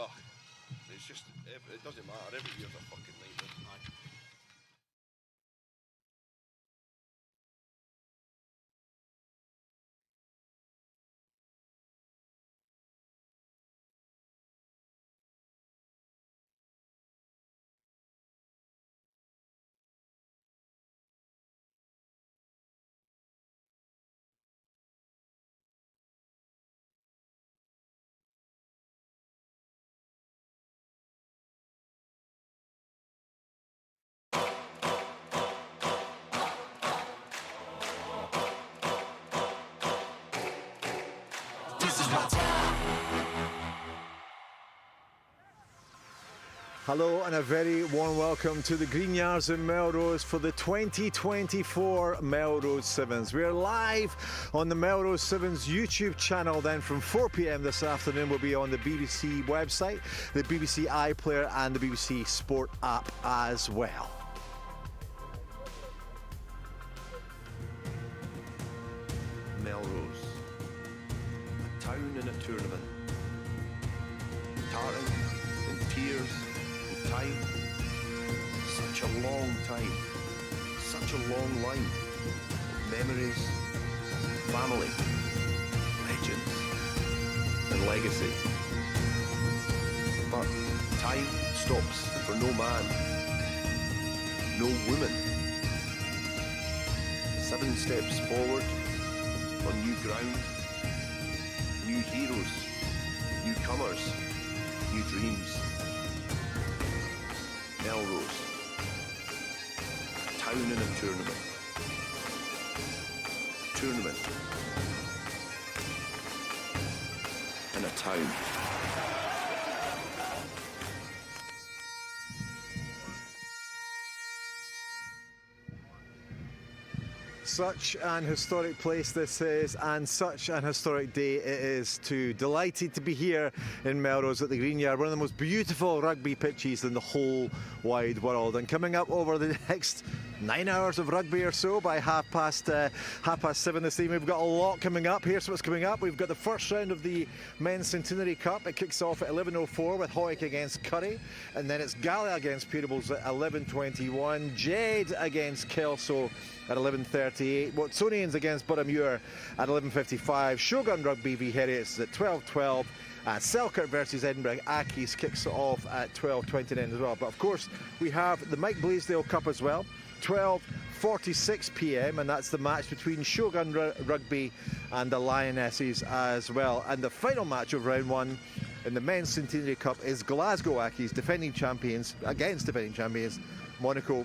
Oh, it's just, it doesn't matter, every year's a fucking nightmare. Hello and a very warm welcome to the Green Yards in Melrose for the 2024 Melrose Sevens. We're live on the Melrose Sevens YouTube channel. Then from 4 p.m. this afternoon we'll be on the BBC website, the BBC iPlayer and the BBC Sport app as well. Melrose, a town in a tournament, tarring and tears. Time, such a long time, such a long line of memories, family, legends, and legacy. But time stops for no man, no woman. 7 steps forward on new ground, new heroes, newcomers, new dreams. Melrose, a town in a tournament. Tournament in a town. Such an historic place this is, and such an historic day it is too. Delighted to be here in Melrose at the Green Yard, one of the most beautiful rugby pitches in the whole wide world. And coming up over the next 9 hours of rugby or so by half past 7 this evening, we've got a lot coming up. Here's what's coming up. We've got the first round of the Men's Centenary Cup. It kicks off at 11:04 with Hawick against Currie, and then it's Gala against Peebles at 11:21. Jed against Kelso at 11:38. Watsonians against Boroughmuir at 11:55. Shogun Rugby v Heriot at 12:12. Selkirk versus Edinburgh Accies kicks it off at 12:29 as well. But of course we have the Mike Bleasdale Cup as well, 12:46 p.m, and that's the match between Shogun Rugby and the Lionesses as well. And the final match of round 1 in the Men's Centenary Cup is Glasgow Accies defending champions against defending champions Monaco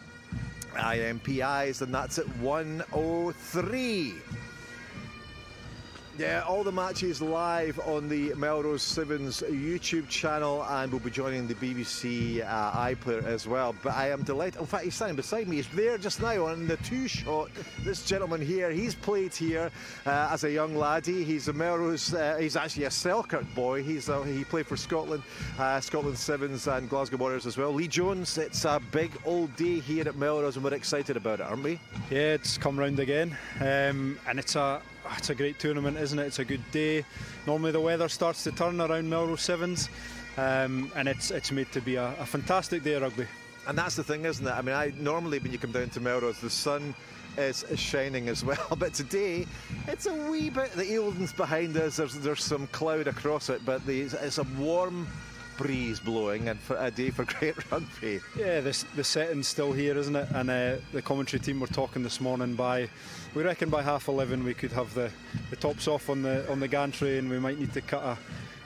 IMPIs, and that's at 1:03. Yeah, all the matches live on the Melrose Sevens YouTube channel, and we'll be joining the BBC iPlayer as well. But I am delighted. In fact, he's standing beside me. He's there just now on the 2-shot. This gentleman here, he's played here as a young laddie. He's a Melrose. He's actually a Selkirk boy. He played for Scotland, Scotland Sevens and Glasgow Warriors as well. Lee Jones. It's a big old day here at Melrose, and we're excited about it, aren't we? Yeah, it's come round again, and it's a great tournament, isn't it? It's a good day. Normally the weather starts to turn around Melrose Sevens, and it's made to be a fantastic day of rugby. And that's the thing, isn't it? I mean, normally when you come down to Melrose, the sun is shining as well, but today it's a wee bit, the Eildon's behind us, there's some cloud across it, but it's a warm breeze blowing, and for a day for great rugby. Yeah, the setting's still here, isn't it? And the commentary team were talking this morning, we reckon by 11:30 we could have the tops off on the gantry, and we might need to cut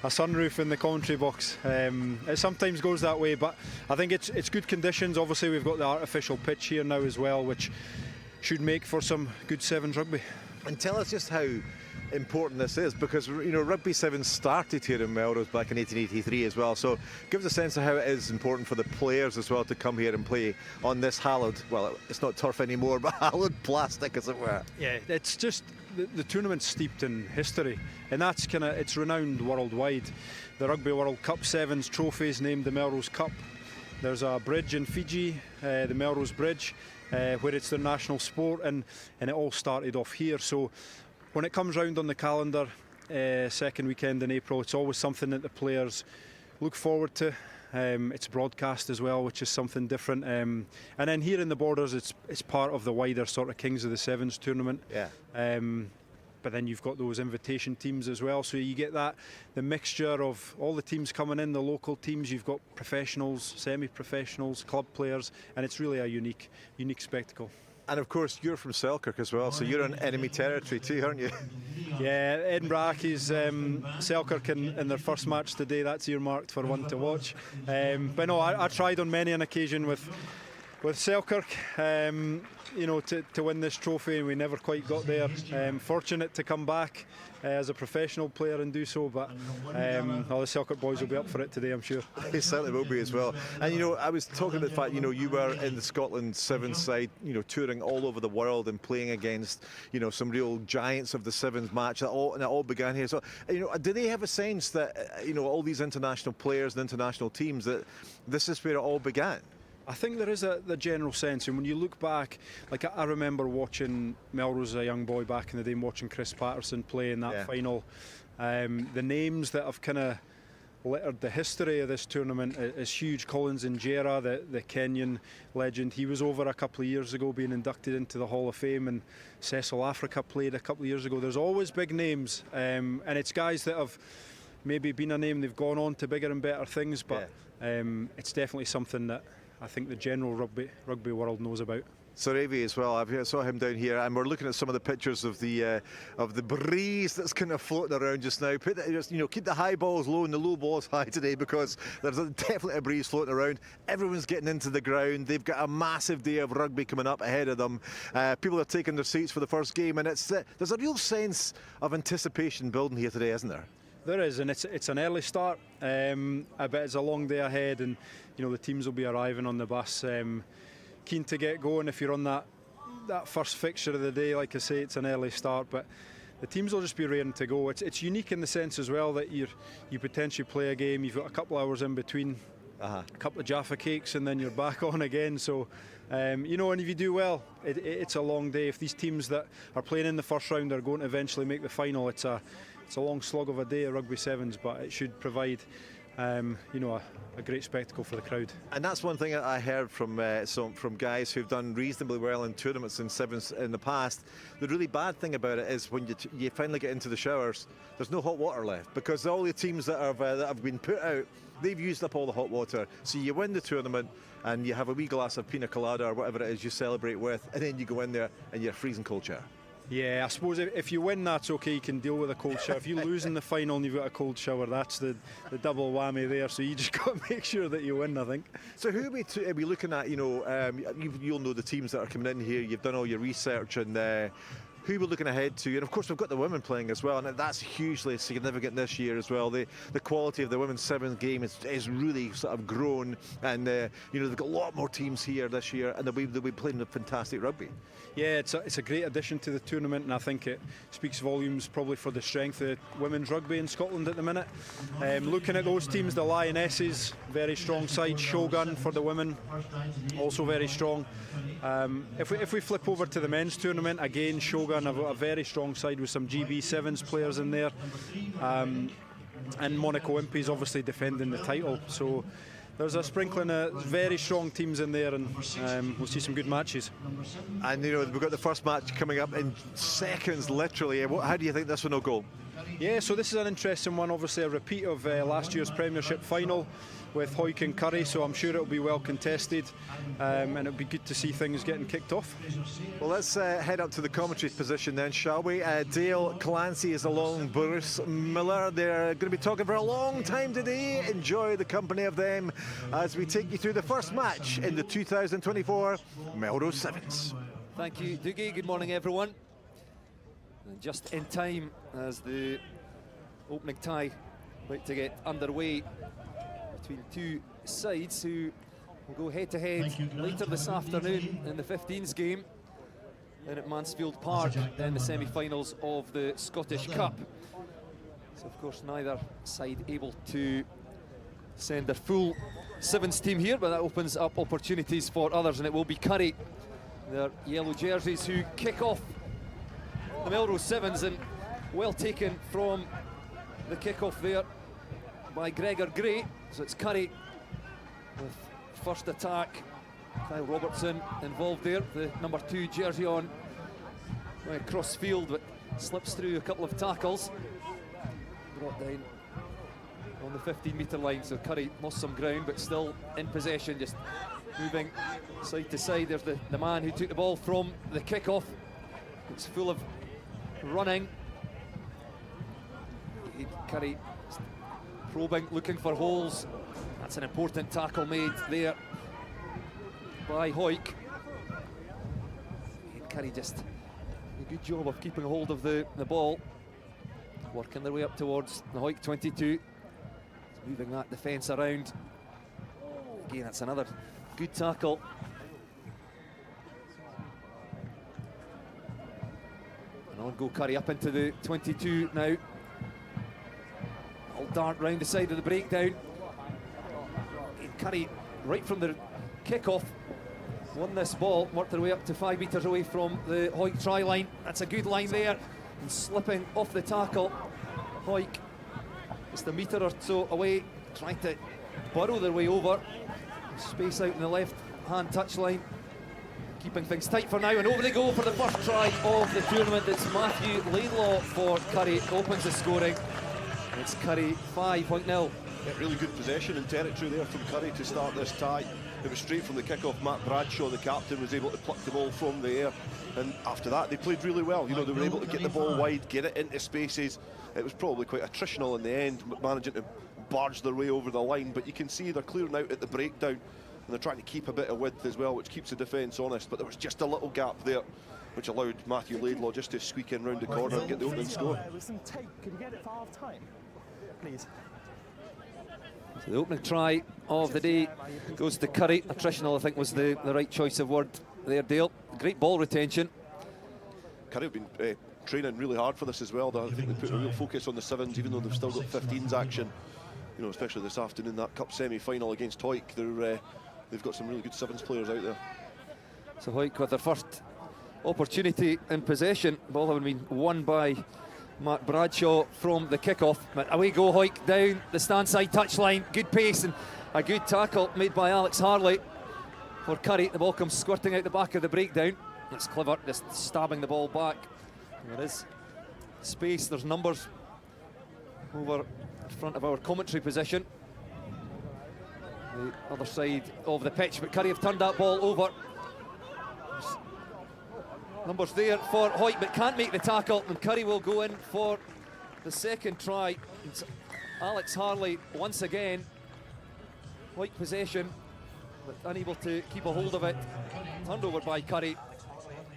a sunroof in the commentary box. It sometimes goes that way, but I think it's good conditions. Obviously we've got the artificial pitch here now as well, which should make for some good Sevens rugby. And tell us just how important this is, because you know Rugby Sevens started here in Melrose back in 1883 as well, so give us a sense of how it is important for the players as well to come here and play on this hallowed, well, it's not turf anymore, but hallowed plastic, as it were. Yeah, it's just the tournament's steeped in history, and that's it's renowned worldwide. The Rugby World Cup Sevens trophies named the Melrose Cup. There's a bridge in Fiji, the Melrose Bridge, where it's their national sport, and it all started off here. So when it comes round on the calendar, second weekend in April, it's always something that the players look forward to. It's broadcast as well, which is something different. And then here in the Borders, it's part of the wider sort of Kings of the Sevens tournament. Yeah. But then you've got those invitation teams as well, so you get the mixture of all the teams coming in, the local teams. You've got professionals, semi-professionals, club players, and it's really a unique spectacle. And of course, you're from Selkirk as well, so you're on enemy territory too, aren't you? Yeah, Edinburgh Accies, Selkirk in their first match today. That's earmarked for one to watch. But no, I tried on many an occasion with Selkirk, to win this trophy, and we never quite got there. Fortunate to come back as a professional player and do so, but all the Selkirk boys will be up for it today, I'm sure. They certainly will be as well. And I was talking about the fact, you were in the Scotland Sevens side, touring all over the world and playing against, some real giants of the Sevens match, and it all began here. So, do they have a sense that, all these international players and international teams, that this is where it all began? I think there is the general sense, and when you look back, like I remember watching Melrose as a young boy back in the day, and watching Chris Patterson play in that final. The names that have kind of littered the history of this tournament is huge. Collins Injera, the Kenyan legend, he was over a couple of years ago being inducted into the Hall of Fame, and Cecil Africa played a couple of years ago. There's always big names, and it's guys that have maybe been a name, they've gone on to bigger and better things, but it's definitely something that I think the general rugby world knows about. Sorevi as well. I saw him down here, and we're looking at some of the pictures of the breeze that's kind of floating around just now. Keep the high balls low and the low balls high today, because there's definitely a breeze floating around. Everyone's getting into the ground. They've got a massive day of rugby coming up ahead of them. People are taking their seats for the first game, and there's a real sense of anticipation building here today, isn't there? There is, and it's an early start. I bet it's a long day ahead, and the teams will be arriving on the bus, keen to get going. If you're on that first fixture of the day, like I say, it's an early start, but the teams will just be raring to go. It's unique in the sense as well that you potentially play a game, you've got a couple of hours in between, a couple of Jaffa cakes, and then you're back on again. So and if you do well, it's a long day. If these teams that are playing in the first round are going to eventually make the final, it's a long slog of a day of rugby sevens, but it should provide a great spectacle for the crowd. And that's one thing I heard from guys who've done reasonably well in tournaments in sevens in the past. The really bad thing about it is when you finally get into the showers, there's no hot water left, because all the teams that have been put out, they've used up all the hot water. So you win the tournament and you have a wee glass of pina colada or whatever it is you celebrate with, and then you go in there and you're freezing cold shower. Yeah, I suppose if you win, that's okay, you can deal with a cold shower. If you lose in the final and you've got a cold shower, that's the double whammy there, so you just got to make sure that you win, I think. So who are we looking at? You'll know the teams that are coming in here, you've done all your research, and who we're looking ahead to, and of course we've got the women playing as well, and that's hugely significant this year as well. The quality of the women's sevens game is really sort of grown, and they've got a lot more teams here this year, and they'll be playing fantastic rugby. Yeah, it's a great addition to the tournament, and I think it speaks volumes probably for the strength of women's rugby in Scotland at the minute. Looking at those teams, the Lionesses, very strong side. Shogun for the women, also very strong. If we flip over to the men's tournament, again, Shogun have a very strong side with some GB Sevens players in there. And Monaco Imps obviously defending the title. So there's a sprinkling of very strong teams in there, and we'll see some good matches. And we've got the first match coming up in seconds, literally. How do you think this one will go? Yeah, so this is an interesting one, obviously a repeat of last year's Premiership final with Hawick and Currie, so I'm sure it'll be well contested, and it'll be good to see things getting kicked off. Well, let's head up to the commentary position then, shall we? Dale Clancy is along, Bruce Miller. They're going to be talking for a long time today. Enjoy the company of them as we take you through the first match in the 2024 Melrose Sevens. Thank you, Dougie. Good morning, everyone. And just in time as the opening tie about to get underway between two sides who will go head-to-head later this afternoon in the 15s game then at Mansfield Park in the semi-finals of the Scottish Cup. So, of course, neither side able to send their full sevens team here, but that opens up opportunities for others, and it will be Currie, their yellow jerseys, who kick off the Melrose Sevens, and well taken from the kick-off there by Gregor Gray. So it's Currie with first attack. Kyle Robertson involved there, the number 2 jersey on. Across field, but slips through a couple of tackles. Brought down on the 15-metre line, so Currie lost some ground, but still in possession, just moving side to side. There's the man who took the ball from the kick-off. It's full of running. Currie probing, looking for holes. That's an important tackle made there by Hawick. Currie just a good job of keeping a hold of the ball. Working their way up towards the Hawick 22. Moving that defence around. Again, that's another good tackle. And on go Currie up into the 22 now. I'll dart round the side of the breakdown. And Currie, right from the kick-off, won this ball, worked their way up to 5 metres away from the Hawick try line. That's a good line there. And slipping off the tackle, Hawick just a metre or so away, trying to burrow their way over. Space out in the left-hand touchline. Keeping things tight for now, and over they go for the first try of the tournament. It's Matthew Laidlaw for Currie, opens the scoring. It's Currie 5-0. Yeah, really good possession and territory there from Currie to start this tie. It was straight from the kick-off. Matt Bradshaw, the captain, was able to pluck the ball from the air, and after that they played really well. You know, they were able to get the ball wide, get it into spaces. It was probably quite attritional in the end, managing to barge their way over the line, but you can see they're clearing out at the breakdown, and they're trying to keep a bit of width as well, which keeps the defence honest. But there was just a little gap there, which allowed Matthew Laidlaw just to squeak in round the corner and get the opening score. With some tape, could you get it for half time, please? So the opening try of the day goes to Currie. Attritional, I think, was the right choice of word there, Dale. Great ball retention. Currie have been training really hard for this as well. I think they put a real focus on the 7s, even though they've still got 15s action. You know, especially this afternoon, that Cup Semi Final against Hawick. They've got some really good 7s players out there. So Hawick with their first opportunity in possession. Ball having been won by Matt Bradshaw from the kick-off. But away go Hawick down the stand-side touchline. Good pace and a good tackle made by Alex Harley for Currie. The ball comes squirting out the back of the breakdown. It's clever, just stabbing the ball back. There is space, there's numbers over in front of our commentary position. The other side of the pitch, but Currie have turned that ball over. There's numbers there for Hawick, but can't make the tackle, and Currie will go in for the second try. It's Alex Harley once again. Hawick possession, but unable to keep a hold of it. Turned over by Currie,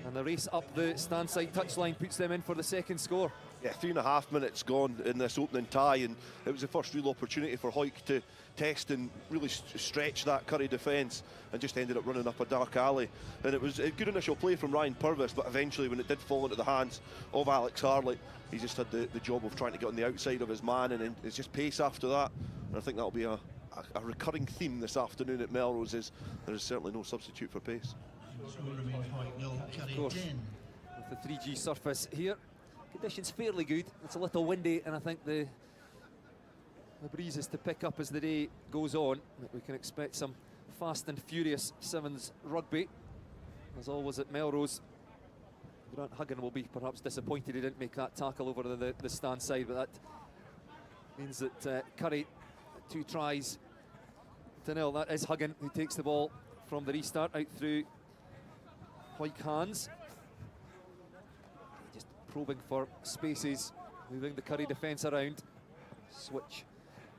and the race up the stand-side touchline puts them in for the second score. Yeah, 3.5 minutes gone in this opening tie, and it was the first real opportunity for Hawick to test and really stretch that Currie defence, and just ended up running up a dark alley. And it was a good initial play from Ryan Purvis, but eventually when it did fall into the hands of Alex Harley, he just had the job of trying to get on the outside of his man, and then it's just pace after that. And I think that'll be a recurring theme this afternoon at Melrose, is there is certainly no substitute for pace. Of course, with the 3G surface here, conditions fairly good. It's a little windy, and I think the breeze is to pick up as the day goes on. We can expect some fast and furious 7s rugby, as always at Melrose. Grant Huggan will be perhaps disappointed he didn't make that tackle over the stand side, but that means that Currie 2 tries to 0. That is Huggan who takes the ball from the restart out through Hawick hands. Just probing for spaces, moving the Currie defence around. Switch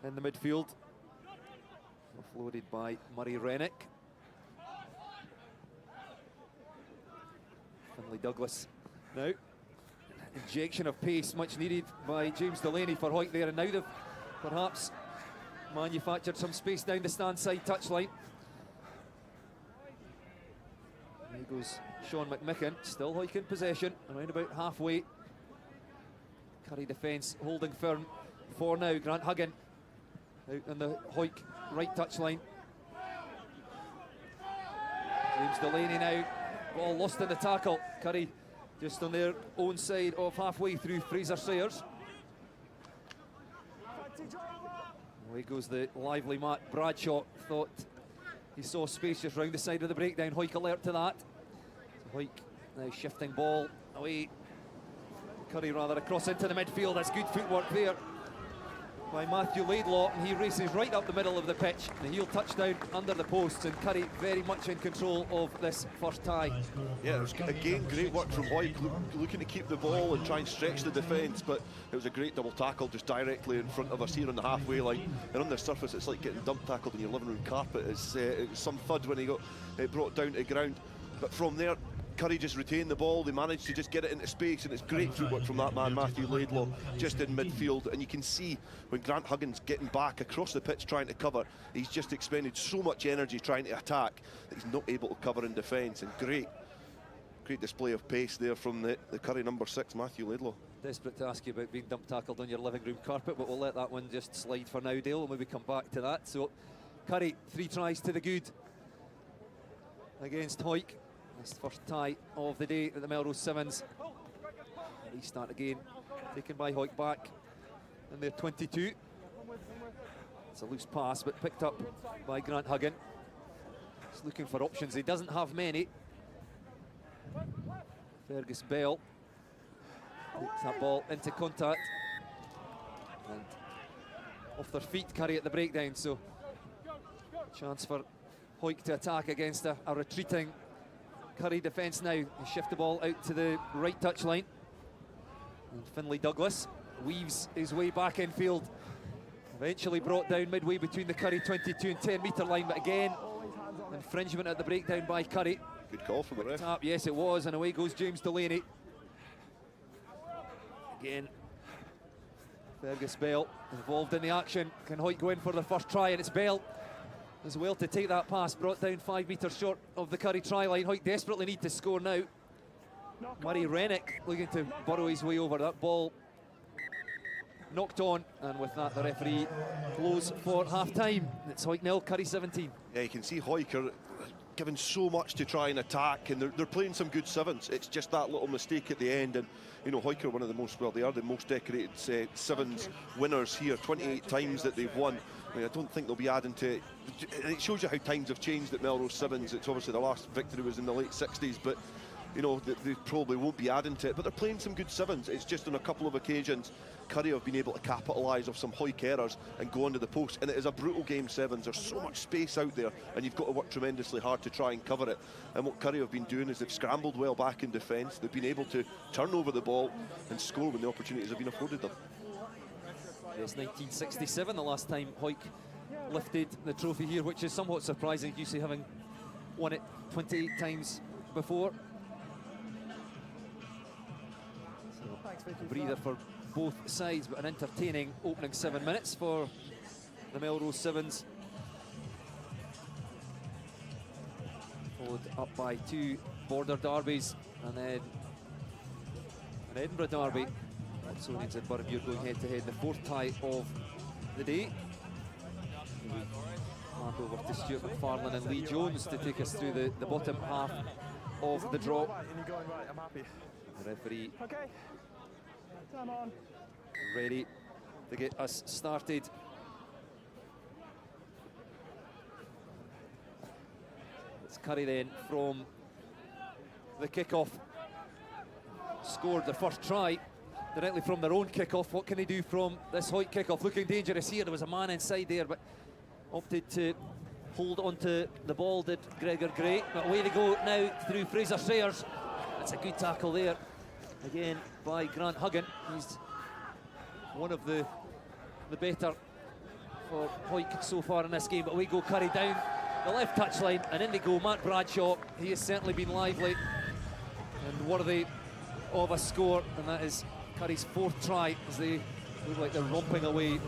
in the midfield. Offloaded by Murray Rennick. Finlay Douglas now. Injection of pace, much needed by James Delaney for Hawick there, and now they've perhaps manufactured some space down the stand side touchline. There goes Sean McMicken, still Hawick in possession, around about halfway. Currie defence holding firm for now. Grant Huggan out on the Hawick right touchline. James Delaney now, ball lost in the tackle. Currie just on their own side of halfway through Fraser Sayers. Away goes the lively Matt Bradshaw. Thought he saw space just round the side of the breakdown. Hawick alert to that. So Hawick now shifting ball away. Currie rather across into the midfield. That's good footwork there by Matthew Laidlaw, and he races right up the middle of the pitch. The heel touchdown under the posts, and Currie very much in control of this first tie. Yeah, it was again great work from Hawick, looking to keep the ball and try and stretch the defence, but it was a great double tackle just directly in front of us here on the halfway line. And on the surface, it's like getting dump tackled on your living room carpet. It was some thud when he got brought down to ground, but from there, Currie just retained the ball. They managed to just get it into space, and it's great footwork from that man, Matthew Laidlaw, just in midfield. And you can see when Grant Huggins getting back across the pitch trying to cover, he's just expended so much energy trying to attack that he's not able to cover in defence. And great display of pace there from the Currie number 6, Matthew Laidlaw. Desperate to ask you about being dump tackled on your living room carpet, but we'll let that one just slide for now, Dale, and maybe come back to that. So Currie, 3 tries to the good against Hawick. This first tie of the day at the Melrose Sevens. Restart again, taken by Hawick back in their 22. It's a loose pass, but picked up by Grant Huggin. He's looking for options. He doesn't have many. Fergus Bell takes that ball into contact. And off their feet, Currie at the breakdown. So chance for Hawick to attack against a retreating Currie defence now. He shift the ball out to the right touchline. And Finlay Douglas weaves his way back in field. Eventually brought down midway between the Currie 22 and 10 metre line, but again, infringement at the breakdown by Currie. Good call from the ref. Tap, yes it was, and away goes James Delaney. Again, Fergus Bell involved in the action. Can Hawick go in for the first try? And it's Bell as well to take that pass, brought down 5 metres short of the Currie try line. Hawick desperately need to score now. Murray Rennick looking to burrow his way over that ball. Knocked on, and with that the referee blows for half-time. It's Hawick 0, Currie 17. Yeah, you can see Hawick are given so much to try and attack, and they're playing some good sevens. It's just that little mistake at the end, and you know, Hawick are one of the most, well, they are the most decorated sevens winners here, 28 times that they've won. I mean, I don't think they'll be adding to it. It shows you how times have changed at Melrose Sevens. It's obviously the last victory was in the late 60s, but you know, they probably won't be adding to it. But they're playing some good sevens. It's just on a couple of occasions Currie have been able to capitalise off some Hawick errors and go under the post. And it is a brutal game, sevens. There's so much space out there, and you've got to work tremendously hard to try and cover it. And what Currie have been doing is they've scrambled well back in defence. They've been able to turn over the ball and score when the opportunities have been afforded them. Yes, 1967, the last time Hawick lifted the trophy here, which is somewhat surprising, usually having won it 28 times before. So, a breather for both sides, but an entertaining opening 7 minutes for the Melrose Sevens. Followed up by 2 border derbies, and then an Edinburgh derby. Watsonians and Boroughmuir going head-to-head, the 4th tie of the day. Hand over to Stuart McFarlane and Lee Jones to take us through the bottom half of the draw. The referee ready to get us started. It's Currie then from the kick-off. Scored the first try directly from their own kick-off. What can they do from this Hawick kick-off? Looking dangerous here. There was a man inside there, but opted to hold onto the ball, did Gregor Gray. But away they go now through Fraser Sayers. That's a good tackle there. Again by Grant Huggin. He's one of the better for Hawick so far in this game. But away go Currie down the left touchline, and in they go Matt Bradshaw. He has certainly been lively and worthy of a score, and that is Currie's 4th try as they look like they're romping away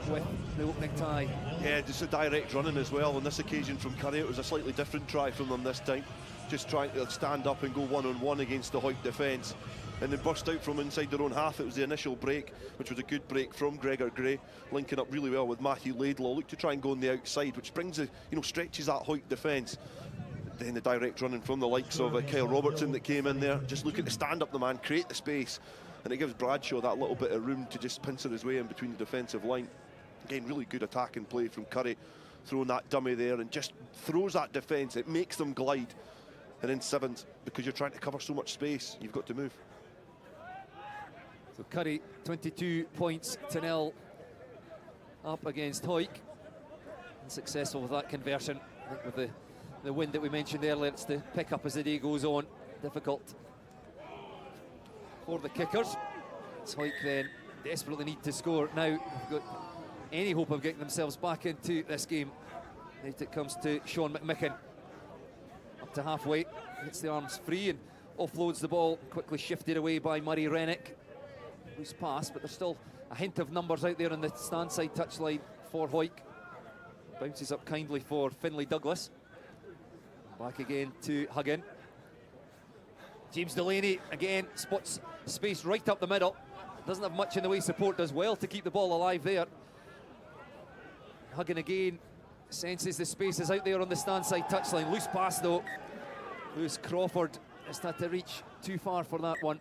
with the opening tie. Yeah, just a direct running as well. On this occasion from Currie, it was a slightly different try from them this time. Just trying to stand up and go one-on-one against the Hawick defence, and then burst out from inside their own half. It was the initial break, which was a good break from Gregor Gray, linking up really well with Matthew Laidlaw. Looked to try and go on the outside, which brings the, you know, stretches that Hawick defence. Then the direct running from the likes of Kyle Robertson that came in there, just looking to stand up the man, create the space, and it gives Bradshaw that little bit of room to just pincer his way in between the defensive line. again, really good attacking play from Currie, throwing that dummy there and just throws that defence. It makes them glide. And in sevens, because you're trying to cover so much space, you've got to move. So Currie, 22 points to 0 up against Hawick. Unsuccessful with that conversion. I think with the wind that we mentioned earlier, it's to pick up as the day goes on. Difficult for the kickers. It's Hawick then desperately need to score now. They've got any hope of getting themselves back into this game. Right, it comes to Sean McMicken. Up to halfway, gets the arms free and offloads the ball, quickly shifted away by Murray Rennick. Loose pass, but there's still a hint of numbers out there on the stand-side touchline for Hawick. Bounces up kindly for Finlay Douglas. Back again to Huggin. James Delaney again spots space right up the middle. Doesn't have much in the way of support, does well to keep the ball alive there. Huggin again senses the space is out there on the stand-side touchline. Loose pass though. Lewis Crawford has had to reach too far for that one.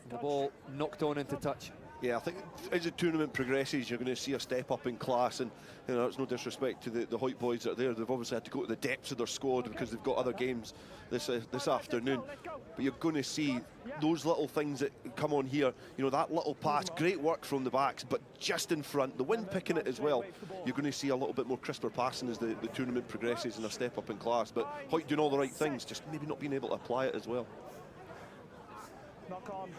And the ball knocked on into touch. Yeah, I think as the tournament progresses, you're going to see a step up in class, and you know, it's no disrespect to the Hawick boys that are there. They've obviously had to go to the depths of their squad because they've got other games this afternoon. But you're going to see those little things that come on here. You know, that little pass, great work from the backs, but just in front, the wind picking it as well. You're going to see a little bit more crisper passing as the tournament progresses and a step up in class. But Hawick doing all the right things, just maybe not being able to apply it as well. Knock on.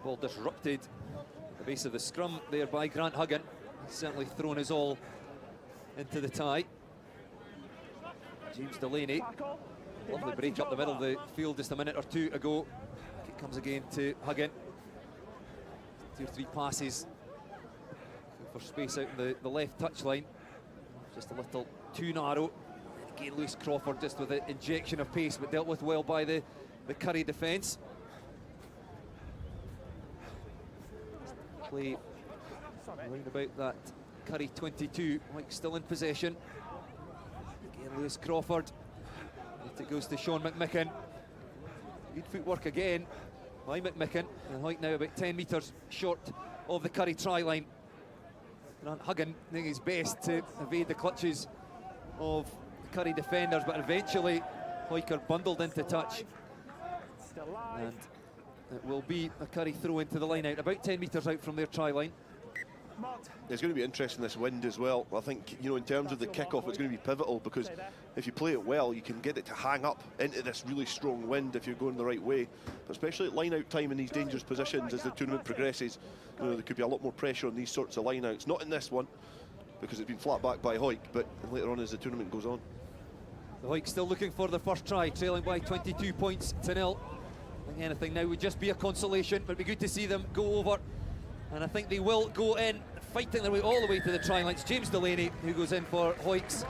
Ball disrupted at the base of the scrum there by Grant Huggin. He's certainly thrown his all into the tie. James Delaney, lovely break up the middle of the field just a minute or two ago. It comes again to Huggin. 2 or 3 passes for space out in the left touchline. Just a little too narrow. And again, Lewis Crawford just with an injection of pace, but dealt with well by the Currie defence. Play around about that Currie 22, Mike still in possession. Again, Lewis Crawford. It goes to Sean McMicken. Good footwork again by McMicken. And Hawick now about 10 metres short of the Currie try line. Grant Huggin doing his best to evade the clutches of the Currie defenders, but eventually Hawick are bundled into touch. And it will be a Currie throw into the line out, about 10 metres out from their try line. It's going to be interesting, this wind as well. I think, you know, in terms of the kick-off, it's going to be pivotal, because if you play it well, you can get it to hang up into this really strong wind if you're going the right way. But especially at line-out time in these dangerous positions as the tournament progresses, you know, there could be a lot more pressure on these sorts of line-outs. Not in this one, because it's been flat back by Hawick, but later on as the tournament goes on. The Hawick still looking for the first try, trailing by 22 points to 0. I think anything now would just be a consolation, but it'd be good to see them go over. And I think they will go in, fighting their way all the way to the try line. It's James Delaney who goes in for Hawick's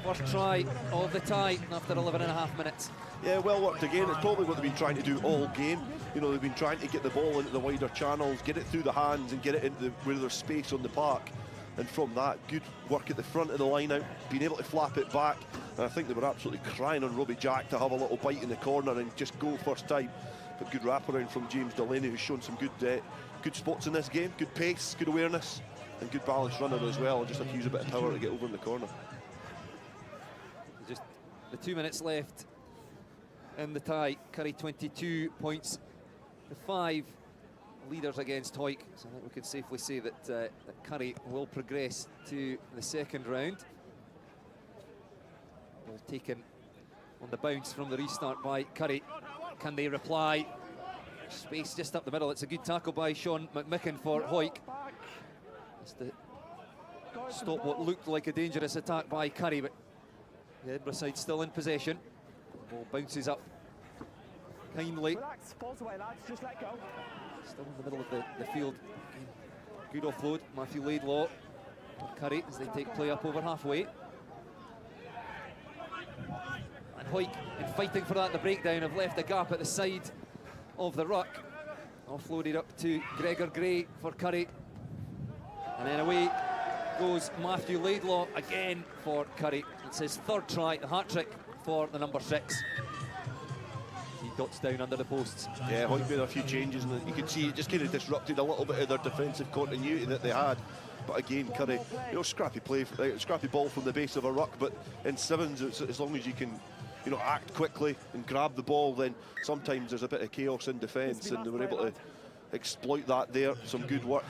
first try of the tie after 11.5 minutes. Yeah, well worked again. It's probably what they've been trying to do all game. You know, they've been trying to get the ball into the wider channels, get it through the hands and get it into where there's space on the park. And from that, good work at the front of the line out, being able to flap it back. And I think they were absolutely crying on Robbie Jack to have a little bite in the corner and just go first time. But good wraparound from James Delaney, who's shown some good spots in this game, good pace, good awareness, and good balanced runner as well. Just a huge bit of power to get over in the corner. Just the 2 minutes left in the tie. Currie 22 points to 5 leaders against Hawick. So I think we can safely say that, that Currie will progress to the second round. Ball taken on the bounce from the restart by Currie. Can they reply? Space just up the middle. It's a good tackle by Sean McMicken for Hawick. Just to stop what looked like a dangerous attack by Currie, but the Edinburgh side still in possession. The ball bounces up kindly. Relax, balls away, lads, just let go. Still in the middle of the field. Good offload, Matthew Laidlaw for Currie as they take play up over halfway. And Hawick, in fighting for that, the breakdown, have left a gap at the side of the ruck. Offloaded up to Gregor Gray for Currie. And then away goes Matthew Laidlaw again for Currie. It's his third try, the hat-trick for the number 6. He dots down under the posts. Yeah, Hawick made a few changes, and you could see it just kind of disrupted a little bit of their defensive continuity that they had. But again, Currie, you know, scrappy ball from the base of a ruck. But in sevens, as long as you can, you know, act quickly and grab the ball, then sometimes there's a bit of chaos in defence, and they were able to exploit that there. Some good work,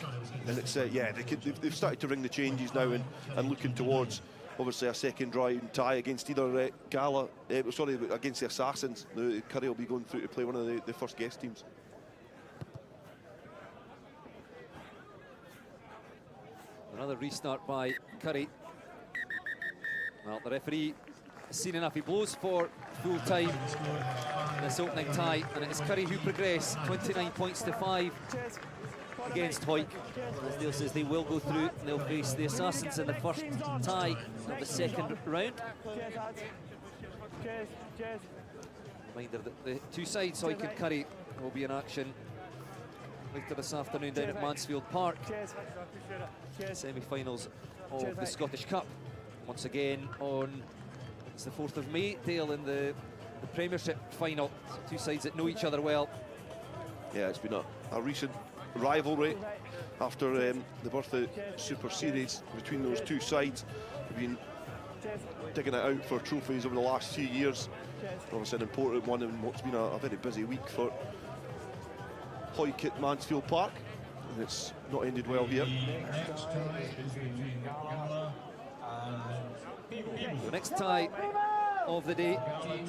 and it's yeah, they've started to ring the changes now and looking towards obviously a second round tie against either Gala, against the Assassins. Currie will be going through to play one of the first guest teams. Another restart by Currie. Well, the referee has seen enough. He blows for full time in this opening tie, and it is Currie who progress 29 points to 5 against Hawick. Bleasdale says they will go through, and they'll face the Assassins in the first tie of the second round. Reminder that the two sides, Hawick and Currie, will be in action later this afternoon down at Mansfield Park. Semi-finals of the Scottish Cup. Once again on, it's the 4th of May, Dale, in the Premiership final. Two sides that know each other well. Yeah, it's been a recent rivalry after the birth of Super Series between those two sides. We've been digging it out for trophies over the last few years. Obviously an important one in what's been a very busy week for Hawick at Mansfield Park, and it's not ended well here. The next tie of the day between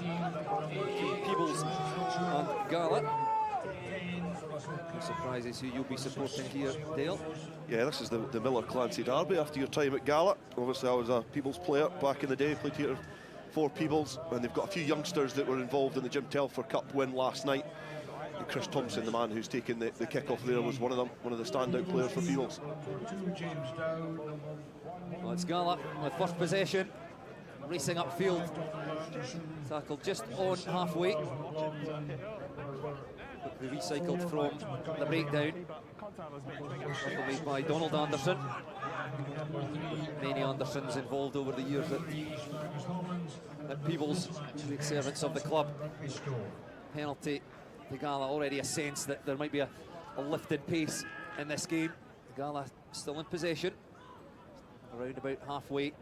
Peebles and Gala. No surprises who you'll be supporting here, Dale. Yeah, this is the Miller Clancy derby after your time at Gala. Obviously I was a Peebles player back in the day, played here for Peebles, and they've got a few youngsters that were involved in the Jim Telfer Cup win last night. And Chris Thompson, the man who's taken the kick-off there, was one of them, one of the standout players for Peebles. Well, it's Gala with first possession, racing upfield. Tackled just on halfway. Quickly recycled from the breakdown. Tackle made by Donald Anderson. Many Andersons involved over the years at Peebles, great servants of the club. Penalty to Gala, already a sense that there might be a lifted pace in this game. Gala still in possession, around about halfway.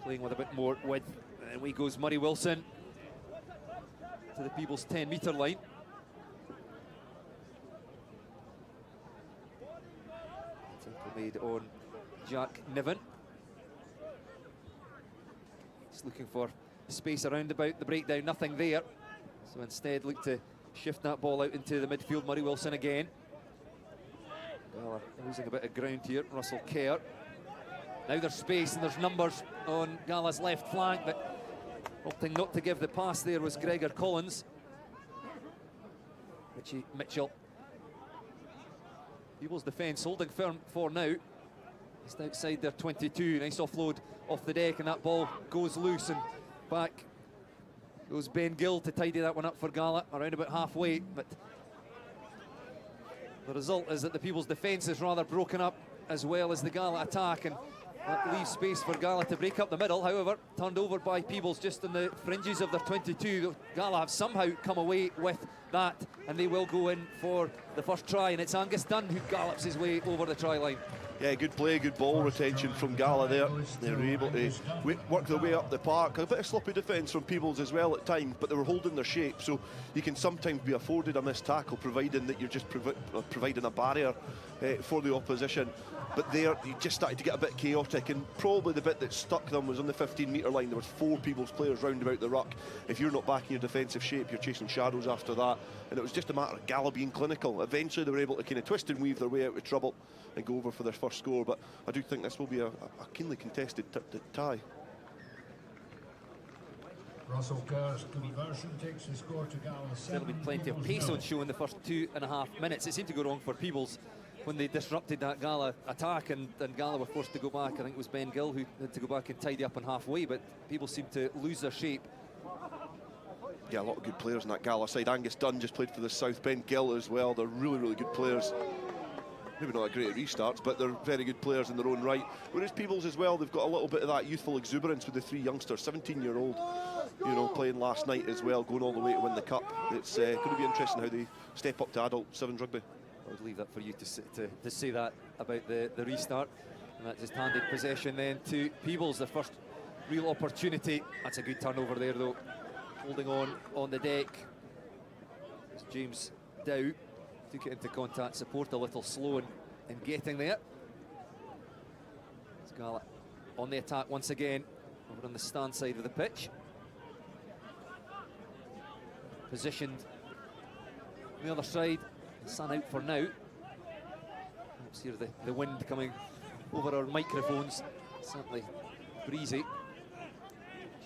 Playing with a bit more width. And away goes Murray Wilson to the Peebles 10-metre line. Tackle made on Jack Niven. He's looking for space around about the breakdown, nothing there. So instead look to shift that ball out into the midfield. Murray Wilson again. Gala losing a bit of ground here. Russell Kerr. Now there's space and there's numbers on Gala's left flank, but opting not to give the pass there was Gregor Collins. Richie Mitchell. Peebles defence holding firm for now. Just outside their 22. Nice offload off the deck, and that ball goes loose, and back goes Ben Gill to tidy that one up for Gala around about halfway. But the result is that the Peebles defence is rather broken up, as well as the Gala attack, and that leaves space for Gala to break up the middle. However, turned over by Peebles just on the fringes of their 22. Gala have somehow come away with that, and they will go in for the first try, and it's Angus Dunn who gallops his way over the try line. Yeah, good play, good ball retention from Gala there. They were able to work their way up the park. A bit of sloppy defence from Peebles as well at times, but they were holding their shape, so you can sometimes be afforded a missed tackle, providing that you're just providing a barrier for the opposition. But there, you just started to get a bit chaotic, and probably the bit that stuck them was on the 15-metre line. There was 4 Peebles players round about the ruck. If you're not back in your defensive shape, you're chasing shadows after that, and it was just a matter of Gala being clinical. Eventually they were able to kind of twist and weave their way out of trouble and go over for their first score, but I do think this will be a keenly contested tie. Russell Kerr's conversion takes the score to Gala. There'll be plenty of pace on show in the first 2.5 minutes. It seemed to go wrong for Peebles when they disrupted that Gala attack, and Gala were forced to go back. I think it was Ben Gill who had to go back and tidy up on halfway, but Peebles seemed to lose their shape. Yeah, a lot of good players in that Gala side. Angus Dunn just played for the South. Ben Gill as well. They're really, really good players. Maybe not a great restarts, but they're very good players in their own right. Whereas Peebles as well, they've got a little bit of that youthful exuberance with the 3 youngsters. 17-year-old you know, playing last night as well, going all the way to win the cup. It's going to be interesting how they step up to adult sevens rugby. I would leave that for you to say that about the restart. And that just handed possession then to Peebles, the first real opportunity. That's a good turnover there though. Holding on the deck. As James Dow took it into contact, support a little slow in getting there. It's Gala on the attack once again, over on the stand side of the pitch. Positioned on the other side, sun out for now. Perhaps hear the wind coming over our microphones, certainly breezy.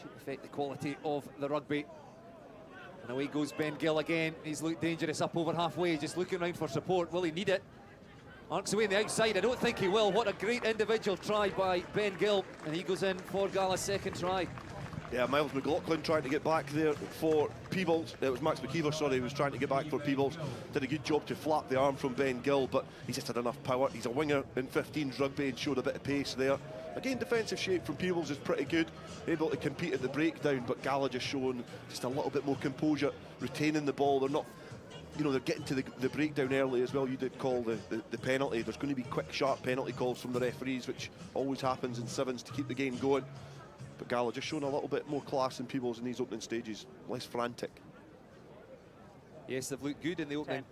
Should affect the quality of the rugby. And away goes Ben Gill again. He's looked dangerous up over halfway, just looking around for support. Will he need it? Arcs away on the outside. I don't think he will. What a great individual try by Ben Gill. And he goes in for Gala's second try. Yeah, Miles McLaughlin trying to get back there for Peebles. It was Max McKeever, sorry, who was trying to get back for Peebles. Did a good job to flap the arm from Ben Gill, but he's just had enough power. He's a winger in 15s rugby and showed a bit of pace there. Again, defensive shape from Peebles is pretty good, able to compete at the breakdown, but Gala just showing just a little bit more composure, retaining the ball. They're not, you know, they're getting to the breakdown early as well. You did call the penalty. There's going to be quick, sharp penalty calls from the referees, which always happens in sevens to keep the game going. But Gala just showing a little bit more class than Peebles in these opening stages, less frantic. Yes, they've looked good in the opening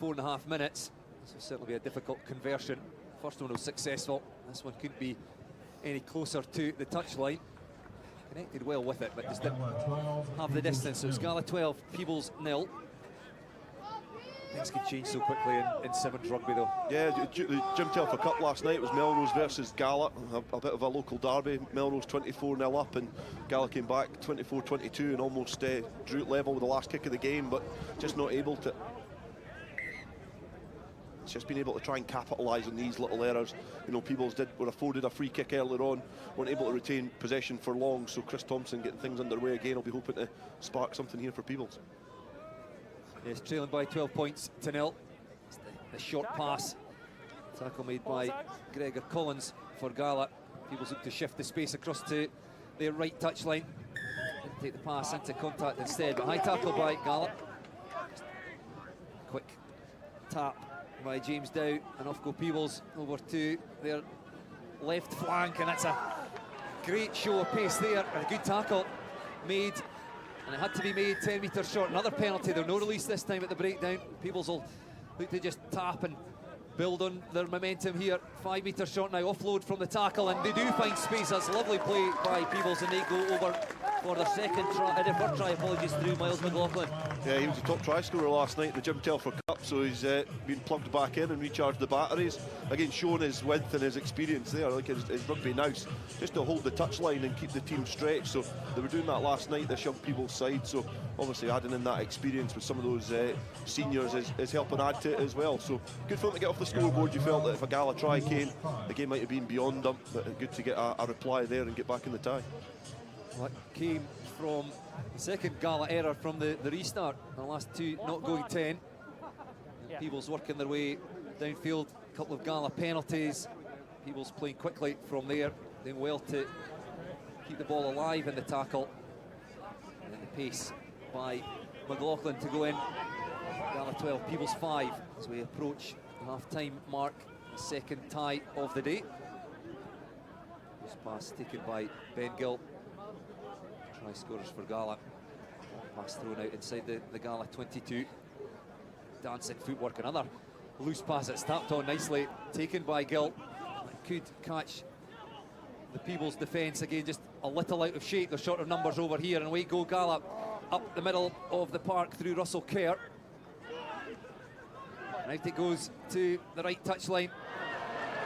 4.5 minutes. This will certainly be a difficult conversion. First one was successful. This one couldn't be any closer to the touchline. Connected well with it, but just didn't have the distance. So it's Gala 12, Peebles 0. Things can change so quickly in sevens rugby though. Yeah, the Jim Telfer Cup last night was Melrose versus Gala, a bit of a local derby. Melrose 24-0 up and Gala came back 24-22 and almost drew it level with the last kick of the game, but just not able to. It's just been able to try and capitalise on these little errors. You know, Peebles were afforded a free kick earlier on, weren't able to retain possession for long, so Chris Thompson getting things underway again. I'll be hoping to spark something here for Peebles. Yes, trailing by 12 points to 0. It's the short pass. Tackle made by Gregor Collins for Gala. Peebles look to shift the space across to their right touchline. Didn't take the pass into contact instead, but high tackle by Gala. Quick tap by James Dow, and off go Peebles over to their left flank, and that's a great show of pace there, and a good tackle made. And it had to be made 10 metres short. Another penalty. There's no release this time at the breakdown. Peebles will look to just tap and build on their momentum here. 5 metres short now. Offload from the tackle, and they do find space. That's lovely play by Peebles, and they go over for their first try. Apologies through Miles McLaughlin. Yeah, he was the top try scorer last night in the Jim Telfer Cup, so he's been plugged back in and recharged the batteries. Again, showing his width and his experience there, like his rugby nous, just to hold the touchline and keep the team stretched. So they were doing that last night, this young Peebles side, so obviously adding in that experience with some of those seniors is helping add to it as well. So good for them to get off the scoreboard. You felt that if a Gala try came, the game might have been beyond them, but good to get a reply there and get back in the tie. Well, it came from the second Gala error from the restart. The last two not going 10. Peebles working their way downfield. A couple of Gala penalties. Peebles playing quickly from there, doing well to keep the ball alive in the tackle. And then the pace by McLaughlin to go in. Gala 12, Peebles 5 as we approach the half-time mark. The second tie of the day. This pass taken by Ben Gill. Try scorers for Gala. Pass thrown out inside the Gala 22. Dancing footwork, another loose pass that's tapped on nicely, taken by Gill. That could catch the Peebles defence again, just a little out of shape. They're short of numbers over here, and away go Gala up the middle of the park through Russell Kerr. And out it goes to the right touchline.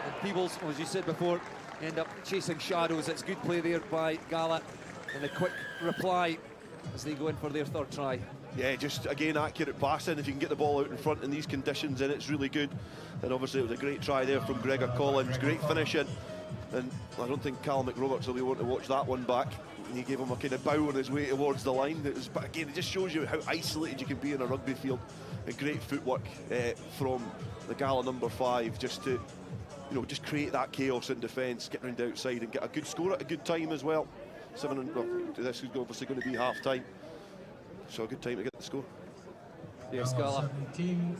And Peebles, as you said before, end up chasing shadows. It's good play there by Gala. And a quick reply as they go in for their third try. Yeah, just again accurate passing. If you can get the ball out in front in these conditions, then it's really good. And obviously it was a great try there from Gregor Collins, great finishing. And I don't think Cal McRoberts will be wanting to watch that one back. And he gave him a kind of bow on his way towards the line. But again, it just shows you how isolated you can be in a rugby field. A great footwork from the Gala number 5, just to, you know, just create that chaos in defence, get round the outside and get a good score at a good time as well. This is obviously going to be half time, so a good time to get the score. Yes, Gala,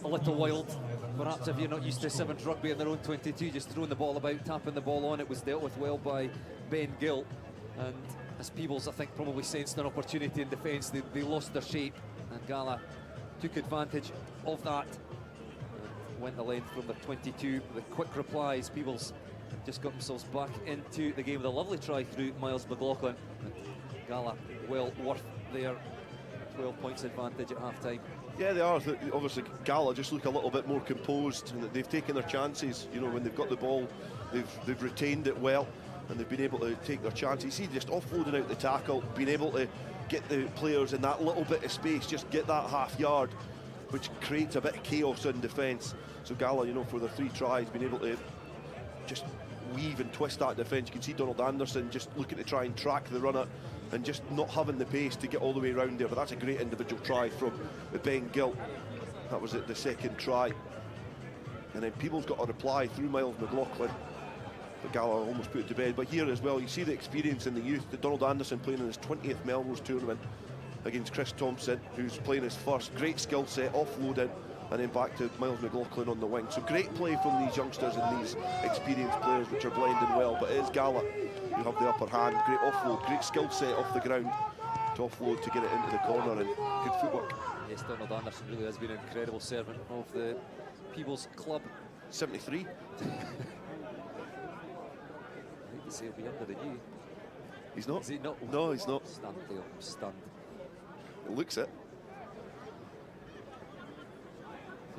a little wild. Perhaps if you're not used to sevens rugby in their own 22, just throwing the ball about, tapping the ball on. It was dealt with well by Ben Gill, and as Peebles, I think, probably sensed an opportunity in defence, they lost their shape, and Gala took advantage of that. Went the length from their 22. The quick replies, Peebles just got themselves back into the game with a lovely try through Miles McLaughlin. Gala well worth their 12 points advantage at half-time. Yeah, they are. Obviously, Gala just look a little bit more composed, and they've taken their chances. You know, when they've got the ball, they've retained it well, and they've been able to take their chances. See, just offloading out the tackle, being able to get the players in that little bit of space, just get that half yard, which creates a bit of chaos in defence. So Gala, you know, for their 3 tries, been able to just weave and twist that defence. You can see Donald Anderson just looking to try and track the runner and just not having the pace to get all the way around there. But that's a great individual try from Ben Gill. That was the second try. And then Peebles got a reply through Miles McLaughlin, but Gala almost put it to bed. But here as well, you see the experience in the youth. Donald Anderson playing in his 20th Melrose tournament against Chris Thompson, who's playing his first. Great skill set, offloading, and then back to Miles McLaughlin on the wing. So great play from these youngsters and these experienced players, which are blending well. But it is Gala who have the upper hand. Great offload, great skill set off the ground to offload to get it into the corner, and good footwork. Yes, Donald Anderson really has been an incredible servant of the Peebles club. 73. I hate to say he'll be younger than you. He's not? Is he not? No, he's not. Stunned, Dale, stunned. It looks it.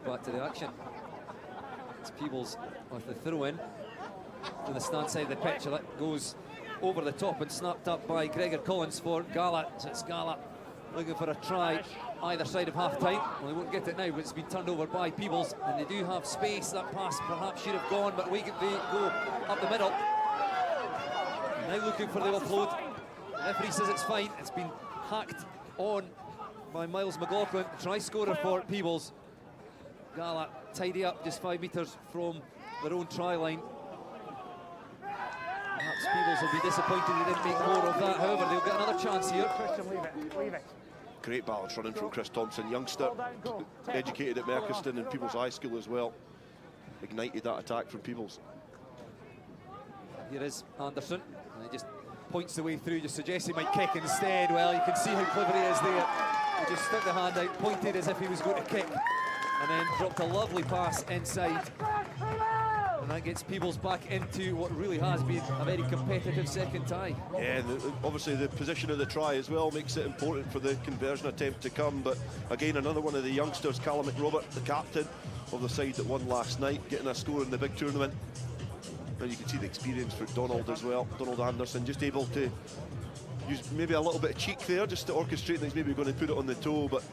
Back to the action. It's Peebles with the throw-in to the stand side of the pitch. That goes over the top and snapped up by Gregor Collins for Gala. So it's Gala looking for a try either side of half-time. Well, they won't get it now, but it's been turned over by Peebles, and they do have space. That pass perhaps should have gone, but they go up the middle. Now looking for the offload. The referee says it's fine. It's been hacked on by Miles McLaughlin, try scorer for Peebles. Gala tidy up just 5 metres from their own try line. Perhaps Peebles will be disappointed they didn't make more of that. However, they'll get another chance here. Christian, leave it. Great balance running from Chris Thompson, youngster, educated at Merchiston and Peebles High School as well. Ignited that attack from Peebles. Here is Anderson, and he just points the way through, just suggests he might kick instead. Well, you can see how clever he is there. He just stuck the hand out, pointed as if he was going to kick, and then dropped a lovely pass inside. And that gets Peebles back into what really has been a very competitive second tie. Yeah, obviously the position of the try as well makes it important for the conversion attempt to come. But again, another one of the youngsters, Callum McRobert, the captain of the side that won last night, getting a score in the big tournament. And you can see the experience for Donald as well. Donald Anderson just able to use maybe a little bit of cheek there, just to orchestrate things, maybe going to put it on the toe, but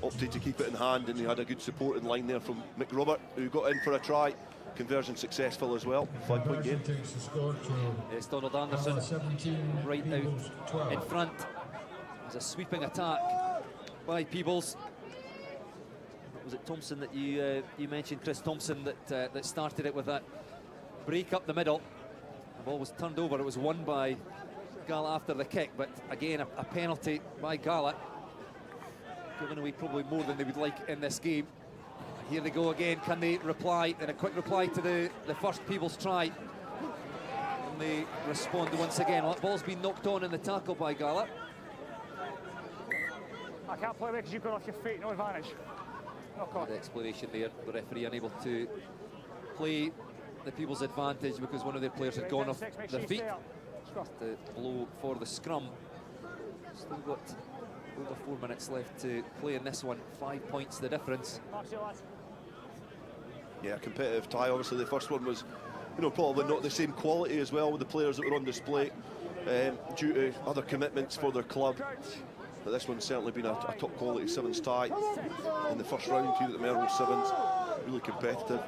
opted to keep it in hand, and he had a good supporting line there from McRobert, who got in for a try. Conversion successful as well, 5-point game. It's Donald Anderson right out in front. There's a sweeping attack by Peebles. Was it Thompson that you mentioned, Chris Thompson, that started it with that break up the middle? The ball was turned over. It was won by Gala after the kick, but again a penalty by Gala, giving away probably more than they would like in this game. Here they go again. Can they reply? And a quick reply to the first Peebles try. And they respond once again. Well, that ball's been knocked on in the tackle by Gala. I can't play there because you've gone off your feet, no advantage. Knock on. The explanation there, the referee unable to play the Peebles advantage because one of their players had gone off their feet. The blow for the scrum. Still got over 4 minutes left to play in this one. 5 points the difference. Yeah, competitive tie. Obviously the first one was, you know, probably not the same quality as well with the players that were on display due to other commitments for their club. But this one's certainly been a top quality sevens tie in the first round here at the Melrose Sevens. Really competitive.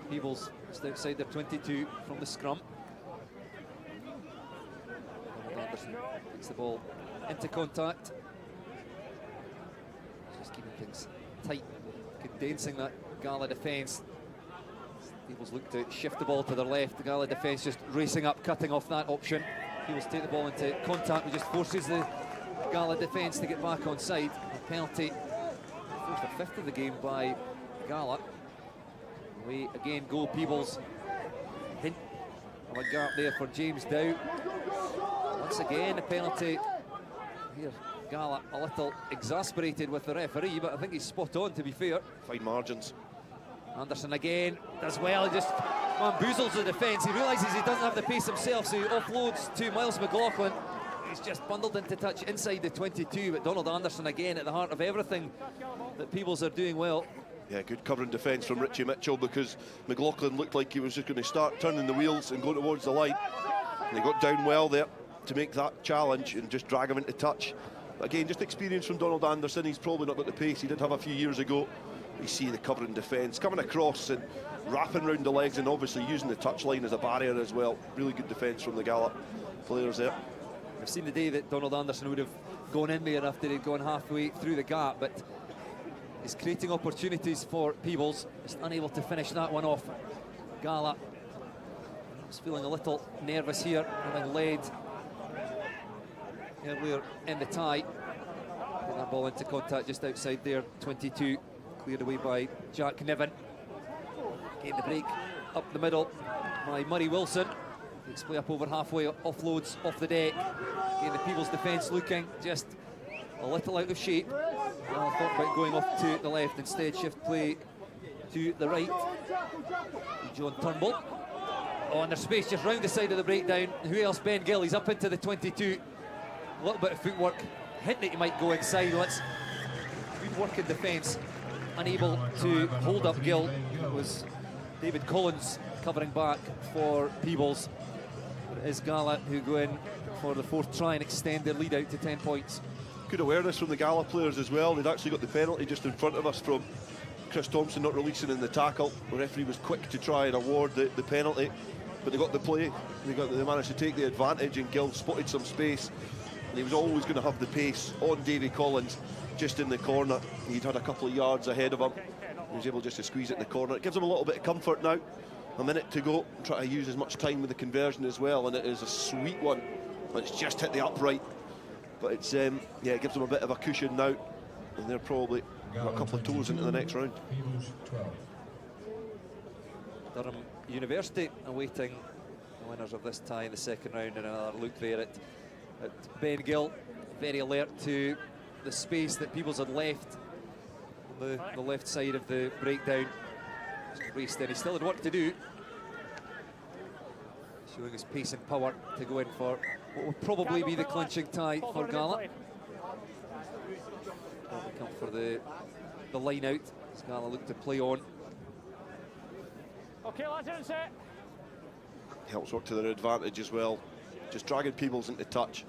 Peebles just outside their 22 from the scrum. Anderson takes the ball into contact. Just keeping things tight, condensing that Gala defence. Peebles look to shift the ball to their left. The Gala defence just racing up, cutting off that option. Peebles take the ball into contact, which just forces the Gala defence to get back on side. A penalty, fourth or fifth of the game by Gala. Away again go Peebles. Hint of a gap there for James Dow. Once again a penalty. Here, Gala a little exasperated with the referee, but I think he's spot on, to be fair. Fine margins. Anderson again does well, he just bamboozles the defence. He realises he doesn't have the pace himself, so he offloads to Miles McLaughlin. He's just bundled into touch inside the 22, but Donald Anderson again at the heart of everything that Peebles are doing well. Yeah, good covering defence from Richie Mitchell, because McLaughlin looked like he was just going to start turning the wheels and go towards the line. And he got down well there to make that challenge and just drag him into touch. But again, just experience from Donald Anderson. He's probably not got the pace he did have a few years ago. You see the covering defence coming across and wrapping around the legs, and obviously using the touchline as a barrier as well. Really good defence from the Gala players there. I've seen the day that Donald Anderson would have gone in there after he'd gone halfway through the gap, but he's creating opportunities for Peebles, just unable to finish that one off. Gala is feeling a little nervous here, having led earlier in the tie. Get that ball into contact just outside there, 22, cleared away by Jack Niven. Getting the break up the middle by Murray Wilson. Takes play up over halfway, offloads off the deck. Again, the Peebles defence looking just a little out of shape. Well, I thought about going off to the left, instead shift play to the right. John Turnbull. Oh, and there's space just round the side of the breakdown. Who else? Ben Gill, he's up into the 22. A little bit of footwork, hint that he might go inside. Let's good work in defence, unable to hold up Gill. It was David Collins covering back for Peebles. But it is Gala who go in for the fourth try and extend their lead out to 10 points. Good awareness from the Gala players as well. They'd actually got the penalty just in front of us from Chris Thompson not releasing in the tackle. The referee was quick to try and award the penalty, but they got the play. They managed to take the advantage, and Gill spotted some space. And he was always going to have the pace on Davy Collins just in the corner. He'd had a couple of yards ahead of him. He was able just to squeeze it in the corner. It gives him a little bit of comfort now. A minute to go. Try to use as much time with the conversion as well, and it is a sweet one. It's just hit the upright. But it's yeah, it gives them a bit of a cushion now, and they're probably got a couple of toes into the next round. Durham University awaiting the winners of this tie in the second round, and another look there at Ben Gill, very alert to the space that Peebles had left on the left side of the breakdown. Just raced in. He still had work to do, showing his pace and power to go in for what will probably be the clinching tie for Gala. Probably come for the line out as Gala look to play on. Okay, lads, in set. Helps work to their advantage as well. Just dragging Peebles into touch.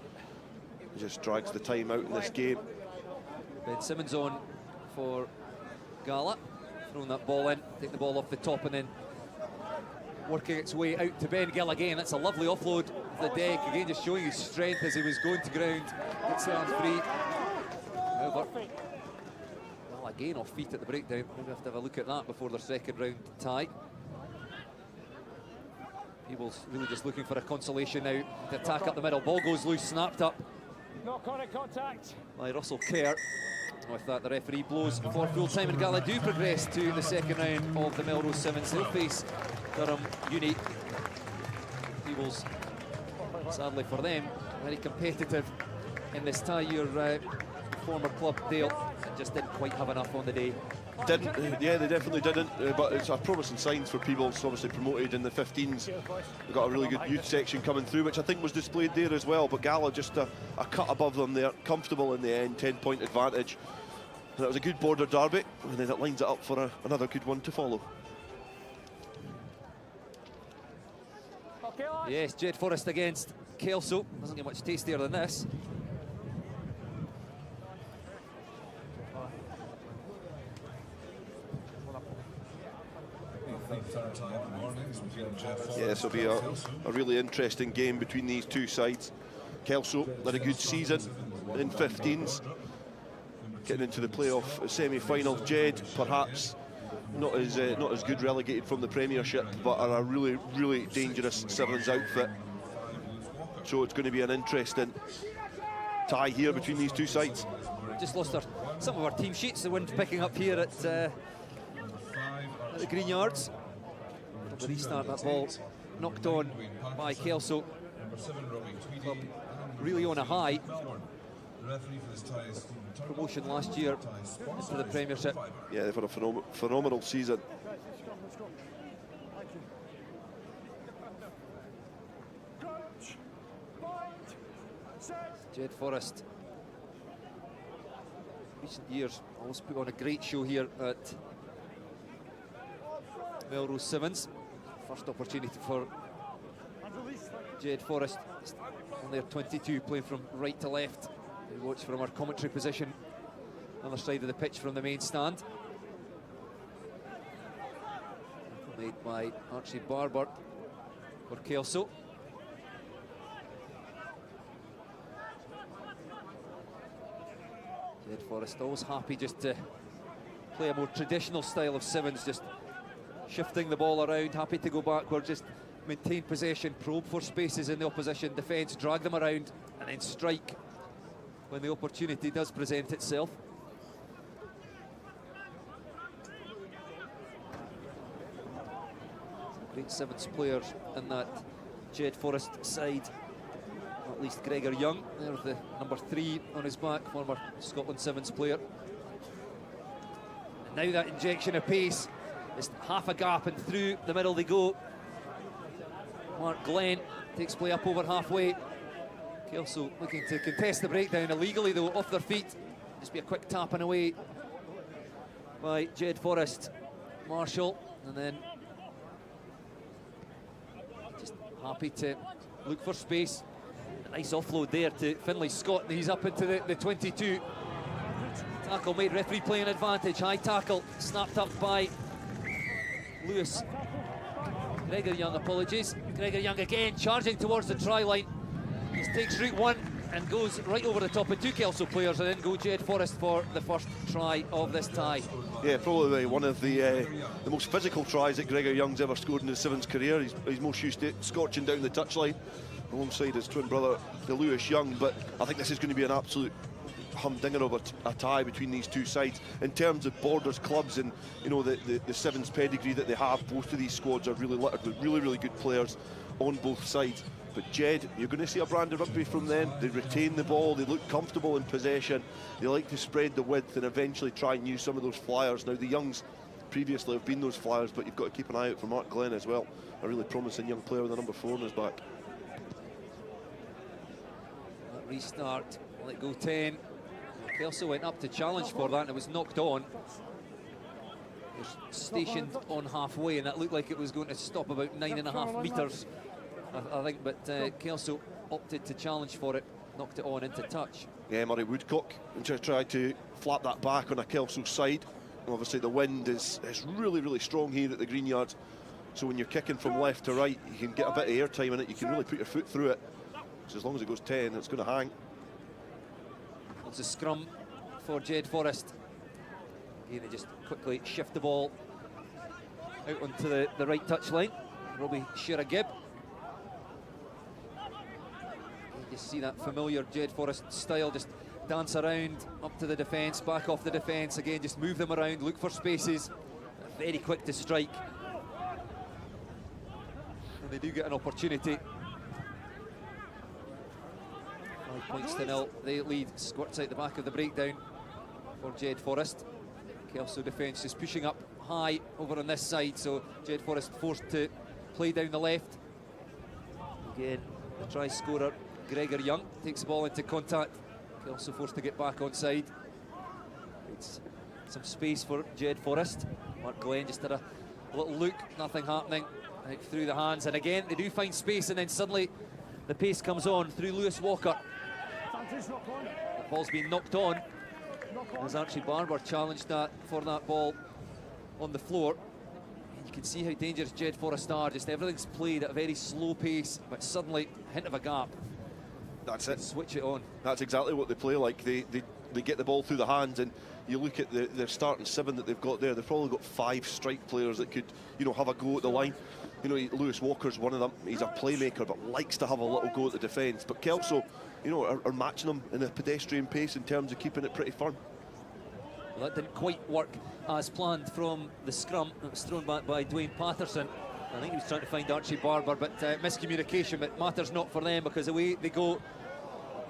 He just drags the time out in this game. Ben Simmons on for Gala, throwing that ball in, taking the ball off the top and then working its way out to Ben Gill again. That's a lovely offload of the deck, again just showing his strength as he was going to ground. Gets that free. However, well, again off feet at the breakdown. Maybe have to have a look at that before their second round tie. Peebles really just looking for a consolation now to attack up the middle. Ball goes loose, snapped up Knock on at contact by Russell Kerr. With that, the referee blows for full time, and Gala do progress to the second round of the Melrose Sevens. They'll face Durham Uni. Peebles, sadly for them, very competitive in this tie. Your former club, Dale, just didn't quite have enough on the day. Yeah, they definitely didn't, but it's a promising signs for Peebles, obviously promoted in the 15s. We've got a really good youth section coming through, which I think was displayed there as well, but Gala just a cut above them there, comfortable in the end, 10-point advantage. And it was a good border derby, and then it lines it up for another good one to follow. Okay, lads. Yes, Jed Forest against Kelso. Doesn't get much tastier than this. Yeah, this will be a really interesting game between these two sides. Kelso had a good season in 15s, getting into the playoff semi-final. Jed perhaps not as good relegated from the Premiership, but are a really, really dangerous Sevens outfit. So it's going to be an interesting tie here between these two sides. Just lost some of our team sheets. The wind picking up here at the Green Yards. The restart, that ball knocked on by Kelso. Club really on a high. Promotion last year into the Premiership. Yeah, they've had a phenomenal season. Jed Forest, recent years, always put on a great show here at Melrose Sevens. First opportunity for Jed Forest on their 22, playing from right to left. We watch from our commentary position on the side of the pitch from the main stand. Made by Archie Barber for Kelso. Jed Forest always happy just to play a more traditional style of sevens, just shifting the ball around, happy to go backward, just maintain possession, probe for spaces in the opposition defence, drag them around and then strike when the opportunity does present itself. Great sevens players in that Jed Forest side. At least Gregor Young, there's the number 3 on his back, former Scotland Sevens player. And now that injection of pace, just half a gap and through the middle they go. Mark Glenn takes play up over halfway. Kelso looking to contest the breakdown illegally though, off their feet. Just be a quick tapping away by Jed Forest. Marshall, and then just happy to look for space. A nice offload there to Finlay Scott, and he's up into the 22. Tackle made, referee playing advantage. High tackle, snapped up by Lewis. Gregor Young, apologies. Gregor Young again, charging towards the try line. Just takes route 1 and goes right over the top of 2 Kelso players, and then go Jed Forest for the first try of this tie. Yeah, probably one of the most physical tries that Gregor Young's ever scored in his Sevens career. He's most used to scorching down the touchline alongside his twin brother, the Lewis Young, but I think this is going to be an absolute humdinger of a tie between these two sides. In terms of borders clubs and, you know, the Sevens pedigree that they have, both of these squads are really littered with really, really good players on both sides. But Jed, you're going to see a brand of rugby from them. They retain the ball, they look comfortable in possession, they like to spread the width and eventually try and use some of those flyers. Now the Youngs previously have been those flyers, but you've got to keep an eye out for Mark Glenn as well, a really promising young player with the number 4 on his back. Restart, let go 10. Kelso went up to challenge for that and it was knocked on. It was stationed on halfway and that looked like it was going to stop about 9.5 metres, I think, but Kelso opted to challenge for it, knocked it on into touch. Yeah, Murray Woodcock just tried to flap that back on a Kelso side. Obviously the wind is really, really strong here at the Green Yard, so when you're kicking from left to right, you can get a bit of air time in it, you can really put your foot through it. So as long as it goes 10, it's going to hang. It's a scrum for Jed Forest. Again, they just quickly shift the ball out onto the right touchline. Robbie Shearer-Gibb. You just see that familiar Jed Forest style, just dance around, up to the defence, back off the defence, again, just move them around, look for spaces, very quick to strike. And they do get an opportunity. 5 points to 0, they lead, squirts out the back of the breakdown for Jed Forest. Kelso defence just pushing up high over on this side, so Jed Forest forced to play down the left. Again, the try scorer, Gregor Young, takes the ball into contact. Kelso forced to get back on side. It's some space for Jed Forest. Mark Glenn just had a little look, nothing happening. Out through the hands, and again, they do find space, and then suddenly the pace comes on through Lewis Walker. The ball's been knocked on. As Archie Barber challenged that for that ball on the floor. And you can see how dangerous Jed Forest are. Just everything's played at a very slow pace, but suddenly, hint of a gap. That's it. Switch it on. That's exactly what they play like. They they get the ball through the hands, and you look at their starting 7 that they've got there, they've probably got 5 strike players that could, you know, have a go at the line. You know, Lewis Walker's one of them. He's a playmaker, but likes to have a little go at the defence. But Kelso, you know, are matching them in a pedestrian pace in terms of keeping it pretty firm. Well, that didn't quite work as planned from the scrum. It was thrown back by Dwayne Patterson. I think he was trying to find Archie Barber, but miscommunication, but matters not for them, because away they go.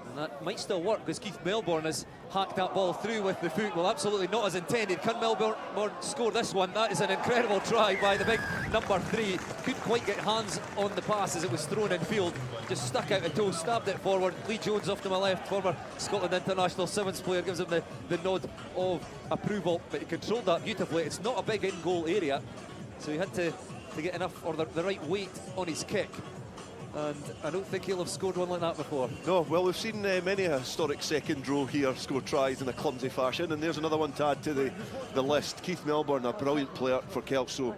And that might still work, because Keith Melbourne has hacked that ball through with the foot. Well, absolutely not as intended. Can Melbourne score this one? That is an incredible try by the big number 3. Couldn't quite get hands on the pass as it was thrown in field. Just stuck out a toe, stabbed it forward. Lee Jones off to my left, former Scotland international 7s player, gives him the nod of approval. But he controlled that beautifully. It's not a big in-goal area, so he had to get enough, or the right weight on his kick. And I don't think he'll have scored one like that before. No, well, we've seen many a historic second row here score tries in a clumsy fashion, and there's another one to add to the list. Keith Melbourne, a brilliant player for Kelso,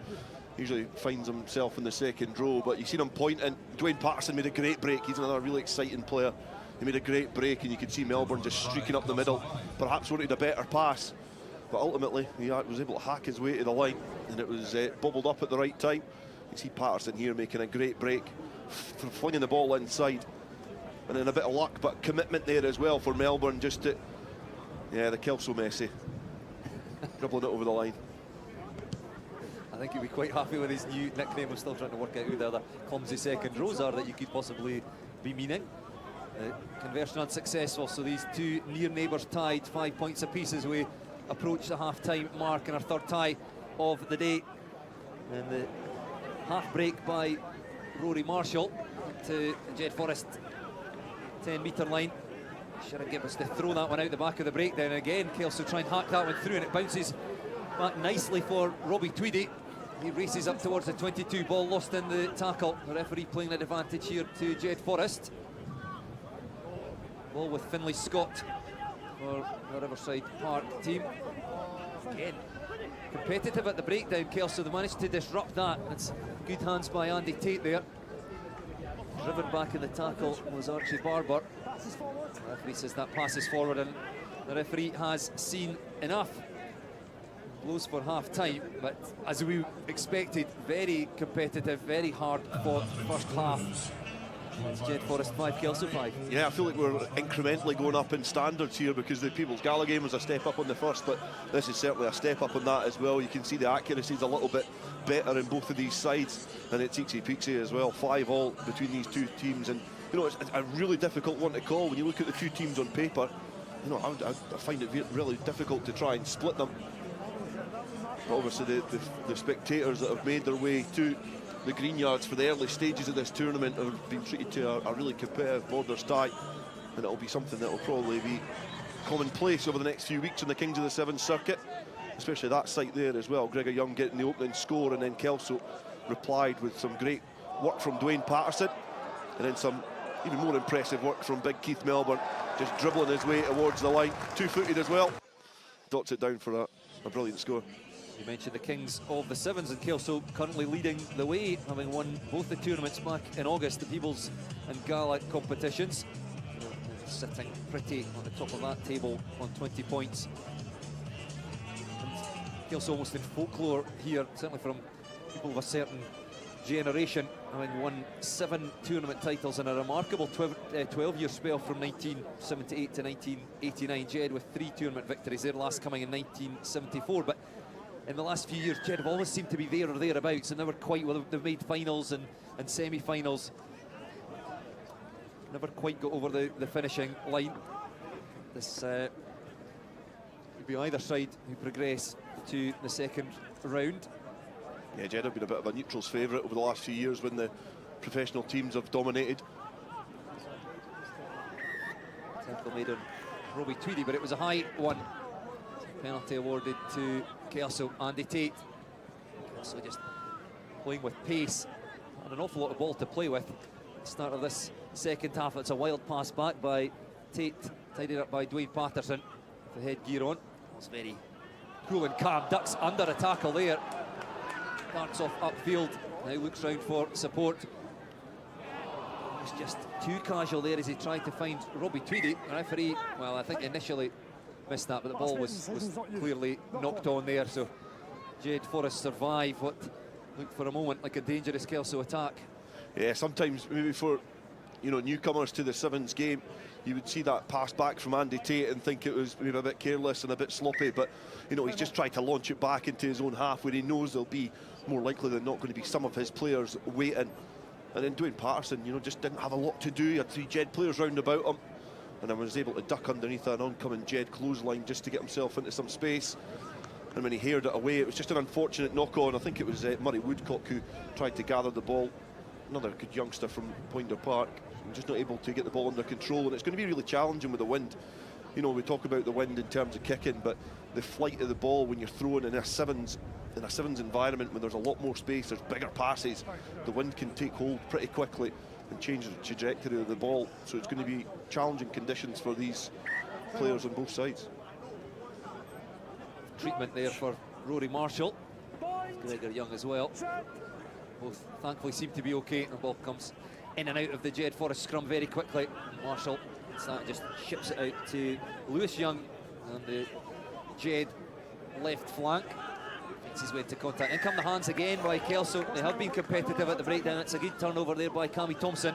usually finds himself in the second row, but you seen him pointing. Dwayne Patterson made a great break. He's another really exciting player. He made a great break, and you could see Melbourne just streaking up the middle. Perhaps wanted a better pass, but ultimately he was able to hack his way to the line, and it was bubbled up at the right time. You see Patterson here making a great break, flinging the ball inside, and then a bit of luck, but commitment there as well for Melbourne, just to, yeah, the Kelso Messi, dribbling it over the line. I think he'll be quite happy with his new nickname. I'm still trying to work out who the other clumsy second rows are that you could possibly be meaning. Conversion unsuccessful, so these two near neighbours tied, 5 points apiece as we approach the half-time mark, and our third tie of the day. And the half break by Rory Marshall to Jed Forest 10-metre line. Sharon Gibbons to throw that one out the back of the breakdown. Again, Kelso try and hack that one through, and it bounces back nicely for Robbie Tweedy. He races up towards the 22, ball lost in the tackle. The referee playing an advantage here to Jed Forest. Ball with Finlay Scott for the Riverside Park team. Again, competitive at the breakdown, Kelso. They managed to disrupt that. It's good hands by Andy Tate there. Driven back in the tackle was Archie Barber. The referee says that passes forward, and the referee has seen enough. Blows for half-time, but as we expected, very competitive, very hard fought first half. It's Jed Forest 5, Kelso 5. Yeah, I feel like we're incrementally going up in standards here, because the Peebles Gala game was a step up on the first, but this is certainly a step up on that as well. You can see the accuracy is a little bit better in both of these sides, and it's eaksy-peaksy as well. 5-all between these two teams, and you know, it's a really difficult one to call when you look at the two teams on paper. You know, I find it really difficult to try and split them. But obviously the spectators that have made their way to the green yards for the early stages of this tournament have been treated to a really competitive Borders tie, and it'll be something that will probably be commonplace over the next few weeks on the Kings of the Sevens circuit, especially that site there as well. Gregor Young getting the opening score, and then Kelso replied with some great work from Dwayne Patterson, and then some even more impressive work from big Keith Melbourne, just dribbling his way towards the line, two-footed as well. Dots it down for a brilliant score. You mentioned the Kings of the Sevens, and Kelso currently leading the way, having won both the tournaments back in August, the Peebles and Gala competitions. Sitting pretty on the top of that table on 20 points. And Kelso almost in folklore here, certainly from people of a certain generation, having won 7 tournament titles in a remarkable 12-year spell from 1978 to 1989. Jed with 3 tournament victories, their last coming in 1974. But in the last few years, Jed have always seemed to be there or thereabouts, and never quite, well, they've made finals and semi-finals. Never quite got over the finishing line. This could be either side who progress to the second round. Yeah, Jed have been a bit of a neutrals favourite over the last few years when the professional teams have dominated. Tackle made on Robbie Tweedy, but it was a high one. Penalty awarded to Kelso. Andy Tate. Kelso just playing with pace. And an awful lot of ball to play with. Start of this second half. It's a wild pass back by Tate, tidied up by Dwayne Patterson. The headgear on. It's very cool and calm. Ducks under a tackle there. Darts off upfield. Now looks round for support. It's just too casual there as he tried to find Robbie Tweedy. The referee, well, I think initially missed that, but the ball was clearly knocked on there. So Jed Forest survived what looked for a moment like a dangerous Kelso attack. Yeah, sometimes maybe for newcomers to the Sevens game, you would see that pass back from Andy Tate and think it was maybe a bit careless and a bit sloppy, but he's just tried to launch it back into his own half where he knows there'll be more likely than not going to be some of his players waiting. And then Dwayne Patterson, just didn't have a lot to do. He had 3 Jed players round about him, and then was able to duck underneath an oncoming Jed clothesline just to get himself into some space. And when he heard it away, it was just an unfortunate knock-on. I think it was Murray Woodcock who tried to gather the ball. Another good youngster from Poynter Park, just not able to get the ball under control. And it's going to be really challenging with the wind. We talk about the wind in terms of kicking, but the flight of the ball when you're throwing in a sevens environment, when there's a lot more space, there's bigger passes, the wind can take hold pretty quickly and change the trajectory of the ball. So it's going to be challenging conditions for these players on both sides. Treatment there for Rory Marshall, Gregor Young as well. Both thankfully seem to be okay, and the ball comes in and out of the Jed Forest scrum very quickly. Marshall just ships it out to Lewis Young on the Jed left flank. Makes his way into contact. In come the hands again by Kelso. They have been competitive at the breakdown. It's a good turnover there by Cammy Thompson.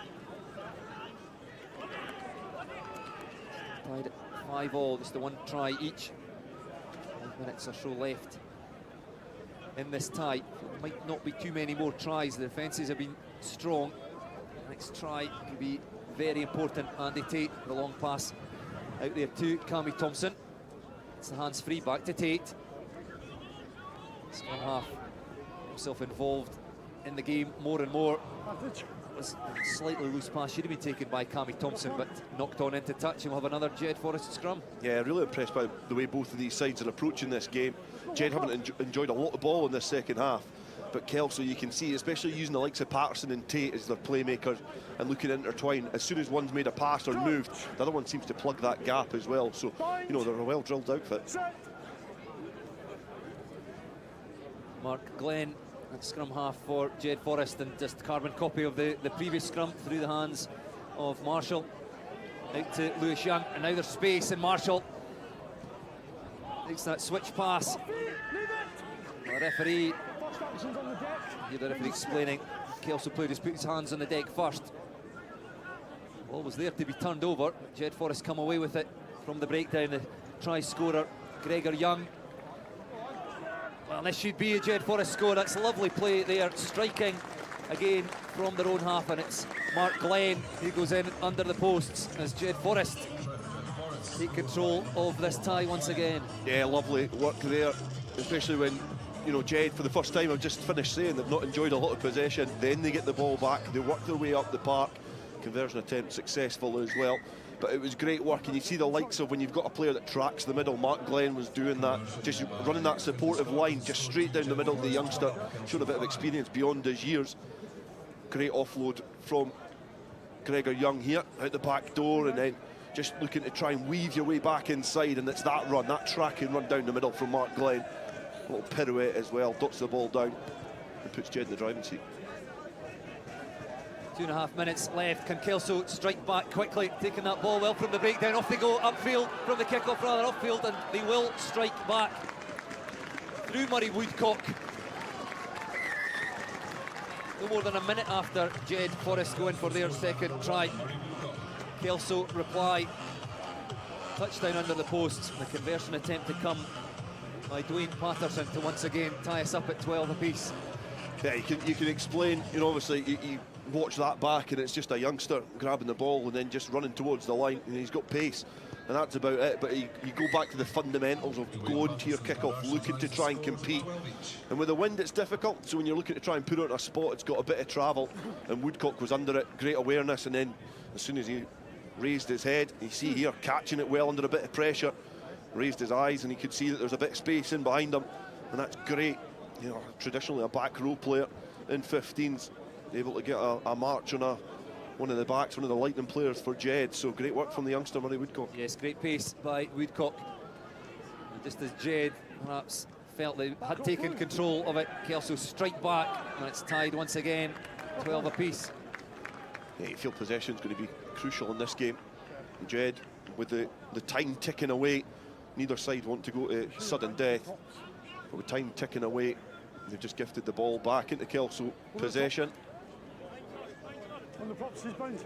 Tied at 5-5, just the 1 try each. 5 minutes or so left in this tie. There might not be too many more tries. The defences have been strong. Next try could be very important. Andy Tate, the long pass out there to Cammy Thompson. It's the hands free, back to Tate. Scrum half himself involved in the game more and more. Was a slightly loose pass, should have been taken by Cammy Thompson, but knocked on into touch, and we'll have another Jed Forest scrum. Yeah, really impressed by the way both of these sides are approaching this game. Jed haven't enjoyed a lot of ball in this second half, but Kelso, you can see, especially using the likes of Patterson and Tate as their playmakers and looking to intertwine. As soon as one's made a pass or moved, the other one seems to plug that gap as well. So, they're a well-drilled outfit. Mark Glenn at scrum half for Jed Forest, and just carbon copy of the previous scrum through the hands of Marshall. Out to Lewis Young, and now there's space, and Marshall takes that switch pass. The referee, hear the referee explaining, Kelso player has put his hands on the deck first. Ball was there to be turned over. Jed Forest come away with it from the breakdown. The try scorer, Gregor Young. Well, this should be a Jed Forest score. That's a lovely play there, striking again from their own half, and it's Mark Glenn who goes in under the posts as Jed Forest take control of this tie once again. Yeah, lovely work there, especially when, Jed, for the first time, I've just finished saying they've not enjoyed a lot of possession. Then they get the ball back, they work their way up the park. Conversion attempt successful as well. But it was great work, and you see the likes of when you've got a player that tracks the middle. Mark Glenn was doing that, just running that supportive line just straight down the middle of the youngster, showed a bit of experience beyond his years. Great offload from Gregor Young here, out the back door, and then just looking to try and weave your way back inside, and it's that run, that tracking run down the middle from Mark Glenn. A little pirouette as well, dots the ball down and puts Jed in the driving seat. 2.5 minutes left. Can Kelso strike back quickly, taking that ball well from the breakdown? Off they go, upfield, from the kick-off rather, upfield, and they will strike back through Murray Woodcock. No more than a minute after Jed Forest go in for their second try. Kelso reply. Touchdown under the posts. The conversion attempt to come by Dwayne Patterson to once again tie us up at 12 apiece. Yeah, you can explain, obviously you watch that back and it's just a youngster grabbing the ball and then just running towards the line, and he's got pace, and that's about it. But you go back to the fundamentals of going to your kick-off, looking to try and compete, and with the wind it's difficult, so when you're looking to try and put it on a spot, it's got a bit of travel, and Woodcock was under it, great awareness, and then as soon as he raised his head, you see here catching it well under a bit of pressure, raised his eyes and he could see that there's a bit of space in behind him, and that's great. Traditionally a back row player in 15s, able to get a march on one of the backs, one of the lightning players for Jed. So great work from the youngster Murray Woodcock. Yes, great pace by Woodcock. And just as Jed perhaps felt they had taken control of it, Kelso strike back, and it's tied once again, 12 apiece. Yeah, you feel possession is going to be crucial in this game. Jed, with the time ticking away, neither side want to go to sudden death. But with time ticking away, they've just gifted the ball back into Kelso possession. On the props, he's bound.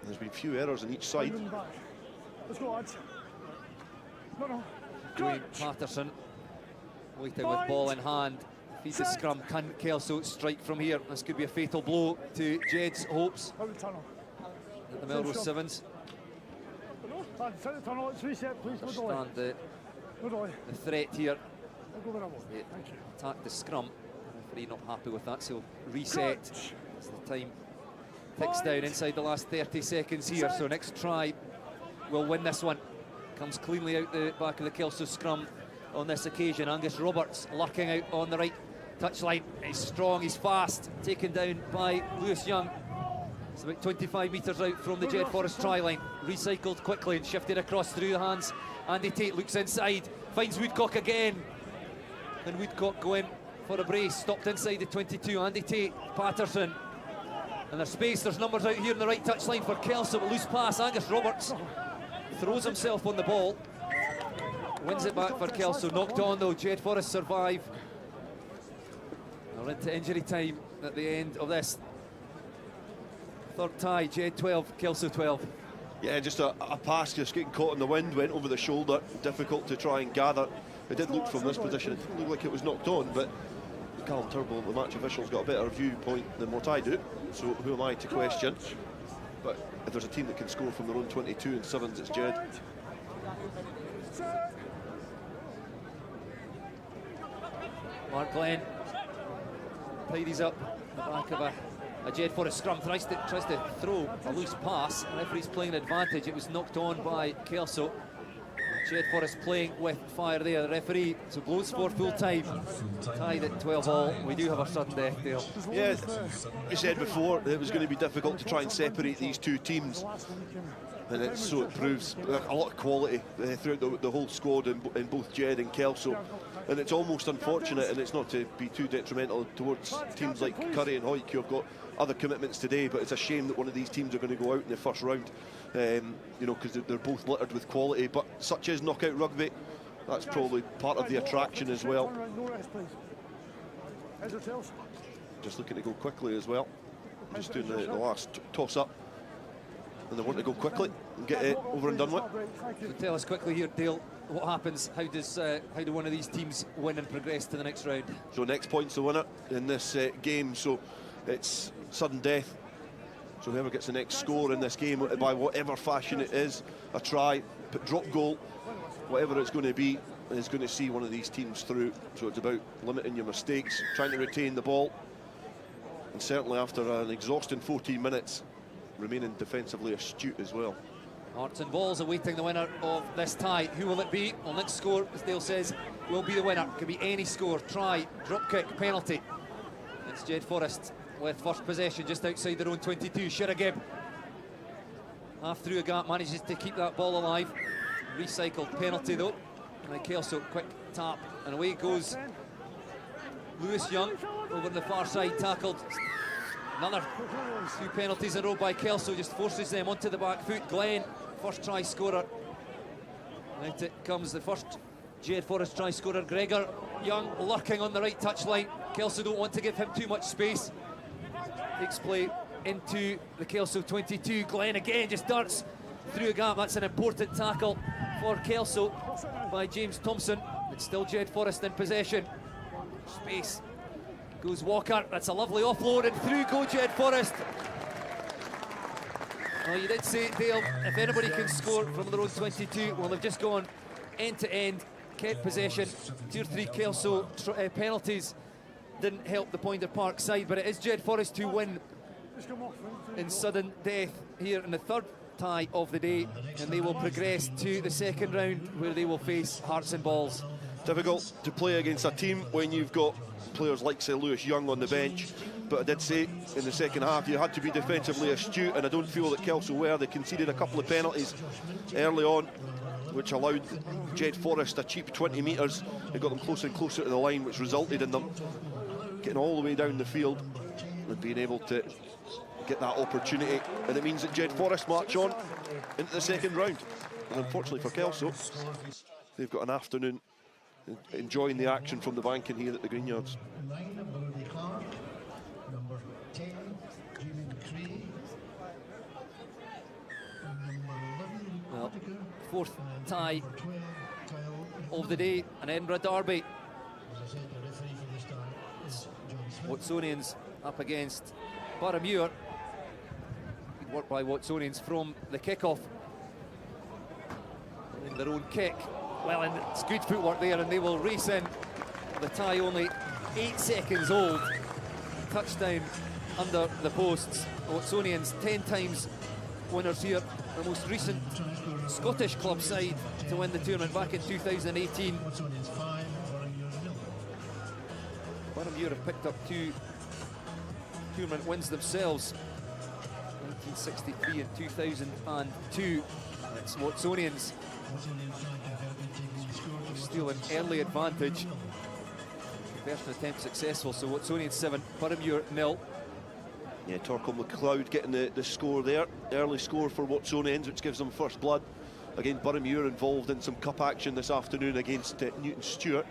There's been few errors on each side. Let's go, lads. No. Dwayne Patterson waiting with ball in hand. Feeds the scrum. Can Kelso strike from here? This could be a fatal blow to Jed's hopes Out the tunnel. at the Melrose Sevens. Lads, out the tunnel. Let's reset, please. No delay. Understand No delay. the threat here. I'll go where I want. They Thank you. attack the scrum. Referee not happy with that, so he'll reset as the time ticks down inside the last 30 seconds here. So next try will win this one. Comes cleanly out the back of the Kelso scrum on this occasion. Angus Roberts lurking out on the right touchline. He's strong, he's fast, taken down by Lewis Young. It's about 25 metres out from the Jed Forest try line. Recycled quickly and shifted across through the hands. Andy Tate looks inside, finds Woodcock again. And Woodcock going for a brace, stopped inside the 22. Andy Tate, Patterson. And there's space, there's numbers out here on the right touchline for Kelso. A loose pass, Angus Roberts throws himself on the ball. Wins it back for Kelso, knocked on though. Jed Forest survive. They're into injury time at the end of this third tie. Jed 12, Kelso 12. Yeah, just a pass just getting caught in the wind, went over the shoulder, difficult to try and gather. It did look from this position, it didn't look like it was knocked on, but Callum Turnbull, the match official's got a better viewpoint than what I do, so who am I to question? But if there's a team that can score from their own 22 and 7s, it's Jed. Mark Glenn tidies up the back of a Jed Forest scrum, tries to throw a loose pass. The referee's playing an advantage. It was knocked on by Kelso. Jed Forest playing with fire there. The referee so blows for full time. Tied at 12-all. We do have a sudden death, Dale. Yeah, we said before it was going to be difficult to try and separate these two teams, and so it proves a lot of quality throughout the whole squad in both Jed and Kelso. And it's almost unfortunate, and it's not to be too detrimental towards teams like Currie and Hawick who have got other commitments today, but it's a shame that one of these teams are going to go out in the first round, you know, because they're both littered with quality. But such is knockout rugby. That's probably part of the attraction as well. Just looking to go quickly as well. Just doing the last toss-up. And they want to go quickly and get it over and done with. So tell us quickly here, Dale, what happens? How do one of these teams win and progress to the next round? So next point's the winner in this game. So it's sudden death. So whoever gets the next score in this game, by whatever fashion it is, a try, drop goal, whatever it's going to be, is going to see one of these teams through. So it's about limiting your mistakes, trying to retain the ball, and certainly after an exhausting 14 minutes, remaining defensively astute as well. Hearts and Balls awaiting the winner of this tie. Who will it be? Well, next score, as Dale says, will be the winner. Could be any score, try, drop kick, penalty. It's Jed Forest with first possession just outside their own 22. Shiragib, half through a gap, manages to keep that ball alive. Recycled penalty though. And Kelso, quick tap, and away goes Lewis Young over the far side, tackled. Another 2 penalties in a row by Kelso, just forces them onto the back foot. Glenn, first try scorer. Out it comes the first Jed Forest try scorer, Gregor Young, lurking on the right touchline. Kelso don't want to give him too much space. Takes play into the Kelso 22. Glenn again just darts through a gap. That's an important tackle for Kelso by James Thompson. It's still Jed Forest in possession. Space. Goes Walker, that's a lovely offload, and through go Jed Forest. Well, you did say, Dale, if anybody can score from their own 22, well, they've just gone end-to-end, kept possession. 2 or 3 Kelso penalties didn't help the Pointer Park side, but it is Jed Forest who win in sudden death here in the third tie of the day, and they will progress to the second round, where they will face Hearts and Balls. Difficult to play against a team when you've got players like, say, Lewis Young on the bench, but I did say in the second half you had to be defensively astute, and I don't feel that Kelso were. They conceded a couple of penalties early on, which allowed Jed Forest a cheap 20 metres. It got them closer and closer to the line, which resulted in them getting all the way down the field and being able to get that opportunity, and it means that Jed Forest march on into the second round. And unfortunately for Kelso, they've got an afternoon enjoying the action from the banking here at the Greenyards. Number 10, Jimmy McCree. Well, fourth tie of the day, an Edinburgh derby. Watsonians up against Boroughmuir. Good work by Watsonians from the kick-off. In their own kick. Well, and it's good footwork there, and they will race in. The tie only 8 seconds old. Touchdown under the posts. Watsonians 10 times winners here. The most recent Scottish club side to win the tournament back in 2018. Boroughmuir have picked up 2 tournament wins themselves, 1963 and 2002. It's Watsonians steal an early advantage. Conversion attempt successful, so Watsonians 7, Boroughmuir 0. Yeah, Torquil McLeod getting the score there. Early score for Watsonians, which gives them first blood. Again, Boroughmuir involved in some cup action this afternoon against Newton Stewart.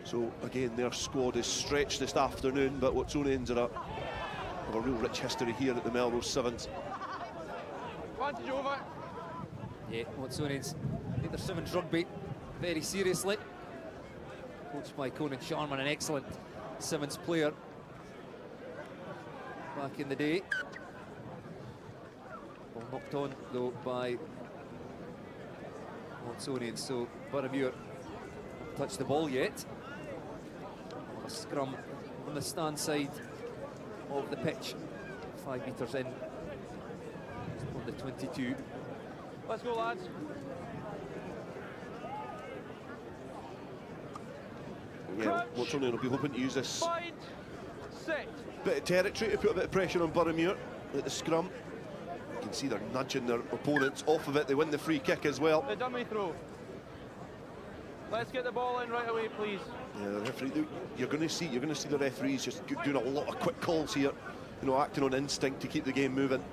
So again, their squad is stretched this afternoon, but Watsonians have a real rich history here at the Melrose Sevens. Advantage over. Yeah, Watsonians take their Sevens rugby very seriously. Coached by Conan Sharman, an excellent Sevens player back in the day. Ball knocked on though by Watsonians, so Boroughmuir haven't touched the ball yet. A scrum on the stand side of the pitch, 5 metres in on the 22. Let's go, lads. Yeah, Watsonians will be hoping to use this Find. Set. bit of territory to put a bit of pressure on Boroughmuir at the scrum. You can see they're nudging their opponents off of it. They win the free kick as well. The dummy throw. Let's get the ball in right away, please. Yeah, the referee. You're going to see the referees just doing a lot of quick calls here. You know, acting on instinct to keep the game moving.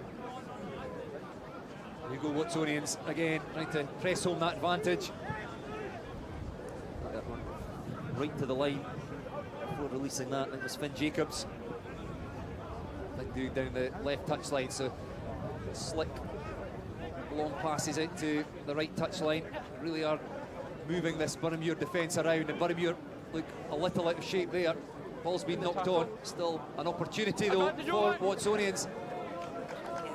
There you go, Watsonians again, trying to press home that advantage. That one right to the line before releasing that. It was Finn Jacobs. Doing down the left touchline, so slick long passes out to the right touchline. Really are moving this Boroughmuir defence around, and Boroughmuir look a little out of shape there. Ball's been knocked on. Still an opportunity though for Watsonians.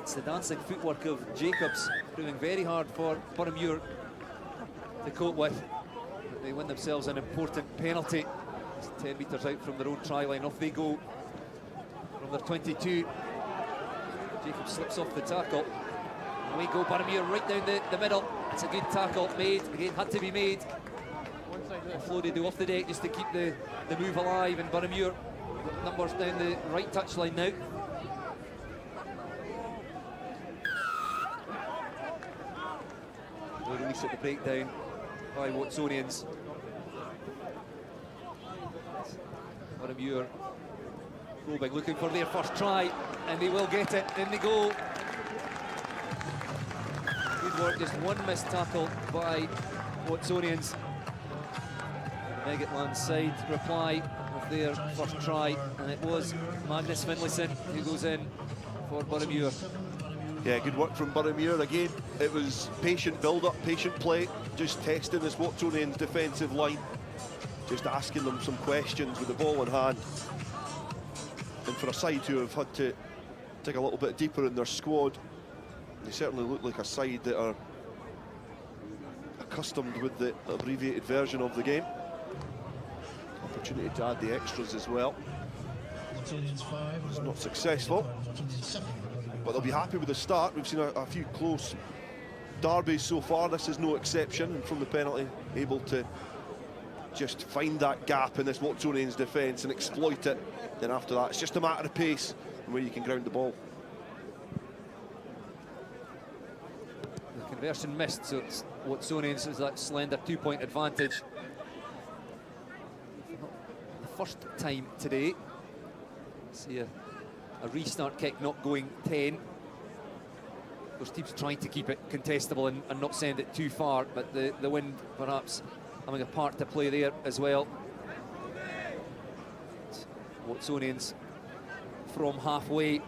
It's the dancing footwork of Jacobs proving very hard for Boroughmuir to cope with. They win themselves an important penalty. It's 10 metres out from their own try line. Off they go from their 22. Jacobs slips off the tackle. Away go Boroughmuir right down the middle. It's a good tackle made. Again, had to be made. Offloaded off the deck just to keep the move alive, and Boroughmuir numbers down the right touchline now. No release at the breakdown by Watsonians. Boroughmuir probing, looking for their first try, and they will get it. In they go. Good work, just one missed tackle by Watsonians. Meggetland's side reply with their first try, and it was Magnus Finlayson who goes in for Boroughmuir. Yeah, good work from Boroughmuir again. It was patient build-up, patient play, just testing this Watsonians defensive line, just asking them some questions with the ball in hand. And for a side who have had to dig a little bit deeper in their squad, they certainly look like a side that are accustomed with the abbreviated version of the game. Opportunity to add the extras as well. It's not successful, but they'll be happy with the start. We've seen a few close derbies so far. This is no exception, and from the penalty, able to just find that gap in this Watsonians defence and exploit it. Then after that, it's just a matter of pace and where you can ground the ball. The conversion missed, so it's Watsonians has that slender 2-point advantage. The first time today. See a a restart kick not going 10. Those teams trying to keep it contestable and not send it too far, but the wind perhaps having a part to play there as well. Watsonians from halfway.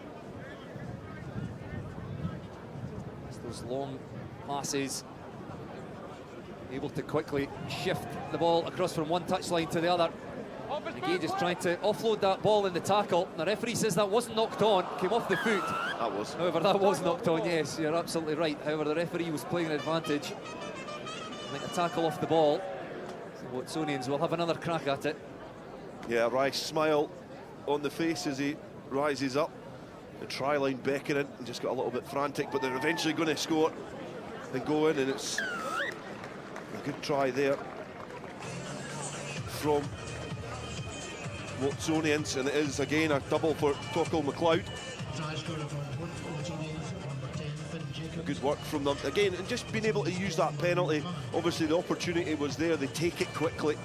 It's those long passes, able to quickly shift the ball across from one touchline to the other. Again, just trying to offload that ball in the tackle. The referee says that wasn't knocked on, came off the foot. That was. However, that was knocked on, yes, you're absolutely right. However, the referee was playing an advantage. I think a tackle off the ball. So Watsonians will have another crack at it. Yeah, Rice smile on the face as he rises up. The try line beckoning and just got a little bit frantic, but they're eventually going to score and go in, and it's a good try there from Watsonians, and it is again a double for Torquil MacLeod. Try scorer from Watsonians, number 10, Finn Jacobs. Good work from them again, and just being able to use that penalty. Obviously the opportunity was there, they take it quickly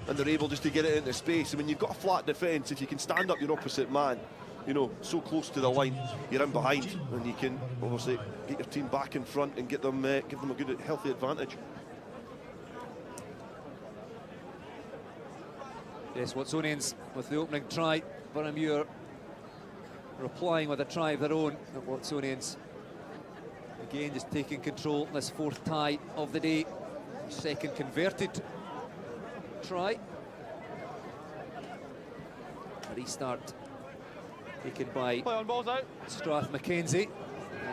and they're able just to get it into space. I mean, you've got a flat defence. If you can stand up your opposite man, you know, so close to the line, you're in behind, and you can obviously get your team back in front and give them a good, healthy advantage. Yes, Watsonians with the opening try. Boroughmuir replying with a try of their own. And Watsonians again just taking control. This fourth tie of the day, second converted try. A restart taken by Strath Mackenzie.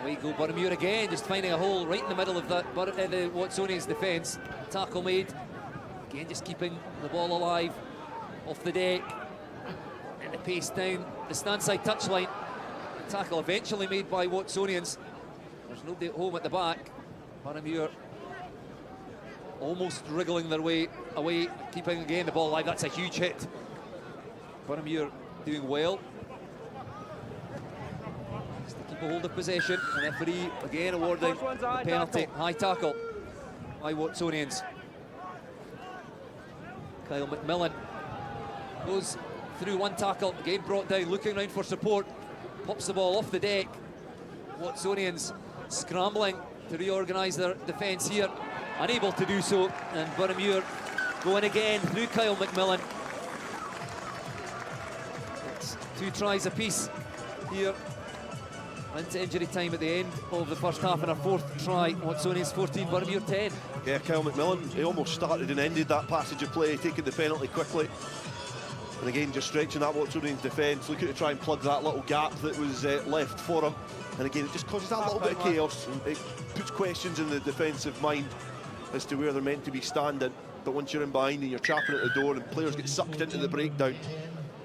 Away go Boroughmuir again, just finding a hole right in the middle of that the Watsonians defence. Tackle made. Again, just keeping the ball alive off the deck. And the pace down the stand-side touchline. Tackle eventually made by Watsonians. There's nobody at home at the back. Boroughmuir almost wriggling their way away, keeping again the ball alive. That's a huge hit. Boroughmuir doing well. Just to keep a hold of possession. The referee again awarding the penalty. High tackle by Watsonians. Kyle McMillan goes through one tackle, again brought down, looking around for support, pops the ball off the deck. Watsonians scrambling to reorganise their defence here, unable to do so, and Boroughmuir going again through Kyle McMillan. It's 2 tries apiece here, into injury time at the end of the first half, and a fourth try. Watsonians 14, Boroughmuir 10. Yeah, Kyle McMillan, he almost started and ended that passage of play, taking the penalty quickly. And again, just stretching that Watsonians defence, looking to try and plug that little gap that was left for him. And again, it just causes that little bit of chaos. And it puts questions in the defensive mind as to where they're meant to be standing. But once you're in behind and you're chapping at the door and players get sucked into the breakdown,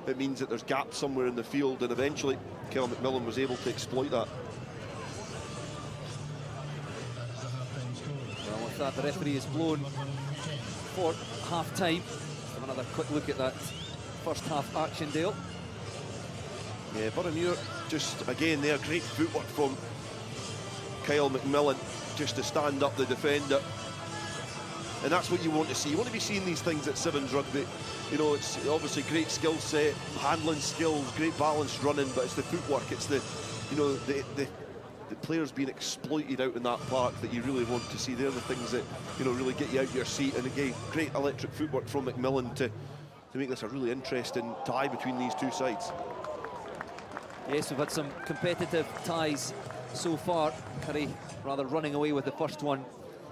it means that there's gaps somewhere in the field. And eventually, Kyle McMillan was able to exploit that. Well, with that, the referee is blown for half-time. Have another quick look at that first half action, Dale. Yeah, Boroughmuir just again there, great footwork from Kyle McMillan just to stand up the defender, and that's what you want to see. You want to be seeing these things at Sevens rugby. You know, it's obviously great skill set, handling skills, great balanced running, but it's the footwork, it's the, you know, the players being exploited out in that park that you really want to see. They're the things that, you know, really get you out of your seat. And again, great electric footwork from McMillan to make this a really interesting tie between these two sides. Yes, we've had some competitive ties so far. Currie rather running away with the first one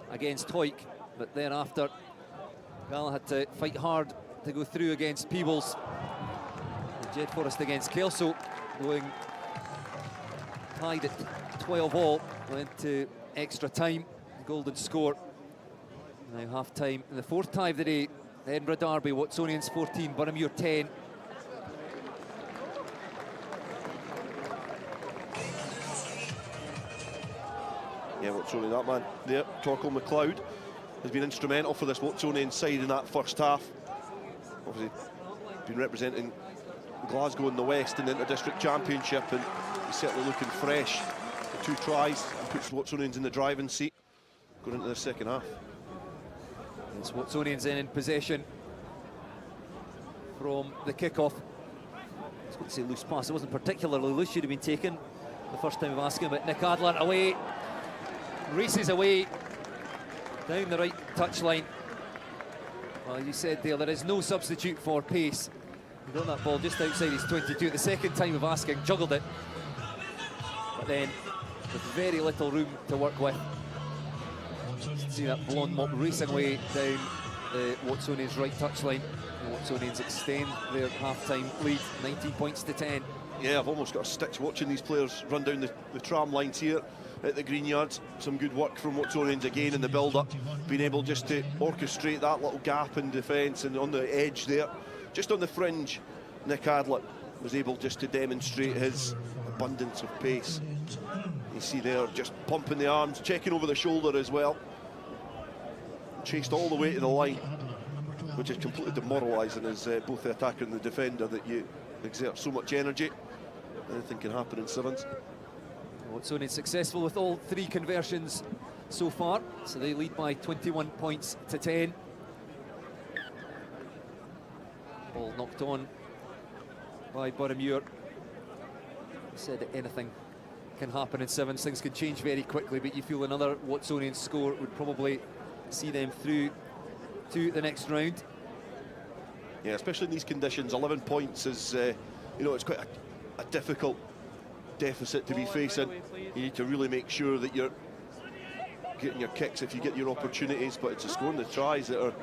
against Hawick, but thereafter Gala had to fight hard to go through against Peebles. Jed Forest against Kelso, going tied at 12 all, went to extra time, golden score. Now half time in the fourth tie of the day. Edinburgh Derby, Watsonians 14, Boroughmuir 10. Yeah, Watsonian, that man there, Torquil MacLeod, has been instrumental for this Watsonian side in that first half. Obviously, been representing Glasgow in the West in the Inter-District Championship, and he's certainly looking fresh. The 2 tries and puts Watsonians in the driving seat going into the second half. It's Watsonians in possession from the kick-off. It's going to say loose pass. It wasn't particularly loose, should have been taken the first time of asking, but Nick Adler away, races away down the right touchline. Well, you said there is no substitute for pace. He got that ball just outside his 22. The second time of asking, juggled it, but then with very little room to work with. See that blonde mop racing away down the Watsonians' right touchline. The Watsonians extend their half-time lead, 19 points to 10. Yeah, I've almost got a stitch watching these players run down the tram lines here at the Green Yards. Some good work from Watsonians again in the build-up, being able just to orchestrate that little gap in defence, and on the edge there, just on the fringe, Nick Adler was able just to demonstrate his abundance of pace. You see there, just pumping the arms, checking over the shoulder as well. Chased all the way to the line, which is completely demoralising as both the attacker and the defender, that you exert so much energy. Anything can happen in sevens. Watsonians successful with all 3 conversions so far, so they lead by 21 points to 10. Ball knocked on by Boroughmuir. Said that anything can happen in sevens, things can change very quickly, but you feel another Watsonian score would probably see them through to the next round. Yeah, especially in these conditions, 11 points is, you know, it's quite a difficult deficit to be facing. You need to really make sure that you're getting your kicks if you get your opportunities, but it's the scoring the tries that are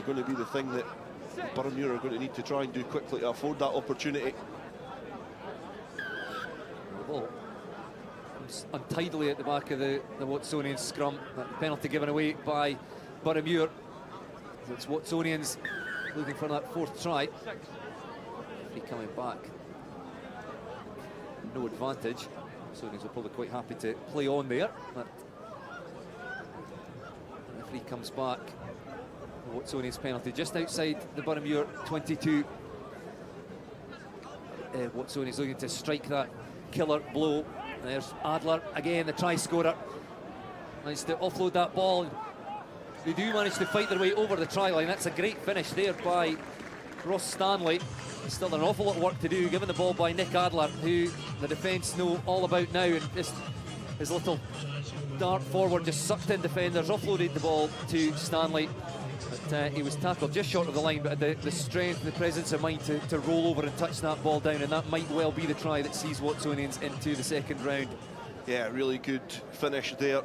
going to be the thing that Boroughmuir are going to need to try and do quickly to afford that opportunity. Well, untidily at the back of the Watsonian scrum. That penalty given away by Boroughmuir. It's Watsonians looking for that 4th try. Free coming back. No advantage. Watsonians are probably quite happy to play on there. But the free comes back. The Watsonians penalty just outside the Boroughmuir 22. Watsonians looking to strike that killer blow. There's Adler again, the try scorer. Managed to offload that ball. They do manage to fight their way over the try line. That's a great finish there by Ross Stanley. Still an awful lot of work to do, given the ball by Nick Adler, who the defence know all about now, and just his little dart forward just sucked in defenders, offloaded the ball to Stanley. But he was tackled just short of the line, but had the strength, the presence of mind to roll over and touch that ball down, and that might well be the try that sees Watsonians into the second round. Yeah, really good finish there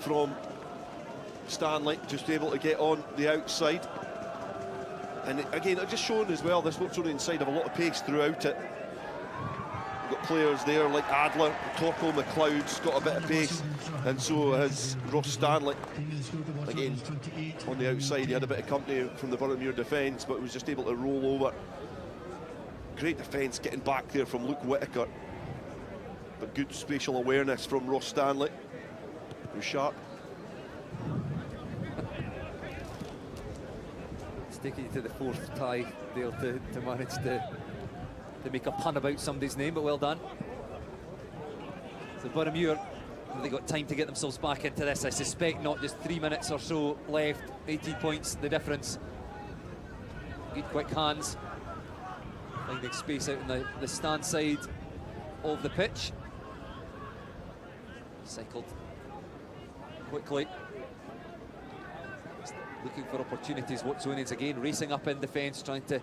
from Stanley, just able to get on the outside. And again, it's just shown as well, this Watsonian side have a lot of pace throughout it. We've got players there like Adler, Torko McLeod's got a bit of pace, and so has Ross Stanley. Again, on the outside, he had a bit of company from the Boroughmuir defence, but was just able to roll over. Great defence getting back there from Luke Whittaker, but good spatial awareness from Ross Stanley, who's sharp. It's taking you to the 4th tie, Dale, to manage to make a pun about somebody's name, but well done. So Boroughmuir, have they got time to get themselves back into this? I suspect not, just 3 minutes or so left, 18 points the difference. Good quick hands, finding space out in the stand side of the pitch. Cycled quickly. Just looking for opportunities. Watsonians again racing up in defence, trying to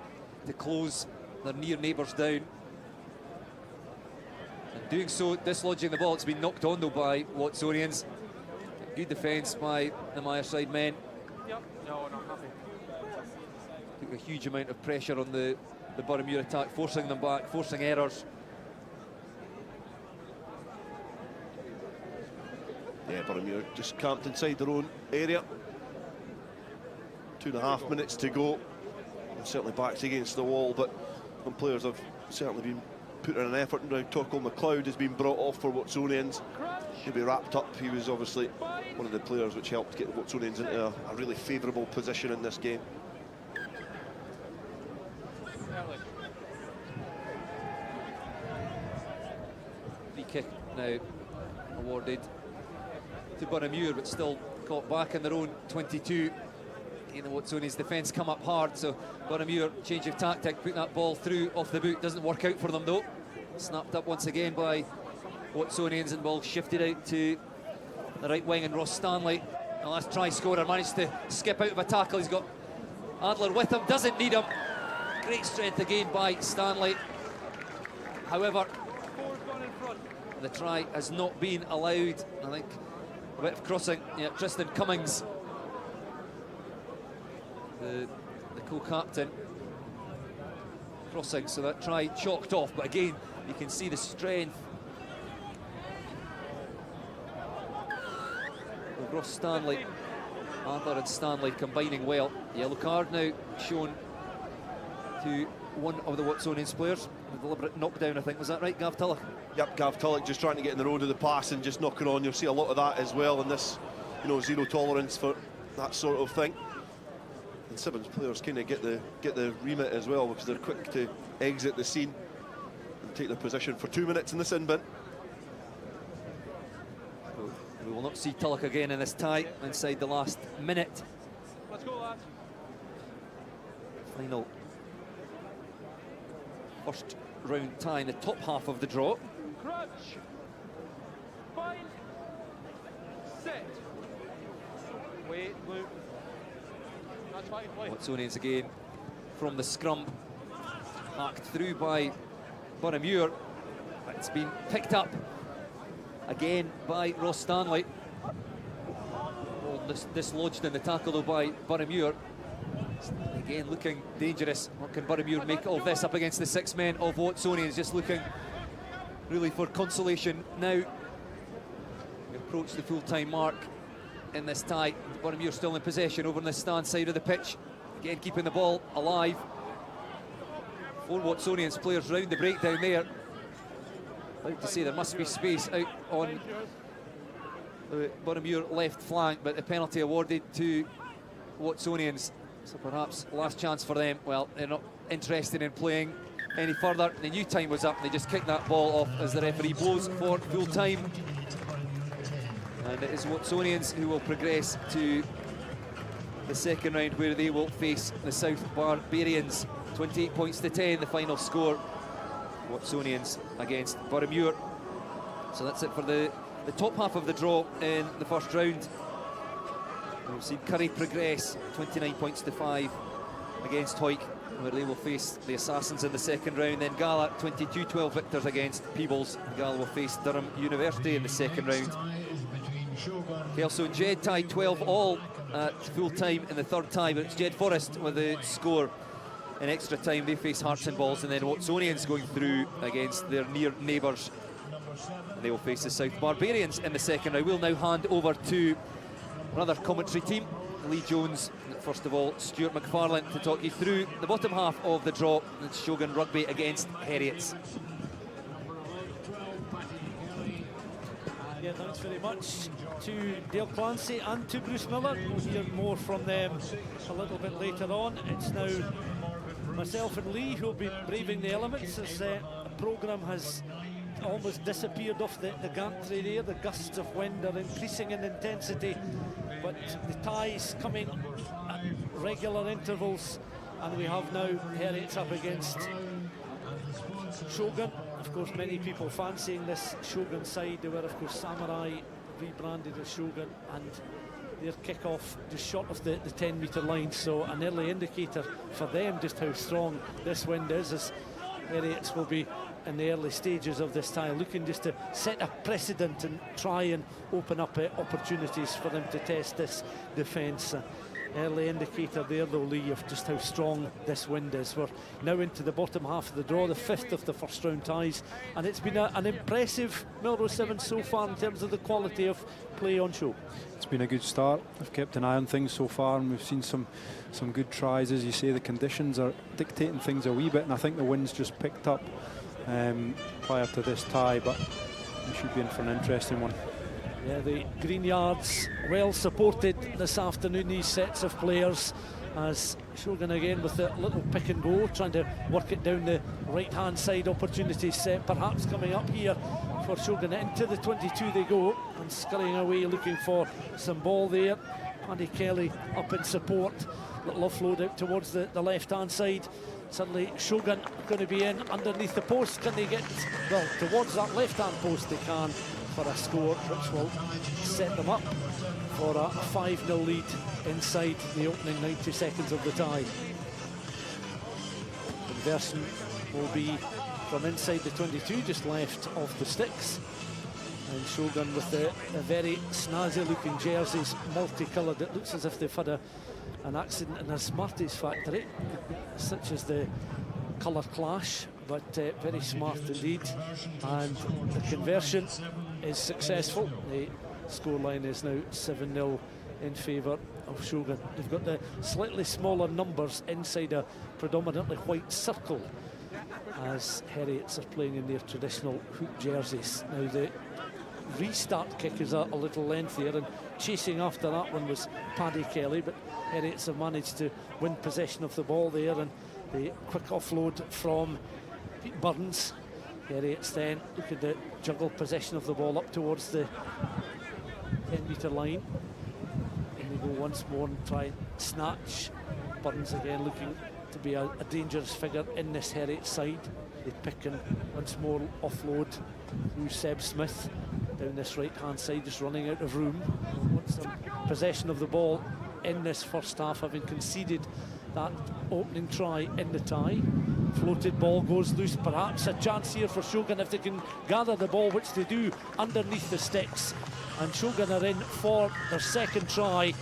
close their near neighbours down. And doing so, dislodging the ball. It's been knocked on though by Watsonians. Good defence by the Myerside men. Yep. No, not happy. Took a huge amount of pressure on the Boroughmuir attack, forcing them back, forcing errors. Yeah, Boroughmuir just camped inside their own area. 2.5 minutes to go. Certainly backs against the wall, but some players have certainly been putting an effort. Now Torko McLeod has been brought off for Watsonians. He'll be wrapped up. He was obviously one of the players which helped get the Watsonians into a really favourable position in this game. Free kick now awarded to Boroughmuir, but still caught back in their own 22. Again, the Watsonians defence come up hard, so Boroughmuir, change of tactic, putting that ball through off the boot. Doesn't work out for them though. Snapped up once again by Watsonians, and ball shifted out to the right wing, and Ross Stanley, the last try scorer, managed to skip out of a tackle. He's got Adler with him, doesn't need him. Great strength again by Stanley. However, the try has not been allowed. I think a bit of crossing. Yeah, Tristan Cummings, the co-captain, crossing, so that try chalked off. But again, you can see the strength of Ross Stanley. Adler and Stanley combining well. Yellow card now shown to one of the Watsonians players. A deliberate knockdown, I think. Was that right, Gav Tulloch? Yep, Gav Tulloch just trying to get in the road of the pass and just knocking on. You'll see a lot of that as well in this, you know, zero tolerance for that sort of thing. And Simmons players kind of get the remit as well, because they're quick to exit the scene and take their position for 2 minutes in the sin bin. We will not see Tulloch again in this tie inside the last minute. Let's go, lads. Final first round tie in the top half of the draw. Crunch. Bind. Set. Wait, loop. That's fine, play. Watsonians again from the scrum, hacked through by Boroughmuir. It's been picked up again by Ross Stanley. Well, dislodged in the tackle though by Boroughmuir. Again looking dangerous. What can Boroughmuir make of this up against the 6 men of Watsonians? Just looking really for consolation now. We approach the full-time mark in this tie. Boroughmuir still in possession over on the stand side of the pitch. Again keeping the ball alive. 4 Watsonians players round the breakdown there. Like to say, there must be space out on the Boroughmuir left flank, but the penalty awarded to Watsonians, so perhaps last chance for them. Well, they're not interested in playing any further. The new time was up, and they just kicked that ball off as the referee blows for full time. And it is Watsonians who will progress to the second round, where they will face the South Barbarians. 28 points to 10, the final score. Watsonians against Boroughmuir. So that's it for the top half of the draw in the first round. We've seen Currie progress 29 points to 5 against Hawick, where they will face the Assassins in the second round. Then Gala 22-12 victors against Peebles. Gala will face Durham University in the second round. Kelso and Jed tied 12 all at full time in the third tie, but it's Jed Forest with the score in extra time. They face Hearts and Balls, and then Watsonians going through against their near neighbours. They will face the South Barbarians in the second round. We'll now hand over to another commentary team, Lee Jones, first of all Stuart McFarlane, to talk you through the bottom half of the draw. It's Shogun Rugby against Heriot. Yeah, thanks very much to Dale Clancy and to Bruce Miller. We'll hear more from them a little bit later on. It's now myself and Lee who'll be braving the elements as the programme has almost disappeared off the gantry there. The gusts of wind are increasing in intensity, but the ties coming at regular intervals, and we have now Heriot up against Shogun. Of course, many people fancying this Shogun side. They were, of course, Samurai rebranded as Shogun, and their kick-off just short of the 10-metre line, so an early indicator for them just how strong this wind is, as Heriots will be in the early stages of this tie, looking just to set a precedent and try and open up opportunities for them to test this defence. Early indicator there, though, Lee, of just how strong this wind is. We're now into the bottom half of the draw, the 5th of the first round ties, and it's been an impressive Melrose 7 so far in terms of the quality of play on show. It's been a good start. I've kept an eye on things so far, and we've seen some good tries. As you say, the conditions are dictating things a wee bit, and I think the wind's just picked up prior to this tie, but we should be in for an interesting one. Yeah, the green yards well supported this afternoon, these sets of players, as Shogun again with a little pick and go, trying to work it down the right hand side. Opportunity set perhaps coming up here for Shogun. Into the 22 they go, and scurrying away looking for some ball there. Paddy Kelly up in support. Little offload out towards the left-hand side. Suddenly Shogun going to be in underneath the post. Can they get, well, towards that left-hand post? They can, for a score which will set them up for a 5-0 lead inside the opening 90 seconds of the tie. Conversion will be from inside the 22, just left of the sticks. And Shogun with the very snazzy looking jerseys, multicoloured. It looks as if they've had an accident in a Smarties factory, such as the colour clash, but very smart indeed. And the conversion is successful. The scoreline is now 7-0 in favour of Shogun. They've got the slightly smaller numbers inside a predominantly white circle, as Heriots are playing in their traditional hoop jerseys. Now the restart kick is a little lengthier, and chasing after that one was Paddy Kelly, but Heriots have managed to win possession of the ball there, and the quick offload from Pete Burns. Heriots then looking to juggle possession of the ball up towards the 10-metre line, and they go once more and try and snatch. Burns again looking to be a dangerous figure in this Heriot side. They pick and once more offload through Seb Smith down this right-hand side, just running out of room. Want some possession of the ball in this first half, having conceded that opening try in the tie. Floated ball goes loose, perhaps a chance here for Shogun if they can gather the ball, which they do underneath the sticks. And Shogun are in for their second try.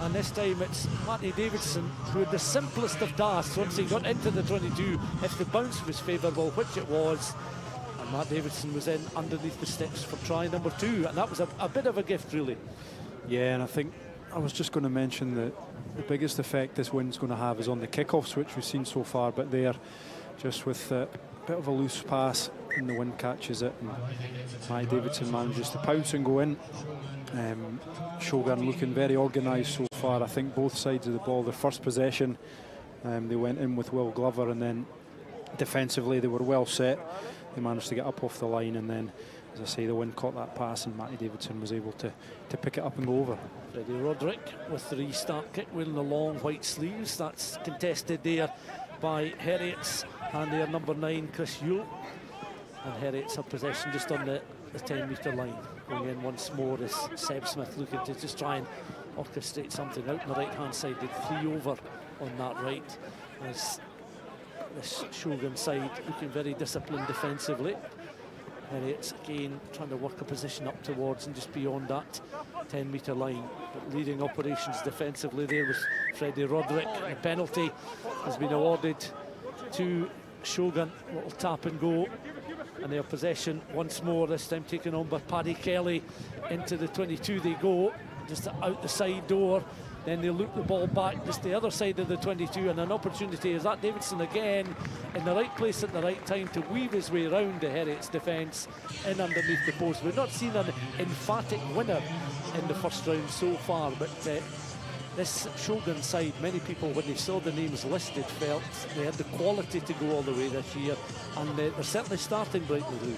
And this time it's Matty Davidson who had the simplest of tasks once he got into the 22, if the bounce was favourable, which it was. And Matt Davidson was in underneath the sticks for try number 2, and that was a bit of a gift, really. Yeah, and I think I was just going to mention that the biggest effect this win's going to have is on the kickoffs, which we've seen so far, but there, just with a bit of a loose pass, and the wind catches it, and Matty Davidson manages to pounce and go in. Shogun looking very organised so far. I think both sides of the ball, their first possession, they went in with Will Glover, and then defensively they were well set. They managed to get up off the line, and then, as I say, the wind caught that pass and Matty Davidson was able to pick it up and go over. Freddie Roderick with the restart kick, wearing the long white sleeves. That's contested there by Heriots and their number 9, Chris Yule. And Heriots have possession just on the 10-metre line. Going in once more is Seb Smith, looking to just try and orchestrate something out on the right-hand side. Did 3 over on that right. As this Shogun side looking very disciplined defensively. Heriots again trying to work a position up towards and just beyond that 10-metre line. But leading operations defensively there was Freddie Roderick. The penalty has been awarded to Shogun. Little tap and go. And their possession once more, this time taken on by Paddy Kelly. Into the 22 they go, just out the side door. Then they loop the ball back just the other side of the 22, and an opportunity is that Davidson again in the right place at the right time to weave his way around the Heriots defence in underneath the post. We've not seen an emphatic winner in the first round so far, but this Shogun side, many people when they saw the names listed felt they had the quality to go all the way this year, and they're certainly starting brightly blue.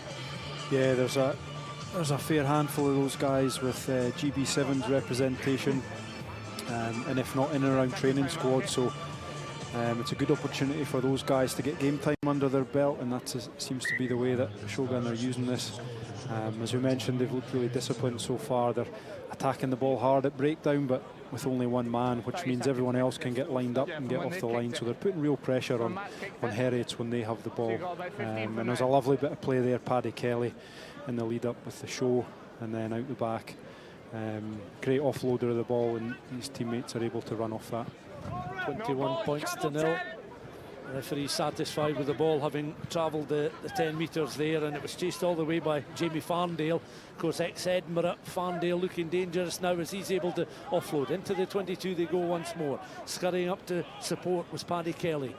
Yeah, there's a fair handful of those guys with GB7's representation. And if not in and around training squad, so it's a good opportunity for those guys to get game time under their belt, and that seems to be the way that Shogun are using this. As we mentioned, they've looked really disciplined so far. They're attacking the ball hard at breakdown, but with only one man, which means everyone else can get lined up and get off the line, so they're putting real pressure on Heriots when they have the ball. And there's a lovely bit of play there, Paddy Kelly in the lead up with the show, and then out the back. Great offloader of the ball, and his teammates are able to run off that. 21 points to 0. Referee satisfied with the ball having travelled the 10 metres there, and it was chased all the way by Jamie Farndale. Of course, ex-Edinburgh. Farndale looking dangerous now as he's able to offload. Into the 22 they go once more. Scurrying up to support was Paddy Kelly.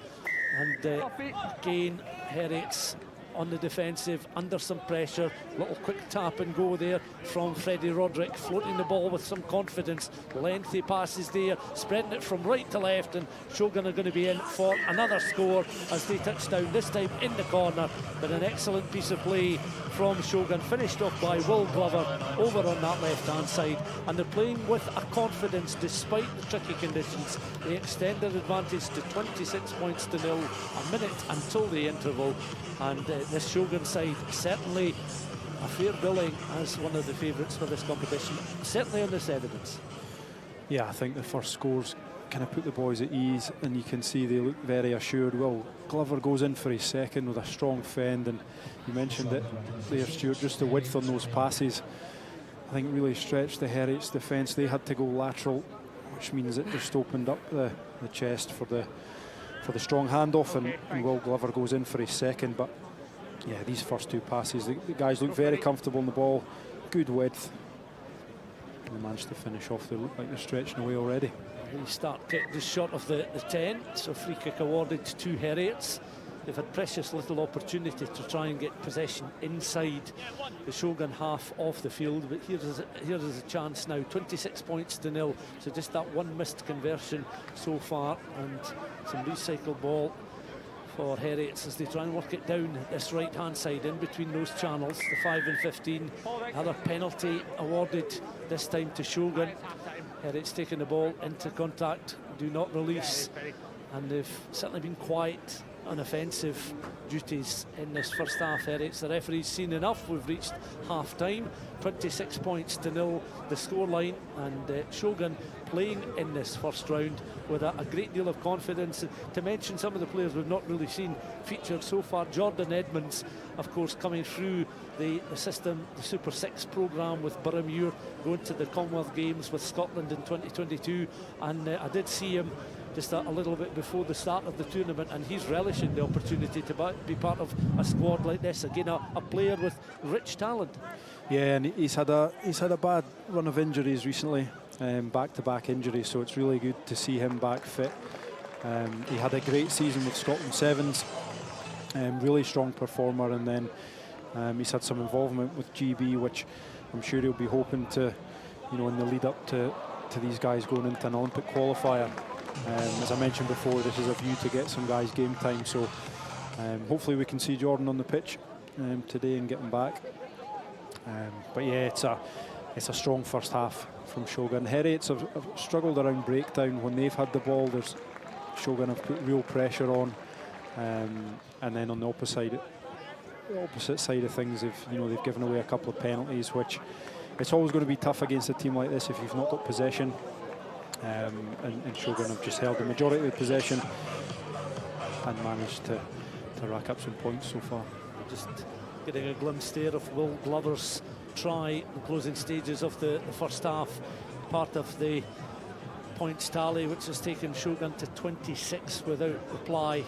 And again, Heriots on the defensive, under some pressure. Little quick tap and go there from Freddie Roderick, floating the ball with some confidence. Lengthy passes there, spreading it from right to left, and Shogun are going to be in for another score as they touch down, this time in the corner. But an excellent piece of play from Shogun, finished off by Will Glover over on that left-hand side. And they're playing with a confidence despite the tricky conditions. They extend their advantage to 26 points to 0, a minute until the interval. And this Shogun side certainly a fair billing as one of the favourites for this competition, certainly on this evidence. Yeah, I think the first scores kind of put the boys at ease, and you can see they look very assured. Well, Glover goes in for his second with a strong fend, and you mentioned it there, Stuart, just the width on those passes I think really stretched the Heriot's defence. They had to go lateral, which means it just opened up the chest for the strong handoff, and Will Glover goes in for his second. But yeah, these first two passes, the guys look very comfortable in the ball, good width, and they managed to finish off. They look like they're stretching away already. The start kick just short of the 10, so free kick awarded to Heriots. They've had precious little opportunity to try and get possession inside the Shogun half of the field, but here is a chance now. 26 points to 0, so just that one missed conversion so far, and some recycled ball for Heriots as they try and work it down this right hand side in between those channels, the 5 and 15. Another penalty awarded this time to Shogun. Heriots taking the ball into contact, do not release, and they've certainly been quiet on offensive duties in this first half. Heriots, the referee's seen enough. We've reached half time, 26 points to 0 the scoreline, and Shogun playing in this first round with a great deal of confidence. To mention some of the players we've not really seen featured so far: Jordan Edmonds, of course, coming through the system, the Super 6 programme with Boroughmuir, going to the Commonwealth Games with Scotland in 2022, and I did see him just a little bit before the start of the tournament, and he's relishing the opportunity to be part of a squad like this. Again, a player with rich talent. Yeah, and he's had a bad run of injuries recently, back-to-back injuries, so it's really good to see him back fit. He had a great season with Scotland Sevens, really strong performer, and then he's had some involvement with GB, which I'm sure he'll be hoping to, in the lead up to these guys going into an Olympic qualifier. As I mentioned before, this is a view to get some guys game time, so hopefully we can see Jordan on the pitch today and get him back. But yeah, it's a strong first half from Shogun. Heriots have struggled around breakdown when they've had the ball. Shogun have put real pressure on, and then on the opposite side of things, they've given away a couple of penalties, which it's always going to be tough against a team like this if you've not got possession. And Shogun have just held the majority of the possession and managed to rack up some points so far. Just getting a glimpse there of Will Glover's try, the closing stages of the first half, part of the points tally, which has taken Shogun to 26 without reply.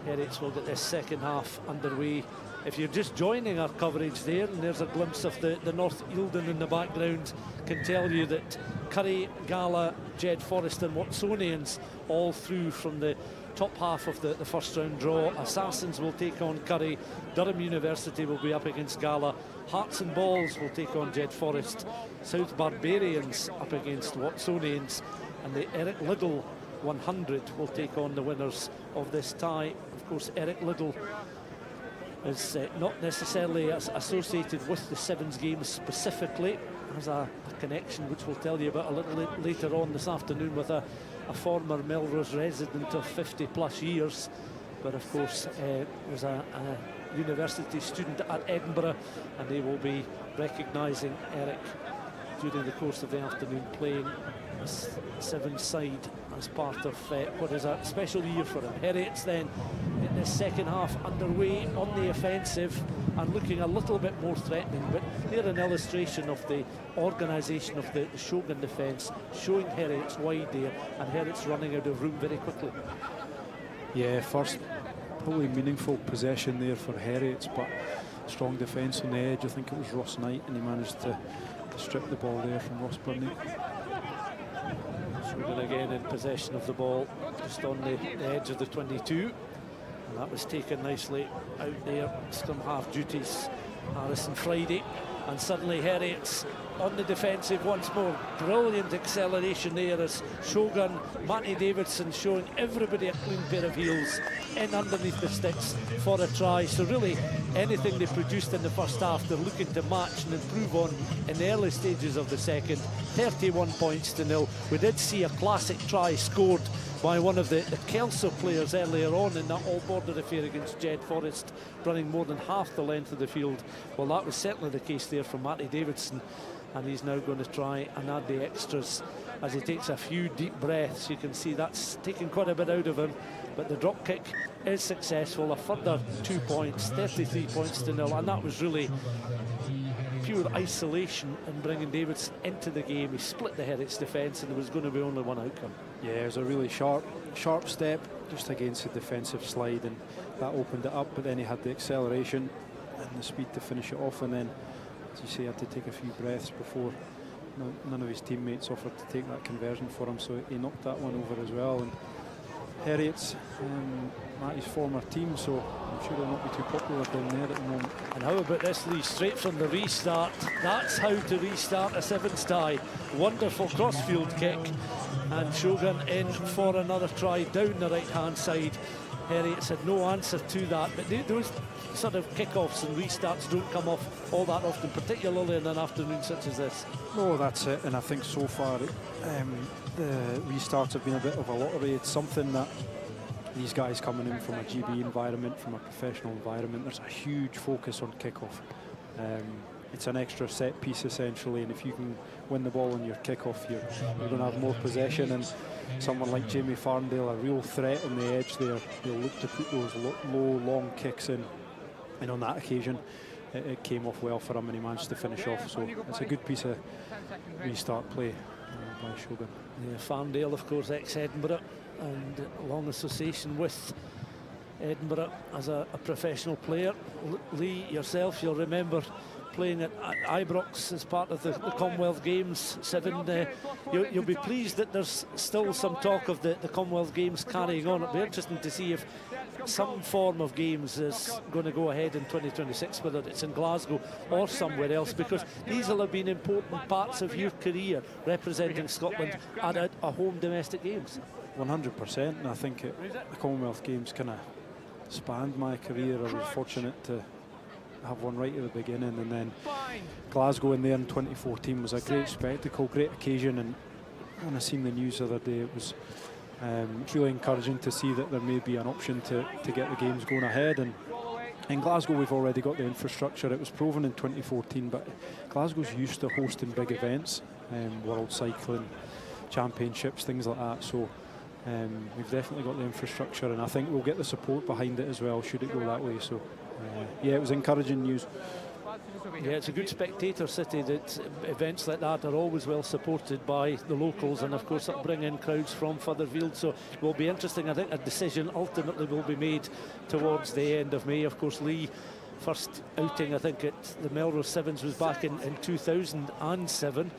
Heriots will get this second half underway. If you're just joining our coverage there, and there's a glimpse of the North Eildon in the background, can tell you that Currie, Gala, Jed Forest and Watsonians all through from the top half of the first round draw. Assassins will take on Currie, Durham University will be up against Gala, Hearts and Balls will take on Jed Forest, South Barbarians up against Watsonians, and the Eric Liddell 100 will take on the winners of this tie. Of course, Eric Liddell is not necessarily associated with the Sevens games specifically, has a connection which we'll tell you about a little later on this afternoon with a former Melrose resident of 50 plus years, but of course was a university student at Edinburgh, and they will be recognising Eric during the course of the afternoon, playing this Sevens side as part of what is a special year for him. Heriots then in this second half underway on the offensive and looking a little bit more threatening, but they're an illustration of the organisation of the Shogun defence, showing Heriots wide there, and Heriots running out of room very quickly. Yeah, first probably meaningful possession there for Heriots, but strong defence on the edge. I think it was Ross Knight, and he managed to strip the ball there from Ross Burney. Shogun again in possession of the ball, just on the edge of the 22. And that was taken nicely out there. Scrum half duties, Harrison Friday. And suddenly Heriot's on the defensive once more. Brilliant acceleration there as Shogun, Matty Davidson showing everybody a clean pair of heels in underneath the sticks for a try. So really anything they produced in the first half they're looking to match and improve on in the early stages of the second. 31 points to 0. We did see a classic try scored by one of the Kelso players earlier on in that all-border affair against Jed Forest, running more than half the length of the field. Well, that was certainly the case there from Matty Davidson, and he's now going to try and add the extras as he takes a few deep breaths. You can see that's taking quite a bit out of him, but the drop kick is successful. A further 2 points, 33 points to 0, and that was really pure isolation and bringing Davidson into the game. He split the Heriots defence and there was going to be only one outcome. Yeah, it was a really sharp step just against the defensive slide, and that opened it up, but then he had the acceleration and the speed to finish it off, and then, as you say, had to take a few breaths before none of his teammates offered to take that conversion for him, so he knocked that one over as well. And Heriot's Matty's former team, so I'm sure they'll not be too popular down there at the moment. And how about this, Lee, straight from the restart? That's how to restart a sevens tie. Wonderful crossfield kick, and Shogun in for another try down the right-hand side. Heriot's had no answer to that, but those sort of kickoffs and restarts don't come off all that often, particularly in an afternoon such as this. No, that's it, and I think so far the restarts have been a bit of a lottery. It's something that these guys coming in from a GB environment, from a professional environment, there's a huge focus on kickoff. It's an extra set piece essentially, and if you can win the ball on your kickoff, you're going to have more possession, and someone like Jamie Farndale, a real threat on the edge there, he'll look to put those low, long kicks in, and on that occasion it came off well for him and he managed to finish off, so it's a good piece of restart play by Shogun. Yeah, Farndale, of course, ex-Edinburgh, and long association with Edinburgh as a professional player. Lee, yourself, you'll remember playing at Ibrox as part of the Commonwealth Games 7. You'll be pleased that there's still some talk of the Commonwealth Games carrying on. It'll be interesting to see if some form of games is going to go ahead in 2026, whether it's in Glasgow or somewhere else, because these will have been important parts of your career representing Scotland at a home domestic games. 100%, and I think the Commonwealth Games kind of spanned my career. I was fortunate to have one right at the beginning, and then Glasgow in there in 2014 was a great spectacle, great occasion, and when I seen the news the other day, it was really encouraging to see that there may be an option to get the games going ahead. And in Glasgow we've already got the infrastructure. It was proven in 2014, but Glasgow's used to hosting big events, World Cycling Championships, things like that, so we've definitely got the infrastructure, and I think we'll get the support behind it as well should it go that way. So yeah, it was encouraging news. Yeah, it's a good spectator city. That events like that are always well supported by the locals, and of course that'll bring in crowds from further field, so it will be interesting. I think a decision ultimately will be made towards the end of May. Of course, Lee, first outing I think at the Melrose Sevens was back in 2007.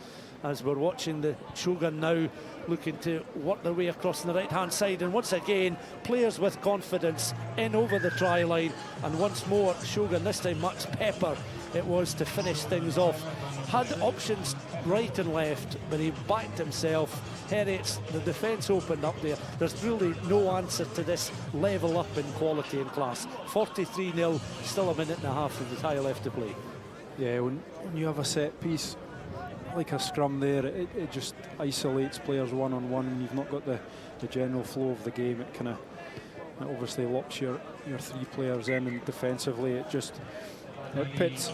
As we're watching the Shogun now looking to work their way across on the right-hand side, and once again players with confidence in over the try line, and once more Shogun, this time much pepper it was to finish things off. Had options right and left, but he backed himself. Heriots, the defence opened up there. There's really no answer to this level up in quality and class. 43-0, still a minute and a half of the tie left to play. Yeah, when you have a set piece like a scrum there, it just isolates players one-on-one, and you've not got the general flow of the game. It kind of obviously locks your three players in, and defensively it pits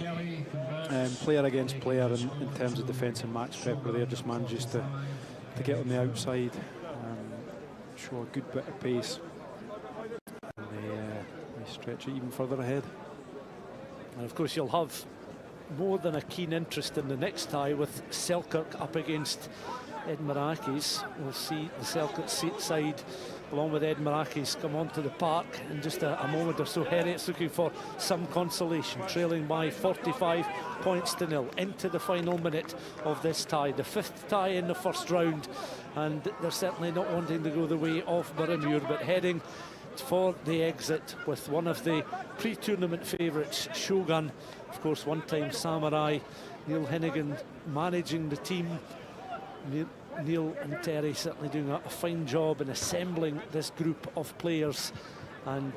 player against player in terms of defence and match prep, where there just manages to get on the outside, show a good bit of pace, and they stretch it even further ahead. And of course you'll have more than a keen interest in the next tie with Selkirk up against Edinburgh Accies. We'll see the Selkirk side along with Edinburgh Accies come onto the park in just a moment or so. Heriot's looking for some consolation, trailing by 45 points to 0 into the final minute of this tie, the fifth tie in the first round, and they're certainly not wanting to go the way of Boroughmuir, but heading set for the exit with one of the pre-tournament favourites, Shogun. Of course, one-time Samurai. Neil Hennigan managing the team. Neil and Terry certainly doing a fine job in assembling this group of players. And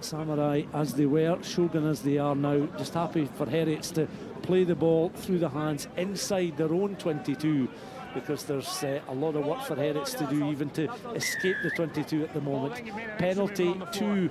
Samurai as they were, Shogun as they are now, just happy for Heriots to play the ball through the hands inside their own 22, because there's a lot of work for Heriots to do even to escape the 22 at the moment. Penalty to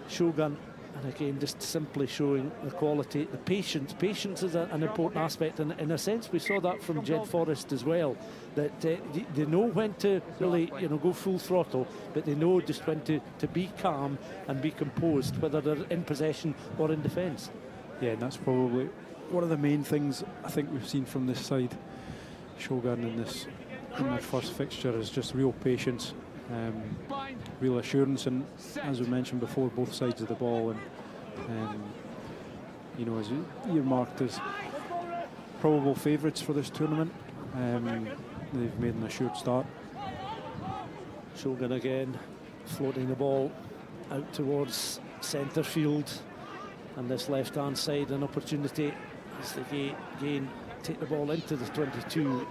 Shogun, and again just simply showing the quality, the patience. Patience is an important aspect, and in a sense we saw that from Jed Forest as well, that they know when to really go full throttle, but they know just when to be calm and be composed, whether they're in possession or in defence. Yeah, and that's probably one of the main things I think we've seen from this side. Shogun in their first fixture is just real patience, real assurance, and as we mentioned before, both sides of the ball, and as earmarked as probable favourites for this tournament. They've made an assured start. Shogun again floating the ball out towards centre field, and this left hand side an opportunity as they again take the ball into the 22.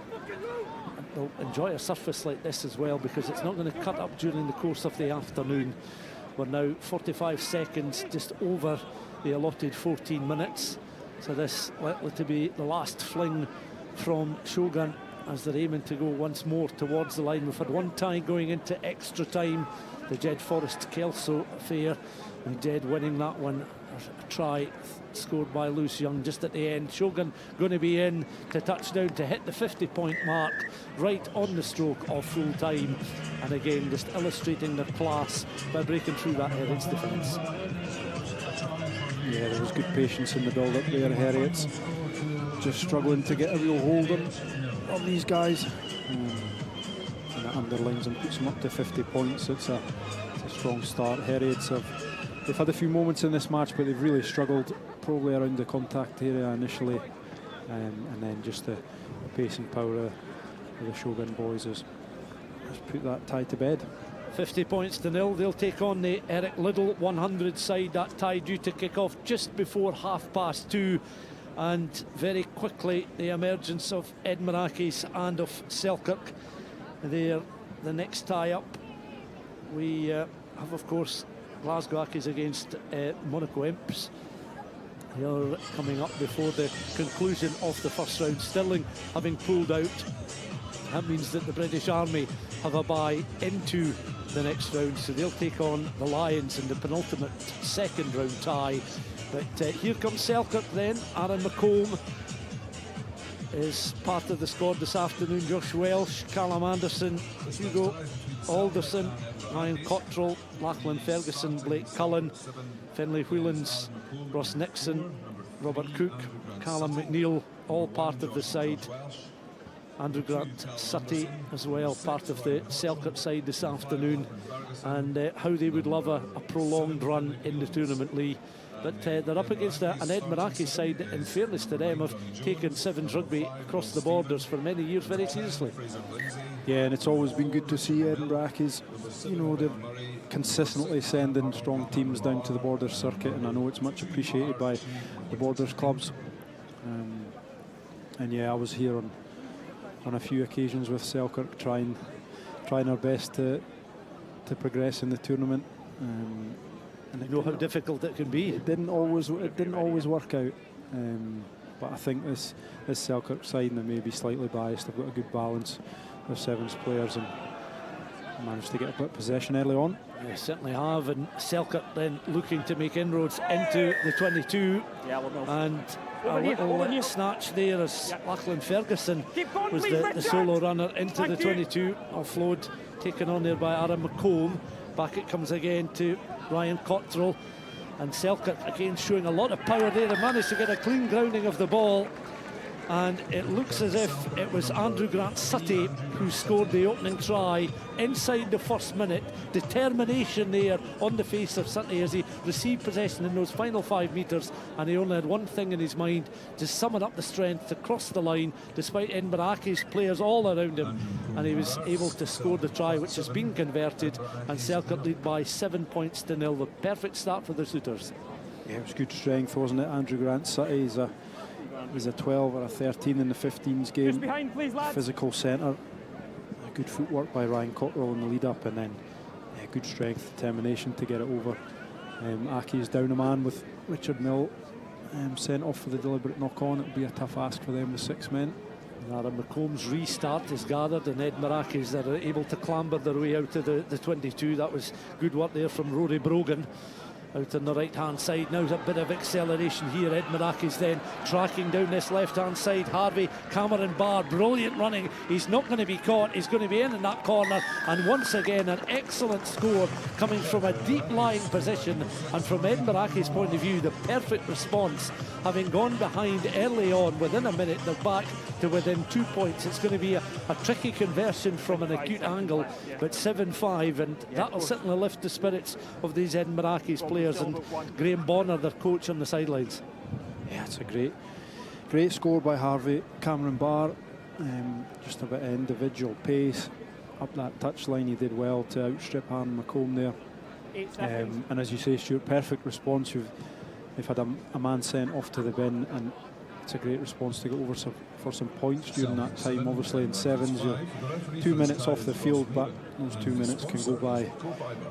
They'll enjoy a surface like this as well, because it's not going to cut up during the course of the afternoon. We're now 45 seconds just over the allotted 14 minutes, so this likely to be the last fling from Shogun as they're aiming to go once more towards the line. We've had one tie going into extra time, the Jed Forest Kelso affair, and Jed winning that one. A try scored by Lewis Young just at the end. Shogun going to be in to touchdown to hit the 50-point mark right on the stroke of full time, and again just illustrating their class by breaking through that Heriots defence. Yeah, there was good patience in the build-up there. Heriots just struggling to get a real hold on these guys, and that underlines and puts them up to 50 points. It's a strong start. Heriots they've had a few moments in this match, but they've really struggled probably around the contact area initially, and then just the pace and power of the Shogun boys has put that tie to bed. 50 points to nil. They'll take on the Eric Liddell 100 side. That tie due to kick off just before 2:30, and very quickly the emergence of Ed Marakis and of Selkirk. They're the next tie up. We have, of course, Glasgow Accies against Monaco Imps. They're coming up before the conclusion of the first round. Stirling having pulled out, that means that the British Army have a bye into the next round, so they'll take on the Lions in the penultimate second round tie. But here comes Selkirk then. Aaron McComb is part of the squad this afternoon. Josh Welsh, Callum Anderson, Hugo Alderson, Ryan Cottrell, Lachlan Ferguson, Blake Cullen, Finlay Whelans, Ross Nixon, Robert Cook, Callum McNeil, all part of the side. Andrew Grant Sutty as well, part of the Selkirk side this afternoon. And how they would love a prolonged run in the tournament, Lee. But they're up against an Ed Marakis side that, in fairness to them, have taken Sevens rugby across the borders for many years very seriously. Yeah, and it's always been good to see Ed Marakis. They're consistently sending strong teams down to the Borders circuit, and I know it's much appreciated by the Borders clubs. And yeah, I was here on a few occasions with Selkirk, trying our best to progress in the tournament. And you know how difficult it can be. It didn't always work out, but I think this Selkirk side, and they may be slightly biased, they've got a good balance of sevens players and managed to get a bit of possession early on. They certainly have, and Selkirk then looking to make inroads into the 22. And a little snatch there as Lachlan Ferguson was the solo runner into the 22. Offload taken on there by Aaron McComb. Back it comes again to Ryan Cottrell, and Selkirk again showing a lot of power there. They managed to get a clean grounding of the ball, and it looks as if it was Andrew Grant-Sutty who scored the opening try inside the first minute. Determination there on the face of Sutty as he received possession in those final 5 metres, and he only had one thing in his mind, to summon up the strength to cross the line despite Edinburgh Accies players all around him, and he was able to score the try, which has been converted, and Selkirk lead by 7 points to 0. The perfect start for the Sooters. Yeah, it was good strength, wasn't it? Andrew Grant-Sutty was a 12 or a 13 in the 15s game. Just behind, please, lads. Physical centre. Good footwork by Ryan Cotterill in the lead up, and then good strength, determination to get it over. Accies down a man with Richard Mill sent off for the deliberate knock on. It would be a tough ask for them with 6 men. Aaron McComb's restart is gathered, and Edinburgh Accies are able to clamber their way out of the 22. That was good work there from Rory Brogan. Out on the right hand side, now's a bit of acceleration here. Edinburgh Accies then tracking down this left hand side. Harvey, Cameron Barr, brilliant running. He's not going to be caught, he's going to be in that corner, and once again an excellent score coming from a deep lying position, and from Edinburgh Accies' point of view, the perfect response. Having gone behind early on, within a minute they're back to within 2 points. It's going to be a tricky conversion from an acute angle, but 7-5, and that'll certainly lift the spirits of these Edinburgh Accies players, and Graham Bonner, their coach, on the sidelines. Yeah, it's a great score by Harvey. Cameron Barr, just a bit of individual pace up that touchline. He did well to outstrip Aaron McComb there. And as you say, Stuart, perfect response. They've had a man sent off to the bin, and it's a great response to get over for some points during that time. Obviously in sevens, you're 2 minutes off the field, but those 2 minutes can go by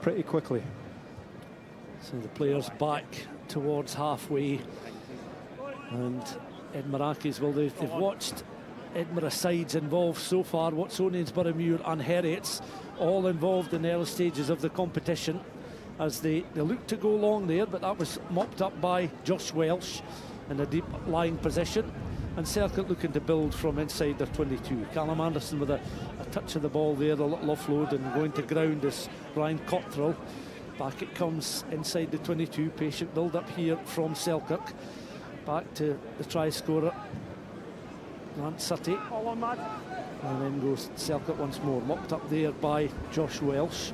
pretty quickly. So the players back towards halfway, and Edinburgh Accies, well, they've watched Edinburgh sides involved so far. Watsonians, Boroughmuir and Heriots all involved in the early stages of the competition, as they looked to go long there, but that was mopped up by Josh Welsh in a deep lying position, and Selkirk looking to build from inside their 22. Callum Anderson with a touch of the ball there, a little offload, and going to ground is Ryan Cotterill. Back it comes inside the 22. Patient build up here from Selkirk. Back to the try scorer, Grant-Sutty. And then goes Selkirk once more. Mopped up there by Josh Welsh.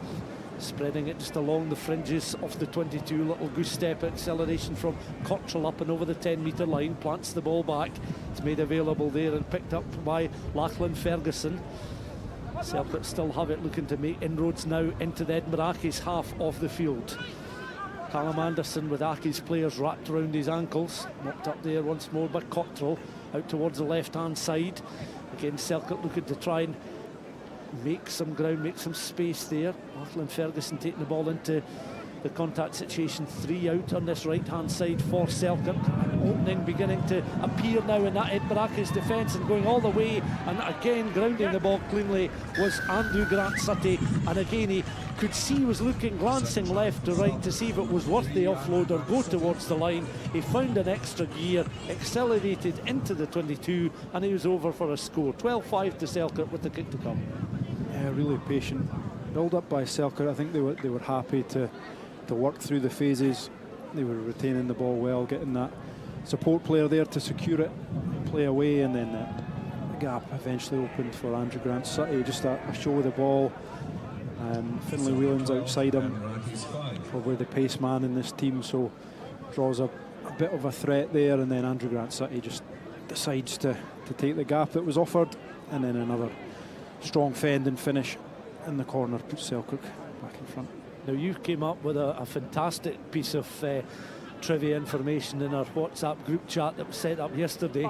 Spreading it just along the fringes of the 22. Little goose step acceleration from Cotterill up and over the 10-metre line. Plants the ball back. It's made available there and picked up by Lachlan Ferguson. Selkirk still have it, looking to make inroads now into the Edinburgh Accies half of the field. Callum Anderson with Accies players wrapped around his ankles. Mopped up there once more by Cotterill, out towards the left-hand side. Again, Selkirk looking to try and make some ground, make some space there. Lachlan Ferguson taking the ball into the contact situation. 3 out on this right-hand side for Selkirk. An opening beginning to appear now in that Edinburgh Accies defence, and going all the way, and again grounding the ball cleanly was Andrew Grant-Sutty, and again he could see he was looking, glancing left to right to see if it was worth the offload or go towards the line. He found an extra gear, accelerated into the 22, and he was over for a score. 12-5 to Selkirk with the kick to come. Yeah, really patient build up by Selkirk. I think they were happy to work through the phases. They were retaining the ball well, getting that support player there to secure it, play away, and then the gap eventually opened for Andrew Grant-Sutty. Just a show of the ball. Finlay Whelan's outside him, probably the pace man in this team, so draws a bit of a threat there, and then Andrew Grant-Sutty just decides to take the gap that was offered, and then another strong fend and finish in the corner puts Selkirk back in front. Now, you came up with a fantastic piece of trivia information in our WhatsApp group chat that was set up yesterday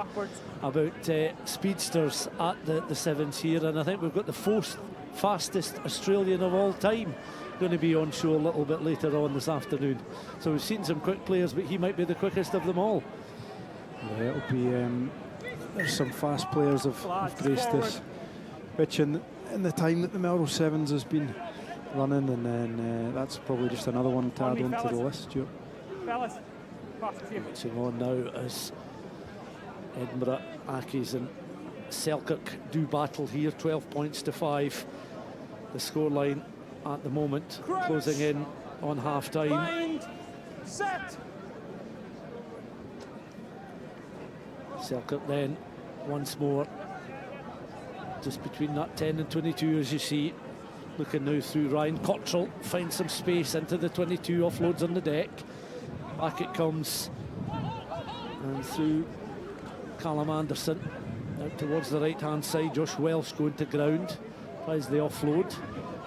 about speedsters at the sevens here, and I think we've got the 4th fastest Australian of all time going to be on show a little bit later on this afternoon. So we've seen some quick players, but he might be the quickest of them all. Yeah, it'll be there's some fast players have graced this pitch in the time that the Melrose Sevens has been running, and then that's probably just another one to add onto the list, Stuart. Marching on now as Edinburgh Accies and Selkirk do battle here. 12 points to 5 the scoreline at the moment, closing in on half time. Selkirk then once more. Just between that 10 and 22, as you see. Looking now through Ryan Cottrell, finds some space into the 22, offloads on the deck. Back it comes, and through Callum Anderson, out towards the right-hand side. Josh Welsh going to ground, tries the offload.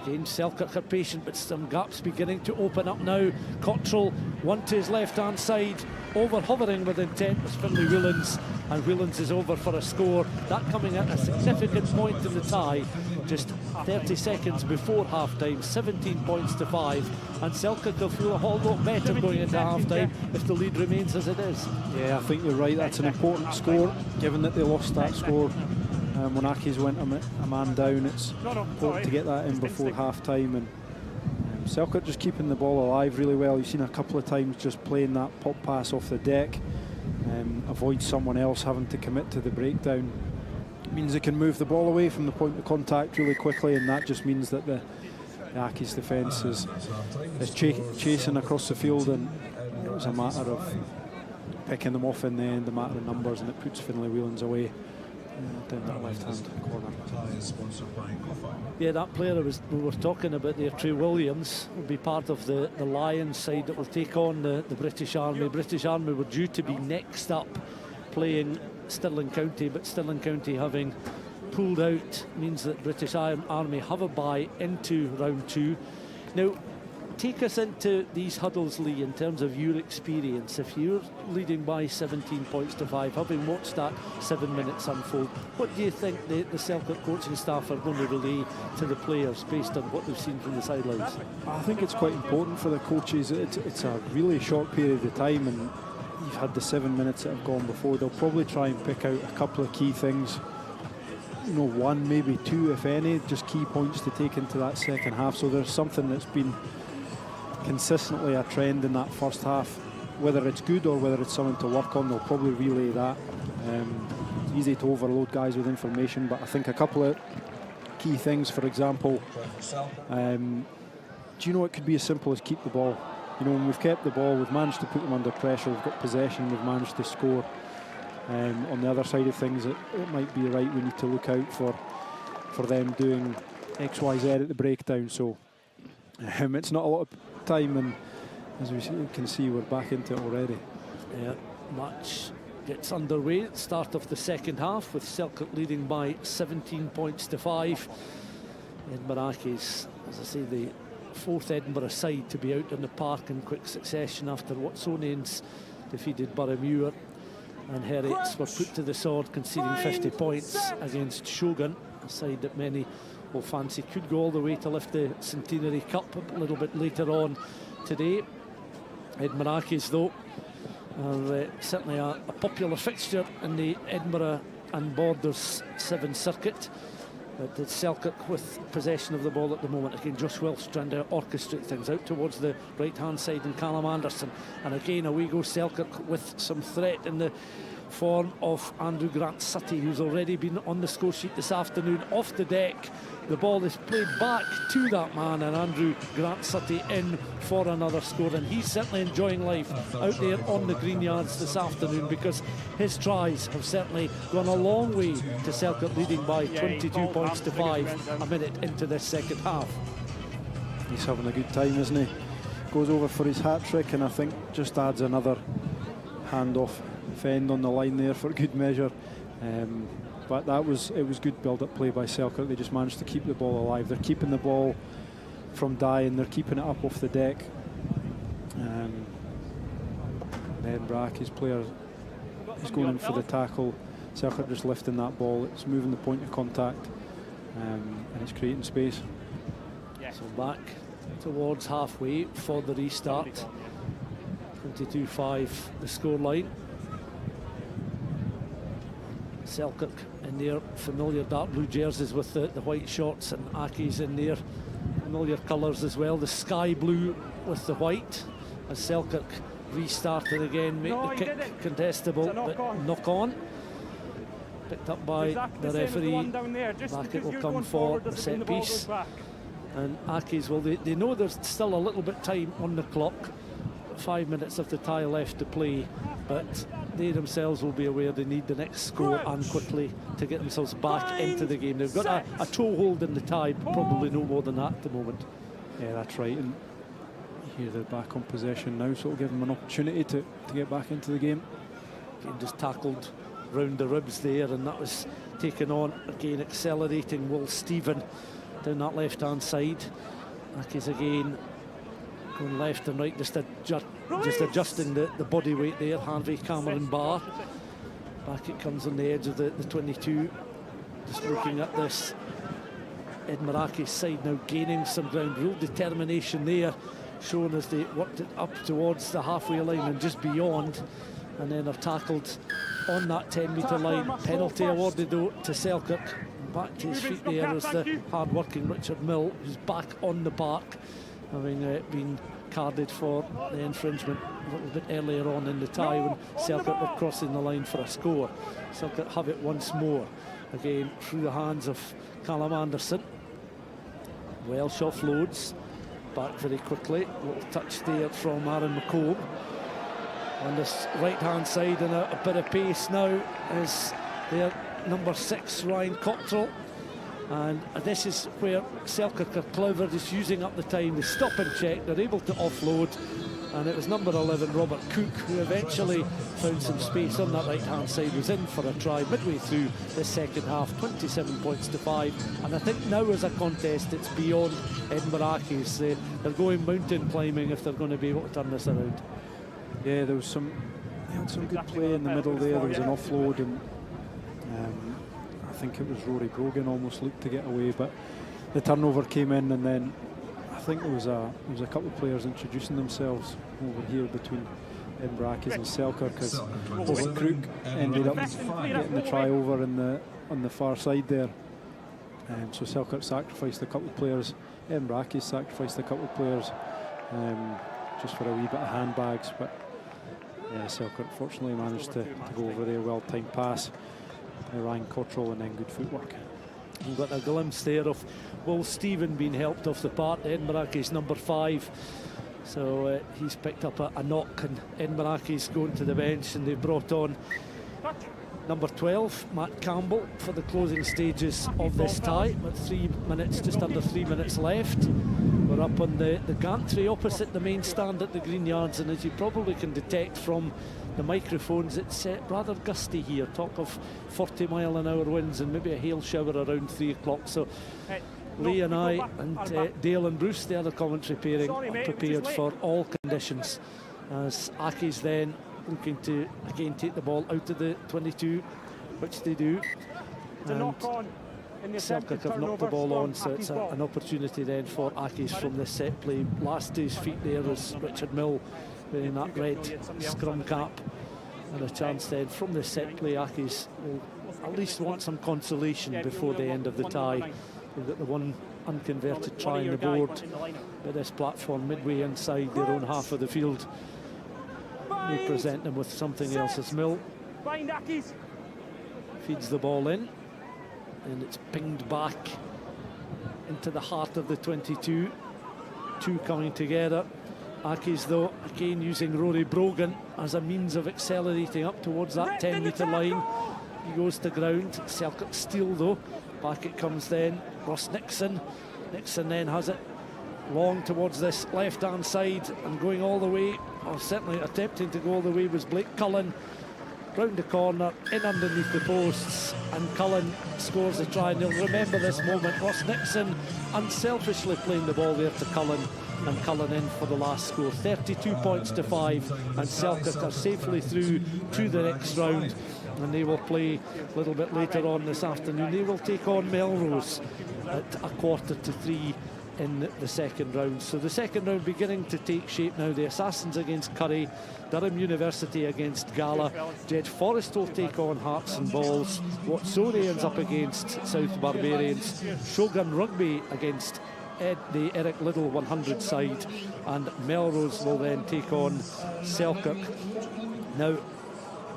Again, Selkirk are patient, but some gaps beginning to open up now. Cottrell, one to his left-hand side, over-hovering with intent was Finlay Whelans, and Whelans is over for a score. That coming at a significant point in the tie, just 30 seconds before half-time, 17 points to 5, and Selkirk will feel a whole lot better going into half-time if the lead remains as it is. Yeah, I think you're right, that's an important score, given that they lost that score. When Accies went a man down, it's important to get that in before half-time, and Selkirk just keeping the ball alive really well. You've seen a couple of times just playing that pop pass off the deck, avoid someone else having to commit to the breakdown. It means they can move the ball away from the point of contact really quickly, and that just means that the Accies defence is chasing across the field, and it was a matter of picking them off in the end, a matter of numbers, and it puts Finlay Whelans away down that left-hand corner. Yeah, that player we were talking about there, Trey Williams, will be part of the Lions side that will take on the British Army. British Army were due to be next up playing Stirling County, but Stirling County having pulled out means that British Army have a bye into round 2. Now, take us into these huddles, Lee, in terms of your experience. If you're leading by 17 points to 5, having watched that 7 minutes unfold, what do you think the Selkirk coaching staff are going to relay to the players based on what they've seen from the sidelines? I think it's quite important for the coaches. It's a really short period of time, and you've had the 7 minutes that have gone before. They'll probably try and pick out a couple of key things, you know, 1, maybe 2 if any, just key points to take into that second half. So there's something that's been consistently a trend in that first half. Whether it's good or whether it's something to work on, they'll probably relay that. It's easy to overload guys with information, but I think a couple of key things, for example, do you know, it could be as simple as keep the ball. You know, when we've kept the ball, we've managed to put them under pressure, we've got possession, we've managed to score. On the other side of things, it might be right, we need to look out for them doing X, Y, Z at the breakdown. So it's not a lot of time, and as we can see, we're back into it already. Yeah, match gets underway. Start of the second half with Selkirk leading by 17 points to 5. Edinburgh Accies, as I say, the 4th Edinburgh side to be out in the park in quick succession after Watsonians defeated Boroughmuir, and Heriots were put to the sword, conceding 50 points against Shogun, a side that many will fancy could go all the way to lift the Centenary Cup a little bit later on today. Edinburgh Accies, though, are certainly a popular fixture in the Edinburgh and Borders 7 circuit. But it's Selkirk with possession of the ball at the moment. Again, Josh Welsh trying to orchestrate things out towards the right-hand side, and Callum Anderson. And again, away goes Selkirk with some threat in the form of Andrew Grant-Sutty, who's already been on the score sheet this afternoon. Off the deck, the ball is played back to that man, and Andrew Grant-Sutty in for another score. And he's certainly enjoying life out there on the green yards this afternoon, because his tries have certainly gone a long way to Selkirk leading by 22 points to 5 a minute into this second half. He's having a good time, isn't he? Goes over for his hat-trick, and I think just adds another hand-off fend on the line there for good measure. But it was good build-up play by Selkirk. They just managed to keep the ball alive. They're keeping the ball from dying. They're keeping it up off the deck. Then Brack, his player, is going in for the tackle. Selkirk just lifting that ball. It's moving the point of contact, and it's creating space. So back towards halfway for the restart. 22-5 the scoreline. Selkirk in their familiar dark blue jerseys with the white shorts, and Accies in their familiar colours as well, the sky blue with the white, as Selkirk restarted again, make the kick contestable, but knock on. Picked up by the referee. Back it will come for the set piece. And Accies, well, they know there's still a little bit time on the clock. 5 minutes of the tie left to play, but they themselves will be aware they need the next score and quickly to get themselves back into the game. They've got a toehold in the tie, but probably no more than that at the moment. Yeah, that's right. And here they're back on possession now, so it'll give them an opportunity to get back into the game. Again, just tackled round the ribs there, and that was taken on again, accelerating Will Stephen down that left hand side. Aki's again going left and right, just adjusting the body weight there. Harvey Cameron Barr, back it comes on the edge of the 22. Just looking at this Edinburgh side now gaining some ground, real determination there shown as they worked it up towards the halfway line and just beyond, and then are tackled on that 10-metre line. Penalty awarded though to Selkirk. Back to his feet there is the hard-working Richard Mill, who's back on the park, having been carded for the infringement a little bit earlier on in the tie when Selkirk were crossing the line for a score. Selkirk have it once more, again through the hands of Callum Anderson. Welsh offloads back very quickly. Little touch there from Aaron McComb. On this right-hand side, and a bit of pace now is their number 6, Ryan Cottrell. And this is where Selkirk are clever, just using up the time. They stop and check, they're able to offload, and it was number 11, Robert Cook, who eventually found some space on that right-hand side, was in for a try midway through the second half. 27 points to 5, and I think now as a contest it's beyond Edinburgh. They're going mountain climbing if they're going to be able to turn this around. Yeah, they had some good play in the middle there. There was an offload, and I think it was Rory Brogan almost looked to get away, but the turnover came in, and then I think there was a couple of players introducing themselves over here between Edinburgh and Selkirk, as Robert Crook ended up getting the try over on the far side there. So Selkirk sacrificed a couple of players, Edinburgh sacrificed a couple of players just for a wee bit of handbags, but yeah, Selkirk fortunately managed to go over there. Well-timed pass by Ryan Cottrell, and then good footwork. We've got a glimpse there of Will Stephen being helped off the park. Edinburgh is number 5, so he's picked up a knock, and Edinburgh is going to the bench, and they've brought on number 12, Matt Campbell, for the closing stages of this tie. With 3 minutes, just under 3 minutes left. We're up on the gantry opposite the main stand at the Green Yards, and as you probably can detect from the microphones, it's rather gusty here. Talk of 40-mile-an-hour winds and maybe a hail shower around 3 o'clock. So Lee and I and Dale and Bruce, the other commentary pairing, are prepared for all conditions, as Aki's then looking to again take the ball out of the 22, which they do. And Selkirk have knocked the ball on, so it's an opportunity then for Aki's from this set play. Last to his feet there is Richard Mill, wearing that red scrum cap, and a chance then from this set play. Aki's will at least want some consolation before the end of the tie. They've got the one unconverted try on the board by this platform midway inside their own half of the field. They present them with something else as Mill feeds the ball in, and it's pinged back into the heart of the 22. Two coming together. Aki's though again using Rory Brogan as a means of accelerating up towards that 10-metre line. He goes to ground. Selkirk steal though. Back it comes then. Ross Nixon. Nixon then has it long towards this left-hand side, and going all the way, or certainly attempting to go all the way, was Blake Cullen. Round the corner, in underneath the posts, and Cullen scores a try. And you'll remember this moment, Ross Nixon unselfishly playing the ball there to Cullen, and Cullen in for the last score. 32 points to 5, and Selkirk are safely through to the next round, and they will play a little bit later on this afternoon. They will take on Melrose at 2:45 in the second round. So the second round beginning to take shape now. The Assassins against Currie, Durham University against Gala, Jed Forest will take on Hearts and Balls, Watsonians up against South Barbarians, Shogun Rugby against the Eric Liddell 100 side, and Melrose will then take on Selkirk. Now,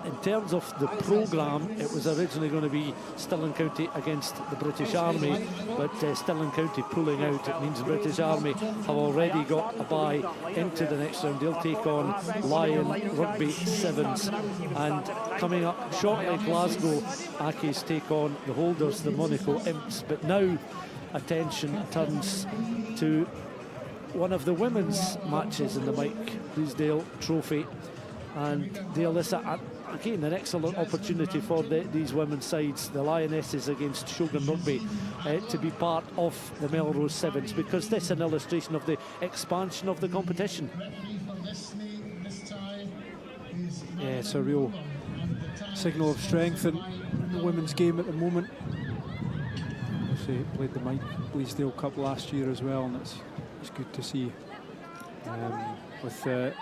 in terms of the programme, it was originally going to be Stirling County against the British Army, but Stirling County pulling out, it means the British Army have already got a bye into the next round. They'll take on Lion Rugby Sevens, and coming up shortly, Glasgow Accies take on the holders, the Monaco Imps. But now attention turns to one of the women's matches in the Mike Bleasdale Trophy, and the Alyssa, again, an excellent opportunity for these women's sides, the Lionesses against Shogun Rugby, to be part of the Melrose Sevens, because this is an illustration of the expansion of the competition. Yeah, it's a real signal of strength in the women's game at the moment. Obviously played the Mike Bleasdale Cup last year as well, and it's good to see with the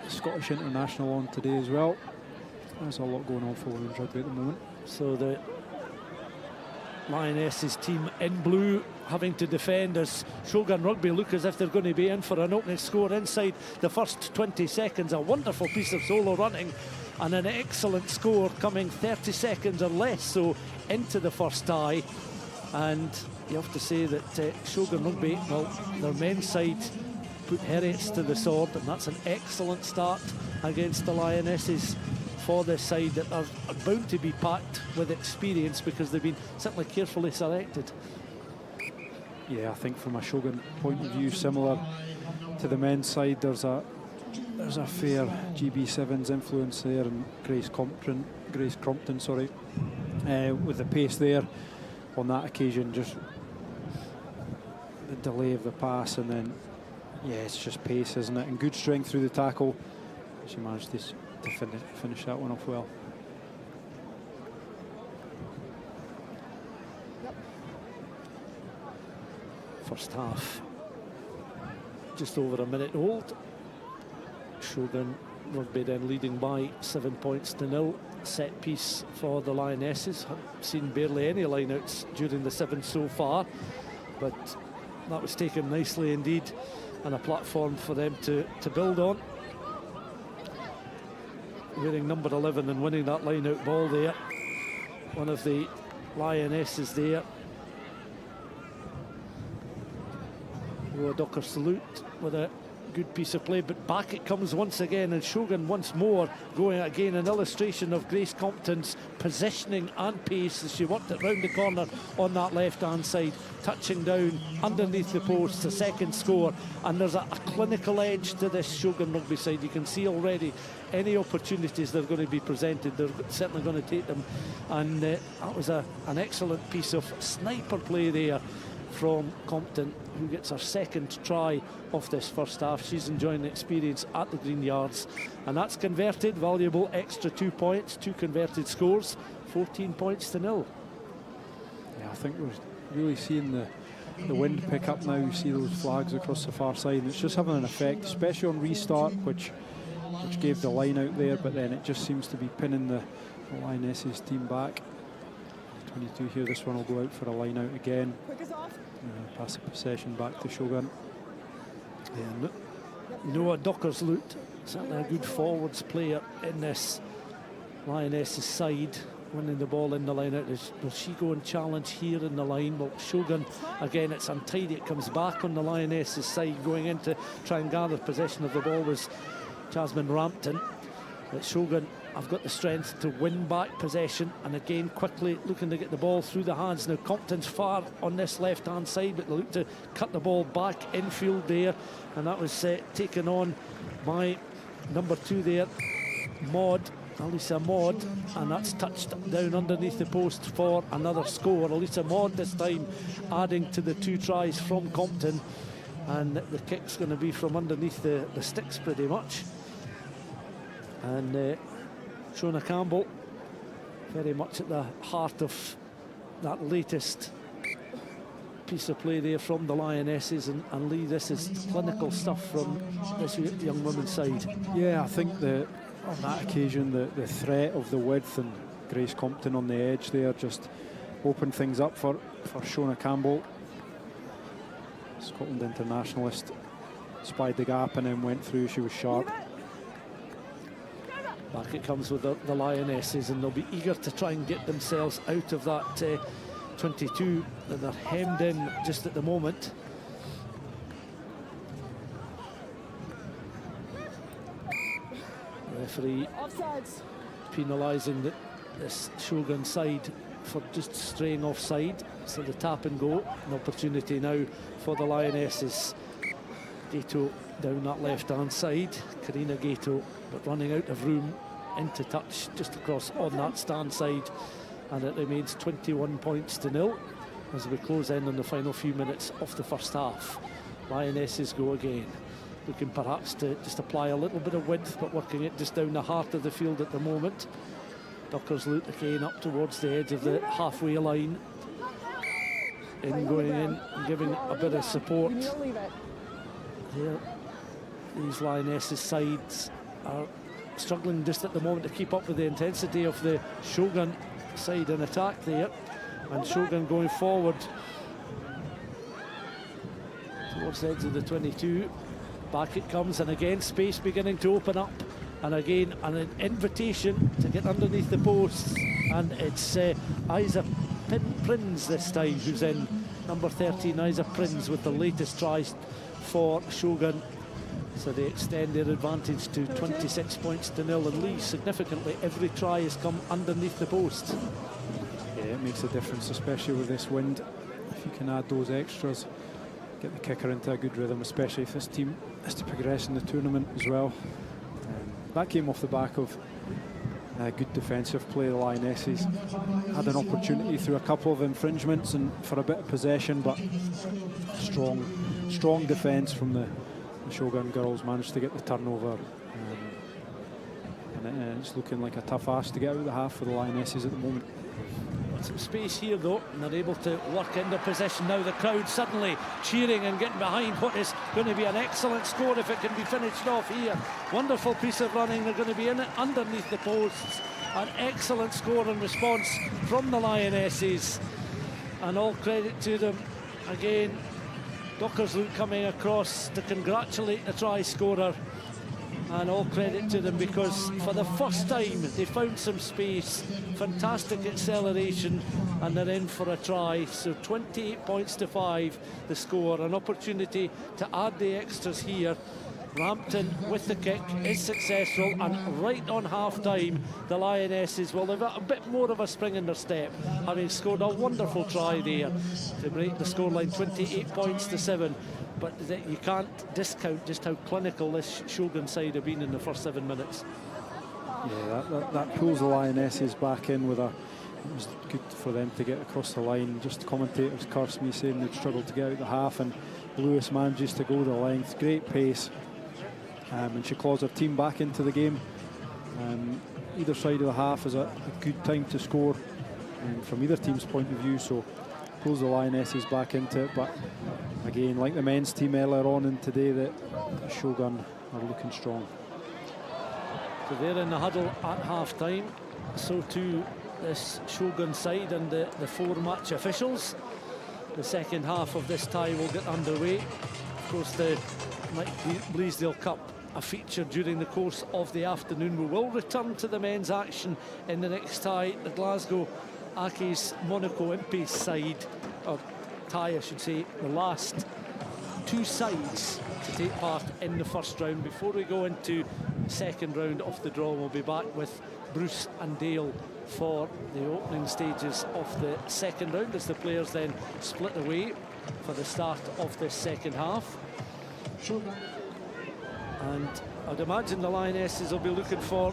Scottish International on today as well. There's a lot going on for women's rugby at the moment. So the Lionesses team in blue having to defend as Shogun Rugby look as if they're going to be in for an opening score inside the first 20 seconds. A wonderful piece of solo running and an excellent score coming 30 seconds or less so into the first tie. And you have to say that Shogun Rugby, well, their men's side put Heriots to the sword, and that's an excellent start against the Lionesses for this side that are bound to be packed with experience because they've been certainly carefully selected. Yeah, I think from a Shogun point of view, similar to the men's side, there's a fair GB7's influence there, and Grace Crompton, with the pace there on that occasion, just the delay of the pass, and then yeah, it's just pace, isn't it? And good strength through the tackle. She managed to finish that one off well. First half just over a minute old. Shogun Rugby then leading by 7 points to 0. Set piece for the Lionesses. I've seen barely any lineouts during the 7 so far, but that was taken nicely indeed, and a platform for them to build on. Wearing number 11 and winning that line-out ball there. One of the Lionesses there. A Docker salute with a good piece of play, but back it comes once again, and Shogun once more going again, an illustration of Grace Compton's positioning and pace as she worked it round the corner on that left-hand side, touching down underneath the post, a second score. And there's a clinical edge to this Shogun Rugby side. You can see already any opportunities they're going to be presented, they're certainly going to take them, and that was an excellent piece of sniper play there from Compton, who gets her second try of this first half. She's enjoying the experience at the Green Yards, and that's converted. Valuable extra 2 points, 2 converted scores, 14 points to 0. Yeah, I think we're really seeing the wind pick up now. You see those flags across the far side, and it's just having an effect, especially on restart, which gave the line out there, but then it just seems to be pinning the Lionesses team back. 22 here, this one will go out for a line out again. Pass the possession back to Shogun. Yeah, Noah Dockersloot, certainly a good forwards player in this Lionesses side, winning the ball in the line out. Will she go and challenge here in the line? Well, Shogun, again, it's untidy. It comes back on the Lionesses side. Going in to try and gather possession of the ball was Jasmine Rampton. But Shogun have got the strength to win back possession, and again quickly looking to get the ball through the hands. Now Compton's far on this left hand side, but they look to cut the ball back infield there, and that was taken on by number 2 there, Alisa Maud, and that's touched down underneath the post for another score. Alisa Maud this time adding to the 2 tries from Compton, and the kick's going to be from underneath the sticks pretty much. And Shona Campbell very much at the heart of that latest piece of play there from the Lionesses, and Lee, this is clinical stuff from this young women's side. Yeah, I think on that occasion the threat of the width and Grace Compton on the edge there just opened things up for Shona Campbell. Scotland internationalist, spied the gap and then went through. She was sharp. Back it comes with the Lionesses, and they'll be eager to try and get themselves out of that 22 that they're hemmed in just at the moment. Referee penalising this Shogun side for just straying offside, so the tap and go. An opportunity now for the Lionesses. Gato down that left hand side, Karina Gato, but running out of room into touch just across on that stand side, and it remains 21 points to 0 as we close in on the final few minutes of the first half. Lionesses go again, looking perhaps to just apply a little bit of width, but working it just down the heart of the field at the moment. Duckers look again up towards the edge of the halfway line, going in and giving a bit of support. Here, these Lionesses sides are struggling just at the moment to keep up with the intensity of the Shogun side in attack there, and Shogun going forward towards the edge of the 22. Back it comes, and again space beginning to open up, and again an invitation to get underneath the posts, and it's Isa Prinz this time who's in, number 13 Isa Prinz, with the latest tries for Shogun, so they extend their advantage to 26 points to 0 and lead significantly. Every try has come underneath the post. Yeah, it makes a difference, especially with this wind. If you can add those extras, get the kicker into a good rhythm, especially if this team is to progress in the tournament as well. That came off the back of good defensive play. The Lionesses had an opportunity through a couple of infringements and for a bit of possession, but strong defence from the Shogun girls managed to get the turnover, and it's looking like a tough ask to get out of the half for the Lionesses at the moment. Some space here though, and they're able to work into position now. The crowd suddenly cheering and getting behind what is going to be an excellent score if it can be finished off here. Wonderful piece of running. They're going to be in it underneath the posts. An excellent score and response from the Lionesses, and all credit to them. Again, Dockersloot coming across to congratulate the try scorer, and all credit to them because for the first time they found some space, fantastic acceleration, and they're in for a try. So 28 points to 5 the score. An opportunity to add the extras here. Rampton with the kick is successful, and right on half time the Lionesses will have a bit more of a spring in their step, having scored a wonderful try there to break the scoreline 28 points to 7. But you can't discount just how clinical this Shogun side have been in the first 7 minutes. Yeah, that pulls the Lionesses back in with it was good for them to get across the line. Just commentators cursed me saying they'd struggled to get out the half, and Lewis manages to go the length, great pace, and she claws her team back into the game. Either side of the half is a good time to score from either team's point of view, so pulls the Lionesses back into it. But again, like the men's team earlier on in today, the Shogun are looking strong. So they're in the huddle at half time, so too this Shogun side and the 4 match officials. The second half of this tie will get underway. Of course, the Bleasdale Cup, a feature during the course of the afternoon. We will return to the men's action in the next tie. The Glasgow Accies Monaco Imps side, or tie I should say, the last 2 sides to take part in the first round before we go into the second round of the draw. We'll be back with Bruce and Dale for the opening stages of the second round as the players then split away for the start of the second half. And I'd imagine the Lionesses will be looking for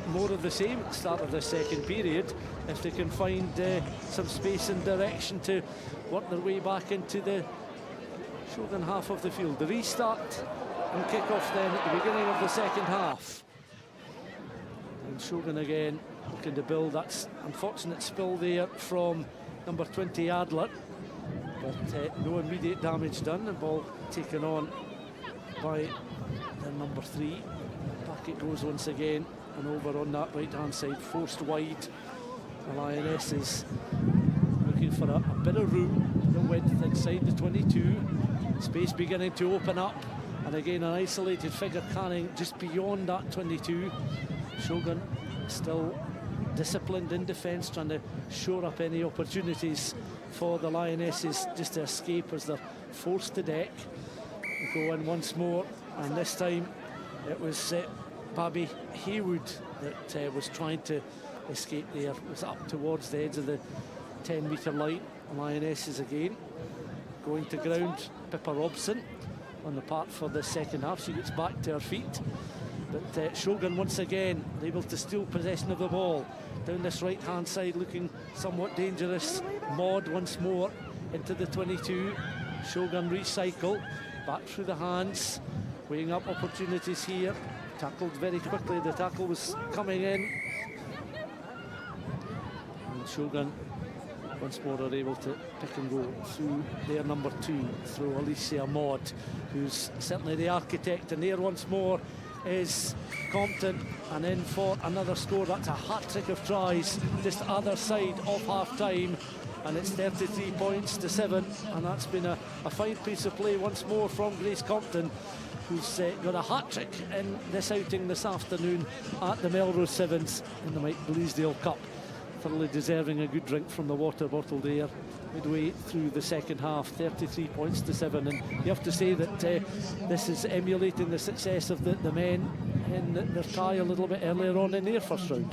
more of the same at the start of the second period, if they can find some space and direction to work their way back into the Shogun half of the field. The restart and kick-off then at the beginning of the second half. And Shogun again looking to build. That's unfortunate spill there from number 20 Adler, but no immediate damage done. The ball taken on by the number 3. Back it goes once again, and over on that right hand side, forced wide. The Lionesses looking for a bit of room, the width inside the 22. Space beginning to open up, and again an isolated figure carrying just beyond that 22. Shogun still disciplined in defence, trying to shore up any opportunities for the Lionesses just to escape as they're forced to deck. They go in once more, and this time it was Babby Haywood that was trying to escape there. It was up towards the edge of the 10-metre line. Lionesses again going to ground. Pippa Robson on the part for the second half. She gets back to her feet, but Shogun once again able to steal possession of the ball down this right hand side, looking somewhat dangerous. Maud once more into the 22. Shogun recycle back through the hands, weighing up opportunities here. Tackled very quickly. The tackle was coming in, and Shogun once more are able to pick and go through their number 2, through Alicia Maud, who's certainly the architect. And there once more is Compton, and in for another score. That's a hat-trick of tries just other side of half-time, and it's 33 points to 7, and that's been a fine piece of play once more from Grace Compton, who's got a hat-trick in this outing this afternoon at the Melrose Sevens in the Mike Bleasdale Cup. Thoroughly deserving a good drink from the water bottle there midway through the second half. 33 points to 7, and you have to say that this is emulating the success of the men in their tie a little bit earlier on in their first round.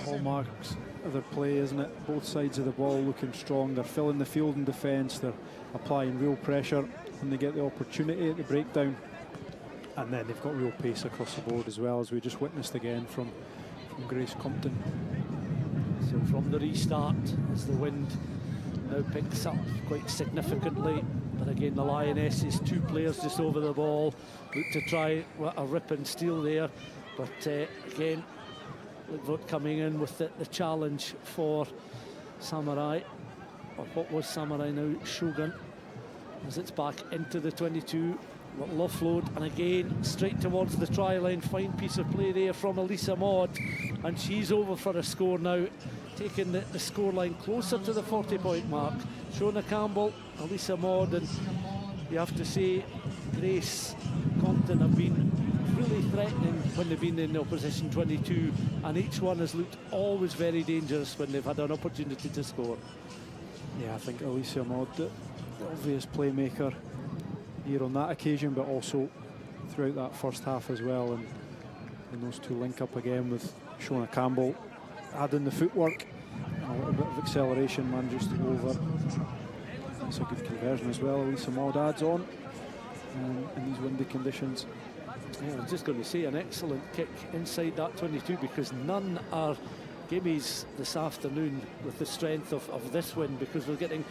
Hallmarks of their play, isn't it? Both sides of the ball looking strong. They're filling the field in defence. They're applying real pressure when they get the opportunity at the breakdown, and then they've got real pace across the board as well, as we just witnessed again from Grace Compton. So from the restart, as the wind now picks up quite significantly, but again the Lionesses, 2 players just over the ball, look to try a rip and steal there, but again Lidvoort coming in with the challenge for Samurai, or what was Samurai now, Shogun, as it's back into the 22. Little offload, and again straight towards the try line. Fine piece of play there from Elisa Maud, and she's over for a score now, taking the scoreline closer to the 40-point mark. Shona Campbell, Elisa Maud, and you have to say Grace Compton have been really threatening when they've been in the opposition 22, and each one has looked always very dangerous when they've had an opportunity to score. Yeah, I think Alicia Maud, the obvious playmaker here on that occasion, but also throughout that first half as well, and those 2 link up again with Shona Campbell adding the footwork and a little bit of acceleration, manages to go over. That's a good conversion as well. Elisa Maud adds on in these windy conditions. Yeah, I was just going to say, an excellent kick inside that 22, because none are gimmies this afternoon with the strength of this wind, because we're getting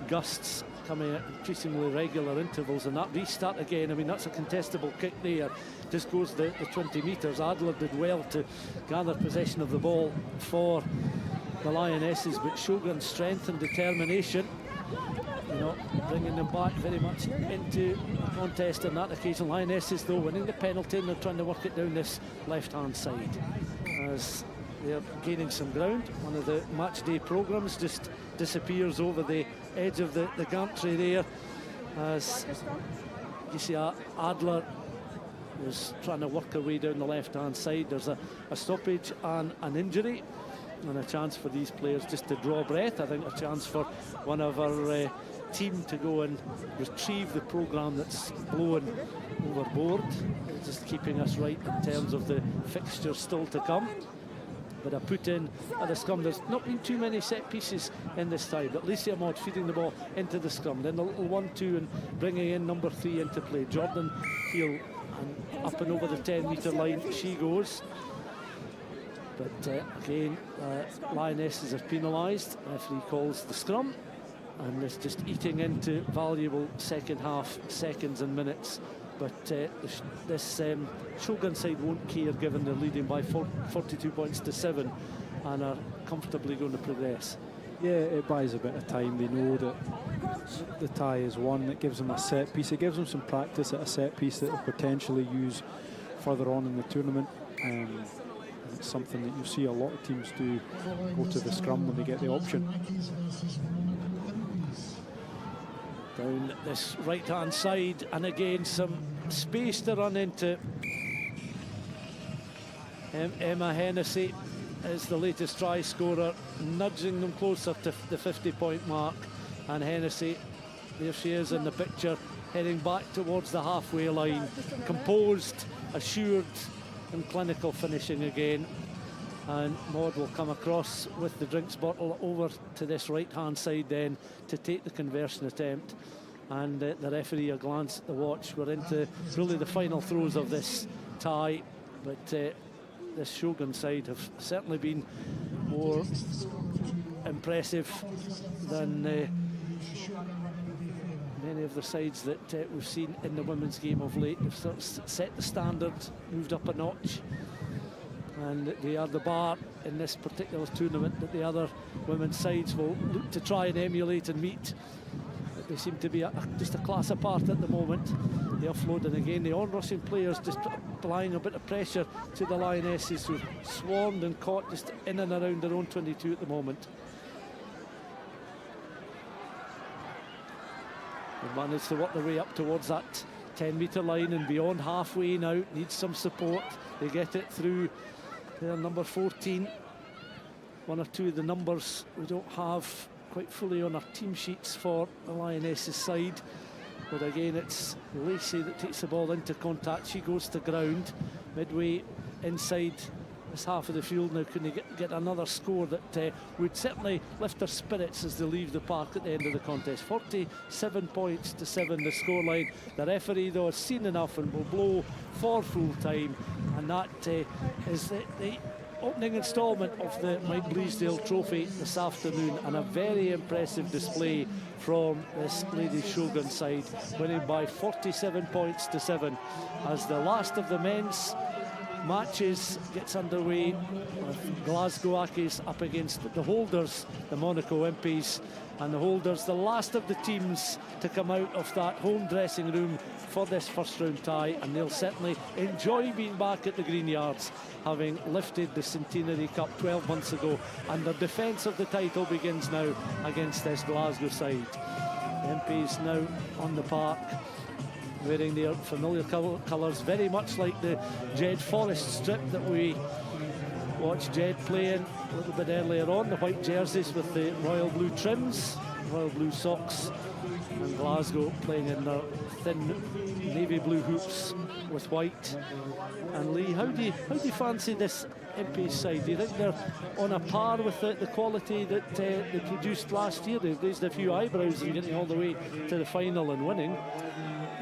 gusts coming at increasingly regular intervals. And that restart again, I mean, that's a contestable kick there, just goes the 20 metres. Adler did well to gather possession of the ball for the Lionesses, but Shogun's strength and determination, you know, bringing them back very much into the contest on that occasion. Lionesses though winning the penalty, and they're trying to work it down this left hand side as they're gaining some ground. One of the match day programmes just disappears over the edge of the gantry there, as you see Adler was trying to work her way down the left hand side. There's a stoppage and an injury, and a chance for these players just to draw breath. I think a chance for one of our team to go and retrieve the programme that's blown overboard, just keeping us right in terms of the fixtures still to come. But a put in at the scrum. There's not been too many set pieces in this time, but Alicia Maud feeding the ball into the scrum, then the little 1-2 and bringing in number 3 into play. Jordan Heel, and up and over the 10-metre line she goes. But again, Lionesses are penalised. Referee calls the scrum, and it's just eating into valuable second half seconds and minutes. But this Shogun side won't care, given they're leading by 42 points to 7 and are comfortably going to progress. Yeah, it buys a bit of time. They know that the tie is won. It gives them a set piece. It gives them some practice at a set piece that they'll potentially use further on in the tournament. And it's something that you see a lot of teams do, go to the scrum when they get the option. Down this right hand side, and again some space to run into. Emma Hennessy is the latest try scorer, nudging them closer to the 50-point mark. And Hennessy, there she is in the picture, heading back towards the halfway line, composed, assured and clinical finishing again. And Maud will come across with the drinks bottle over to this right-hand side then to take the conversion attempt. And the referee, a glance at the watch. We're into really the final throes of this tie, but this Shogun side have certainly been more impressive than many of the sides that we've seen in the women's game of late. They've sort of set the standard, moved up a notch, and they are the bar in this particular tournament that the other women's sides will look to try and emulate and meet. But they seem to be just a class apart at the moment. The offloading again, the on-rushing players just applying a bit of pressure to the Lionesses, who've swarmed and caught just in and around their own 22 at the moment. They managed to work their way up towards that 10-metre line and beyond halfway now. Needs some support. They get it through their number 14. One or two of the numbers we don't have quite fully on our team sheets for the Lionesses side. But again, it's Lacey that takes the ball into contact. She goes to ground midway inside this half of the field now. Can they get another score that would certainly lift their spirits as they leave the park at the end of the contest? 47 points to 7 the scoreline. The referee though has seen enough and will blow for full time, and that is the opening instalment of the Mike Bleasdale Trophy this afternoon, and a very impressive display from this ladies Shogun side, winning by 47 points to 7 as the last of the men's matches gets underway with Glasgow Accies up against the holders, the Monaco Imps, and the holders, the last of the teams to come out of that home dressing room for this first round tie, and they'll certainly enjoy being back at the Green Yards, having lifted the Centenary Cup 12 months ago, and the defence of the title begins now against this Glasgow side. The MPs now on the park, wearing their familiar colours, very much like the Jed Forest strip that we watched Jed playing a little bit earlier on. The white jerseys with the royal blue trims, royal blue socks, and Glasgow playing in their thin navy blue hoops with white. And Lee, how do you fancy this MP side? Do you think they're on a par with the quality that they produced last year? They've raised a few eyebrows in getting all the way to the final and winning.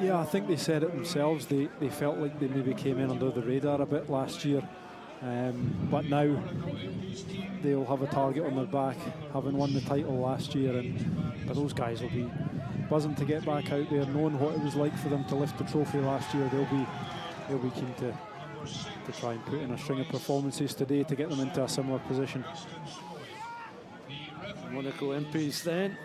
Yeah, I think they said it themselves. They felt like they maybe came in under the radar a bit last year. But now they'll have a target on their back, having won the title last year, but those guys will be buzzing to get back out there, knowing what it was like for them to lift the trophy last year. They'll be keen to try and put in a string of performances today to get them into a similar position. Monaco MPs then,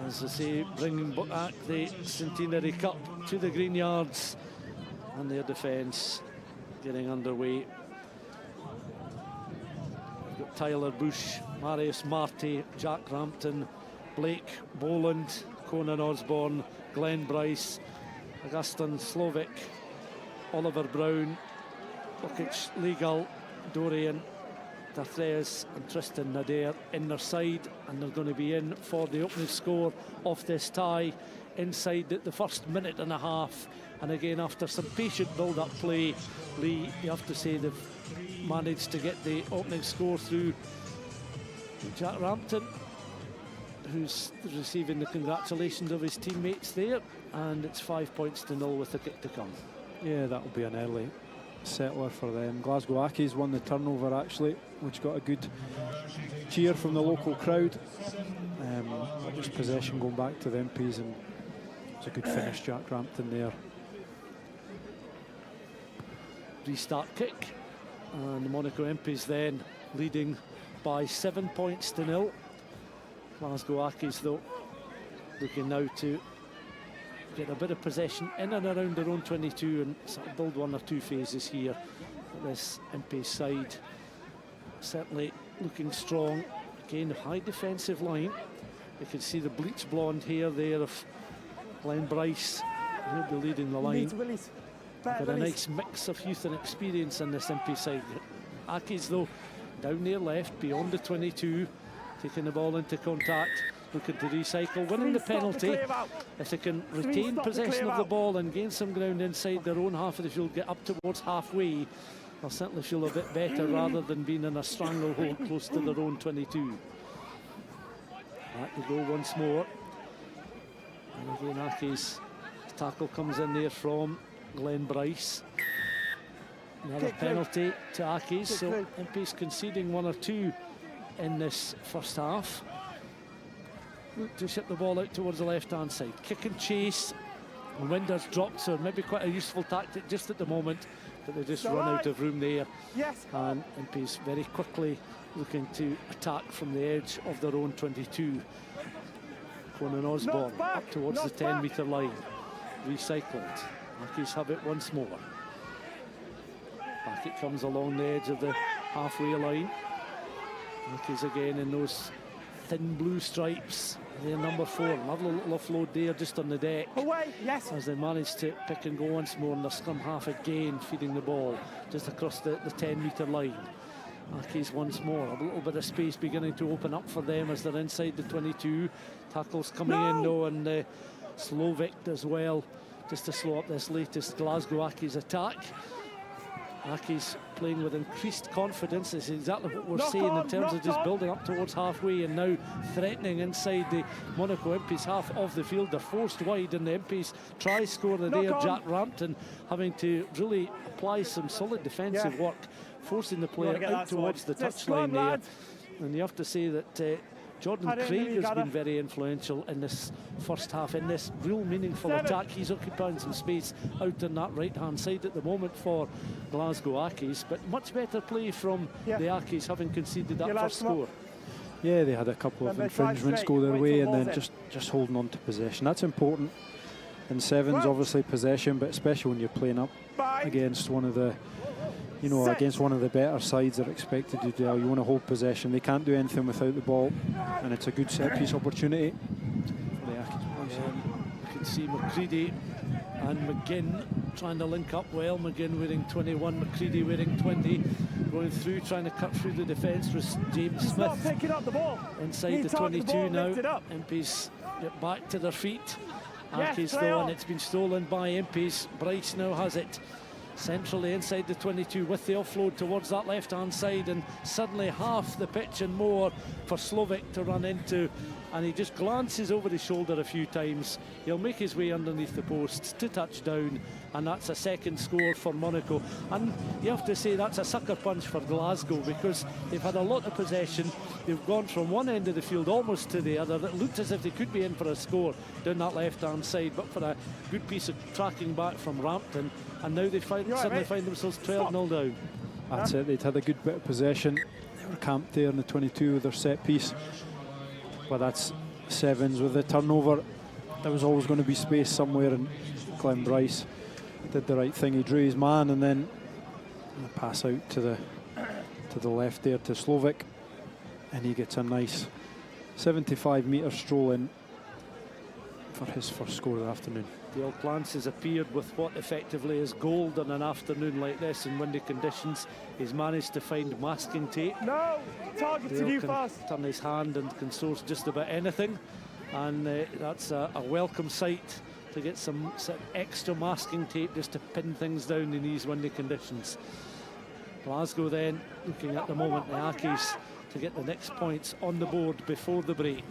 as I say, bringing back the Centenary Cup to the Green Yards, and their defence getting underway. We've got Tyler Bush, Marius Marty, Jack Rampton, Blake Boland, Conan Osborne, Glenn Bryce, Augustin Slovic, Oliver Brown, Lukic Legal, Dorian Tathrez and Tristan Nader in their side, and they're going to be in for the opening score of this tie inside the first minute and a half. And again, after some patient build-up play, Lee, you have to say they've managed to get the opening score through Jack Rampton, who's receiving the congratulations of his teammates there, and it's 5 points to 0 with the kick to come. Yeah, that'll be an early settler for them. Glasgow Accies won the turnover actually, which got a good cheer from the local crowd. But just possession going back to the MPs, and it's a good finish, Jack Rampton there. Restart kick, and the Monaco MPs then leading by 7 points to 0. Glasgow Accies though looking now to get a bit of possession in and around their own 22 and sort of build one or two phases here. This MP side certainly looking strong. Again, high defensive line. You can see the bleach blonde hair there of Glenn Bryce. He'll be leading the line. Got a nice mix of youth and experience in this MP side. Ackies, though, down near left, beyond the 22, taking the ball into contact, looking to recycle, winning the penalty. If they can retain possession of the ball and gain some ground inside their own half of the field, get up towards halfway, they'll certainly feel a bit better rather than being in a stranglehold close to their own 22. Back to go once more. And again, Ackies' tackle comes in there from Glenn Bryce. Another penalty to Ackies, so Imps conceding 1 or 2 in this first half. Look to ship the ball out towards the left-hand side. Kick and chase. And Winder's dropped, so maybe quite a useful tactic just at the moment, but they just run out of room there. And Imps very quickly looking to attack from the edge of their own 22. Conan Osborne up towards the 10-metre line. Recycled. Ackies have it once more. Back it comes along the edge of the halfway line. Ackies again in those thin blue stripes. They're number 4. Lovely little offload there just on the deck. As they manage to pick and go once more in the scrum half again, feeding the ball just across the 10-metre line. Ackies once more. A little bit of space beginning to open up for them as they're inside the 22. Tackles coming in though, and Slovic as well, just to slow up this latest Glasgow Ackies attack. Ackies playing with increased confidence. This is exactly what we're saying in terms of just building up towards halfway and now threatening inside the Monaco Imps half of the field. They're forced wide, and the Imps try score the there. Jack Rampton having to really apply some solid defensive work, forcing the player out towards the touchline there. And you have to say that Jordan Craig has been very influential in this first half, in this real meaningful attack. He's occupying some space out on that right-hand side at the moment for Glasgow Ackies, but much better play from the Ackies, having conceded that first score. Yeah, they had a couple of infringements go their way, and then just holding on to possession. That's important in sevens, obviously possession, but especially when you're playing up against one of the against one of the better sides that are expected to do. You want to hold possession. They can't do anything without the ball, and it's a good set-piece opportunity. You can see McCready and McGinn trying to link up well. McGinn wearing 21, McCready wearing 20. Going through, trying to cut through the defence was James Smith. Inside the 22 now. Imps get back to their feet. Ackies though, and it's been stolen by Imps. Bryce now has it. Centrally inside the 22 with the offload towards that left-hand side, and suddenly half the pitch and more for Slovic to run into, and he just glances over his shoulder a few times. He'll make his way underneath the posts to touchdown, and that's a second score for Monaco. And you have to say that's a sucker punch for Glasgow, because they've had a lot of possession. They've gone from one end of the field almost to the other. It looked as if they could be in for a score down that left-hand side, but for a good piece of tracking back from Rampton, and now they suddenly find themselves 12-0 down. That's it, they'd had a good bit of possession. They were camped there in the 22 with their set piece. But that's sevens with the turnover. There was always going to be space somewhere, and Glenn Bryce did the right thing. He drew his man, and then a pass out to the left there to Slovic, and he gets a nice 75-metre stroll in for his first score of the afternoon. Dale Plance has appeared with what effectively is gold on an afternoon like this in windy conditions. He's managed to find masking tape. Target to you first. Turn his hand and can source just about anything, and that's a welcome sight to get some extra masking tape just to pin things down in these windy conditions. Glasgow then looking at the moment, the Ackies, to get the next points on the board before the break.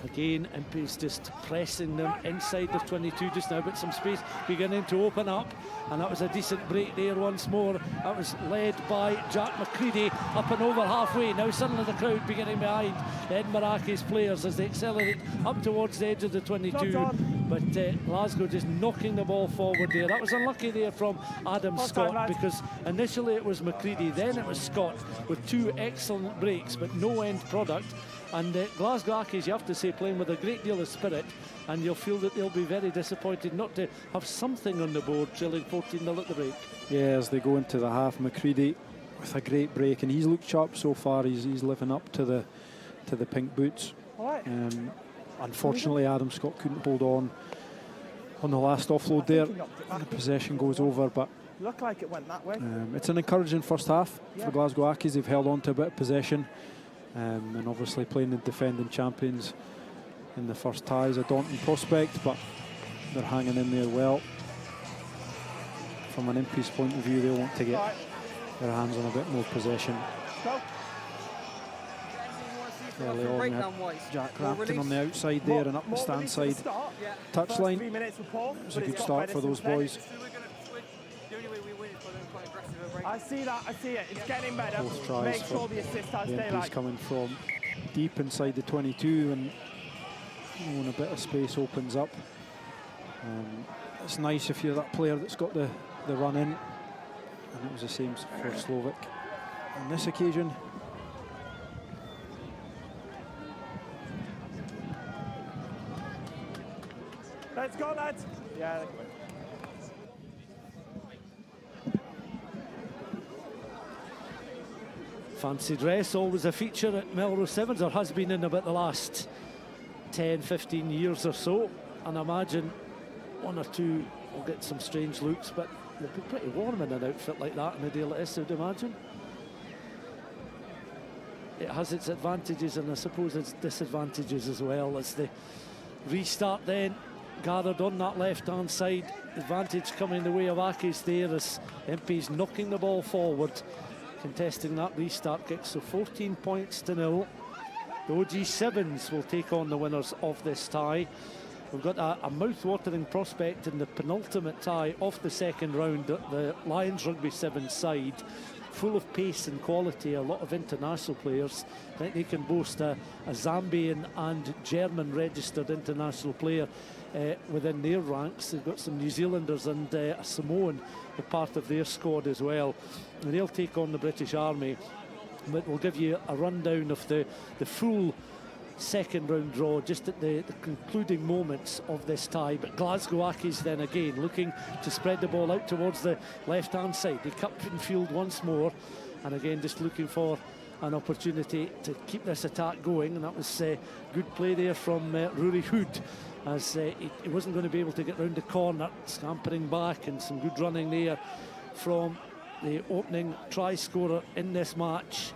Again, Imps just pressing them inside the 22 just now, but some space beginning to open up, and that was a decent break there once more. That was led by Jack McCready up and over halfway. Now suddenly the crowd beginning behind the Edinburgh Ackies players as they accelerate up towards the edge of the 22, but Glasgow just knocking the ball forward there. That was unlucky there from Adam Scott, because initially it was McCready, then it was Scott with 2 excellent breaks but no end product. And Glasgow Ackies, you have to say, playing with a great deal of spirit, and you'll feel that they'll be very disappointed not to have something on the board, trailing 14-0 at the break. Yeah, as they go into the half, McCready with a great break, and he's looked sharp so far. He's living up to the pink boots. Unfortunately, Adam Scott couldn't hold on the last offload there, and the possession goes over. But Looked like it went that way. It's an encouraging first half for Glasgow Accies. They've held on to a bit of possession, and obviously playing the defending champions in the first tie is a daunting prospect, but they're hanging in there well. From an Imps point of view, they'll want to get their hands on a bit more possession. Early on, we had Jack Rampton on the outside there and up the stand side touchline. It was a good start for those boys. I see that, I see it. It's getting better. Both tries Make sure the assist has the daylight. Imps coming from deep inside the 22, and when a bit of space opens up, it's nice if you're that player that's got the run in, and it was the same for Slovic on this occasion. Let's go, lads. Yeah. Fancy dress, always a feature at Melrose Sevens, or has been in about the last 10, 15 years or so. And I imagine one or two will get some strange looks, but they'll be pretty warm in an outfit like that on a day like this, I would imagine. It has its advantages and I suppose its disadvantages as well. As the restart then gathered on that left-hand side, advantage coming the way of Accies there as Imps knocking the ball forward, contesting that restart kick. So 14 points to 0. The OG Sevens will take on the winners of this tie. We've got a mouth-watering prospect in the penultimate tie of the second round, the Lions Rugby Sevens side, full of pace and quality, a lot of international players. I think they can boast a Zambian and German registered international player within their ranks. They've got some New Zealanders and a Samoan a part of their squad as well. And they'll take on the British Army. But we'll give you a rundown of the full second round draw just at the concluding moments of this tie. But Glasgow Accies then again looking to spread the ball out towards the left hand side. They cut in field once more, and again just looking for an opportunity to keep this attack going, and that was good play there from Rory Hood, as he wasn't going to be able to get round the corner, scampering back, and some good running there from the opening try scorer in this match,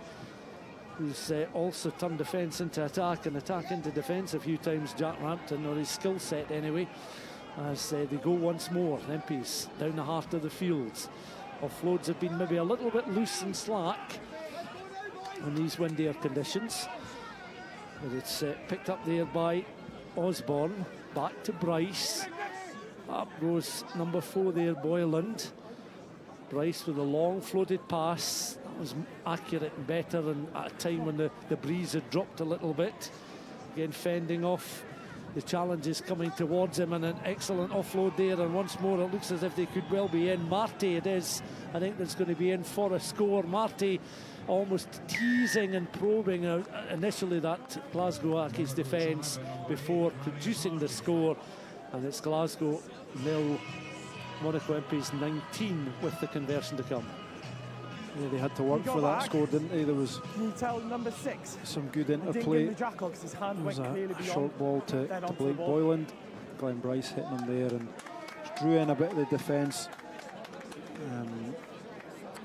who's also turned defence into attack and attack into defence a few times, Jack Rampton, or his skill set anyway, as they go once more. Imps down the heart of the fields. Offloads have been maybe a little bit loose and slack in these windier conditions, but it's picked up there by Osborne. Back to Bryce. Up goes number 4 there, Boyland. Bryce with a long floated pass. That was accurate and better, and at a time when the breeze had dropped a little bit. Again, fending off the challenges coming towards him, and an excellent offload there, and once more it looks as if they could well be in. Marty it is, I think, that's going to be in for a score. Marty almost teasing and probing initially that Glasgow Accies defence before producing the score, and it's Glasgow 0, Monaco Imps 19 with the conversion to come. Yeah, they had to work for that score, didn't they? There was, can you tell number 6? Some good interplay. The jackal, his hand went clearly a short ball to Blake Boyland. Glenn Bryce hitting him there and drew in a bit of the defence.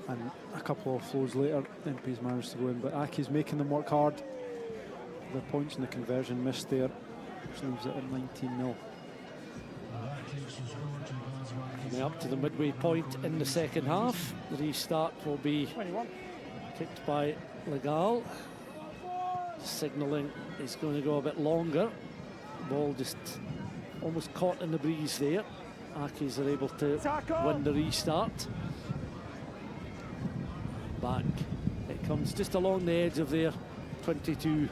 And a couple of flows later, Imps managed to go in, but Accies making them work hard. The points and the conversion missed there, which leaves it at 19-0. Coming up to the midway point in the second half. The restart will be kicked by Liddell. Signalling is going to go a bit longer. The ball just almost caught in the breeze there. Accies are able to win the restart. Back it comes just along the edge of their 22.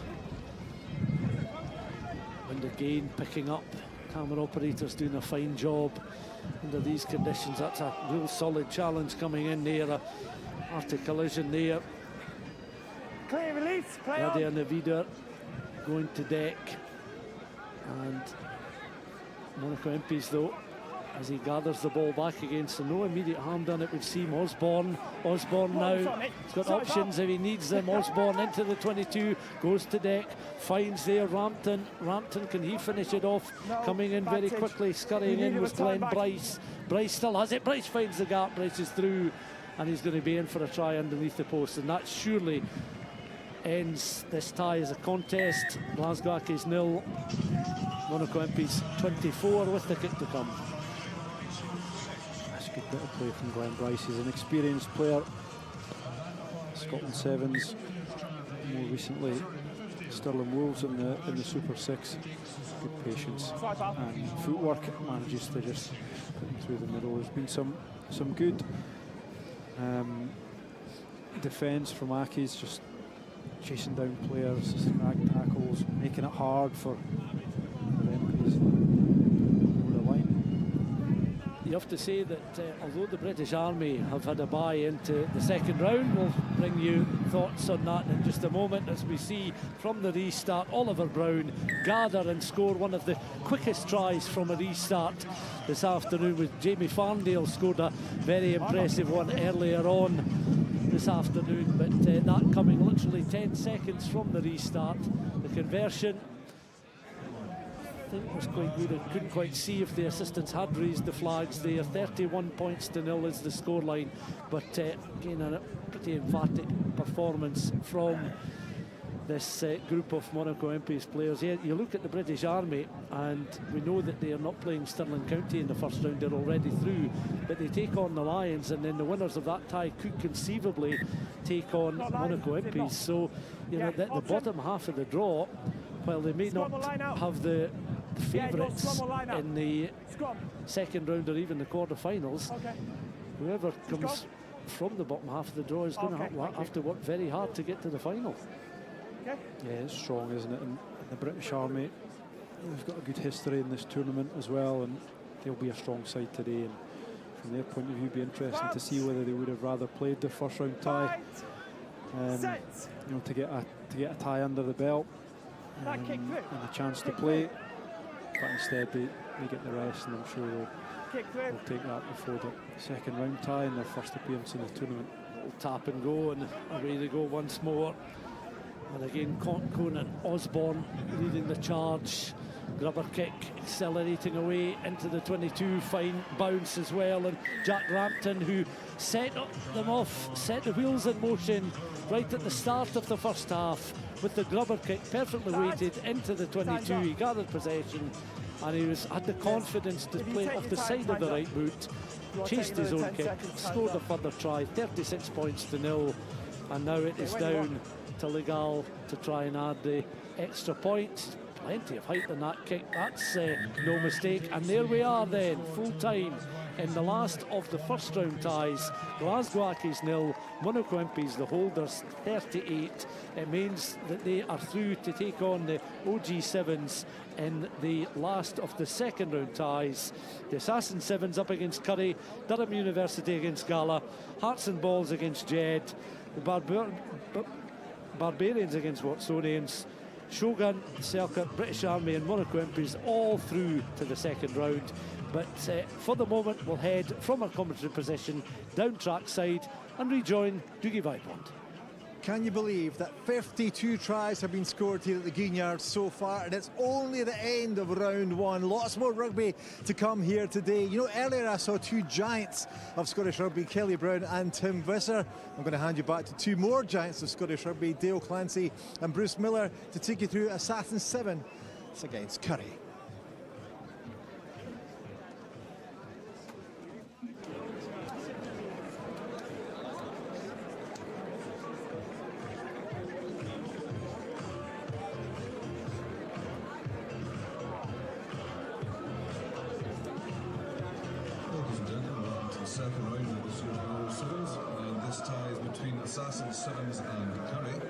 And again picking up. Camera operators doing a fine job under these conditions. That's a real solid challenge coming in there. After collision there. Clear release, play Nadia and Navida going to deck. And Monaco Imps though as he gathers the ball back again, so no immediate harm done, it would seem. Osborne now, he's got options if he needs them. Osborne into the 22, goes to deck, finds there Rampton. Can he finish it off? Coming in very quickly, scurrying in was Glenn Bryce. Bryce still has it, Bryce finds the gap, Bryce is through, and he's going to be in for a try underneath the post, and that surely ends this tie as a contest. Glasgow Accies 0, Monaco Imps 24 with the kick to come. That's a good bit of play from Glenn Bryce. He's an experienced player. Scotland Sevens, more recently Stirling Wolves in the Super 6. Good patience and footwork, manages to just put him through the middle. There's been some good defence from Accies, just chasing down players, snag tackles, making it hard for the MPs over the line. You have to say that although the British Army have had a bye into the second round, we'll bring you thoughts on that in just a moment as we see from the restart Oliver Brown gather and score one of the quickest tries from a restart this afternoon, with Jamie Farndale scored a very impressive one earlier on this afternoon, but that coming literally 10 seconds from the restart. The conversion, I think, was quite good. I couldn't quite see if the assistants had raised the flags there. 31 points to 0 is the scoreline, but again a pretty emphatic performance from this group of Monaco Imps players. Yeah, you look at the British Army and we know that they are not playing Stirling County in the first round, they're already through, but they take on the Lions, and then the winners of that tie could conceivably take on Monaco Imps. So, you know, the bottom half of the draw, while they may not have the favourites in the second round or even the quarter-finals, whoever comes from the bottom half of the draw is going to have to work very hard to get to the final. Yeah, it's strong, isn't it? And the British Army, they've got a good history in this tournament as well, and they'll be a strong side today. And from their point of view, it'd be interesting to see whether they would have rather played the first round tie, you know, to get a tie under the belt and a chance to play. But instead, they get the rest, and I'm sure they'll take that before the second round tie in their first appearance in the tournament. Tap and go, and away they go once more. And again, Conan Osborne leading the charge. Grubber kick, accelerating away into the 22, fine bounce as well. And Jack Rampton, who set them off, set the wheels in motion right at the start of the first half with the grubber kick, perfectly weighted into the 22. He gathered possession, and he had the confidence to play it off the side of the right boot, chased his own kick, scored a further try, 36 points to 0. And now it is down to Liddell to try and add the extra points. Plenty of height in that kick, that's no mistake. And there we are then, full time in the last of the first round ties. Glasgow Accies 0, Monaco Imps, the holders, 38. It means that they are through to take on the OG Sevens in the last of the second round ties. The Assassin Sevens up against Currie, Durham University against Gala, Hearts and Balls against Jed, the Barbarians against Watsonians, Shogun, Selkirk, British Army and Monaco Imps all through to the second round. But for the moment, we'll head from our commentary position down trackside and rejoin Doogie Vibond. Can you believe that 52 tries have been scored here at the Greenyard so far, and it's only the end of round one. Lots more rugby to come here today. You know, earlier I saw two giants of Scottish rugby, Kelly Brown and Tim Visser. I'm going to hand you back to two more giants of Scottish rugby, Dale Clancy and Bruce Miller, to take you through Assassin 7. It's against Currie. Second round of this year's Melrose Sevens, and this tie is between Assassin Sevens and Currie.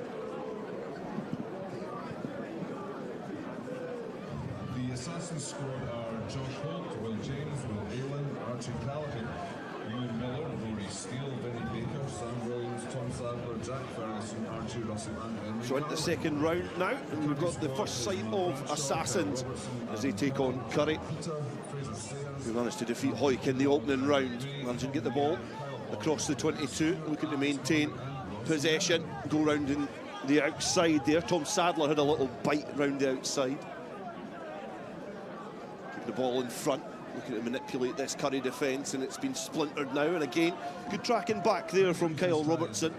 The Assassins squad are Josh Holt, Will James, Will Aylan, Archie Callaghan, Ewan Miller, Rory Steele, Vinnie Baker, Sam Williams, Tom Sadler, So into the second round now, and we've got the first sight of Assassins as they take on Currie, who managed to defeat Hawick in the opening round, managing to get the ball across the 22, looking to maintain possession, go round in the outside there. Tom Sadler had a little bite round the outside. Keep the ball in front, looking to manipulate this Currie defence, and it's been splintered now. And again, good tracking back there from Kyle Robertson.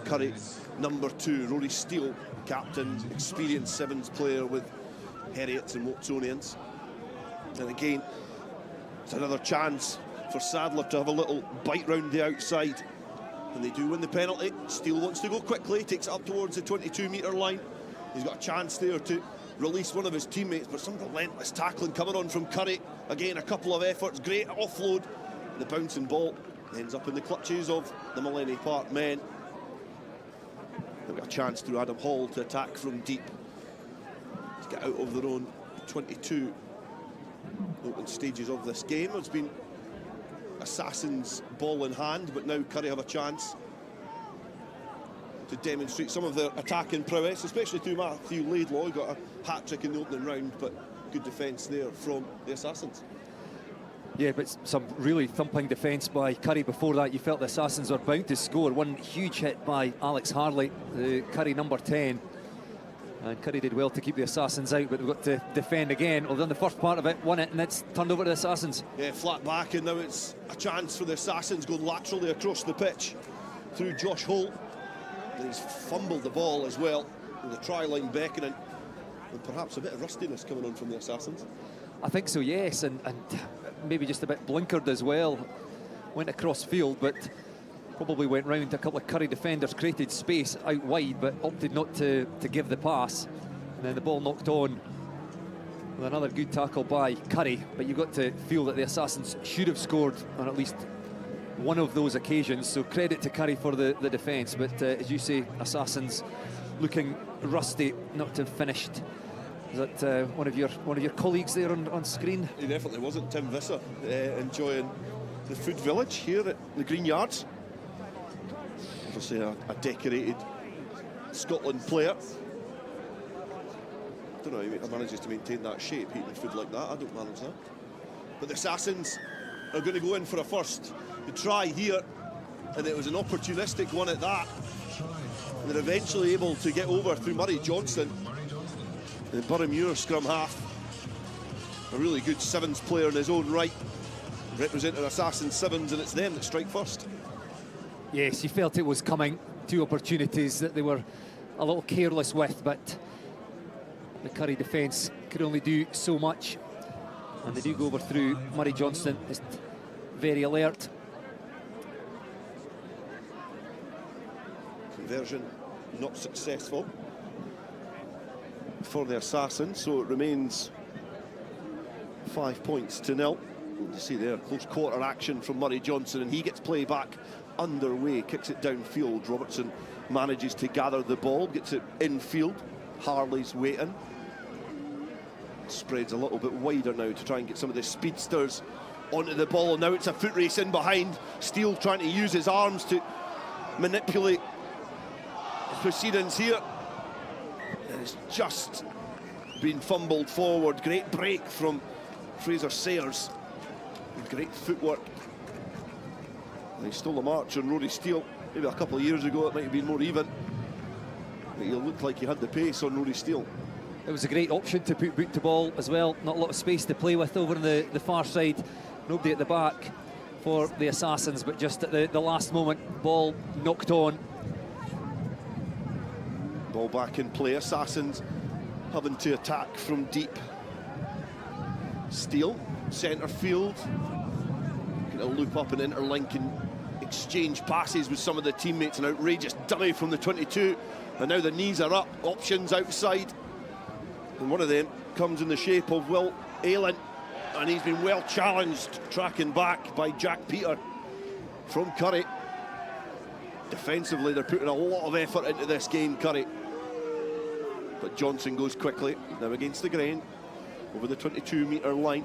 Currie, number 2, Rory Steele, captain, experienced sevens player with Heriots and Watsonians. And again, it's another chance for Sadler to have a little bite round the outside. And they do win the penalty. Steele wants to go quickly, takes it up towards the 22-metre line. He's got a chance there to release one of his teammates, but some relentless tackling coming on from Currie. Again, a couple of efforts, great offload. The bouncing ball ends up in the clutches of the Mullaney Park men. They've got a chance through Adam Hall to attack from deep, to get out of their own 22. Open stages of this game. It's been Assassins ball in hand, but now Currie have a chance to demonstrate some of their attacking prowess, especially to Matthew Laidlaw, who got a hat-trick in the opening round, but good defence there from the Assassins. Yeah, but some really thumping defence by Currie before that. You felt the Assassins were bound to score. One huge hit by Alex Harley, the Currie number 10. And Currie did well to keep the Assassins out, but they've got to defend again. Well, done the first part of it, won it, and it's turned over to the Assassins. Yeah, flat back, and now it's a chance for the Assassins going laterally across the pitch through Josh Holt. And he's fumbled the ball as well, with the try line beckoning, and perhaps a bit of rustiness coming on from the Assassins. I think so, yes, and maybe just a bit blinkered as well. Went across field, but probably went round a couple of Currie defenders, created space out wide, but opted not to give the pass. And then the ball knocked on with another good tackle by Currie. But you've got to feel that the Assassins should have scored on at least one of those occasions. So credit to Currie for the defence. But as you say, Assassins looking rusty, not to have finished. Is that one of your colleagues there on screen? He definitely wasn't. Tim Visser enjoying the food village here at the Green Yards. Obviously a decorated Scotland player. I don't know how he manages to maintain that shape, eating food like that. I don't manage that. But the Assassins are going to go in for a first try here, and it was an opportunistic one at that. And they're eventually able to get over through Murray Johnston. The Boroughmuir scrum half, a really good sevens player in his own right, representing Assassin sevens, and it's them that strike first. Yes, you felt it was coming. 2 opportunities that they were a little careless with, but the Currie defence could only do so much. And they do go over through Murray Johnston, just very alert. Conversion not successful for the Assassins, so it remains 5 points to 0. You see there, close quarter action from Murray Johnson, and he gets play back underway, kicks it downfield. Robertson manages to gather the ball, gets it infield. Harley's waiting. Spreads a little bit wider now to try and get some of the speedsters onto the ball. Now it's a foot race in behind. Steele trying to use his arms to manipulate proceedings here. It's just been fumbled forward. Great break from Fraser Sayers. Great footwork. And he stole a march on Rory Steele. Maybe a couple of years ago it might have been more even. But he looked like he had the pace on Rory Steele. It was a great option to put boot to ball as well. Not a lot of space to play with over on the far side. Nobody at the back for the Assassins, but just at the last moment, ball knocked on. Ball back in play. Assassins having to attack from deep. Steele, centre field. Going to loop up and interlink and exchange passes with some of the teammates. An outrageous dummy from the 22. And now the knees are up. Options outside. And one of them comes in the shape of Will Aylan. And he's been well challenged, tracking back by Jack Peter from Currie. Defensively, they're putting a lot of effort into this game, Currie. But Johnson goes quickly, now against the grain, over the 22-metre line.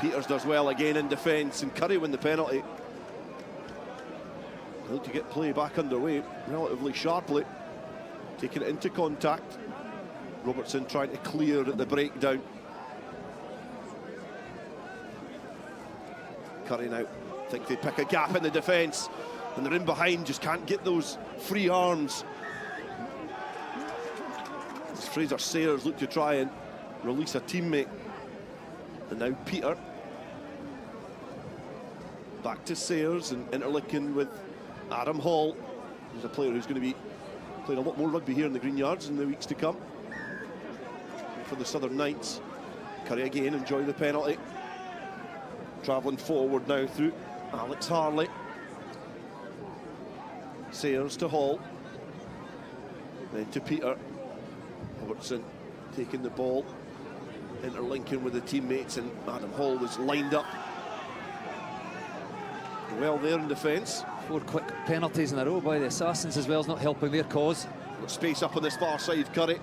Peters does well again in defence, and Currie win the penalty. Look to get play back underway relatively sharply, taking it into contact. Robertson trying to clear at the breakdown. Currie now think they pick a gap in the defence, and they're in behind, just can't get those free arms. As Fraser Sayers look to try and release a teammate. And now Peter. Back to Sayers and interlinking with Adam Hall. He's a player who's going to be playing a lot more rugby here in the Green Yards in the weeks to come. For the Southern Knights. Currie again enjoying the penalty. Travelling forward now through Alex Harley. Sayers to Hall. Then to Peter. Robertson taking the ball, interlinking with the teammates, and Adam Hall was lined up well there in defence. 4 quick penalties in a row by the Assassins as well, is not helping their cause. Got space up on this far side, Currie.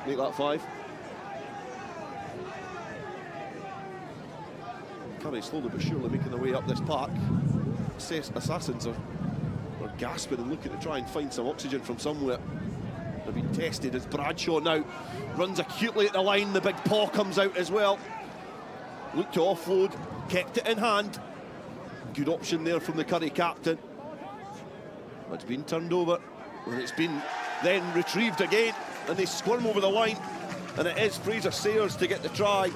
Make that 5. Currie slowly but surely making their way up this park. Assassins are gasping and looking to try and find some oxygen from somewhere. They've been tested as Bradshaw now runs acutely at the line. The big paw comes out as well. Looked to offload, kept it in hand. Good option there from the Currie captain. It's been turned over, and it's been then retrieved again, and they squirm over the line, and it is Fraser Sayers to get the try.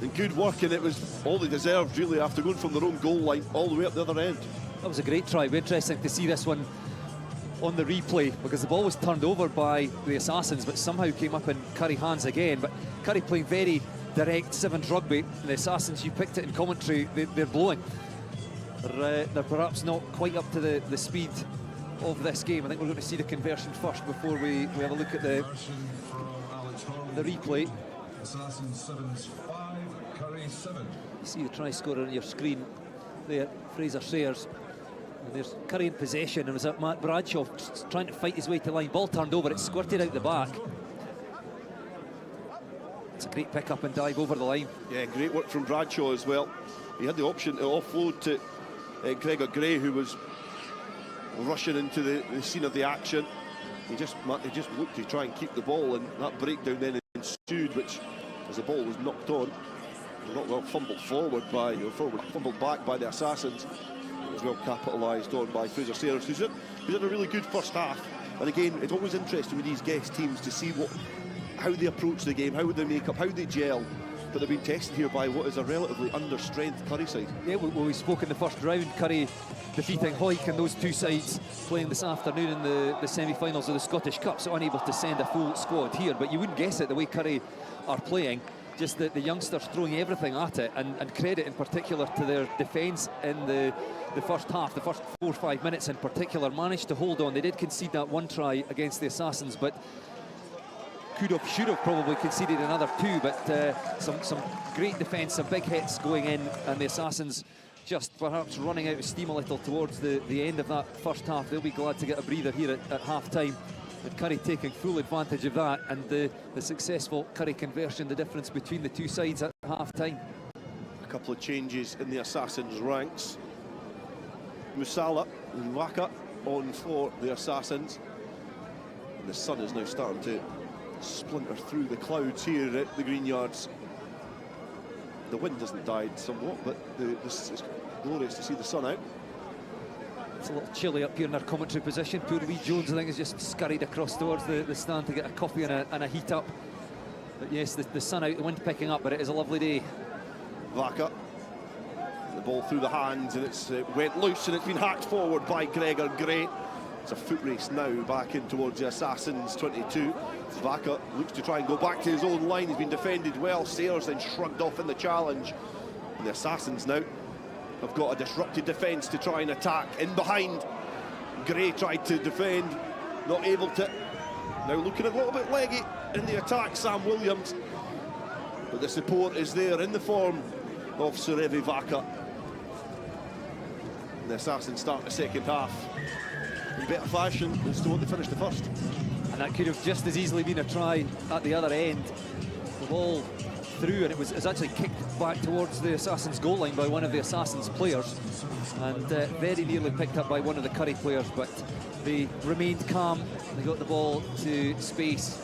And good work, and it was all they deserved really after going from their own goal line all the way up the other end. That was a great try. Interesting to see this one on the replay, because the ball was turned over by the Assassins but somehow came up in Currie hands again. But Currie playing very direct sevens rugby, and the Assassins, you picked it in commentary, they're blowing. They're perhaps not quite up to the speed of this game. I think we're going to see the conversion first before we have a look at the replay. Assassins 7's 5, Currie 7. You see the try scorer on your screen there, Fraser Sayers. And there's Currie in possession, and it was that Matt Bradshaw trying to fight his way to line. Ball turned over, it squirted out the back. It's a great pick up and dive over the line. Yeah, great work from Bradshaw as well. He had the option to offload to Gregor Gray, who was rushing into the scene of the action. He just looked to try and keep the ball, and that breakdown then ensued, which, as the ball was knocked on, not well fumbled fumbled back by the Assassins. It was well capitalised on by Fraser Sayers, who's had a really good first half. And again, it's always interesting with these guest teams to see how they approach the game, how they make up, how they gel. But they've been tested here by what is a relatively under-strength Currie side. Yeah, we spoke in the first round, Currie defeating Hawick, and those two sides playing this afternoon in the semi-finals of the Scottish Cup, so unable to send a full squad here. But you wouldn't guess it the way Currie are playing. Just the youngsters throwing everything at it, and credit in particular to their defence in the first half. The first 4 or 5 minutes in particular managed to hold on. They did concede that 1 try against the Assassins, but should have probably conceded another 2. But some great defence, some big hits going in, and the Assassins just perhaps running out of steam a little towards the end of that first half. They'll be glad to get a breather here at half-time. And Currie taking full advantage of that, and the successful Currie conversion, the difference between the two sides at half-time. A couple of changes in the Assassins' ranks. Musala and Waka on for the Assassins. And the sun is now starting to splinter through the clouds here at the Green Yards. The wind hasn't died somewhat, but it's glorious to see the sun out. It's a little chilly up here in our commentary position. Poor Lee Jones, I think, has just scurried across towards the stand to get a coffee and a heat up. But yes, the sun out, the wind picking up, but it is a lovely day. Vaka, the ball through the hands, and it's went loose, and it's been hacked forward by Gregor Gray. It's a foot race now back in towards the Assassins 22. Vaka looks to try and go back to his own line. He's been defended well. Sayers then shrugged off in the challenge. And the Assassins now have got a disrupted defence to try and attack. In behind, Gray tried to defend, not able to. Now looking a little bit leggy in the attack, Sam Williams. But the support is there in the form of Surevi Vaka. And the Assassins start the second half in better fashion as to what they finished the first. And that could have just as easily been a try at the other end. The ball through, and it was actually kicked back towards the Assassins' goal line by one of the Assassins' players, and very nearly picked up by one of the Currie players, but they remained calm. They got the ball to space,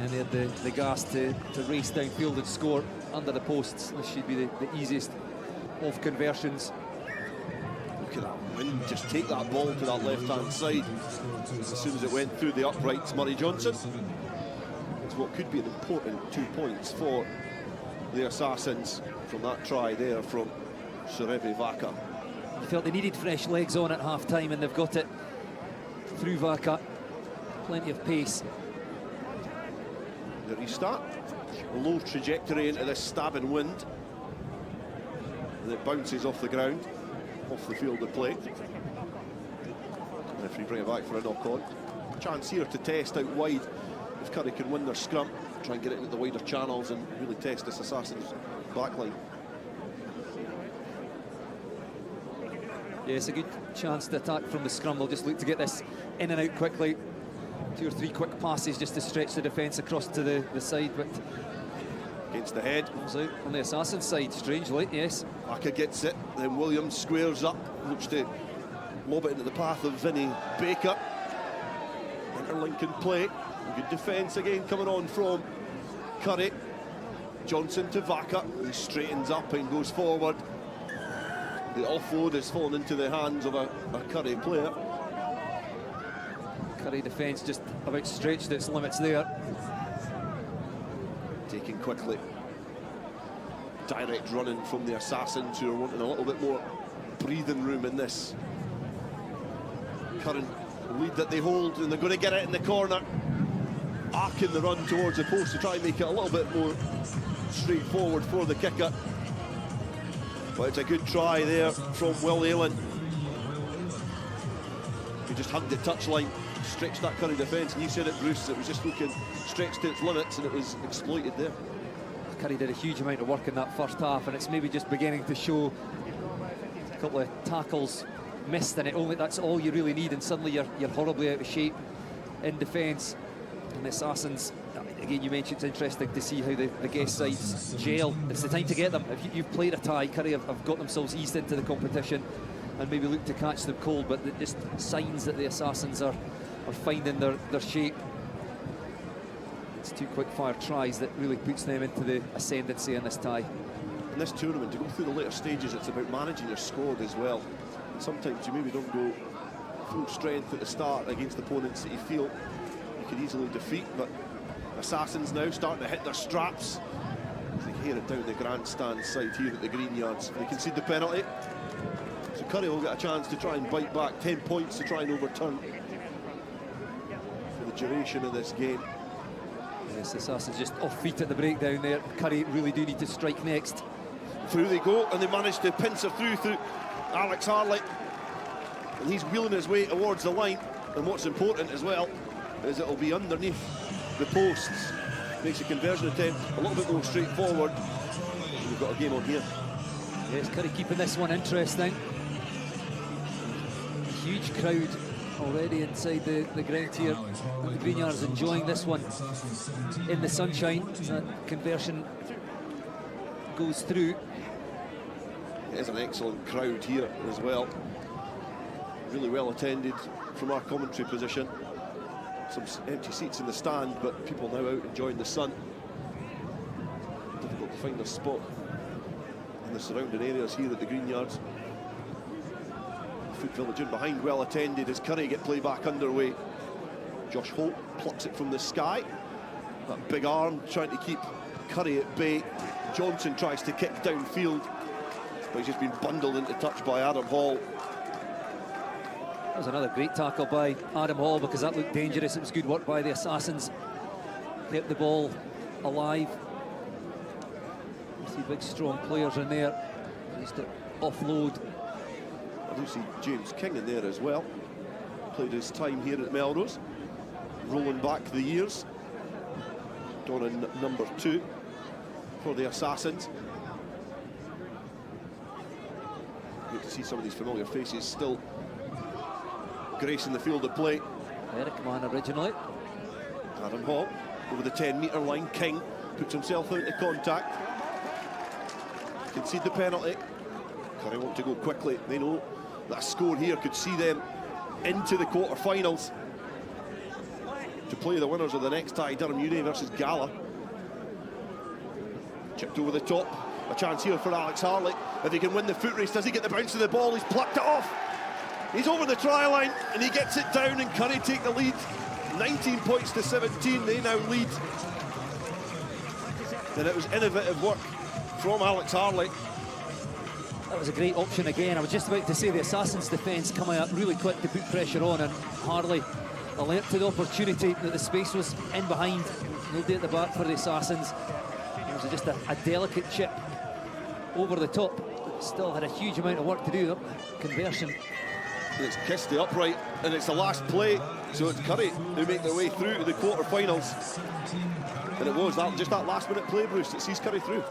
and they had the gas to race downfield and score under the posts. This should be the easiest of conversions. Look at that wind, just take that ball to that left-hand side. As soon as it went through the uprights, Murray Johnson. It's what could be an important 2 points for the Assassins from that try there from Surevi Vaka. I felt they needed fresh legs on at half-time, and they've got it through Vaka. Plenty of pace. The restart. A low trajectory into this stabbing wind. And it bounces off the ground, off the field of play. And if we bring it back for a knock-on. Chance here to test out wide. If Currie can win their scrum, try and get it into the wider channels and really test this Assassin's backline. Yeah, it's a good chance to attack from the scrum. They'll just look to get this in and out quickly. 2 or 3 quick passes just to stretch the defence across to the side, but against the head. Comes out on the Assassin side, strangely, yes. Aka gets it, then Williams squares up, looks to lob it into the path of Vinnie Baker. Interlink in play. Good defence again coming on from Currie. Johnson to Vaka. He straightens up and goes forward. The offload has fallen into the hands of a Currie player. Currie defence just about stretched its limits there. Taken quickly. Direct running from the Assassins, who are wanting a little bit more breathing room in this current lead that they hold, and they're going to get it in the corner. Arcing the run towards the post to try and make it a little bit more straightforward for the kicker. But it's a good try there from Will Aylan. He just hugged the touchline, stretched that Currie defence, and you said it, Bruce, it was just looking stretched to its limits, and it was exploited there. Currie did a huge amount of work in that first half, and it's maybe just beginning to show. A couple of tackles missed, and that's all you really need, and suddenly you're horribly out of shape in defence. And the Assassins, again, you mentioned it's interesting to see how the guest sides gel. It's the time to get them. If you've played a tie, Currie have got themselves eased into the competition and maybe look to catch them cold, but just signs that the Assassins are finding their shape. It's 2 quick-fire tries that really puts them into the ascendancy in this tie. In this tournament, to go through the later stages, it's about managing your squad as well. And sometimes you maybe don't go full strength at the start against opponents that you feel you could easily defeat, but Assassins now starting to hit their straps as they hear it down the grandstand side here at the Green Yards. They concede the penalty, so Currie will get a chance to try and bite back. 10 points to try and overturn for the duration of this game. Yes, Assassins just off feet at the breakdown there. Currie really do need to strike next. Through they go, and they manage to pincer through Alex Harley, and he's wheeling his way towards the line. And what's important as well is it'll be underneath the posts. Makes a conversion attempt a little bit more straightforward. We've got a game on here. Yes, Currie keeping this one interesting. A huge crowd already inside the ground here. And the Green Yards enjoying this one in the sunshine. That conversion goes through. It is an excellent crowd here as well. Really well attended from our commentary position. Some empty seats in the stand, but people now out enjoying the sun. Difficult to find a spot in the surrounding areas here at the Green Yards. Foot Village in behind, well attended as Currie get play back underway. Josh Holt plucks it from the sky. That big arm trying to keep Currie at bay. Johnson tries to kick downfield, but he's just been bundled into touch by Adam Hall. That was another great tackle by Adam Hall, because that looked dangerous. It was good work by the Assassins. Kept the ball alive. You see big strong players in there. Used to offload. I do see James King in there as well. Played his time here at Melrose. Rolling back the years. Gone in number 2 for the Assassins. Good to see some of these familiar faces still gracing the field of play. Eric man originally. Adam Hall over the 10-metre line. King puts himself into contact. Concede the penalty. Currie want to go quickly. They know that a score here could see them into the quarter-finals to play the winners of the next tie, Durham Uni versus Gala. Chipped over the top. A chance here for Alex Harley. If he can win the foot race, does he get the bounce of the ball? He's plucked it off. He's over the try line and he gets it down, and Currie take the lead. 19 points to 17, they now lead. And it was innovative work from Alex Harley. That was a great option again. I was just about to say the Assassins' defence coming up really quick to put pressure on, and Harley alert to the opportunity that the space was in behind. Nobody at the back for the Assassins. It was just a delicate chip over the top, but still had a huge amount of work to do. Conversion. It's kissed the upright, and it's the last play, so it's Currie who make their way through to the quarter-finals. And it was just that last-minute play, Bruce, that sees Currie through.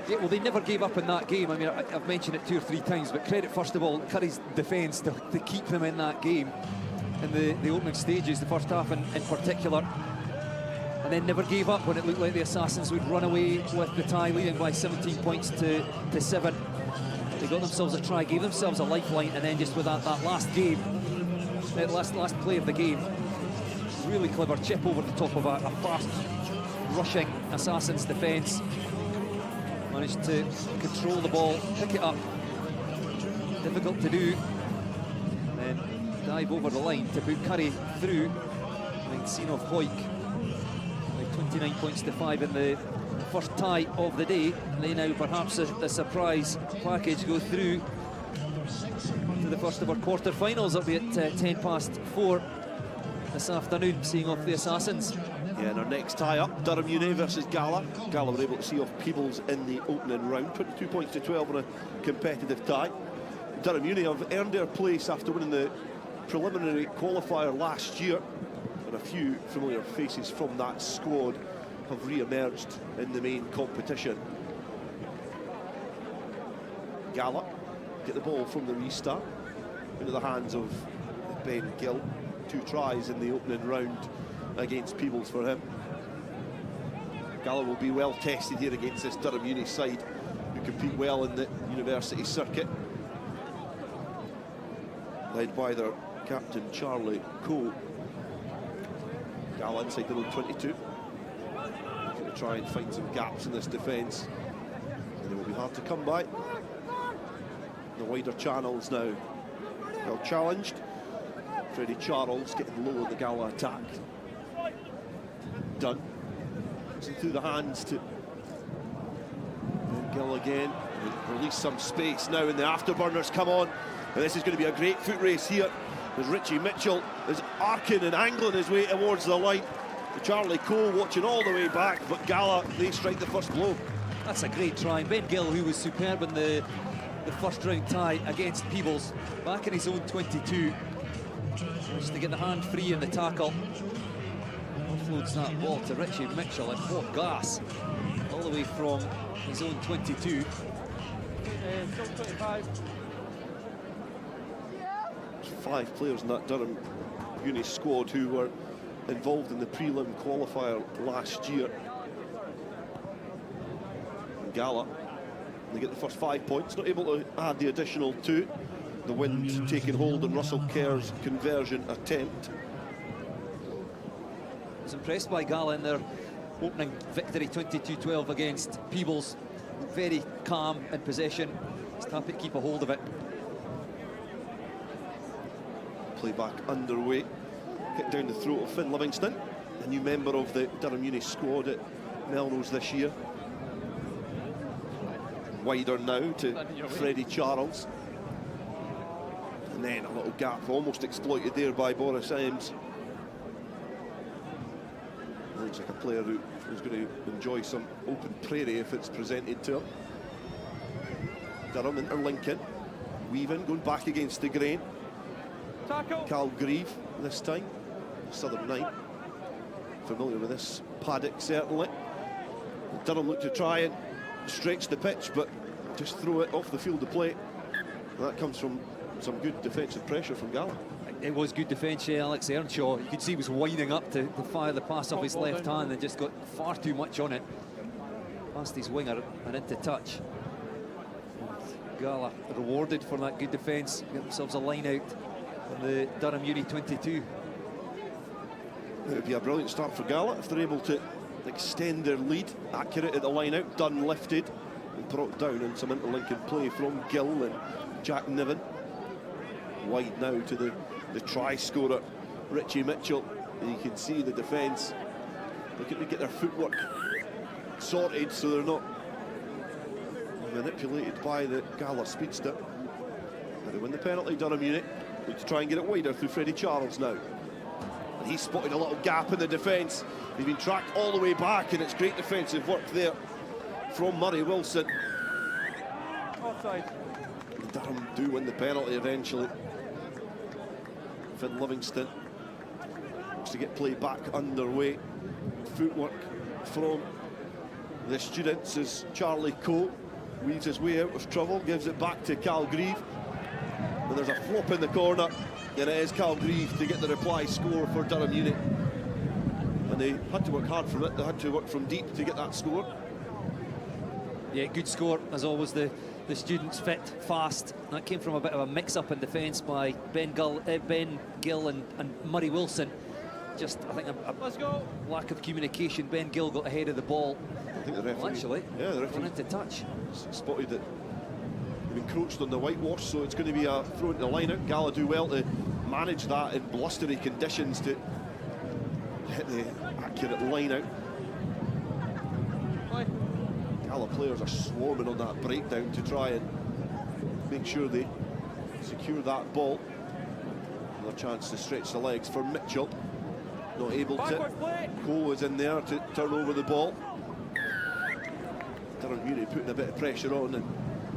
Yeah, well, they never gave up in that game. I mean, I've mentioned it 2 or 3 times, but credit, first of all, Currie's defence to keep them in that game in the opening stages, the first half in particular. And then never gave up when it looked like the Assassins would run away with the tie, leading by 17 points to 7. They got themselves a try, gave themselves a lifeline, and then just with that last game, that last play of the game, really clever chip over the top of a fast rushing Assassins defence. Managed to control the ball, pick it up, difficult to do, and then dive over the line to put Currie through. Being seen off Hawick, like 29 points to 5 in the first tie of the day. They now perhaps a surprise package go through to the first of our quarter-finals. It'll be at 4:10 this afternoon, seeing off the Assassins. Yeah, and our next tie up, Durham Uni versus Gala. Gala were able to see off Peebles in the opening round, 22 points to 12 on a competitive tie. Durham Uni have earned their place after winning the preliminary qualifier last year, and a few familiar faces from that squad have re-emerged in the main competition. Gala get the ball from the restart into the hands of Ben Gill. 2 tries in the opening round against Peebles for him. Gala will be well tested here against this Durham Uni side, who compete well in the university circuit, led by their captain Charlie Cole. Gala inside their own 22. Going to try and find some gaps in this defence, and they will be hard to come by. The wider channels now well challenged. Freddie Charles getting low in the Gala attack. Done. Through the hands to Gill again. Release some space now, and the afterburners come on. And this is going to be a great foot race here, as Richie Mitchell is arcing and angling his way towards the line. Charlie Cole watching all the way back, but Gala, they strike the first blow. That's a great try. Ben Gill, who was superb in the first round tie against Peebles, back in his own 22. Just to get the hand free in the tackle. Offloads that ball to Richie Mitchell, and what gas! All the way from his own 22. 25. 5 players in that Durham Uni squad who were involved in the prelim qualifier last year. And Gala, they get the first 5 points, not able to add the additional 2. The wind taking hold on Russell Kerr's conversion attempt. I was impressed by Gala in their opening victory, 22-12 against Peebles. Very calm in possession, just happy to keep a hold of it. Play back underway. Kick down the throat of Finn Livingston, a new member of the Durham Uni squad at Melrose this year. Wider now to Freddie Charles. And then a little gap almost exploited there by Boris Imps. Looks like a player who's going to enjoy some open prairie if it's presented to him. Durham interlinking, weaving, going back against the grain. Tackle. Cal Grieve this time, Southern 9. Familiar with this paddock, certainly. Durham look to try and stretch the pitch, but just throw it off the field of play. And that comes from some good defensive pressure from Gala. It was good defence, yeah, Alex Earnshaw. You could see he was winding up to fire the pass off his left hand and just got far too much on it. Past his winger and into touch. Gala rewarded for that good defence. Get themselves a line out from the Durham Uni 22. It would be a brilliant start for Gala if they're able to extend their lead. Accurate at the line out, done, lifted and brought down in some interlinking play from Gill and Jack Niven. Wide now to the try scorer, Richie Mitchell. And you can see the defence looking to get their footwork sorted so they're not manipulated by the Gala speedster. Now they win the penalty, Durham Uni. Need to try and get it wider through Freddie Charles now. And he's spotted a little gap in the defence. They've been tracked all the way back, and it's great defensive work there from Murray Wilson. Offside. Durham do win the penalty eventually. Finn Livingston looks to get play back underway. Footwork from the students as Charlie Cole weaves his way out of trouble, gives it back to Cal Grieve. And there's a flop in the corner, and it is Cal Grieve to get the reply score for Durham Uni. And they had to work hard from it, they had to work from deep to get that score. Yeah, good score, as always. The students fit fast. That came from a bit of a mix-up in defence by Ben Gill and Murray Wilson. Just, I think, a lack of communication. Ben Gill got ahead of the ball. I think the referee, actually, yeah, the referee went into touch. Spotted it. Encroached on the whitewash, so it's going to be a throw into the line out. Gala do well to manage that in blustery conditions to hit the accurate line out. Gala players are swarming on that breakdown to try and make sure they secure that ball. Another chance to stretch the legs for Mitchell. Not able to. Cole is in there to turn over the ball. Durham Uni putting a bit of pressure on, and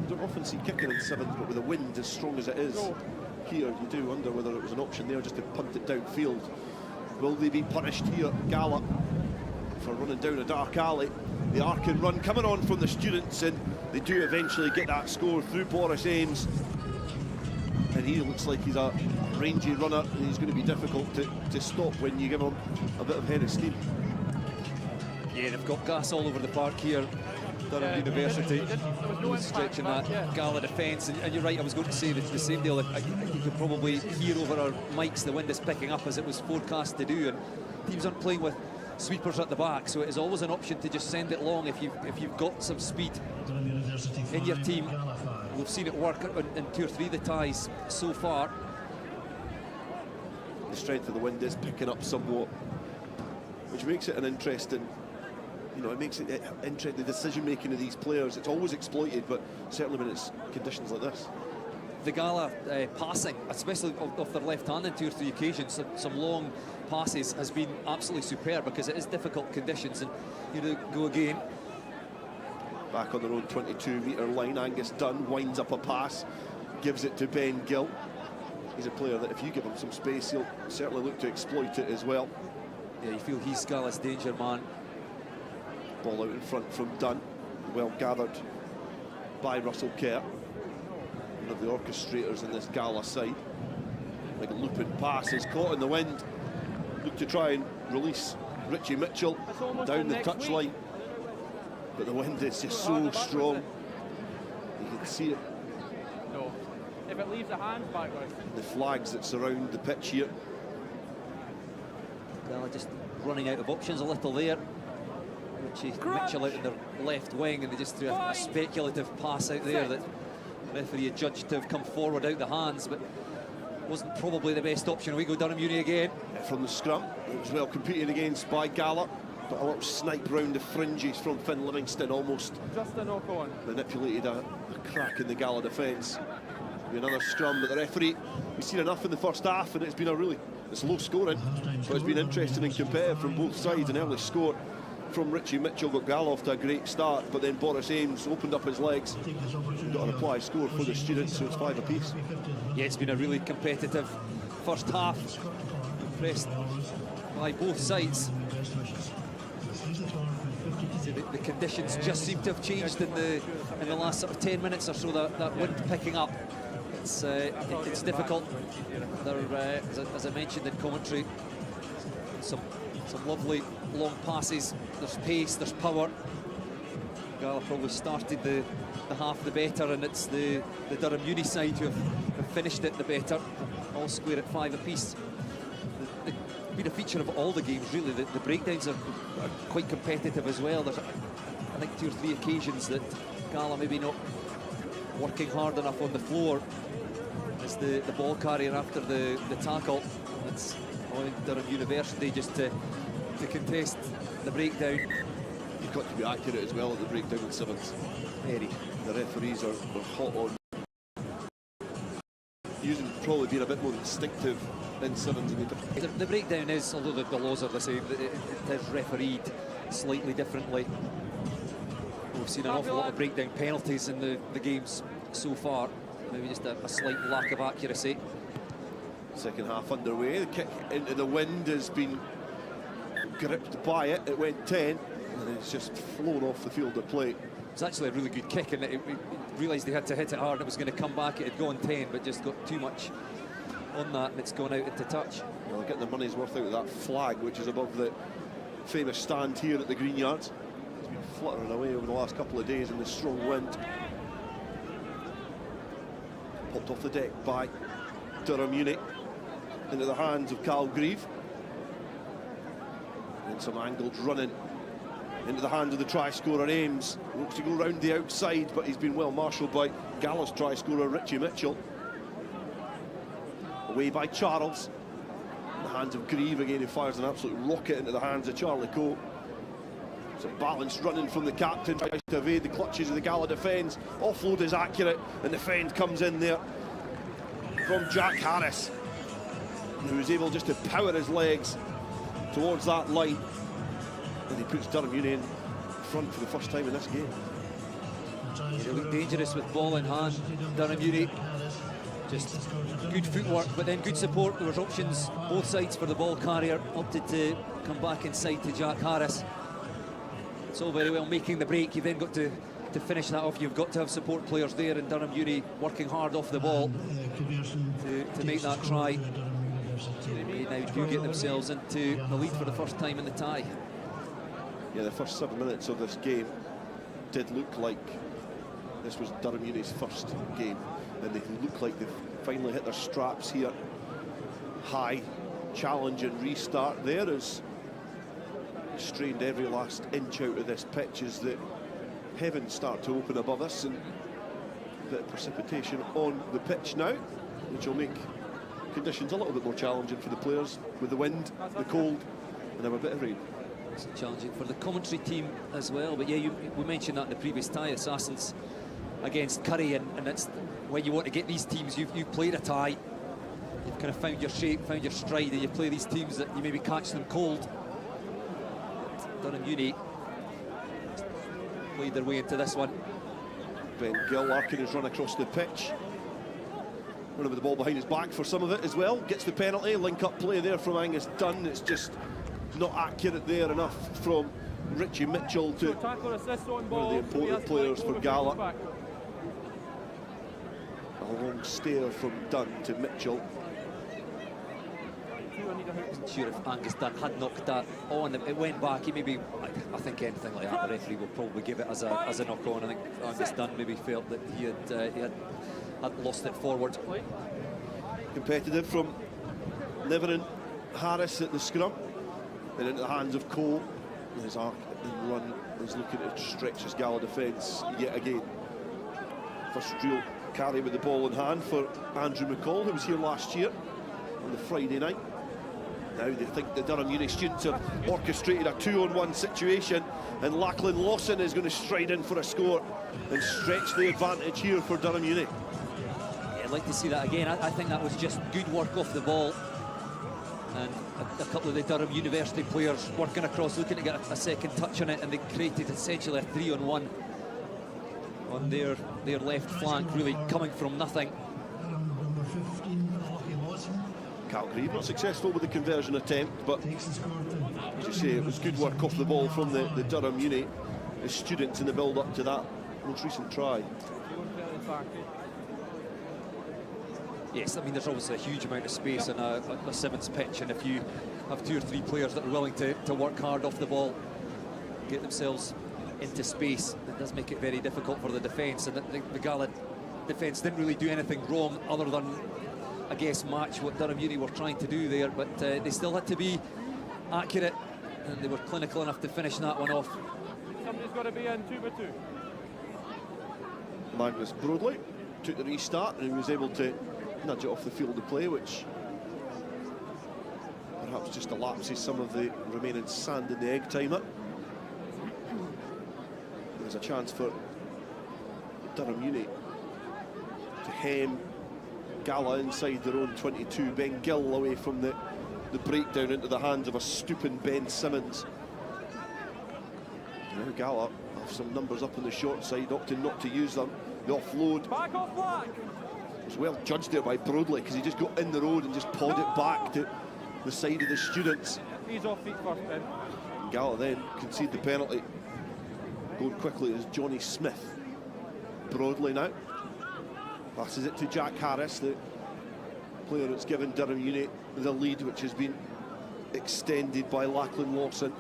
you don't often see kicking in sevens, but with the wind as strong as it is here, you do wonder whether it was an option there just to punt it downfield. Will they be punished here, Gala, for running down a dark alley? The arc and run coming on from the students, and they do eventually get that score through Boris Ames. And he looks like he's a rangy runner, and he's going to be difficult to stop when you give him a bit of head of steam. Yeah, they've got gas all over the park here. Durham University stretching that Gala defence, and you're right, I was going to say the same deal. You could probably hear over our mics the wind is picking up as it was forecast to do, and teams aren't playing with sweepers at the back, so it is always an option to just send it long if you've got some speed in your team. We've seen it work in 2 or 3 of the ties so far. The strength of the wind is picking up somewhat, which makes it an interesting, it makes it interesting, the decision-making of these players. It's always exploited, but certainly when it's conditions like this. The Gala passing, especially off their left hand on 2 or 3 occasions, some long passes, has been absolutely superb because it is difficult conditions. And go again. Back on their own 22-metre line, Angus Dunn winds up a pass, gives it to Ben Gill. He's a player that if you give him some space, he'll certainly look to exploit it as well. Yeah, you feel he's Gala's danger man. Ball out in front from Dunn, well gathered by Russell Kerr, one of the orchestrators in this Gala side. Like a looping pass is caught in the wind. Look to try and release Richie Mitchell down the touchline, but the wind is just so strong. You can see it. No. If it leaves the hands backwards. The flags that surround the pitch here. Gala just running out of options a little there. Richie Mitchell out in their left wing, and they just threw a speculative pass out there that the referee judged to have come forward out the hands, but wasn't probably the best option. We go Durham Uni again. From the scrum, it was well competed against by Gala, but a little snipe round the fringes from Finn Livingston, almost just a knock on. Manipulated a crack in the Gala defence. Another scrum, but the referee, we've seen enough in the first half, and it's low scoring, but it's been interesting and competitive from both sides. An early score from Richie Mitchell got Gala off to a great start, but then Boris Ames opened up his legs and got a reply score for the students, so it's 5 apiece. Yeah, it's been a really competitive first half. Impressed by both sides. So the conditions just seem to have changed in the last sort of 10 minutes or so. That wind picking up. it's difficult. There, as I mentioned in commentary, some lovely long passes. There's pace, there's power. Gala probably started the half the better, and it's the Durham Uni side who have finished it the better. All square at 5 apiece. It's been a feature of all the games, really. The breakdowns are quite competitive as well. There's, I think, 2 or 3 occasions that Gala maybe not working hard enough on the floor as the ball carrier after the tackle. It's allowing Durham University just to contest the breakdown. You've got to be accurate as well at the breakdown in sevens. Very. The referees are hot on using, probably being a bit more instinctive in sevens. The breakdown is, although the laws are the same, it is refereed slightly differently. We've seen an awful lot of breakdown penalties in the games so far. Maybe just a slight lack of accuracy. Second half underway. The kick into the wind has been gripped by it. It went 10, and it's just flown off the field of play. It's actually a really good kick, and it realised they had to hit it hard and it was going to come back. It had gone 10, but just got too much on that, and it's gone out into touch. Well, they're getting their money's worth out of that flag, which is above the famous stand here at the Green Yards. It's been fluttering away over the last couple of days in the strong wind. Popped off the deck by Durham Uni into the hands of Carl Grieve. And some angled running into the hands of the try scorer Imps. Looks to go round the outside, but he's been well marshalled by Gala's try scorer Richie Mitchell. Away by Charles. In the hands of Grieve again, who fires an absolute rocket into the hands of Charlie Coe. It's a balanced running from the captain, tries to evade the clutches of the Gala defence. Offload is accurate, and the fend comes in there from Jack Harris, who is able just to power his legs towards that line, and he puts Durham Uni in front for the first time in this game. They look dangerous with ball in hand. Durham Uni, just good footwork, but then good support. There was options both sides for the ball carrier. Opted to come back inside to Jack Harris. It's all very well making the break. You've then got to finish that off. You've got to have support players there, and Durham Uni working hard off the ball to make that try. They now do get themselves into the lead for the first time in the tie. Yeah, the first 7 minutes of this game did look like this was Durham Uni's first game, and they look like they've finally hit their straps here. High challenge and restart there as strained every last inch out of this pitch as the heavens start to open above us, and a bit of precipitation on the pitch now, which will make conditions a little bit more challenging for the players with the wind, the cold, and now a bit of rain. It's challenging for the commentary team as well, but yeah, we mentioned that in the previous tie, Assassins against Currie, and it's when you want to get these teams, you've played a tie, you've kind of found your shape, found your stride, and you play these teams that you maybe catch them cold. Durham Uni played their way into this one. Ben Gillarkin has run across the pitch, running with the ball behind his back for some of it as well. Gets the penalty, link-up play there from Angus Dunn. It's just not accurate there enough from Richie Mitchell to one of the important players for Gala. A long stare from Dunn to Mitchell. I'm not sure if Angus Dunn had knocked that on. It went back. He maybe, I think anything like that, the referee will probably give it as a knock on. I think Angus Dunn maybe felt that he had lost it forward. Competitive from Niven and Harris at the scrum, and into the hands of Coe. His arc and run is looking to stretch his Gala defence yet again. First real carry with the ball in hand for Andrew McCall, who was here last year on the Friday night. Now they think the Durham Uni students have orchestrated a 2-on-1 situation, and Lachlan Lawson is going to stride in for a score and stretch the advantage here for Durham Uni. Yeah, I'd like to see that again. I think that was just good work off the ball, and a couple of the Durham University players working across, looking to get a second touch on it, and they created essentially a 3-on-1 on their left flank, really coming from nothing. Cal Grieve not successful with the conversion attempt, but as you say, it was good work off the ball from the Durham Uni, the students in the build-up to that most recent try. Yes, I mean, there's obviously a huge amount of space on a sevens pitch, and if you have 2 or 3 players that are willing to work hard off the ball, get themselves into space, it does make it very difficult for the defence. And the Gala defence didn't really do anything wrong other than, I guess, match what Durham Uni were trying to do there, but they still had to be accurate, and they were clinical enough to finish that one off. Somebody's got to be in 2 by 2. Magnus Broadley took the restart and he was able to nudge it off the field of play, which perhaps just elapses some of the remaining sand in the egg timer. There's a chance for Durham Uni to hem Gala inside their own 22. Ben Gill away from the breakdown into the hands of a stooping Ben Simmons. Now Gala have some numbers up on the short side, opting not to use them. The offload. Back off black. Was well judged there by Broadley, because he just got in the road and just pawed it back to the side of the students. He's off feet first, Ben. And Gala then concede the penalty. Going quickly is Johnny Smith. Broadley now passes it to Jack Harris, the player that's given Durham Uni the lead, which has been extended by Lachlan Lawson.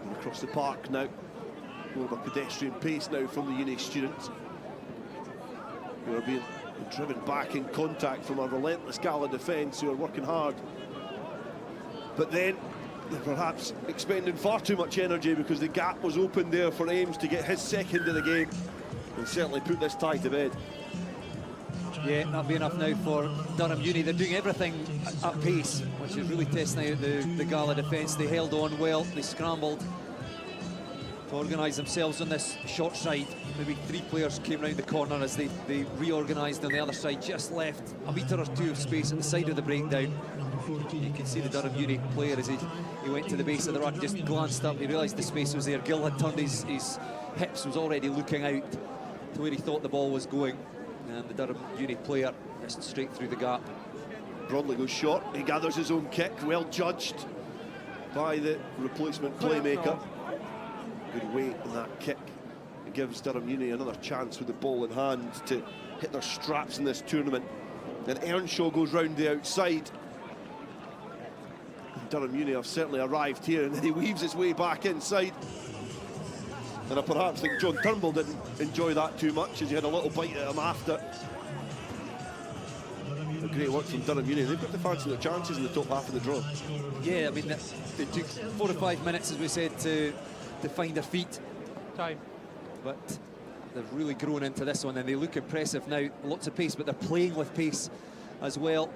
And across the park now, more of a pedestrian pace now from the Uni students, who are being driven back in contact from a relentless Gala defence, who are working hard. But then they're perhaps expending far too much energy, because the gap was open there for Ames to get his second of the game and certainly put this tie to bed. Yeah, that'll be enough now for Durham Uni. They're doing everything at pace, which is really testing out the Gala defence. They held on well, they scrambled to organise themselves on this short side. Maybe 3 players came round the corner as they reorganised on the other side, just left a metre or 2 of space at the side of the breakdown. You can see the Durham Uni player as he went to the base of the ruck, just glanced up, he realised the space was there. Gill had turned his hips, was already looking out to where he thought the ball was going, and the Durham Uni player just straight through the gap. Broadley goes short, he gathers his own kick, well judged by the replacement playmaker. Good weight in that kick. It gives Durham Uni another chance with the ball in hand to hit their straps in this tournament. And Earnshaw goes round the outside. And Durham Uni have certainly arrived here, and then he weaves his way back inside. And I perhaps think John Turnbull didn't enjoy that too much, as he had a little bite at him after. A great work from Durham Uni. They've got to fancy their chances in the top half of the draw. Yeah, I mean, they took 4 or 5 minutes, as we said, to find their feet. Time. But they've really grown into this one, and they look impressive now. Lots of pace, but they're playing with pace as well.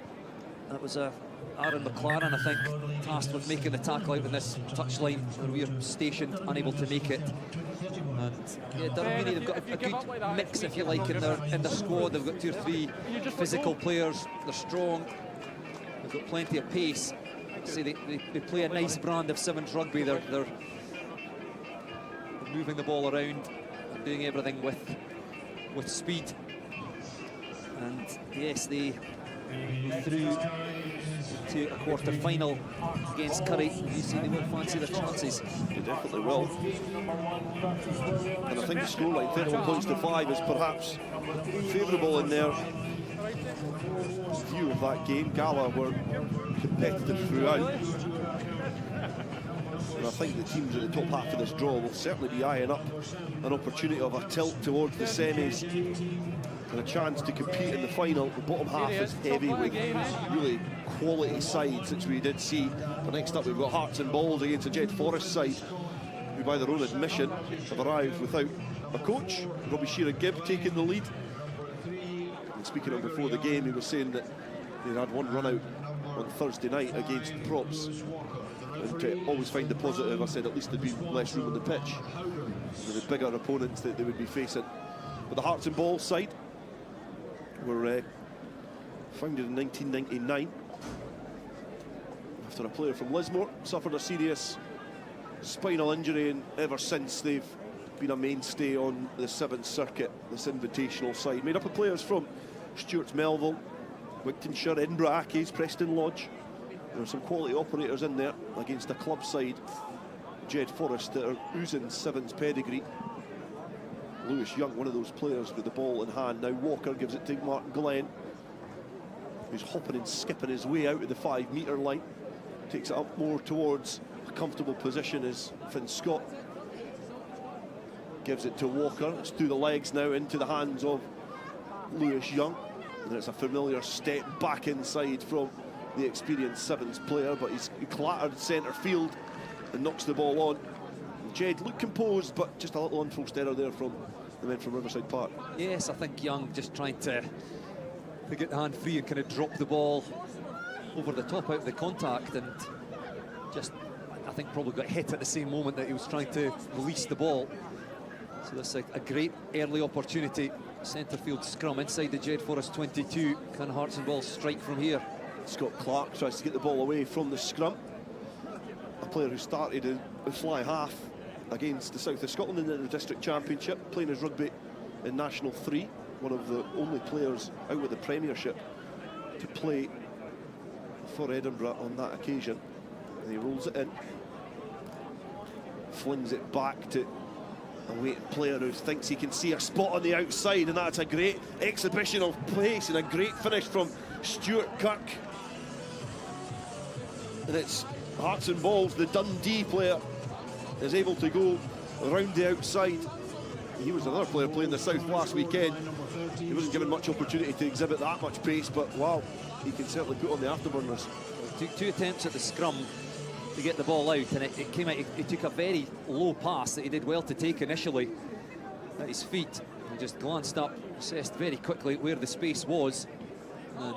That was Aaron McLaren, I think, tasked with making the tackle out in this touchline, where we're stationed, unable to make it. And yeah, Durham Uni, they've got a good mix, if you like, in their squad. They've got 2 or 3 physical players. They're strong. They've got plenty of pace. See, they play a nice brand of sevens rugby. They're moving the ball around, doing everything with speed. And yes, they through to a quarter final against Currie. You see, they will fancy their chances. They definitely will. And I think the scoreline, 31 points to 5, is perhaps favourable in their view of that game. Gala were competitive throughout. And I think the teams at the top half of this draw will certainly be eyeing up an opportunity of a tilt towards the semis and a chance to compete in the final. The bottom half is heavy with really quality sides, which we did see. But next up, we've got Hearts and Balls against a Jed Forest side, who by their own admission have arrived without a coach. Robbie Shearer-Gibb taking the lead. And speaking of before the game, he was saying that they had one run out on Thursday night against Props. And to always find the positive, I said at least there'd be less room on the pitch for the bigger opponents that they would be facing. But the Hearts and Balls side were founded in 1999 after a player from Lismore suffered a serious spinal injury, and ever since they've been a mainstay on the 7th circuit, this invitational side, made up of players from Stewart's Melville, Wigtonshire, Edinburgh Accies, Preston Lodge. There are some quality operators in there against a club side, Jed Forest, that are oozing sevens pedigree. Lewis Young, one of those players with the ball in hand. Now Walker gives it to Mark Glenn, who's hopping and skipping his way out of the 5 metre line. Takes it up more towards a comfortable position as Finn Scott. Gives it to Walker. It's through the legs now into the hands of Lewis Young. And it's a familiar step back inside from the experienced Sevens player, but he's clattered centre field and knocks the ball on. Jed looked composed, but just a little unforced error there from the men from Riverside Park. Yes, I think Young just trying to get the hand free and kind of drop the ball over the top out of the contact, and just, I think, probably got hit at the same moment that he was trying to release the ball. So this is a great early opportunity. Centre field scrum inside the Jed Forest 22. Can Hearts and Balls strike from here? Scott Clark tries to get the ball away from the scrum. A player who started in fly half against the South of Scotland in the District Championship, playing his rugby in National 3. One of the only players out with the Premiership to play for Edinburgh on that occasion. And he rolls it in. Flings it back to a waiting player who thinks he can see a spot on the outside, and that's a great exhibition of pace and a great finish from Stuart Kirk. And it's Hearts and Balls, the Dundee player, is able to go around the outside. He was another player playing the South last weekend. He wasn't given much opportunity to exhibit that much pace, but wow, he can certainly put on the afterburners. Took 2 attempts at the scrum to get the ball out, and it came out. He took a very low pass that he did well to take initially at his feet. He just glanced up, assessed very quickly where the space was, and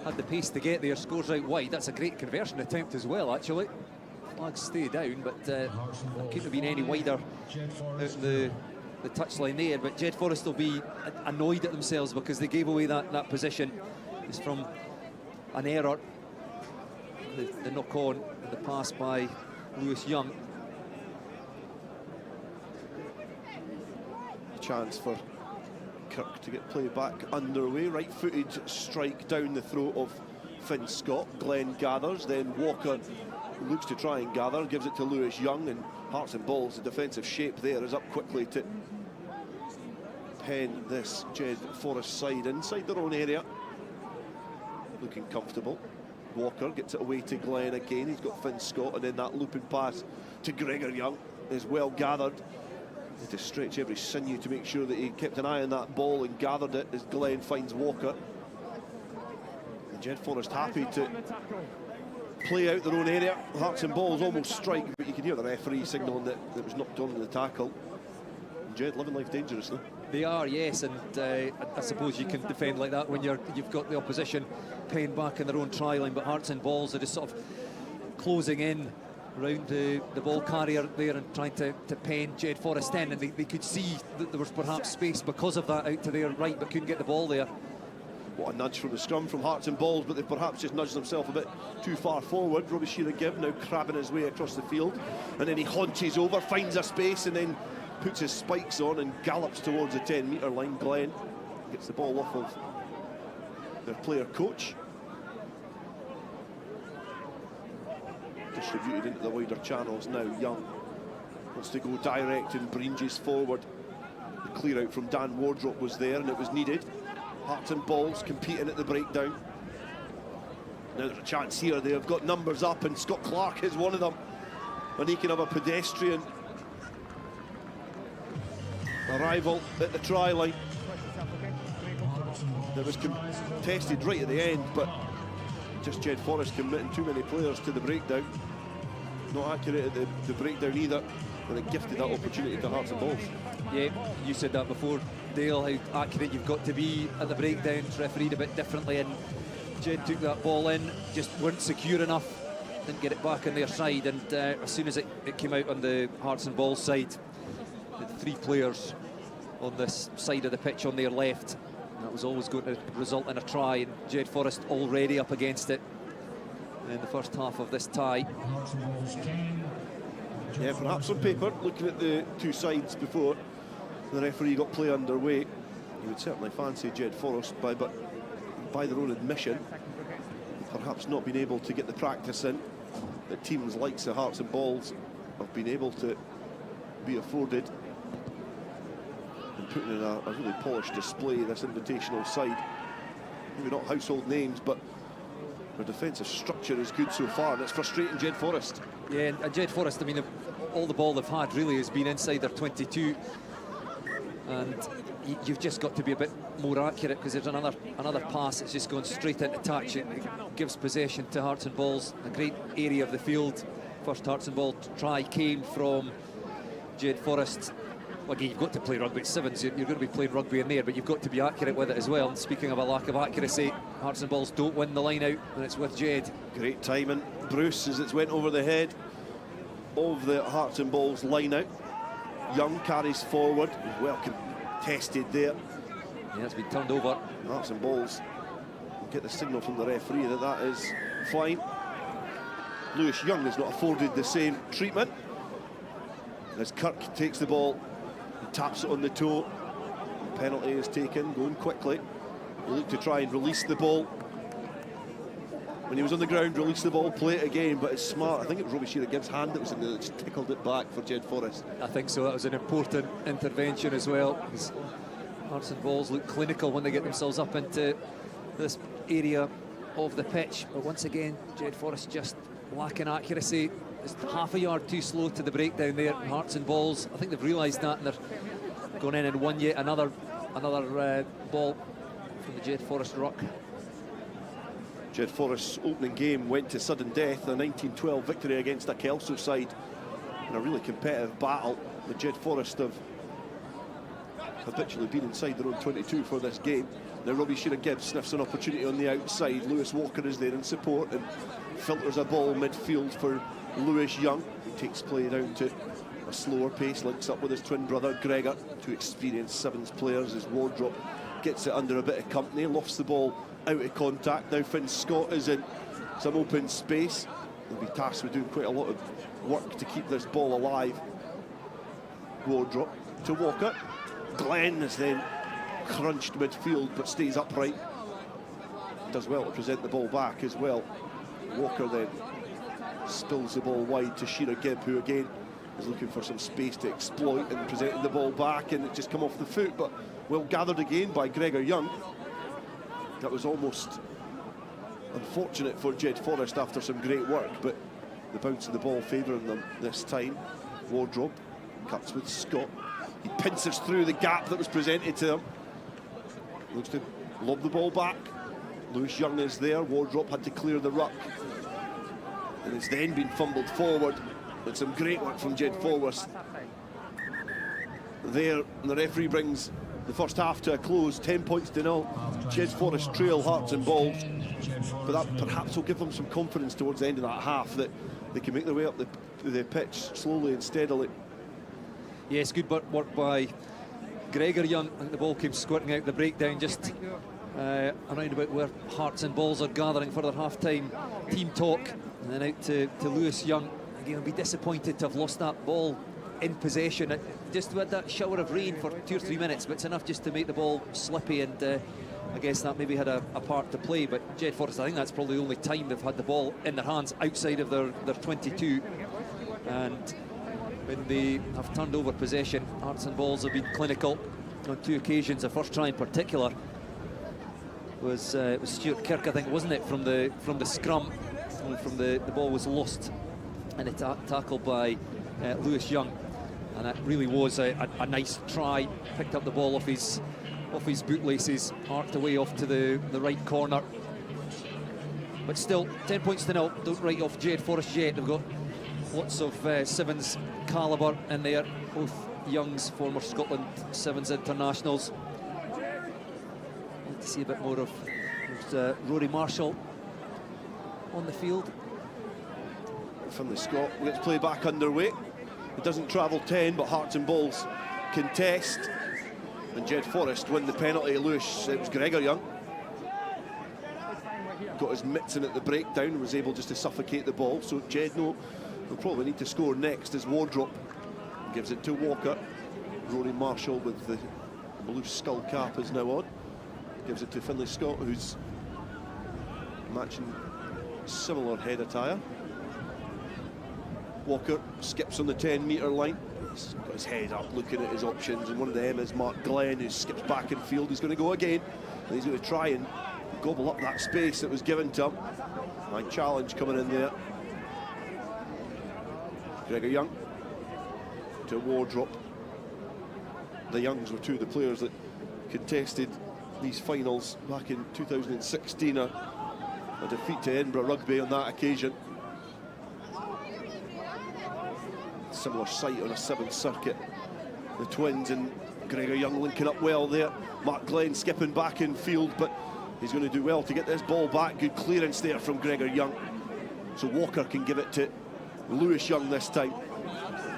had the pace to get there. Scores out wide. That's a great conversion attempt as well, actually. Flags stay down, but that couldn't have been any wider out the touchline there. But Jed Forest will be annoyed at themselves because they gave away that position. It's from an error. The knock on, the pass by Lewis Young. A chance for Kirk to get play back underway. Right-footed strike down the throat of Finn Scott. Glenn gathers, then Walker looks to try and gather, gives it to Lewis Young, and Hearts and Balls, the defensive shape there is up quickly to pen this Jed Forest side inside their own area. Looking comfortable. Walker gets it away to Glenn again. He's got Finn Scott, and then that looping pass to Gregor Young is well gathered. He had to stretch every sinew to make sure that he kept an eye on that ball and gathered it as Glenn finds Walker. And Jed Forest happy to play out their own area. Hearts and Balls almost strike, but you can hear the referee signalling that it was knocked on in the tackle. And Jed living life dangerously. They are, yes, and I suppose you can defend like that when you've got the opposition paying back in their own try line, but Hearts and Balls are just sort of closing in around the ball carrier there and trying to pen Jed Forest in, and they could see that there was perhaps space because of that out to their right, but couldn't get the ball there. What a nudge from the scrum from Hearts and Balls, but they perhaps just nudged themselves a bit too far forward. Robbie Shearer-Gibb now crabbing his way across the field, and then he haunches over, finds a space, and then puts his spikes on and gallops towards the 10-metre line. Glenn gets the ball off of their player coach. Distributed into the wider channels now. Young wants to go direct and breaches forward. The clear out from Dan Wardrop was there, and it was needed. Hearts and Balls competing at the breakdown. Now there's a chance here. They have got numbers up, and Scott Clark is one of them, and he can have a pedestrian arrival at the try line. That was contested right at the end, but just Jed Forest committing too many players to the breakdown. Not accurate at the breakdown either, and it gifted that opportunity to Hearts and Balls. Yeah, you said that before, Dale, how accurate you've got to be at the breakdowns, refereed a bit differently, and Jed took that ball in, just weren't secure enough, didn't get it back on their side, and as soon as it came out on the Hearts and Balls side, the 3 players on this side of the pitch on their left, that was always going to result in a try, and Jed Forest already up against it in the first half of this tie. Yeah, perhaps on paper, looking at the two sides before the referee got play underway, you would certainly fancy Jed Forest, but by their own admission, perhaps not been able to get the practice in that teams like the Hearts and Balls have been able to be afforded. and putting in a really polished display, this invitational side. Maybe not household names, but their defensive structure is good so far, and it's frustrating Jed Forest. Yeah, and Jed Forest, I mean, all the ball they've had really has been inside their 22, and you've just got to be a bit more accurate, because there's another pass that's just going straight into touch. It gives possession to Hearts and Balls, a great area of the field. First Hearts and Ball try came from Jed Forest. Well, again, you've got to play rugby at sevens. You're going to be playing rugby in there, but you've got to be accurate with it as well. And speaking of a lack of accuracy, Hearts and Balls don't win the line out, and it's with Jed. Great timing, Bruce, as it's went over the head of the Hearts and Balls line out. Young carries forward, well contested there. Yeah, it's been turned over. Hearts and Balls get the signal from the referee that that is fine. Lewis Young is not afforded the same treatment. As Kirk takes the ball, he taps it on the toe. The penalty is taken, going quickly. He looked to try and release the ball. When he was on the ground, release the ball, play it again, but it's smart. I think it was Robbie Shearer-Gibbs' hand that was in there that just tickled it back for Jed Forest. I think so. That was an important intervention as well. Hearts and Balls look clinical when they get themselves up into this area of the pitch. But once again, Jed Forest just lacking accuracy. It's half a yard too slow to the breakdown there. Hearts and Balls, I think they've realised that, and they're going in and won yet another ball from the Jed Forest ruck. Jed Forest's opening game went to sudden death, a 1912 victory against a Kelso side in a really competitive battle. The Jed Forest have habitually been inside their own 22 for this game. Now Robbie Shearer-Gibbs sniffs an opportunity on the outside. Lewis Walker is there in support and filters a ball midfield for Lewis Young, who takes play down to a slower pace, links up with his twin brother Gregor, two experienced sevens players. His Wardrop gets it under a bit of company, lofts the ball out of contact. Now Finn Scott is in some open space. He'll be tasked with doing quite a lot of work to keep this ball alive. Wardrop to Walker. Glenn is then crunched midfield but stays upright. Does well to present the ball back as well. Walker then spills the ball wide to Shearer-Gibb, who again is looking for some space to exploit and presenting the ball back, and it just come off the foot, but well gathered again by Gregor Young. That was almost unfortunate for Jed Forest after some great work, but the bounce of the ball favouring them this time. Wardrop cuts with Scott. He pincers through the gap that was presented to him. Looks to lob the ball back. Lewis Young is there. Wardrop had to clear the ruck, and it's then been fumbled forward. But some great work from Jed Forest there. And the referee brings the first half to a close, 10 points to 0. Jed Forest trail Hearts and Balls, but that perhaps will give them some confidence towards the end of that half that they can make their way up the pitch slowly and steadily. Yes, good work by Gregor Young. I think the ball came squirting out the breakdown just around about where Hearts and Balls are gathering for their half-time team talk, and then out to Lewis Young. Again, I'll be disappointed to have lost that ball in possession. Just had that shower of rain for 2 or 3 minutes, but it's enough just to make the ball slippy, and I guess that maybe had a part to play. But Jed Forest, I think that's probably the only time they've had the ball in their hands outside of their 22. And when they have turned over possession, Hearts and Balls have been clinical on 2 occasions. The first try in particular was Stuart Kirk, I think, wasn't it, from the scrum, from the ball was lost and a tackle by Lewis Young, and that really was a nice try. Picked up the ball off his bootlaces, arced away off to the right corner. But still, 10 points to 0. Don't write off Jed Forest yet. They've got lots of sevens calibre in there. Both Youngs, former Scotland sevens internationals. Need to see a bit more of Rory Marshall on the field. Finlay Scott gets play back underway. It doesn't travel 10, but Hearts and Balls contest, and Jed Forest win the penalty. Lewis, it was Gregor Young, got his mitts in at the breakdown and was able just to suffocate the ball. So Jed will probably need to score next as Wardrop gives it to Walker. Rory Marshall with the blue skull cap is now on. Gives it to Finlay Scott, who's matching similar head attire. Walker skips on the 10-metre line, He's got his head up looking at his options, and one of them is Mark Glenn, who skips back in field. He's going to go again, and he's going to try and gobble up that space that was given to him. My challenge coming in there. Gregor Young to Wardrop. The Youngs were two of the players that contested these finals back in 2016. A defeat to Edinburgh Rugby on that occasion. Similar sight on a 7th circuit. The twins and Gregor Young linking up well there. Mark Glenn skipping back in field, but he's going to do well to get this ball back. Good clearance there from Gregor Young. So Walker can give it to Lewis Young this time.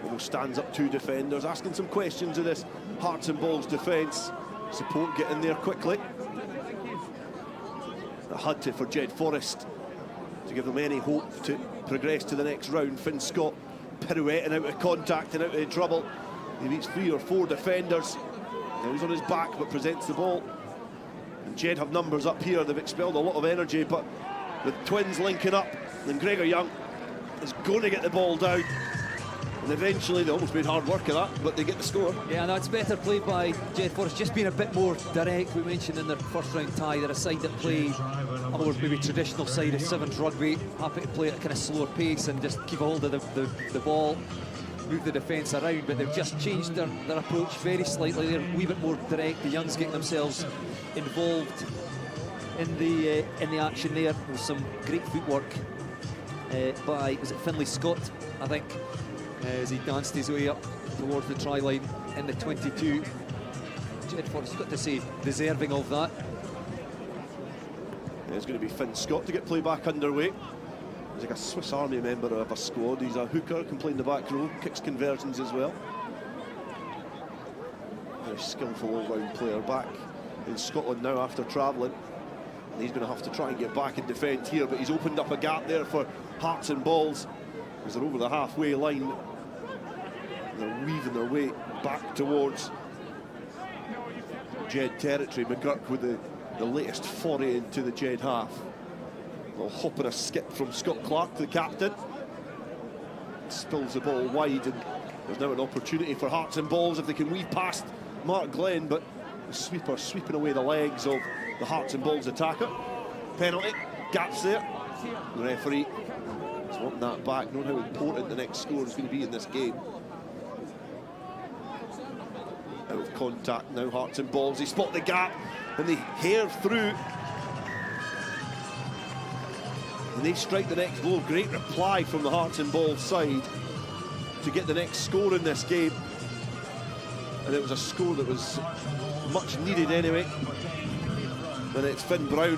Almost stands up 2 defenders, asking some questions of this Hearts and Balls defence. Support getting there quickly. A HUD for Jed Forest to give them any hope to progress to the next round. Finn Scott pirouetting out of contact and out of trouble. He beats 3 or 4 defenders. Now he's on his back but presents the ball. And Jed have numbers up here. They've expelled a lot of energy, but the twins linking up, and Gregor Young is going to get the ball down. And eventually, they almost made hard work of that, but they get the score. Yeah, that's better played by Jed Forest, just being a bit more direct. We mentioned in their first round tie, they're a side that play a more maybe traditional side of 7th rugby, happy to play at a kind of slower pace and just keep a hold of the ball, move the defence around, but they've just changed their approach very slightly. They're a wee bit more direct. The Youngs getting themselves involved in the action there with some great footwork by, was it Finlay Scott, I think, as he danced his way up towards the try line in the 22. Jed Forest, got to say, deserving of that. Yeah, it's going to be Finn Scott to get play back underway. He's like a Swiss Army member of a squad. He's a hooker, can play in the back row, kicks conversions as well. Very skillful all-round player back in Scotland now after travelling. And he's going to have to try and get back and defend here, but he's opened up a gap there for Hearts and Balls as they're over the halfway line. They're weaving their way back towards Jed territory. McGurk with the latest foray into the Jed half. A little hop and a skip from Scott Clark, the captain. Spills the ball wide, and there's now an opportunity for Hearts and Balls if they can weave past Mark Glenn, but the sweeper sweeping away the legs of the Hearts and Balls attacker. Penalty, gaps there. The referee is wanting that back, knowing how important the next score is going to be in this game. Out of contact now, Hearts and Balls. They spot the gap and they hair through. And they strike the next blow. Great reply from the Hearts and Balls side to get the next score in this game. And it was a score that was much needed anyway. And it's Finn Brown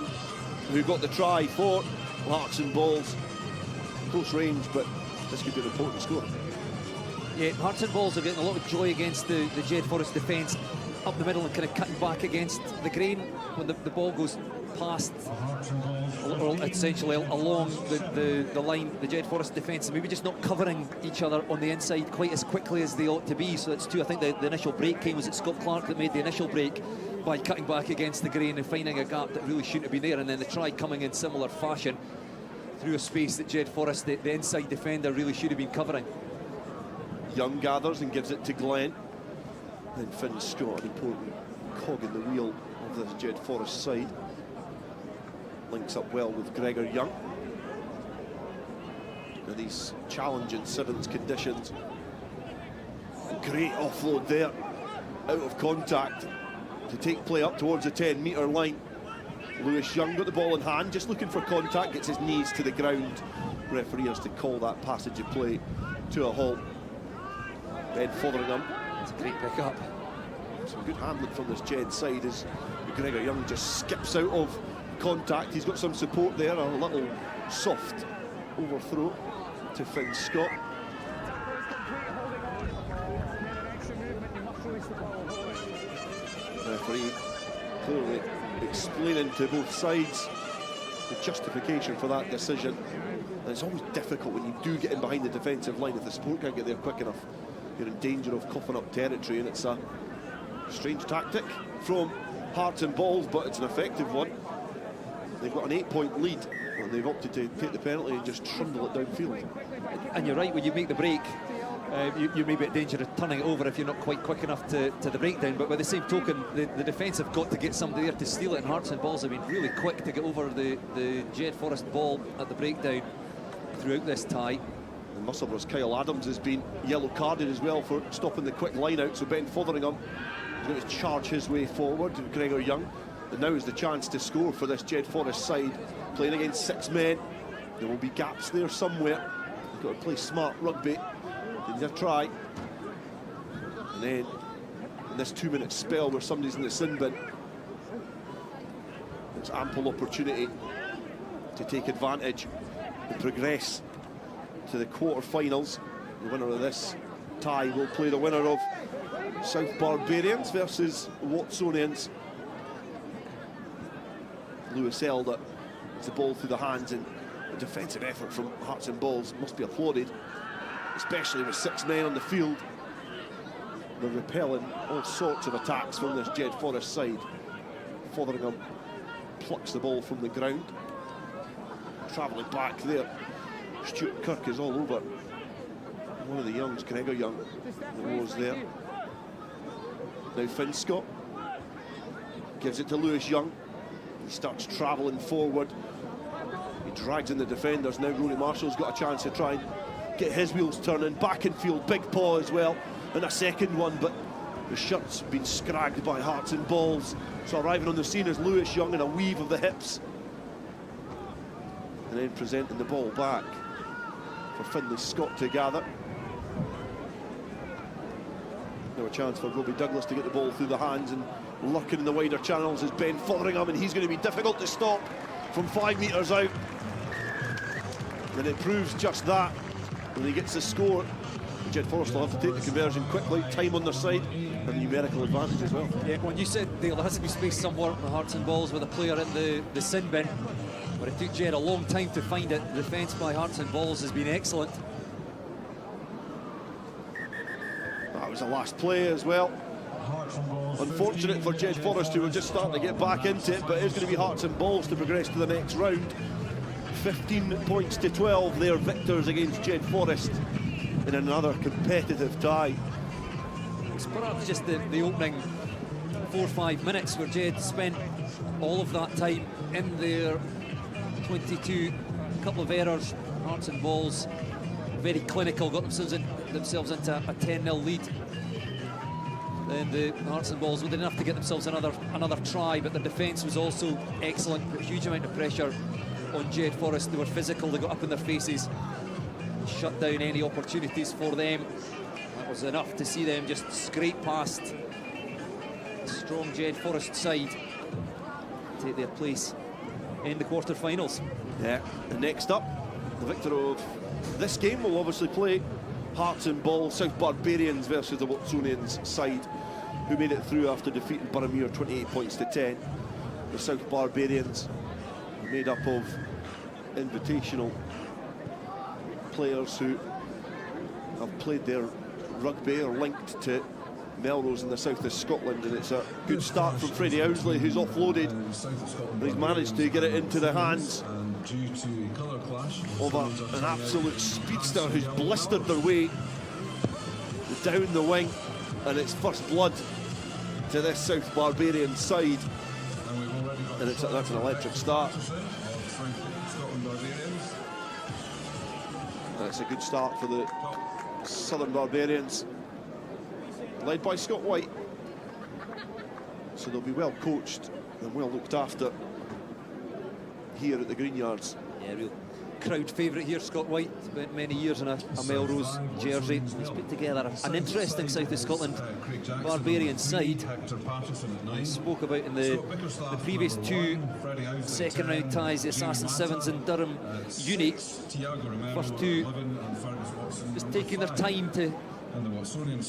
who got the try for Hearts and Balls. Close range, but this could be an important score. Yeah, Hearts and Balls are getting a lot of joy against the Jed Forest defence up the middle and kind of cutting back against the grain when the ball goes past, or essentially along the line, the Jed Forest defence, and maybe just not covering each other on the inside quite as quickly as they ought to be. So that's 2. I think the initial break came, was it Scott Clark that made the initial break by cutting back against the grain and finding a gap that really shouldn't have been there, and then the try coming in similar fashion through a space that Jed Forest, the inside defender, really should have been covering. Young gathers and gives it to Glenn. Then Finn Scott, an important cog in the wheel of the Jed Forest side. Links up well with Gregor Young. In these challenging 7th conditions. Great offload there, out of contact, to take play up towards the 10-metre line. Lewis Young got the ball in hand, just looking for contact, gets his knees to the ground. Referee has to call that passage of play to a halt. Ben Fotheringham. It's a great pick-up. Some good handling from this Jed side as Gregor Young just skips out of contact. He's got some support there, a little soft overthrow to Finn Scott. Referee clearly explaining to both sides the justification for that decision. And it's always difficult when you do get in behind the defensive line. If the support can't get there quick enough, you're in danger of coughing up territory, and it's a strange tactic from Hearts and Balls, but it's an effective one. They've got an 8-point lead, and they've opted to take the penalty and just trundle it downfield. And you're right, when you make the break you may be at danger of turning it over if you're not quite quick enough to the breakdown. But by the same token, the defence have got to get somebody there to steal it, and Hearts and Balls have been really quick to get over the Jed Forest ball at the breakdown throughout this tie. And Musselburgh's Kyle Adams has been yellow carded as well for stopping the quick line out, so Ben Fotheringham is going to charge his way forward. Gregor Young, and now is the chance to score for this Jed Forest side, playing against 6 men. There will be gaps there somewhere. You've got to play smart rugby. They need a try. And then in this 2-minute spell where somebody's in the sin bin, it's ample opportunity to take advantage and progress to the quarter-finals. The winner of this tie will play the winner of South Barbarians versus Watsonians. Lewis Elder gets the ball through the hands, and the defensive effort from Hearts and Balls must be applauded, especially with 6 men on the field. They're repelling all sorts of attacks from this Jed Forest side. Fotheringham plucks the ball from the ground. Travelling back there, Stuart Kirk is all over one of the youngs, Gregor Young, that was there. Now Finn Scott gives it to Lewis Young. He starts travelling forward. He drags in the defenders. Now Rory Marshall's got a chance to try and get his wheels turning. Back in field, big paw as well, and a second one, but the shirt's been scragged by Hearts and Balls. So arriving on the scene is Lewis Young in a weave of the hips, and then presenting the ball back for Finlay Scott to gather. Now a chance for Robbie Douglas to get the ball through the hands, and lurking in the wider channels is Ben Fotheringham, and he's going to be difficult to stop from 5 metres out. And it proves just that when he gets the score. Jed Forest will have to take the conversion quickly, time on their side, and numerical advantage as well. Yeah, when you said Dale, there has to be space somewhere in the Hearts and Balls with a player in the sin bin, but it took Jed a long time to find it. The defence by Hearts and Balls has been excellent. That was the last play as well. Unfortunate for Jed Forest, who were just starting to get back into it, but it's going to be Hearts and Balls to progress to the next round. 15 points to 12, they're victors against Jed Forest in another competitive tie. It's perhaps just the opening 4 or 5 minutes where Jed spent all of that time in their 22, a couple of errors. Hearts and Balls very clinical, got themselves into a 10-0 lead. And the Hearts and Balls did enough to get themselves another try, but their defence was also excellent. Put a huge amount of pressure on Jed Forest. They were physical, they got up in their faces, shut down any opportunities for them. That was enough to see them just scrape past the strong Jed Forest side, take their place in the quarter-finals. Yeah, and next up, the victor of this game will obviously play Hearts and Balls, South Barbarians versus the Watsonians side, who made it through after defeating Boroughmuir 28 points to 10. The South Barbarians are made up of invitational players who have played their rugby or linked to Melrose in the south of Scotland, and it's a good start from Freddie Owsley, who's offloaded, and he's managed to get it into the hands of an absolute speedster who's blistered their way down the wing, and it's first blood to this South Barbarian side, and that's an electric start. That's a good start for the Southern Barbarians, led by Scott White. So they'll be well coached and well looked after here at the Greenyards. Yeah, real crowd favourite here, Scott White. Spent many years in a Melrose jersey. He's put together an interesting South of Scotland Barbarian side. I spoke about in the previous 2 second round ties, the Assassin Sevens and Durham Uni. First 2 just taking their time to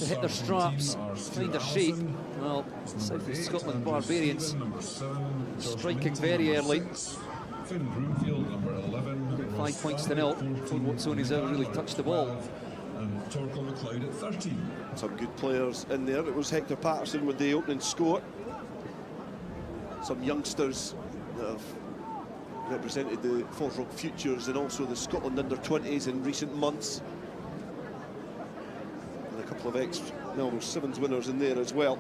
hit their straps, find their shape. Well, South of Scotland Barbarians striking very early. 5 points to 0 before Watsonians ever really touched the ball. Some good players in there. It was Hector Patterson with the opening score. Some youngsters that have represented the Forth Rock Futures and also the Scotland under-20s in recent months. couple of ex-Melrose Sevens winners in there as well,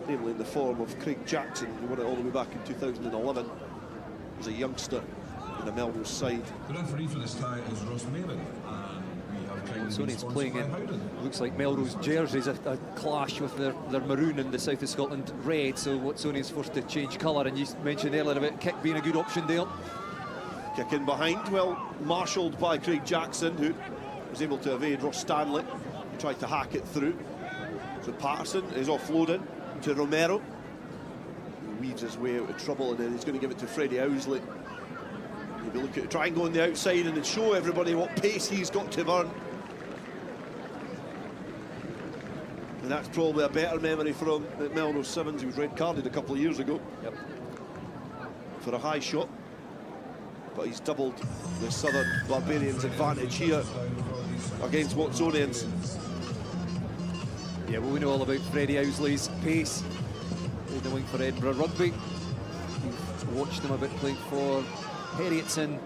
namely in the form of Craig Jackson, who won it all the way back in 2011 as a youngster in a Melrose side. The referee for this tie is Ross Maven, and we have kindly Watsonians been playing sponsored by in, Howden. looks like Melrose jerseys, a clash with their maroon and the south of Scotland red, so Watsonians forced to change colour. And you mentioned earlier about kick being a good option, Dale. Kick in behind, well marshalled by Craig Jackson, who was able to evade Ross Stanley. He tried to hack it through. So Patterson is offloading to Romero. He weaves his way out of trouble, and then he's going to give it to Freddie Owsley. Maybe look at try and go on the outside and then show everybody what pace he's got to burn. And that's probably a better memory from the Melrose Sevens. He was red carded a couple of years ago. Yep. For a high shot. But he's doubled the Southern Barbarians' advantage here against Watsonians. Yeah, well, we know all about Freddie Owsley's pace in the wing for Edinburgh Rugby. We've watched him a bit playing for Heriot in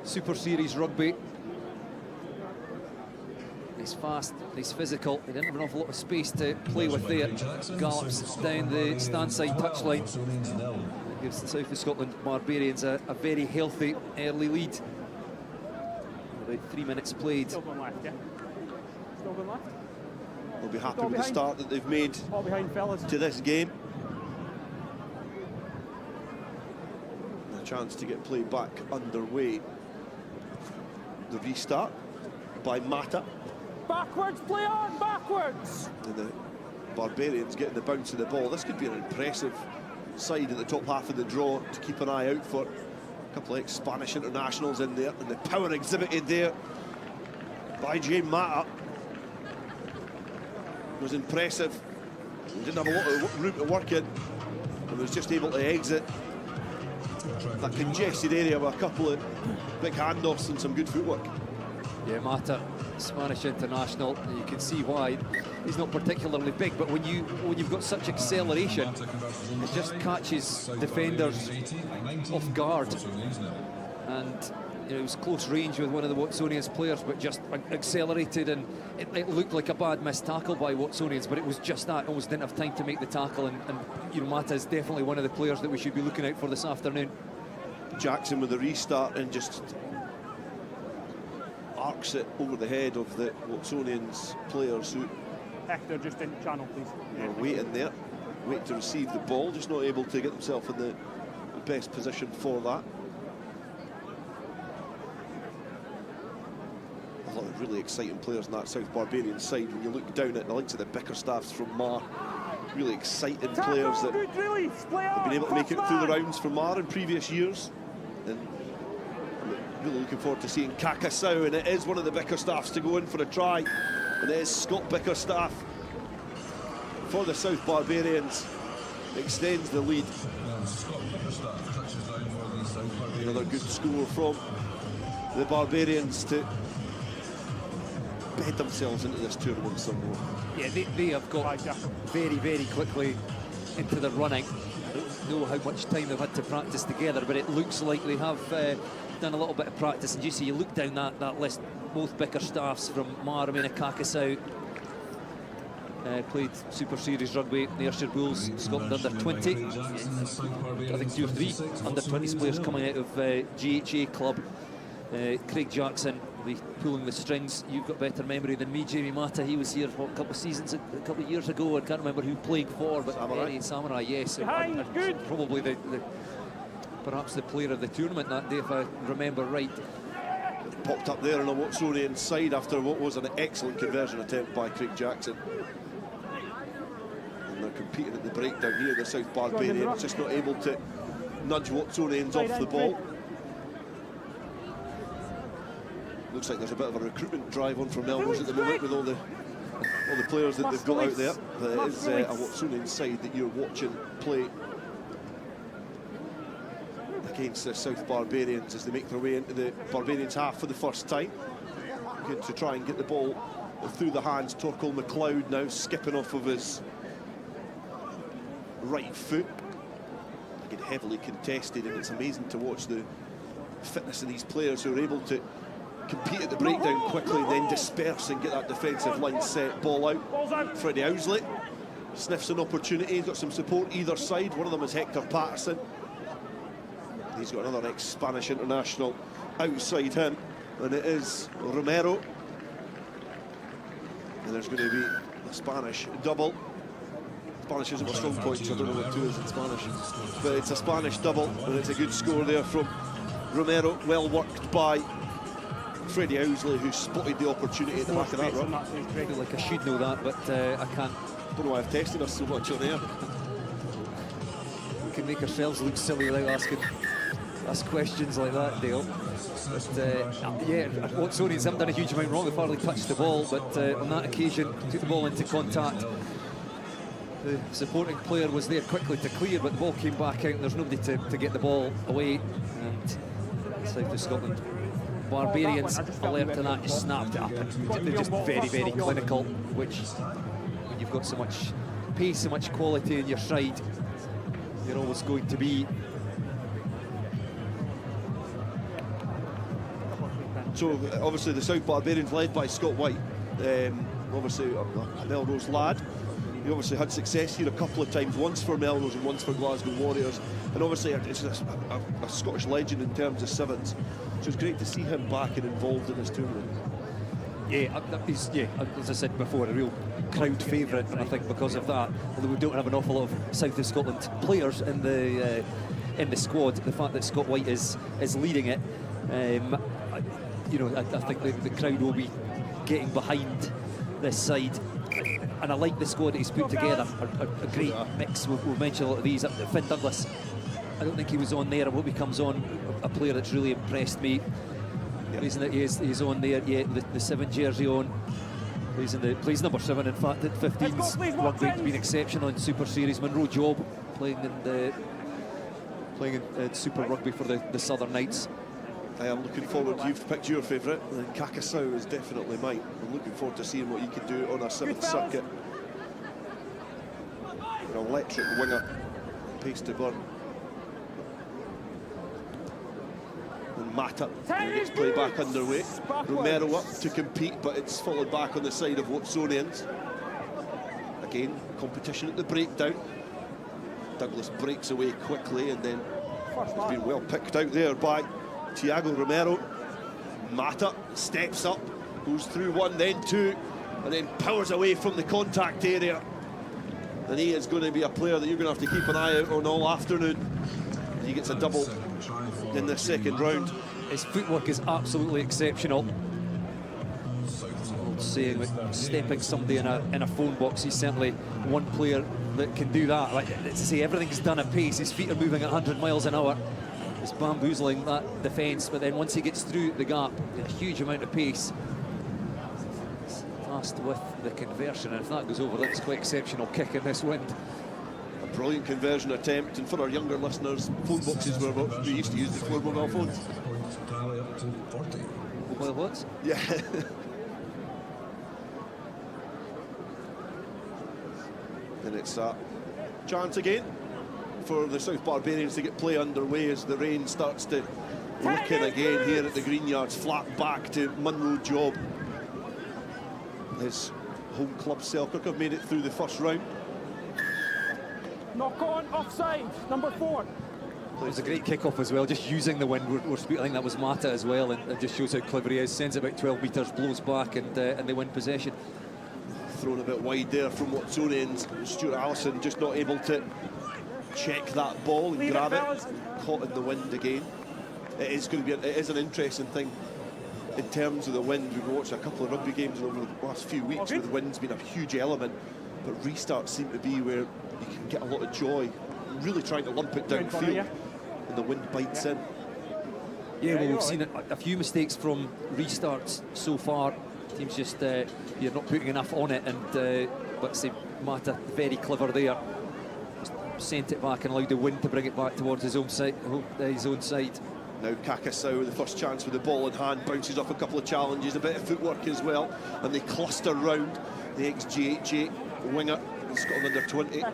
Super Series Rugby. He's fast, he's physical. He didn't have an awful lot of space to play with there. Gallops down the stand-side touchline. Gives the South of Scotland Barbarians a very healthy early lead. About 3 minutes played. Still going left, yeah? Still going left? They'll be happy with the start that they've made All behind, fellas. to this game. A chance to get play back underway. The restart by Mata. Backwards, play on, backwards! And the Barbarians getting the bounce of the ball. This could be an impressive side at the top half of the draw to keep an eye out for. A couple of ex-Spanish internationals in there, and the power exhibited there by James Mata was impressive. He didn't have a lot of room to work in, and was just able to exit that congested area with a couple of big handoffs and some good footwork. Yeah, Mata, Spanish international, and you can see why. He's not particularly big, but when you've got such acceleration, it just catches defenders off guard. And you know, it was close range with one of the Watsonians players, but just accelerated, and it looked like a bad missed tackle by Watsonians, but it was just that. Almost didn't have time to make the tackle, and you know, Mata is definitely one of the players that we should be looking out for this afternoon. Jackson with the restart and just arcs it over the head of the Watsonians players who Hector, just in channel, please. are waiting there, waiting to receive the ball, just not able to get themselves in the best position for that. A lot of really exciting players on that South Barbarian side. When you look down at the likes of the Bickerstaffs from Mar, really exciting players that have been able to make it through the rounds for Mar in previous years. And really looking forward to seeing Kakasau, and it is one of the Bickerstaffs to go in for a try. And it is Scott Bickerstaff for the South Barbarians. Extends the lead. Another good score from the Barbarians to bed themselves into this tournament somewhat. Yeah, they have got very, very quickly into the running. I don't know how much time they've had to practice together, but it looks like they have done a little bit of practice. And you see, you look down that list, both Bickerstaffs from Marmina, Kakasau, played Super Series Rugby, the Ayrshire Bulls, Scotland under 20. I think 2 or 3 under 20s players coming out of GHA club. Craig Jackson will be pulling the strings. You've got better memory than me, Jamie Mata. He was here for a couple of years ago. I can't remember who played for, but Samurai, yes. And probably perhaps the player of the tournament that day, if I remember right. Popped up there on a Watsonian side after what was an excellent conversion attempt by Craig Jackson. And they're competing at the breakdown here, the South Barbarians, just not able to nudge Watsonians off the ball. Looks like there's a bit of a recruitment drive on from Melrose at the moment with all the players that they've got out there. But it is a Watsonian side that you're watching play against the South Barbarians as they make their way into the Barbarians half for the first time. Good to try and get the ball through the hands. Torquil McLeod now skipping off of his right foot. Again, heavily contested, and it's amazing to watch the fitness of these players who are able to compete at the breakdown quickly, then disperse and get that defensive line set. Ball out. Freddie Owsley sniffs an opportunity. He's got some support either side. One of them is Hector Patterson. He's got another ex-Spanish international outside him, and it is Romero. And there's going to be a Spanish double. Spanish isn't a strong point, so I don't know what 2 is in Spanish. But it's a Spanish double, and it's a good score there from Romero. Well worked by Freddie Owsley, who spotted the opportunity at the back of that run. I feel like I should know that, but I can't. Don't know why I've tested us so much on air. We can make ourselves look silly without ask questions like that, Dale. But yeah, Watsonians haven't done a huge amount wrong. They've hardly touched the ball, but on that occasion, took the ball into contact. The supporting player was there quickly to clear, but the ball came back out and there's nobody to get the ball away. And South of Scotland Barbarians alert to that, just snapped it up. And they're just very, very clinical, which when you've got so much pace, so much quality in your side, you're always going to be. So obviously the South Barbarians led by Scott White, obviously a Melrose lad. He obviously had success here a couple of times, once for Melrose and once for Glasgow Warriors, and obviously it's a Scottish legend in terms of sevens, so it's great to see him back and involved in this tournament. Yeah, he's, as I said before, a real crowd favourite, and I think because of that, although we don't have an awful lot of South of Scotland players in the squad, the fact that Scott White is leading it, I think the crowd will be getting behind this side. And I like the squad that he's put together, a great mix. We've mentioned a lot of these. Finn Douglas, I don't think he was on there. I hope he comes on, a player that's really impressed me. The reason that he's on there, the 7 jersey on. Plays number 7, in fact, at 15's rugby. He's been exceptional in Super Series. Monroe Job playing in Super Rugby for the Southern Knights. I am looking forward. You've picked your favourite, and Kakasau is definitely mine. I'm looking forward to seeing what he can do on a 7th circuit. An electric winger, pace to burn. And Mata gets play back underway. Romero up to compete, but it's fallen back on the side of Watsonians. Again, competition at the breakdown. Douglas breaks away quickly, and then he's been well picked out there by Thiago Romero. Mata steps up, goes through 1, then 2, and then powers away from the contact area. And he is going to be a player that you're going to have to keep an eye out on all afternoon. He gets a double in the 2nd round. His footwork is absolutely exceptional. Saying that stepping somebody in a phone box, he's certainly one player that can do that. Like, to say everything's done at pace, his feet are moving at 100 miles an hour. It's bamboozling that defence, but then once he gets through the gap, a huge amount of pace. Tasked with the conversion, and if that goes over, that's quite exceptional kick in this wind. A brilliant conversion attempt, and for our younger listeners, phone boxes were what we used to use before mobile phones. Tally up to 40. Mobile what? Yeah. And it's a chance again for the South Barbarians to get play underway as the rain starts to look in again here at the Green Yards. Flat back to Monroe Job. His home club Selkirk have made it through the 1st round. Knock on, offside, number 4. It was a great kick-off as well, just using the wind. I think that was Mata as well, and just shows how clever he is. Sends it about 12 metres, blows back, and they win possession. Thrown a bit wide there from Watsonians. Stuart Allison just not able to check that ball and grab it. Caught in the wind again. It is an interesting thing in terms of the wind. We've watched a couple of rugby games over the last few weeks where the wind's been a huge element, but restarts seem to be where you can get a lot of joy, really trying to lump it downfield, and the wind bites in. Yeah, well, we've seen a few mistakes from restarts so far. Teams just you're not putting enough on it, and but say Mata very clever there. Just sent it back and allowed the wind to bring it back towards his own side. Now Kakasau, the first chance with the ball in hand, bounces off a couple of challenges, a bit of footwork as well, and they cluster round the ex-GHA winger in Scotland under-20.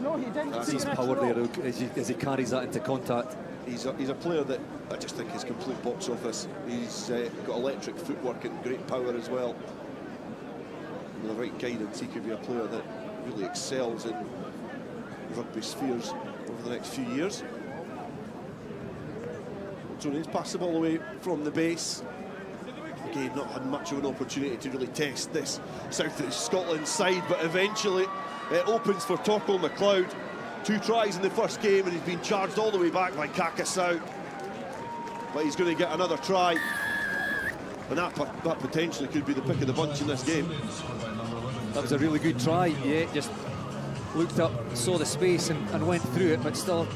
No, he didn't. That's his power there as he carries that into contact. he's a player that I just think is complete box office. He's got electric footwork and great power as well. With the right guidance, he could be a player that really excels in rugby spheres over the next few years. So he's passed the ball away from the base. Again, not had much of an opportunity to really test this South of Scotland side, but eventually it opens for Torquil MacLeod. 2 tries in the first game, and he's been charged all the way back by Kakasau. But he's going to get another try, and that potentially could be the pick of the bunch in this game. That was a really good try. Yeah, just looked up, saw the space and went through it, but still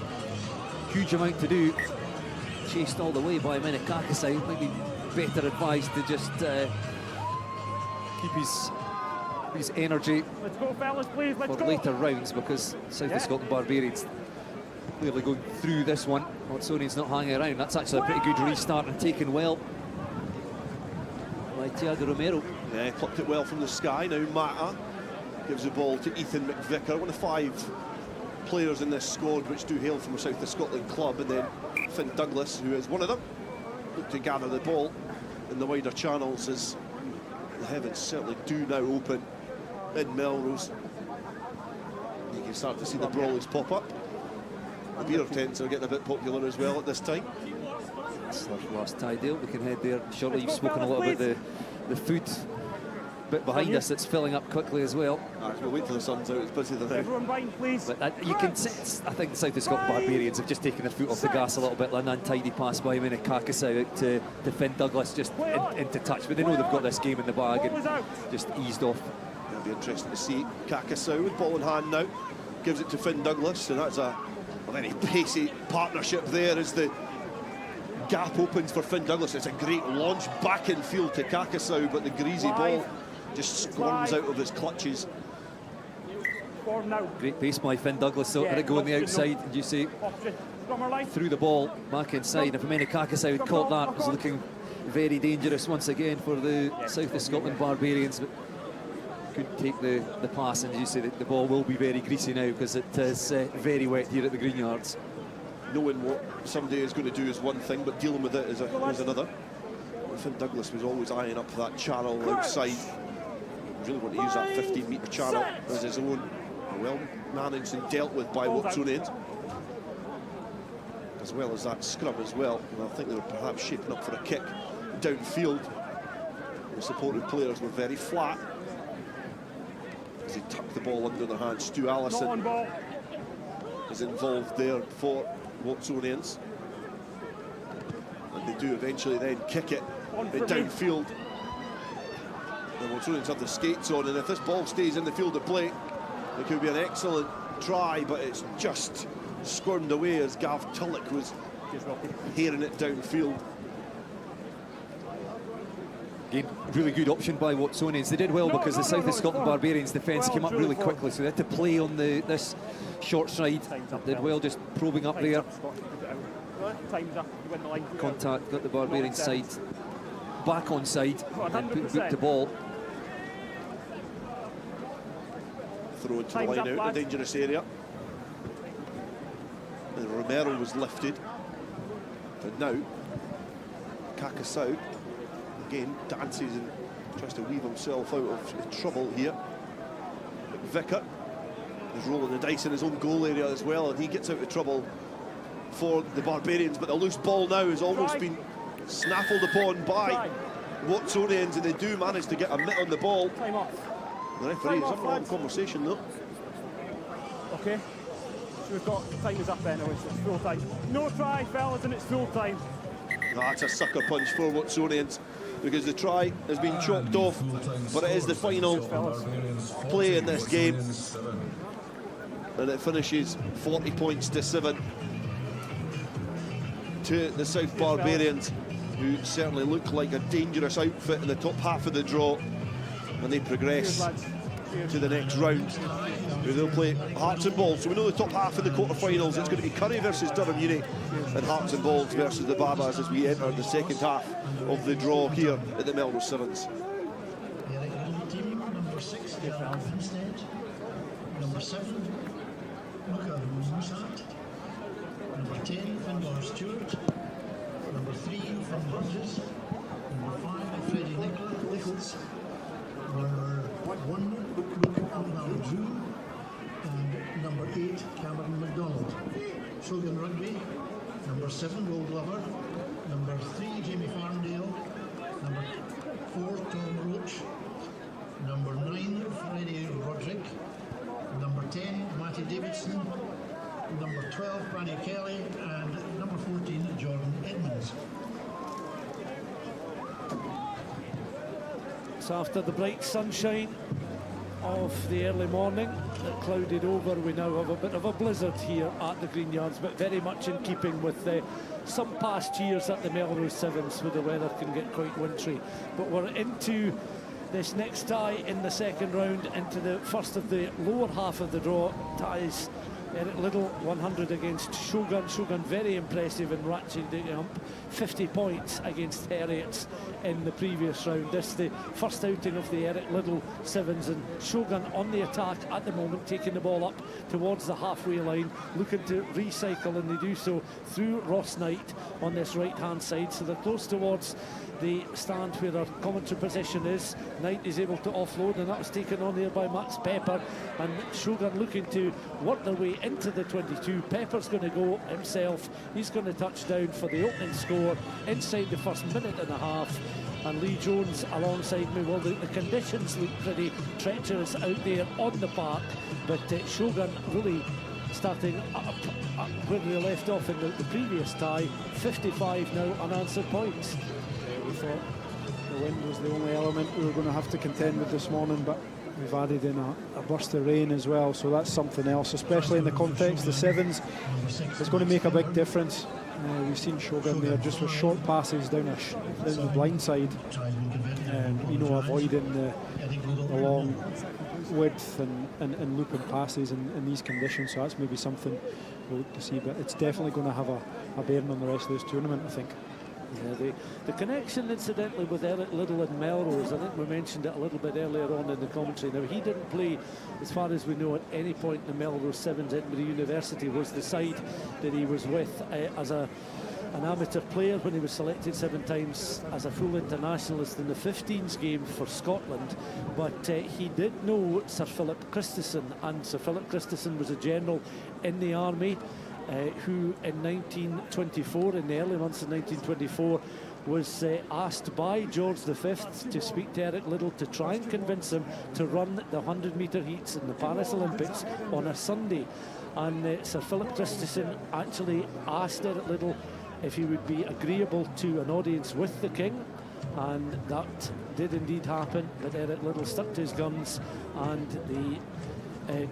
huge amount to do. Chased all the way by Kakasau. Might be better advised to just keep his energy for later rounds, because South of Scotland Barbarians clearly going through this one. Watsonians not hanging around. That's actually a pretty good restart and taken well by Tiago Romero. Yeah, plucked it well from the sky. Now Mata gives the ball to Ethan McVicker, one of 5 players in this squad which do hail from a South of Scotland club, and then Finn Douglas, who is one of them, look to gather the ball in the wider channels as the heavens certainly do now open in Melrose. You can start to see the brawlies pop up. The beer tents are getting a bit popular as well at this time. That's our last tie deal. We can head there shortly. You've spoken a lot about the food bit behind us that's filling up quickly as well. We'll wait till the sun's out. It's busy there. Everyone bind, please. But you can sense, I think the South of Scotland Barbarians have just taken their foot off the gas a little bit. An untidy pass by Kakasau out to Finn Douglas, just into touch. But they know they've got this game in the bag and just eased off. It'll be interesting to see Kakasau with ball in hand now. Gives it to Finn Douglas, and that's a very pacey partnership there as the gap opens for Finn Douglas. It's a great launch back in field to Kakasau, but the greasy ball just squirms out of his clutches. Great pace by Finn Douglas, though. Had it go on the outside, and you see through the ball back inside. If Kakasau had caught that, it was looking very dangerous once again for the South of Scotland Barbarians. But couldn't take the pass, and as you say, the ball will be very greasy now because it is very wet here at the Green Yards. Knowing what somebody is going to do is one thing, but dealing with it is another. Finn Douglas was always eyeing up that channel outside. Really want to use that 15-metre channel as his own. Well managed and dealt with by Watsonians, as well as that scrum as well. And I think they were perhaps shaping up for a kick downfield. The supported players were very flat as they tucked the ball under their hands. Stu Allison is involved there for Watsonians, and they do eventually then kick it downfield. The Watsonians have the skates on, and if this ball stays in the field of play, it could be an excellent try, but it's just squirmed away as Gav Tulloch was hearing it downfield. Again, really good option by Watsonians. They did well because the South of Scotland Barbarians defence came up really quickly, so they had to play on this short stride. Did well just probing up there. Contact, got the Barbarian side back on side, and booked the ball. Throw into the line out, the dangerous area. And Romero was lifted. And now, Kakasau again dances and tries to weave himself out of trouble here. Vicker is rolling the dice in his own goal area as well, and he gets out of trouble for the Barbarians, but the loose ball now has almost been snaffled upon by Watsonians, and they do manage to get a mitt on the ball. The referee is having a long conversation though. Okay, so we've got time is up then, it's full time. No try, fellas, and it's full time. That's a sucker punch for Watsonians, because the try has been chopped off, but it is the final play in this game, and it finishes 40 points to 7 to the South Barbarians, who certainly look like a dangerous outfit in the top half of the draw, and they progress to the next round, where they'll play Hearts and Balls. So we know the top half of the quarter-finals, it's going to be Currie versus Durham Uni, and Hearts and Balls versus the Babas as we enter the second half of the draw here at the Melrose Sevens. Number 6, Bleasdale. Number 7, Musat. Number 10, Finbar Stewart. Number 3, Finn Burgess. Number 5, Freddie Nichols. Number 1, Luke Drew. And number 8, Cameron McDonald. Shogun Rugby. Number 7, Will Glover. Number 3, Jamie Farndale. Number 4, Tom Roach. Number 9, Freddie Roderick. Number 10, Matty Davidson. Number 12, Brandy Kelly. And number 14, Jordan Edmonds. So after the bright sunshine of the early morning that clouded over, we now have a bit of a blizzard here at the Green Yards, but very much in keeping with some past years at the Melrose Sevens, where the weather can get quite wintry. But we're into this next tie in the second round, into the first of the lower half of the draw. Ties Eric Liddell 100 against Shogun. Shogun very impressive in ratcheting up 50 points against Heriot in the previous round. This is the first outing of the Eric Liddell Sevens, and Shogun on the attack at the moment, taking the ball up towards the halfway line, looking to recycle, and they do so through Ross Knight on this right hand side. So they're close towards the stand where their commentary position is. Knight is able to offload, and that was taken on there by Max Pepper, and Shogun looking to work their way into the 22. Pepper's going to go himself. He's going to touch down for the opening score inside the first minute and a half, and Lee Jones alongside me. Well, the conditions look pretty treacherous out there on the park, but Shogun really starting up where they left off in the previous tie. 55 now unanswered points. We thought the wind was the only element we were going to have to contend with this morning, but we've added in a burst of rain as well, so that's something else, especially in the context. The sevens is going to make a big difference. We've seen Shogun there just with short passes down the blind side, avoiding the long width and looping passes in these conditions. So that's maybe something we'll look to see, but it's definitely going to have a bearing on the rest of this tournament, I think. Yeah, the connection, incidentally, with Eric Liddell and Melrose, I think we mentioned it a little bit earlier on in the commentary. Now, he didn't play, as far as we know, at any point in the Melrose Sevens. Edinburgh University was the side that he was with as an amateur player when he was selected 7 times as a full internationalist in the 15s game for Scotland. But he did know Sir Philip Christensen, and Sir Philip Christensen was a general in the army, who in 1924, in the early months of 1924, was asked by George V to speak to Eric Liddell to try and convince him to run the 100-metre heats in the Paris Olympics on a Sunday. And Sir Philip Christensen actually asked Eric Liddell if he would be agreeable to an audience with the King, and that did indeed happen. But Eric Liddell stuck to his guns, and the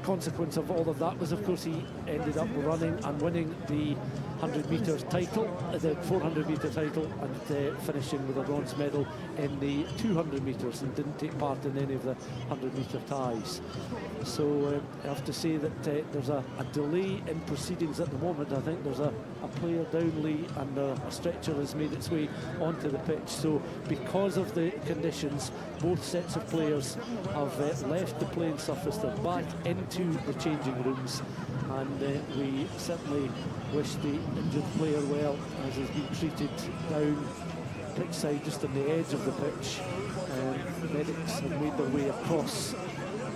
consequence of all of that was, of course, he ended up running and winning the 100-metre title, the 400-metre title, and finishing with a bronze medal in the 200 metres, and didn't take part in any of the 100-metre ties. So I have to say that there's a delay in proceedings at the moment. I think there's a player down, Lee, and a stretcher has made its way onto the pitch. So because of the conditions, both sets of players have left the playing surface. They're back into the changing rooms, and we certainly wish the injured player well, as he's been treated down pitch side, just on the edge of the pitch. The medics have made their way across.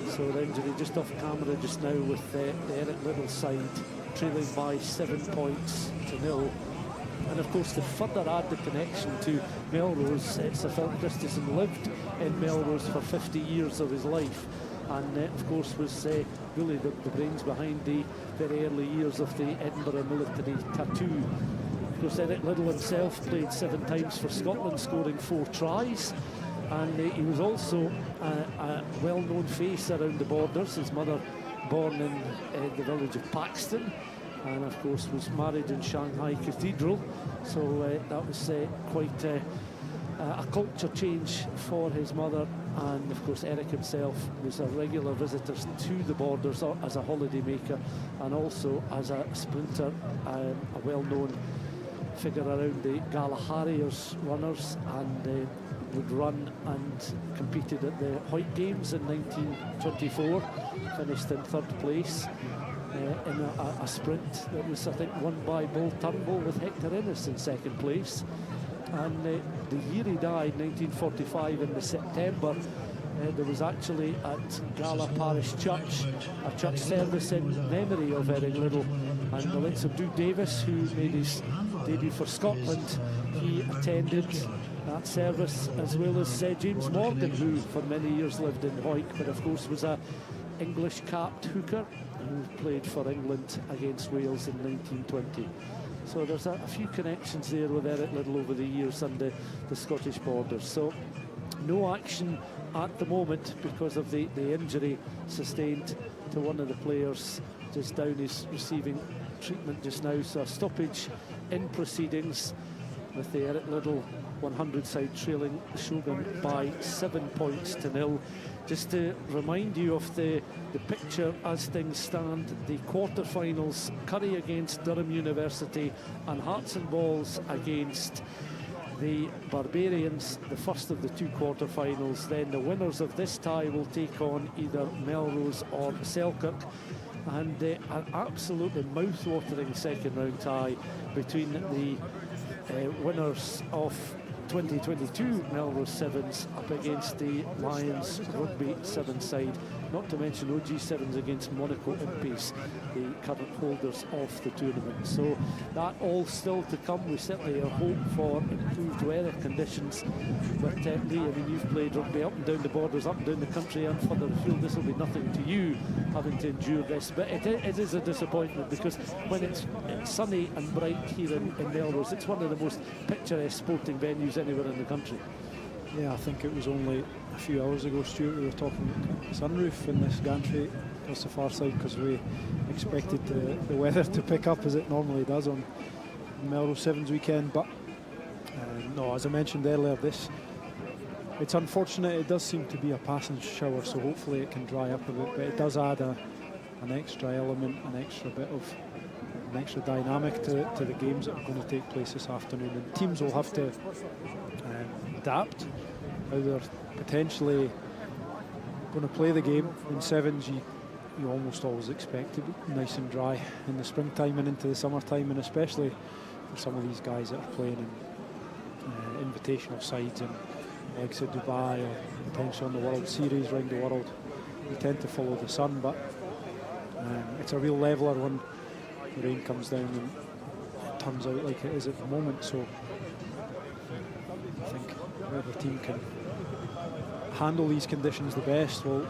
So the injury just off camera just now, with the Eric Liddell side trailing by 7 points to 0. And of course, to further add the connection to Melrose, Sir Philip Christensen lived in Melrose for 50 years of his life, and of course was really the brains behind the very early years of the Edinburgh military tattoo. Of course, Eric Liddell himself played 7 times for Scotland, scoring 4 tries. And he was also a well-known face around the borders. His mother born in the village of Paxton, and of course was married in Shanghai Cathedral. So that was quite a culture change for his mother. And of course Eric himself was a regular visitor to the borders as a holiday maker, and also as a sprinter, a well-known figure around the Gala Harriers runners, and would run and competed at the Hawick Games in 1924, finished in 3rd place in a sprint that was, I think, won by Bull Turnbull with Hector Innes in 2nd place. And the year he died, 1945, in the September, there was actually at Gala Parish Church a church service in memory of Eric Liddell, and the likes of Drew Davis, who made his debut for Scotland, he attended that service, as well as James Morgan, who for many years lived in Hawick, but of course was a English capped hooker who played for England against Wales in 1920. So there's a few connections there with Eric Liddell over the years and the Scottish borders. So no action at the moment because of the injury sustained to one of the players just down. He's receiving treatment just now, so a stoppage in proceedings with the Eric Liddell 100 side trailing Shogun by 7 points to 0. Just to remind you of the picture as things stand, the quarter-finals, Currie against Durham University and Hearts and Balls against the Barbarians, the first of the 2 quarter-finals. Then the winners of this tie will take on either Melrose or Selkirk, and an absolutely mouth-watering second-round tie between the winners of 2022 Melrose Sevens up against the Lions Rugby 7 side, not to mention OG Sevens against Monaco Imps, the current holders of the tournament. So that all still to come. We certainly hope for improved weather conditions, but Lee, I mean, you've played rugby up and down the borders, up and down the country and further afield. This will be nothing to you having to endure this, but it is a disappointment, because when it's sunny and bright here in Melrose, it's one of the most picturesque sporting venues anywhere in the country. Yeah, I think it was only a few hours ago, Stuart, we were talking about sunroof in this gantry across the far side, because we expected the weather to pick up as it normally does on Melrose Sevens weekend. But no, as I mentioned earlier, it's unfortunate. It does seem to be a passing shower, so hopefully it can dry up a bit, but it does add an extra element, an extra dynamic to the games that are going to take place this afternoon, and teams will have to adapt how they're potentially going to play the game. In sevens, you almost always expect it nice and dry in the springtime and into the summertime, and especially for some of these guys that are playing in invitational sides and like say Dubai or potentially on the World Series around the world. You tend to follow the sun, but it's a real leveler when the rain comes down and it turns out like it is at the moment. So I think whoever team can handle these conditions the best will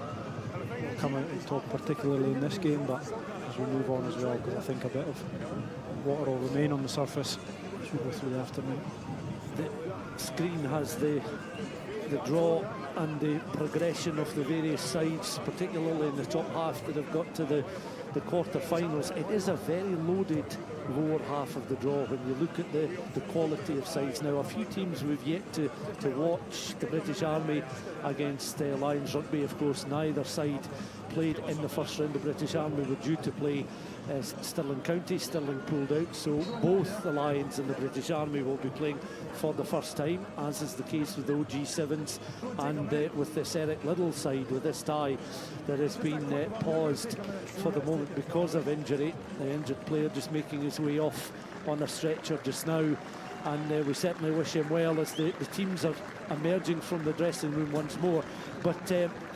come out on top, particularly in this game, but as we move on as well, because I think a bit of water will remain on the surface as we go through the afternoon. The screen has the draw and the progression of the various sides, particularly in the top half that have got to the quarter-finals. It is a very loaded lower half of the draw when you look at the quality of sides. Now, a few teams we've yet to watch. The British Army against Lions Rugby, of course, neither side played in the first round. The British Army were due to play Stirling County. Stirling pulled out, so both the Lions and the British Army will be playing for the first time, as is the case with the OG Sevens and with this Eric Liddell side. With this tie that has been paused for the moment because of injury, the injured player just making his way off on a stretcher just now, and we certainly wish him well as the teams are emerging from the dressing room once more. But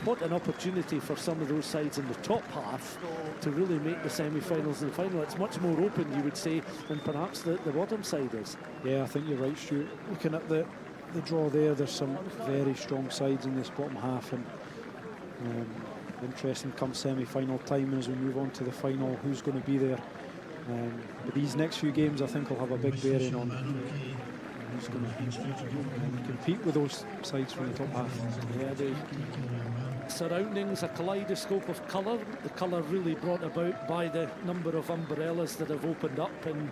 what an opportunity for some of those sides in the top half to really make the semi-finals and the final. It's much more open, you would say, than perhaps the bottom side is. Yeah, I think you're right, Stuart. Looking at the draw there's some very strong sides in this bottom half, and interesting come semi-final time as we move on to the final, who's going to be there. But these next few games, I think, will have a big bearing on who's going to compete with those sides from the top half. Yeah, the surroundings, a kaleidoscope of colour. The colour really brought about by the number of umbrellas that have opened up, and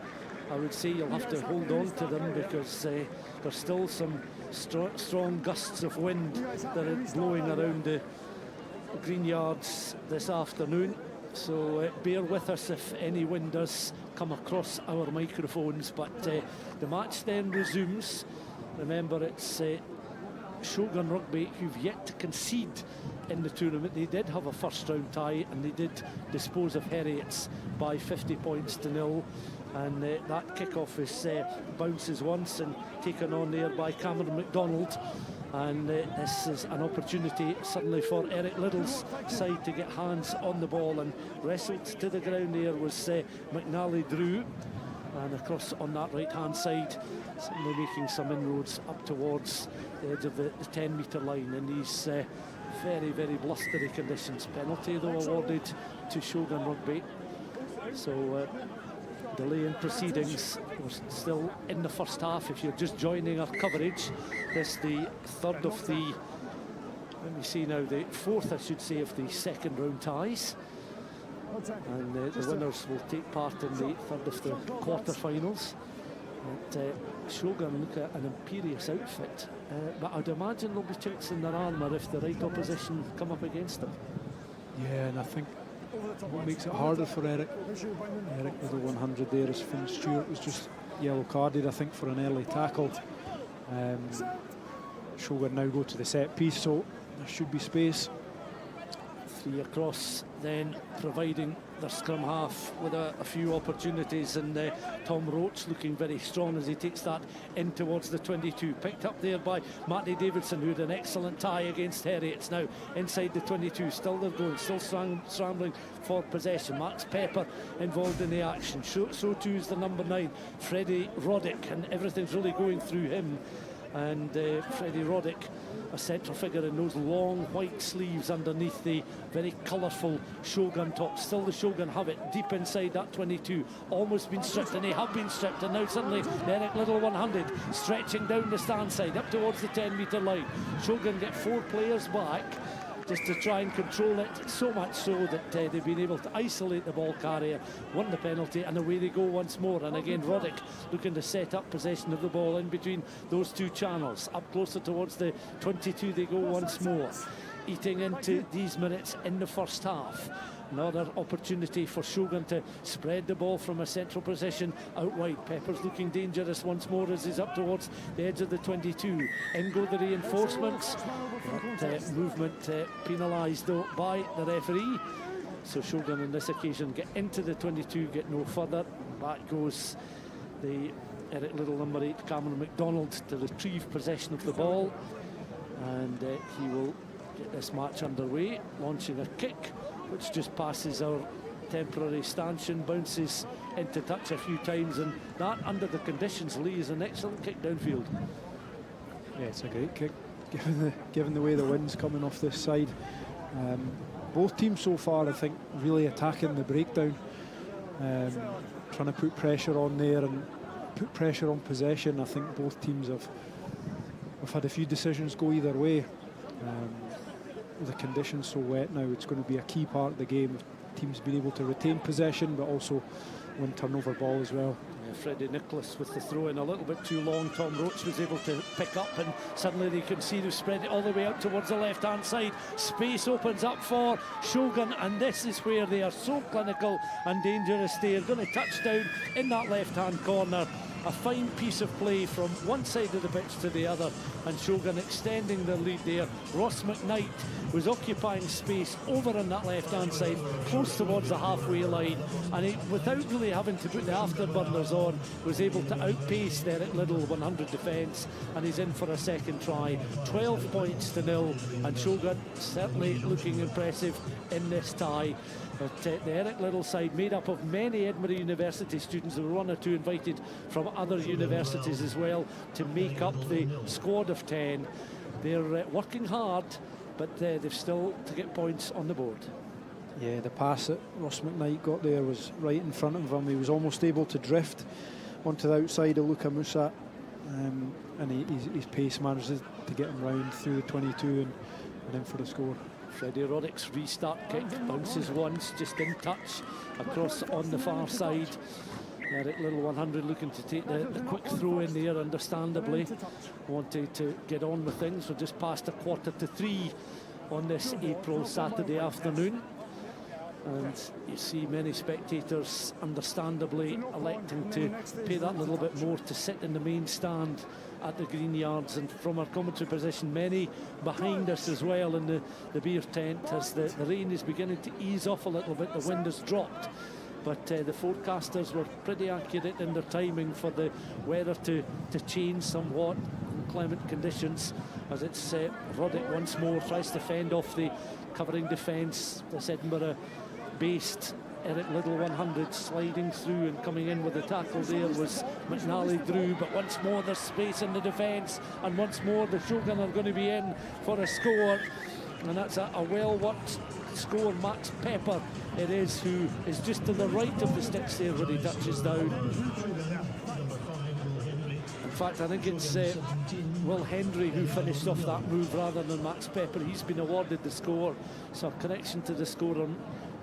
I would say you'll have to hold on to them, because there's still some strong gusts of wind that are blowing around the green yards this afternoon. So bear with us if any wind does come across our microphones. But the match then resumes. Remember, it's Shogun Rugby, who've yet to concede in the tournament. They did have a first round tie and they did dispose of Heriots by 50 points to 0. And that kick-off is bounces once and taken on there by Cameron MacDonald. And this is an opportunity suddenly for Eric Liddell's side to get hands on the ball, and wrestled to the ground there was McNally Drew. And across on that right-hand side, suddenly making some inroads up towards the edge of the 10-metre line in these very, very blustery conditions. Penalty, though, awarded to Shogun Rugby. So delay in proceedings. We're still in the first half. If you're just joining our coverage, this the third of the, let me see now, the fourth, I should say, of the second round ties. And the winners will take part in the third of the quarter finals. Shogun look at an imperious outfit, but I'd imagine there'll be checks in their armour if the right opposition come up against them. Yeah, and I think what makes it harder for Eric with the 100 there is Finn Stewart was just yellow carded, I think, for an early tackle. Shogun now go to the set piece, so there should be space. 3 across then, providing their scrum half with a few opportunities, and Tom Roach looking very strong as he takes that in towards the 22. Picked up there by Matty Davidson, who had an excellent tie against Heriots. Now inside the 22, still they're going, still scrambling for possession. Max Pepper involved in the action, so too is the number 9, Freddie Roddick, and everything's really going through him. And Freddie Roddick, a central figure in those long white sleeves underneath the very colourful Shogun top. Still the Shogun have it deep inside that 22. Almost been stripped, and they have been stripped, and now suddenly Eric Liddell 100 stretching down the stand side up towards the 10-metre line. Shogun get 4 players back just to try and control it, so much so that they've been able to isolate the ball carrier, won the penalty, and away they go once more. And again, Roddick looking to set up possession of the ball in between those 2 channels. Up closer towards the 22 they go once more, eating into these minutes in the first half. Another opportunity for Shogun to spread the ball from a central position out wide. Pepper's looking dangerous once more as he's up towards the edge of the 22. In go the reinforcements. That movement penalised though by the referee. So Shogun on this occasion get into the 22, get no further. Back goes the Eric Liddell number 8, Cameron MacDonald, to retrieve possession of the ball. And he will get this match underway, launching a kick which just passes our temporary stanchion, bounces into touch a few times, and that, under the conditions, Lee, is an excellent kick downfield. Yeah, it's a great kick, given the way the wind's coming off this side. Both teams so far, I think, really attacking the breakdown, trying to put pressure on there and put pressure on possession. I think both teams have had a few decisions go either way. The conditions so wet now, it's going to be a key part of the game. Teams being able to retain possession but also win turnover ball as well. Freddie Nicholas with the throw in a little bit too long. Tom Roach was able to pick up, and suddenly they can see they've spread it all the way out towards the left hand side. Space opens up for Shogun, and this is where they are so clinical and dangerous. They are going to touch down in that left hand corner. A fine piece of play from one side of the pitch to the other, and Shogun extending their lead there. Ross McKnight was occupying space over on that left-hand side, close towards the halfway line, and he, without really having to put the afterburners on, was able to outpace the Eric Liddell 100 defence, and he's in for a second try. 12 points to 0, and Shogun certainly looking impressive in this tie. But the Eric Liddell side, made up of many Edinburgh University students, there were 1 or 2 invited from other universities as well to make up the squad of 10. They're working hard, but they've still to get points on the board. Yeah, the pass that Ross McKnight got there was right in front of him. He was almost able to drift onto the outside of Luka Musa, and his pace manages to get him round through the 22 and in for the score. Freddie Roddick's restart kick bounces once, just in touch across on the far side. Eric Liddell 100 looking to take the quick throw in there, understandably. Wanted to get on with things. We're just past 2:45 on this April Saturday afternoon. And you see many spectators understandably electing to pay that little bit more to sit in the main stand at the green yards. And from our commentary position, many behind us as well in the beer tent, as the rain is beginning to ease off a little bit. The wind has dropped, but the forecasters were pretty accurate in their timing for the weather to change somewhat. Inclement conditions as it's Roddick once more tries to fend off the covering defence. This Edinburgh based Eric Liddell 100 sliding through, and coming in with the tackle there was McNally Drew, but once more there's space in the defence, and once more the Shogun are going to be in for a score, and that's a well-worked score. Max Pepper it is, who is just to the right of the sticks there when he touches down. In fact, I think it's Will Hendry who finished off that move rather than Max Pepper. He's been awarded the score, so a connection to the scorer,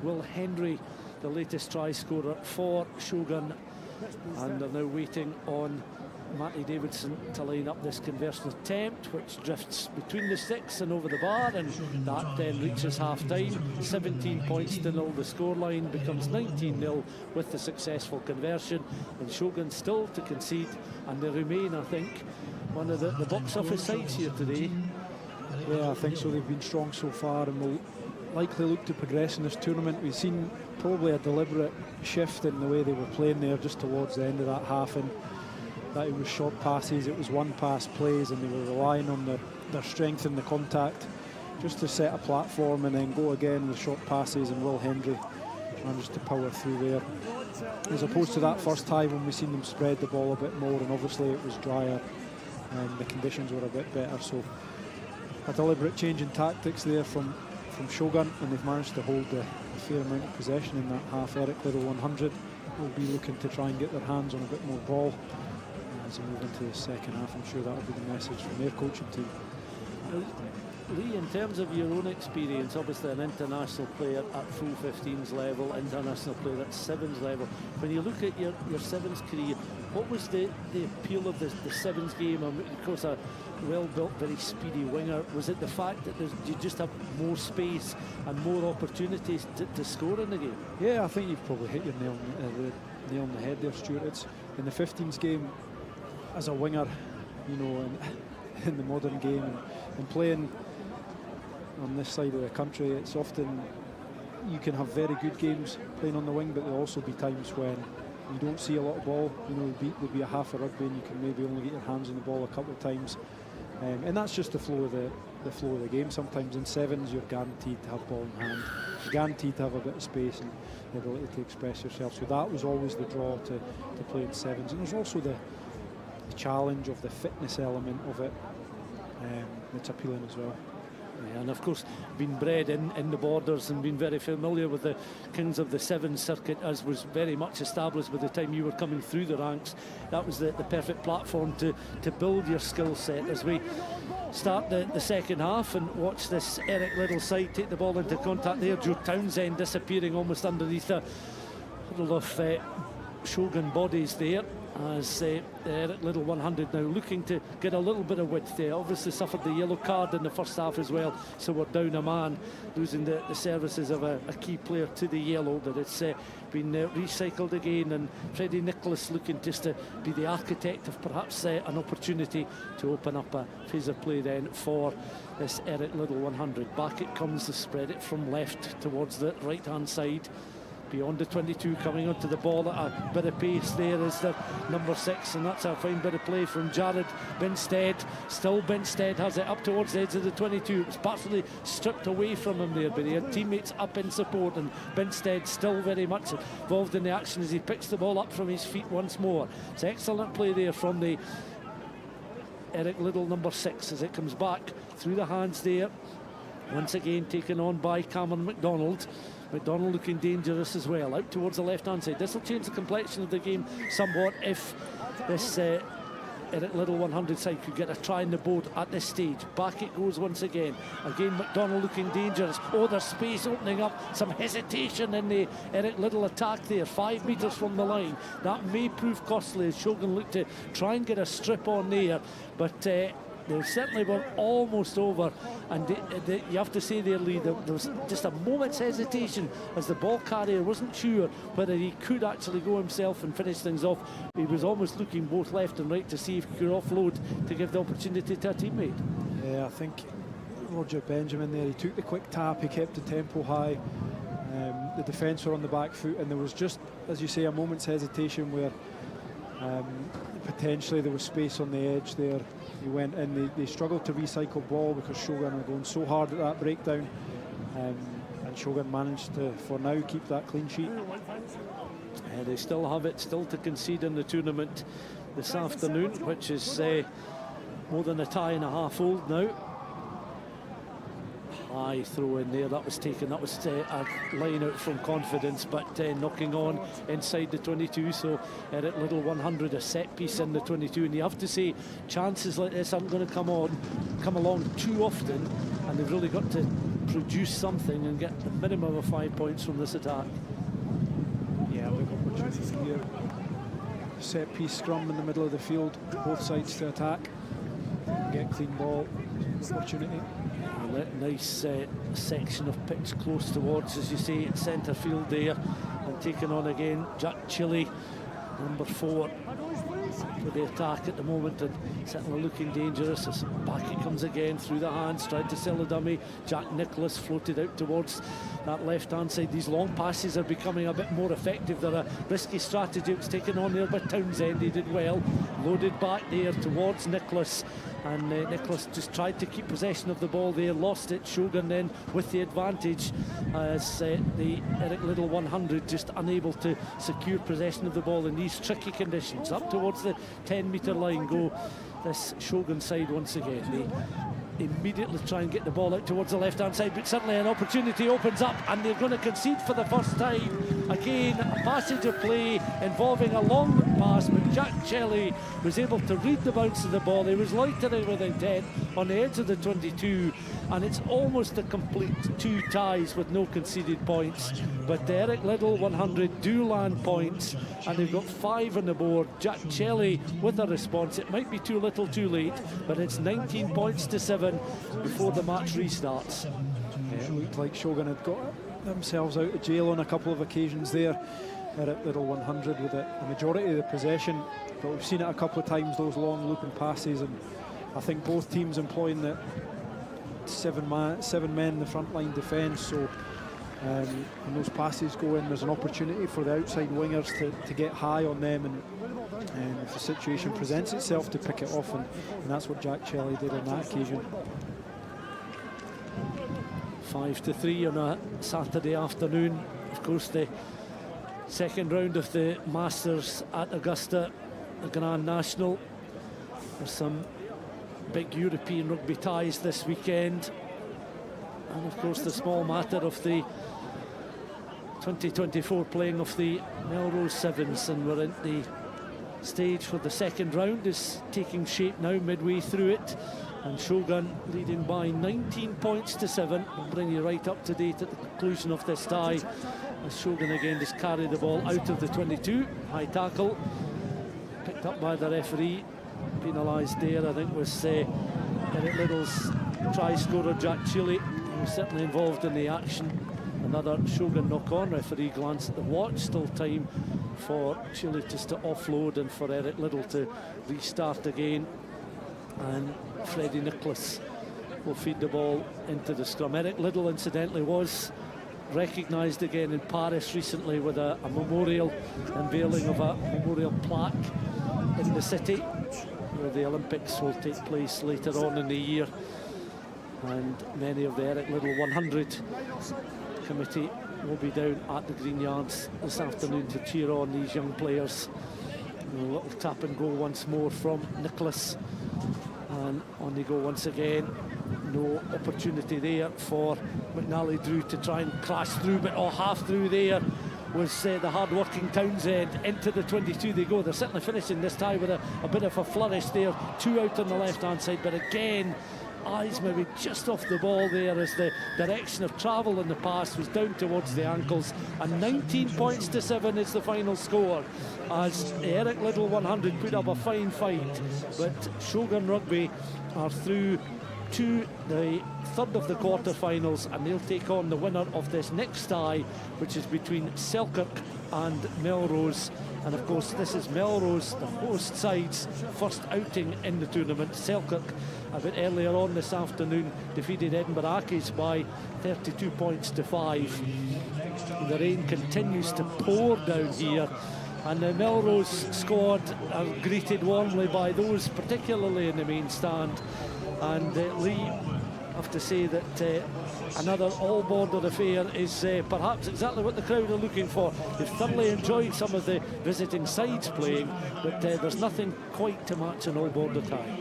Will Hendry, the latest try scorer for Shogun. And they're now waiting on Matty Davidson to line up this conversion attempt, which drifts between the sticks and over the bar, and that then reaches half-time. 17 points to 0. The scoreline becomes 19-0 with the successful conversion, and Shogun still to concede, and they remain, I think, one of the box office sides here today. Yeah, I think so. They've been strong so far and will likely look to progress in this tournament. We've seen probably a deliberate shift in the way they were playing there just towards the end of that half, and that it was short passes, it was one-pass plays, and they were relying on their strength in the contact just to set a platform and then go again with short passes, and Will Hendry managed to power through there. As opposed to that first time when we seen them spread the ball a bit more, and obviously it was drier and the conditions were a bit better, so a deliberate change in tactics there from Shogun, and they've managed to hold a fair amount of possession in that half. Eric Liddell 100 will be looking to try and get their hands on a bit more ball as they move into the second half. I'm sure that will be the message from their coaching team. Lee, in terms of your own experience, obviously an international player at full 15s level, international player at sevens level, when you look at your sevens career, what was the appeal of the sevens game? Of course, a well-built, very speedy winger. Was it the fact that you just have more space and more opportunities to score in the game? Yeah, I think you've probably hit your nail on the head there, Stuart. It's in the 15s game as a winger, you know, in the modern game, and playing on this side of the country, it's often you can have very good games playing on the wing, but there'll also be times when you don't see a lot of ball. You know, there'll be a half of rugby and you can maybe only get your hands on the ball a couple of times, and that's just the flow of the game. Sometimes in sevens you're guaranteed to have ball in hand, you're guaranteed to have a bit of space and the ability to express yourself. So that was always the draw to play in sevens. And there's also the challenge of the fitness element of it that's appealing as well. Yeah, and of course been bred in the borders and been very familiar with the kings of the sevens circuit, as was very much established by the time you were coming through the ranks. That was the perfect platform to build your skill set. As we start the second half and watch this Eric Liddell side take the ball into contact there, Joe Townsend disappearing almost underneath a huddle of Shogun bodies there, as Eric Liddell 100 now looking to get a little bit of width there. Obviously suffered the yellow card in the first half as well, so we're down a man, losing the services of a key player to the yellow, but it's been recycled again, and Freddie Nicholas looking just to be the architect of perhaps an opportunity to open up a phase of play then for this Eric Liddell 100. Back it comes to spread it from left towards the right hand side. Beyond the 22, coming onto the ball at a bit of pace there is the number 6, and that's a fine bit of play from Jared Binstead. Still Binstead has it up towards the edge of the 22. It was partially stripped away from him there, but he had teammates up in support, and Binstead still very much involved in the action as he picks the ball up from his feet once more. It's excellent play there from the Eric Liddell number 6 as it comes back through the hands there. Once again taken on by Cameron McDonald. McDonald looking dangerous as well, out towards the left-hand side. This will change the complexion of the game somewhat if this Eric Liddell 100 side could get a try in the board at this stage. Back it goes once again. Again, McDonald looking dangerous. Oh, there's space opening up. Some hesitation in the Eric Liddell attack there, 5 metres from the line. That may prove costly as Shogun look to try and get a strip on there, but They certainly were almost over, and you have to say there, Lee, there was just a moment's hesitation as the ball carrier wasn't sure whether he could actually go himself and finish things off. He was almost looking both left and right to see if he could offload to give the opportunity to a teammate. Yeah, I think Roger Benjamin there, he took the quick tap, he kept the tempo high. The defence were on the back foot, and there was just, as you say, a moment's hesitation where potentially there was space on the edge there. He went in, they struggled to recycle ball because Shogun were going so hard at that breakdown, and Shogun managed to, for now, keep that clean sheet. They still have it, still to concede in the tournament this afternoon, which is more than a tie and a half old now. High throw in there, that was taken, that was a line out from confidence, but knocking on inside the 22, so Eric Liddell 100, a set piece in the 22, and you have to say chances like this aren't going to come along too often, and they've really got to produce something and get the minimum of 5 points from this attack. Yeah, big opportunity here. Set piece scrum in the middle of the field, both sides to attack, get clean ball, opportunity. Nice section of pitch close towards, as you say, centre field there, and taken on again Jack Chilly, number 4, with the attack at the moment, and certainly looking dangerous as back it comes again through the hands, tried to sell a dummy. Jack Nicholas floated out towards that left hand side. These long passes are becoming a bit more effective. They're a risky strategy. It was taken on there by Townsend, he did well, loaded back there towards Nicholas, and Nicholas just tried to keep possession of the ball there, lost it. Shogun then with the advantage as the Eric Liddell 100 just unable to secure possession of the ball in these tricky conditions. Up towards the 10-metre line go this Shogun side once again. They immediately try and get the ball out towards the left-hand side, but suddenly an opportunity opens up and they're going to concede for the first time. Again, a passage of play involving a long pass, but Jack Chilly was able to read the bounce of the ball. He was loitering with intent on the edge of the 22, and it's almost a complete 2 ties with no conceded points. But the Eric Liddell 100 do land points, and they've got 5 on the board. Jack Chilly with a response. It might be too little too late, but it's 19 points to 7 before the match restarts. Yeah, it looked like Shogun had got themselves out of jail on a couple of occasions there. Eric Liddell 100 with a majority of the possession, but we've seen it a couple of times, those long looping passes, and I think both teams employing the 7 men in the front line defence, so when those passes go in, there's an opportunity for the outside wingers to get high on them, and if the situation presents itself, to pick it off, and that's what Jack Chilly did on that occasion. 5-3 on a Saturday afternoon. Of course, the second round of the Masters at Augusta, the Grand National. There's some big European rugby ties this weekend, and of course the small matter of the 2024 playing of the Melrose Sevens, and we're at the stage for the second round is taking shape now, midway through it, and Shogun leading by 19 points to 7. We'll bring you right up to date at the conclusion of this tie, as Shogun again just carried the ball out of the 22. High tackle picked up by the referee, penalised there I think was Eric Liddell's try scorer Jack Chilly, who was certainly involved in the action. Another Shogun knock on. Referee glanced at the watch, still time for Chilly just to offload and for Eric Liddell to restart again, and Freddie Nicholas will feed the ball into the scrum. Eric Liddell incidentally was recognised again in Paris recently with a memorial unveiling of a memorial plaque in the city, where the Olympics will take place later on in the year, and many of the Eric Liddell 100 committee will be down at the Green Yards this afternoon to cheer on these young players. A little tap and go once more from Nicholas, and on they go once again. No opportunity there for McNally Drew to try and crash through, but half through there was the hard-working Townsend. Into the 22 they go. They're certainly finishing this tie with a bit of a flourish there. 2 out on the left-hand side, but again eyes maybe just off the ball there as the direction of travel in the pass was down towards the ankles. And 19 points to 7 is the final score, as Eric Liddell 100 put up a fine fight, but Shogun Rugby are through to the third of the quarter-finals, and they'll take on the winner of this next tie, which is between Selkirk and Melrose. And of course, this is Melrose, the host side's first outing in the tournament. Selkirk, a bit earlier on this afternoon, defeated Edinburgh Accies by 32 points to 5. The rain continues to pour down here, and the Melrose squad are greeted warmly by those, particularly in the main stand. And Lee, I have to say that another all-border affair is perhaps exactly what the crowd are looking for. They've thoroughly enjoyed some of the visiting sides playing, but there's nothing quite to match an all-border tie.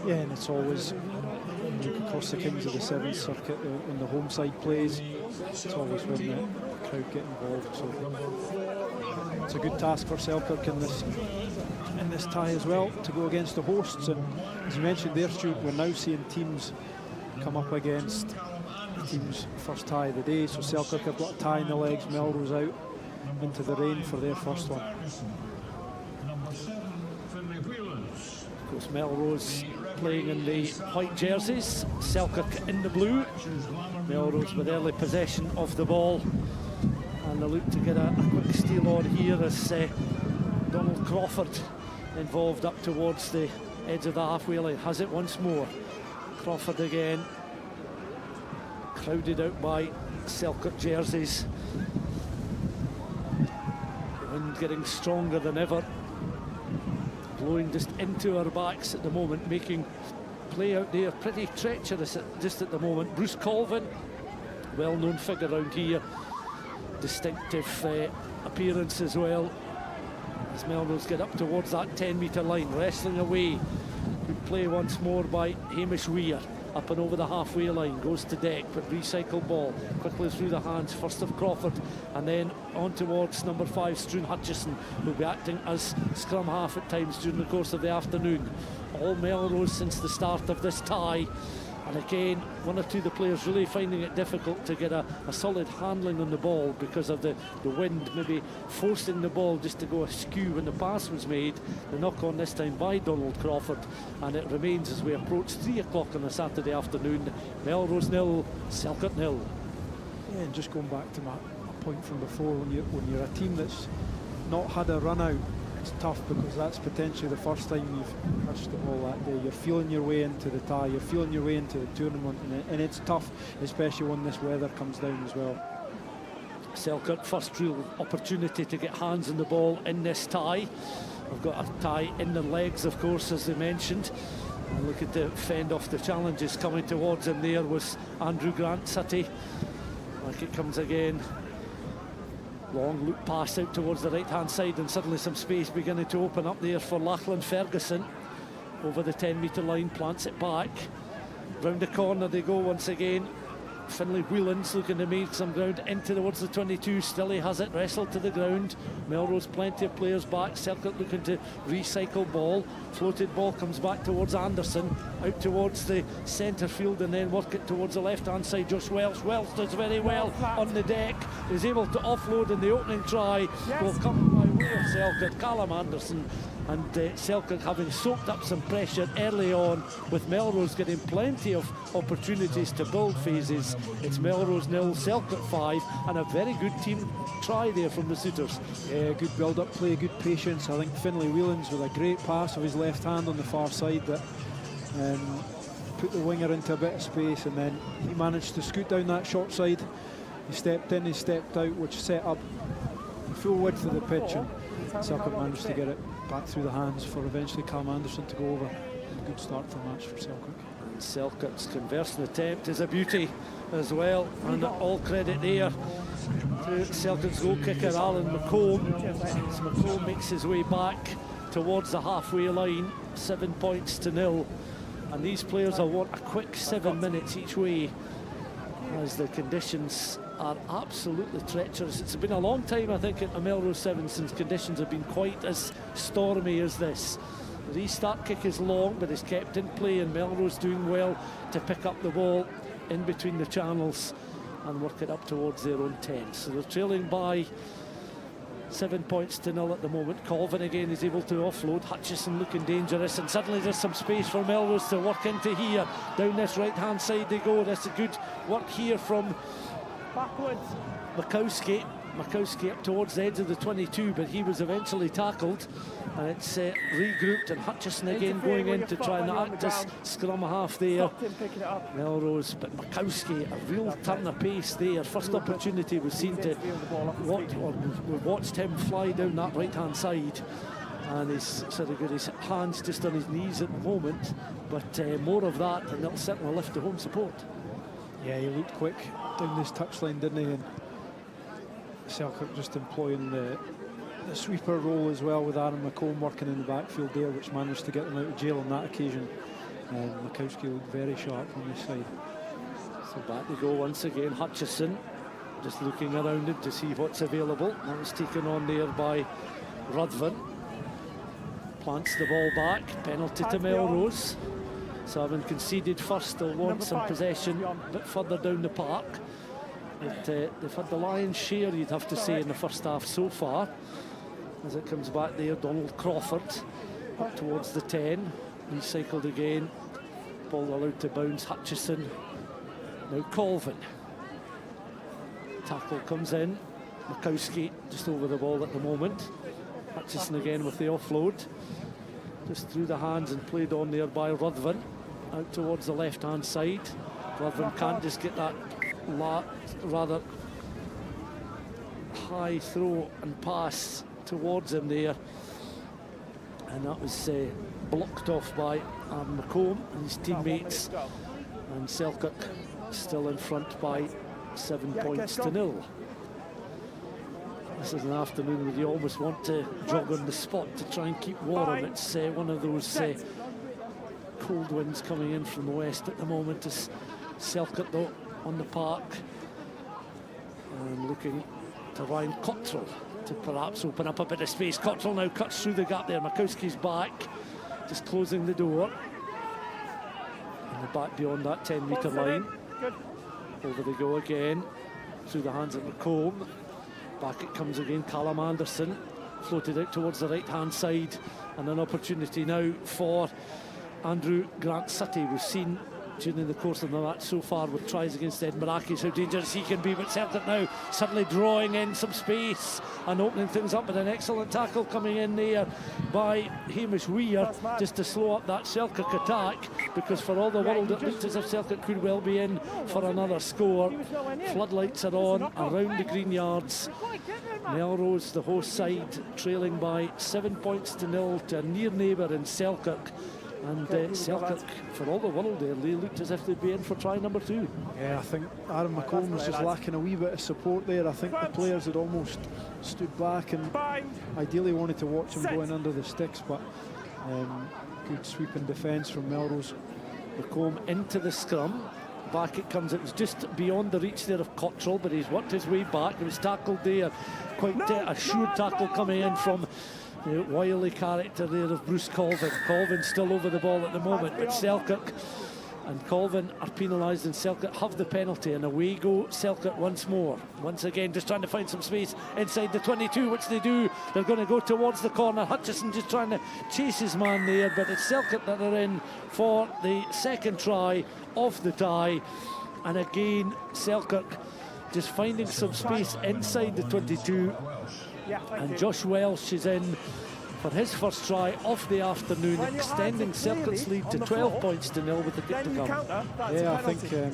Yeah, and it's always, when you look across the Kings of the Seventh Circuit, when the home side plays, it's always when the crowd get involved. So it's a good task for Selkirk in this tie as well, to go against the hosts. And as you mentioned there, Stuart, we're now seeing teams come up against the team's first tie of the day. So Selkirk have got a tie in the legs, Melrose out into the rain for their first one. Of course, Melrose playing in the white jerseys, Selkirk in the blue. Melrose with early possession of the ball, and they look to get a quick steal on here as Donald Crawford involved up towards the edge of the halfway line. Has it once more. Crawford again, crowded out by Selkirk jerseys. The wind getting stronger than ever, blowing just into our backs at the moment, making play out there pretty treacherous just at the moment. Bruce Colvin, well-known figure around here, distinctive appearance as well, as Melrose get up towards that 10-metre line, wrestling away. Good play once more by Hamish Weir, up and over the halfway line, goes to deck, but recycled ball quickly through the hands first of Crawford, and then on towards number 5 Struan Hutchison, who'll be acting as scrum half at times during the course of the afternoon. All Melrose since the start of this tie, and again one or two of the players really finding it difficult to get a solid handling on the ball because of the wind, maybe forcing the ball just to go askew when the pass was made. The knock on this time by Donald Crawford, and it remains as we approach 3 o'clock on a Saturday afternoon. Melrose 0, Selkirk 0. Yeah, and just going back to my point from before, when you're a team that's not had a run out, it's tough because that's potentially the first time you've touched the ball that day. You're feeling your way into the tie, you're feeling your way into the tournament, and it's tough, especially when this weather comes down as well. Selkirk first real opportunity to get hands on the ball in this tie. We've got a tie in the legs, of course, as they mentioned. And look at the fend off the challenges coming towards him. There was Andrew Grant City. Like it comes again. Long loop pass out towards the right-hand side, and suddenly some space beginning to open up there for Lachlan Ferguson. Over the 10-metre line, plants it back. Round the corner they go once again. Finlay Whelan's looking to make some ground into towards the 22. Still he has it, wrestled to the ground. Melrose plenty of players back. Selkirk looking to recycle ball. Floated ball comes back towards Anderson, out towards the centre field, and then work it towards the left-hand side. Josh Welsh. Welsh does very well on the deck. Is able to offload in the opening try. Will come by way of Selkirk. Callum Anderson. And Selkirk having soaked up some pressure early on, with Melrose getting plenty of opportunities to build phases. It's Melrose 0, Selkirk 5, and a very good team try there from the Suitors. Yeah, good build-up play, good patience. I think Finlay Whelans with a great pass of his left hand on the far side that put the winger into a bit of space, and then he managed to scoot down that short side. He stepped in, he stepped out, which set up full width of the pitch, and Selkirk managed to get it back through the hands for eventually Callum Anderson to go over. A good start for the match for Selkirk. And Selkirk's conversion attempt is a beauty as well, and all credit there to Selkirk's goal kicker Alan McComb. As McComb makes his way back towards the halfway line, 7 points to 0, and these players will want a quick 7 minutes each way, as the conditions are absolutely treacherous. It's been a long time, I think, at the Melrose 7 since conditions have been quite as stormy as this. The restart kick is long, but is kept in play, and Melrose doing well to pick up the ball in between the channels and work it up towards their own 10. So they're trailing by 7 points to 0 at the moment. Colvin again is able to offload. Hutchison looking dangerous, and suddenly there's some space for Melrose to work into here. Down this right hand side they go. That's a good work here from Backwards. Makowski up towards the edge of the 22, but he was eventually tackled, and it's regrouped, and Hutchison again going in to try and act as scrum half there. Melrose, but Makowski, a real turn of pace there. First opportunity was seen to we watched him fly down that right hand side, and he's sort of got his hands just on his knees at the moment, but more of that, and it'll certainly lift the home support. Yeah, he looked quick down this touchline, didn't he? And Selkirk just employing the sweeper role as well, with Aaron McComb working in the backfield there, which managed to get them out of jail on that occasion. And Makowski looked very sharp on this side. So back they go once again. Hutchison just looking around him to see what's available. That was taken on there by Ruthven. Plants the ball back. Penalty to Melrose. So having conceded first, they'll want some possession a bit further down the park. But they've had the lion's share, you'd have to say, in the first half so far. As it comes back there, Donald Crawford up towards the 10. Recycled again. Ball allowed to bounce. Hutchison. Now Colvin. Tackle comes in. Makowski just over the ball at the moment. Hutchison again with the offload. Just through the hands and played on there by Ruthven. Out towards the left-hand side. Ruthven can't just get that rather high throw and pass towards him there, and that was blocked off by Aaron McComb and his teammates, and Selkirk still in front by 7 points to 0. This is an afternoon where you almost want to jog on the spot to try and keep warm. It's one of those cold winds coming in from the west at the moment. As Selkirk though on the park, and looking to Ryan Cottrell to perhaps open up a bit of space. Cottrell now cuts through the gap there. Makowski's back, just closing the door. And the back beyond that 10-metre line. Over they go again, through the hands of McComb. Back it comes again, Callum Anderson. Floated out towards the right-hand side. And an opportunity now for Andrew Grant-Sutty. We've seen during the course of the match so far with tries against Ed Marakis how dangerous he can be, but Selkirk now suddenly drawing in some space and opening things up with an excellent tackle coming in there by Hamish Weir, just to slow up that Selkirk attack, because for all the world it looked as if Selkirk could well be in for another score. Floodlights are on around the green yards. Melrose, the host side, trailing by 7 points to 0 to a near neighbour in Selkirk. And Selkirk, for all the world there, they looked as if they'd be in for try number 2. Yeah, I think Aaron McComb was just lacking a wee bit of support there. I think the players had almost stood back and ideally wanted to watch him going under the sticks, but good sweeping defence from Melrose. McComb into the scrum. Back it comes. It was just beyond the reach there of Cottrell, but he's worked his way back. He was tackled there. Quite a sure tackle coming in from the wily character there of Bruce Colvin. Colvin still over the ball at the moment, but Selkirk and Colvin are penalised, and Selkirk have the penalty, and away go Selkirk once more. Once again, just trying to find some space inside the 22, which they do. They're going to go towards the corner. Hutchison just trying to chase his man there, but it's Selkirk that are in for the second try of the tie. And again, Selkirk just finding some space inside the 22. And Josh Welsh is in for his first try of the afternoon, extending Selkirk's lead to 12 points to 0 with the kick to come. Yeah, I think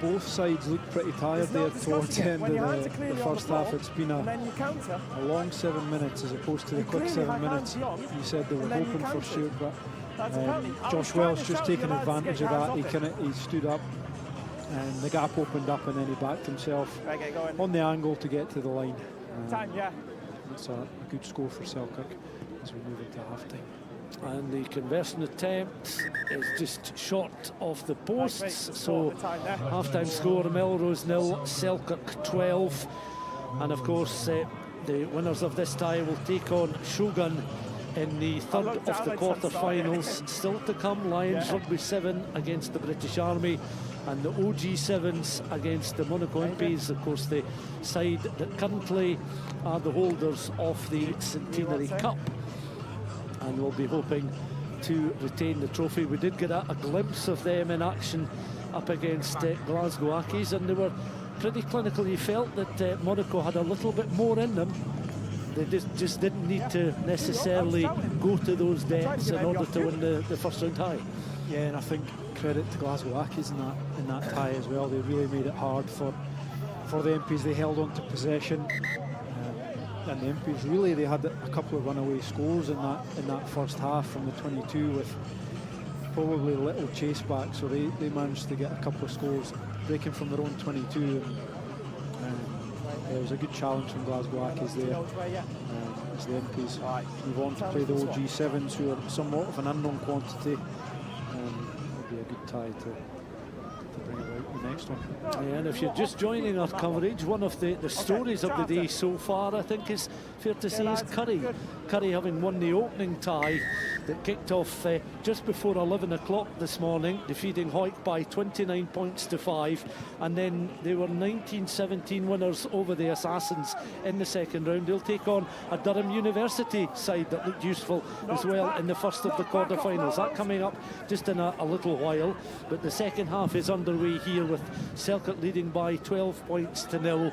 both sides look pretty tired there towards the end of the first half. It's been a long 7 minutes as opposed to the quick 7 minutes. You said they were hoping for shoot, but Josh Welsh just taking advantage of that. He stood up and the gap opened up, and then he backed himself on the angle to get to the line. It's a good score for Selkirk as we move into half-time. And the conversion attempt is just short of the posts, so half-time score: Melrose 0, Selkirk 12. And of course the winners of this tie will take on Shogun in the third of the quarter finals. Still to come, Lions Rugby 7 against the British Army, and the OG Sevens against the Monaco Imps, of course the side that currently are the holders of the Centenary Cup, and we'll be hoping to retain the trophy. We did get a glimpse of them in action up against Glasgow Accies, and they were pretty clinical. You felt that Monaco had a little bit more in them. They just didn't need to necessarily go to those depths in order to win the first round tie. Yeah, and I think credit to Glasgow Accies in that tie as well. They really made it hard for the MPs. They held on to possession, and the MPs really, they had a couple of runaway scores in that first half from the 22 with probably little chase back. So they managed to get a couple of scores breaking from their own 22. It was a good challenge from Glasgow Accies there as the MPs move on to play the OG Sevens, who are somewhat of an unknown quantity. It'll be a good tie to bring about the next one. Yeah, and if you're just joining our coverage, one of the stories of the day so far, I think is fair to say, is Currie. Currie having won the opening tie that kicked off just before 11 o'clock this morning, defeating Hawick by 29 points to 5, and then they were 19-17 winners over the Assassins in the second round. They'll take on a Durham University side that looked useful as well in the first of the quarter finals. That coming up just in a little while, but the second half is underway here with Selkirk leading by 12 points to 0.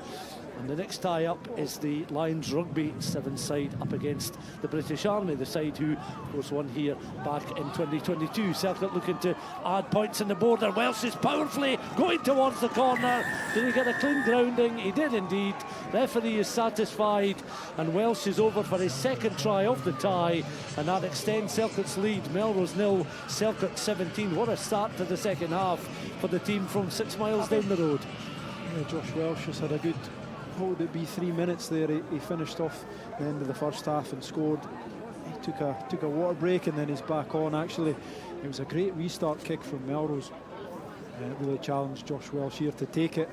And the next tie-up is the Lions Rugby 7 side up against the British Army, the side who, of course, won here back in 2022. Selkirk looking to add points on the border. Welsh is powerfully going towards the corner. Did he get a clean grounding? He did indeed. Referee is satisfied, and Welsh is over for his second try of the tie, and that extends Selkirk's lead. Melrose 0, Selkirk 17. What a start to the second half for the team from 6 miles down the road. Yeah, Josh Welsh has had a good, what would it be, 3 minutes there. He finished off the end of the first half and scored. He took a water break and then he's back on. Actually, it was a great restart kick from Melrose. It really challenged Josh Welsh here to take it.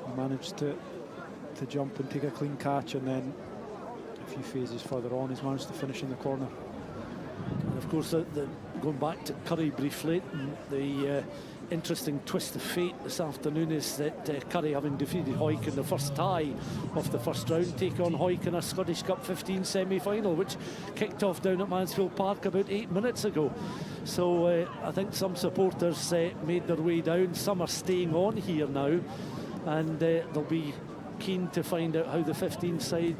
He managed to jump and take a clean catch, and then a few phases further on he's managed to finish in the corner. And of course, going back to Currie briefly, the interesting twist of fate this afternoon is that Currie, having defeated Hawick in the first tie of the first round, take on Hawick in a Scottish Cup 15 semi-final, which kicked off down at Mansfield Park about 8 minutes ago. So I think some supporters made their way down. Some are staying on here now, and they'll be keen to find out how the 15 side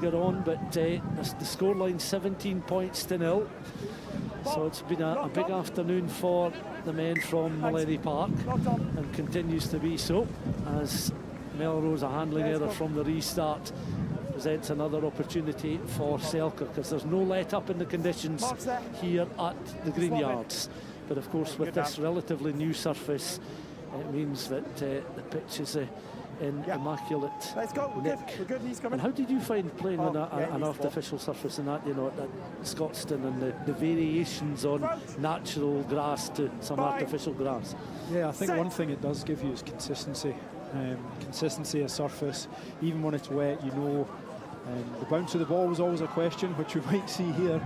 get on. But the scoreline 17 points to 0. So it's been a big afternoon for the men from Mullenny Park, and continues to be so, as Melrose, a handling error from the restart, presents another opportunity for Selkirk, because there's no let up in the conditions here at the Green Yards. But of course, with this relatively new surface, it means that the pitch is in immaculate nick. And how did you find playing on an artificial surface in that, at Scotstoun, and the variations on natural grass to some artificial grass? Yeah, I think one thing it does give you is consistency. Consistency of surface, even when it's wet, the bounce of the ball was always a question, which we might see here.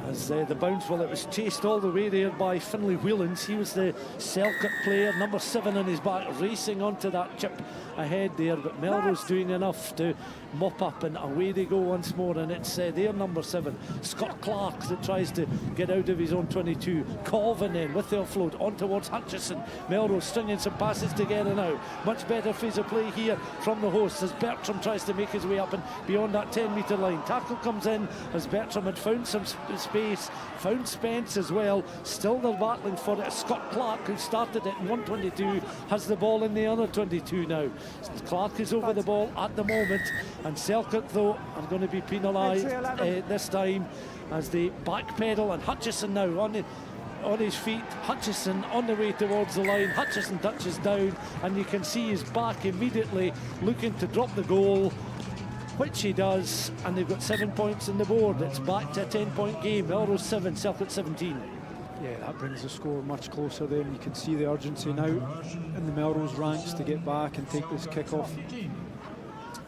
As The bounce, well, it was chased all the way there by Finlay Whelans. He was the Selkirk player, number 7 on his back, racing onto that chip ahead there, but Melrose doing enough to mop up, and away they go once more. And it's their number 7, Scott Clark, that tries to get out of his own 22. Colvin then with the offload on towards Hutchison. Melrose stringing some passes together now. Much better phase of play here from the hosts as Bertram tries to make his way up and beyond that 10-metre line. Tackle comes in as Bertram had found some space, found Spence as well. Still they're battling for it. Scott Clark, who started it in 122, has the ball in the other 22 now. Clark is over the ball at the moment, and Selkirk, though, are going to be penalised this time as they backpedal, and Hutchison now on his feet. Hutchison on the way towards the line. Hutchison touches down, and you can see his back immediately looking to drop the goal, which he does, and they've got 7 points on the board. It's back to a 10-point game. Melrose 7, Selkirk 17. Yeah, that brings the score much closer there. You can see the urgency now in the Melrose ranks to get back and take this kick-off.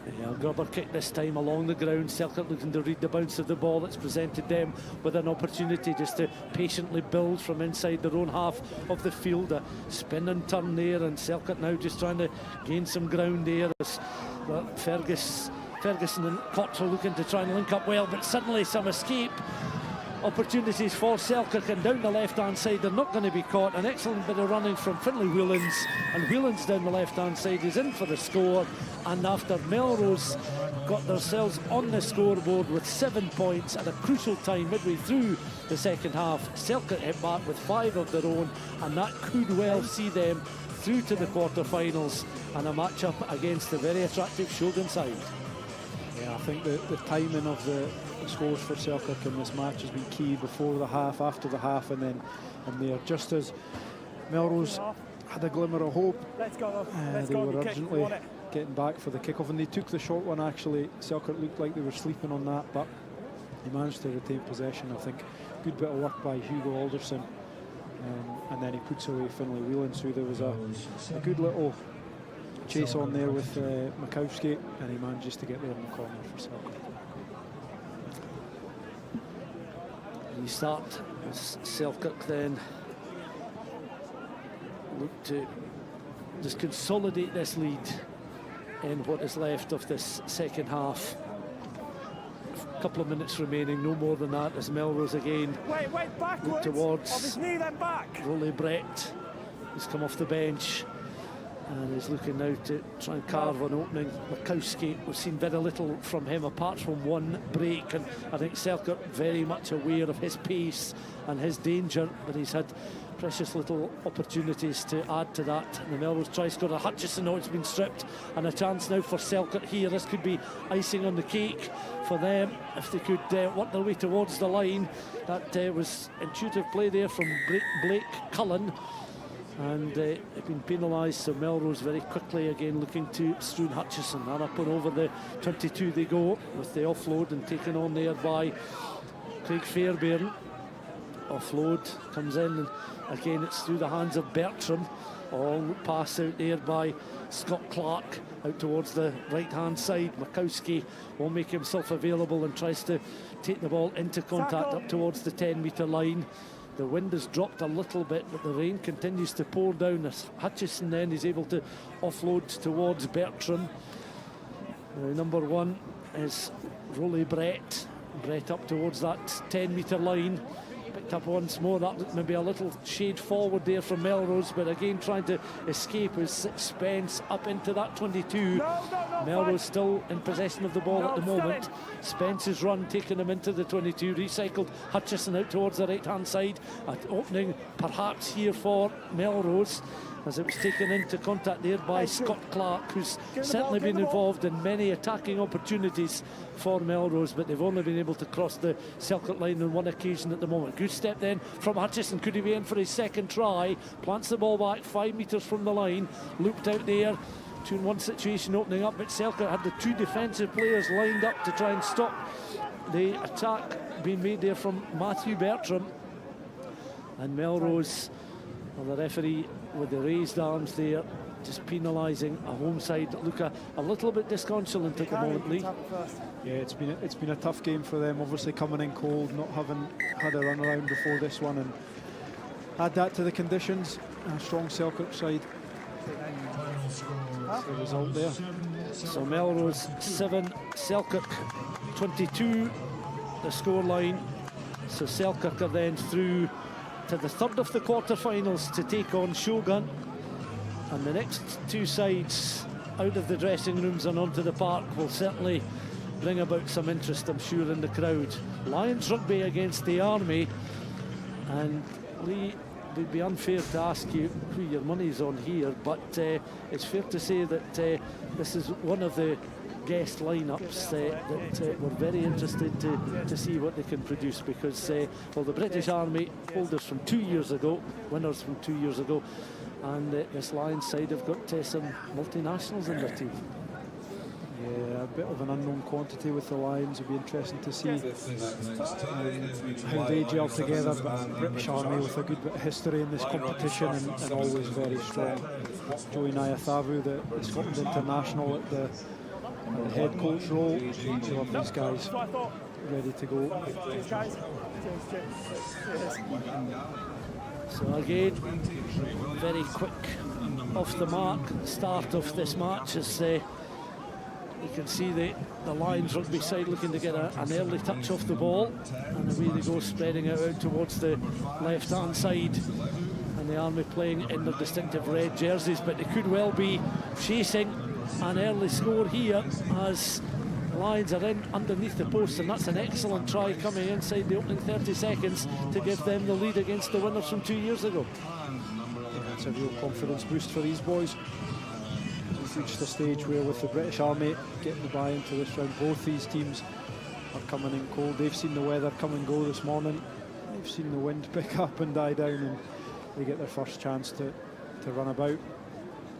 Yeah, grubber kick this time along the ground. Selkirk looking to read the bounce of the ball. It's presented them with an opportunity just to patiently build from inside their own half of the field. A spin and turn there, and Selkirk now just trying to gain some ground there as Ferguson and Cottrell looking to try and link up well, but suddenly some escape opportunities for Selkirk, and down the left-hand side they're not going to be caught. An excellent bit of running from Finlay Whelans, and Whelans down the left-hand side is in for the score. And after Melrose got themselves on the scoreboard with 7 points at a crucial time midway through the second half, Selkirk hit back with 5 of their own, and that could well see them through to the quarter-finals and a match-up against the very attractive Shogun side. Yeah, I think the timing of the scores for Selkirk in this match has been key, before the half, after the half, and then in there. Just as Melrose had a glimmer of hope, they were urgently getting back for the kickoff, and they took the short one actually. Selkirk looked like they were sleeping on that, but he managed to retain possession. I think good bit of work by Hugo Alderson, and then he puts away Finlay Whelans. So there was a good little chase on there with Makowski, and he manages to get there in the corner for Selkirk. You start as Selkirk then look to just consolidate this lead in what is left of this second half. A couple of minutes remaining, no more than that, as Melrose again look towards Rolly Brett, who's come off the bench and is looking now to try and carve an opening. Makowski, we've seen very little from him apart from one break, and I think Selkirk very much aware of his pace and his danger, but he's had precious little opportunities to add to that. And the Melrose try scorer Hutchison, it's been stripped, and a chance now for Selkirk here. This could be icing on the cake for them if they could work their way towards the line. That was intuitive play there from Blake Cullen, and they've been penalised, so Melrose very quickly again looking to Struan Hutchison, and up and over the 22 they go with the offload, and taken on there by Craig Fairbairn. Offload comes in, and again it's through the hands of Bertram. All pass out there by Scott Clark out towards the right hand side. Makowski will make himself available and tries to take the ball into contact up towards the 10-metre line. The wind has dropped a little bit, but the rain continues to pour down as Hutchison then is able to offload towards Bertram. Number one is Rolly Brett. Brett up towards that 10-metre line. Picked up once more. That looked maybe a little shade forward there from Melrose, but again trying to escape is Spence up into that 22. Melrose still in possession of the ball at the moment. Spence's run taking him into the 22. Recycled Hutchison out towards the right-hand side. An opening perhaps here for Melrose, as it was taken into contact there by Scott Clark, who's certainly been involved in many attacking opportunities for Melrose, but they've only been able to cross the Selkirk line on one occasion at the moment. Good step then from Hutchison. Could he be in for his second try? Plants the ball back 5 metres from the line. Looped out there. 2-on-1 situation opening up, but Selkirk had the two defensive players lined up to try and stop the attack being made there from Matthew Bertram. And Melrose, well, the referee with the raised arms there, just penalising a home side that look a little bit disconsolate at the moment, Lee. Yeah, it's been a tough game for them, obviously coming in cold, not having had a run around before this one, and add that to the conditions. A strong Selkirk side. That's the result there. So Melrose 7, Selkirk 22, the scoreline. So Selkirk are then through to the third of the quarter-finals to take on Shogun, and the next two sides out of the dressing rooms and onto the park will certainly bring about some interest, I'm sure, in the crowd. Lions Rugby against the Army, and Lee, it would be unfair to ask you who your money's on here, but it's fair to say that this is one of the guest lineups that we're very interested to see what they can produce, because well, the British Army holders from 2 years ago, winners from 2 years ago, and this Lions side have got some multinationals in their team. Yeah, a bit of an unknown quantity with the Lions. It'll be interesting to see how they gel together, but British Army with a good bit of history in this competition, and always very strong. Joey Nyathavu, the Scotland international at the at the head coach role. You have these guys ready to go. Cheers, guys. Cheers. So again, very quick off the mark start of this match, as you can see the Lions rugby side looking to get an early touch off the ball, and away they go, spreading it out towards the left hand side, and the Army playing in their distinctive red jerseys, but they could well be chasing an early score here as the Lions are in underneath the post, and that's an excellent try coming inside the opening 30 seconds to give them the lead against the winners from 2 years ago. It's a real confidence boost for these boys. We've reached a stage where, with the British Army getting the buy into this round, both these teams are coming in cold. They've seen the weather come and go this morning. They've seen the wind pick up and die down, and they get their first chance to run about.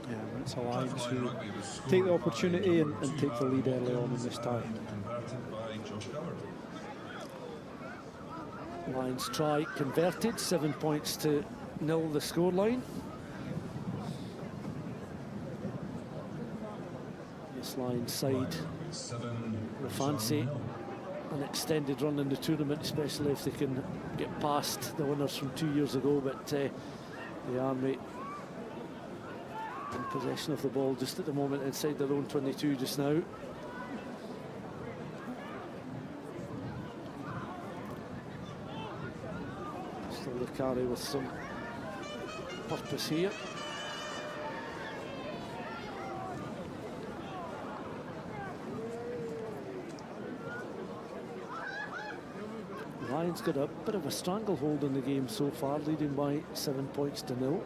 And it's the Lions who take the opportunity and take the lead early on in this tie. Lions try converted, 7 points to 0 the scoreline. This Lions side will fancy an extended run in the tournament, especially if they can get past the winners from 2 years ago, but the Army in possession of the ball just at the moment inside their own 22 just now. Still the carry with some purpose here. The Lions got a bit of a stranglehold in the game so far, leading by 7 points to 0.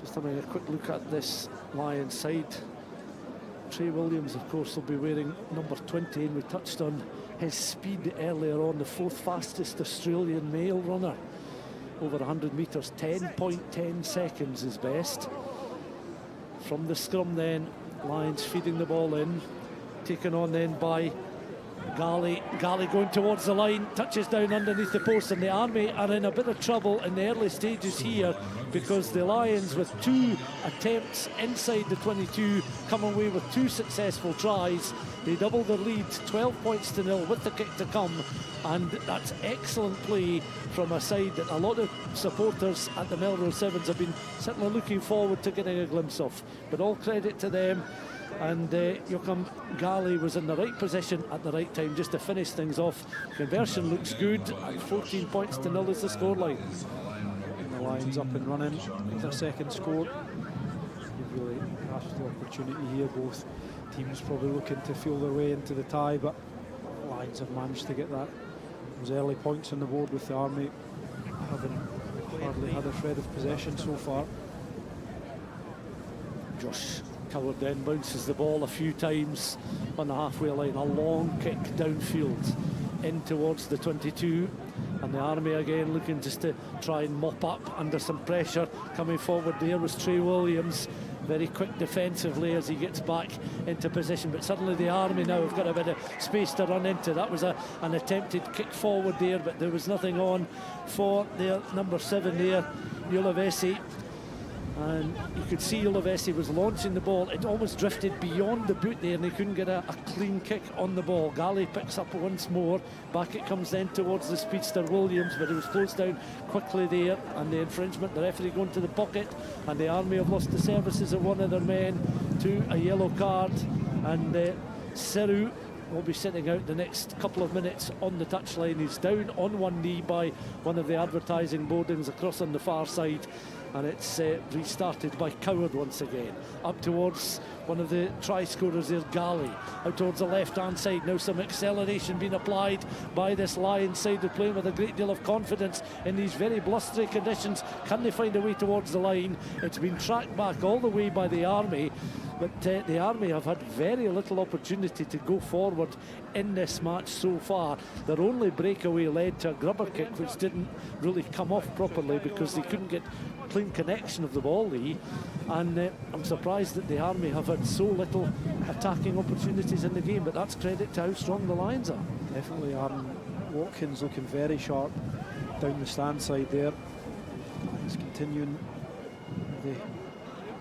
Just having a quick look at this Lions side. Trey Williams, of course, will be wearing number 20, and we touched on his speed earlier on. The 4th fastest Australian male runner, over 100 metres, 10.10 seconds is best. From the scrum then, Lions feeding the ball in, taken on then by Gala going towards the line, touches down underneath the post, and the Army are in a bit of trouble in the early stages here, because the Lions, with 2 attempts inside the 22, come away with 2 successful tries. They double their lead, 12 points to 0 with the kick to come, and that's excellent play from a side that a lot of supporters at the Melrose Sevens have been certainly looking forward to getting a glimpse of. But all credit to them. And Joachim Gala was in the right position at the right time just to finish things off. Conversion looks good, and 14 points to 0 is the scoreline. And the Lions up and running with their second score. They've really grasped the opportunity here. Both teams probably looking to feel their way into the tie, but the Lions have managed to get those early points on the board, with the Army having hardly had a shred of possession so far. Josh Coward then bounces the ball a few times on the halfway line, a long kick downfield in towards the 22, and the Army again looking just to try and mop up under some pressure. Coming forward there was Trey Williams, very quick defensively as he gets back into position, but suddenly the Army now have got a bit of space to run into. That was an attempted kick forward there, but there was nothing on for their number 7 there, Ulavesi. And you could see Ulavesi was launching the ball. It almost drifted beyond the boot there, and they couldn't get a clean kick on the ball. Gala picks up once more. Back it comes then towards the speedster Williams, but it was closed down quickly there, and the infringement, the referee going to the pocket, and the Army have lost the services of one of their men to a yellow card, and Seru will be sitting out the next couple of minutes on the touchline. He's down on one knee by one of the advertising boardings across on the far side, and it's restarted by Coward once again. Up towards one of the try scorers there, Gala, out towards the left-hand side. Now some acceleration being applied by this Lions side. They're playing with a great deal of confidence in these very blustery conditions. Can they find a way towards the line? It's been tracked back all the way by the Army, but the Army have had very little opportunity to go forward in this match so far. Their only breakaway led to a grubber kick, which didn't really come off properly because they couldn't get clean connection of the ball, Lee. And I'm surprised that the Army have had so little attacking opportunities in the game, but that's credit to how strong the Lions are. Definitely. Aaron Watkins looking very sharp down the stand side there. He's continuing. They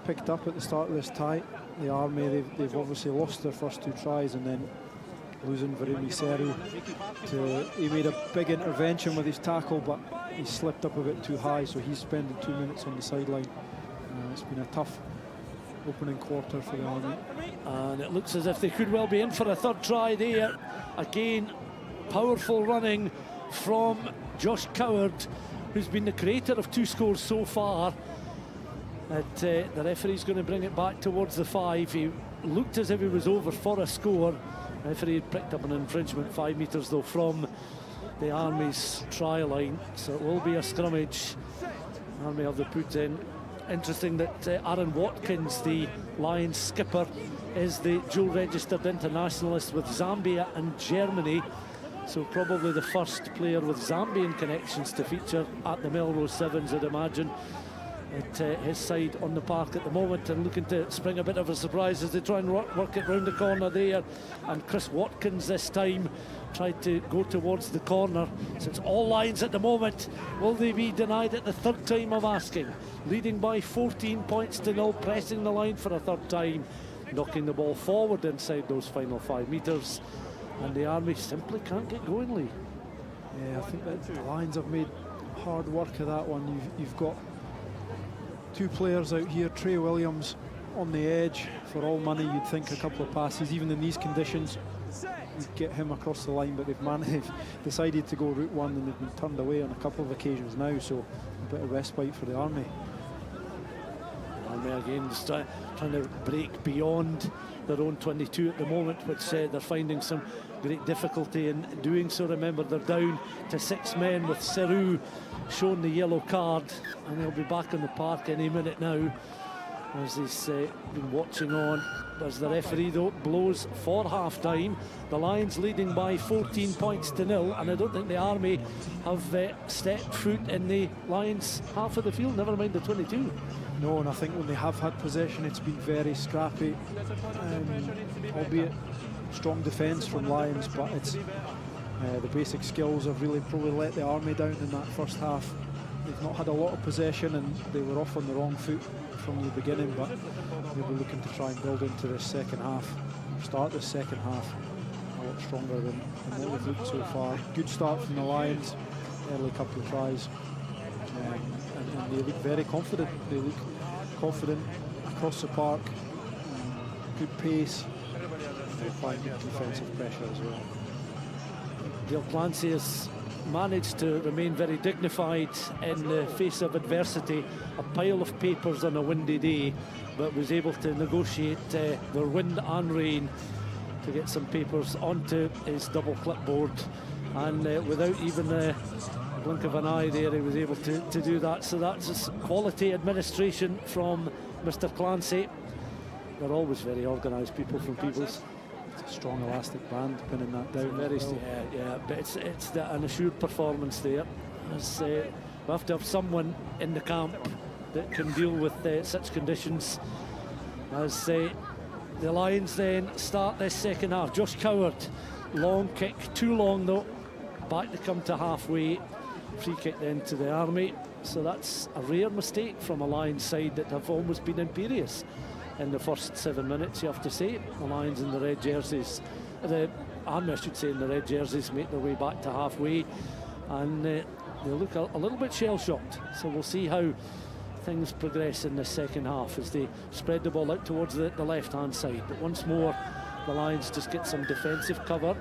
picked up at the start of this tie. the Army, they've obviously lost their first 2 tries, and then losing Virumi Seru. He made a big intervention with his tackle, but he slipped up a bit too high, so he's spending 2 minutes on the sideline. It's been a tough opening quarter for the Army. And it looks as if they could well be in for a third try there. Again, powerful running from Josh Coward, who's been the creator of 2 scores so far. The referee's going to bring it back towards the 5. He looked as if he was over for a score. The referee had picked up an infringement 5 metres though from the Army's try line, so it will be a scrummage. Army have the put in. Interesting that Aaron Watkins, the Lions skipper, is the dual registered internationalist with Zambia and Germany, so probably the first player with Zambian connections to feature at the Melrose Sevens, I'd imagine, at his side on the park at the moment, and looking to spring a bit of a surprise as they try and work it round the corner there. And Chris Watkins this time tried to go towards the corner. So it's all Lions at the moment. Will they be denied at the third time I'm asking? Leading by 14 points to 0, pressing the line for a third time, knocking the ball forward inside those final 5 metres, and the Army simply can't get going, Lee. Yeah, I think that the Lions have made hard work of that one. You've got 2 players out here, Trey Williams on the edge. For all money, you'd think a couple of passes, even in these conditions, you'd get him across the line, but they've decided to go route 1, and they've been turned away on a couple of occasions now, so a bit of respite for the Army. Army again just trying to break beyond their own 22 at the moment, which they're finding some great difficulty in doing so. Remember, they're down to 6 men with Seru shown the yellow card, and he'll be back on the park any minute now, as he's been watching on. As the referee though blows for half time, the Lions leading by 14 points to 0, and I don't think the Army have stepped foot in the Lions half of the field, never mind the 22. No, and I think when they have had possession, it's been very scrappy, albeit strong defence from Lions, but it's the basic skills have really probably let the Army down in that first half. They've not had a lot of possession, and they were off on the wrong foot from the beginning, but they'll be looking to try and build into this second half, start this second half a lot stronger than what we've looked so far. Good start from the Lions, early couple of tries, and they look very confident. They look confident across the park, good pace, they're applying good defensive pressure as well. Dale Clancy has managed to remain very dignified in the face of adversity, a pile of papers on a windy day, but was able to negotiate their wind and rain to get some papers onto his double clipboard, and without even a blink of an eye there, he was able to do that. So that's quality administration from Mr. Clancy. They're always very organised people from Peebles. It's a strong elastic band pinning that down. Very yeah, but it's an assured performance there. As we have to have someone in the camp that can deal with such conditions. As the Lions then start this second half. Josh Coward, long kick, too long though. Back to come to halfway. Free kick then to the Army. So that's a rare mistake from a Lions side that have almost been imperious in the first 7 minutes, you have to say. The Lions in the red jerseys, the Army I should say, in the red jerseys, make their way back to halfway, and they look a little bit shell-shocked. So we'll see how things progress in the second half as they spread the ball out towards the left-hand side. But once more, the Lions just get some defensive cover.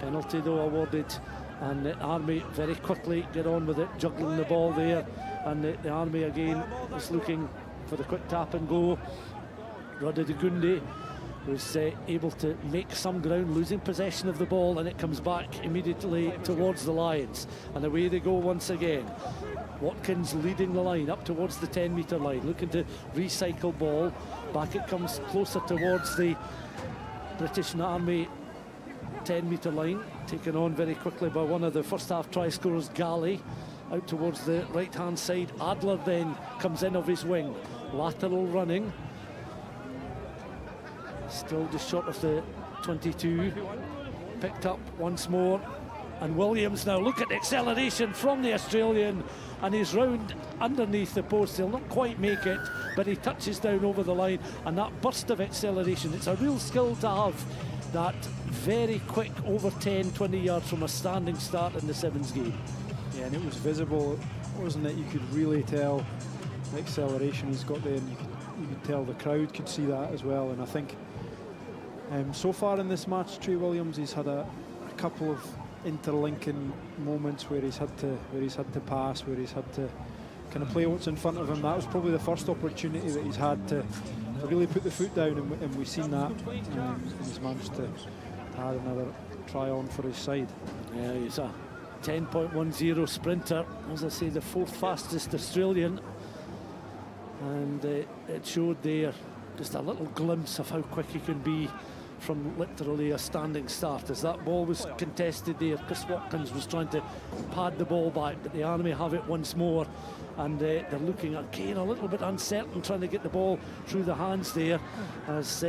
Penalty though awarded, and the Army very quickly get on with it, juggling the ball there, and the Army again is looking for the quick tap and go. Ruddigunde was able to make some ground, losing possession of the ball, and it comes back immediately towards the Lions, and away they go once again. Watkins leading the line up towards the 10-metre line, looking to recycle ball. Back it comes closer towards the British Army 10-metre line, taken on very quickly by one of the first half try scorers, Gala, out towards the right-hand side. Adler then comes in of his wing, lateral running. Still just short of the 22. Picked up once more And Williams now, look at the acceleration from the Australian, and he's round underneath the post. He'll not quite make it, but he touches down over the line, and that burst of acceleration, it's a real skill to have that very quick, over 10, 20 yards from a standing start in the sevens game. Yeah, and it was visible, wasn't it? You could really tell the acceleration he's got there, and you could tell the crowd could see that as well. And I think so far in this match, Trey Williams, he's had a couple of interlinking moments where he's had to pass, where he's had to kind of play what's in front of him. That was probably the first opportunity that he's had to really put the foot down, and we've seen that. And he's managed to add another try on for his side. Yeah, he's a 10.10 sprinter, as I say, the fourth fastest Australian, and it showed there just a little glimpse of how quick he can be from literally a standing start. As that ball was contested there, Chris Watkins was trying to pad the ball back, but the Army have it once more, and they're looking again a little bit uncertain, trying to get the ball through the hands there, as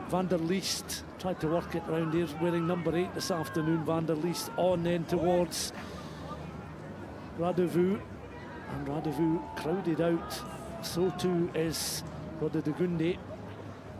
Van der Leest tried to work it round here, wearing number 8 this afternoon. Van der Leest on then towards Radevu, and Radevu crowded out. So too is Rudi de Gunde,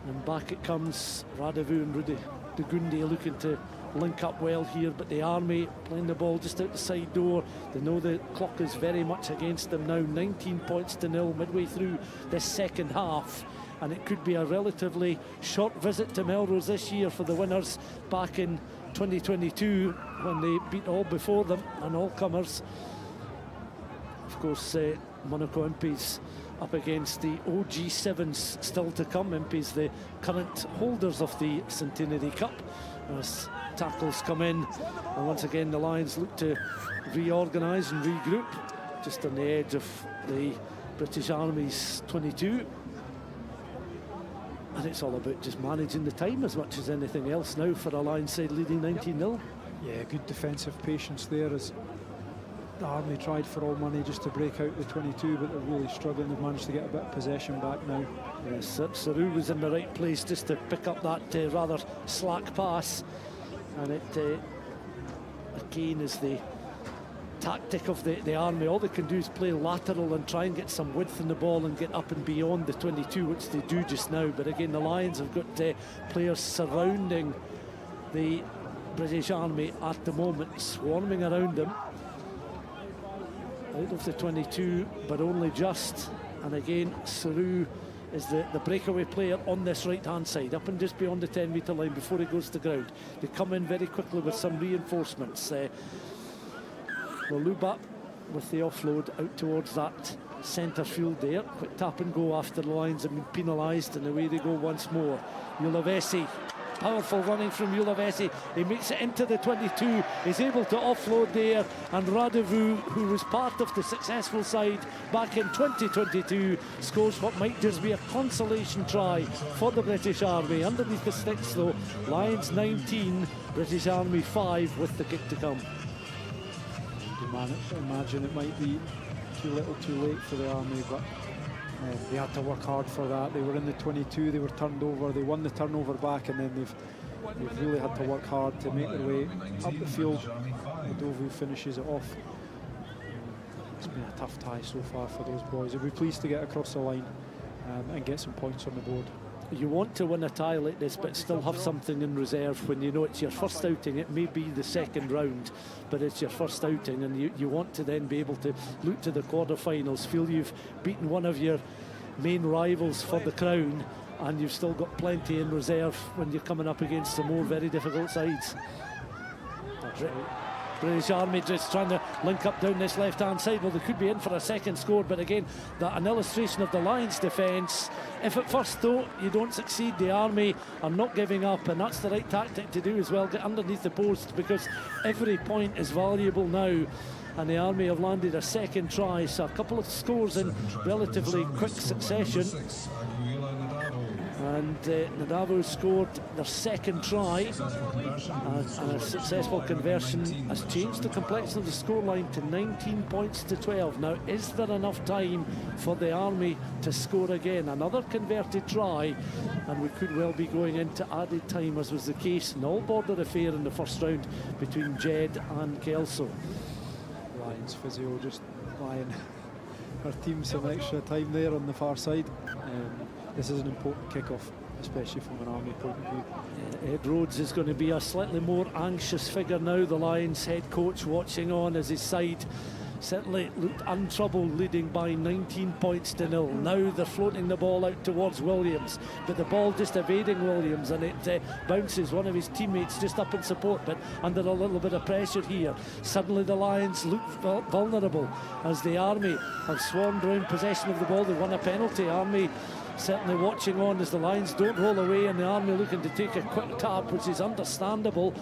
and back it comes. Radevu and Rudi de Gunde looking to link up well here, but the Army playing the ball just out the side door. They know the clock is very much against them now. 19 points to nil midway through this second half, and it could be a relatively short visit to Melrose this year for the winners back in 2022 when they beat all before them and all comers. Of course, Monaco Imps up against the OG Sevens still to come. Imps, the current holders of the Centenary Cup, as tackles come in, and once again the Lions look to reorganise and regroup just on the edge of the British Army's 22. And it's all about just managing the time as much as anything else now for a Lions side leading 19-0. Yeah, good defensive patience there as the Army tried for all money just to break out the 22, but they're really struggling. They've managed to get a bit of possession back now. Yes, Saru was in the right place just to pick up that rather slack pass, and it again is the tactic of the Army. All they can do is play lateral and try and get some width in the ball and get up and beyond the 22, which they do just now. But again, the Lions have got players surrounding the British Army at the moment, swarming around them. Out of the 22, but only just. And again, Saru is the breakaway player on this right-hand side, up and just beyond the 10-metre line before he goes to ground. They come in very quickly with some reinforcements. Luba with the offload out towards that centre field there. Quick tap and go after the Lions have been penalised, and away they go once more. Ulavesi, powerful running from Ulavesi. He makes it into the 22. He's able to offload there, and Radevu, who was part of the successful side back in 2022, scores what might just be a consolation try for the British Army. Underneath the sticks though, Lions 19, British Army 5 with the kick to come. Imagine it might be too little too late for the Army, but they had to work hard for that. They were in the 22, they were turned over, they won the turnover back, and then they've really had to work hard to make their way up the field. Dovu finishes it off. It's been a tough tie so far for those boys. They'll be pleased to get across the line and get some points on the board. You want to win a tie like this, but still have something in reserve when you know it's your first outing. It may be the second round, but it's your first outing, and you want to then be able to look to the quarter-finals, feel you've beaten one of your main rivals for the crown, and you've still got plenty in reserve when you're coming up against some more very difficult sides. That's right. British Army just trying to link up down this left-hand side. Well, they could be in for a second score, but again, an illustration of the Lions' defence. If at first, though, you don't succeed, the Army are not giving up, and that's the right tactic to do as well. Get underneath the post, because every point is valuable now, and the Army have landed a second try, so a couple of scores in relatively quick succession. and Nadavu scored their second try, and a successful conversion has changed the complexion of the scoreline to 19 points to 12. Now, is there enough time for the Army to score again? Another converted try, and we could well be going into added time, as was the case in all border affair in the first round between Jed and Kelso. Lions physio just buying our team some extra time there on the far side. This is an important kick-off, especially from an Army point of view. Ed Rhodes is going to be a slightly more anxious figure now, the Lions head coach, watching on as his side certainly looked untroubled, leading by 19 points to 0. Now they're floating the ball out towards Williams, but the ball just evading Williams, and it bounces one of his teammates just up in support, but under a little bit of pressure here. Suddenly the Lions look vulnerable as the Army have swarmed around possession of the ball. They won a penalty. Army certainly watching on as the Lions don't roll away, and the Army looking to take a quick tap, which is understandable.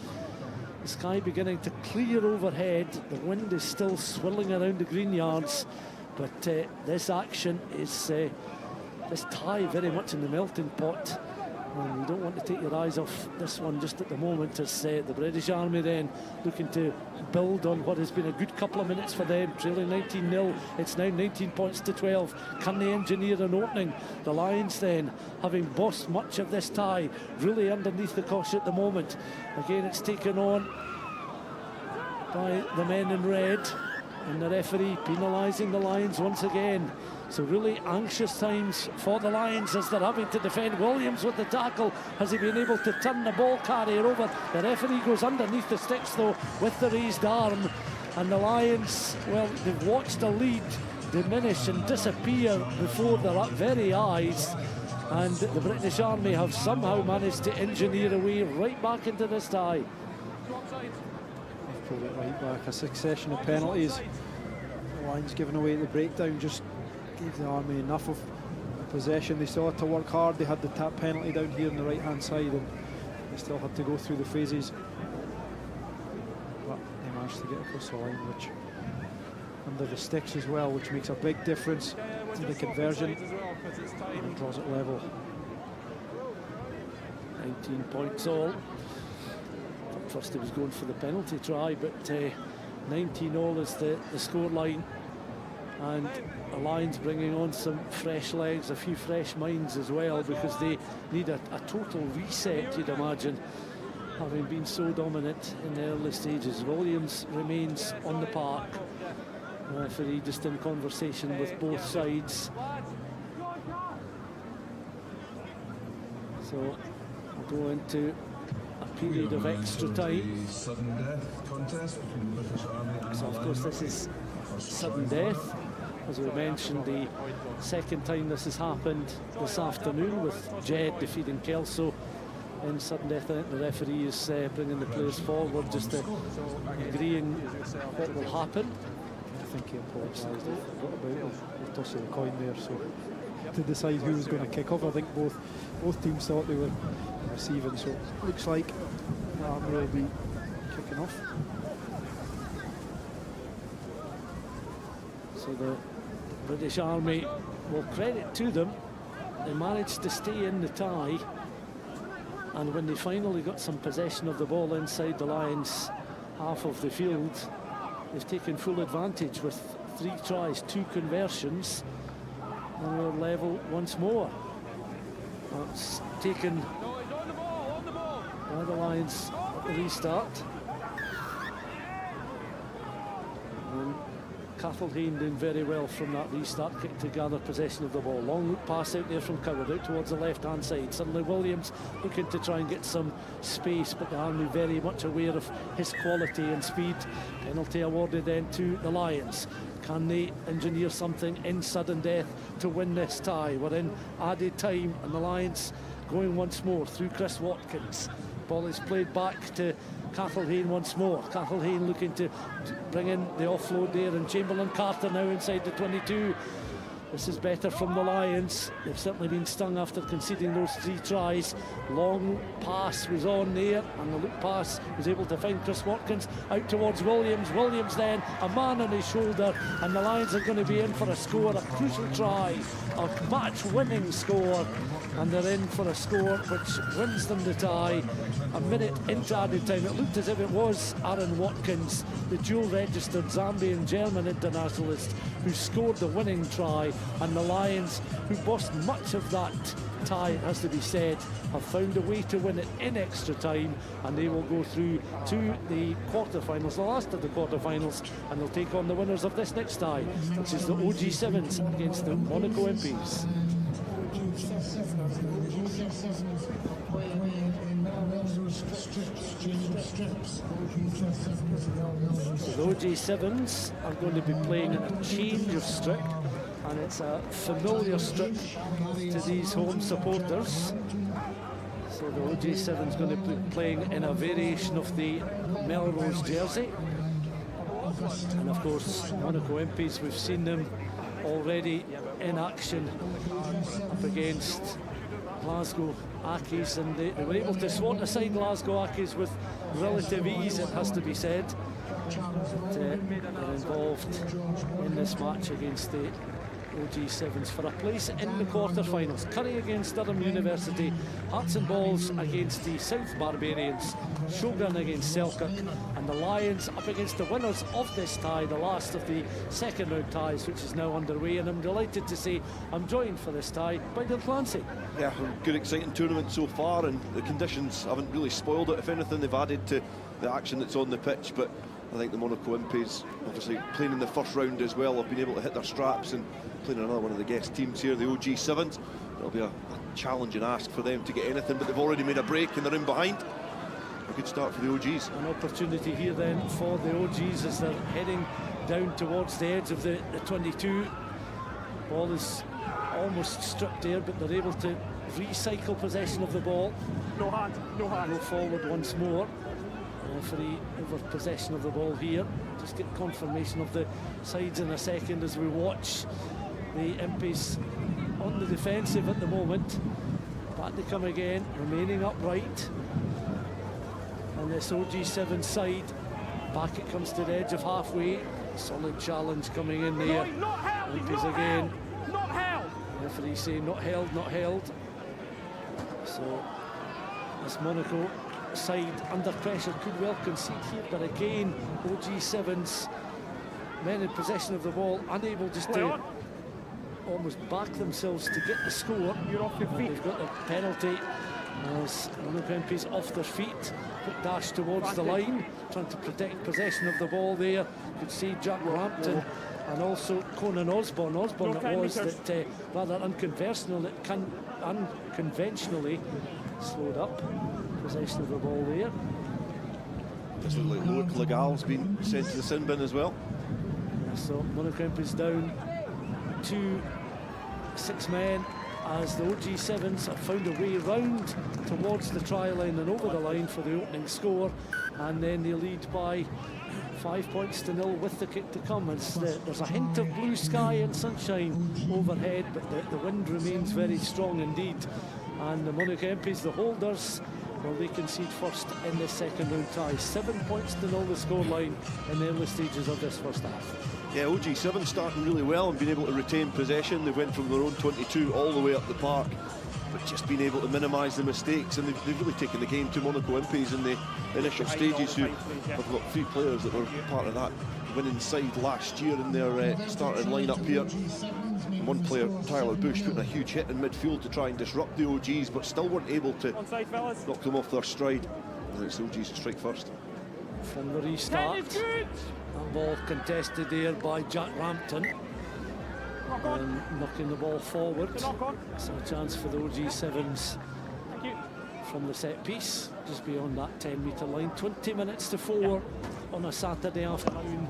The sky beginning to clear overhead. The wind is still swirling around the green yards, but this action is this tie very much in the melting pot, and you don't want to take your eyes off this one just at the moment, as the British Army then looking to build on what has been a good couple of minutes for them, trailing 19-0. It's now 19 points to 12. Can they engineer an opening? The Lions then, having bossed much of this tie, really underneath the cosh at the moment. Again, it's taken on by the men in red, and the referee penalising the Lions once again. So really anxious times for the Lions as they're having to defend. Williams with the tackle. Has he been able to turn the ball carrier over? The referee goes underneath the sticks though with the raised arm, and the Lions, well, they've watched the lead diminish and disappear before their very eyes, and the British Army have somehow managed to engineer a way right back into this tie. They've pulled it right back. A succession of penalties. The Lions giving away the breakdown just gave the Army enough of possession. They still had to work hard. They had the tap penalty down here on the right hand side, and they still had to go through the phases, but they managed to get across the line, which under the sticks as well, which makes a big difference to the conversion, and it draws it level. 19 points all. First he was going for the penalty try, but 19-all is the scoreline, and the Lions bringing on some fresh legs, a few fresh minds as well, because they need a total reset, you'd imagine, having been so dominant in the early stages. Williams remains on the park. The referee just in conversation with both sides. So we'll go into a period of extra time. Sudden death contest between the British Army and So of course this is sudden death. As we mentioned, the second time this has happened this afternoon, with Jed defeating Kelso in sudden death. I think the referee is bringing the players forward, just agreeing what will happen. I think he apologised. What about the toss of the coin there? So to decide who was going to kick off, I think both teams thought they were receiving. So it looks like the Army will be kicking off. So the British Army, well, credit to them, they managed to stay in the tie, and when they finally got some possession of the ball inside the Lions half of the field, they've taken full advantage with 3 tries, 2 conversions, and we're level once more. That's taken by the Lions at the restart. Cattlehane doing very well from that restart kick to gather possession of the ball. Long look pass out there from Currie out towards the left hand side. Suddenly Williams looking to try and get some space, but the Army very much aware of his quality and speed. Penalty awarded then to the Lions. Can they engineer something in sudden death to win this tie? We're in added time, and the Lions going once more through Chris Watkins. Ball is played back to Cattlehane once more. Cattlehane looking to bring in the offload there, and Chamberlain Carter now inside the 22. This is better from the Lions. They've certainly been stung after conceding those 3 tries. Long pass was on there, and the loop pass was able to find Chris Watkins out towards Williams. Williams then, a man on his shoulder, and the Lions are going to be in for a score, a crucial try, a match-winning score, and they're in for a score which wins them the tie. A minute into added time, it looked as if it was Aaron Watkins, the dual-registered Zambian-German internationalist, who scored the winning try, and the Lions, who bossed much of that tie, it has to be said, have found a way to win it in extra time, and they will go through to the quarter-finals, the last of the quarter-finals, and they'll take on the winners of this next tie, which is the OG7s against the Monaco Imps. The OG7s are going to be playing in a change of strip, and it's a familiar strip to these home supporters. So the OG7 is going to be playing in a variation of the Melrose jersey. And of course, Monaco Imps, we've seen them already in action up against Glasgow Accies, and they were able to swat aside Glasgow Accies with relative ease, it has to be said. But they're involved in this match against the OG7s for a place in the quarter-finals. Currie against Durham University, Hearts and Balls against the South Barbarians, Shogun against Selkirk, and the Lions up against the winners of this tie, the last of the second round ties, which is now underway. And I'm delighted to say I'm joined for this tie by Bill Clancy. Yeah, a good exciting tournament so far, and the conditions haven't really spoiled it. If anything, they've added to the action that's on the pitch. But I think the Monaco Imps, obviously playing in the first round as well, have been able to hit their straps and playing another one of the guest teams here, the OG7s. It'll be a challenging ask for them to get anything, but they've already made a break and they're in behind. A good start for the OGs. An opportunity here then for the OGs as they're heading down towards the edge of the 22. Ball is almost stripped there, but they're able to recycle possession of the ball. No hand, no hand. Go forward once more. Referee over possession of the ball here. Just get confirmation of the sides in a second as we watch the Imps on the defensive at the moment. Back they come again, remaining upright. And this OG7 side, back it comes to the edge of halfway. Solid challenge coming in there. Not held, Imps not again. held, not held. Referee saying not held, not held. So this Monaco side under pressure could well concede here, but again OG7s, men in possession of the ball, unable just to almost back themselves to get the score. You're off your feet. They've got the penalty as Monaco Imps off their feet. Quick dash towards the line, trying to protect possession of the ball there. You could see Jack Rampton and also Conan Osborne. Osborne, it was that rather unconventionally slowed up possession of the ball there. Just look like Loic Legal's been sent to the sin bin as well. So Monaco Imps down to 6 men as the OG7s have found a way round towards the try line and over the line for the opening score, and then they lead by 5 points to 0 with the kick to come. There's a hint of blue sky and sunshine overhead, but the wind remains very strong indeed. And the Monaco Imps, the holders, well, they concede first in the second round tie. 7 points to 0 the scoreline in the early stages of this first half. Yeah, OG7 starting really well and being able to retain possession. They went from their own 22 all the way up the park, but just being able to minimise the mistakes, and they've really taken the game to Monaco Imps in the initial stages, who have got 3 players that were part of that winning side last year in their starting line-up here. One player, Tyler Bush, putting a huge hit in midfield to try and disrupt the OGs, but still weren't able to knock them off their stride. And it's the OGs to strike first. From the restart, that ball contested there by Jack Rampton, and knocking the ball forward. So a chance for the OG7s from the set piece, just beyond that 10-metre line. 20 minutes to 4 on a Saturday afternoon,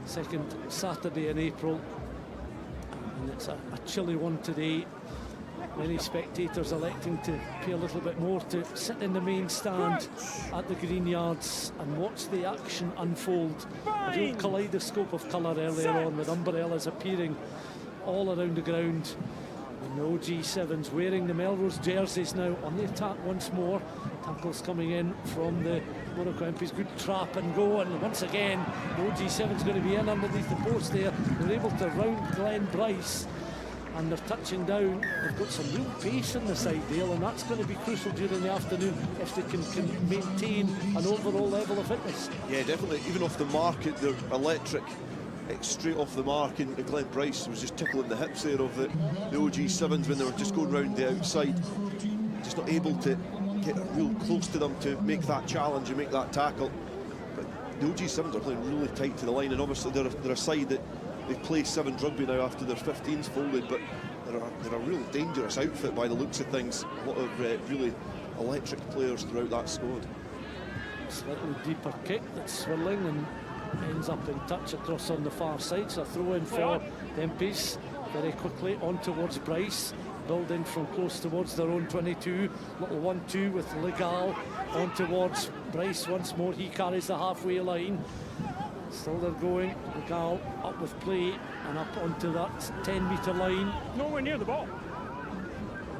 second Saturday in April. And it's a chilly one today. Many spectators electing to pay a little bit more to sit in the main stand at the green yards and watch the action unfold. A real kaleidoscope of colour earlier on, with umbrellas appearing all around the ground. And the OG7s wearing the Melrose jerseys now on the attack once more. Tackles coming in from the Monaco Imps. Good trap and go, and once again the OG7's going to be in underneath the post there. They're able to round Glenn Bryce, and they're touching down. They've got some real pace in the side, Dale, and that's going to be crucial during the afternoon if they can maintain an overall level of fitness. Yeah, definitely. Even off the mark, they're electric. Straight off the mark, and Glenn Bryce was just tickling the hips there of the OG7s when they were just going round the outside. Just not able to get real close to them to make that challenge and make that tackle. But the OG7s are playing really tight to the line, and obviously they're a side that they play 7s rugby now after their 15s folded, but they're a really dangerous outfit by the looks of things. A lot of really electric players throughout that squad. Slightly deeper kick that's swirling and ends up in touch across on the far side. So a throw in for the Imps very quickly on towards Bryce, building from close towards their own 22. Little 1-2 with Liddell on towards Bryce once more. He carries the halfway line. Still they're going. Liddell up with play and up onto that 10-metre line. Nowhere near the ball.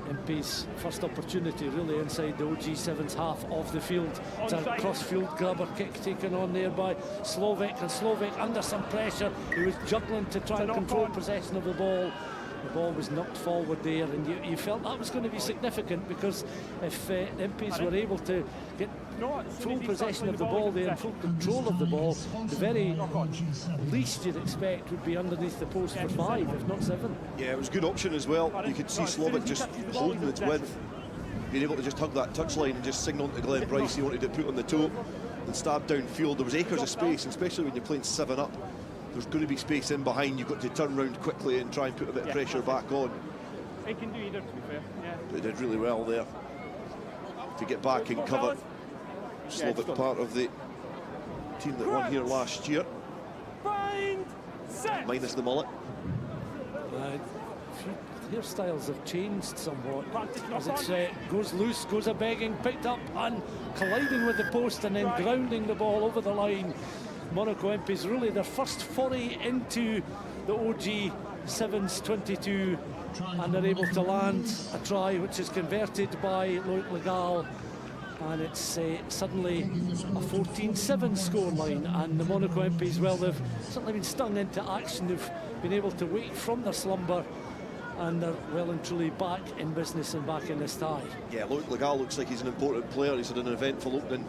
Imps first opportunity really inside the OG7's half of the field. It's a cross-field grabber kick taken on there by Slovak, and Slovak under some pressure. He was juggling to try and control possession of the ball. The ball was knocked forward there, and you felt that was going to be significant, because if Imps were able to get full possession of the ball there and full control of the ball, the very least you'd expect would be underneath the post for 5, if not 7. Yeah, it was a good option as well. You could see Slovak just holding its width, being able to just hug that touchline and just signal to Glenn Bryce he wanted to put on the toe and stab downfield. There was acres of space, and especially when you're playing 7 up. There's going to be space in behind. You've got to turn around quickly and try and put a bit of pressure back on. They can do either, to be fair. Yeah. They did really well there to get back in cover. Slovak part of the team that won here last year, minus the mullet. Hairstyles have changed somewhat as it goes loose, goes a begging, picked up and colliding with the post and then grounding the ball over the line. Monaco Imps really their first foray into the OG7's 22, and they're able to land a try which is converted by Loic Legal, and it's suddenly a 14-7 scoreline, and the Monaco Imps, well, they've certainly been stung into action. They've been able to wake from their slumber, and they're well and truly back in business and back in this tie. Yeah, Loic Legal looks like he's an important player. He's had an eventful opening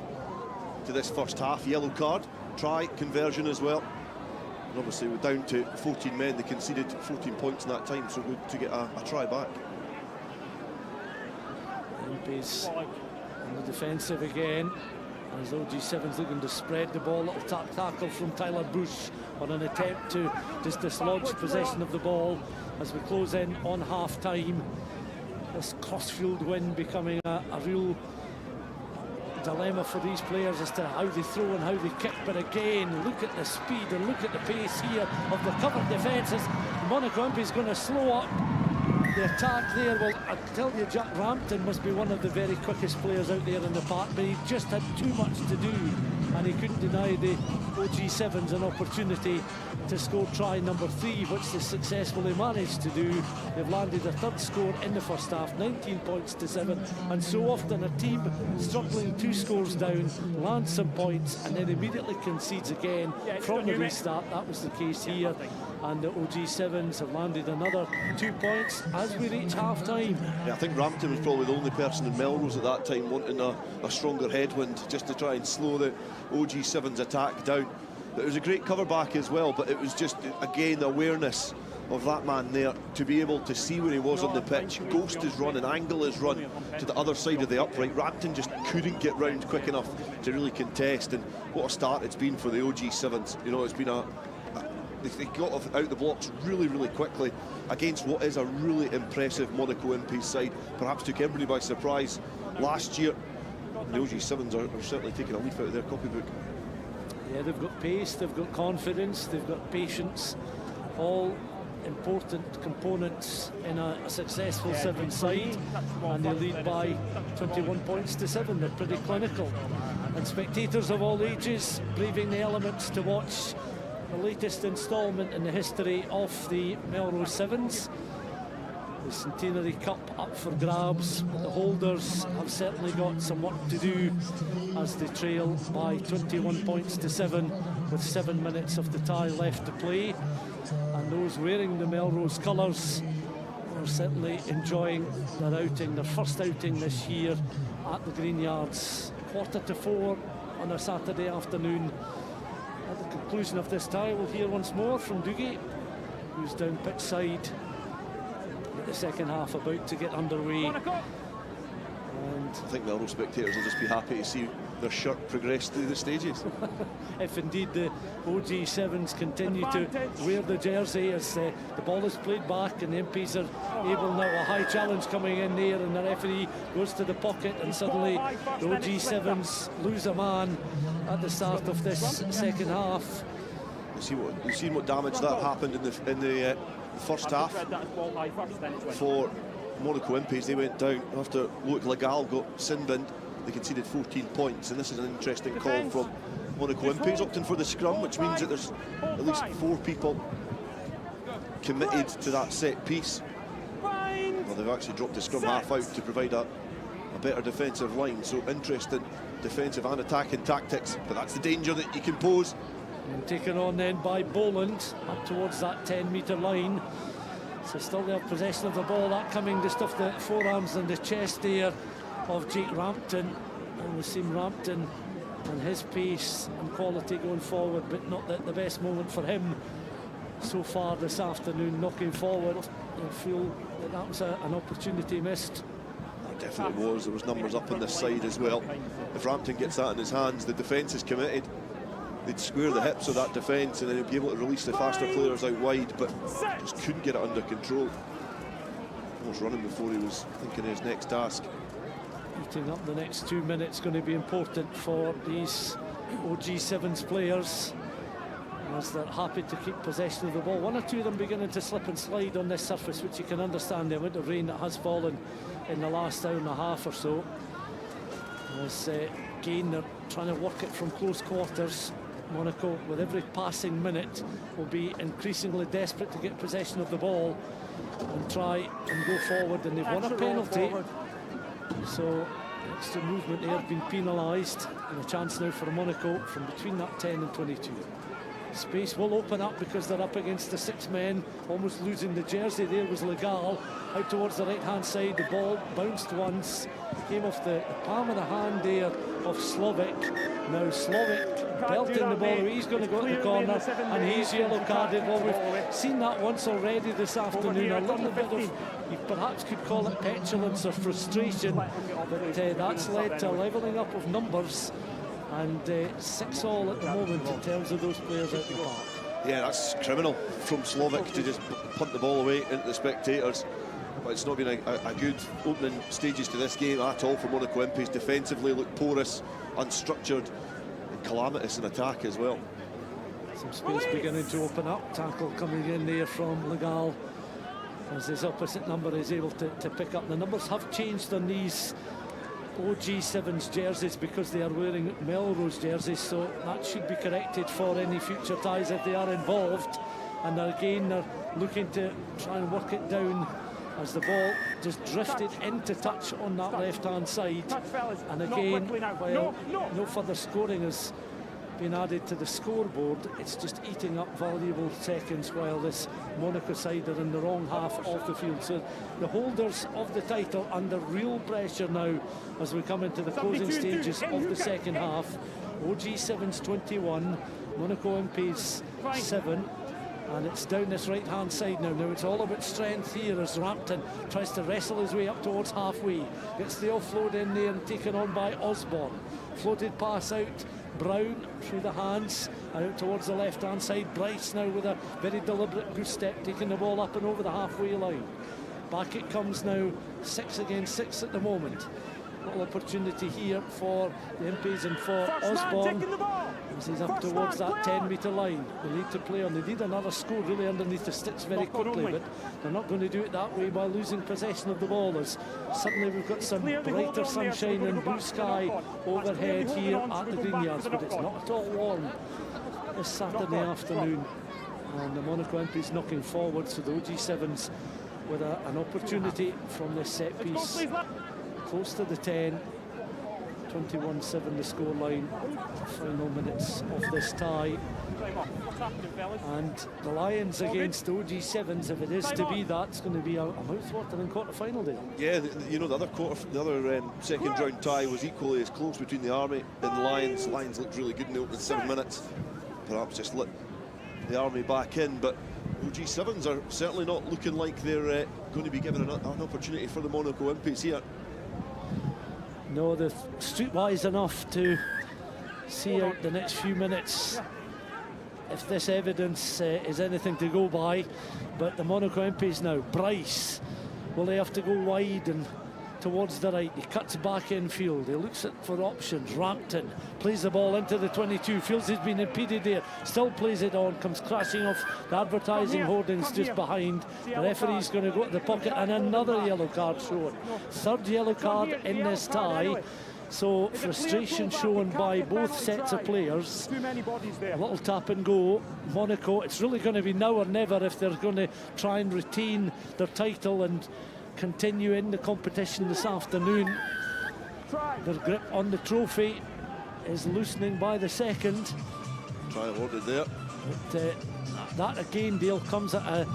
to this first half. Yellow card, try, conversion as well. And obviously we're down to 14 men. They conceded 14 points in that time, so good to get a try back. Imps on the defensive again, as OG7's looking to spread the ball. Little tackle from Tyler Bush on an attempt to just dislodge possession of the ball as we close in on half-time. This crossfield win becoming a real dilemma for these players as to how they throw and how they kick. But again, look at the speed and look at the pace here of the covered defences. Monaco Imps is going to slow up the attack there. Well, I tell you, Jack Rampton must be one of the very quickest players out there in the park, but he just had too much to do, and he couldn't deny the OG7s an opportunity to score try number 3, which they successfully managed to do. They've landed a third score in the first half, 19 points to 7, and so often a team struggling 2 scores down lands some points and then immediately concedes again from the restart. That was the case here, and the OG7s have landed another 2 points as we reach half-time. Yeah, I think Rampton was probably the only person in Melrose at that time wanting a stronger headwind just to try and slow the OG7's attack down. But it was a great cover back as well, but it was just, again, the awareness of that man there to be able to see where he was on the pitch, ghost his run and angle his run to the other side of the upright. Rampton just couldn't get round quick enough to really contest, and what a start it's been for the OG7s. You know, it's been they got out the blocks really, really quickly against what is a really impressive Monaco Imps side. Perhaps took everybody by surprise last year. And the OG7s are certainly taking a leaf out of their copybook. Yeah, they've got pace, they've got confidence, they've got patience, all important components in a successful 7 side, and they lead by 21 points to 7. They're pretty clinical, and spectators of all ages braving the elements to watch the latest instalment in the history of the Melrose Sevens. The Centenary Cup up for grabs. The holders have certainly got some work to do as they trail by 21 points to 7 with 7 minutes of the tie left to play. And those wearing the Melrose colours are certainly enjoying their outing, their first outing this year at the Green Yards. 3:45 on a Saturday afternoon. At the conclusion of this tie, we'll hear once more from Doogie, who's down pitch side. The second half about to get underway. And I think Melrose spectators will just be happy to see their shirt progress through the stages. If indeed the OG Sevens continue to wear the jersey as the ball is played back and the Imps are able now, a high challenge coming in there, and the referee goes to the pocket, and suddenly the OG Sevens lose a man at the start of this second half. You've seen what damage that happened in the first half for Monaco Imps. They went down after Liddell got sin-binned. They conceded 14 points, and this is an interesting call from Monaco Imps, opting for the scrum, which means that there's at least 4 people committed to that set piece. Well, they've actually dropped the scrum half out to provide a better defensive line, so interesting defensive and attacking tactics, but that's the danger that you can pose. And taken on then by Boland up towards that 10-metre line. So still they have possession of the ball, that coming just off the forearms and the chest there of Jake Rampton. And we've seen Rampton and his pace and quality going forward, but not the best moment for him so far this afternoon, knocking forward. I feel that was an opportunity missed. It definitely was. There was numbers up on this side as well. If Rampton gets that in his hands, the defence is committed. They'd square the hips of that defence and then he'd be able to release the faster players out wide, but just couldn't get it under control. Almost running before he was thinking of his next task. Eating up the next 2 minutes going to be important for these OG Sevens players, as they're happy to keep possession of the ball. 1 or 2 of them beginning to slip and slide on this surface, which you can understand the amount of rain that has fallen in the last hour and a half or so. As again, they're trying to work it from close quarters. Monaco, with every passing minute, will be increasingly desperate to get possession of the ball and try and go forward, and they've won a penalty, so extra movement there been penalised, and a chance now for Monaco from between that 10 and 22. Space will open up because they're up against the 6 men, almost losing the jersey. There was Legal out towards the right hand side. The ball bounced once, came off the palm of the hand there of Slovic. Now Slovic belting the ball. He's going to go to the corner and he's yellow carded. Well, we've seen that once already this afternoon. A little bit of, you perhaps could call it petulance or frustration, but that's led to a levelling up of numbers. And 6-all at the moment in terms of those players out the park. Yeah, that's criminal from Slovic to just punt the ball away into the spectators. But it's not been a good opening stages to this game at all for Monaco Imps. Defensively look porous, unstructured, and calamitous in attack as well. Some space beginning to open up. Tackle coming in there from Legal as his opposite number is able to pick up. The numbers have changed on these OG Sevens jerseys because they are wearing Melrose jerseys, so that should be corrected for any future ties if they are involved. And again, they're looking to try and work it down as the ball just drifted into touch on that left-hand side. And again, while no further scoring has been added to the scoreboard, it's just eating up valuable seconds while this Monaco side are in the wrong half of the field. So the holders of the title under real pressure now as we come into the closing stages of the second half. OG Sevens 21, Monaco Imps 7. And it's down this right-hand side now. Now it's all about strength here as Rampton tries to wrestle his way up towards halfway. Gets the offload in there and taken on by Osborne. Floated pass out. Brown through the hands and out towards the left-hand side. Bryce now with a very deliberate good step, taking the ball up and over the halfway line. Back it comes now, 6 against 6 at the moment. Little opportunity here for the Imps and for Osborne. As he's up towards that 10-metre line. They need to play on. They need another score really underneath the sticks very quickly, but they're not going to do it that way by losing possession of the ball. As suddenly we've got some brighter sunshine and blue sky overhead here at the green yards, but it's not at all warm this Saturday afternoon. And the Monaco Imps knocking forward, so the OG7s with an opportunity from this set piece. Close to the 10, 21-7 the scoreline. Final minutes of this tie. And the Lions against the OG7s, if it is to be that, it's going to be a mouth-watering quarter-final day. Yeah, you know, the other second round tie was equally as close between the Army and the Lions. Lions looked really good in the opening 7 minutes. Perhaps just let the Army back in, but OG7s are certainly not looking like they're going to be given an opportunity for the Monaco Imps here. No, they're streetwise enough to see out the next few minutes if this evidence is anything to go by. But the Monaco Imps now, Bryce, will they have to go wide and towards the right? He cuts back infield, he looks for options. Rampton plays the ball into the 22, feels he's been impeded there, still plays it on, comes crashing off the advertising hoardings just behind. The referee's going to go to the pocket, and another yellow card shown. Third yellow card in this tie. So frustration shown by both sets of players. A little tap and go. Monaco, it's really going to be now or never if they're going to try and retain their title and continue in the competition this afternoon. Their grip on the trophy is loosening by the second. Trial ordered there. But that again, Dale, comes at a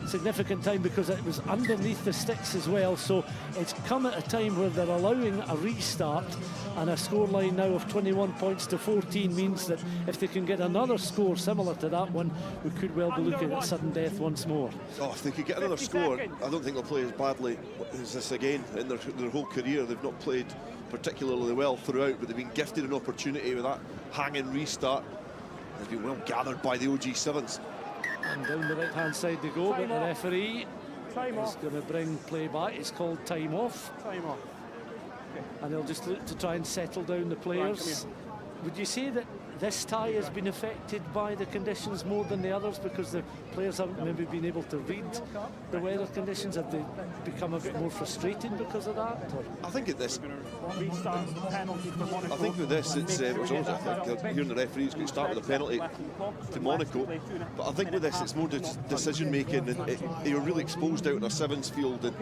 significant time because it was underneath the sticks as well. So it's come at a time where they're allowing a restart, and a scoreline now of 21 points to 14 means that if they can get another score similar to that one, we could well be looking at sudden death once more. Oh, if they could get another score, I don't think they'll play as badly as this again in their whole career. They've not played particularly well throughout, but they've been gifted an opportunity with that hanging restart. It's been well gathered by the OG7s. And down the right-hand side they go, but the referee is going to bring play back. It's called time off. And they'll just look to try and settle down the players. Would you say that this tie has been affected by the conditions more than the others because the players haven't maybe been able to read the weather conditions? Have they become a bit more frustrated because of that? Or? I think with this, it's hearing the referee's going to start with a penalty to Monaco, but I think with this it's more decision making, and you're really exposed out in a sevens field, and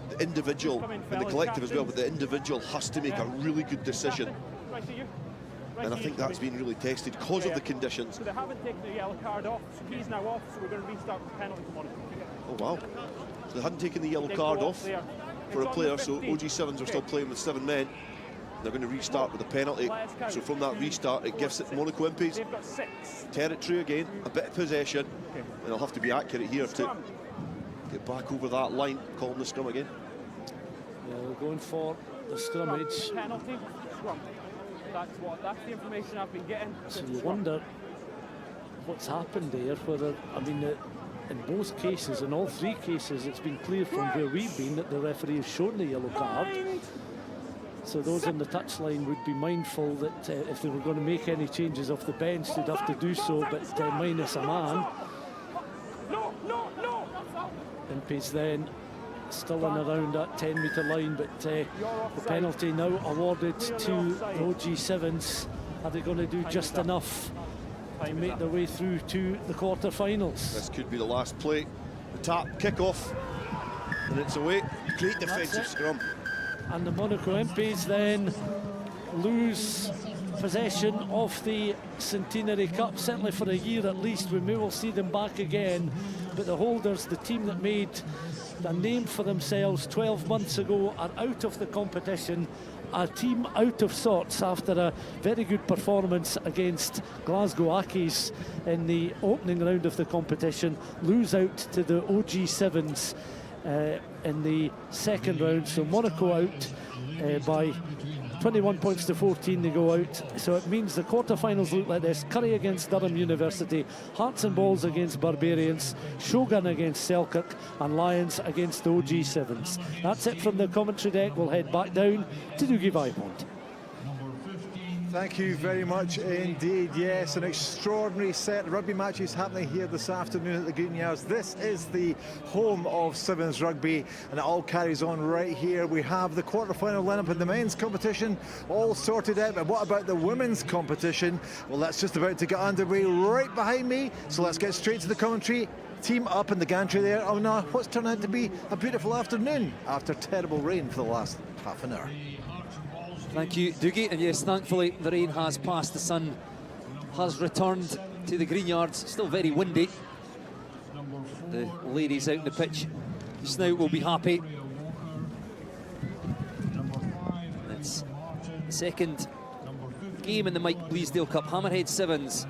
the individual and the collective as well, but the individual has to make a really good decision. And I think that's been really tested because of the conditions. So they haven't taken the yellow card off, so he's now off, so we're going to restart with the penalty to Monaco. Oh wow. So they hadn't taken the yellow card off for a player, so OG7s are still playing with 7 men. They're going to restart with a penalty. So from that restart, it gives it Monaco Imps territory again, a bit of possession, and they'll have to be accurate here to get back over that line, calling the scrum again. Yeah, they're going for the scrummage. Penalty, scrum. That's the information I've been getting. So you wonder what's happened there, whether, I mean, in both cases, in all 3 cases, it's been clear from where we've been that the referee has shown the yellow card. So those on the touchline would be mindful that if they were going to make any changes off the bench, they'd have to do so, but minus a man. Imps then still in around that 10-metre line, but the penalty now awarded to the OG7s. Are they going to do just enough to make their way through to the quarter-finals? This could be the last play. The tap, kick-off, and it's away. Great defensive scrum. And the Monaco Imps then lose possession of the Centenary Cup, certainly for a year at least. We may well see them back again, but the holders, the team that made a name for themselves 12 months ago, are out of the competition. A team out of sorts after a very good performance against Glasgow Accies in the opening round of the competition, lose out to the OG7s in the second round. So Monaco out by 21 points to 14 to go out. So it means the quarter-finals look like this. Currie against Durham University, Hearts and Balls against Barbarians, Shogun against Selkirk, and Lions against the OG Sevens. That's it from the commentary deck. We'll head back down to Doogie Viewpoint. Thank you very much indeed. Yes, an extraordinary set of rugby matches happening here this afternoon at the Green Yards. This is the home of Sevens rugby, and it all carries on right here. We have the quarter-final lineup in the men's competition all sorted out. But what about the women's competition? Well, that's just about to get underway right behind me. So let's get straight to the commentary. Team up in the gantry there. Oh no, what's turned out to be a beautiful afternoon after terrible rain for the last half an hour. Thank you, Doogie. And yes, thankfully the rain has passed. The sun has returned to the Green Yards. Still very windy. The ladies out in the pitch just now will be happy. It's the second game in the Mike Bleasdale Cup. Hammerhead Sevens,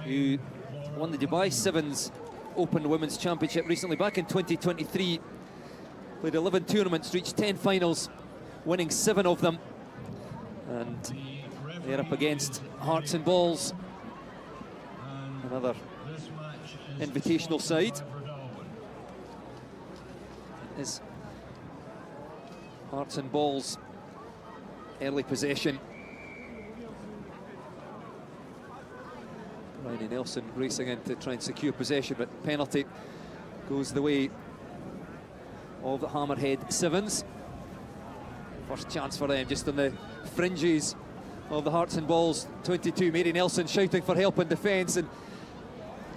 who won the Dubai Sevens Open Women's Championship recently back in 2023. Played 11 tournaments, reached 10 finals, winning 7 of them. And they're up against Hearts and Balls, another invitational side. Is Hearts and Balls early possession. Ryan Nelson racing in to try and secure possession, but penalty goes the way of the Hammerhead Sevens. First chance for them, just on the fringes of the Hearts and Balls 22. Mary Nelson shouting for help in defence and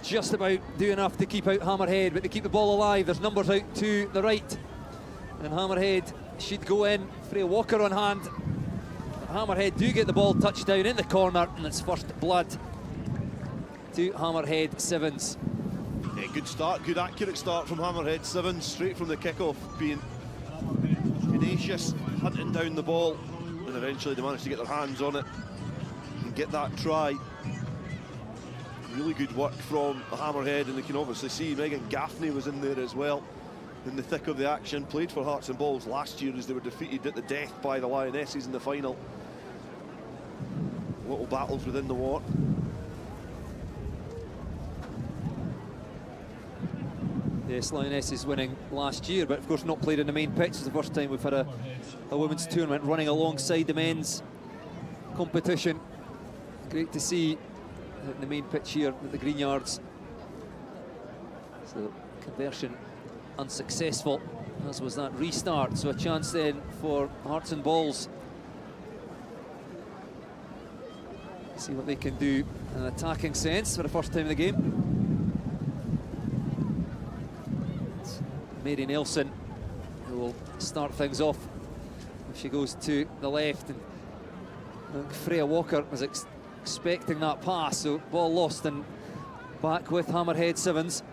just about do enough to keep out Hammerhead, but they keep the ball alive. There's numbers out to the right, and Hammerhead should go in. Freya Walker on hand. Hammerhead do get the ball touched down in the corner, and it's first blood to Hammerhead Sevens. Yeah, good start, good accurate start from Hammerhead Sevens, straight from the kick-off, being tenacious, hunting down the ball, and eventually they managed to get their hands on it and get that try. Really good work from Hammerhead, and they can obviously see Megan Gaffney was in there as well, in the thick of the action. Played for Hearts and Balls last year as they were defeated at the death by the Lionesses in the final. Little battles within the ward. Yes, Lionesses winning last year, but of course not played in the main pitch. It's the first time we've had a women's tournament running alongside the men's competition. Great to see the main pitch here at the Green Yards. So conversion unsuccessful, as was that restart. So a chance then for Hearts and Balls. See what they can do in an attacking sense for the first time in the game. Mary Nelson, who will start things off if she goes to the left, and I think Freya Walker was expecting that pass, so ball lost and back with Hammerhead Sevens.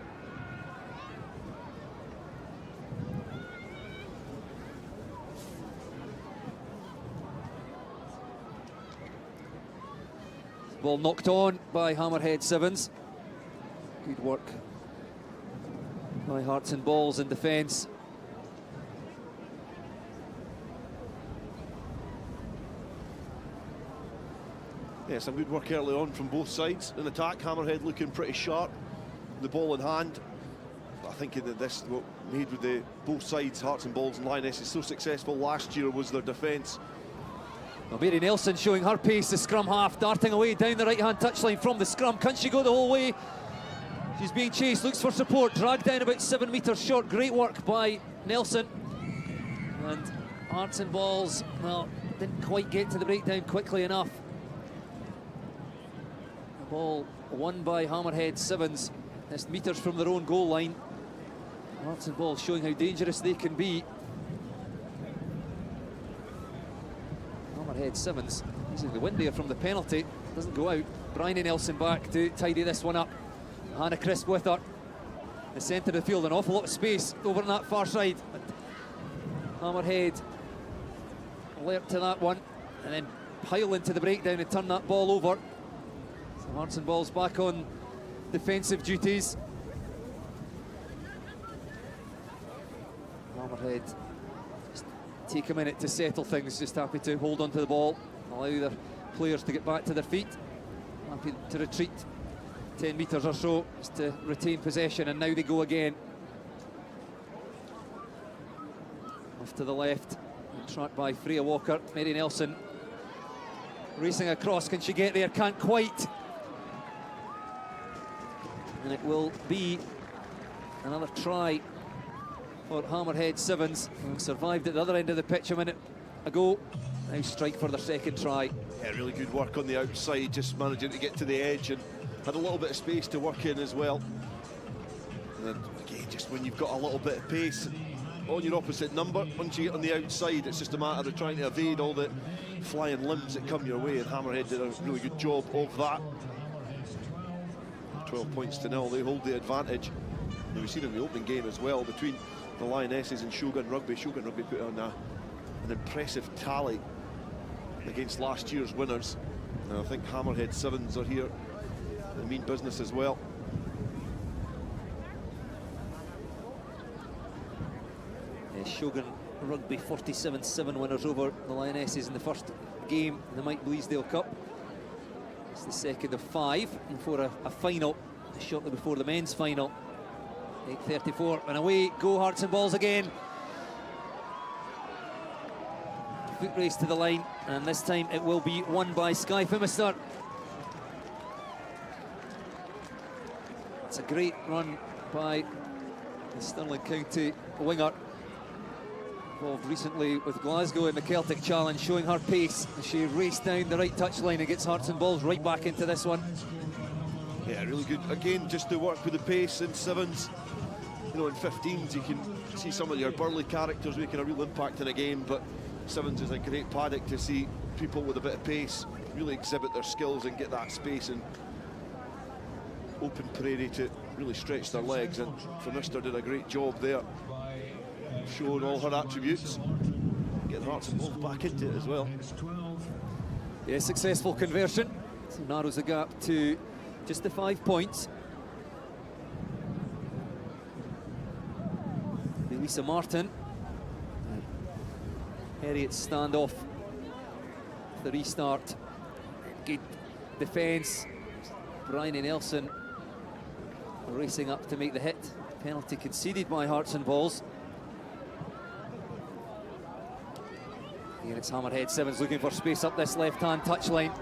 Ball knocked on by Hammerhead Sevens. Good work by Hearts and Balls in defence. Yeah, some good work early on from both sides. In attack, Hammerhead looking pretty sharp, the ball in hand. I think that this, what made with the both sides, Hearts and Balls and Lionesses, so successful last year was their defence. Well, Mary Nelson showing her pace, the scrum half, darting away down the right-hand touchline from the scrum. Can she go the whole way? She's being chased, looks for support, dragged down about 7 metres short. Great work by Nelson. And Hearts and Balls, well, didn't quite get to the breakdown quickly enough. The ball won by Hammerhead Sevens, just metres from their own goal line. Hearts and Balls showing how dangerous they can be. Hammerhead Sevens using the wind there from the penalty, doesn't go out. Bryony Nelson back to tidy this one up. Hannah Crisp with her. The centre of the field, an awful lot of space over on that far side. But Hammerhead alert to that one, and then pile into the breakdown and turn that ball over. So Hearts and Balls back on defensive duties. Hammerhead just take a minute to settle things, just happy to hold on to the ball, allow their players to get back to their feet, happy to retreat 10 metres or so, just to retain possession, and now they go again. Off to the left, tracked by Freya Walker. Mary Nelson racing across, can she get there? Can't quite. And it will be another try for Hammerhead Sevens, who survived at the other end of the pitch a minute ago. Now strike for their second try. Yeah, really good work on the outside, just managing to get to the edge and had a little bit of space to work in as well. And then again, just when you've got a little bit of pace on your opposite number, once you get on the outside, it's just a matter of trying to evade all the flying limbs that come your way, and Hammerhead did a really good job of that. 12 points to 0, they hold the advantage. And we've seen in the opening game as well, between the Lionesses and Shogun Rugby. Shogun Rugby put on an impressive tally against last year's winners. And I think Hammerhead Sevens are here in mean business as well. Shogun Rugby 47-7 winners over the Lionesses in the first game in the Mike Bleasdale Cup. It's the second of 5 before a final shortly before the men's final. 8:34 and away go Hearts and Balls again. Foot race to the line, and this time it will be won by Skye Phimister. It's a great run by the Stirling County winger, involved recently with Glasgow in the Celtic Challenge, showing her pace as she raced down the right touchline and gets Hearts and Balls right back into this one. Yeah, really good. Again, just to work with the pace in sevens. You know, in 15s you can see some of your burly characters making a real impact in a game, but sevens is a great paddock to see people with a bit of pace really exhibit their skills and get that space and open prairie to really stretch their legs. And Phimister did a great job there, showing all her attributes, getting Hearts and Balls back into it as well. Yeah, successful conversion, so narrows the gap to just the 5 points. Lisa Martin, Heriot standoff, the restart, good defence. Bryony Nelson racing up to make the hit. Penalty conceded by Hearts and Balls. Here it's Hammerhead Sevens looking for space up this left-hand touchline.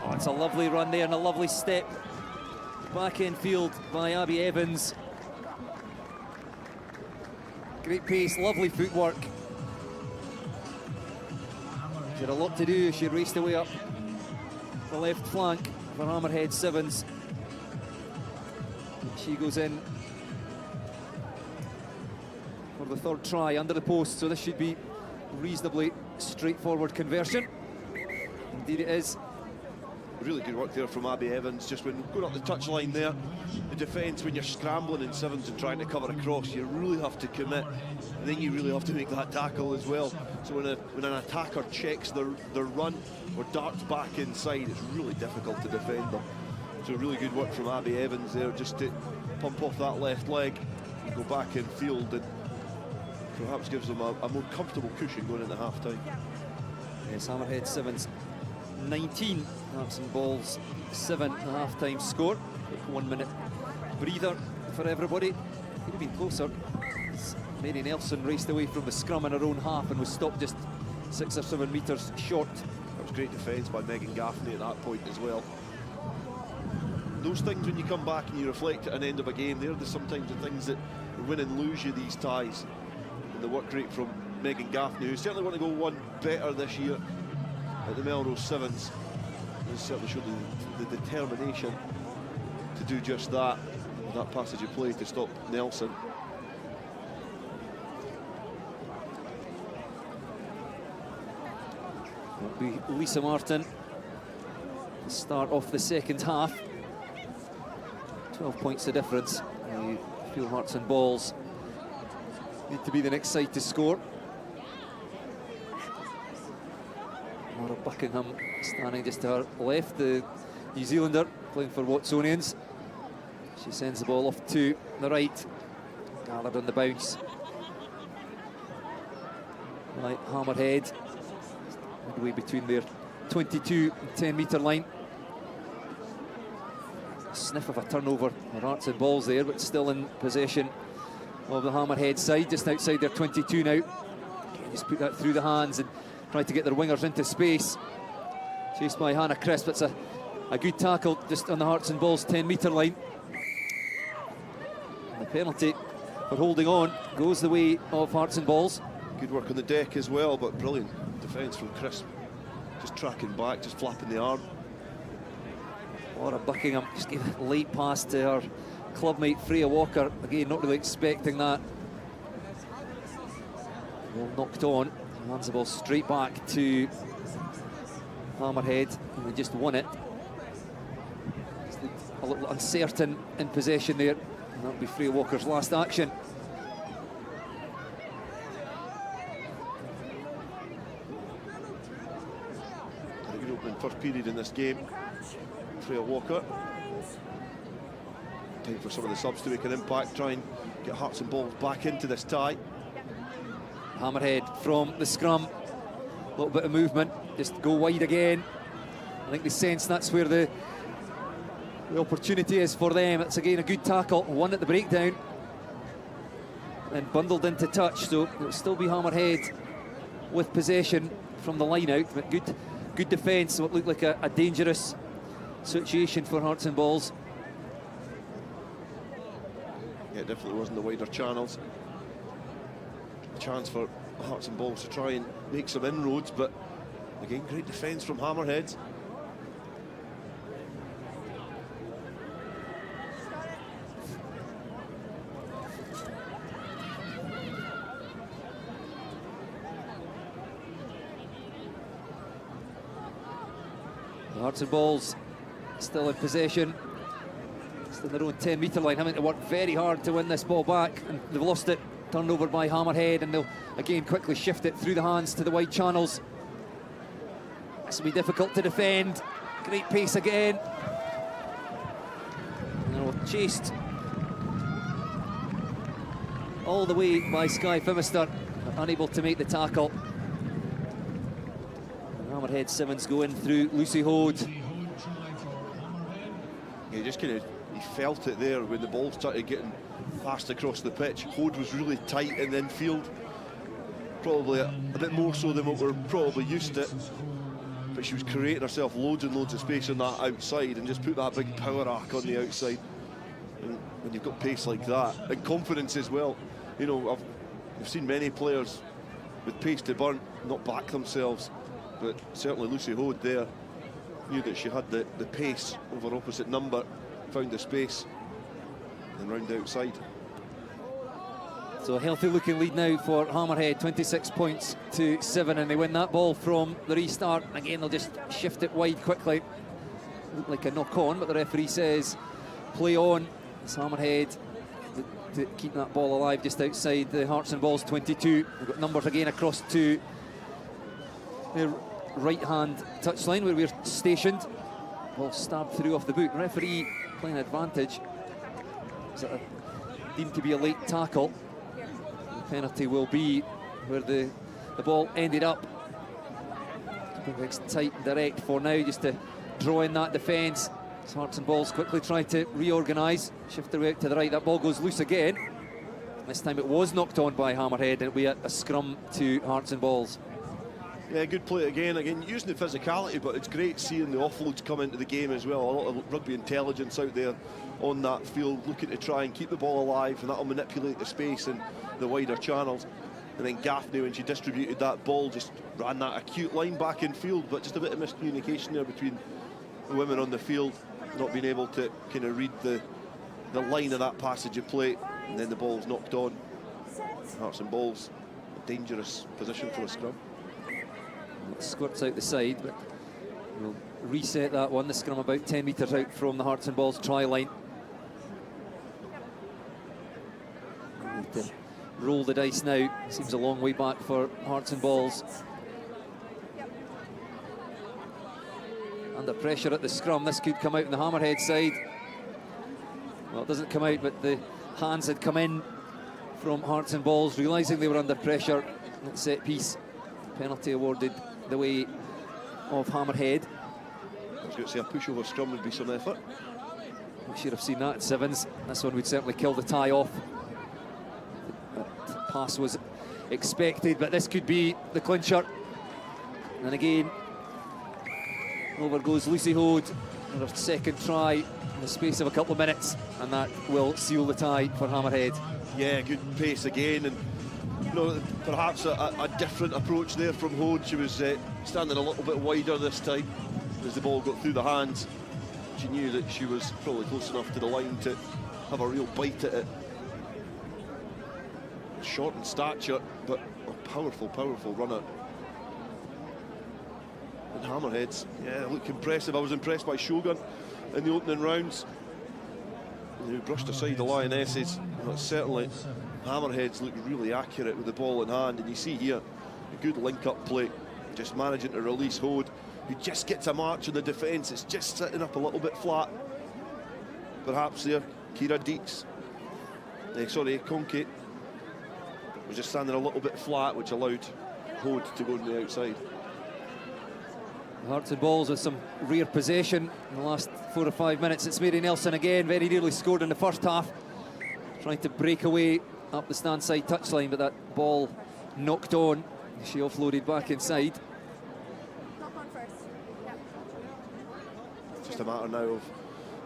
Oh, it's a lovely run there and a lovely step back in field by Abby Evans. Great pace, lovely footwork. She had a lot to do. She raced away up the left flank for Hammerhead Sevens. She goes in for the third try under the post, so this should be reasonably straightforward conversion. Indeed it is. Really good work there from Abby Evans, just when going up the touchline there. The defence, when you're scrambling in sevens and trying to cover across, you really have to commit, and then you really have to make that tackle as well. So when an attacker checks their run or darts back inside, it's really difficult to defend them. So really good work from Abby Evans there, just to pump off that left leg and go back in field, and perhaps gives them a more comfortable cushion going into half-time. Yes, Hammerhead Sevens 19, Hearts and Balls 7 at the half-time score. 1 minute breather for everybody. Could have been closer. Mary Nelson raced away from the scrum in her own half and was stopped just 6 or 7 metres short. That was great defence by Megan Gaffney at that point as well. Those things, when you come back and you reflect at an end of a game, they're sometimes the things that win and lose you these ties. And the work rate from Megan Gaffney, who's certainly going to go one better this year at the Melrose Sevens. Has certainly showed the determination to do just that. That passage of play to stop Nelson. It'll be Lisa Martin to start off the second half. 12 points the difference. You feel Hearts and Balls need to be the next side to score. Laura Buckingham standing just to her left, the New Zealander playing for Watsonians. She sends the ball off to the right. Gathered on the bounce. by Hammerhead. Midway between their 22 and 10 metre line. Sniff of a turnover for Hearts and Balls there, but still in possession of the Hammerhead side, just outside their 22 now. Just put that through the hands and try to get their wingers into space. Chased by Hannah Crisp. It's a good tackle just on the Hearts and Balls 10 metre line. And the penalty for holding on goes the way of Hearts and Balls. Good work on the deck as well, but brilliant defence from Crisp. Just tracking back, just flapping the arm. Laura Buckingham just gave a late pass to her clubmate Freya Walker. Again, not really expecting that. Well knocked on. Hands the ball straight back to Hammerhead, and they just won it. Just a little uncertain in possession there, and that'll be Freya Walker's last action. A good opening first period in this game. Freya Walker. Time for some of the subs to make an impact, try and get Hearts and Balls back into this tie. Hammerhead from the scrum, a little bit of movement, just go wide again. I think they sense that's where the opportunity is for them. It's again a good tackle, one at the breakdown, and bundled into touch, so it'll still be Hammerhead with possession from the line out, but good defence, so it looked like a dangerous situation for Hearts and Balls. Yeah, it definitely wasn't the wider channels. Chance for Hearts and Balls to try and make some inroads, but again, great defence from Hammerhead. The Hearts and Balls still in possession, still in their own 10 metre line, having to work very hard to win this ball back, and they've lost it. Turned over by Hammerhead, and they'll again quickly shift it through the hands to the wide channels. This will be difficult to defend. Great pace again. And chased all the way by Skye Phimister, unable to make the tackle. And Hammerhead Simmons go in through Lucy Hode. Yeah, just kind of, he felt it there when the ball started getting passed across the pitch. Hode was really tight in the infield, probably a bit more so than what we're probably used to, but she was creating herself loads and loads of space on that outside and just put that big power arc on the outside. And when you've got pace like that and confidence as well, you know, I've seen many players with pace to burn not back themselves, but certainly Lucy Hode there knew that she had the pace over opposite number, found the space and round the outside. So a healthy looking lead now for Hammerhead, 26 points to 7, and they win that ball from the restart. Again, they'll just shift it wide quickly. Looked like a knock on, but the referee says play on. It's Hammerhead to keep that ball alive just outside the Hearts and Balls 22. We've got numbers again across to the right hand touchline where we're stationed. Ball stabbed through off the boot. Referee playing advantage. Is that deemed to be a late tackle? The penalty will be where the ball ended up. It's tight and direct for now, just to draw in that defence. Hearts and Balls quickly try to reorganise, shift their way out to the right. That ball goes loose again. This time it was knocked on by Hammerhead, and it'll be a scrum to Hearts and Balls. Yeah, good play again using the physicality, but it's great seeing the offloads come into the game as well. A lot of rugby intelligence out there on that field, looking to try and keep the ball alive, and that'll manipulate the space and the wider channels. And then Gaffney, when she distributed that ball, just ran that acute line back in field, but just a bit of miscommunication there between the women on the field, not being able to kind of read the line of that passage of play, and then the ball's knocked on. Hearts and Balls, a dangerous position for a scrum. It squirts out the side, but we'll reset that one. The scrum about 10 metres out from the Hearts and Balls try line. Need to roll the dice now. Seems a long way back for Hearts and Balls. Under pressure at the scrum. This could come out on the Hammerhead side. Well, it doesn't come out, but the hands had come in from Hearts and Balls, realising they were under pressure at set piece. Penalty awarded the way of Hammerhead. I was going to say a pushover scrum would be some effort. We should have seen that at sevens. This one would certainly kill the tie off. That pass was expected, but this could be the clincher. And again, over goes Lucy Hode on her second try in the space of a couple of minutes, and that will seal the tie for Hammerhead. Yeah, good pace again, and you know, perhaps a different approach there from Hode. She was standing a little bit wider this time as the ball got through the hands. She knew that she was probably close enough to the line to have a real bite at it. Short in stature, but a powerful, powerful runner. And Hammerheads, yeah, look impressive. I was impressed by Shogun in the opening rounds, who brushed aside the Lionesses. But certainly, Hammerheads look really accurate with the ball in hand, and you see here a good link-up play, just managing to release Hode, who just gets a march in the defence. It's just sitting up a little bit flat. Perhaps there, Kira Deeks, Conke was just standing a little bit flat, which allowed Hode to go to the outside. Hearts and Balls with some rear possession in the last 4 or 5 minutes. It's Mary Nelson again, very nearly scored in the first half, trying to break away up the stand side touchline, but that ball knocked on. She offloaded back inside. It's just a matter now of,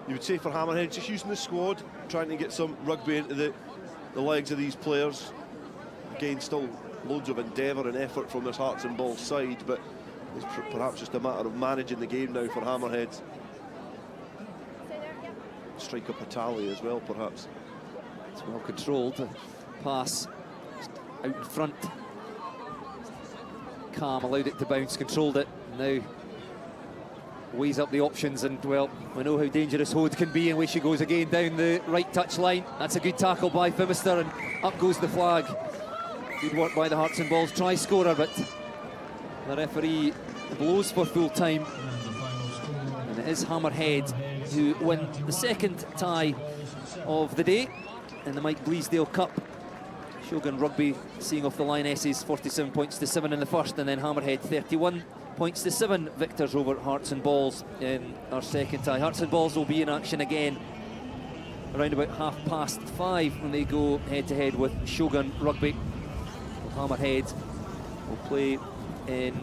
you would say for Hammerhead, just using the squad, trying to get some rugby into the legs of these players. Again, still loads of endeavour and effort from this Hearts and Balls side, but it's perhaps just a matter of managing the game now for Hammerhead. Strike up a tally as well, perhaps. It's well controlled. Pass out in front. Calm allowed it to bounce, controlled it. Now weighs up the options, and well, we know how dangerous Hode can be, and away she goes again down the right touch line. That's a good tackle by Phimister, and up goes the flag. Good work by the Hearts and Balls try scorer, but the referee blows for full time, and it is Hammerhead who win the second tie of the day in the Mike Bleasdale Cup. Shogun Rugby seeing off the Lionesses 47 points to 7 in the first, and then Hammerhead 31 points to 7 victors over Hearts and Balls in our second tie. Hearts and Balls will be in action again around about 5:30 when they go head to head with Shogun Rugby. Hammerhead will play in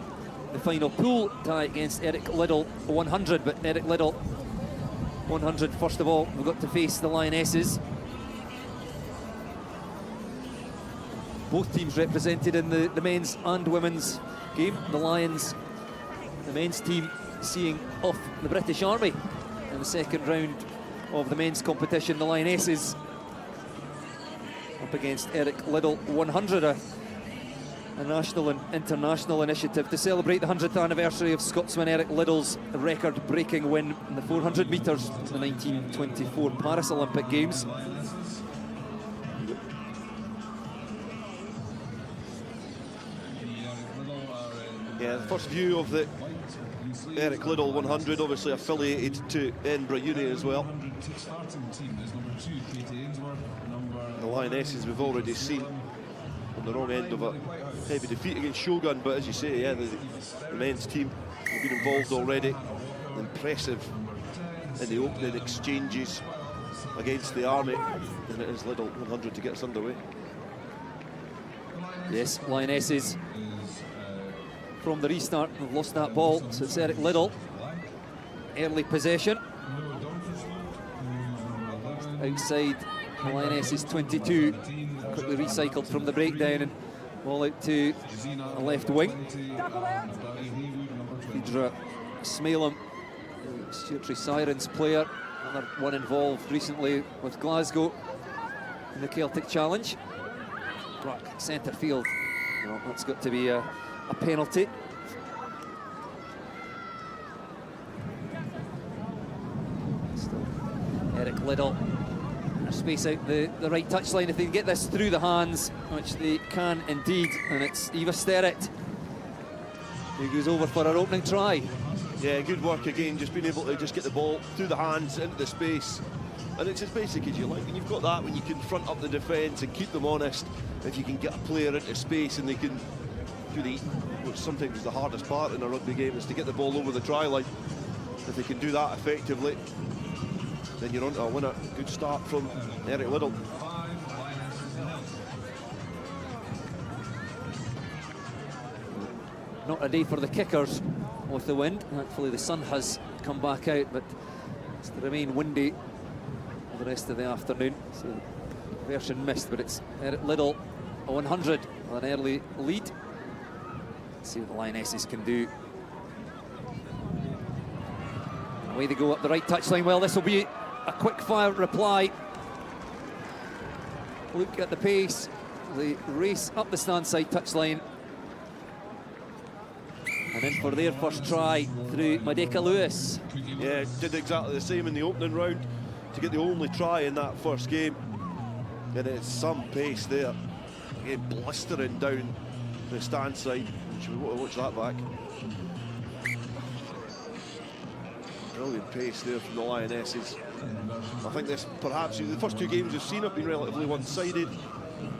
the final pool tie against Eric Liddell 100, but Eric Liddell 100 first of all. We've got to face the Lionesses. Both teams represented in the men's and women's game. The Lions, the men's team, seeing off the British Army in the second round of the men's competition. The Lionesses up against Eric Liddell 100, a national and international initiative to celebrate the 100th anniversary of Scotsman Eric Liddell's record-breaking win in the 400 metres in the 1924 Paris Olympic Games. Yeah, the first view of the Eric Liddell 100, obviously affiliated to Edinburgh Uni as well. The Lionesses we've already seen on the wrong end of a heavy defeat against Shogun, but as you say, yeah, the men's team have been involved already. Impressive in the opening exchanges against the Army, and it is Liddell 100 to get us underway. Yes, Lionesses from the restart have lost that ball, so it's Eric Liddell. Early possession. Outside the Lionesses 22, quickly recycled from the breakdown and ball out to a left wing. Deidre Smaleham, Stewartry Sirens player, another one involved recently with Glasgow in the Celtic Challenge. Ruck, centre field. Well, that's got to be a penalty. Still Eric Liddell. Space out the right touchline if they can get this through the hands, which they can indeed, and it's Eva Sterrett who goes over for her opening try. Yeah, good work again, just being able to just get the ball through the hands into the space, and it's as basic as you like. When you've got that, when you can front up the defence and keep them honest, if you can get a player into space and they can do the which sometimes is the hardest part in a rugby game, is to get the ball over the try line. If they can do that effectively, then you're on to a winner. Good start from Heriot Liddell. Not a day for the kickers with the wind. Thankfully the sun has come back out, but it's to remain windy for the rest of the afternoon. So version missed, but it's Heriot Liddell, a 100 with an early lead. Let's see what the Lionesses can do. Away they go up the right touchline. Well, this will be a quick fire reply. Look at the pace. They race up the stand side touchline. And in for their first try through Madeka Lewis. Yeah, did exactly the same in the opening round to get the only try in that first game. And it's some pace there. Again, blistering down the stand side. Should we watch that back? Brilliant pace there from the Lionesses. I think this, perhaps, the first two games we've seen have been relatively one-sided.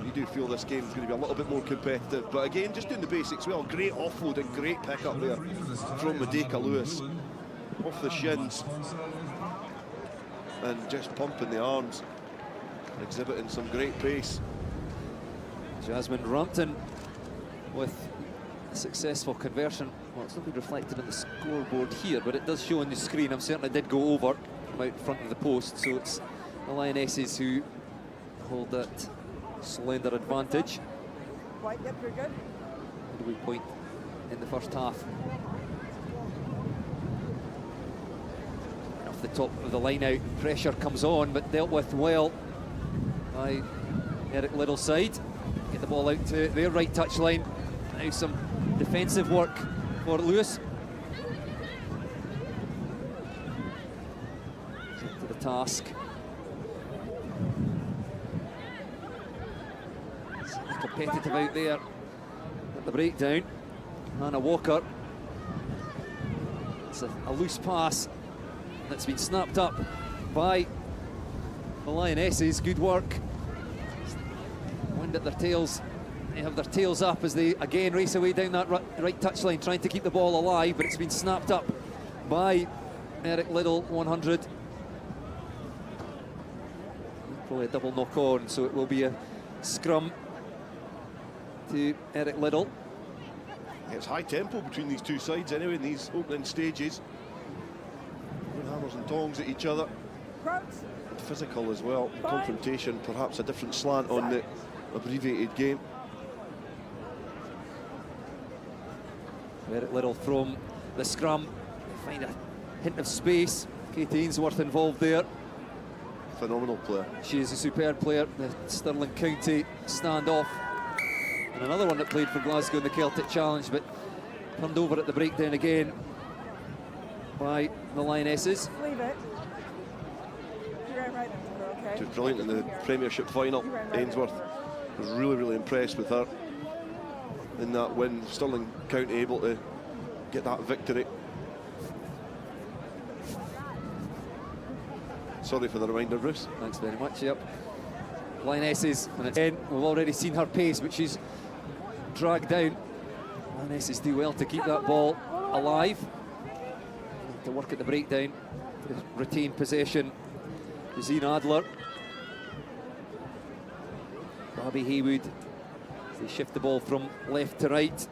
You do feel this game is going to be a little bit more competitive, but again, just doing the basics well. Great offload and great pick up there from Madeka Lewis. Off the shins and just pumping the arms, exhibiting some great pace. Jasmine Rumpton with a successful conversion. Well, it's not been reflected on the scoreboard here, but it does show on the screen. I certainly did go over from out in front of the post, so it's the Lionesses who hold that slender advantage. Right, yep, you're good. Midway point in the first half. Off the top of the line out, pressure comes on, but dealt with well by Heriot Liddell's side. Get the ball out to their right touchline. Now some defensive work for Lewis. To the task. Competitive out there at the breakdown. Hannah Walker. It's a loose pass that's been snapped up by the Lionesses. Good work. Wind at their tails. They have their tails up as they again race away down that right touchline, trying to keep the ball alive, but it's been snapped up by Heriot Liddell, 100. Probably a double knock on, so it will be a scrum to Heriot Liddell. It's high tempo between these two sides anyway in these opening stages. Hammers and tongs at each other. Physical as well. Confrontation, perhaps a different slant on the abbreviated game. Heriot Liddell from the scrum. They find a hint of space. Katie Ainsworth involved there. Phenomenal player. She is a superb player. The Stirling County standoff. And another one that played for Glasgow in the Celtic Challenge, but turned over at the breakdown again by the Lionesses. Leave it. You're right, okay. She was brilliant in the Premiership final. Ainsworth was really impressed with her in that win. Stirling County able to get that victory. Sorry for the reminder, Bruce. Thanks very much, yep. Lionesses, and again, we've already seen her pace, but she's dragged down. Lionesses do well to keep that ball alive. To work at the breakdown, to retain possession. Zine Adler. Bobby Haywood. They shift the ball from left to right.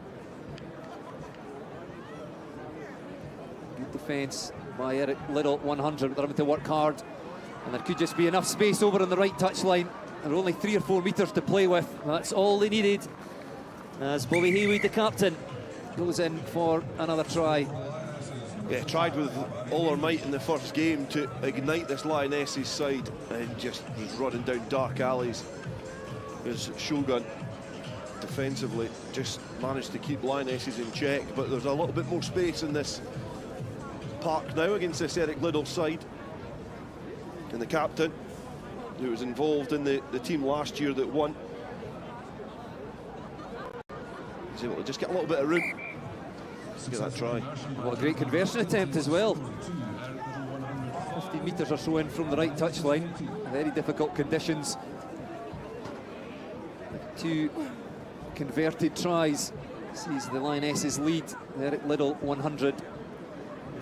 Good defence by Heriot Liddell, 100. They're having to work hard. And there could just be enough space over on the right touchline. There are only 3 or 4 metres to play with. That's all they needed. As Bobby Haywood, the captain, goes in for another try. Yeah, tried with all her might in the first game to ignite this Lionesses side and just was running down dark alleys. As Shogun defensively just managed to keep Lionesses in check, but there's a little bit more space in this park now against this Heriot Liddell side. And the captain, who was involved in the team last year that won, he's able to just get a little bit of room. Get that try. What a great conversion attempt as well. 15 metres or so in from the right touchline. Very difficult conditions. 2 converted tries sees the Lionesses lead. Eric Liddell 100,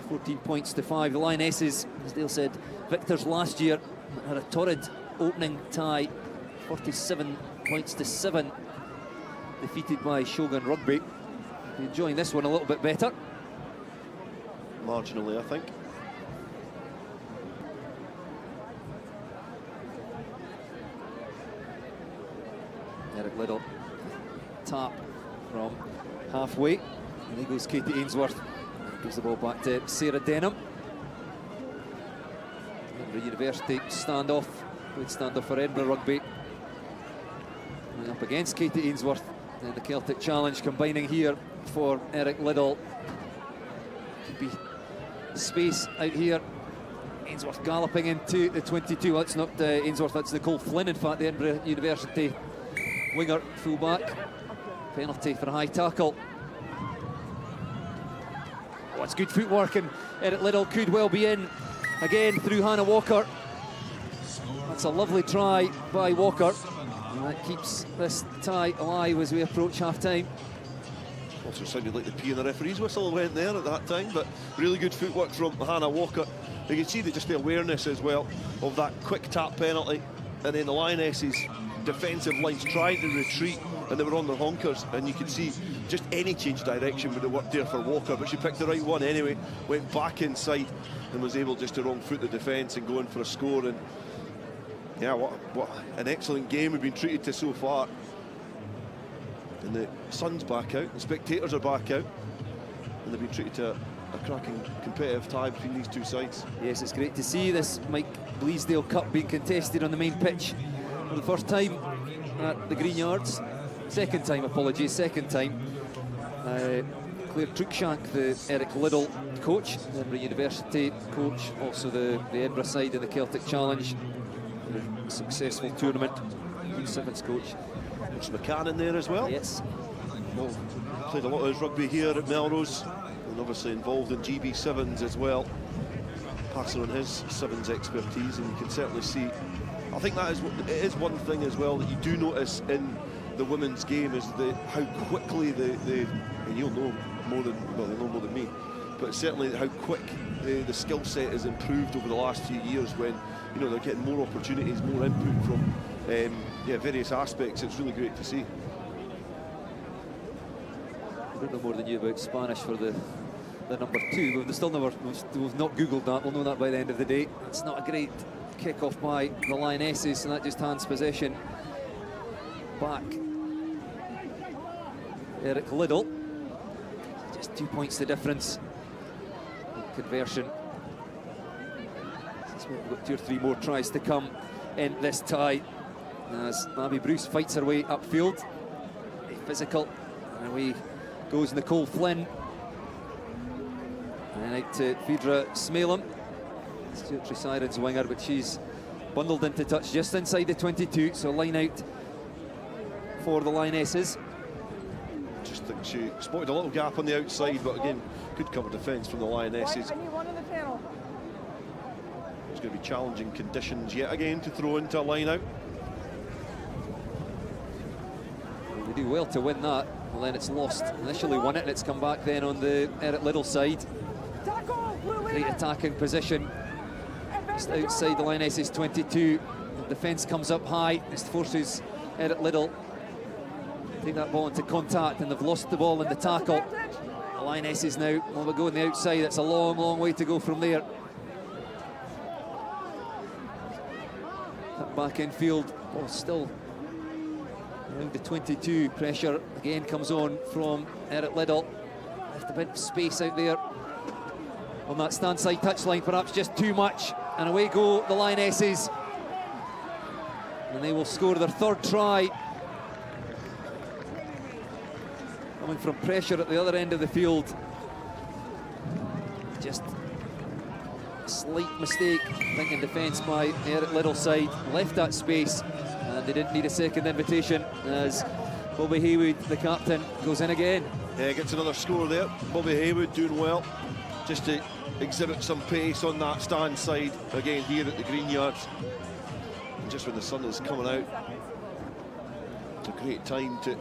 14 points to 5. The Lionesses, as Dale said, victors last year, had a torrid opening tie, 47 points to 7, defeated by Shogun Rugby. Enjoying this one a little bit better. Marginally, I think. Eric Liddell, tap from halfway. And there goes Katie Ainsworth. Gives the ball back to Sarah Denham. Edinburgh University standoff. Good standoff for Edinburgh Rugby. Going up against Katie Ainsworth. And the Celtic challenge combining here for Eric Liddell. Could be space out here. Ainsworth galloping into the 22. Well, that's not Ainsworth, that's Nicole Flynn, in fact, the Edinburgh University winger, full-back. Penalty for a high tackle. Oh, it's good footwork, and Eric Liddell could well be in again through Hannah Walker. That's a lovely try by Walker. And that keeps this tie alive as we approach half-time. Also sounded like the P in the referee's whistle went there at that time, but really good footwork from Hannah Walker. You can see that just the awareness as well of that quick tap penalty, and then the Lionesses' defensive lines tried to retreat and they were on their honkers, and you could see just any change direction would have worked there for Walker, but she picked the right one anyway, went back inside and was able just to wrong foot the defence and go in for a score. And yeah, what an excellent game we've been treated to so far. And the sun's back out, the spectators are back out, and they've been treated to a cracking competitive tie between these two sides. Yes, it's great to see this Mike Bleasdale Cup being contested on the main pitch for the first time at the Green Yards. Second time. Claire Truikshank, the Eric Liddell coach, the Edinburgh University coach, also the Edinburgh side in the Celtic Challenge, the successful tournament, Sevens coach. There's McCann in there as well. Yes. Well, played a lot of his rugby here at Melrose, and obviously involved in GB Sevens as well. Passing on his Sevens expertise, and you can certainly see. I think that is one thing as well that you do notice in the women's game is how quickly and you'll know more than, well, you'll know more than me, but certainly how quick the skill set has improved over the last few years, when you know they're getting more opportunities, more input from various aspects. It's really great to see. I don't know more than you about Spanish for the number 2. We've not googled that. We'll know that by the end of the day. It's not a great kick-off by the Lionesses, and that just hands possession back. Eric Liddell, just 2 points the difference in conversion. We've got 2 or 3 more tries to come in this tie as Abby Bruce fights her way upfield. Physical, and away goes Nicole Flynn. And out to Phaedra Smalem, Stuart Tresirion's winger, but she's bundled into touch just inside the 22, so line out for the Lionesses. Just think she spotted a little gap on the outside, but again, good cover defence from the Lionesses. It's going to be challenging conditions yet again to throw into a line out. They do well to win that, and then it's lost. Initially won it, and it's come back then on the Eric Liddell side. Great attacking position just outside the Lionesses 22. The defence comes up high. This forces Eric Liddell to take that ball into contact, and they've lost the ball in the tackle. The Lionesses now will go on the outside. It's a long, long way to go from there. That back in field, ball still around the 22. Pressure again comes on from Eric Liddell. Left a bit of space out there on that stand side touchline, perhaps just too much, and away go the Lionesses, and they will score their 3rd try, coming from pressure at the other end of the field. Just a slight mistake, I think, in defence by Eric Liddell's side, left that space, and they didn't need a second invitation as Bobby Haywood, the captain, goes in again. Yeah, gets another score there. Bobby Haywood doing well, just to exhibit some pace on that stand side again here at the Green Yards. And just when the sun is coming out, it's a great time to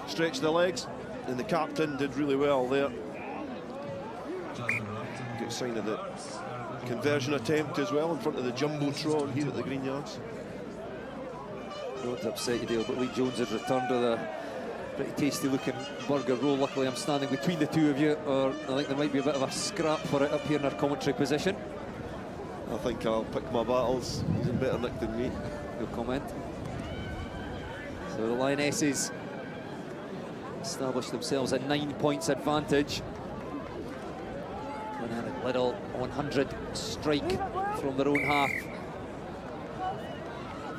stretch the legs. And the captain did really well there. Good sign of the conversion attempt as well in front of the Jumbotron here at the Green Yards. Not to upset you, Dale, but Lee Jones has returned with a pretty tasty looking burger roll. Luckily I'm standing between the two of you, or I think there might be a bit of a scrap for it up here in our commentary position. I think I'll pick my battles. He's in better nick than me. No comment. So the Lionesses establish themselves at 9 points advantage. And Liddell 100 strike from their own half.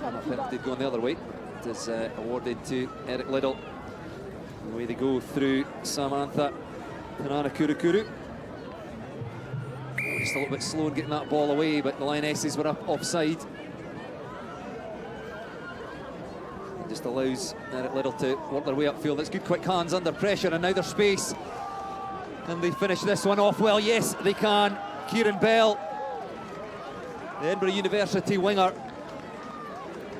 And a penalty going the other way. It is awarded to Eric Liddell. Away they go through Samantha Tanana Kurukuru. Just a little bit slow in getting that ball away, but the Lionesses were up offside. It just allows Eric Liddell to work their way upfield. It's good quick hands under pressure, and now there's space. And they finish this one off well. Yes, they can. Kieran Bell, the Edinburgh University winger,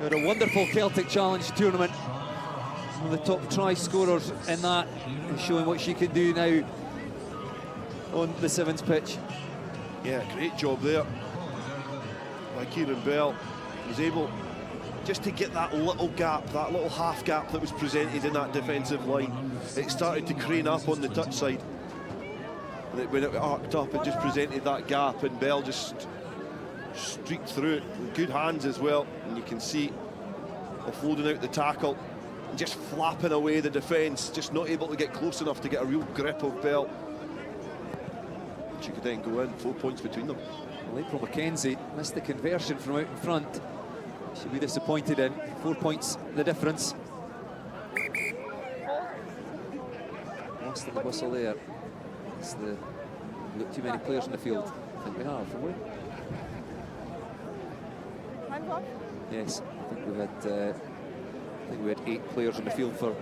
had a wonderful Celtic Challenge tournament. One of the top try scorers in that, and showing what she can do now on the Sevens pitch. Yeah, great job there by Kieran Bell. He was able just to get that little gap, that little half gap that was presented in that defensive line. It started to crane up on the touch side. And when it arced up, it just presented that gap, and Bell just streaked through it with good hands as well. And you can see offloading out the tackle and just flapping away the defence, just not able to get close enough to get a real grip of Bell. She could then go in, 4 points between them. Well, April McKenzie missed the conversion from out in front. She'll be disappointed in. 4 points the difference. Lost in the whistle there. We've got too many players in the field. I think we have, haven't we? Yes, I think we had 8 players in the field for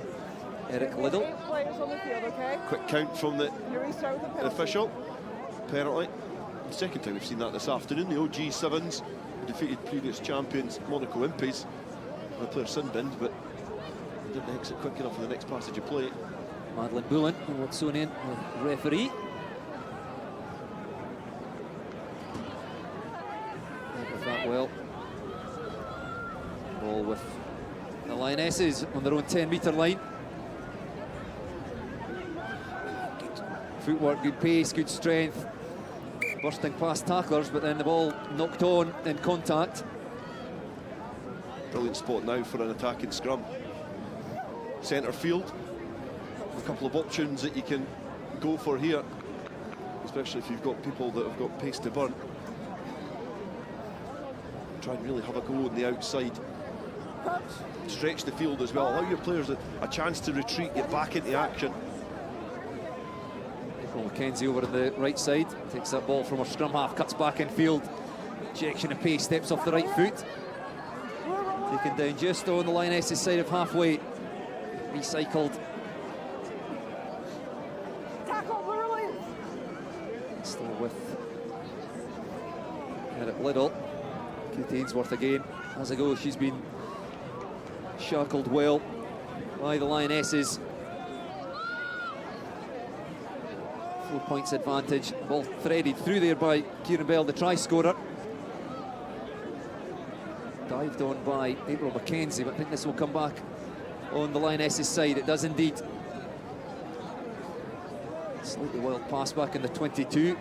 Eric Liddell. 8 players on the field, okay? Quick count from the official. Apparently, the second time we've seen that this afternoon. The OG Sevens defeated previous champions Monaco Imps. The player sin-binned, but didn't exit quick enough for the next passage of play. Madeline Bullen, Watsonian, referee. With that well. Ball with the Lionesses on their own 10-metre line. Good footwork, good pace, good strength. Bursting past tacklers, but then the ball knocked on in contact. Brilliant spot now for an attacking scrum. Centre field. A couple of options that you can go for here, especially if you've got people that have got pace to burn. Try and really have a go on the outside. Stretch the field as well. Allow your players a chance to retreat, get back into action. April McKenzie over on the right side. Takes that ball from her scrum half, cuts back in field. Injection of pace, steps off the right foot. Taken down just on the Lionesses' side of halfway. Recycled. Still with Eric Liddell. Katie Ainsworth again. As I go, she's been shackled well by the Lionesses. 4 points advantage. Ball threaded through there by Kieran Bell, the try scorer. Dived on by April McKenzie, but I think this will come back on the Lionesses' side. It does indeed. Slightly wild pass back in the 22.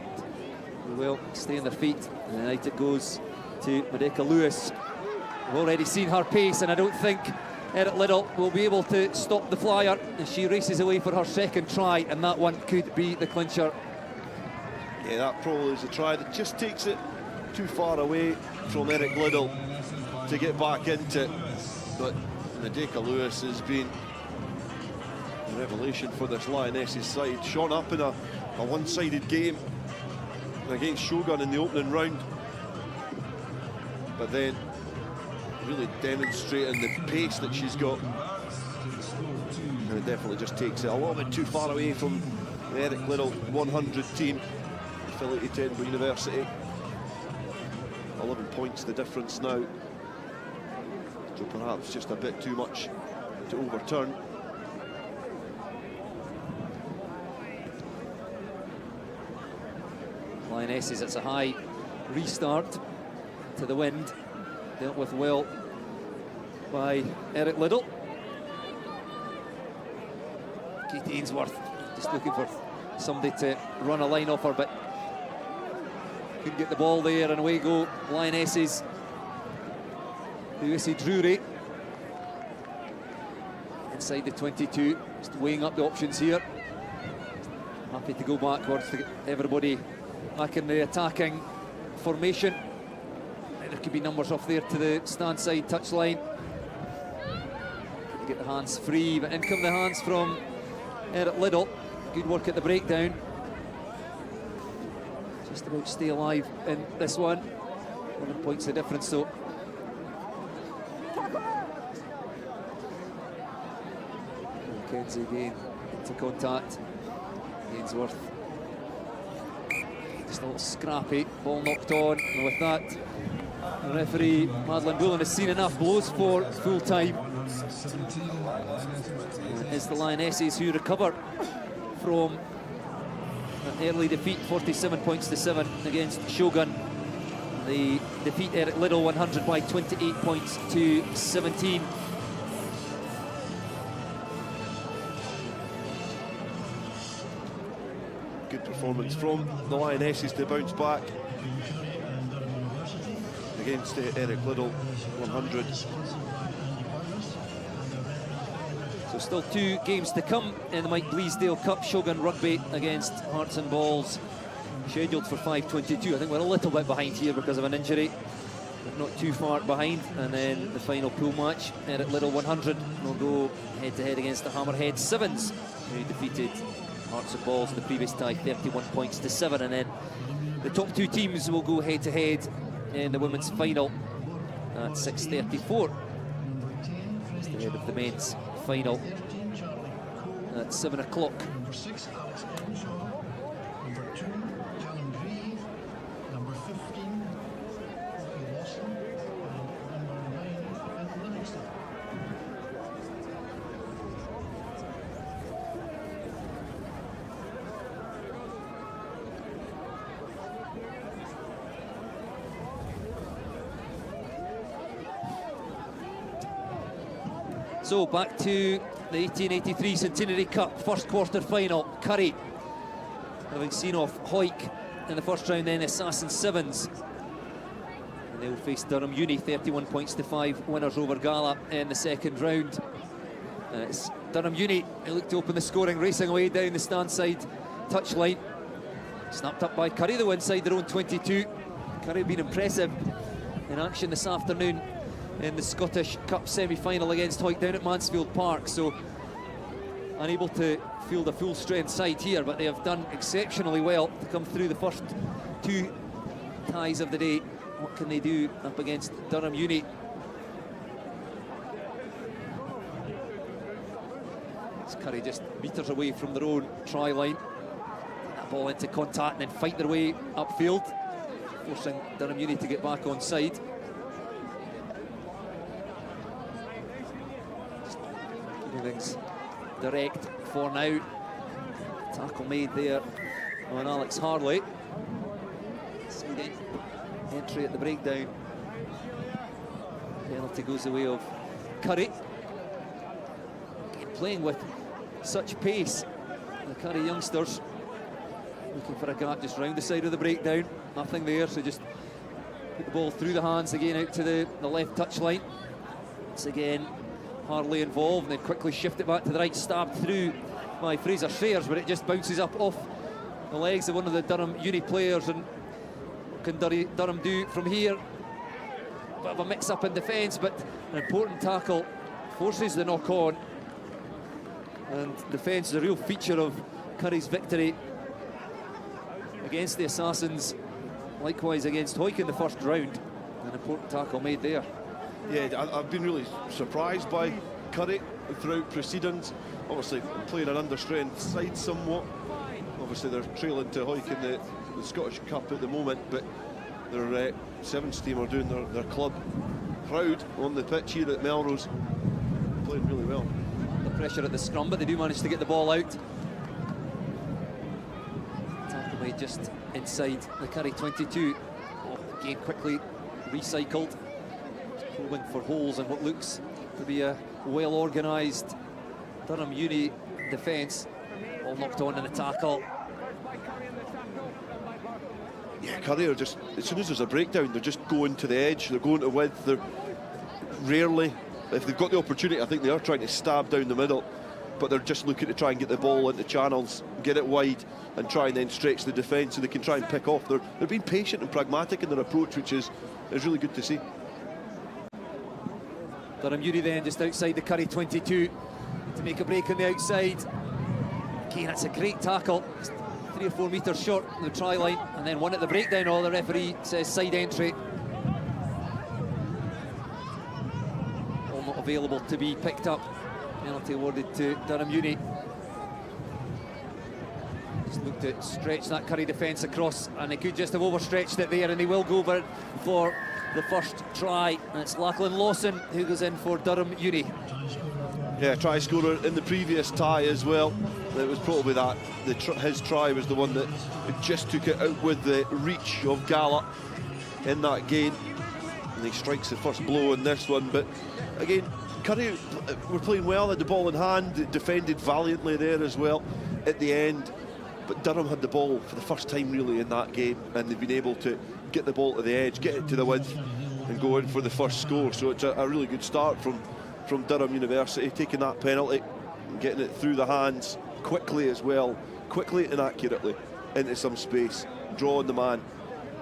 Will stay on their feet, and out it goes to Madeka Lewis. We've already seen her pace, and I don't think Eric Liddell will be able to stop the flyer as she races away for her second try, and that one could be the clincher. Yeah, that probably is a try that just takes it too far away from Eric Liddell to get back into it. But Madeka Lewis has been a revelation for this Lionesses side. Shone up in a one-sided game against Shogun in the opening round, but then really demonstrating the pace that she's got, and it definitely just takes it a little bit too far away from the Eric Liddell 100 team, affiliated to Edinburgh University. 11 points the difference now, so perhaps just a bit too much to overturn. Lionesses. It's a high restart to the wind, dealt with well by Eric Liddell. Katie Ainsworth just looking for somebody to run a line off her, but couldn't get the ball there, and away go Lionesses. Lucy Drury inside the 22, just weighing up the options here. Happy to go backwards to get everybody back in the attacking formation. There could be numbers off there to the stand side touchline. Get the hands free, but in come the hands from Eric Liddell. Good work at the breakdown. Just about stay alive in this one. 11 points the difference though. Mackenzie again into contact. Ainsworth. Just a little scrappy, ball knocked on, and with that, the referee, Madeline Bullen, has seen enough blows for full time. It's the Lionesses who recover from an early defeat, 47 points to 7 against Shogun. They defeat Eric Liddell 100 by 28 points to 17. Good performance from the Lionesses to bounce back against Eric Liddell, 100. So still 2 games to come in the Mike Bleasdale Cup. Shogun Rugby against Hearts and Balls, scheduled for 5:22. I think we're a little bit behind here because of an injury, but not too far behind. And then the final pool match, Eric Liddell 100 will go head-to-head against the Hammerhead Sevens, who defeated Hearts and Balls in the previous tie, 31 points to 7. And then the top 2 teams will go head-to-head in the women's final at 6:34. Just ahead of the men's final at 7 o'clock. Number 6, Alex Earnshaw. Number 2, Callum Gree. Number 15, Rocky Lawson. And number 9, Ben Livingston. So back to the 1883 Centenary Cup First Quarter Final. Currie, having seen off Hawick in the first round, then Assassin Sevens. And they will face Durham Uni, 31 points to 5, winners over Gala in the second round. It's Durham Uni, they look to open the scoring, racing away down the stand side touchline. Snapped up by Currie, though, inside their own 22. Currie been impressive in action this afternoon in the Scottish Cup Semi Final against Hawick down at Mansfield Park. So unable to field a full strength side here, but they have done exceptionally well to come through the first 2 ties of the day. What can they do up against Durham Uni? As Currie just metres away from their own try line. That ball into contact and then fight their way upfield, forcing Durham Uni to get back on side. Things direct for now. Tackle made there on Alex Harley. Speedy entry at the breakdown. Penalty goes the way of Currie. Playing with such pace, the Currie youngsters looking for a gap just round the side of the breakdown. Nothing there, so just put the ball through the hands again out to the left touchline. Once again Harley involved, and then quickly shift it back to the right, stabbed through by Fraser Sayers, but it just bounces up off the legs of one of the Durham Uni players. And what can Durham do from here? Bit of a mix-up in defence, but an important tackle forces the knock-on. And defence is a real feature of Currie's victory against the Assassins, likewise against Hawick in the first round. An important tackle made there. Yeah, I've been really surprised by Currie throughout proceedings. Obviously playing an understrength side somewhat. Obviously they're trailing to Hawick in the Scottish Cup at the moment, but their Sevens team are doing their club proud on the pitch here at Melrose. Playing really well. The pressure at the scrum, but they do manage to get the ball out. Tackled Currie just inside the Currie 22. Oh, again, quickly recycled. Probing for holes in what looks to be a well-organised Durham Uni defence. All knocked on in the tackle. Yeah, Currie are just, as soon as there's a breakdown, they're just going to the edge, they're going to width. They're rarely, if they've got the opportunity, I think they are trying to stab down the middle, but they're just looking to try and get the ball into channels, get it wide, and try and then stretch the defence so they can try and pick off. They're being patient and pragmatic in their approach, which is really good to see. Durham Uni then just outside the Currie 22 to make a break on the outside. Again, that's a great tackle. It's 3 or 4 metres short of the try line, and then one at the breakdown. All the referee says side entry. All not available to be picked up. Penalty awarded to Durham Uni. Just looked to stretch that Currie defence across, and they could just have overstretched it there, and they will go over for the first try. And it's Lachlan Lawson who goes in for Durham Uni. Yeah, try scorer in the previous tie as well. It was probably that his try was the one that just took it out with the reach of Gala in that gain, and he strikes the first blow in this one. But again, Currie were playing well, had the ball in hand, defended valiantly there as well at the end. But Durham had the ball for the first time really in that game, and they've been able to get the ball to the edge, get it to the width, and go in for the first score. So it's a really good start from Durham University, taking that penalty and getting it through the hands quickly as well, quickly and accurately into some space, drawing the man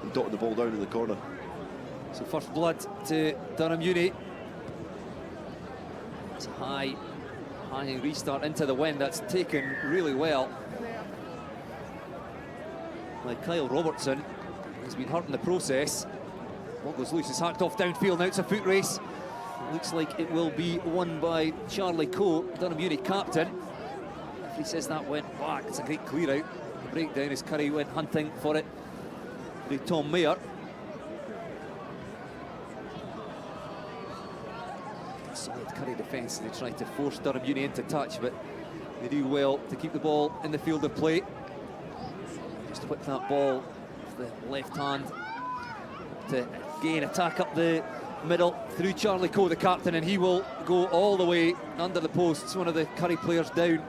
and dotting the ball down in the corner. So first blood to Durham Uni. It's a high restart into the wind. That's taken really well. Like Kyle Robertson has been hurt in the process. Ball goes loose, it's hacked off downfield. Now it's a foot race. It looks like it will be won by Charlie Coe, Durham Uni captain. If he says that went back, it's a great clear out. The breakdown as Currie went hunting for it through Tom Mayer. Solid Currie defence. They try to force Durham Uni into touch, but they do well to keep the ball in the field of play. Just whip that ball with the left hand to again attack up the middle through Charlie Coe, the captain, and he will go all the way under the posts. One of the Currie players down,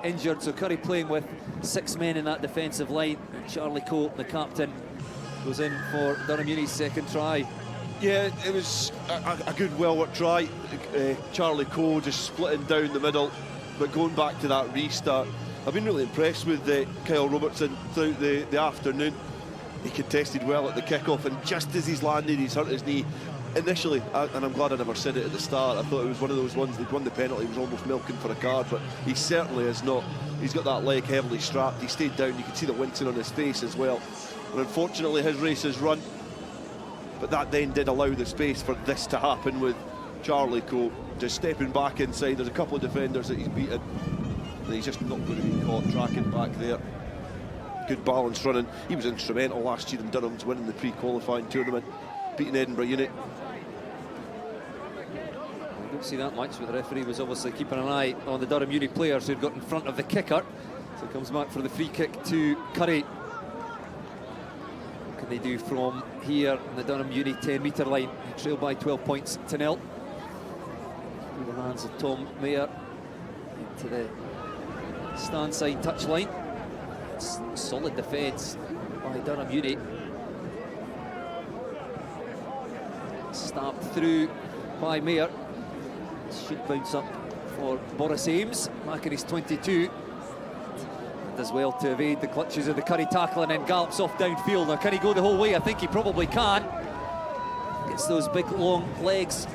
injured, so Currie playing with 6 men in that defensive line. And Charlie Coe, the captain, goes in for Durham Uni's second try. Yeah, it was a good, well-worked try. Charlie Coe just splitting down the middle, but going back to that restart. I've been really impressed with Kyle Robertson throughout the afternoon. He contested well at the kickoff, and just as he's landed, he's hurt his knee. Initially, and I'm glad I never said it at the start, I thought it was one of those ones, they'd won the penalty, he was almost milking for a card, but he certainly is not. He's got that leg heavily strapped, he stayed down, you can see the wincing on his face as well. And unfortunately his race has run, but that then did allow the space for this to happen with Charlie Coe just stepping back inside. There's a couple of defenders that he's beaten, and he's just not going to be caught tracking back there. Good balance running. He was instrumental last year in Durham's winning the pre-qualifying tournament, beating Edinburgh Unit. I don't see that much, but the referee was obviously keeping an eye on the Durham Uni players who'd got in front of the kicker. So it comes back for the free kick to Currie. What can they do from here in the Durham Uni 10-metre line? They trail by 12 points to 0. Through the hands of Tom Mayer into the stand side touchline. Solid defence by Durham Uni. Stabbed through by Mayer. Should bounce up for Boris Ames, back in his 22. Does well to evade the clutches of the Currie tackle and then gallops off downfield. Now, can he go the whole way? I think he probably can. Gets those big long legs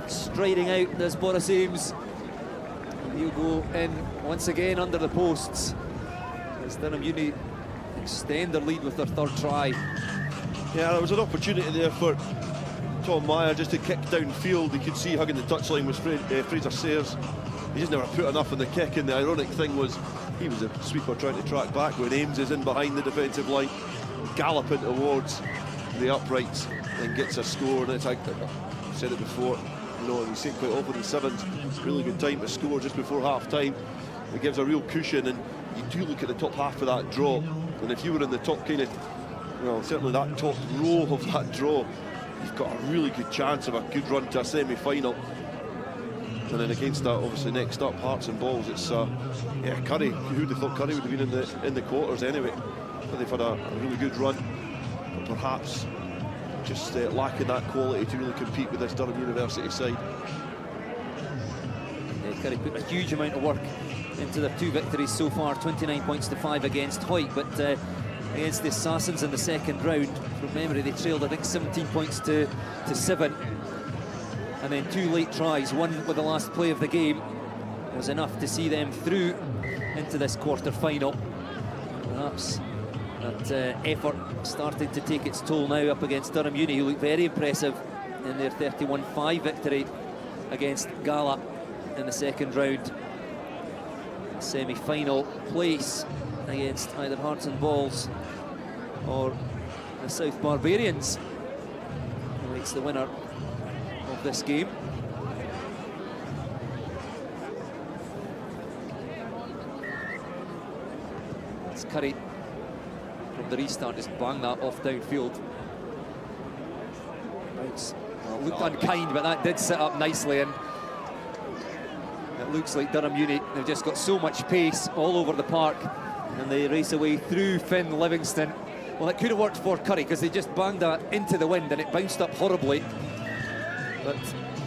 striding out, does Boris Ames. And he'll go in once again under the posts as Durham Uni extend their lead with their third try. Yeah, there was an opportunity there for Tom Mayer just to kick downfield. You could see hugging the touchline was Fraser Sayers. He just never put enough on the kick, and the ironic thing was he was a sweeper trying to track back when Ames is in behind the defensive line, galloping towards the uprights and gets a score. And it's like I've said it before, you know, we see it quite often in sevens, really good time to score just before half time. It gives a real cushion, and you do look at the top half of that draw, And if you were in the top kind of, well, certainly that top row of that draw, you've got a really good chance of a good run to a semi-final. And then against that, obviously next up, Hearts and Balls, it's yeah, Currie. Who'd have thought Currie would have been in the quarters anyway? But they've had a really good run, but perhaps just lacking that quality to really compete with this Durham University side. Yeah, Currie put a huge amount of work into their 2 victories so far, 29 points to 5 against Hawick, but against the Assassins in the second round, from memory, they trailed, I think, 17 points to 7. And then 2 late tries, one with the last play of the game, was enough to see them through into this quarter final. Perhaps that effort starting to take its toll now up against Durham Uni, who look very impressive in their 31-5 victory against Gala in the second round. Semi-final place against either Hearts and Balls or the South Barbarians, who makes the winner of this game. It's Currie from the restart, just bang that off downfield. It's, well, looked unkind, but that did set up nicely, and it looks like Durham Uni, they've just got so much pace all over the park, and they race away through Finn Livingston. Well, it could have worked for Currie because they just banged that into the wind and it bounced up horribly. But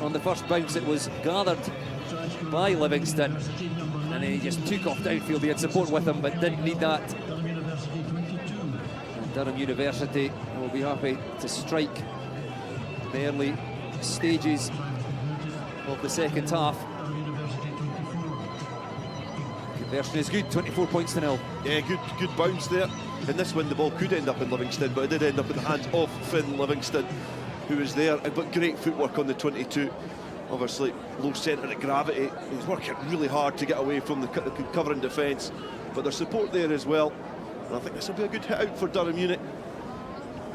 on the first bounce, it was gathered by Livingston, and then he just took off downfield. He had support with him, but didn't need that. And Durham University will be happy to strike the early stages of the second half. Conversion is good, 24 points to 0. Yeah, good bounce there. In this one, the ball could end up in Livingston, but it did end up in the hands of Finn Livingston, who was there. But great footwork on the 22. Obviously, low centre of gravity. He's working really hard to get away from the covering defence, but there's support there as well. And I think this will be a good hit out for Durham Unit.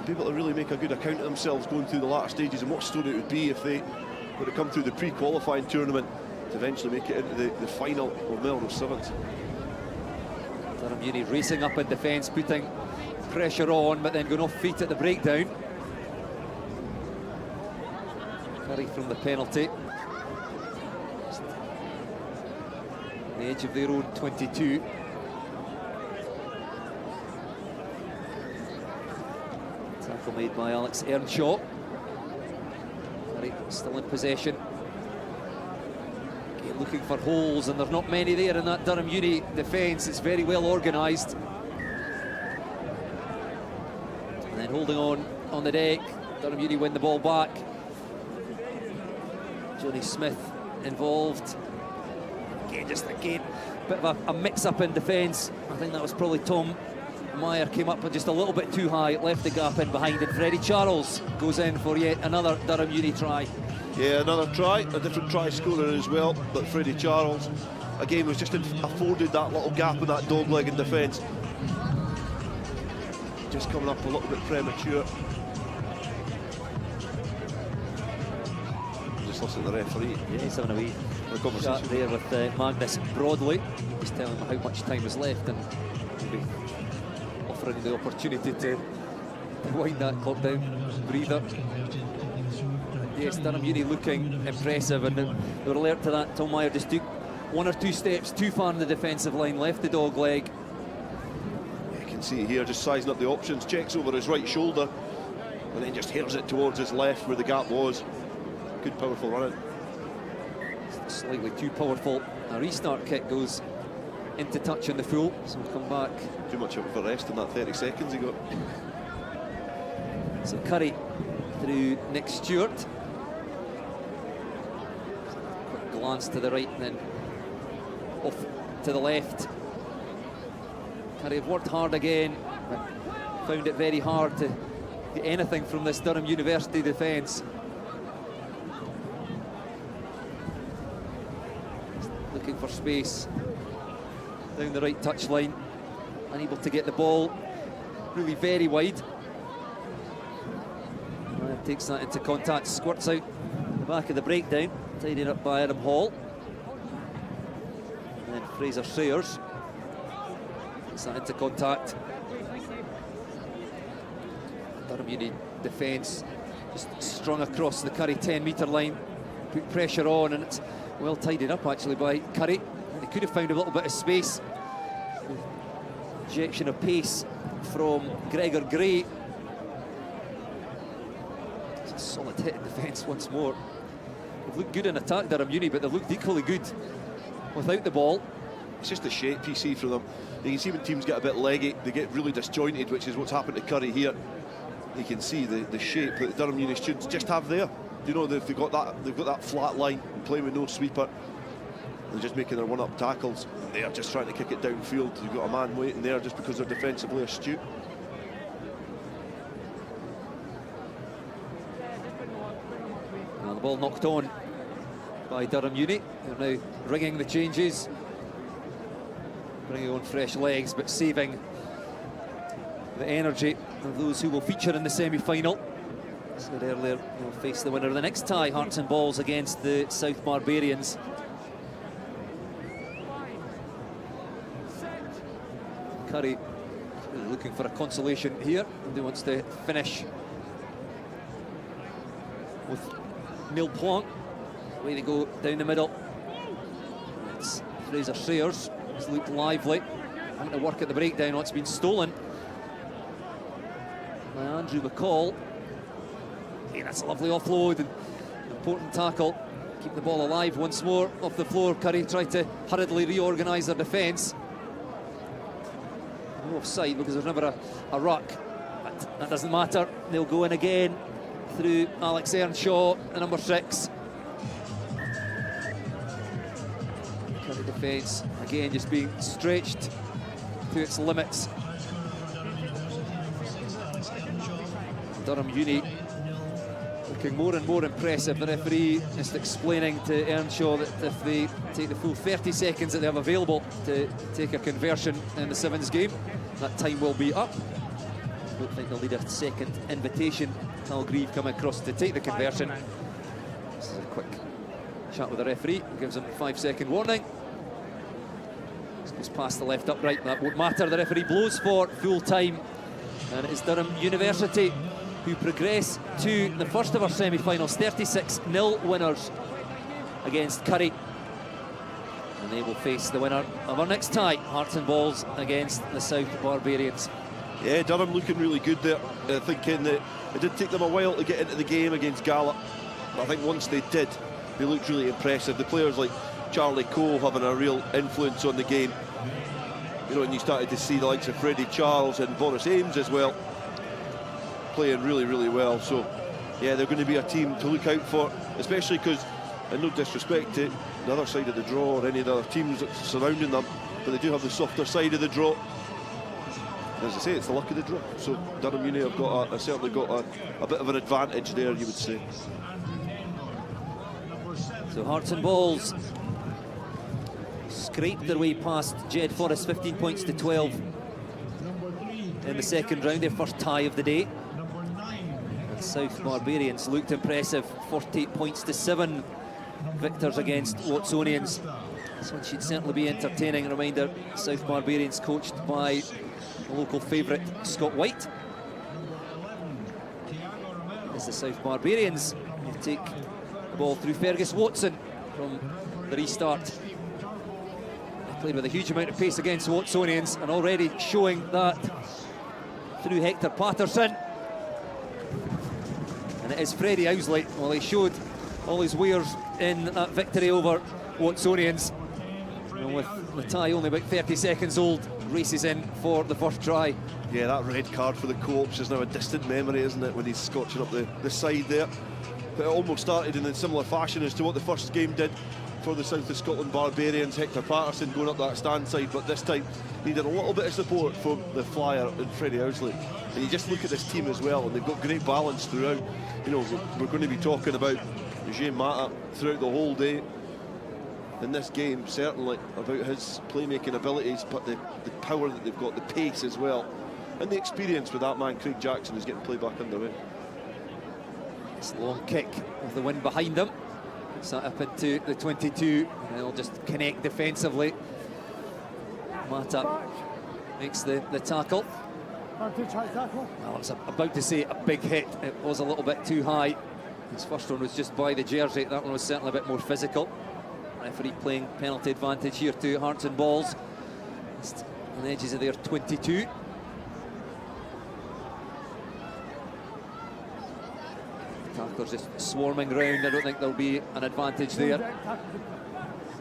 Be able to really make a good account of themselves going through the latter stages, and what story it would be if they were to come through the pre-qualifying tournament to eventually make it into the final of Melrose Sevens. Durham Uni racing up in defence, putting pressure on, but then going off feet at the breakdown. Currie from the penalty. Just on the edge of their own 22. Tackle made by Alex Earnshaw. Currie still in possession. Looking for holes, and there's not many there in that Durham Uni defence. It's very well organised. And then holding on the deck, Durham Uni win the ball back. Johnny Smith involved. Again, bit of a mix-up in defence. I think that was probably Tom Meyer came up just a little bit too high, left the gap in behind, and Freddie Charles goes in for yet another Durham Uni try. Yeah, another try, a different try scorer as well, but Freddie Charles, again, was just afforded that little gap in that dog leg in defence. Just coming up a little bit premature. Just listen to the referee. Yeah, he's having a wee chat there with Magnus Broadley. He's telling him how much time is left and maybe offering the opportunity to wind that clock down, breather. Yes, Durham Uni looking impressive, and they were alert to that. Tom Meyer just took 1 or 2 steps too far in the defensive line, left the dog leg. You can see here, just sizing up the options, checks over his right shoulder, and then just hairs it towards his left where the gap was. Good, powerful running. Slightly too powerful. A restart kick goes into touch on the full, so we'll come back. Too much of a rest in that 30 seconds he got. So Currie through Nick Stewart. Quick glance to the right and then off to the left. Currie have worked hard again, but found it very hard to get anything from this Durham University defence. Looking for space down the right touchline, unable to get the ball really very wide. Takes that into contact, squirts out the back of the breakdown, tidied up by Adam Hall. And then Fraser Sayers takes that into contact. Uni defence just strung across the Currie 10-metre line, put pressure on, and it's well tidied up actually by Currie. They could have found a little bit of space. Injection of pace from Gregor Gray. It's a solid hit in defence once more. They've looked good in attack, Durham Uni, but they've looked equally good without the ball. It's just the shape you see from them. You can see when teams get a bit leggy, they get really disjointed, which is what's happened to Currie here. You can see the shape that the Durham Uni students just have there. You know, they've got that flat line and playing with no sweeper. They're just making their one-up tackles. They are just trying to kick it downfield. You've got a man waiting there just because they're defensively astute. Well, the ball knocked on by Durham Uni. They're now ringing the changes, bringing on fresh legs, but saving the energy of those who will feature in the semi-final. As I said earlier, they'll face the winner of the next tie, Hearts and Balls against the South Barbarians. Currie looking for a consolation here, and he wants to finish with nil point. Away they go down the middle. It's Fraser Sayers. He's looked lively, having to work at the breakdown. It's been stolen by Andrew McCall. Yeah, that's a lovely offload and an important tackle. Keep the ball alive once more off the floor. Currie tried to hurriedly reorganise their defence. No offside because there's never a ruck, but that doesn't matter. They'll go in again through Alex Earnshaw, the number 6. Currie defence again just being stretched to its limits. Durham Uni looking more and more impressive. The referee just explaining to Earnshaw that if they take the full 30 seconds that they have available to take a conversion in the Sevens game, that time will be up. I don't think they'll need a second invitation. Hal Grieve coming across to take the conversion. This is a quick chat with the referee, gives him a 5-second warning. This goes past the left upright, that won't matter. The referee blows for full time, and it is Durham University who progress to the first of our semi-finals, 36-0 winners against Currie. And they will face the winner of our next tie, Hearts and Balls against the South Barbarians. Yeah, Durham looking really good there. Thinking that it did take them a while to get into the game against Gala, but I think once they did, they looked really impressive. The players like Charlie Cole having a real influence on the game. You know, and you started to see the likes of Freddie Charles and Boris Ames as well, playing really, really well. So, yeah, they're going to be a team to look out for, especially because, and no disrespect to the other side of the draw or any of the other teams that's surrounding them, but they do have the softer side of the draw. As I say, it's the luck of the draw. So Durham Uni have certainly got a bit of an advantage there, you would say. So Hearts and Balls scraped their way past Jed Forest, 15 points to 12 in the second round, their first tie of the day. And South Barbarians looked impressive, 48 points to 7 victors against Watsonians. This one should certainly be entertaining. A reminder, South Barbarians coached by the local favourite Scott White. As the South Barbarians take the ball through Fergus Watson from the restart. They played with a huge amount of pace against Watsonians and already showing that through Hector Patterson. And it is Freddie Owsley. Well, he showed all his wares in that victory over Watsonians. And with the tie only about 30 seconds old, races in for the first try. Yeah, that red card for the co-ops is now a distant memory, isn't it, when he's scotching up the side there. But it almost started in a similar fashion as to what the first game did for the South of Scotland Barbarians. Hector Patterson going up that stand side, but this time needed a little bit of support from the flyer and Freddie Owsley. And you just look at this team as well, and they've got great balance throughout. You know, we're going to be talking about Eugene Mata throughout the whole day in this game, certainly, about his playmaking abilities, but the power that they've got, the pace as well, and the experience with that man Craig Jackson is getting played back underway. This long kick with the wind behind them. It's that up into the 22, and they'll just connect defensively. Mata makes the tackle. Well, I was about to say a big hit. It was a little bit too high. His first one was just by the jersey. That one was certainly a bit more physical. Referee playing penalty advantage here to Hearts and Balls. Just on the edges of their 22. Tacklers just swarming round. I don't think there'll be an advantage there.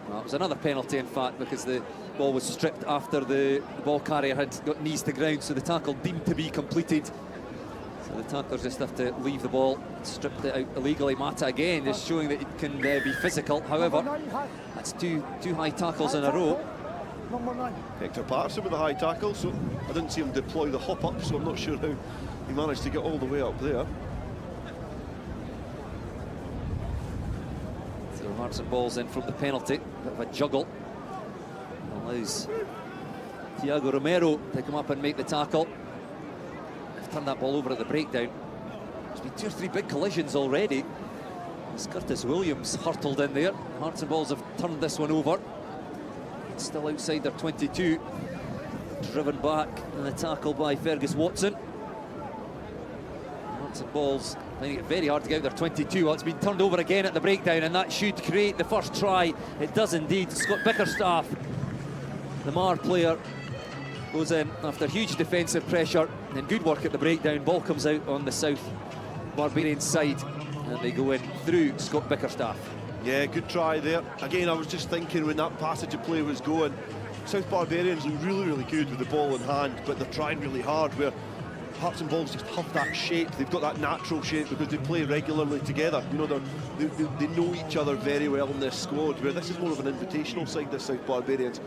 Well, it was another penalty, in fact, because the ball was stripped after the ball carrier had got knees to ground, so the tackle deemed to be completed. So the tacklers just have to leave the ball, stripped it out illegally. Mata again just showing that it can be physical. However, that's two high tackles in a row. Hector Patterson with the high tackle, so I didn't see him deploy the hop up, so I'm not sure how he managed to get all the way up there. So Hearts and Balls in from the penalty, bit of a juggle. Allows Thiago Romero to come up and make the tackle. They've turned that ball over at the breakdown. There's been 2 or 3 big collisions already. As Curtis Williams hurtled in there. Hearts and Balls have turned this one over. It's still outside their 22. Driven back in the tackle by Fergus Watson. Hearts and Balls finding it very hard to get out their 22. Well, it's been turned over again at the breakdown, and that should create the first try. It does indeed. Scott Bickerstaff, the Mar player, goes in after huge defensive pressure and good work at the breakdown. Ball comes out on the South Barbarians side, and they go in through Scott Bickerstaff. Yeah, good try there. Again, I was just thinking when that passage of play was going, South Barbarians look really, really good with the ball in hand, but they're trying really hard, where Hearts and Balls just have that shape. They've got that natural shape because they play regularly together. You know, they know each other very well in this squad, where this is more of an invitational side, this South Barbarians.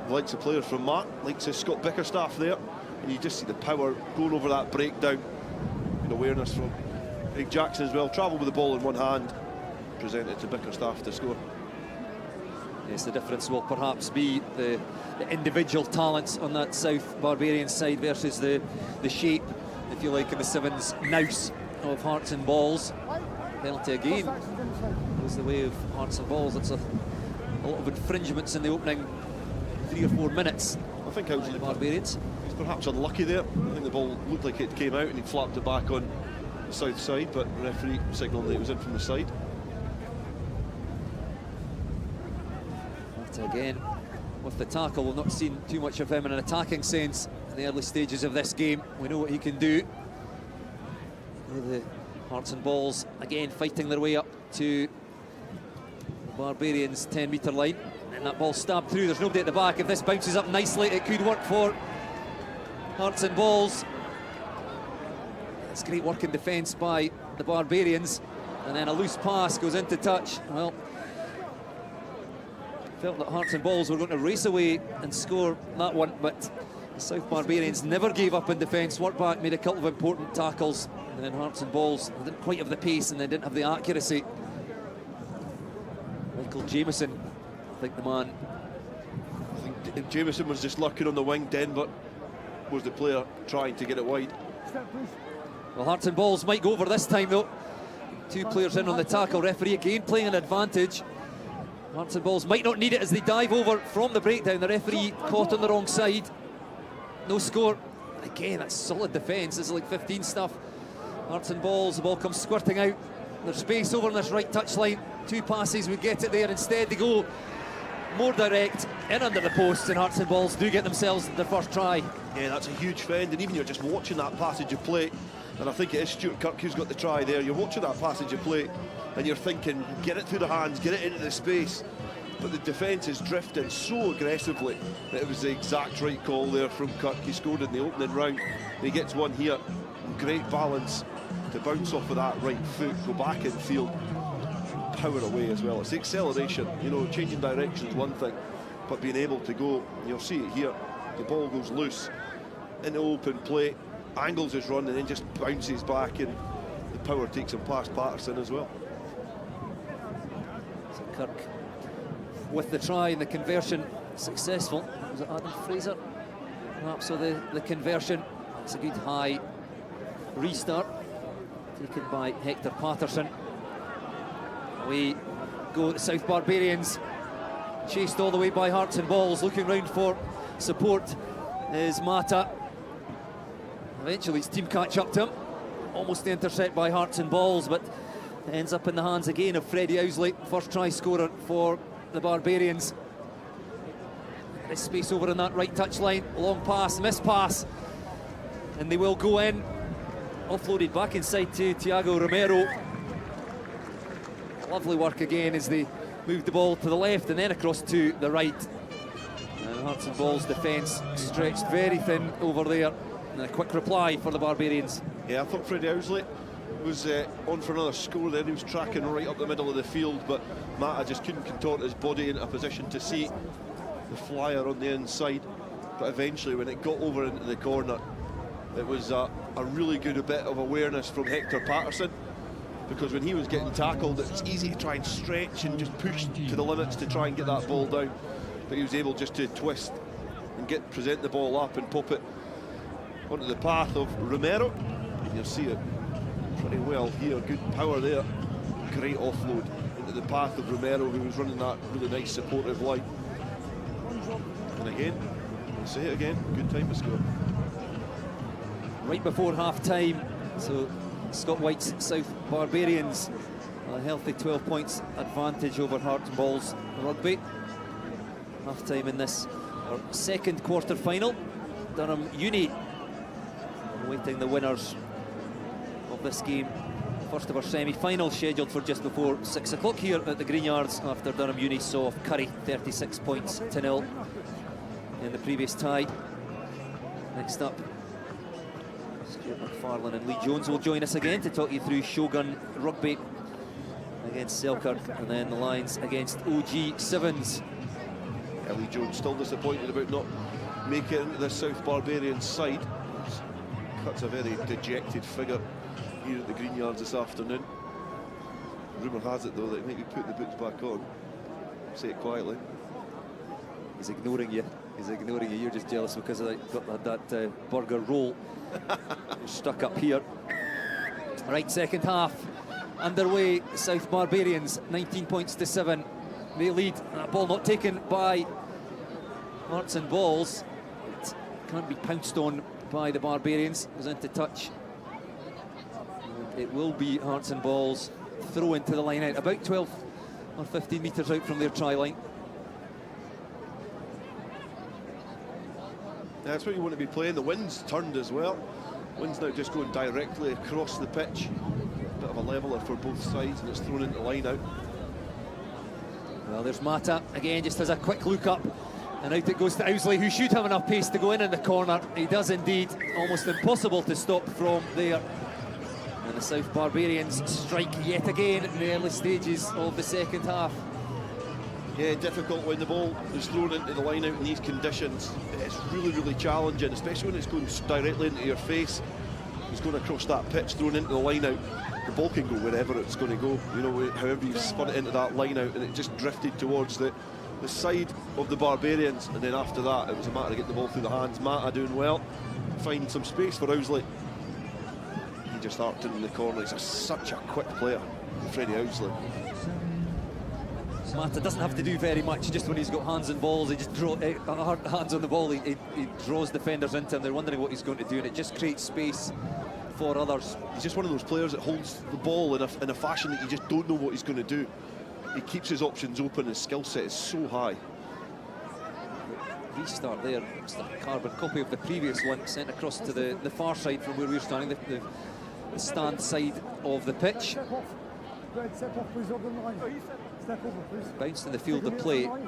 Likes of players from Matt, likes of Scott Bickerstaff there, and you just see the power going over that breakdown. And awareness from Craig Jackson as well. Travel with the ball in one hand, present it to Bickerstaff to score. Yes, the difference will perhaps be the individual talents on that South Barbarian side versus the shape, if you like, in the Sevens nous of Hearts and Balls. Penalty again goes the way of Hearts and Balls. It's a lot of infringements in the opening 3 or 4 minutes. I think out the Barbarians. He's perhaps unlucky there. I think the ball looked like it came out and he flapped it back on the south side, but the referee signalled that it was in from the side. But again, with the tackle, we've not seen too much of him in an attacking sense in the early stages of this game. We know what he can do. The Hearts and Balls again fighting their way up to the Barbarians' 10-metre line. And that ball stabbed through. There's nobody at the back. If this bounces up nicely, it could work for Hearts and Balls. That's great work in defence by the Barbarians. And then a loose pass goes into touch. Well, felt that Hearts and Balls were going to race away and score that one, but the South Barbarians never gave up in defence. Worked back, made a couple of important tackles, and then Hearts and Balls didn't quite have the pace and they didn't have the accuracy. Michael Jameson, I think the man. I think Jameson was just lurking on the wing. Denver was the player trying to get it wide. Well, Hearts and Balls might go over this time though. 2 players in on the tackle. Referee again playing an advantage. Hearts and Balls might not need it as they dive over from the breakdown. The referee caught on the wrong side. No score. Again, that's solid defence. This is like 15 stuff. Hearts and Balls, the ball comes squirting out. There's space over on this right touchline. 2 passes would get it there. Instead, they go more direct, in under the posts, and Hearts and Balls do get themselves their first try. Yeah, that's a huge fend, and even you're just watching that passage of play, and I think it is Stuart Kirk who's got the try there. You're watching that passage of play, and you're thinking, get it through the hands, get it into the space. But the defence is drifting so aggressively that it was the exact right call there from Kirk. He scored in the opening round. He gets one here. Great balance to bounce off of that right foot, go back in field, power away as well. It's the acceleration, you know, changing direction is one thing, but being able to go, you'll see it here, the ball goes loose into open play, angles his run and then just bounces back, and the power takes him past Patterson as well. So Kirk with the try and the conversion successful. Was it Adam Fraser? Perhaps so the conversion. It's a good high restart taken by Hector Patterson. We go the South Barbarians, chased all the way by Hearts and Balls. Looking round for support is Mata. Eventually his team catch up to him. Almost the intercept by Hearts and Balls, but ends up in the hands again of Freddie Owsley, first try scorer for the Barbarians. This space over on that right touchline, long pass, miss pass, and they will go in. Offloaded back inside to Tiago Romero. Lovely work again as they move the ball to the left and then across to the right. And Hearts and Balls defence stretched very thin over there. And a quick reply for the Barbarians. Yeah, I thought Freddie Owsley was on for another score then. He was tracking right up the middle of the field, but Matt just couldn't contort his body into a position to see the flyer on the inside. But eventually, when it got over into the corner, it was a really good bit of awareness from Hector Patterson, because when he was getting tackled, it's easy to try and stretch and just push to the limits to try and get that ball down. But he was able just to twist and present the ball up and pop it onto the path of Romero. And you'll see it pretty well here. Good power there. Great offload into the path of Romero, who was running that really nice supportive line. And again, I'll say it again, good time to score. Right before half-time, so Scott White's South Barbarians a healthy 12 points advantage over Hearts and Balls Rugby. Half-time in this, our second quarter final. Durham Uni awaiting the winners of this game. First of our semi-final scheduled for just before 6 o'clock here at the Greenyards, after Durham Uni saw off Currie 36 points to 0 in the previous tie. Next up, Stuart McFarlane and Lee Jones will join us again to talk you through Shogun Rugby against Selkirk, and then the Lions against OG Sevens. Yeah, Lee Jones still disappointed about not making it into the South Barbarians side. Cuts a very dejected figure here at the Greenyards this afternoon. Rumour has it though that he might be putting the boots back on. Say it quietly. He's ignoring you. He's ignoring you. You're just jealous because I got that burger roll stuck up here. Right, second half underway. South Barbarians 19 points to 7. They lead. Ball not taken by Hearts and Balls. It can't be pounced on by the Barbarians. Goes into touch. And it will be Hearts and Balls throw into the line out, about 12 or 15 metres out from their try line. That's what you want to be playing. The wind's turned as well. Wind's now just going directly across the pitch. Bit of a leveller for both sides, and it's thrown into the line out. Well, there's Mata again, just has a quick look up, and out it goes to Owsley, who should have enough pace to go in the corner. He does indeed. Almost impossible to stop from there. And the South Barbarians strike yet again in the early stages of the second half. Yeah, difficult when the ball is thrown into the line out in these conditions. It's really, really challenging, especially when it's going directly into your face. It's going across that pitch, thrown into the line out. The ball can go wherever it's going to go, you know, however you've spun it into that line out, and it just drifted towards the side of the Barbarians. And then after that, it was a matter of getting the ball through the hands. Mata doing well, finding some space for Owsley. He just arced it in the corner. He's such a quick player, Freddie Owsley. Mata doesn't have to do very much. Just when he's got hands and balls, he just hands on the ball, he draws defenders into him. They're wondering what he's going to do, and it just creates space for others. He's just one of those players that holds the ball in a fashion that you just don't know what he's going to do. He keeps his options open. His skill set is so high. Restart there. It's the carbon copy of the previous one, sent across to the far side from where we're standing, the stand side of the pitch. Bounced in the field of play. He'll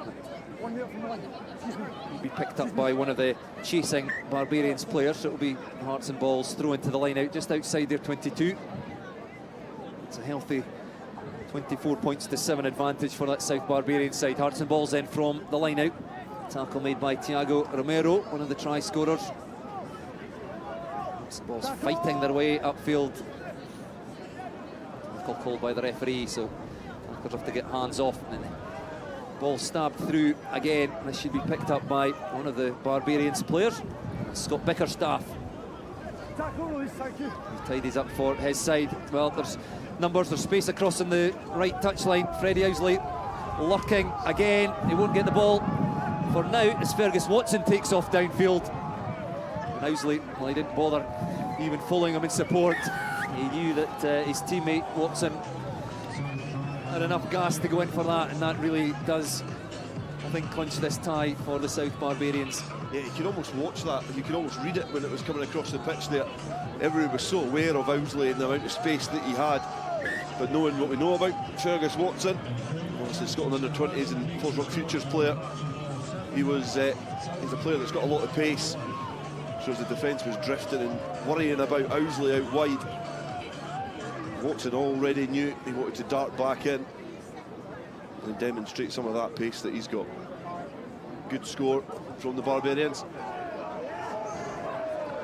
be picked up by one of the chasing Barbarians players, so it'll be Hearts and Balls throw into the line out just outside their 22. It's a healthy 24 points to 7 advantage for that South Barbarian side. Hearts and Balls then from the line out. Tackle made by Tiago Romero, one of the try scorers. Hearts and Balls fighting their way upfield. Tackle called by the referee, so tackles have to get hands off. And ball stabbed through again. This should be picked up by one of the Barbarians players, Scott Bickerstaff. He tidies up for his side. Well, there's numbers, there's space across in the right touchline. Freddie Owsley lurking again. He won't get the ball for now as Fergus Watson takes off downfield. And Owsley, well, he didn't bother even following him in support. He knew that his teammate Watson had enough gas to go in for that, and that really does, I think, clinch this tie for the South Barbarians. Yeah, you can almost watch that, you can almost read it when it was coming across the pitch there. Everyone was so aware of Owsley and the amount of space that he had. But knowing what we know about Fergus Watson, obviously Scotland under-20s and Force Futures player, he's a player that's got a lot of pace. Shows the defence was drifting and worrying about Owsley out wide. Watson already knew he wanted to dart back in and demonstrate some of that pace that he's got. Good score from the Barbarians.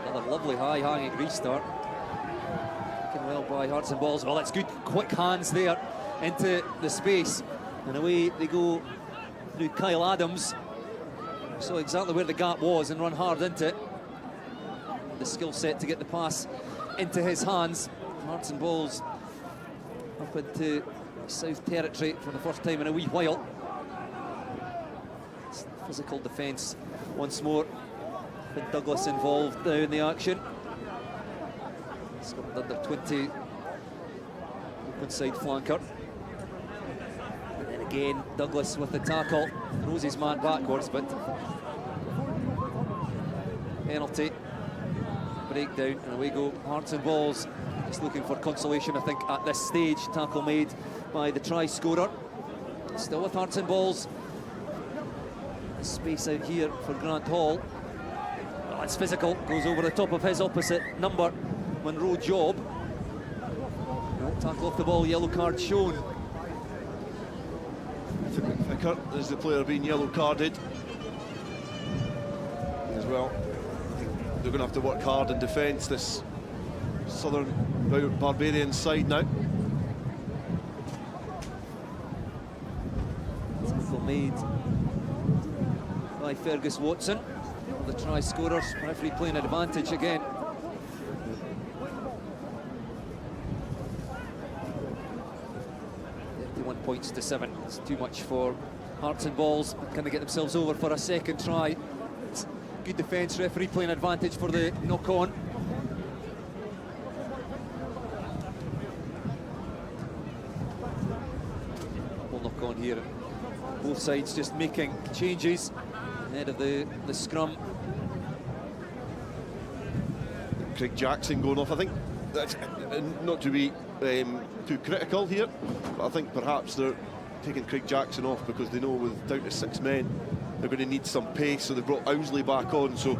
Another lovely high-hanging restart. Taken well by Hearts and Balls. Well, it's good, quick hands there into the space. And away they go through Kyle Adams. Saw exactly where the gap was and run hard into it. The skill set to get the pass into his hands. Hearts and Balls up into South territory for the first time in a wee while. Physical defence once more. With Douglas involved now in the action. Scotland under 20 open side flanker. And then again Douglas with the tackle. Throws his man backwards, but penalty. Breakdown, and away go Hearts and Balls. Just looking for consolation, I think, at this stage. Tackle made by the try scorer. Still with Hearts and Balls. Space out here for Grant Hall. Oh, it's physical, goes over the top of his opposite number, Monroe Job. No, tackle off the ball, yellow card shown. Vicker is the player being yellow carded as well. They're going to have to work hard in defence, this Southern Barbarian side now. Tackle made by Fergus Watson. The try scorers, referee playing advantage again. Points to 7. It's too much for Hearts and Balls. Can they get themselves over for a second try? It's good defence, referee playing advantage for the knock-on. We'll knock on here. Both sides just making changes ahead of the scrum. Craig Jackson going off, I think. That's not to be too critical here, but I think perhaps they're taking Craig Jackson off because they know with down to 6 men they're going to need some pace, so they brought Owsley back on. So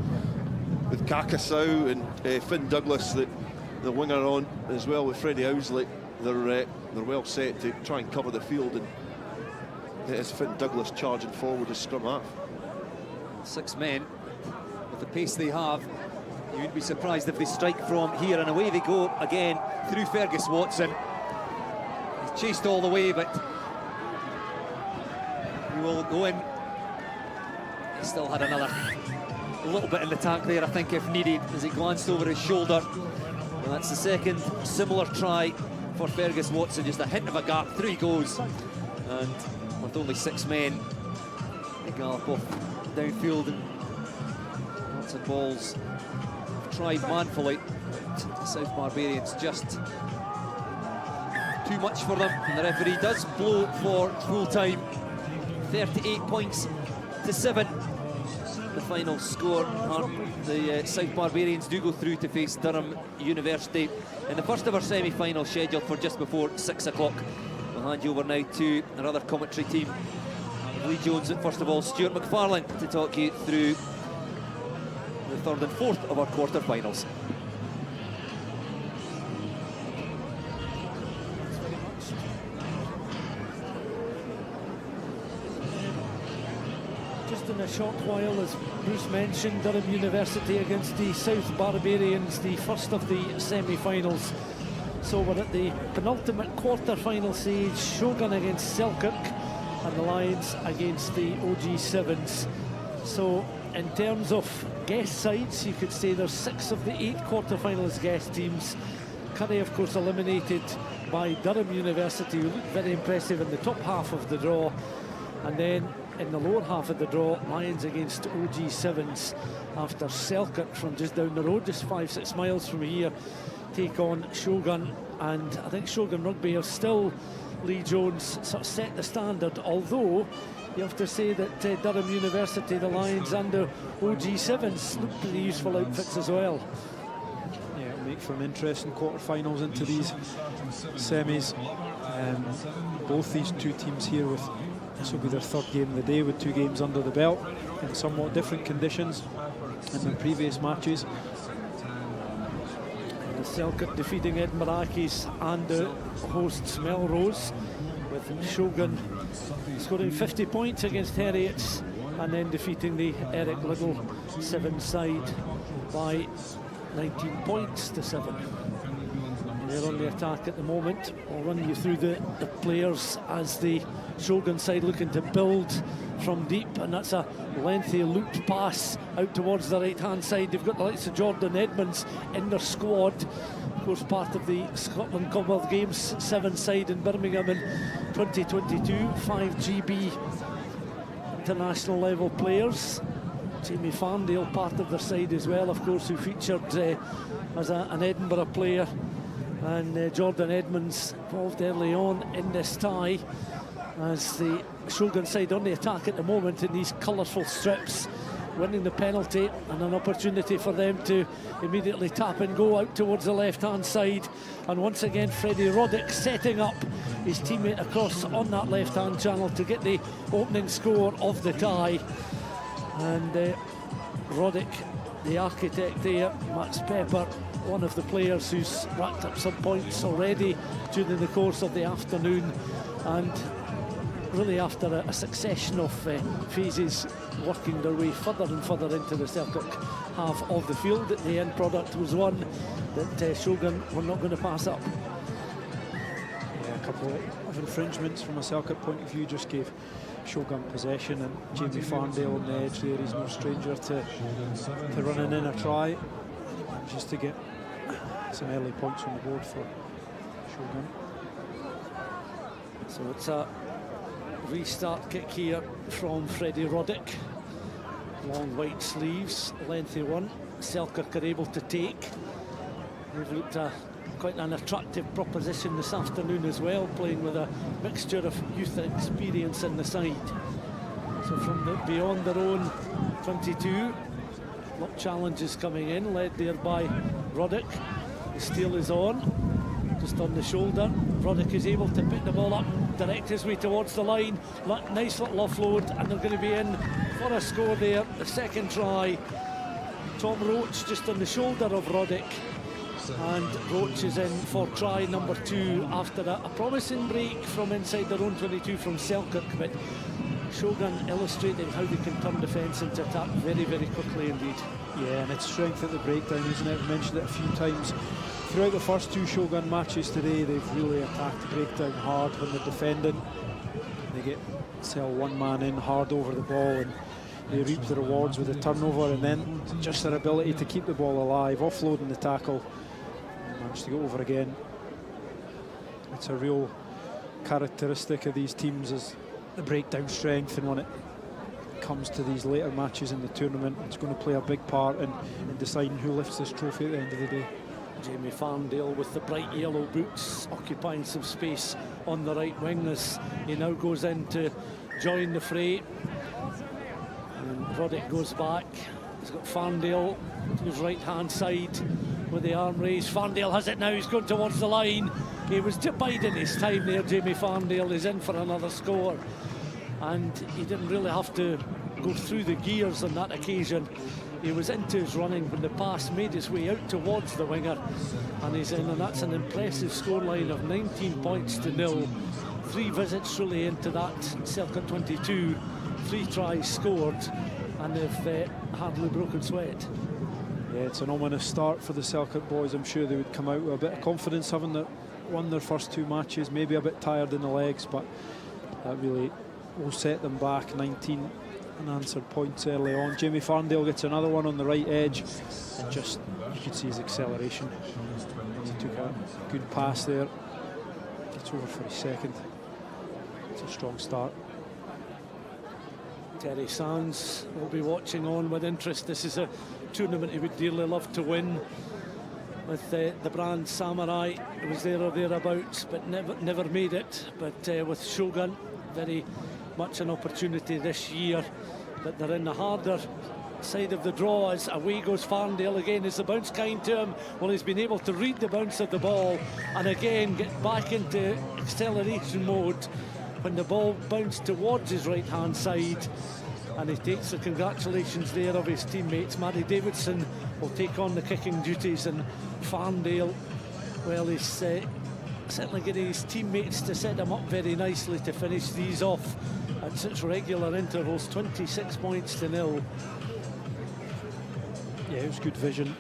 with Kakasau and Finn Douglas, the winger, on as well with Freddie Owsley, they're well set to try and cover the field, and it is Finn Douglas charging forward as scrum half. 6 men with the pace they have. You wouldn't be surprised if they strike from here, and away they go again through Fergus Watson. He's chased all the way, but he will go in. He still had a little bit in the tank there, I think, if needed, as he glanced over his shoulder. And that's the second similar try for Fergus Watson. Just a hint of a gap, through he goes. And with only 6 men, they gallop off downfield, and Hearts and Balls tried manfully. The South Barbarians just too much for them, and the referee does blow for full time. 38 points to 7. The final score. The South Barbarians do go through to face Durham University in the first ever semi-final, scheduled for just before 6 o'clock. We'll hand you over now to another commentary team. Lee Jones at first of all, Stuart McFarlane to talk you through the 3rd and 4th of our quarter finals. Just in a short while, as Bruce mentioned, Durham University against the South Barbarians, the first of the semi-finals. So we're at the penultimate quarter-final stage. Shogun against Selkirk, and the Lions against the OG7s. So in terms of guest sides, you could say there's 6 of the 8 quarter-finals guest teams. Currie, of course, eliminated by Durham University, who looked very impressive in the top half of the draw. And then in the lower half of the draw, Lions against OG Sevens, after Selkirk from just down the road, just 5-6 miles from here, take on Shogun. And I think Shogun Rugby have still, Lee Jones, sort of set the standard, although you have to say that Durham University, the Lions under OG Sevens, look pretty useful outfits as well. Yeah, it'll make for an interesting quarter-finals into these semis. Both these two teams here, this will be their third game of the day, with 2 games under the belt in somewhat different conditions than the previous matches. Selkirk defeating Edinburgh Accies and the hosts Melrose, with Shogun scoring 50 points against Heriot and then defeating the Eric Liddell Sevens side by 19 points to 7. They're on the attack at the moment. I'll run you through the players as the Shogun side looking to build from deep, and that's a lengthy looped pass out towards the right hand side. They've got the likes of Jordan Edmonds in their squad, of course part of the Scotland Commonwealth Games 7 side in Birmingham in 2022. 5 GB international level players. Jamie Farndale part of their side as well, of course, who featured as an Edinburgh player, and Jordan Edmonds involved early on in this tie, as the Shogun side on the attack at the moment in these colourful strips, winning the penalty, and an opportunity for them to immediately tap and go out towards the left hand side. And once again Freddie Roddick setting up his teammate across on that left hand channel to get the opening score of the tie. And Roddick, the architect there, Max Pepper, one of the players who's racked up some points already during the course of the afternoon, and really after a succession of phases working their way further and further into the Selkirk half of the field, the end product was one that Shogun were not going to pass up. Yeah, a couple of infringements from a Selkirk point of view just gave Shogun possession, and Jamie Farndale on the edge there, he's no stranger to running in a try, just to get some early points on the board for Shogun. So it's a restart kick here from Freddie Roddick. Long white sleeves, lengthy one. Selkirk are able to take. They've looked quite an attractive proposition this afternoon as well, playing with a mixture of youth and experience in the side. So from beyond their own 22, lot challenges coming in, led there by Roddick. The steal is on, just on the shoulder. Roddick is able to pick the ball up, direct his way towards the line. Nice little offload, and they're going to be in for a score there. The second try. Tom Roach just on the shoulder of Roddick, and Roach is in for try number 2 after a promising break from inside their own 22 from Selkirk, but Shogun illustrating how they can turn defence into attack very, very quickly indeed. Yeah, and it's strength at the breakdown, isn't it? I've mentioned it a few times. Throughout the first 2 Shogun matches today, they've really attacked the breakdown hard when they're defending. They sell one man in hard over the ball, and they reap the rewards with the turnover, and then just their ability to keep the ball alive, offloading the tackle, managed to go over again. It's a real characteristic of these teams, is the breakdown strength, and when it comes to these later matches in the tournament, it's going to play a big part in deciding who lifts this trophy at the end of the day. Jamie Farndale with the bright yellow boots, occupying some space on the right wing as he now goes in to join the fray. And Roddick goes back. He's got Farndale to his right hand side with the arm raised. Farndale has it now, he's going towards the line. He was biding his time there. Jamie Farndale is in for another score, and he didn't really have to go through the gears on that occasion. He was into his running when the pass made its way out towards the winger, and he's in, and that's an impressive scoreline of 19 points to 0. 3 visits really into that Selkirk 22, 3 tries scored, and they've hardly broken sweat. Yeah, it's an ominous start for the Selkirk boys. I'm sure they would come out with a bit of confidence, having won their first 2 matches, maybe a bit tired in the legs, but that really will set them back. 19 unanswered points early on. Jamie Farndale gets another one on the right edge, and just, you could see his acceleration. He took a good pass there, gets over for his second. It's a strong start. Terry Sands will be watching on with interest. This is a tournament he would dearly love to win. With the brand Samurai, it was there or thereabouts, but never made it. But with Shogun, very much an opportunity this year. But they're in the harder side of the draw as away goes Farndale again. Is the bounce kind to him? Well, he's been able to read the bounce of the ball and again get back into acceleration mode when the ball bounced towards his right hand side, and he takes the congratulations there of his teammates. Matty Davidson will take on the kicking duties, and Farndale, well, he's certainly getting his teammates to set him up very nicely to finish these off at such regular intervals. 26 points to 0. Yeah, it was good vision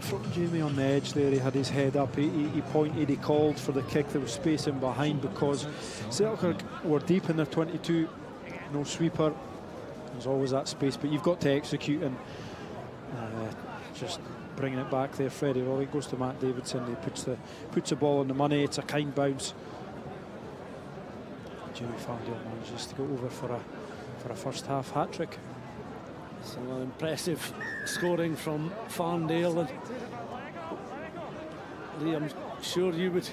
from Jamie on the edge there. He had his head up, he pointed, he called for the kick. There was space in behind because Selkirk were deep in their 22, no sweeper. There's always that space, but you've got to execute, and just bringing it back there. Freddie Rowley goes to Matt Davidson, he puts the ball on the money. It's a kind bounce. Jamie Farndale manages to go over for a first half hat-trick. So impressive scoring from Farndale, and Lee, I'm sure you would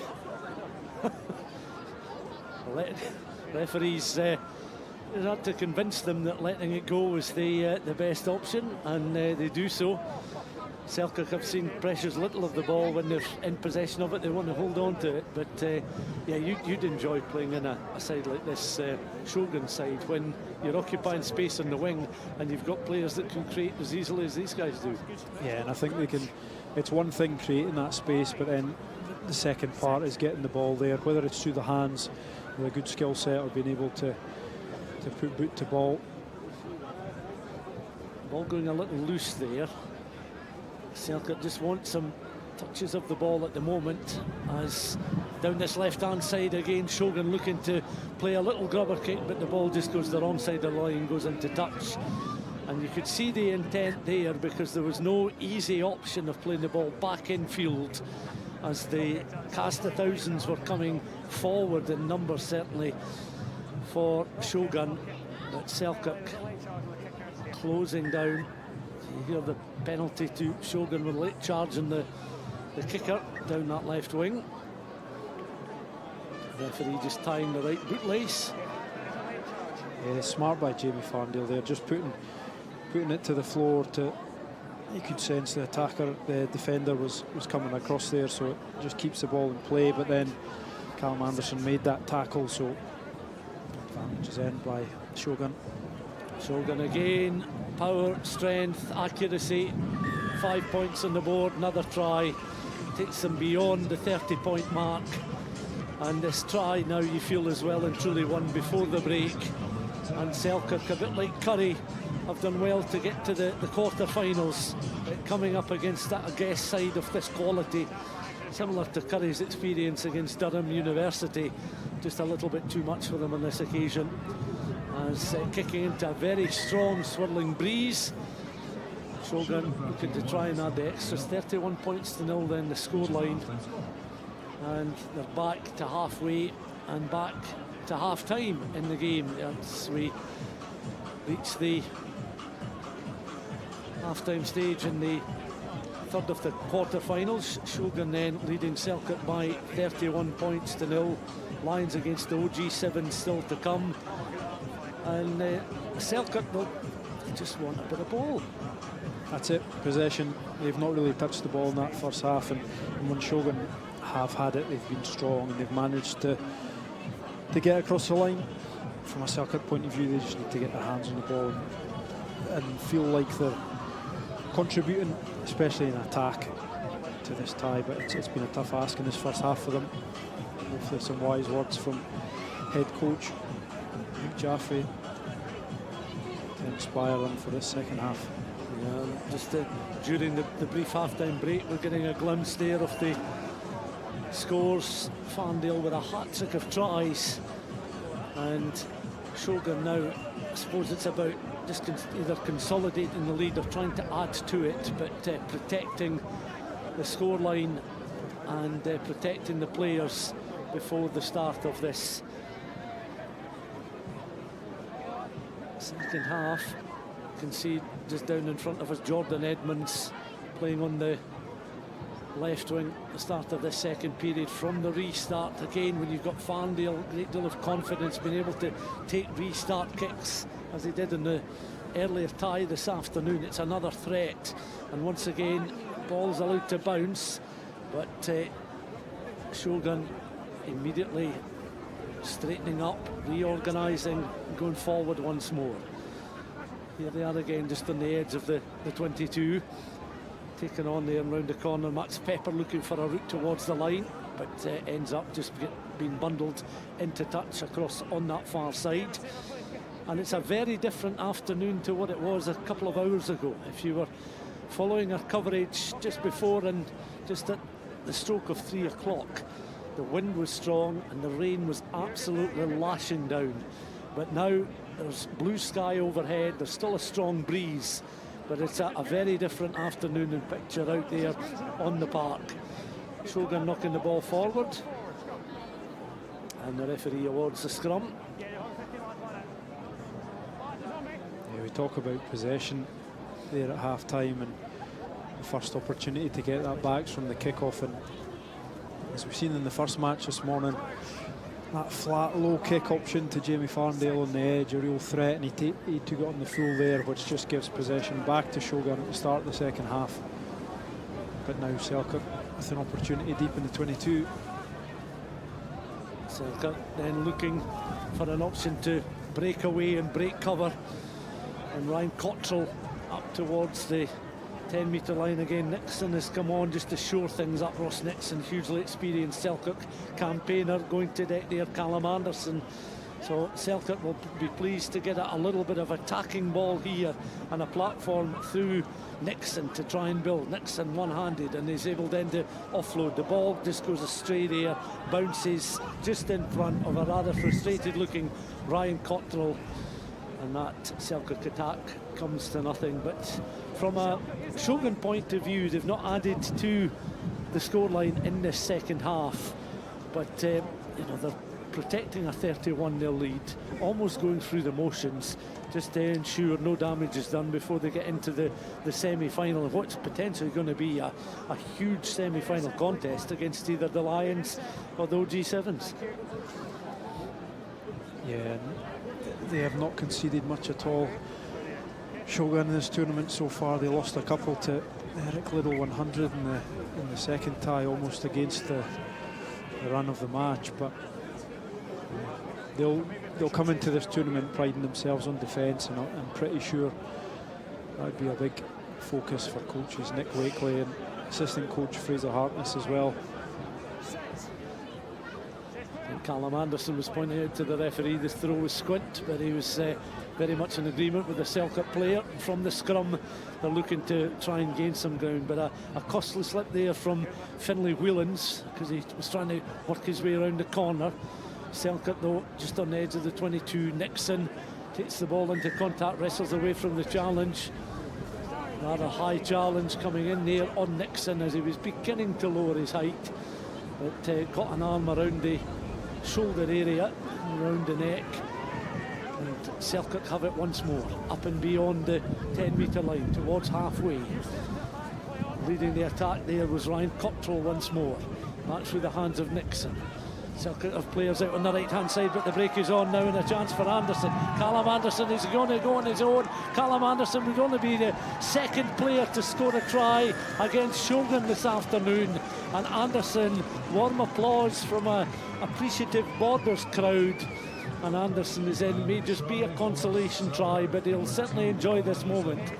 let referees had to convince them that letting it go was the best option, and they do so. Selkirk have seen pressures little of the ball when they're in possession of it. They want to hold on to it, but yeah, you'd enjoy playing in a side like this Shogun side when you're occupying space on the wing and you've got players that can create as easily as these guys do. Yeah, and I think they can. It's one thing creating that space, but then the second part is getting the ball there, whether it's through the hands with a good skill set or being able to put boot to ball. Ball going a little loose there. Selkirk just want some touches of the ball at the moment, as down this left-hand side again, Shogun looking to play a little grubber kick, but the ball just goes the wrong side of the line, goes into touch. And you could see the intent there, because there was no easy option of playing the ball back in field, as the cast of thousands were coming forward in numbers, certainly for Shogun. But Selkirk closing down. You hear the penalty to Shogun with late charge and the kicker down that left wing. Referee just tying the right bootlace. Yeah, smart by Jamie Farndale there, just putting it to the floor. You could sense the attacker, the defender was coming across there, so it just keeps the ball in play. But then Callum Anderson made that tackle, so advantage is earned by Shogun. Shogun again, power, strength, accuracy, 5 points on the board. Another try takes them beyond the 30-point mark, and this try now you feel is well and truly won before the break. And Selkirk, a bit like Currie, have done well to get to the quarter finals, coming up against that guest side of this quality, similar to Currie's experience against Durham University. Just a little bit too much for them on this occasion, as kicking into a very strong swirling breeze. Shogun looking to try and add the extras. 31 points to 0 then the scoreline, and they're back to halfway and back to half time in the game as we reach the half-time stage in the third of the quarter-finals. Shogun then leading Selkirk by 31 points to 0. Lions against the OG7 still to come, and Selkirk will just want a bit of ball. That's it, possession. They've not really touched the ball in that first half, and when Shogun have had it, they've been strong and they've managed to get across the line. From a Selkirk point of view, they just need to get their hands on the ball and feel like they're contributing, especially in attack, to this tie. But it's been a tough ask in this first half for them. Hopefully some wise words from head coach Nick Jaffrey to inspire them for this second half. Yeah, just during the brief half-time break, we're getting a glimpse there of the scores. Farndale with a hat-trick of tries, and Shogun now, I suppose it's about just either consolidating the lead or trying to add to it, but protecting the scoreline and protecting the players before the start of this Second half, you can see just down in front of us Jordan Edmonds playing on the left wing at the start of the second period. From the restart again, when you've got Farndale, a great deal of confidence, being able to take restart kicks as they did in the earlier tie this afternoon. It's another threat, and once again ball's allowed to bounce, but Shogun immediately straightening up, reorganising, going forward once more. Here they are again, just on the edge of the 22, taken on there and round the corner. Max Pepper looking for a route towards the line, but ends up just being bundled into touch across on that far side. And it's a very different afternoon to what it was a couple of hours ago. If you were following our coverage just before and just at the stroke of 3 o'clock, the wind was strong and the rain was absolutely lashing down. But now there's blue sky overhead, there's still a strong breeze, but it's a very different afternoon and picture out there on the park. Shogun knocking the ball forward, and the referee awards the scrum. Yeah, we talk about possession there at half-time and the first opportunity to get that back from the kick-off, and as we've seen in the first match this morning, that flat low kick option to Jamie Farndale on the edge, a real threat, and he took it on the full there, which just gives possession back to Shogun at the start of the second half. But now Selkirk with an opportunity deep in the 22. Selkirk then looking for an option to break away and break cover, and Ryan Cottrell up towards the 10-metre line again. Nixon has come on just to shore things up. Ross Nixon, hugely experienced Selkirk campaigner, going to deck there. Callum Anderson. So Selkirk will be pleased to get a little bit of attacking ball here and a platform through Nixon to try and build. Nixon one-handed and is able then to offload. The ball just goes astray there, bounces just in front of a rather frustrated looking Ryan Cottrell, and that Selkirk attack comes to nothing. But from a Shogun point of view, they've not added to the scoreline in this second half, but you know, they're protecting a 31-0 lead, almost going through the motions just to ensure no damage is done before they get into the semi-final of what's potentially going to be a huge semi-final contest against either the Lions or the OG7s. Yeah, they have not conceded much at all, Shogun, in this tournament so far. They lost a couple to Eric Liddell 100 in the second tie, almost against the run of the match, but they'll come into this tournament priding themselves on defence, and I'm pretty sure that would be a big focus for coaches Nick Wakely and assistant coach Fraser Hartness as well. And Callum Anderson was pointing out to the referee the throw was squint, but he was very much in agreement with the Selkirk player. From the scrum, they're looking to try and gain some ground, but a costly slip there from Finlay Whelans because he was trying to work his way around the corner. Selkirk though just on the edge of the 22. Nixon takes the ball into contact, wrestles away from the challenge. Rather high challenge coming in there on Nixon as he was beginning to lower his height, but got an arm around the shoulder area, around the neck, and Selkirk have it once more up and beyond the 10-metre line towards halfway. Leading the attack there was Ryan Cottrell once more, back through the hands of Nixon. Selkirk have players out on the right-hand side, but the break is on now, and a chance for Anderson. Callum Anderson is going to go on his own. Callum Anderson would only be the second player to score a try against Shogun this afternoon, and Anderson, warm applause from a appreciative Borders crowd, and Anderson is in. May just be a consolation try, but he'll certainly enjoy this moment,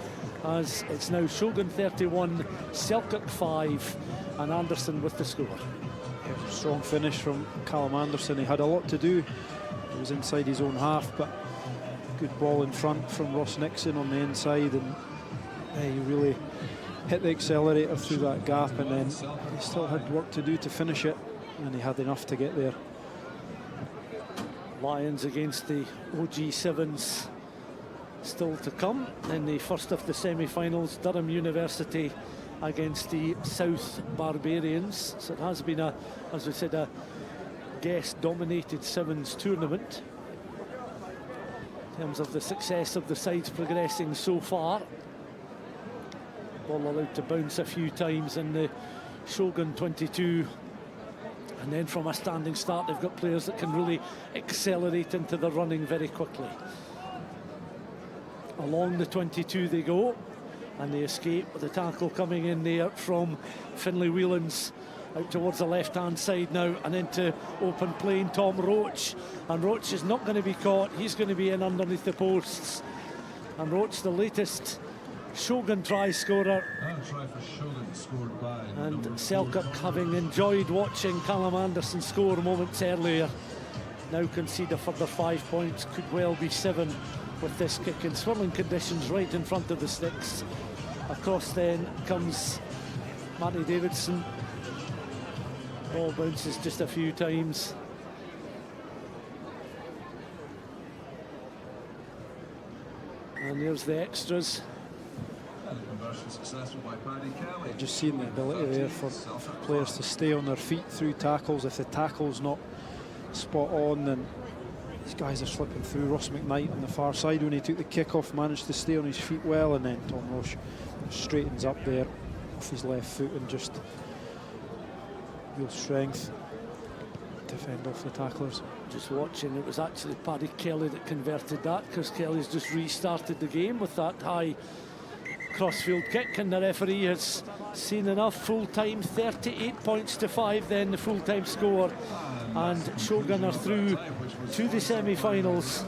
as it's now Shogun 31, Selkirk 5, and Anderson with the score. Strong finish from Callum Anderson. He had a lot to do. He was inside his own half, but good ball in front from Ross Nixon on the inside, and he really hit the accelerator through that gap, and then he still had work to do to finish it, and he had enough to get there. Lions against the OG7s still to come in the first of the semi-finals. Durham University against the South Barbarians. So it has been as we said, a guest-dominated sevens tournament. in terms of the success of the sides progressing so far. Ball allowed to bounce a few times in the Shogun 22, and then from a standing start they've got players that can really accelerate into the running very quickly. Along the 22 they go, and they escape with the tackle coming in there from Finlay Whelans out towards the left hand side now, and into open play Tom Roach, and Roach is not going to be caught. He's going to be in underneath the posts, and Roach, the latest Shogun try scorer, Try for Shogun scored by and Selkirk, having enjoyed watching Callum Anderson score moments earlier, now concede a further 5 points, could well be 7 with this kick in swirling conditions right in front of the sticks. Across then comes Matty Davidson. Ball bounces just a few times. And there's the extras. Just seeing the ability there for players to stay on their feet through tackles. If the tackle's not spot on, then these guys are slipping through. Ross McKnight on the far side, when he took the kick off, managed to stay on his feet well, and then Tom Roche straightens up there off his left foot and just real strength to fend off the tacklers. Just watching, it was actually Paddy Kelly that converted that, because Kelly's just restarted the game with that high crossfield kick, and the referee has seen enough. Full time, 38 points to 5 then the full time score, and Shogun are through to the semi-finals,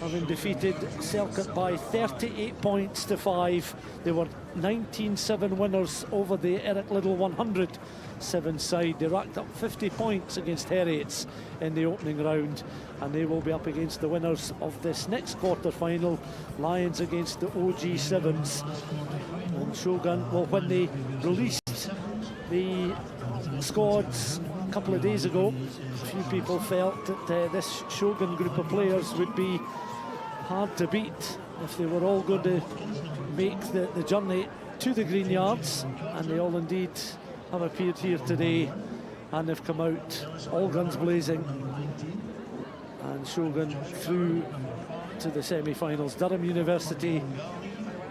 having defeated Selkirk by 38 points to 5. They were 19-7 winners over the Eric Liddell 107 side. They racked up 50 points against Heriots in the opening round, and they will be up against the winners of this next quarter final, Lions against the OG Sevens. And Shogun, well, when they released the squads a couple of days ago, a few people felt that this Shogun group of players would be hard to beat if they were all going to make the journey to the Green Yards, and they all indeed have appeared here today, and they've come out all guns blazing, and Shogun through to the semi-finals. Durham University,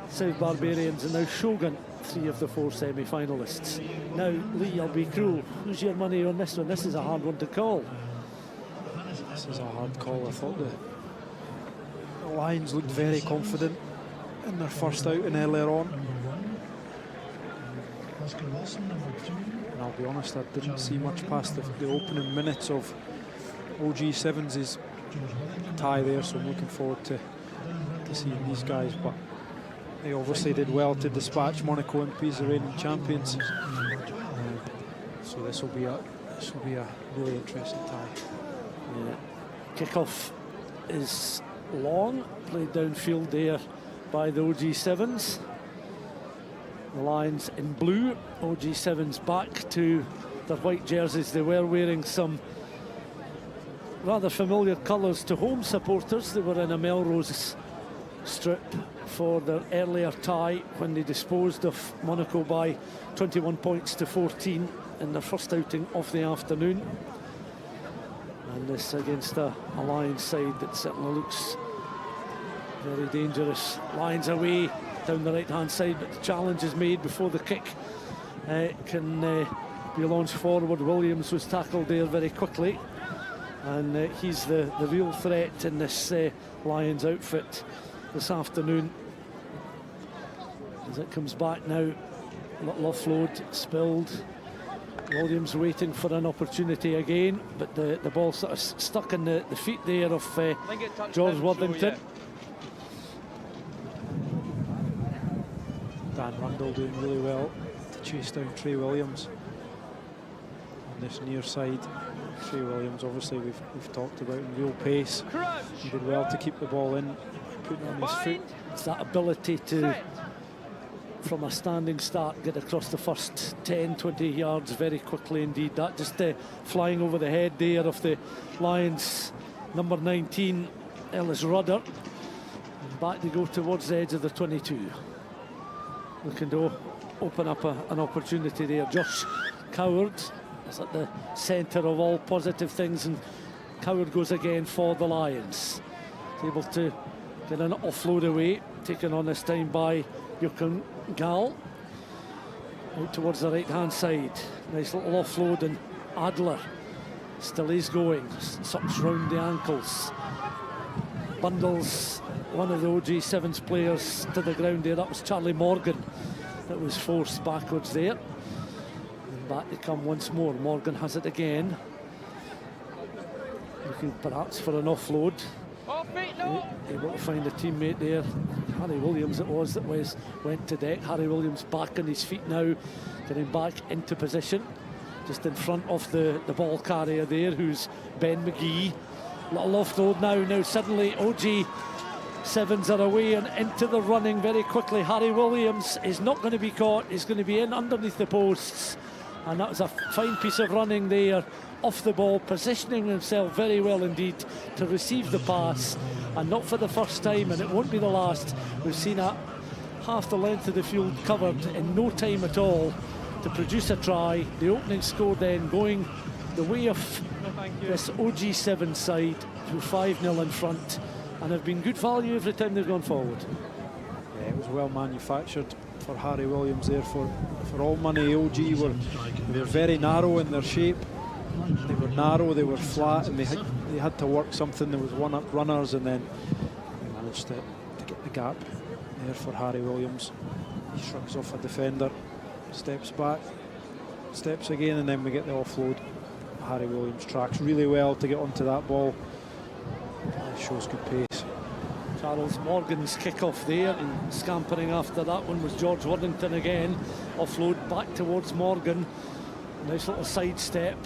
South Barbarians, and now Shogun, 3 of the 4 semi-finalists. Now, Lee, I'll be cruel. Who's your money on this one? This is a hard one to call. This is a hard call. I thought the Lions looked very confident in their first outing earlier on. And I'll be honest, I didn't see much past the opening minutes of OG Sevens' tie there, so I'm looking forward to seeing these guys. But they obviously did well to dispatch Monaco Imps, the reigning champions. So this will be a really interesting tie. Yeah. Kick-off is long, played downfield there by the OG Sevens. The Lions in blue, OG Sevens back to their white jerseys. They were wearing some rather familiar colours to home supporters. They were in a Melrose strip for their earlier tie when they disposed of Monaco by 21 points to 14 in their first outing of the afternoon. And this against a Lions side that certainly looks very dangerous. Lions away down the right hand side, but the challenge is made before the kick can be launched forward. Williams was tackled there very quickly, and he's the real threat in this Lions outfit this afternoon. As it comes back now, a little offload spilled. Williams waiting for an opportunity again, but the ball sort of stuck in the feet there of George Worthington. Dan Rundle doing really well to chase down Trey Williams on this near side. Trey Williams, obviously, we've talked about in real pace. He did well to keep the ball in, putting it on his foot. It's that ability to, from a standing start, get across the first 10-20 yards very quickly indeed. That just flying over the head there of the Lions number 19, Ellis Rudder. And back they go towards the edge of the 22. Looking to open up an opportunity there. Josh Coward is at the centre of all positive things, and Coward goes again for the Lions. He's able to Get an offload away, taken on this time by Yukon Gal. Out towards the right-hand side. Nice little offload, and Adler still is going. Sucks round the ankles. Bundles one of the OG7's players to the ground there. That was Charlie Morgan that was forced backwards there. And back they come once more. Morgan has it again. Looking perhaps for an offload. Able to find a teammate there. Harry Williams it was that went to deck. Harry Williams back on his feet now, getting back into position. Just in front of the ball carrier there, who's Ben McGee. Little offload now suddenly OG7s are away and into the running very quickly. Harry Williams is not going to be caught. He's going to be in underneath the posts. And that was a fine piece of running there, off the ball, positioning himself very well indeed to receive the pass, and not for the first time, and it won't be the last. We've seen half the length of the field covered in no time at all to produce a try. The opening score then going the way of this OG7 side, who 5-0 in front and have been good value every time they've gone forward. Yeah, it was well manufactured for Harry Williams there for all money. OG were very narrow in their shape. They were narrow, they were flat, and they had to work something. There was one-up runners, and then they managed to get the gap there for Harry Williams. He shrugs off a defender, steps back, steps again, and then we get the offload. Harry Williams tracks really well to get onto that ball. Shows good pace. Charles Morgan's kick-off there, and scampering after that one was George Worthington again. Offload back towards Morgan. Nice little sidestep.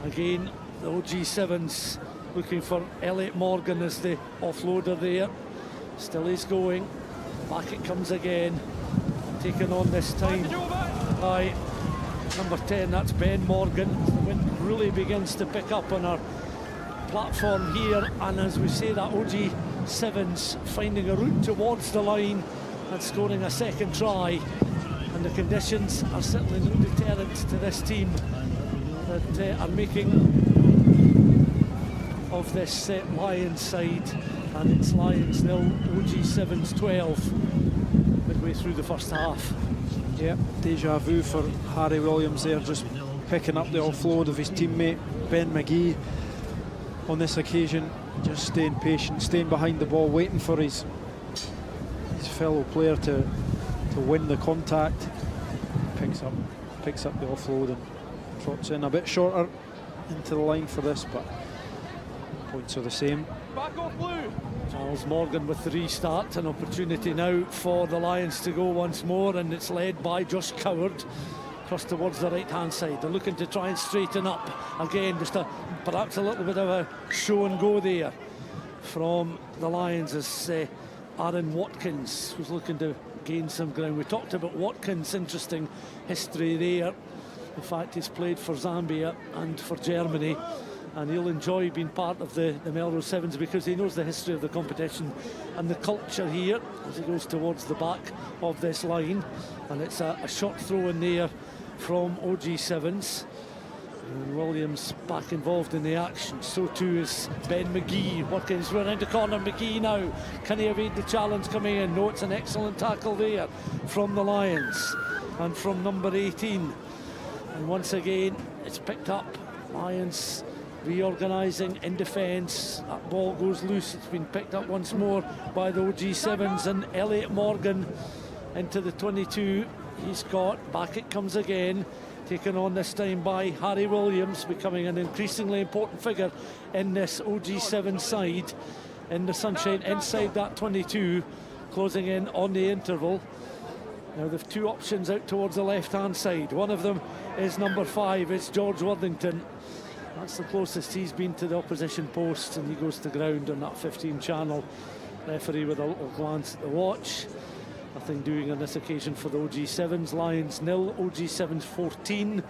Again, the OG7s looking for Elliot Morgan as the offloader there. Still is going. Back it comes again. Taken on this time by number 10, that's Ben Morgan. The wind really begins to pick up on our platform here, and as we say, that OG7's finding a route towards the line and scoring a second try, and the conditions are certainly no deterrent to this team that are making of this Lions side, and it's Lions 0, OG7's 12 midway through the first half. Yeah, deja vu for Harry Williams there, just picking up the offload of his teammate Ben McGee. On this occasion, just staying patient, staying behind the ball, waiting for his fellow player to win the contact. Picks up the offload and trots in a bit shorter into the line for this, but points are the same. Back off blue. Charles Morgan with the restart, an opportunity now for the Lions to go once more, and it's led by Josh Coward. Across towards the right-hand side. They're looking to try and straighten up. Again, just perhaps a little bit of a show and go there from the Lions as Aaron Watkins was looking to gain some ground. We talked about Watkins' interesting history there. In fact, he's played for Zambia and for Germany, and he'll enjoy being part of the Melrose Sevens because he knows the history of the competition and the culture here as he goes towards the back of this line. And it's a short throw in there from OG7s, and Williams back involved in the action. So too is Ben McGee. Watkins run into corner. McGee now, can he evade the challenge coming in? No, it's an excellent tackle there from the Lions and from number 18, and once again it's picked up. Lions reorganising in defence. That ball goes loose. It's been picked up once more by the OG7s, and Elliot Morgan into the 22. He's got back, it comes again, taken on this time by Harry Williams, becoming an increasingly important figure in this OG7 side. In the sunshine inside that 22, closing in on the interval. Now they've two options out towards the left-hand side. One of them is number 5, it's George Worthington. That's the closest he's been to the opposition post, and he goes to ground on that 15 channel. Referee with a little glance at the watch. Nothing doing on this occasion for the OG7s. Lions 0, OG7s 14.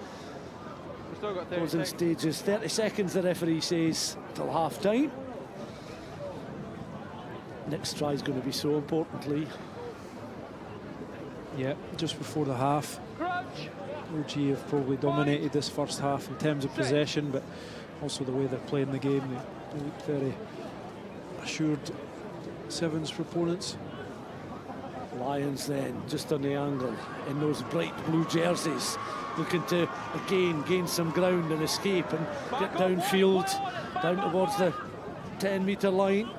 Closing stages, 30 seconds the referee says till half time. Next try is going to be so important, Lee. Yeah, just before the half. OG have probably dominated this first half in terms of possession, but also the way they're playing the game. They look very assured Sevens for opponents. Lions then just on the angle in those bright blue jerseys, looking to again gain some ground and escape and get downfield, down towards the 10-metre line.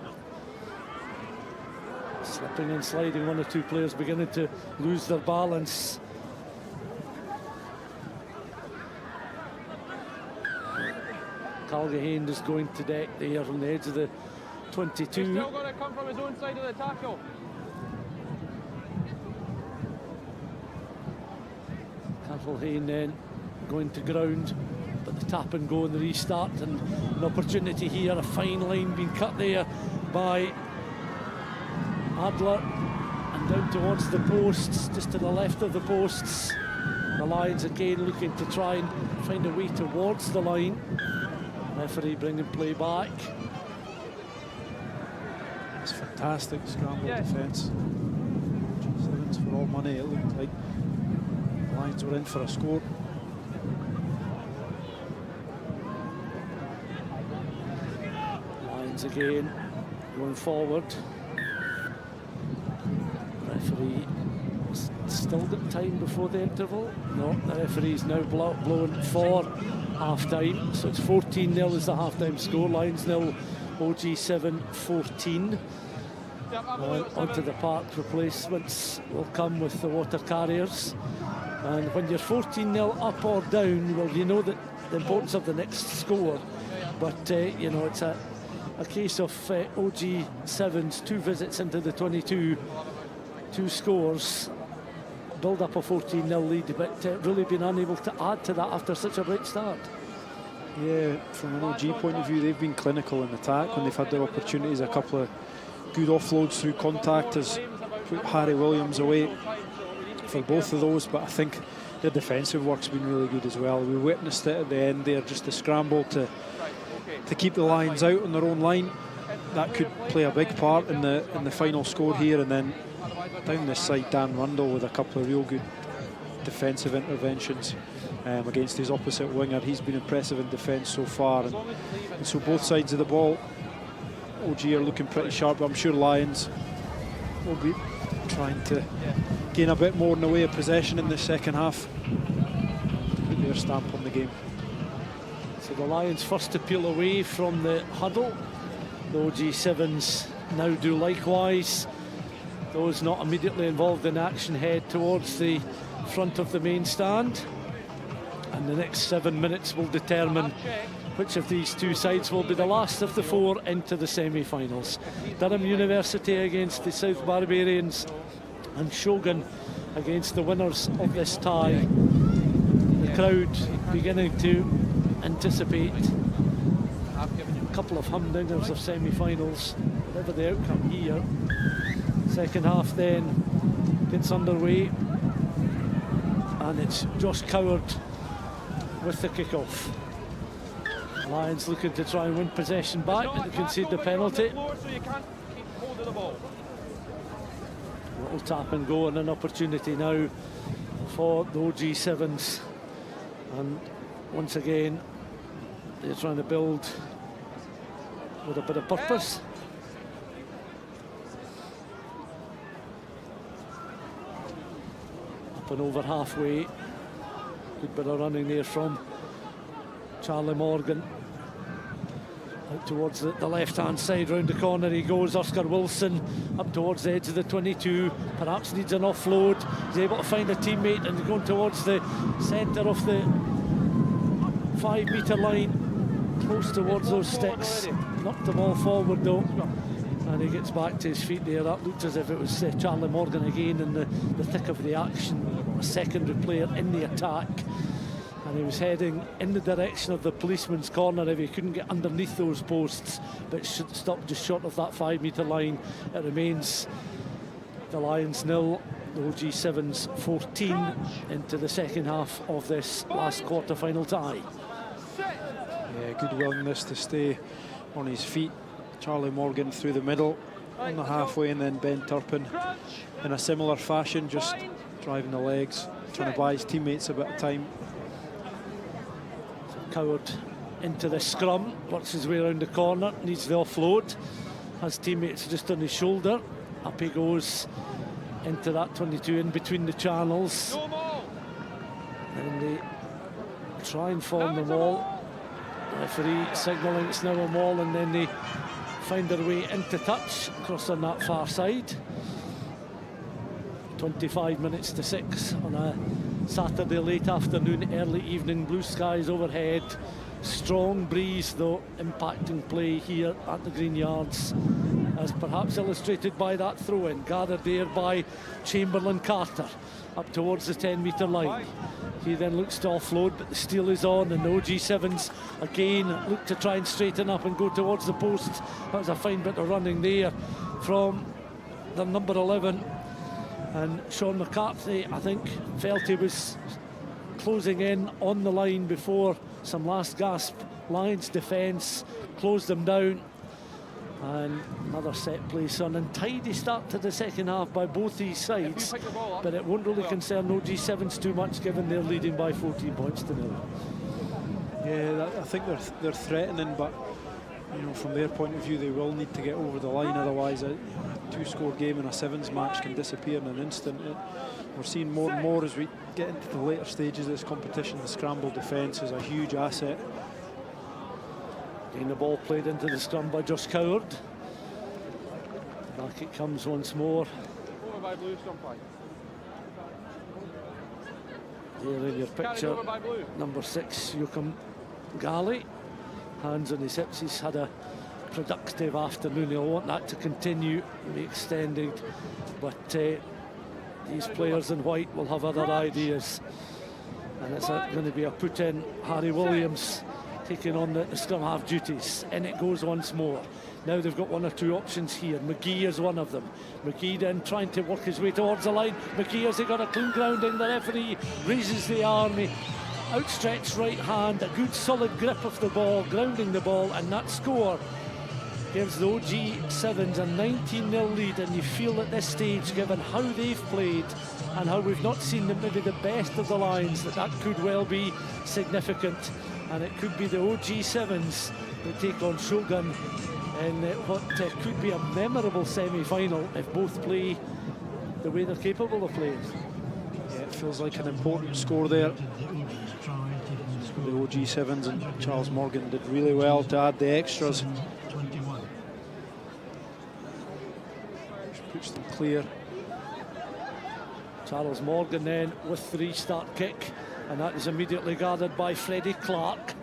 Slipping and sliding, one or two players beginning to lose their balance. Calgahane is going to deck there on the edge of the 22. He's still going to come from his own side of the tackle. Calgahane then going to ground, but the tap and go and the restart, and an opportunity here, a fine line being cut there by Adler, and down towards the posts, just to the left of the posts. The Lions again looking to try and find a way towards the line. Referee bringing play back. It's fantastic scramble defence. Sevens for all money. It looked like the Lions were in for a score. Lions again going forward. Referee still got time before the interval. No, the referee's now blowing for half-time. So it's 14-0 is the half-time score. Lions 0, OG 7, 14. Onto the park, replacements will come with the water carriers. And when you're 14-0 up or down, well, you know that the importance of the next score. But, you know, it's a case of OG 7's 2 visits into the 22, 2 scores, build up a 14-0 lead, but really been unable to add to that after such a great start. Yeah, from an OG point of view, they've been clinical in attack when they've had their opportunities. A couple of good offloads through contact has put Harry Williams away for both of those, but I think their defensive work's been really good as well. We witnessed it at the end there, just the scramble to keep the Lions out on their own line. That could play a big part in the final score here. And then down this side, Dan Rundle with a couple of real good defensive interventions against his opposite winger. He's been impressive in defence so far, and so both sides of the ball, OG are looking pretty sharp. But I'm sure Lions will be trying to gain a bit more in the way of possession in the second half to put their stamp on the game. So the Lions first to peel away from the huddle. The OG Sevens now do likewise. Those not immediately involved in action head towards the front of the main stand. And the next 7 minutes will determine which of these two sides will be the last of the 4 into the semi-finals. Durham University against the South Barbarians, and Shogun against the winners of this tie. The crowd beginning to anticipate a couple of humdingers of semi-finals, whatever the outcome here. Second half then gets underway, and it's Josh Coward with the kick-off. Lions looking to try and win possession back, but they concede the penalty. Little tap and go, and an opportunity now for the OG Sevens. And once again, they're trying to build with a bit of purpose. Up and over halfway. Good bit of running there from Charlie Morgan. Out towards the left-hand side, round the corner he goes. Oscar Wilson up towards the edge of the 22. Perhaps needs an offload. He's able to find a teammate and going towards the centre of the 5-metre line. Close towards those sticks. Knocked the ball forward though. And he gets back to his feet there. That looked as if it was Charlie Morgan again in the thick of the action. A secondary player in the attack. And he was heading in the direction of the policeman's corner if he couldn't get underneath those posts, but should stop just short of that 5-metre line. It remains the Lions 0, the OG Sevens 14 into the second half of this last quarter-final tie. Yeah, good willingness to stay on his feet. Charlie Morgan through the middle on the halfway, and then Ben Turpin in a similar fashion, just driving the legs, trying to buy his teammates a bit of time. Coward into the scrum, works his way around the corner, needs the offload. has teammates just on his shoulder. Up he goes into that 22 in between the channels. And they try and form the wall. The referee signalling it's now a wall, and then they find their way into touch across on that far side. 25 minutes to 6 on a Saturday late afternoon, early evening, blue skies overhead. Strong breeze though impacting play here at the Green Yards, as perhaps illustrated by that throw-in gathered there by Chamberlain Carter up towards the 10-metre line. He then looks to offload, but the steal is on, and the OG7s again look to try and straighten up and go towards the post. That was a fine bit of running there from the number 11. And Sean McCarthy, I think, felt he was closing in on the line before some last gasp Lions defence closed them down. And another set play, son. Untidy start to the second half by both these sides, but it won't really concern OG7s too much, given they're leading by 14 points to 0. Yeah, I think they're threatening, but you know, from their point of view, they will need to get over the line. Otherwise, a two-score game in a sevens match can disappear in an instant. We're seeing more and more as we get into the later stages of this competition. The scramble defence is a huge asset. Getting the ball played into the scrum by Josh Coward. Back it comes once more. There in your picture, number 6, Joachim Gali. Hands on his hips. He's had a productive afternoon. He'll want that to continue, be extended. But these players in white will have other ideas. And it's going to be a put-in. Harry Williams taking on the scrum half duties. And it goes once more. Now they've got one or two options here. McGee is one of them. McGee then trying to work his way towards the line. McGee, has he got a clean grounding? The referee raises the arm. Outstretched right hand, a good solid grip of the ball, grounding the ball, and that score gives the OG7s a 19-0 lead. And you feel at this stage, given how they've played and how we've not seen them maybe the best of the Lions, that could well be significant. And it could be the OG7s that take on Shogun in what could be a memorable semi-final if both play the way they're capable of playing. Yeah, it feels like an important score there. The OG7s and Charles Morgan did really well to add the extras. Which puts them clear. Charles Morgan then with the restart kick, and that is immediately gathered by Freddie Clark.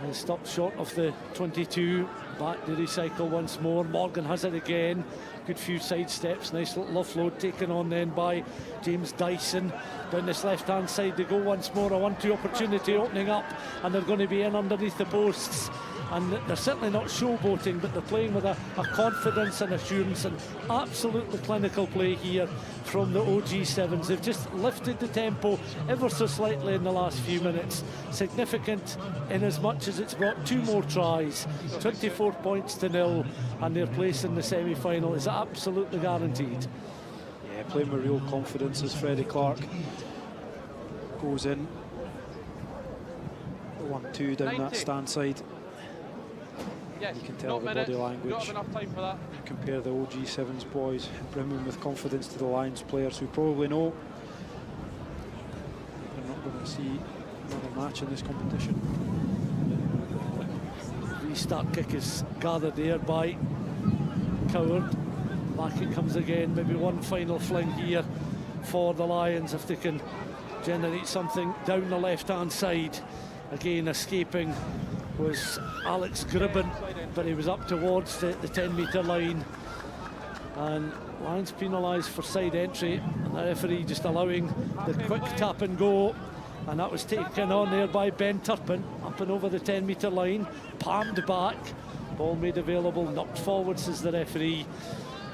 And stopped short of the 22. Back to recycle once more. Morgan has it again. Good few side steps. Nice little offload taken on then by James Dyson. Down this left-hand side they go once more. A 1-2 opportunity opening up, and they're going to be in underneath the posts. And they're certainly not showboating, but they're playing with a confidence and assurance, and absolutely clinical play here from the OG7s. They've just lifted the tempo ever so slightly in the last few minutes. Significant in as much as it's brought 2 more tries. 24 points to 0, and their place in the semi-final is absolutely guaranteed. Yeah, playing with real confidence as Freddie Clark goes in. The 1-2 down that stand side. You can tell the body language. Compare the OG7's boys brimming with confidence to the Lions players who probably know they're not going to see another match in this competition. Restart kick is gathered there by Coward. Back it comes again. Maybe one final fling here for the Lions if they can generate something down the left-hand side. Again, escaping was Alex Gribben, but he was up towards the 10-metre line. And Lions penalised for side entry, and the referee just allowing the quick tap and go. And that was taken on there by Ben Turpin, up and over the 10-metre line, palmed back, ball made available, knocked forward, says the referee.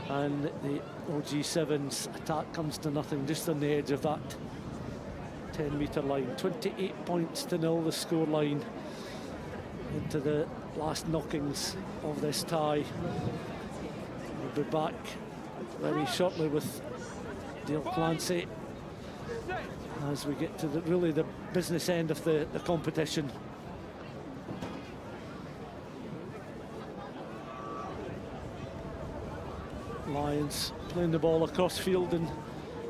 And the OG7's attack comes to nothing, just on the edge of that 10-metre line. 28 points to 0, the score line, into the last knockings of this tie. We'll be back very shortly with Dale Clancy as we get to really the business end of the competition. Lions playing the ball across field and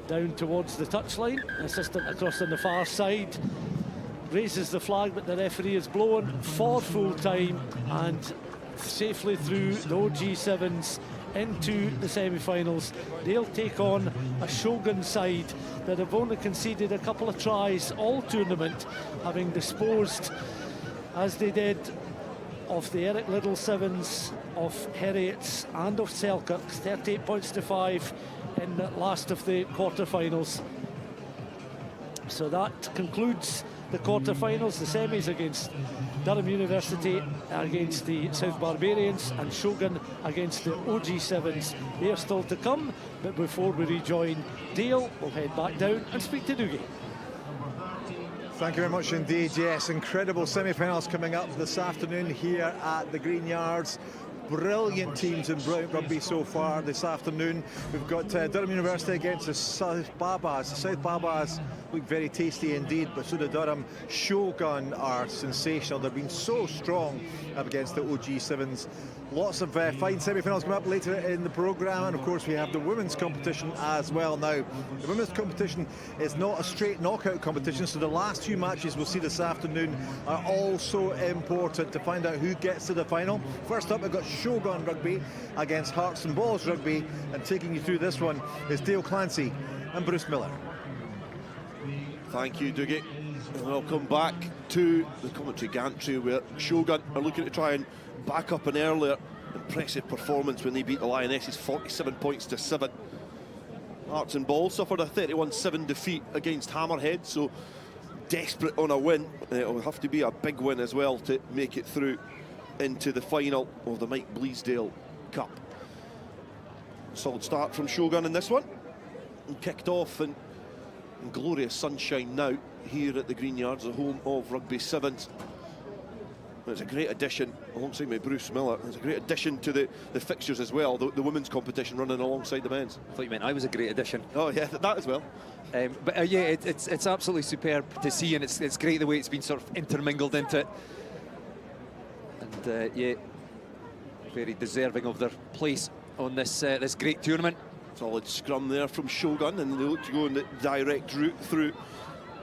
down towards the touchline. Assistant across on the far side raises the flag, but the referee is blown for full time and safely through the OG7s into the semi-finals. They'll take on a Shogun side that have only conceded a couple of tries all tournament, having disposed, as they did, of the Eric Liddell Sevens, of Heriots and of Selkirks, 38 points to 5 in the last of the quarter-finals. So that concludes the quarter-finals, the semis against Durham University against the South Barbarians and Shogun against the OG7s. They are still to come, but before we rejoin Dale, we'll head back down and speak to Dougie. Thank you very much indeed. Yes, incredible semi-finals coming up this afternoon here at the Green Yards. Brilliant teams in brilliant rugby so far this afternoon. We've got Durham University against the South Barbars. The South Barbars look very tasty indeed, but so the Durham Shogun are sensational. They've been so strong up against the OG7s. Lots of fine semi-finals coming up later in the programme, and of course we have the women's competition as well. Now, the women's competition is not a straight knockout competition, so the last two matches we'll see this afternoon are also important to find out who gets to the final. First up, we've got Shogun Rugby against Hearts and Balls Rugby, and taking you through this one is Dale Clancy and Bruce Miller. Thank you, Dougie. And welcome back to the commentary gantry, where Shogun are looking to try and back up an earlier impressive performance when they beat the Lionesses 47 points to 7. Hearts and Balls suffered a 31-7 defeat against Hammerhead, so desperate on a win. It will have to be a big win as well to make it through into the final of the Mike Bleasdale Cup. Solid start from Shogun in this one, and kicked off in glorious sunshine now here at the Green Yards, the home of Rugby Sevens. It's a great addition, alongside my Bruce Miller. It's a great addition to the fixtures as well, the women's competition running alongside the men's. I thought you meant I was a great addition. Oh yeah, that as well. But yeah, it's absolutely superb to see, and it's great the way it's been sort of intermingled into it. And yeah, very deserving of their place on this this great tournament. Solid scrum there from Shogun, and they look to go in the direct route through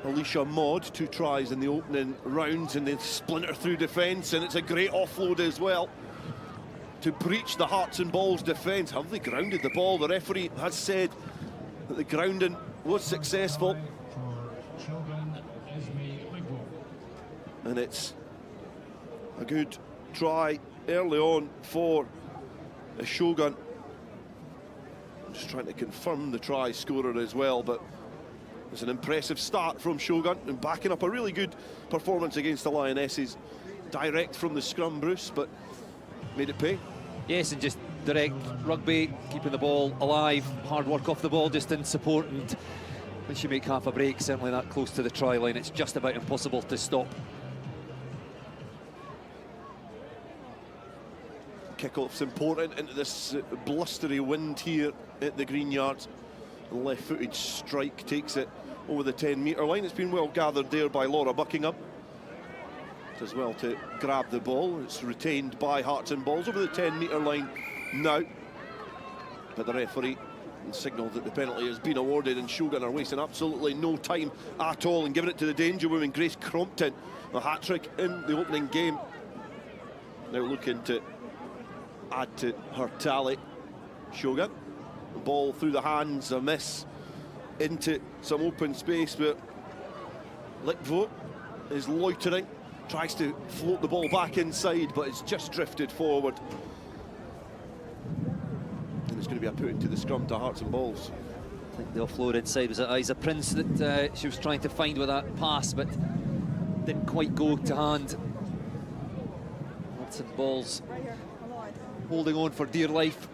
Alicia Maud. 2 tries in the opening rounds, and they splinter through defence, and it's a great offload as well to breach the Hearts and Balls defence. Have they grounded the ball? The referee has said that the grounding was successful, and it's a good try early on for a Shogun. Just trying to confirm the try scorer as well, but it's an impressive start from Shogun, and backing up a really good performance against the Lionesses. Direct from the scrum, Bruce, but made it pay. Yes, and just direct rugby, keeping the ball alive, hard work off the ball, just in support, and once you make half a break, certainly that close to the try line, it's just about impossible to stop. Kick-off's important into this blustery wind here at the Green Yards. The left-footed strike takes it over the 10-metre line. It's been well gathered there by Laura Buckingham. Does well to grab the ball. It's retained by Hearts and Balls over the 10-metre line now. But the referee signalled that the penalty has been awarded, and Shogun are wasting absolutely no time at all and giving it to the danger woman, Grace Crompton. A hat-trick in the opening game. Now looking to add to her tally. Shogun. The ball through the hands, a miss into some open space, but Lickvo is loitering, tries to float the ball back inside, but it's just drifted forward. And it's going to be a put into the scrum to Hearts and Balls. I think the offload inside was Isa Prince that she was trying to find with that pass, but didn't quite go to hand. Hearts and Balls holding on for dear life.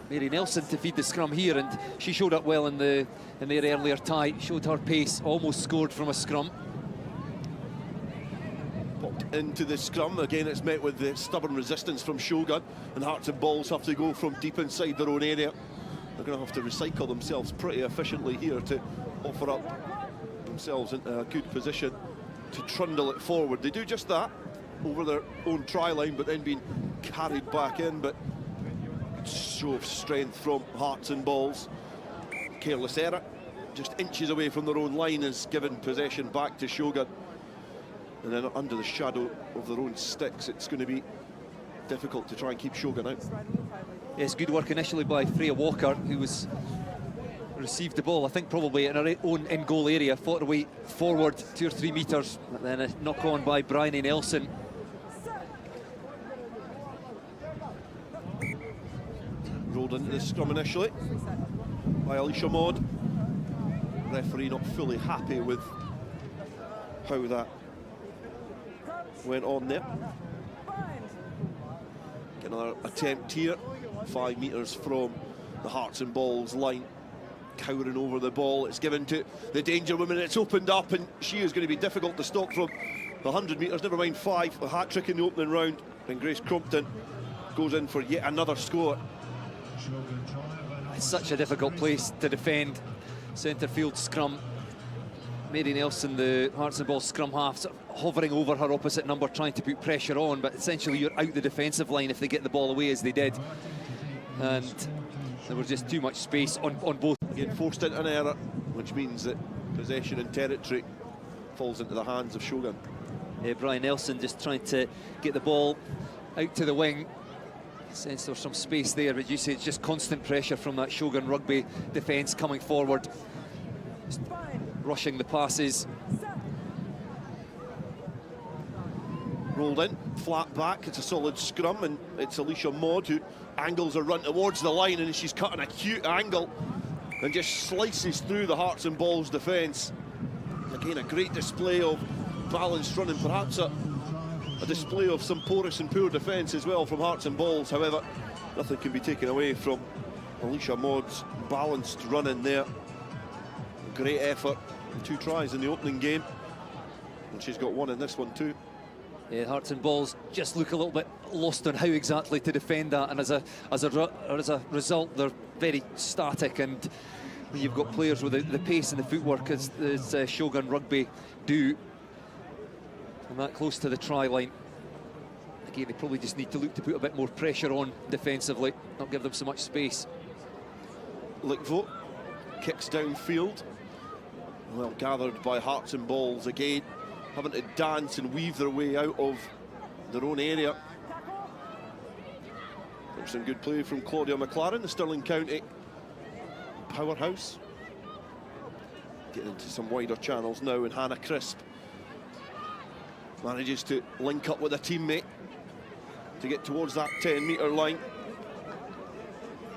Mary Nelson to feed the scrum here, and she showed up well in their earlier tie, showed her pace, almost scored from a scrum. Popped into the scrum, again it's met with the stubborn resistance from Shogun, and Hearts and Balls have to go from deep inside their own area. They're going to have to recycle themselves pretty efficiently here to offer up themselves into a good position to trundle it forward. They do just that over their own try line, but then being carried back in, but show of strength from Hearts and Balls. Careless error, just inches away from their own line, has given possession back to Shogun. And then under the shadow of their own sticks, it's going to be difficult to try and keep Shogun out. Yes, good work initially by Freya Walker, who received the ball, I think probably in her own in-goal area, fought her way forward 2 or 3 metres, and then a knock-on by Bryony Nelson. Rolled into the scrum initially by Alicia Maud. Referee not fully happy with how that went on there. Get another attempt here, 5 metres from the Hearts and Balls line. Cowering over the ball, it's given to the danger woman, it's opened up, and she is going to be difficult to stop from the 100 metres, never mind 5. A hat-trick in the opening round, and Grace Crompton goes in for yet another score. It's such a difficult place to defend. Centre field scrum. Mary Nelson, the Hearts and Balls scrum half, sort of hovering over her opposite number, trying to put pressure on, but essentially you're out the defensive line if they get the ball away, as they did. And there was just too much space on both. Again, forced into an error, which means that possession and territory falls into the hands of Shogun. Yeah, Brian Nelson just trying to get the ball out to the wing. Sense there's some space there, but you say it's just constant pressure from that Shogun Rugby defence coming forward, just rushing the passes. Rolled in, flat back, it's a solid scrum, and it's Alicia Maud who angles a run towards the line, and she's cut an acute angle and just slices through the Hearts and Balls defence. Again, a great display of balanced running, perhaps a display of some porous and poor defence as well from Hearts and Balls. However, nothing can be taken away from Alicia Maud's balanced running there. Great effort, 2 tries in the opening game, and she's got 1 in this one too. Yeah, Hearts and Balls just look a little bit lost on how exactly to defend that, and as a result, they're very static. And when you've got players with the pace and the footwork as Shogun Rugby do, and that close to the try line, again, they probably just need to look to put a bit more pressure on defensively, not give them so much space. Lickvote kicks downfield, well gathered by Hearts and Balls again, having to dance and weave their way out of their own area. There's some good play from Claudia McLaren, the Stirling County powerhouse. Getting into some wider channels now, and Hannah Crisp manages to link up with a teammate to get towards that 10-metre line.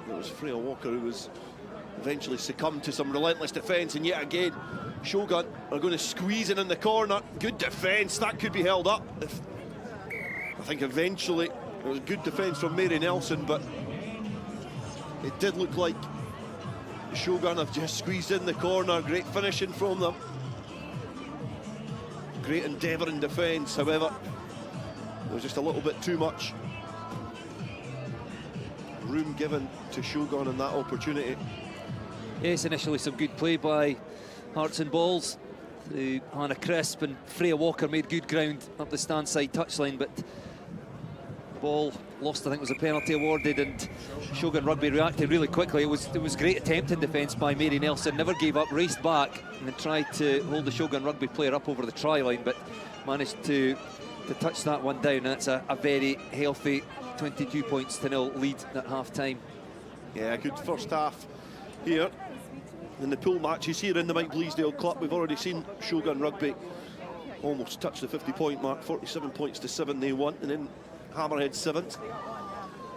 It was Freya Walker who was eventually succumbed to some relentless defence, and yet again Shogun are going to squeeze in the corner. Good defence, that could be held up. I think eventually it was good defence from Mary Nelson, but it did look like Shogun have just squeezed in the corner. Great finishing from them. Great endeavour in defence, however, there was just a little bit too much room given to Shogun in that opportunity. Yes, initially some good play by Hearts and Balls. Hannah Crisp and Freya Walker made good ground up the stand side touchline, but the ball lost. I think was a penalty awarded, and Shogun Rugby reacted really quickly. It was great attempt in defence by Mary Nelson, never gave up, raced back and then tried to hold the Shogun Rugby player up over the try line, but managed to touch that one down. That's a very healthy 22-0 lead at half-time. Yeah, good first half here in the pool matches here in the Mike Bleasdale Club. We've already seen Shogun Rugby almost touch the 50-point mark, 47 points to 7 they won, and then Hammerhead 7th.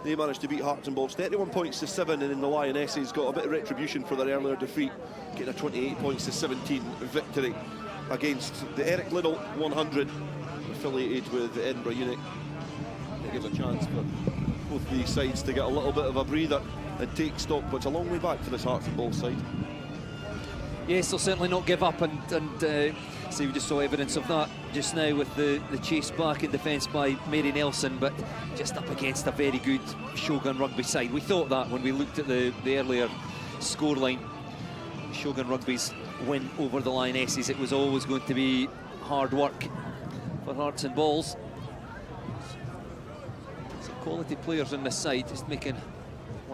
They managed to beat Hearts and Balls 31 points to 7, and then the Lionesses got a bit of retribution for their earlier defeat, getting a 28 points to 17 victory against the Eric Liddell 100, affiliated with the Edinburgh unit. It gives a chance for both these sides to get a little bit of a breather and take stock, but it's a long way back for this Hearts and Balls side. Yes, they'll certainly not give up, and see, we just saw evidence of that just now with the chase back in defence by Mary Nelson, but just up against a very good Shogun Rugby side. We thought that when we looked at the earlier scoreline. Shogun Rugby's win over the Lionesses, it was always going to be hard work for Hearts and Balls. Some quality players on this side, just making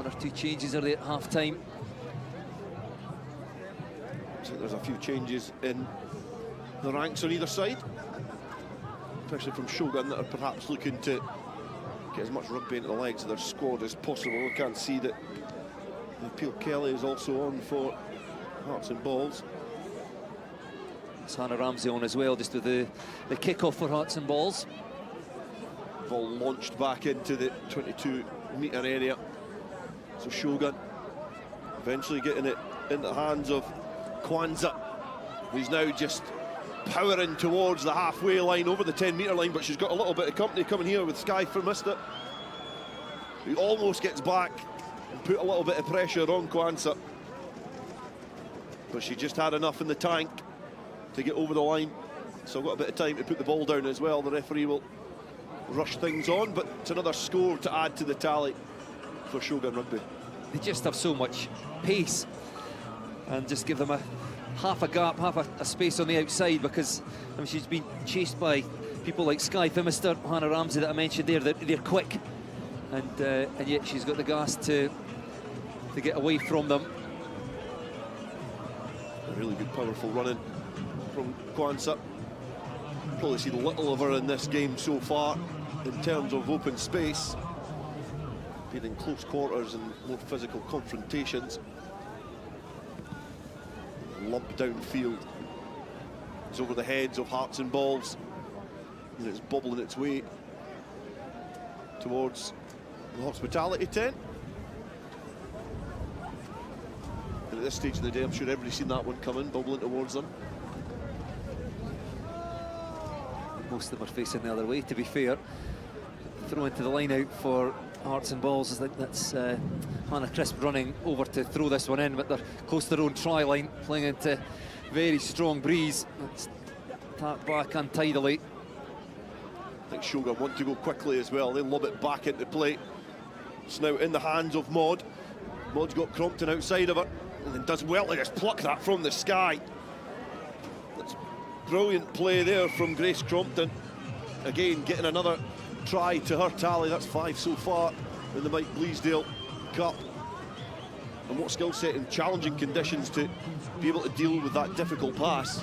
1 or 2 changes early at half-time. I think there's a few changes in the ranks on either side, especially from Shogun, that are perhaps looking to get as much rugby into the legs of their squad as possible. We can't see that Peele Kelly is also on for Hearts and Balls. It's Hannah Ramsey on as well, just with the kick-off for Hearts and Balls. Ball launched back into the 22-metre area. So Shogun eventually getting it into the hands of Kwanzaa, who's now just powering towards the halfway line, over the 10-metre line, but she's got a little bit of company coming here with Sky for Mister, who almost gets back and put a little bit of pressure on Kwanzaa. But she just had enough in the tank to get over the line. So got a bit of time to put the ball down as well. The referee will rush things on, but it's another score to add to the tally for Shogun Rugby. They just have so much pace, and just give them half a gap, half a space on the outside, because I mean, she's been chased by people like Sky Phimister, Hannah Ramsey that I mentioned there. They're quick, and yet she's got the gas to get away from them. A really good, powerful running from Kwanzaa. Probably seen little of her in this game so far in terms of open space, being in close quarters and more physical confrontations. Lump downfield. It's over the heads of Hearts and Balls, and it's bobbling its way towards the hospitality tent. And at this stage of the day, I'm sure everybody's seen that one coming, bobbling towards them. Most of them are facing the other way, to be fair. Throw into the line out for Hearts and Balls. I think that's Hannah Crisp running over to throw this one in, but they're close to their own try line, playing into very strong breeze. It's tapped back untidily. I think Shogun want to go quickly as well. They lob it back into play. It's now in the hands of Maud. Maud's got Crompton outside of her, and then does well to just pluck that from the sky. That's brilliant play there from Grace Crompton. Again, getting another try to her tally. That's 5 so far in the Mike Bleasdale Cup. And what skill set in challenging conditions to be able to deal with that difficult pass,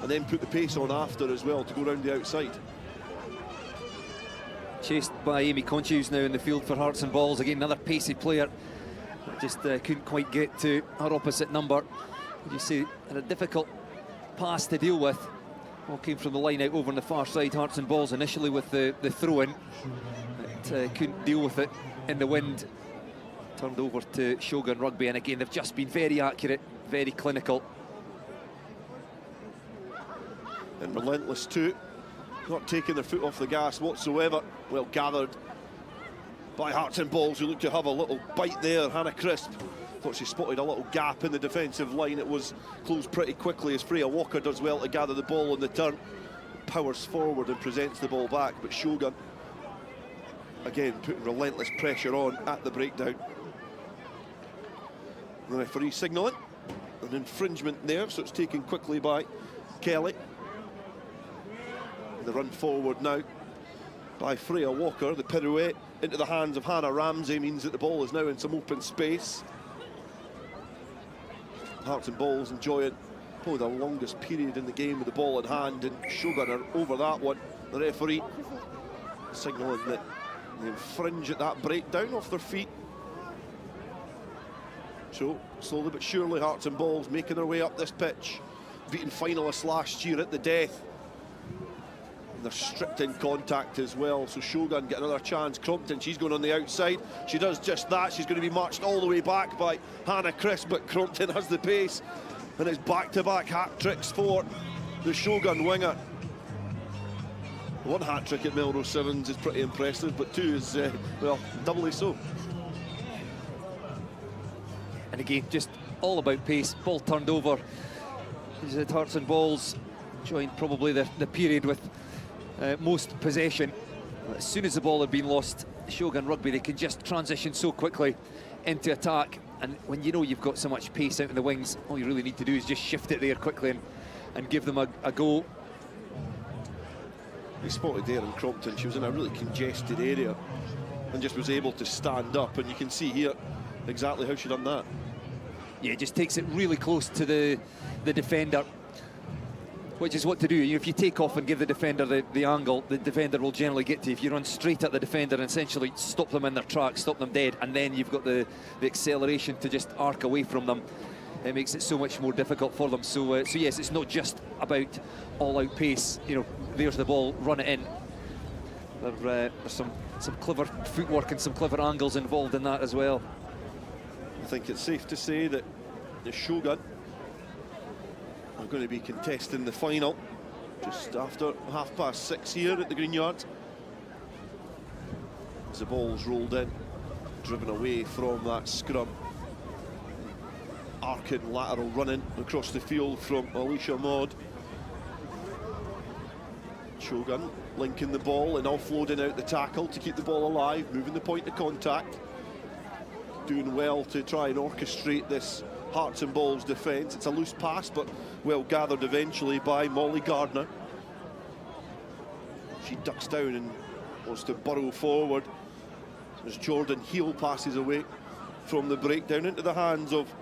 and then put the pace on after as well to go round the outside. Chased by Amy Conchi, who's now in the field for Hearts and Balls. Again, another pacey player. Just couldn't quite get to her opposite number. You see, had a difficult pass to deal with. All came from the line out over on the far side. Hearts and Balls initially with the throw-in. Couldn't deal with it in the wind. Turned over to Shogun Rugby, and again, they've just been very accurate, very clinical. And relentless too. Not taking their foot off the gas whatsoever. Well gathered by Hearts and Balls, who look to have a little bite there. Hannah Crisp thought she spotted a little gap in the defensive line. It was closed pretty quickly as Freya Walker does well to gather the ball on the turn. Powers forward and presents the ball back, but Shogun again putting relentless pressure on at the breakdown. The referee signalling an infringement there, so it's taken quickly by Kelly. The run forward now by Freya Walker. The pirouette into the hands of Hannah Ramsey means that the ball is now in some open space. Hearts and Balls enjoying probably the longest period in the game with the ball in hand, and Shogun are over that one. The referee signalling that they infringe at that breakdown off their feet. So slowly but surely Hearts and Balls making their way up this pitch, beating finalists last year at the death. They're strict in contact as well, so Shogun get another chance. Crompton, she's going on the outside. She does just that. She's going to be marched all the way back by Hannah Crisp, but Crompton has the pace, and it's back-to-back hat-tricks for the Shogun winger. One hat-trick at Melrose Sevens is pretty impressive, but two is, well, doubly so. And again, just all about pace. Ball turned over. These are Hearts and Balls joined probably the period with most possession. As soon as the ball had been lost, Shogun Rugby, they can just transition so quickly into attack, and when you know you've got so much pace out in the wings, all you really need to do is just shift it there quickly and give them a go. We spotted there in Crompton, she was in a really congested area and just was able to stand up, and you can see here exactly how she done that. Yeah, just takes it really close to the defender, which is what to do. If you take off and give the defender the angle, the defender will generally get to you. If you run straight at the defender and essentially stop them in their tracks, stop them dead, and then you've got the acceleration to just arc away from them, it makes it so much more difficult for them. So yes, it's not just about all-out pace. You know, there's the ball, run it in. There's some clever footwork and some clever angles involved in that as well. I think it's safe to say that the Shogun are going to be contesting the final just after 6:30 here at the Green Yard. As the ball's rolled in, driven away from that scrum. Arcing lateral running across the field from Alicia Maud. Shogun linking the ball and offloading out the tackle to keep the ball alive, moving the point of contact. Doing well to try and orchestrate this Hearts and Balls defence. It's a loose pass, but well gathered eventually by Molly Gardner. She ducks down and wants to burrow forward as Jordan Heel passes away from the breakdown into the hands of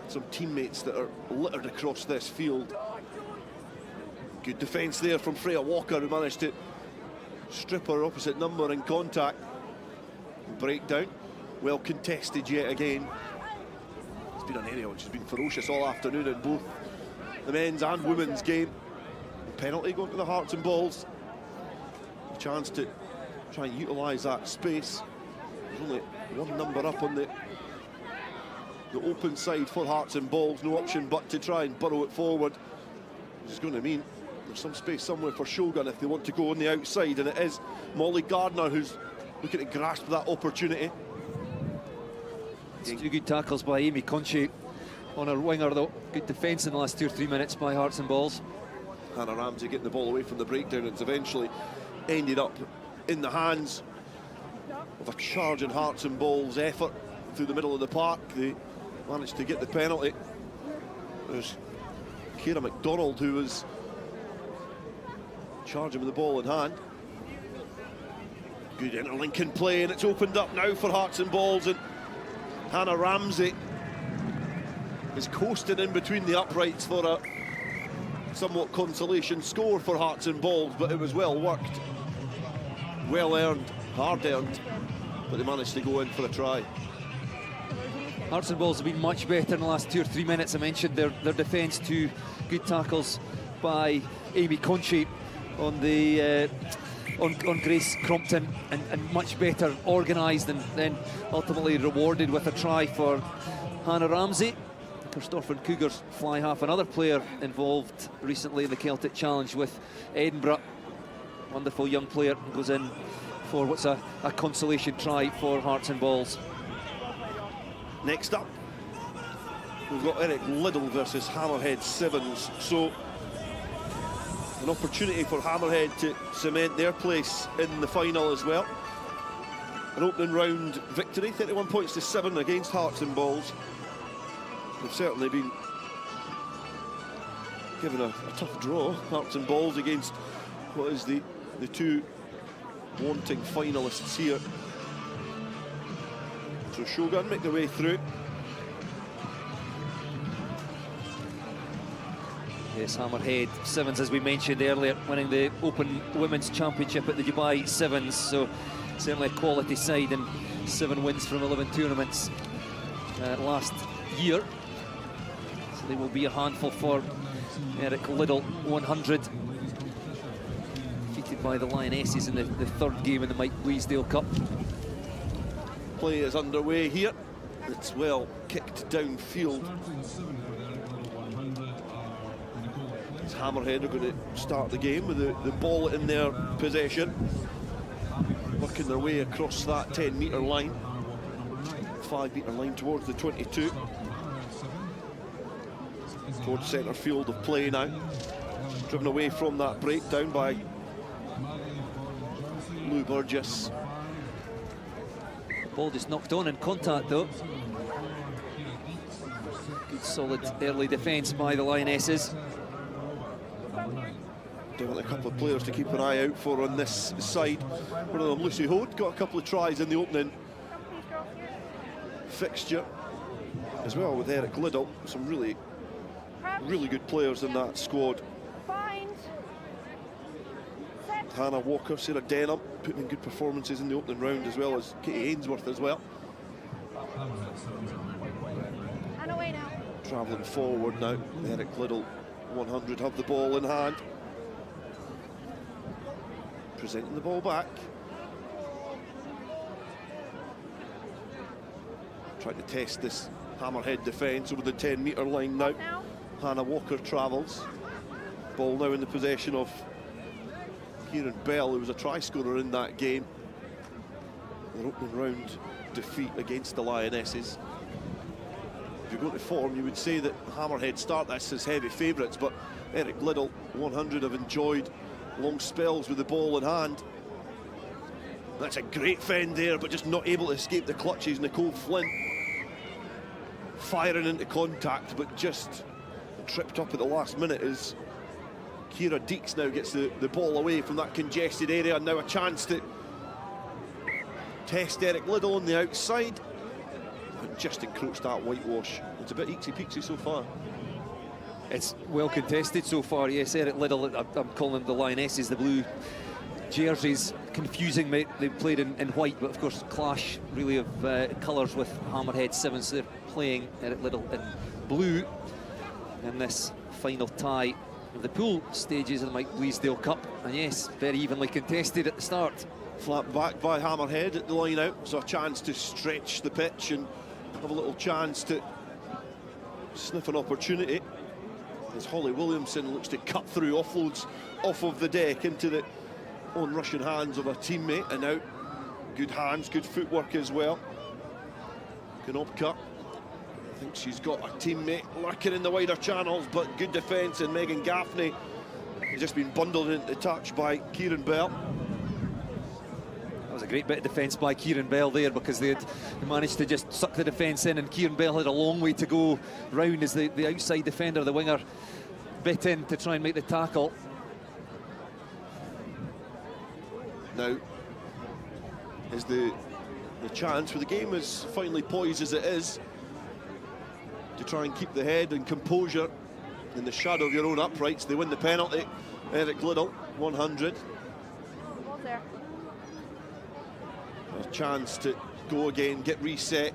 some teammates that are littered across this field. Good defence there from Freya Walker, who managed to strip her opposite number in contact. Breakdown, well contested yet again. It's been an area which has been ferocious all afternoon in both the men's and women's game. Penalty going to the Hearts and Balls. A chance to try and utilise that space. There's only one number up on the open side for Hearts and Balls. No option but to try and burrow it forward, which is going to mean there's some space somewhere for Shogun if they want to go on the outside, and it is Molly Gardner who's looking to grasp that opportunity. It's 2 good tackles by Amy Conche on her winger, though. Good defence in the last 2 or 3 minutes by Hearts and Balls. Hannah Ramsey getting the ball away from the breakdown. It's eventually ended up in the hands of a charging Hearts and Balls effort through the middle of the park. They managed to get the penalty. There's Ciara McDonald who was charging with the ball in hand. Good interlinking play, and it's opened up now for Hearts and Balls, and Hannah Ramsey is coasting in between the uprights for a somewhat consolation score for Hearts and Balls, but it was well worked, well earned, hard earned, but they managed to go in for a try. Hearts and Balls have been much better in the last 2 or 3 minutes. I mentioned their defence, 2 good tackles by Amy Conche on the on Grace Crompton, and much better organised, and then ultimately rewarded with a try for Hannah Ramsey. Corstorphine Cougars fly half. Another player involved recently in the Celtic Challenge with Edinburgh. Wonderful young player, goes in for what's a consolation try for Hearts and Balls. Next up, we've got Eric Liddell versus Hammerhead Sevens. So an opportunity for Hammerhead to cement their place in the final as well. An opening round victory, 31 points to 7 against Hearts and Balls. They've certainly been given a tough draw, Hearts and Balls, against what is the 2 wanting finalists here. So Shogun make their way through. Yes, Hammerhead Sevens, as we mentioned earlier, winning the Open Women's Championship at the Dubai Sevens, so certainly a quality side, and 7 wins from 11 tournaments last year. So they will be a handful for Eric Liddell. 100. Defeated by the Lionesses in the 3rd game in the Mike Bleasdale Cup. Play is underway here. It's well kicked downfield. Hammerhead are going to start the game with the ball in their possession, working their way across that 10-metre line, 5-metre line towards the 22, towards centre field of play now. Driven away from that breakdown by Lou Burgess. The ball just knocked on in contact, though. Good solid early defence by the Lionesses. Definitely a couple of players to keep an eye out for on this side. One of them, Lucy Hode, got a couple of tries in the opening fixture as well with Eric Liddell. Some really good players in that squad. Hannah Walker, Sarah Denham putting in good performances in the opening round, as well as Katie Ainsworth as well. And away now. Travelling forward now, Eric Liddell, 100, have the ball in hand. Presenting the ball back. Trying to test this Hammerhead defence over the 10-metre line now. Hannah Walker travels. Ball now in the possession of Kieran Bell, who was a try scorer in that game. Their opening round defeat against the Lionesses. If you go to form, you would say that Hammerhead start this as heavy favourites, but Eric Liddell, 100, have enjoyed long spells with the ball in hand. That's a great fend there, but just not able to escape the clutches. Nicole Flynn firing into contact, but just tripped up at the last minute as Ciara Deeks now gets the ball away from that congested area, and now a chance to test Eric Liddell on the outside. But just encroached that whitewash. It's a bit eaksy-peaksy so far. It's well contested so far, yes. Eric Liddell, I'm calling them the Lionesses, the blue jerseys. Confusing, mate. They played in white, but of course clash really of colours with Hammerhead 7, so they're playing Eric Liddell in blue in this final tie of the pool stages of the Mike Bleasdale Cup. And yes, very evenly contested at the start. Flapped back by Hammerhead at the line out, so a chance to stretch the pitch and have a little chance to sniff an opportunity as Holly Williamson looks to cut through, offloads off of the deck into the own rushing hands of her teammate, and now good hands, good footwork as well. Cumnock, I think she's got a teammate lurking in the wider channels, but good defence, and Megan Gaffney has just been bundled into touch by Kieran Bell. That was a great bit of defence by Kieran Bell there, because they managed to just suck the defence in, and Kieran Bell had a long way to go round as the outside defender, the winger, bit in to try and make the tackle. Now is the chance for the game, as finely poised as it is, to try and keep the head and composure in the shadow of your own uprights. They win the penalty. Eric Liddell, 100. A chance to go again, get reset.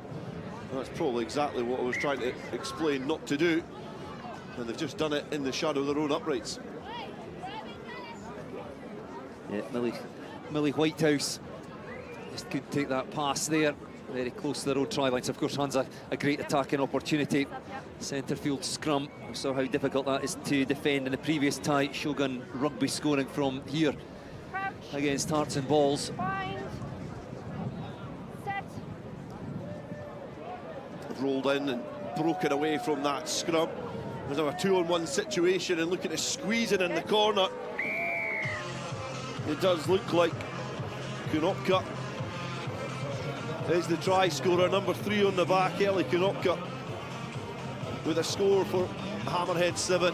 And that's probably exactly what I was trying to explain not to do. And they've just done it in the shadow of their own uprights. Yeah, Millie Whitehouse just couldn't take that pass there, very close to their own try lines. Of course, Hans, a great attacking opportunity. Centre field scrum, we saw how difficult that is to defend in the previous tie. Shogun Rugby scoring from here against Hearts and Balls. They've rolled in and broken away from that scrum. There's now a 2-on-1 situation, and looking to squeeze it in the corner. It does look like Cumnock is the try scorer, number 3 on the back, Ellie Cumnock, with a score for Hammerhead 7.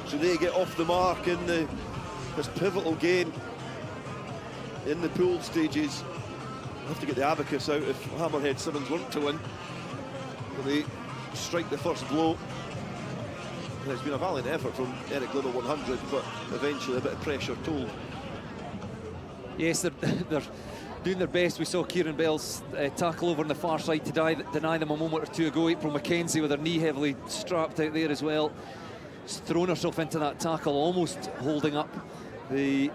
So they get off the mark in this pivotal game in the pool stages. We'll have to get the abacus out if Hammerhead 7's want to win. They strike the first blow. And it's been a valiant effort from Eric Liddell, 100, but eventually a bit of pressure told. Yes, they're doing their best. We saw Kieran Bell's tackle over on the far side to deny them a moment or two ago. April McKenzie with her knee heavily strapped out there as well. She's thrown herself into that tackle, almost holding up the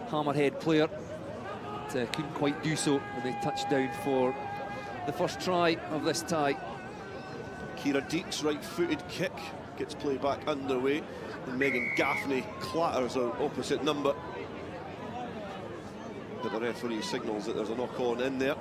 Hammerhead player. But, couldn't quite do so when they touched down for the first try of this tie. Ciara Deeks' right-footed kick gets played back underway, and Megan Gaffney clatters her opposite number. But the referee signals that there's a knock-on in there.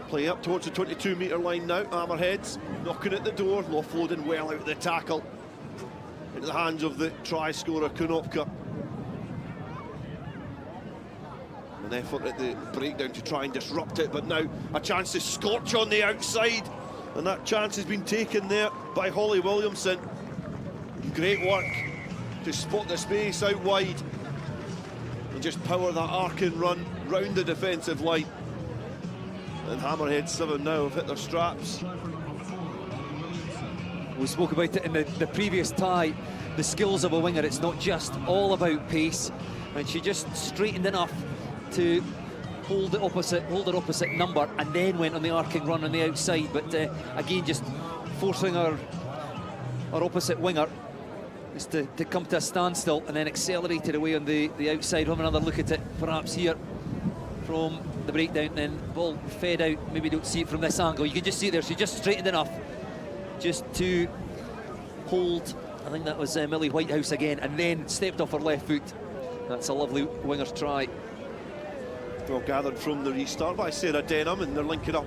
Playing up towards the 22-metre line now. Hammerheads knocking at the door, offloading well out of the tackle into the hands of the try scorer Cumnock. And An effort at the breakdown to try and disrupt it, but now a chance to scorch on the outside, and that chance has been taken there by Holly Williamson. Great work to spot the space out wide and just power that arc and run round the defensive line. And Hammerhead 7 now have hit their straps. We spoke about it in the previous tie, the skills of a winger. It's not just all about pace, and she just straightened enough to hold her opposite number, and then went on the arcing run on the outside. But again, just forcing our opposite winger is to come to a standstill, and then accelerated away on the outside. We'll have another look at it perhaps here from the breakdown, and ball fed out. Maybe don't see it from this angle. You can just see it there. She just straightened enough just to hold, I think that was Millie Whitehouse again, and then stepped off her left foot. That's a lovely winger's try. Well gathered from the restart by Sarah Denham, and they're linking up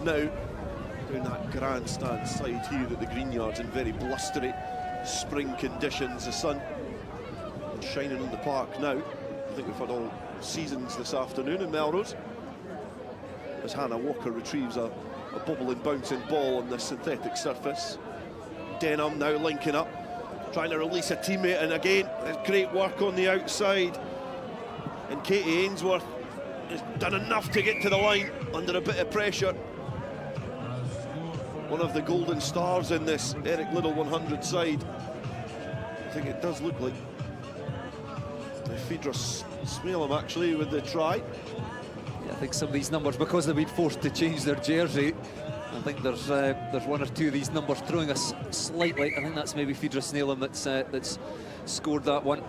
now down that grandstand side here at the Greenyards in very blustery spring conditions. The sun shining on the park now. I think we've had all seasons this afternoon in Melrose, as Hannah Walker retrieves a bubbling, bouncing ball on this synthetic surface. Denham now linking up, trying to release a teammate, and again, there's great work on the outside. And Katie Ainsworth has done enough to get to the line under a bit of pressure. One of the golden stars in this Eric Liddell 100 side. I think it does look like Phaedra Smaleham actually with the try. Yeah, I think some of these numbers, because they've been forced to change their jersey, I think there's one or two of these numbers throwing us slightly. I think that's maybe Phaedra Smaleham that's scored that one.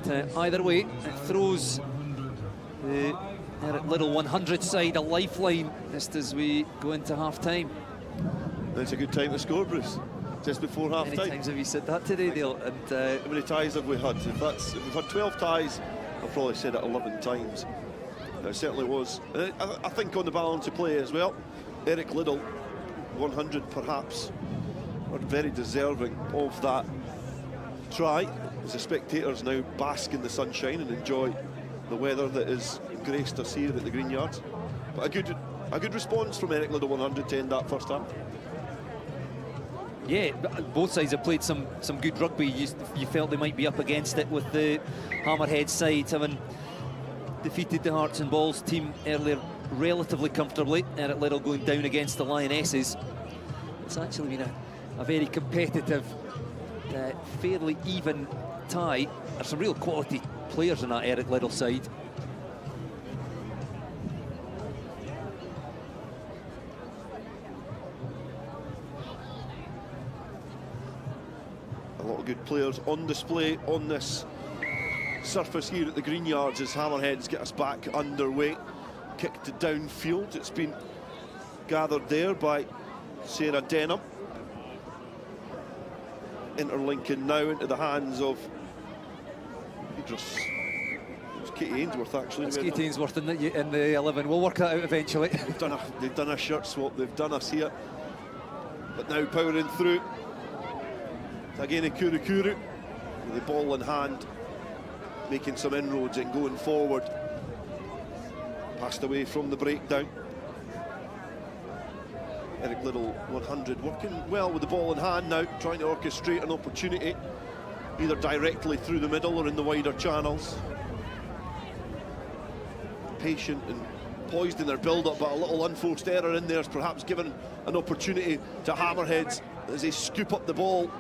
But either way, it throws the Eric Liddell 100 side a lifeline just as we go into half-time. It's a good time to score, Bruce, just before half-time. How many times have you said that today, Dale? And how many ties have we had? If we've had 12 ties, I've probably said it 11 times. It certainly was. I think on the balance of play as well, Eric Liddell 100 perhaps are very deserving of that try, as the spectators now bask in the sunshine and enjoy the weather that has graced us here at the Greenyards. But a good response from Eric Liddell 100 to end that first half. Yeah, both sides have played some good rugby. You felt they might be up against it with the Hammerhead side having defeated the Hearts and Balls team earlier relatively comfortably. Eric Liddell going down against the Lionesses. It's actually been a very competitive, fairly even tie. There's some real quality players in that Eric Liddell side. A lot of good players on display on this surface here at the Greenyards as Hammerheads get us back underway. Kicked it downfield. It's been gathered there by Sarah Denham. Interlinking now into the hands of Katie Ainsworth, actually. It's Katie Ainsworth in the 11. We'll work that out eventually. They've done a shirt swap. They've done us here. But now powering through. Again, a Currie with the ball in hand, making some inroads and going forward. Passed away from the breakdown. Eric Liddell 100 working well with the ball in hand now, trying to orchestrate an opportunity either directly through the middle or in the wider channels. Patient and poised in their build-up, but a little unforced error in there has perhaps given an opportunity to Hammerheads as they scoop up the ball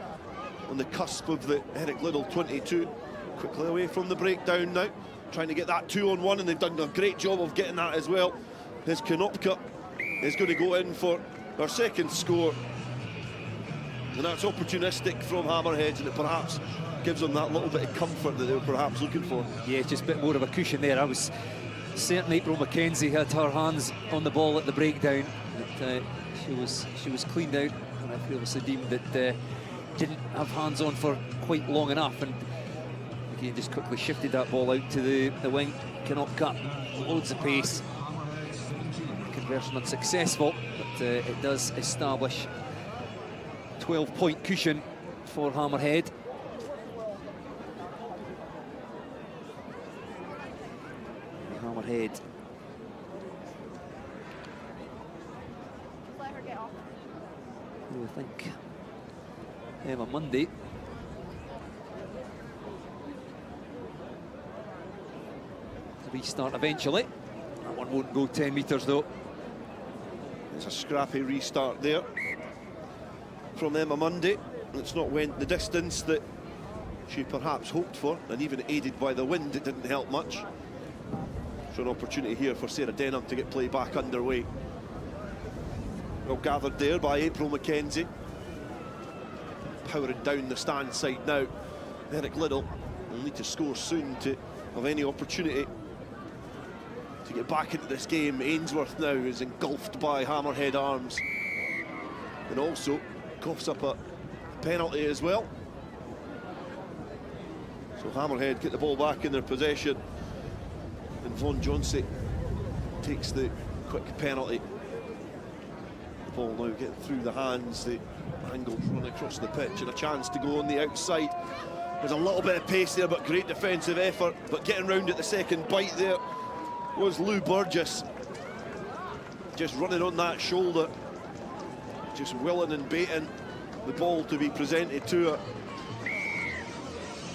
on the cusp of the Eric Liddell 22. Quickly away from the breakdown now, trying to get that 2-on-1, and they've done a great job of getting that as well. His Cumnock is going to go in for our second score, and that's opportunistic from Hammerheads, and it perhaps gives them that little bit of comfort that they were perhaps looking for. Yeah, just a bit more of a cushion there. I was certain April McKenzie had her hands on the ball at the breakdown, but she was cleaned out, and I obviously deemed that didn't have hands on for quite long enough, and again just quickly shifted that ball out to the wing. Cannot cut, loads of pace. Conversion unsuccessful, but it does establish 12-point cushion for Hammerhead. Hammerhead. Let her get off. I think Emma Munday. Restart eventually. That one won't go 10 metres though. It's a scrappy restart there from Emma Munday. It's not went the distance that she perhaps hoped for, and even aided by the wind, it didn't help much. So an opportunity here for Sarah Denham to get play back underway. Well gathered there by April Mackenzie. Powering down the stand side now. Eric Liddell will need to score soon to have any opportunity to get back into this game. Ainsworth now is engulfed by Hammerhead arms, and also coughs up a penalty as well. So Hammerhead get the ball back in their possession, and Von Johnsey takes the quick penalty. The ball now getting through the hands, the angled run across the pitch, and a chance to go on the outside. There's a little bit of pace there, but great defensive effort. But getting round at the second bite there was Lou Burgess, just running on that shoulder, just willing and baiting the ball to be presented to her,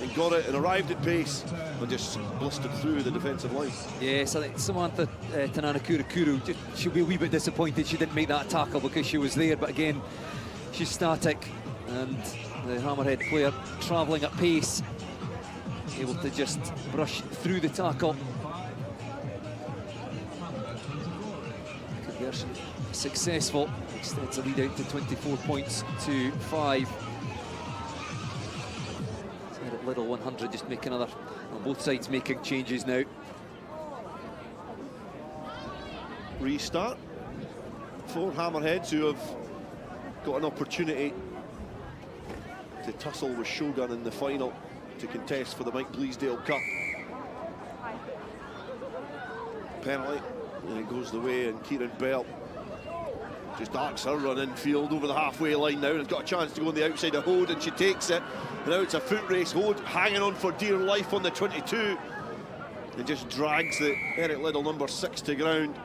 and got it and arrived at pace and just blistered through the defensive line. Yes, I think Samantha Tananakuru, she'll be a wee bit disappointed she didn't make that tackle because she was there, but again, she's static, and the Hammerhead player travelling at pace, able to just brush through the tackle. Conversion successful, extends the lead out to 24 points to 5. Little 100 just making another, on both sides making changes now. Restart for Hammerheads, who have got an opportunity to tussle with Shogun in the final to contest for the Mike Bleasdale Cup. Penalty, and it goes the way, and Kieran Bell just arcs her run infield over the halfway line now, and has got a chance to go on the outside of Hode, and she takes it. And now it's a foot race. Hode hanging on for dear life on the 22, and just drags the Eric Liddell number 6 to ground.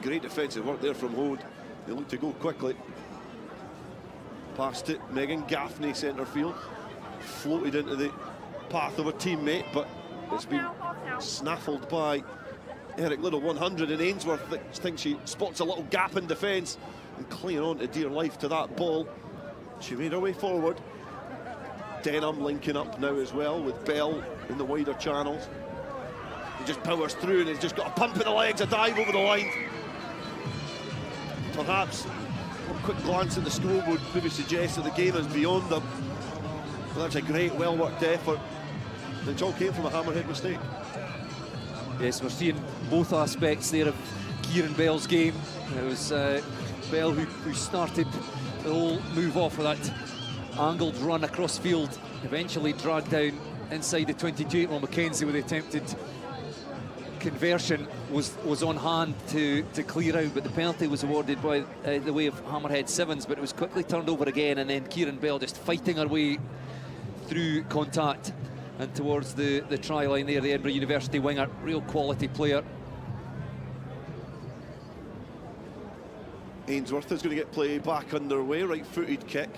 Great defensive work there from Hode. They look to go quickly. Past it, Megan Gaffney, centre field, floated into the path of a teammate, but it's been snaffled by Eric Liddell. 100, and Ainsworth thinks she spots a little gap in defence and clinging on to dear life to that ball. She made her way forward. Denham linking up now as well with Bell in the wider channels. He just powers through, and he's just got a pump in the legs, a dive over the line. Perhaps a quick glance at the score would maybe suggest that the game is beyond them. But that's a great, well-worked effort. And it all came from a Hammerhead mistake. Yes, we're seeing both aspects there of Kieran Bell's game. It was Bell who started the whole move off of that angled run across field, eventually dragged down inside the 22. Well, Mackenzie with the attempted conversion was on hand to clear out, but the penalty was awarded by the way of Hammerhead Sevens, but it was quickly turned over again, and then Kieran Bell just fighting her way through contact and towards the try line there, the Edinburgh University winger, real quality player. Ainsworth is going to get play back underway, right-footed kick.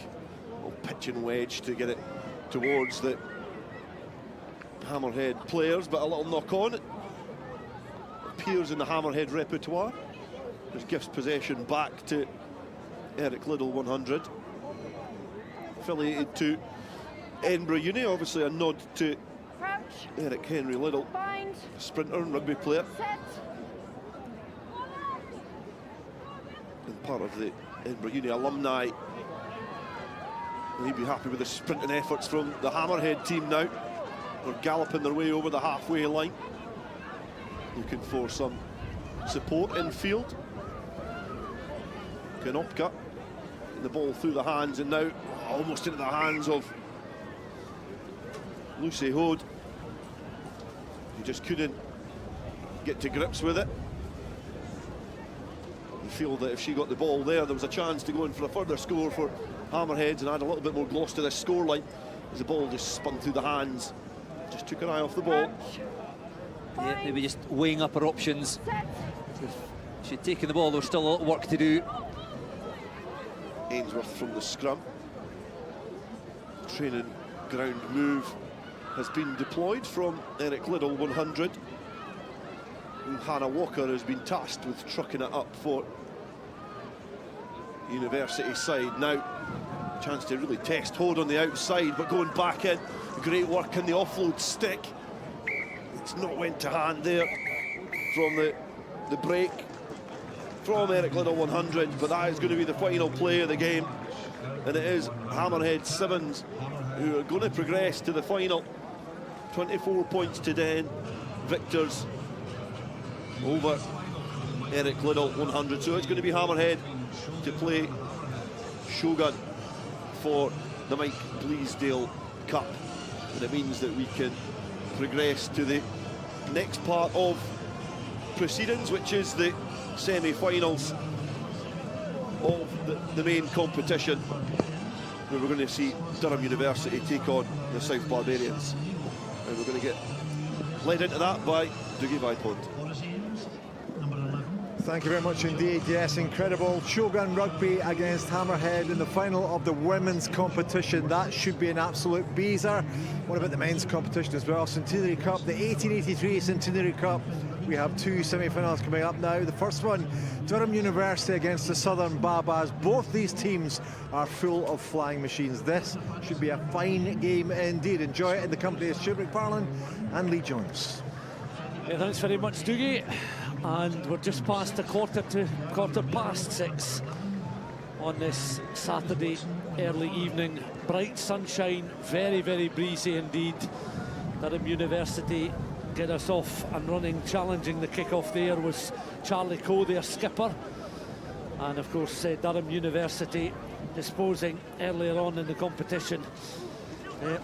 Pitching wedge to get it towards the Hammerhead players, but a little knock on. It appears in the Hammerhead repertoire. Just gives possession back to Eric Liddell, 100. Affiliated to Edinburgh Uni, obviously a nod to Eric Henry Liddell, sprinter and rugby player. And part of the Edinburgh Uni alumni. And he'd be happy with the sprinting efforts from the Hammerhead team now. They're galloping their way over the halfway line, looking for some support in field. Cumnock, the ball through the hands, and now almost into the hands of Lucy Hode. He just couldn't get to grips with it. You feel that if she got the ball there was a chance to go in for a further score for Hammerheads and add a little bit more gloss to this scoreline, as the ball just spun through the hands. Just took an eye off the ball. Yeah, maybe just weighing up her options. If she'd taken the ball, there was still a lot of work to do. Ainsworth from the scrum. Training ground move has been deployed from Eric Liddell 100. And Hannah Walker has been tasked with trucking it up for University side. Now, chance to really test hold on the outside, but going back in. Great work in the offload stick. It's not went to hand there from the break from Eric Liddell 100, but that is going to be the final play of the game. And it is Hammerhead Sevens who are going to progress to the final. 24 points to 10, victors over Eric Liddell 100. So it's going to be Hammerhead to play Shogun for the Mike Bleasdale Cup. And it means that we can progress to the next part of proceedings, which is the semi-finals of the main competition, where we're going to see Durham University take on the South Barbarians. And we're going to get led into that by Dougie Vipond. Thank you very much indeed. Yes, incredible. Shogun Rugby against Hammerhead in the final of the women's competition. That should be an absolute beezer. What about the men's competition as well? Centenary Cup, the 1883 Centenary Cup. We have two semi-finals coming up now. The first one, Durham University against the Southern Babas. Both these teams are full of flying machines. This should be a fine game indeed. Enjoy it in the company of Stuart McFarlane and Lee Jones. Yeah, thanks very much, Dougie. And we're just past quarter past 6 on this Saturday early evening. Bright sunshine, very, very breezy indeed. Durham University get us off and running. Challenging the kick-off there was Charlie Coe, their skipper. And of course Durham University disposing earlier on in the competition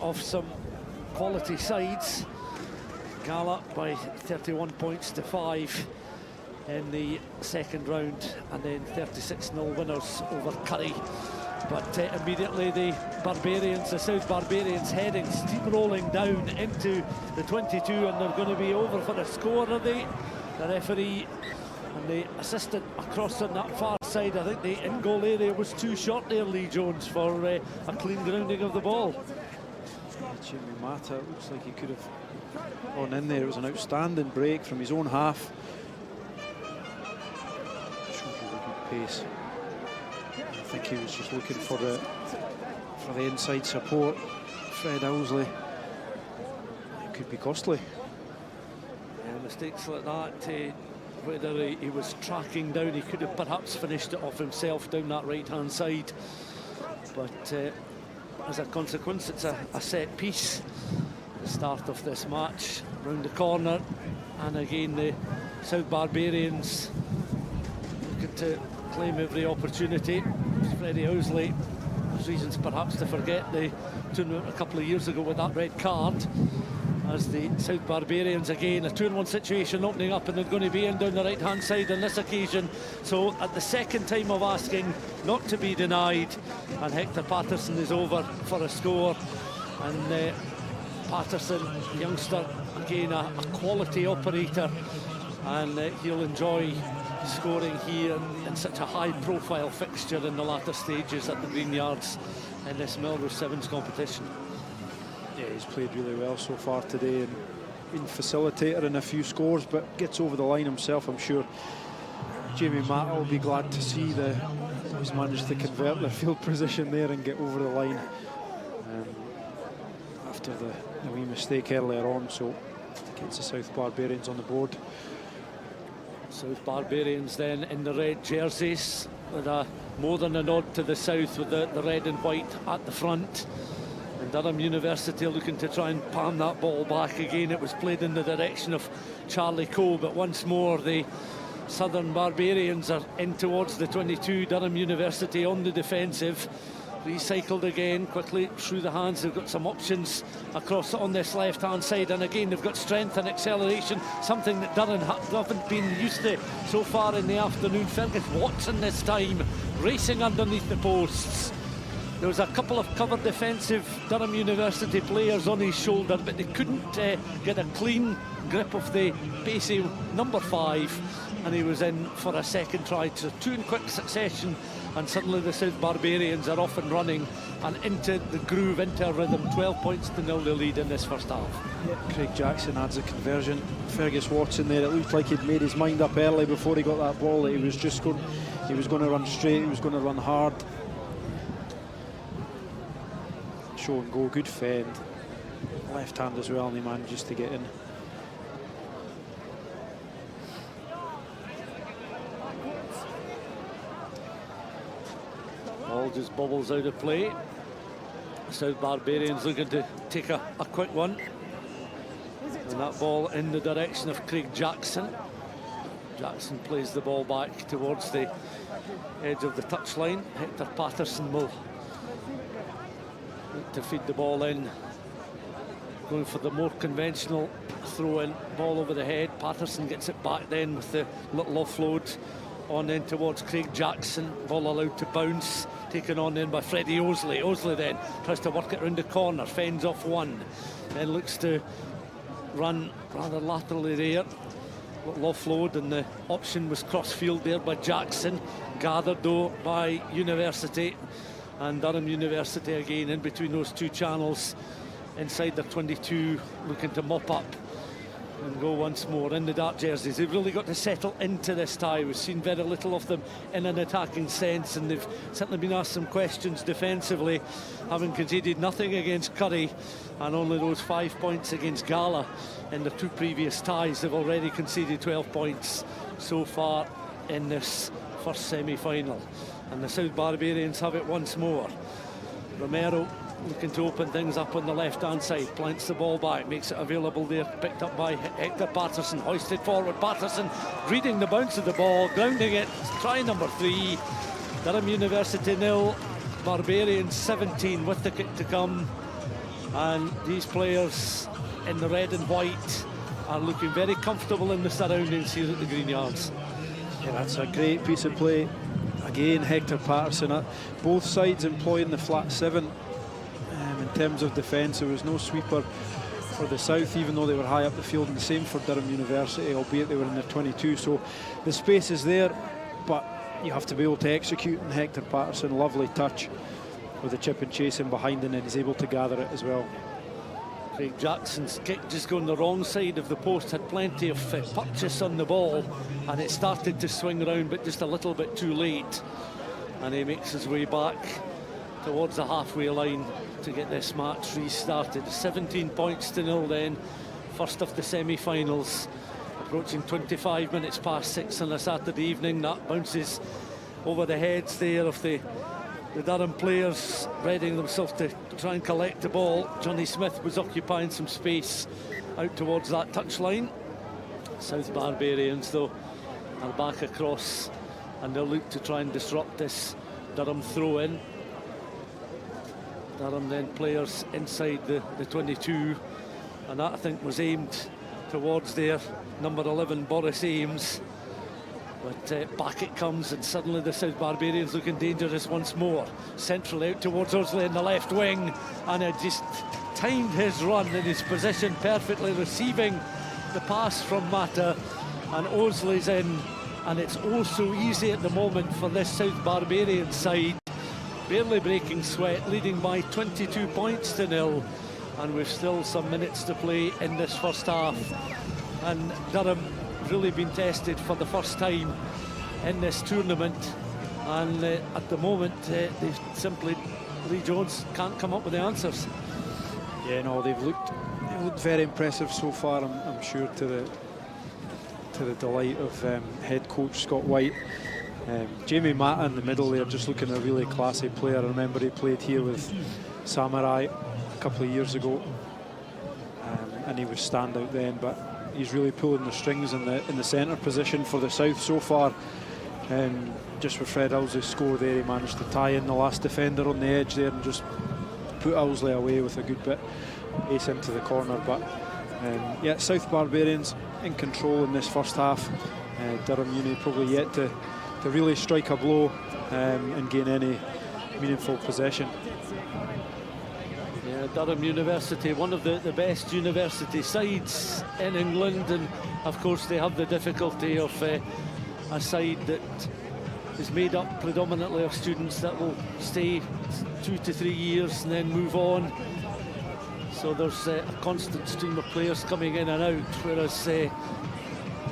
of some quality sides. Gala by 31 points to 5 in the second round, and then 36-0 winners over Currie. But immediately the Barbarians, the South Barbarians, heading steamrolling down into the 22, and they're going to be over for a score, are they? The referee and the assistant across on that far side. I think the in-goal area was too short there, Lee Jones, for a clean grounding of the ball. Jimmy Mata, it looks like he could have gone in there. It was an outstanding break from his own half. Good pace. I think he was just looking for the inside support. Fred Owsley. It could be costly. Yeah, mistakes like that, whether he was tracking down, he could have perhaps finished it off himself down that right-hand side. But as a consequence, it's a set piece. The start of this match, round the corner, and again the South Barbarians looking to claim every opportunity. Freddie Owsley has reasons perhaps to forget the tournament a couple of years ago with that red card, as the South Barbarians again, a 2-on-1 situation opening up, and they're going to be in down the right hand side on this occasion. So at the second time of asking, not to be denied, and Hector Patterson is over for a score. And Patterson, youngster, again a quality operator, and he'll enjoy scoring here in such a high-profile fixture in the latter stages at the Green Yards in this Melrose Sevens competition. Yeah, he's played really well so far today and been facilitator in a few scores, but gets over the line himself. I'm sure Jamie Matta will be glad to see he's managed to convert their field position there and get over the line after the wee mistake earlier on. So gets the South Barbarians on the board. South Barbarians then in the red jerseys, with more than a nod to the south, with the red and white at the front. And Durham University looking to try and palm that ball back again. It was played in the direction of Charlie Coe, but once more the Southern Barbarians are in towards the 22. Durham University on the defensive. Recycled again quickly through the hands. They've got some options across on this left hand side, and again they've got strength and acceleration, something that Durham haven't been used to so far in the afternoon. Fergus Watson this time racing underneath the posts, There was a couple of covered defensive Durham University players on his shoulder, but they couldn't get a clean grip of the pacey number 5, and he was in for a second try. So 2 in quick succession, and suddenly the South Barbarians are off and running and into the groove, into a rhythm. 12 points to 0 the lead in this first half. Yeah, Craig Jackson adds a conversion. Fergus Watson there, it looked like he'd made his mind up early before he got that ball that he was going to run straight, he was going to run hard. Show and go, good fend. Left hand as well, and he manages to get in. Ball just bobbles out of play. South Barbarians looking to take a quick one. And that ball in the direction of Craig Jackson. Jackson plays the ball back towards the edge of the touchline. Hector Patterson will look to feed the ball in. Going for the more conventional throw-in, ball over the head. Patterson gets it back then with the little offload on in towards Craig Jackson. Ball allowed to bounce, taken on in by Freddie Osley. Osley then tries to work it round the corner, fends off one, then looks to run rather laterally there. Little offload, and the option was cross-field there by Jackson. Gathered though by University, and Durham University again in between those two channels inside their 22, looking to mop up and go once more in the dark jerseys. They've really got to settle into this tie. We've seen very little of them in an attacking sense, and they've certainly been asked some questions defensively, having conceded nothing against Currie and only those 5 points against Gala in the 2 previous ties. They've already conceded 12 points so far in this first semi-final, and the South Barbarians have it once more. Romero looking to open things up on the left-hand side, plants the ball back, makes it available there, picked up by Hector Patterson, hoisted forward. Patterson reading the bounce of the ball, grounding it. Try number 3. Durham University 0, Barbarians 17 with the kick to come. And these players in the red and white are looking very comfortable in the surroundings here at the Green Yards. Yeah, that's a great piece of play. Again, Hector Patterson, both sides employing the flat 7. In terms of defence, there was no sweeper for the South, even though they were high up the field, and the same for Durham University, albeit they were in their 22. So the space is there, but you have to be able to execute. And Hector Patterson, lovely touch with the chip and chase in behind, and then he's able to gather it as well. Craig Jackson's kick just going the wrong side of the post, had plenty of purchase on the ball, and it started to swing around, but just a little bit too late. And he makes his way back towards the halfway line to get this match restarted. 17 points to 0 then, first of the semi-finals, approaching 25 minutes past 6 on a Saturday evening. That bounces over the heads there of the Durham players, readying themselves to try and collect the ball. Johnny Smith was occupying some space out towards that touchline. South Barbarians though are back across, and they'll look to try and disrupt this Durham throw-in. Durham then players inside the 22, and that I think was aimed towards their number 11 Boris Ames, but back it comes, and suddenly the South Barbarians looking dangerous once more. Central out towards Osley in the left wing, and it just timed his run in his position perfectly, receiving the pass from Mata, and Osley's in, and it's oh so easy at the moment for this South Barbarian side. Barely breaking sweat, leading by 22 points to 0, and we've still some minutes to play in this first half. And Durham really been tested for the first time in this tournament, and at the moment they've simply, Lee Jones can't come up with the answers. Yeah, no, they've looked very impressive so far. I'm sure to the delight of head coach Scott White. Jamie Mata in the middle there, just looking a really classy player. I remember he played here with Samurai a couple of years ago, and he was standout then, but he's really pulling the strings in the centre position for the South so far. Just with Fred Owsley's score there, he managed to tie in the last defender on the edge there and just put Owsley away with a good bit, ace into the corner. But yeah, South Barbarians in control in this first half. Durham Uni probably yet to really strike a blow and gain any meaningful possession. Yeah, Durham University, one of the best university sides in England, and of course they have the difficulty of a side that is made up predominantly of students that will stay 2 to 3 years and then move on. So there's a constant stream of players coming in and out, whereas a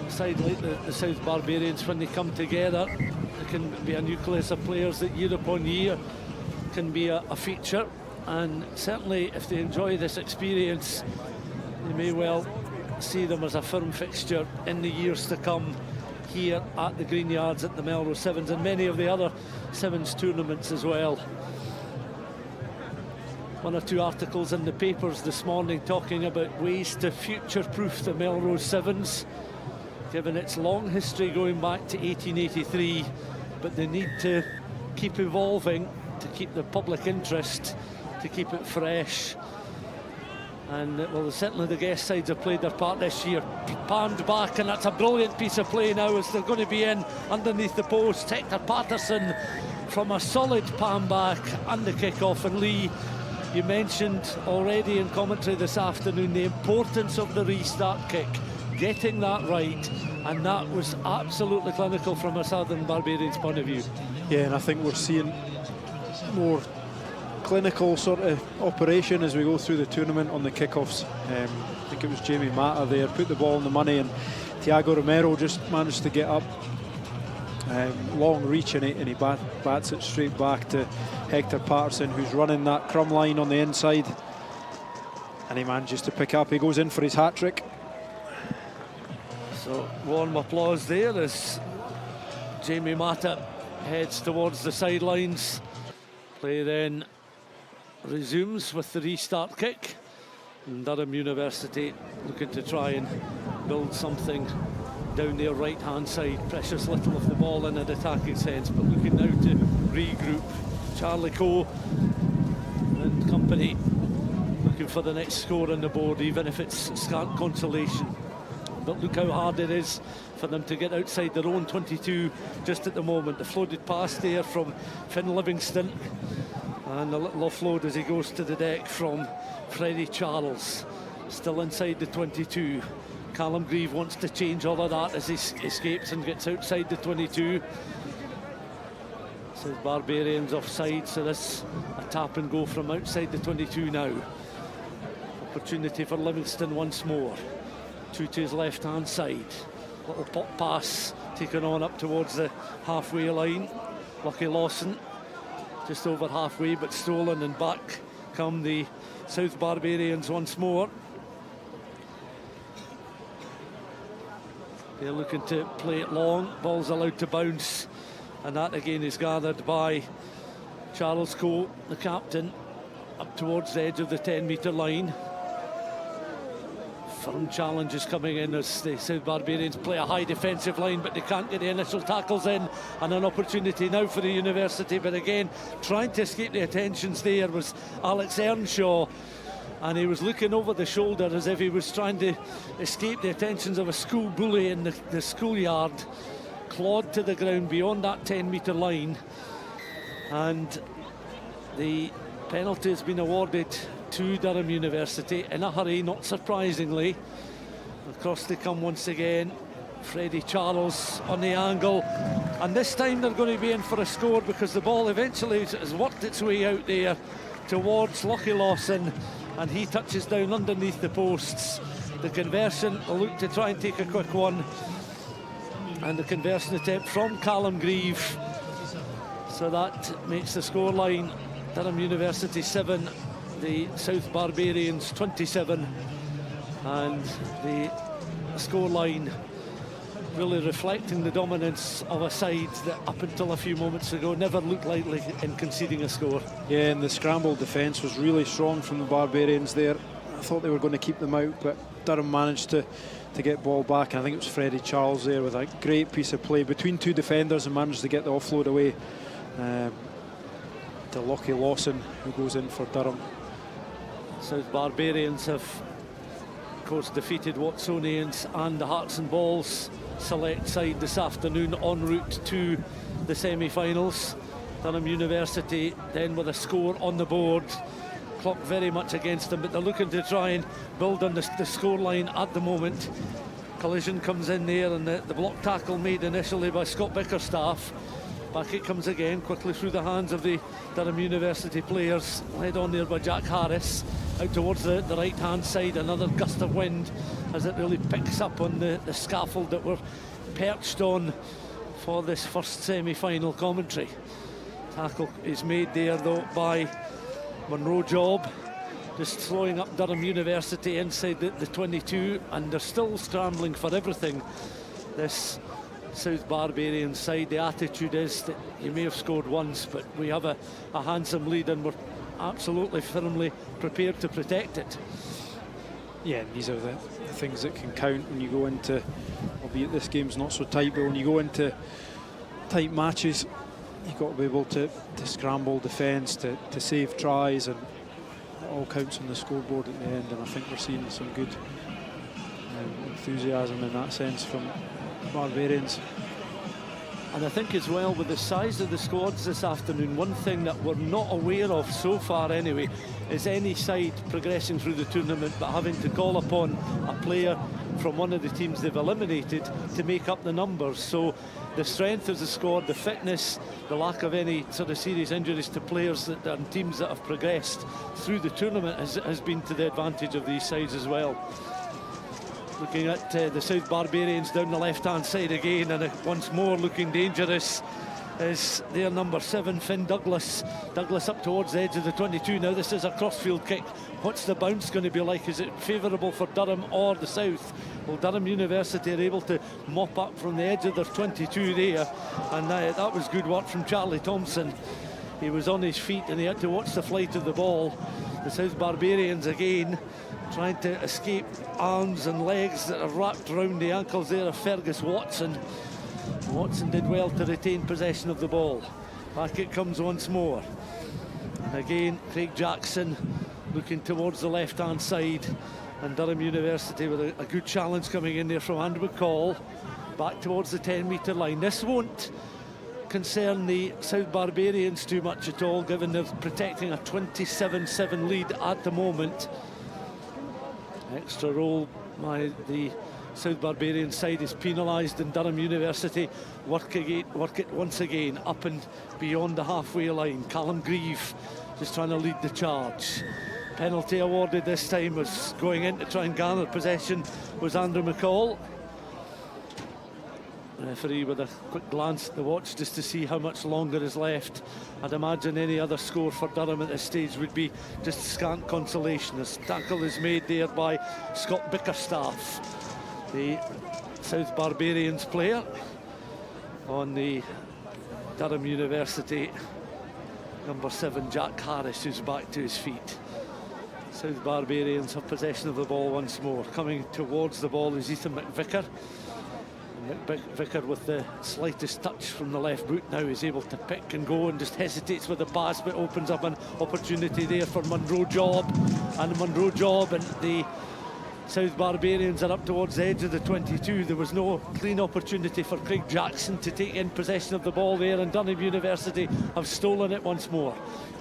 side like the South Barbarians, when they come together, there can be a nucleus of players that year upon year can be a feature. And certainly if they enjoy this experience, they may well see them as a firm fixture in the years to come here at the Green Yards at the Melrose Sevens and many of the other Sevens tournaments as well. One or two articles in the papers this morning talking about ways to future-proof the Melrose Sevens, given its long history going back to 1883, but they need to keep evolving to keep the public interest, to keep it fresh. And well, certainly the guest sides have played their part this year. Palmed back, and that's a brilliant piece of play now as they're going to be in underneath the post. Hector Patterson from a solid palm back and the kick-off. And Lee, you mentioned already in commentary this afternoon the importance of the restart kick, getting that right, and that was absolutely clinical from a Southern Barbarians point of view. Yeah, and I think we're seeing more clinical sort of operation as we go through the tournament on the kickoffs. I think it was Jamie Mata there, put the ball in the money, and Tiago Romero just managed to get up. Long reach, and he bats it straight back to Hector Patterson, who's running that crumb line on the inside. And he manages to pick up, he goes in for his hat-trick. So warm applause there as Jamie Mata heads towards the sidelines. Play then resumes with the restart kick, and Durham University looking to try and build something down their right hand side. Precious little of the ball in an attacking sense, but looking now to regroup. Charlie Coe and company looking for the next score on the board, even if it's scant consolation. But look how hard it is for them to get outside their own 22 just at the moment. The floated pass there from Finn Livingston, and a little offload as he goes to the deck from Freddie Charles, still inside the 22. Callum Grieve wants to change all of that as he escapes and gets outside the 22. Says Barbarians offside, so this a tap and go from outside the 22 now. Opportunity for Livingston once more. To his left hand side. Little pop pass taken on up towards the halfway line. Lucky Lawson just over halfway, but stolen, and back come the South Barbarians once more. They're looking to play it long. Ball's allowed to bounce, and that again is gathered by Charles Coe, the captain, up towards the edge of the 10-metre line. Firm challenges coming in as the South Barbarians play a high defensive line, but they can't get the initial tackles in, and an opportunity now for the University. But again, trying to escape the attentions there was Alex Earnshaw, and he was looking over the shoulder as if he was trying to escape the attentions of a school bully in the schoolyard. Clawed to the ground beyond that 10-metre line, and the penalty has been awarded to Durham University in a hurry, not surprisingly. Across they come once again. Freddie Charles on the angle, and this time they're going to be in for a score because the ball eventually has worked its way out there towards Lucky Lawson, and he touches down underneath the posts. The conversion will look to try and take a quick one, and the conversion attempt from Callum Grieve. So that makes the scoreline Durham University 7, the South Barbarians 27, and the scoreline really reflecting the dominance of a side that up until a few moments ago never looked likely in conceding a score. Yeah, and the scrambled defence was really strong from the Barbarians there. I thought they were going to keep them out, but Durham managed to get ball back, and I think it was Freddie Charles there with a great piece of play between two defenders and managed to get the offload away to Lucky Lawson, who goes in for Durham. South Barbarians have, of course, defeated Watsonians and the Hearts and Balls select side this afternoon en route to the semi-finals. Durham University then with a score on the board. Clock very much against them, but they're looking to try and build on the scoreline at the moment. Collision comes in there, and the block tackle made initially by Scott Bickerstaff. Back it comes again, quickly through the hands of the Durham University players, led on there by Jack Harris, out towards the right-hand side. Another gust of wind as it really picks up on the scaffold that we're perched on for this first semi-final commentary. Tackle is made there though by Monroe Job, just slowing up Durham University inside the 22, and they're still scrambling for everything. This South Barbarian side, the attitude is that you may have scored once, but we have a handsome lead and we're absolutely firmly prepared to protect it. Yeah, these are the things that can count when you go into, albeit this game's not so tight, but when you go into tight matches, you've got to be able to scramble defence, to save tries, and it all counts on the scoreboard at the end. And I think we're seeing some good enthusiasm in that sense from Barbarians. And I think as well, with the size of the squads this afternoon, one thing that we're not aware of so far anyway is any side progressing through the tournament but having to call upon a player from one of the teams they've eliminated to make up the numbers. So the strength of the squad, the fitness, the lack of any sort of serious injuries to players and teams that have progressed through the tournament has been to the advantage of these sides as well. Looking at the South Barbarians down the left-hand side again, and once more looking dangerous is their number 7, Finn Douglas. Douglas up towards the edge of the 22. Now this is a crossfield kick. What's the bounce going to be like? Is it favourable for Durham or the South? Well, Durham University are able to mop up from the edge of their 22 there, and that was good work from Charlie Thompson. He was on his feet and he had to watch the flight of the ball. The South Barbarians again trying to escape arms and legs that are wrapped around the ankles there of Fergus Watson. Watson did well to retain possession of the ball. Back it comes once more. And again, Craig Jackson looking towards the left-hand side, and Durham University with a good challenge coming in there from Andrew McCall. Back towards the 10-metre line. This won't concern the South Barbarians too much at all, given they're protecting a 27-7 lead at the moment. Extra roll by the South Barbarian side is penalised, and Durham University work it once again up and beyond the halfway line. Callum Grieve just trying to lead the charge. Penalty awarded this time, was going in to try and garner possession was Andrew McCall. The referee with a quick glance at the watch just to see how much longer is left. I'd imagine any other score for Durham at this stage would be just scant consolation. This tackle is made there by Scott Bickerstaff, the South Barbarians player, on the Durham University number 7, Jack Harris, who's back to his feet. South Barbarians have possession of the ball once more. Coming towards the ball is Ethan McVicker. McVicker with the slightest touch from the left boot now is able to pick and go, and just hesitates with the pass, but opens up an opportunity there for Monroe Job. And Monroe Job and the South Barbarians are up towards the edge of the 22. There was no clean opportunity for Craig Jackson to take in possession of the ball there, and Durham University have stolen it once more.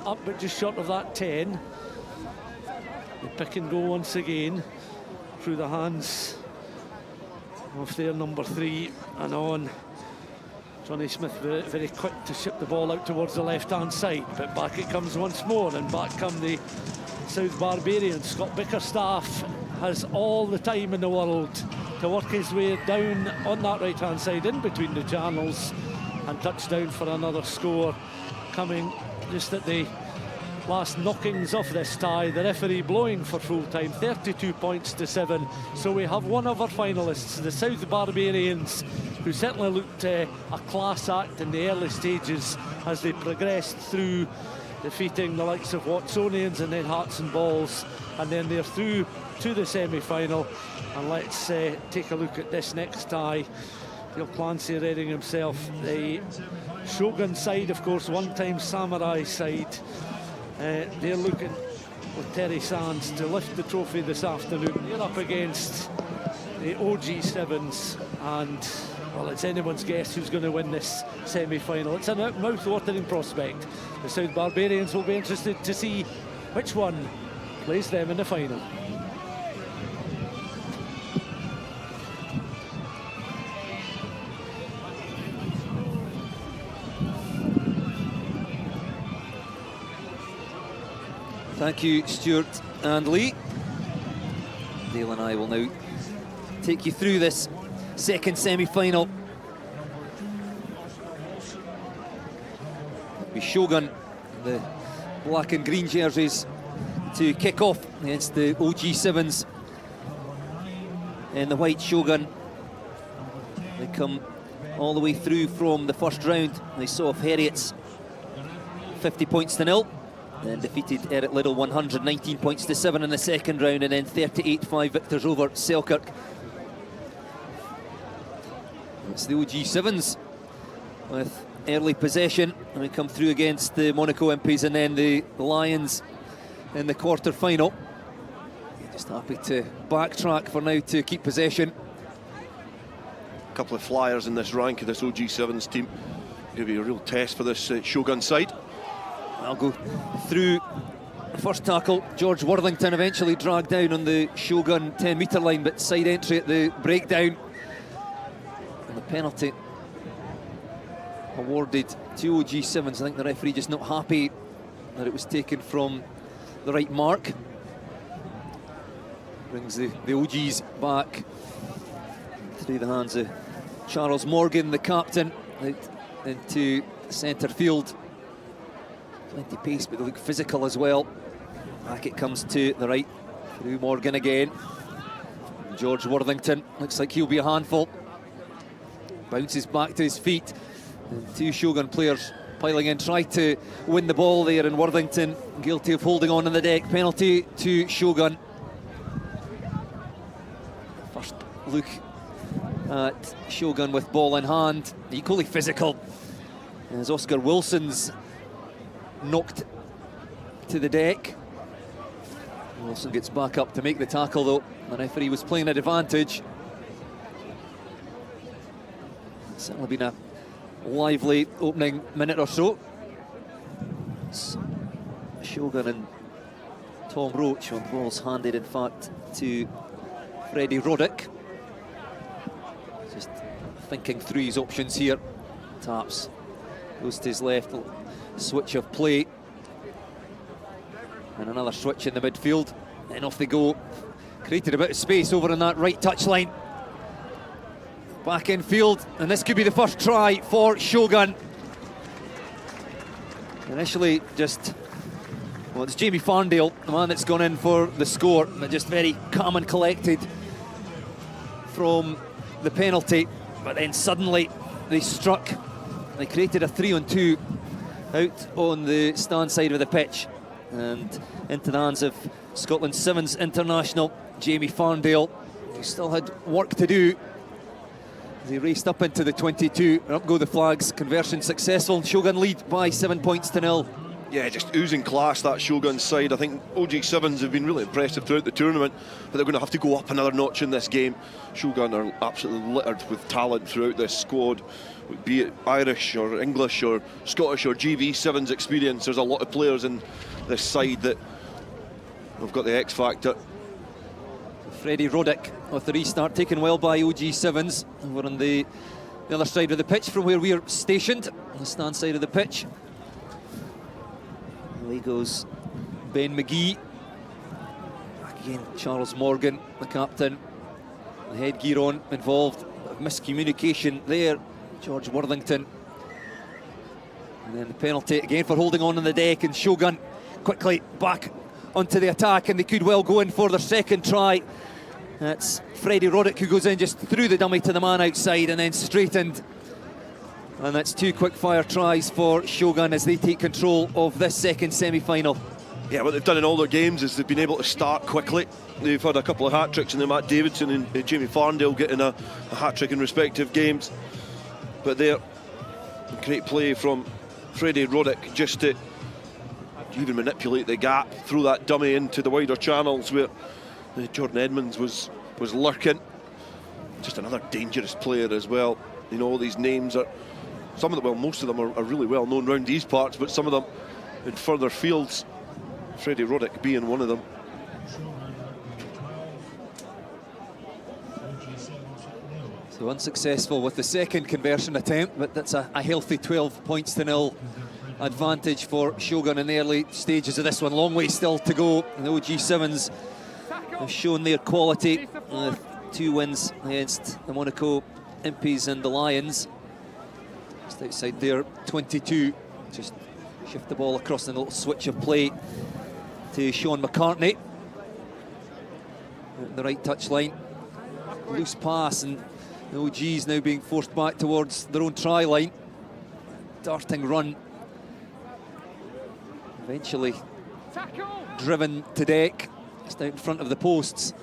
Up but just short of that 10. The pick and go once again through the hands of their number 3 and on. Johnny Smith very, very quick to ship the ball out towards the left-hand side, but back it comes once more, and back come the South Barbarians. Scott Bickerstaff has all the time in the world to work his way down on that right-hand side in between the channels, and touchdown for another score coming just at the last knockings of this tie. The referee blowing for full time, 32 points to 7. So we have one of our finalists, the South Barbarians, who certainly looked a class act in the early stages as they progressed through, defeating the likes of Watsonians and then Hearts and Balls, and then they're through to the semi-final. And let's take a look at this next tie. Neil Clancy reading himself. The Shogun side, of course, one-time Samurai side. They're looking with Terry Sands to lift the trophy this afternoon. They're up against the OG Sevens, and Well, it's anyone's guess who's going to win this semi-final. It's a mouth-watering prospect. The South Barbarians will be interested to see which one plays them in the final. Thank you, Stuart and Lee. Dale and I will now take you through this second semi-final. It'll be Shogun, the black and green jerseys, to kick off against the OG7s in the white Shogun. They come all the way through from the first round. They saw off Heriot's 50 points to 0. Then defeated Liddell 119 points to 7 in the second round, and then 38-5 victors over Selkirk. It's the OG7s with early possession, and we come through against the Monaco Imps and then the Lions in the quarter final. Just happy to backtrack for now to keep possession. A couple of flyers in this rank of this OG7s team. Give you a real test for this Shogun side. I'll go through the first tackle. George Worthington eventually dragged down on the Shogun 10-metre line, but side entry at the breakdown. And the penalty awarded to OG7s. I think the referee just not happy that it was taken from the right mark. Brings the OGs back through the hands of Charles Morgan, the captain, out into centre field. Plenty pace, but they look physical as well. Back it comes to the right, through Morgan again. George Worthington, looks like he'll be a handful. Bounces back to his feet. And two Shogun players piling in, try to win the ball there, and Worthington guilty of holding on in the deck. Penalty to Shogun. First look at Shogun with ball in hand, equally physical. As Oscar Wilson's knocked to the deck. Wilson gets back up to make the tackle, though. The referee was playing at advantage. Certainly been a lively opening minute or so. It's Shogun and Tom Roach, on balls handed in fact to Freddie Roddick. Just thinking through his options here. Taps, goes to his left, switch of play. And another switch in the midfield. And off they go. Created a bit of space over on that right touchline. Back in field, and this could be the first try for Shogun. Initially just, well, it's Jamie Farndale, the man that's gone in for the score, but just very calm and collected from the penalty. But then suddenly they struck. They created a 3-on-2 out on the stand side of the pitch, and into the hands of Scotland's Sevens international Jamie Farndale, who still had work to do. He raced up into the 22, and up go the flags. Conversion successful. Shogun lead by 7 points to 0. Yeah, just oozing class, that Shogun side. I think OG7s have been really impressive throughout the tournament, but they're going to have to go up another notch in this game. Shogun are absolutely littered with talent throughout this squad, be it Irish or English or Scottish or GV7s experience. There's a lot of players in this side that have got the X factor. Freddie Roddick with the restart, taken well by OG7s. We're on the other side of the pitch from where we're stationed, on the stand side of the pitch. Away goes Ben McGee. Back again, Charles Morgan, the captain. The headgear on, involved. Miscommunication there, George Worthington. And then the penalty again for holding on the deck, and Shogun quickly back onto the attack, and they could well go in for their second try. That's Freddie Roddick who goes in just through the dummy to the man outside and then straightened. And that's two quick fire tries for Shogun as they take control of this second semi-final. Yeah, what they've done in all their games is they've been able to start quickly. They've had a couple of hat-tricks in there, Matt Davidson and Jamie Farndale getting a hat-trick in respective games. But there, great play from Freddie Roddick just to even manipulate the gap, throw that dummy into the wider channels where Jordan Edmonds was lurking. Just another dangerous player as well. You know, all these names are, some of them, well, most of them are really well known round these parts, but some of them in further fields, Freddie Roddick being one of them. So unsuccessful with the second conversion attempt, but that's a healthy 12 points to nil advantage for Shogun in the early stages of this one. Long way still to go. The OG7s have shown their quality. 2 wins against the Monaco Imps and the Lions. Just outside their 22. Just shift the ball across the little switch of play to Sean McCartney. At the right touchline. Loose pass, and the OGs now being forced back towards their own try line. Darting run. Eventually driven to deck. Just out in front of the posts.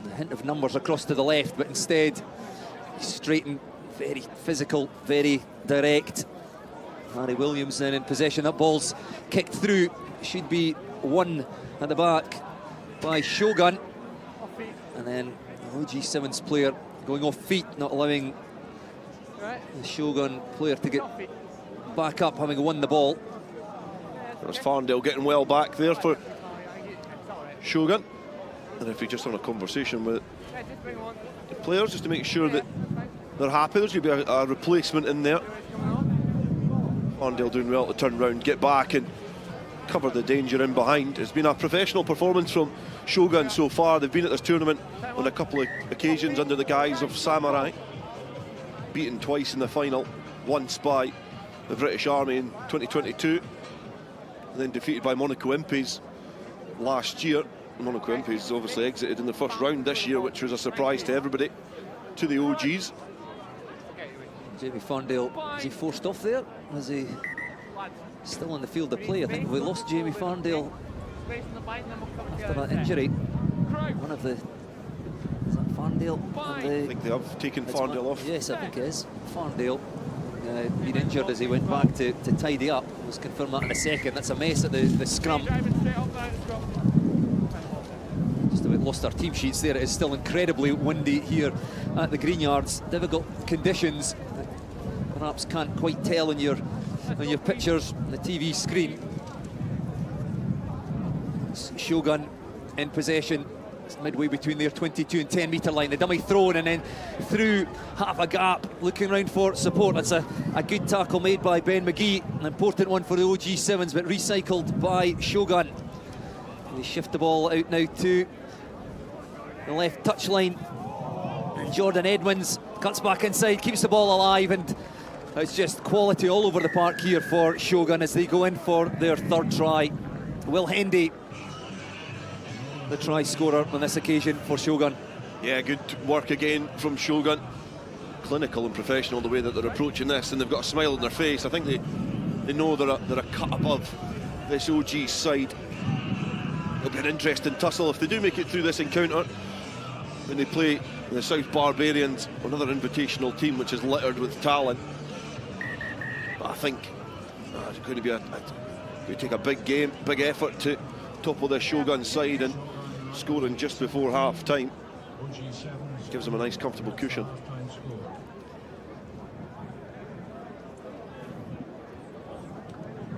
A hint of numbers across to the left, but instead straight and very physical, very direct. Harry Williams then in possession. That ball's kicked through. Should be won at the back by Shogun. And then the OG7's player going off feet, not allowing the Shogun player to get back up, having won the ball. There's Farndale getting well back there for Shogun. And if we just have a conversation with the players just to make sure that they're happy, there's going to be a replacement in there. Farndale doing well to turn round, get back and cover the danger in behind. It's been a professional performance from Shogun so far. They've been at this tournament on a couple of occasions under the guise of Samurai. Beaten twice in the final, once by the British Army in 2022, and then defeated by Monaco Imps last year. Monaco Imps obviously exited in the first round this year, which was a surprise to everybody, to the OGs. Jamie Farndale, is he forced off there? Is he still on the field of play? I think we lost Jamie Farndale after that injury. One of the... Is that Farndale? I think they have taken Farndale off. Yes, I think it is. Farndale been injured as he went back to tidy up. We'll confirm that in a second. That's a mess at the scrum. Just about lost our team sheets there. It is still incredibly windy here at the Greenyards. Difficult conditions. Perhaps can't quite tell on your pictures on the TV screen. Shogun in possession. It's midway between their 22 and 10 metre line. The dummy thrown and then through half a gap, looking around for support. That's a good tackle made by Ben McGee. An important one for the OG7s, but recycled by Shogun. They shift the ball out now to the left touchline. Jordan Edmonds cuts back inside, keeps the ball alive, and it's just quality all over the park here for Shogun as they go in for their third try. Will Hendy, the try scorer on this occasion for Shogun. Yeah, good work again from Shogun. Clinical and professional the way that they're approaching this, and they've got a smile on their face. I think they know they're a cut above this OG side. It'll be an interesting tussle if they do make it through this encounter when they play the South Barbarians, another invitational team which is littered with talent. But I think it's going to be we take a big game, big effort to topple this Shogun side, and scoring just before half time gives them a nice comfortable cushion.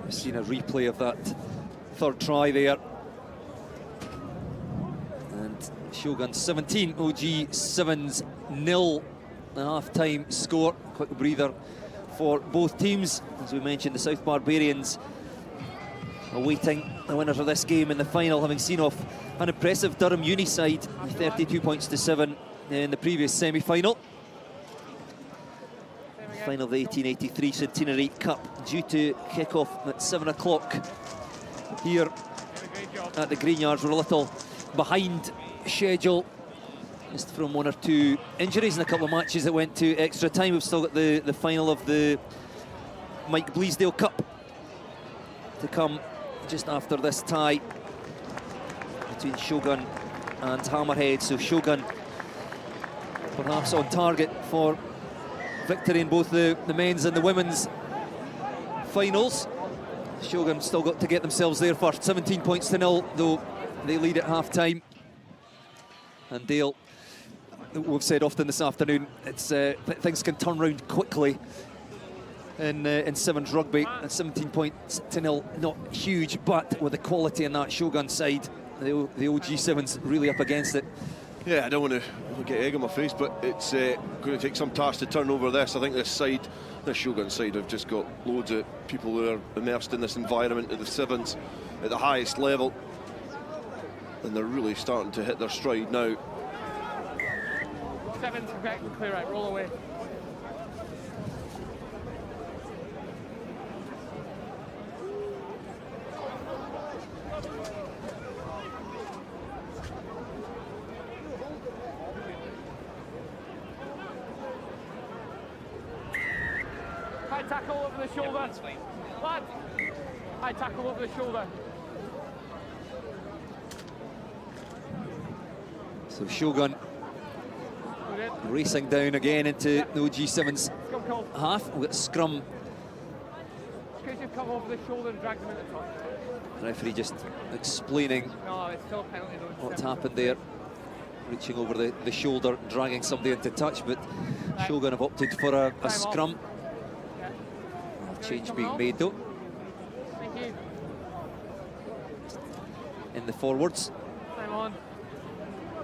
We've seen a replay of that third try there. And Shogun 17, OG 7's 0 half-time score. Quick breather for both teams. As we mentioned, the South Barbarians awaiting the winners of this game in the final, having seen off an impressive Durham Uni side, 32 points to 7 in the previous semi-final. Final of the 1883 Centenary Cup, due to kick off at 7 o'clock here at the Greenyards. We're a little behind schedule, just from one or two injuries in a couple of matches that went to extra time. We've still got the final of the Mike Bleasdale Cup to come just after this tie between Shogun and Hammerhead. So Shogun perhaps on target for victory in both the men's and the women's finals. Shogun still got to get themselves there first. 17 points to 0, though they lead at half-time. And they'll we've said often this afternoon, it's things can turn round quickly in Sevens rugby. And 17 points to nil, not huge, but with the quality in that Shogun side, the OG Sevens really up against it. Yeah, I don't want to get egg on my face, but it's going to take some task to turn over this. I think this Shogun side, have just got loads of people who are immersed in this environment of the Sevens at the highest level, and they're really starting to hit their stride now. Sevens, okay, clear out, roll away. High tackle over the shoulder. Lad, high tackle over the shoulder. So Shogun racing down again into the OG Sevens half. We've got scrum. Could you come over the shoulder and drag them into the front? Referee just explaining what's happened there. Reaching over the shoulder, dragging somebody into touch, but Shogun have opted for a scrum. Change being made though. Thank you. In the forwards. Time on.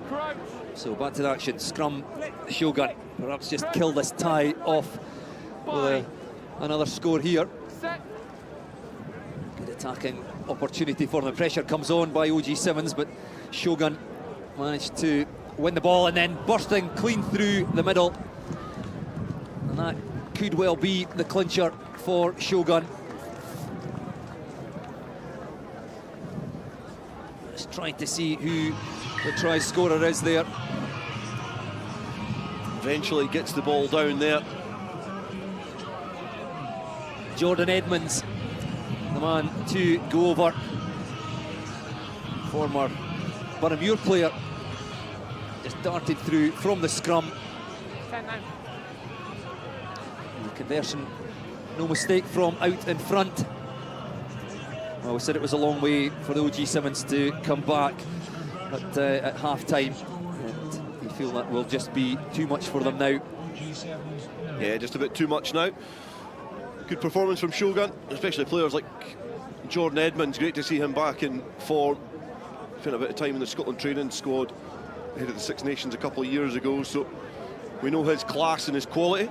Crouch. So back to the action. Scrum, Shogun. Perhaps just kill this tie off with another score here. Set. Good attacking opportunity for them. Pressure comes on by OG Sevens, but Shogun managed to win the ball and then bursting clean through the middle. And that could well be the clincher for Shogun. Just trying to see who the try scorer is there. Eventually gets the ball down there. Jordan Edmonds, the man to go over. Former Boroughmuir player, just darted through from the scrum. 10 now. The conversion, no mistake from out in front. Well, we said it was a long way for the OG Sevens to come back at half-time. And you feel that will just be too much for them now. Yeah, just a bit too much now. Good performance from Shogun, especially players like Jordan Edmonds. Great to see him back in form. Spent a bit of time in the Scotland training squad ahead of the Six Nations a couple of years ago, so we know his class and his quality.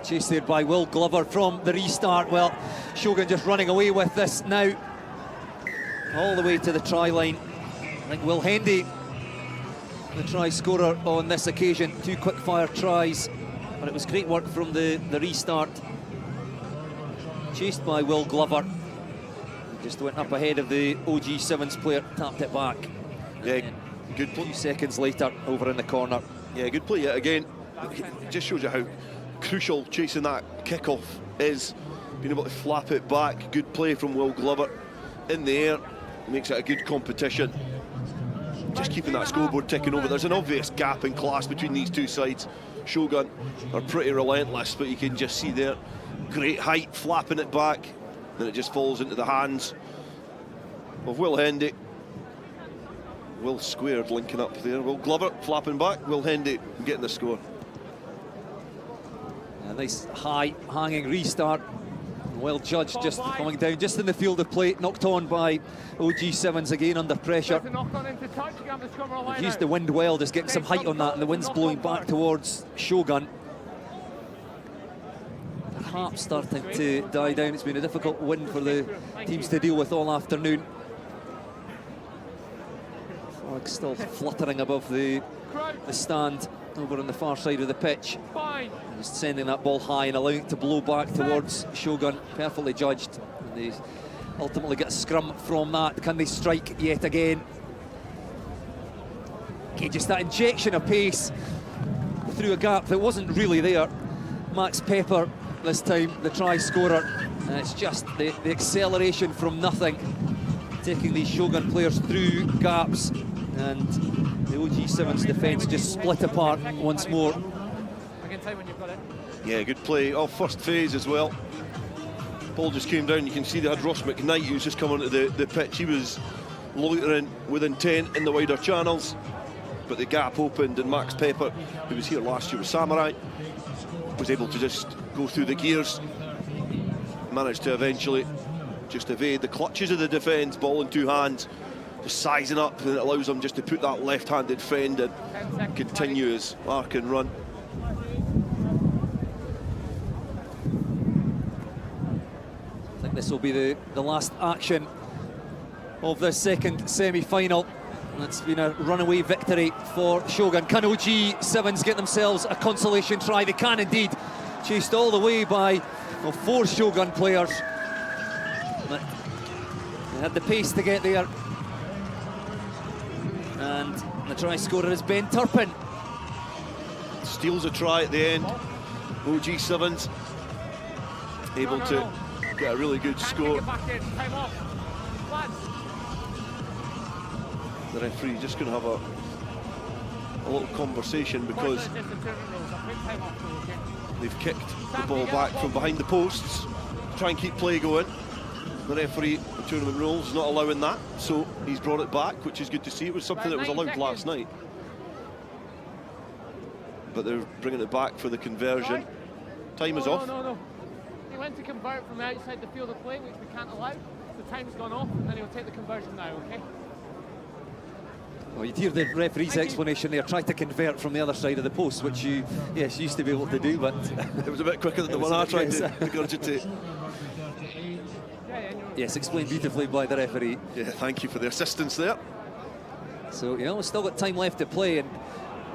Chased there by Will Glover from the restart. Well, Shogun just running away with this now. All the way to the try line. I think Will Hendy, the try scorer on this occasion. 2 quick-fire tries, but it was great work from the restart. Chased by Will Glover. Just went up ahead of the OG Sevens player, tapped it back. Yeah, good play. A few seconds later, over in the corner. Yeah, good play yet again. It just shows you how crucial chasing that kick-off is. Being able to flap it back. Good play from Will Glover in the air. Makes it a good competition. Just keeping that scoreboard ticking over. There's an obvious gap in class between these two sides. Shogun are pretty relentless, but you can just see there. Great height, flapping it back. Then it just falls into the hands of Will Hendy. Will squared linking up there. Will Glover flapping back. Will Hendy getting the score. A nice high hanging restart. Well judged, just coming down just in the field of play. Knocked on by OG Sevens again under pressure. Used the wind well, just getting some height on that, and the wind's blowing back towards Shogun. Perhaps starting to die down. It's been a difficult wind for the teams to deal with all afternoon. Flag still fluttering above the stand over on the far side of the pitch. Just sending that ball high and allowing it to blow back towards Shogun. Perfectly judged. And they ultimately get a scrum from that. Can they strike yet again? Okay, just that injection of pace through a gap that wasn't really there. Max Pepper this time, the try scorer. And it's just the acceleration from nothing, taking these Shogun players through gaps, and the OG Sevens defence just split apart once more. Yeah, good play off first phase as well. Ball just came down. You can see they had Ross McKnight, who's just come onto the pitch. He was loitering with intent in the wider channels. but the gap opened, and Max Pepper, who was here last year with Samurai, was able to just go through the gears, managed to eventually just evade the clutches of the defence, ball in two hands, just sizing up, and it allows him just to put that left-handed fend and continue his arc and run. I think this will be the last action of this second semi-final. It's been a runaway victory for Shogun. Can OG Sevens get themselves a consolation try? They can indeed. Chased all the way by four Shogun players. But they had the pace to get there. And the try scorer is Ben Turpin. Steals a try at the end. OG Sevens able to get a really good score. The referee just going to have a little conversation because they've kicked the ball back from behind the posts to try and keep play going. The referee, the tournament rules, not allowing that, so he's brought it back, which is good to see. It was something that was allowed last night, but they're bringing it back for the conversion. Time is off. No. He went to convert from outside the field of play, which we can't allow. The time's gone off, and he'll take the conversion now, okay? Well, you'd hear the referee's explanation there, tried to convert from the other side of the post, which you, yes, used to be able to do, but it was a bit quicker than the one I tried to regurgitate. Yes, explained beautifully by the referee. Yeah, thank you for the assistance there. So, you know, we've still got time left to play, and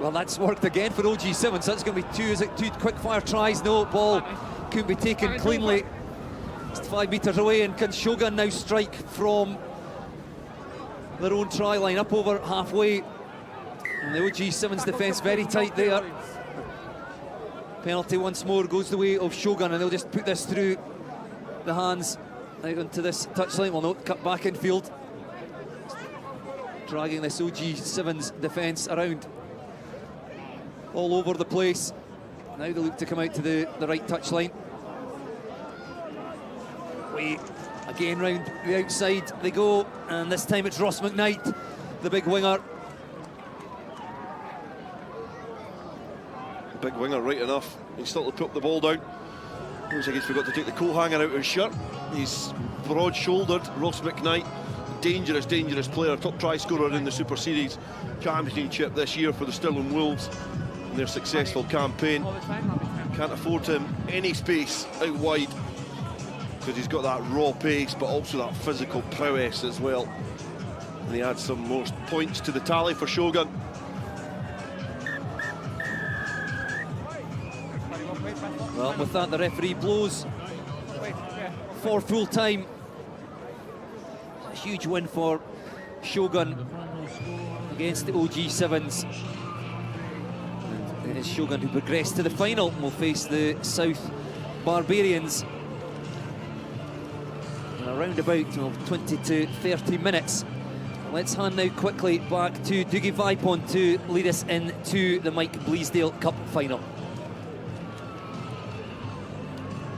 well, that's worked again for OG Sevens. So that's going to be two quick fire tries. No, ball couldn't be taken cleanly. It's 5 metres away, and can Shogun now strike from their own try line up over halfway? And the OG Sevens defence very tight there. Penalty once more goes the way of Shogun, and they'll just put this through the hands out onto this touchline. Well, no, cut back in field, dragging this OG Sevens defence around all over the place. Now they look to come out to the right touchline. Again round the outside they go, and this time it's Ross McKnight, the big winger. Big winger, right enough. He's still to put the ball down. Looks like he's forgot to take the coat hanger out of his shirt. He's broad-shouldered, Ross McKnight. Dangerous player, top try scorer in the Super Series Championship this year for the Stirling Wolves in their successful campaign. Can't afford him any space out wide because he's got that raw pace, but also that physical prowess as well. And he adds some more points to the tally for Shogun. Well, with that, the referee blows for full time. A huge win for Shogun against the OG Sevens. And it is Shogun who progressed to the final and will face the South Barbarians in around about 20 to 30 minutes. Let's hand now quickly back to Dougie Vipon to lead us into the Mike Bleasdale Cup Final.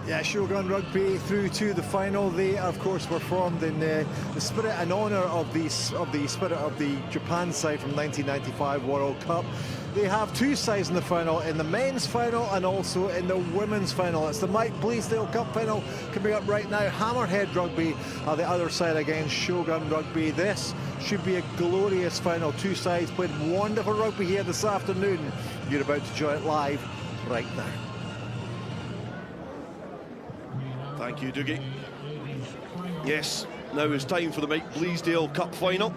Yeah, Shogun Rugby through to the final. They, of course, were formed in the spirit and honour of the spirit of the Japan side from 1995 World Cup. They have two sides in the final, in the men's final and also in the women's final. It's the Mike Bleasdale Cup Final coming up right now. Hammerhead Rugby are the other side against Shogun Rugby. This should be a glorious final. Two sides played wonderful rugby here this afternoon. You're about to join it live right now. Thank you, Dougie. Yes, now it's time for the Mike Bleasdale Cup Final.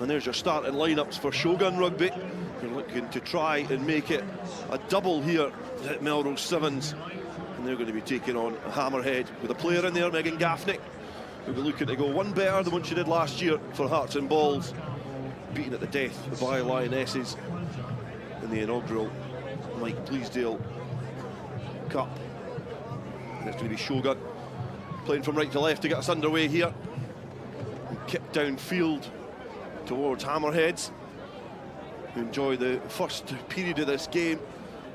And there's your starting lineups for Shogun Rugby. They're looking to try and make it a double here at Melrose Sevens. And they're going to be taking on Hammerhead with a player in there, Megan Gaffney, who'll be looking to go one better than what she did last year for Hearts and Balls, beating at the death the By Lionesses in the inaugural Mike Bleasdale Cup. And it's going to be Shogun playing from right to left to get us underway here. Kick downfield towards Hammerheads, who enjoy the first period of this game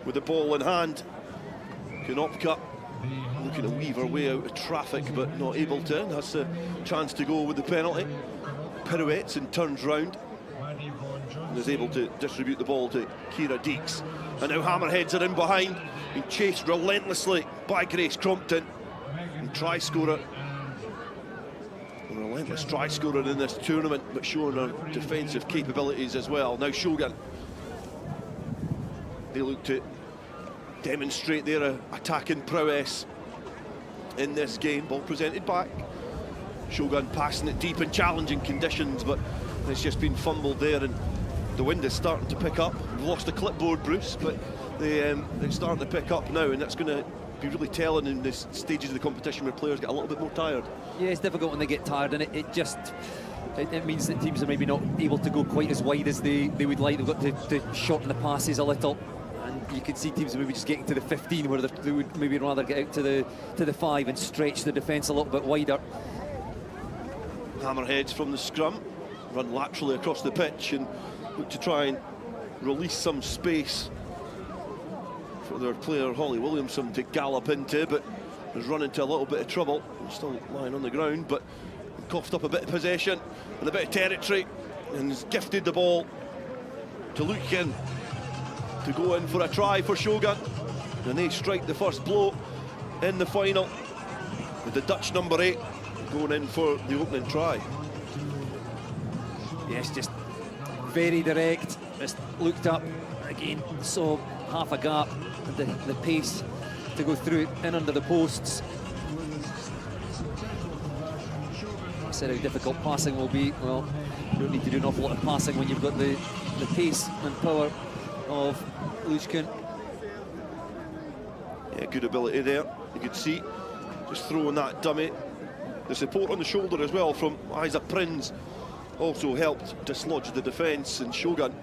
with the ball in hand. Cumnock looking to weave her way out of traffic, but not able to, and has a chance to go with the penalty. Pirouettes and turns round. and is able to distribute the ball to Ciara Deeks. And now Hammerheads are in behind, being chased relentlessly by Grace Crompton. And try scorer, a relentless try scorer in this tournament, but showing her defensive capabilities as well. Now Shogun, they look to demonstrate their attacking prowess in this game. Ball presented back. Shogun passing it deep in challenging conditions, but it's just been fumbled there, and the wind is starting to pick up. We've lost the clipboard, Bruce, but they're starting to pick up now, and that's going to be really telling in the stages of the competition where players get a little bit more tired. Yeah, it's difficult when they get tired, and it means that teams are maybe not able to go quite as wide as they would like. They've got to shorten the passes a little, and you can see teams maybe just getting to the 15 where they would maybe rather get out to the 5 and stretch the defence a little bit wider. Hammerheads from the scrum run laterally across the pitch and look to try and release some space for their player Holly Williamson to gallop into, but has run into a little bit of trouble. Still lying on the ground, but coughed up a bit of possession and a bit of territory, and has gifted the ball to Lukin to go in for a try for Shogun, and they strike the first blow in the final with the Dutch number 8 going in for the opening try. Yes, just very direct, just looked up again, saw half a gap, the pace to go through it in under the posts. I said how difficult passing will be. Well, you don't need to do an awful lot of passing when you've got the pace and power of Lukin. Yeah, good ability there. You could see just throwing that dummy. The support on the shoulder as well from Isa Prinz also helped dislodge the defence, and Shogun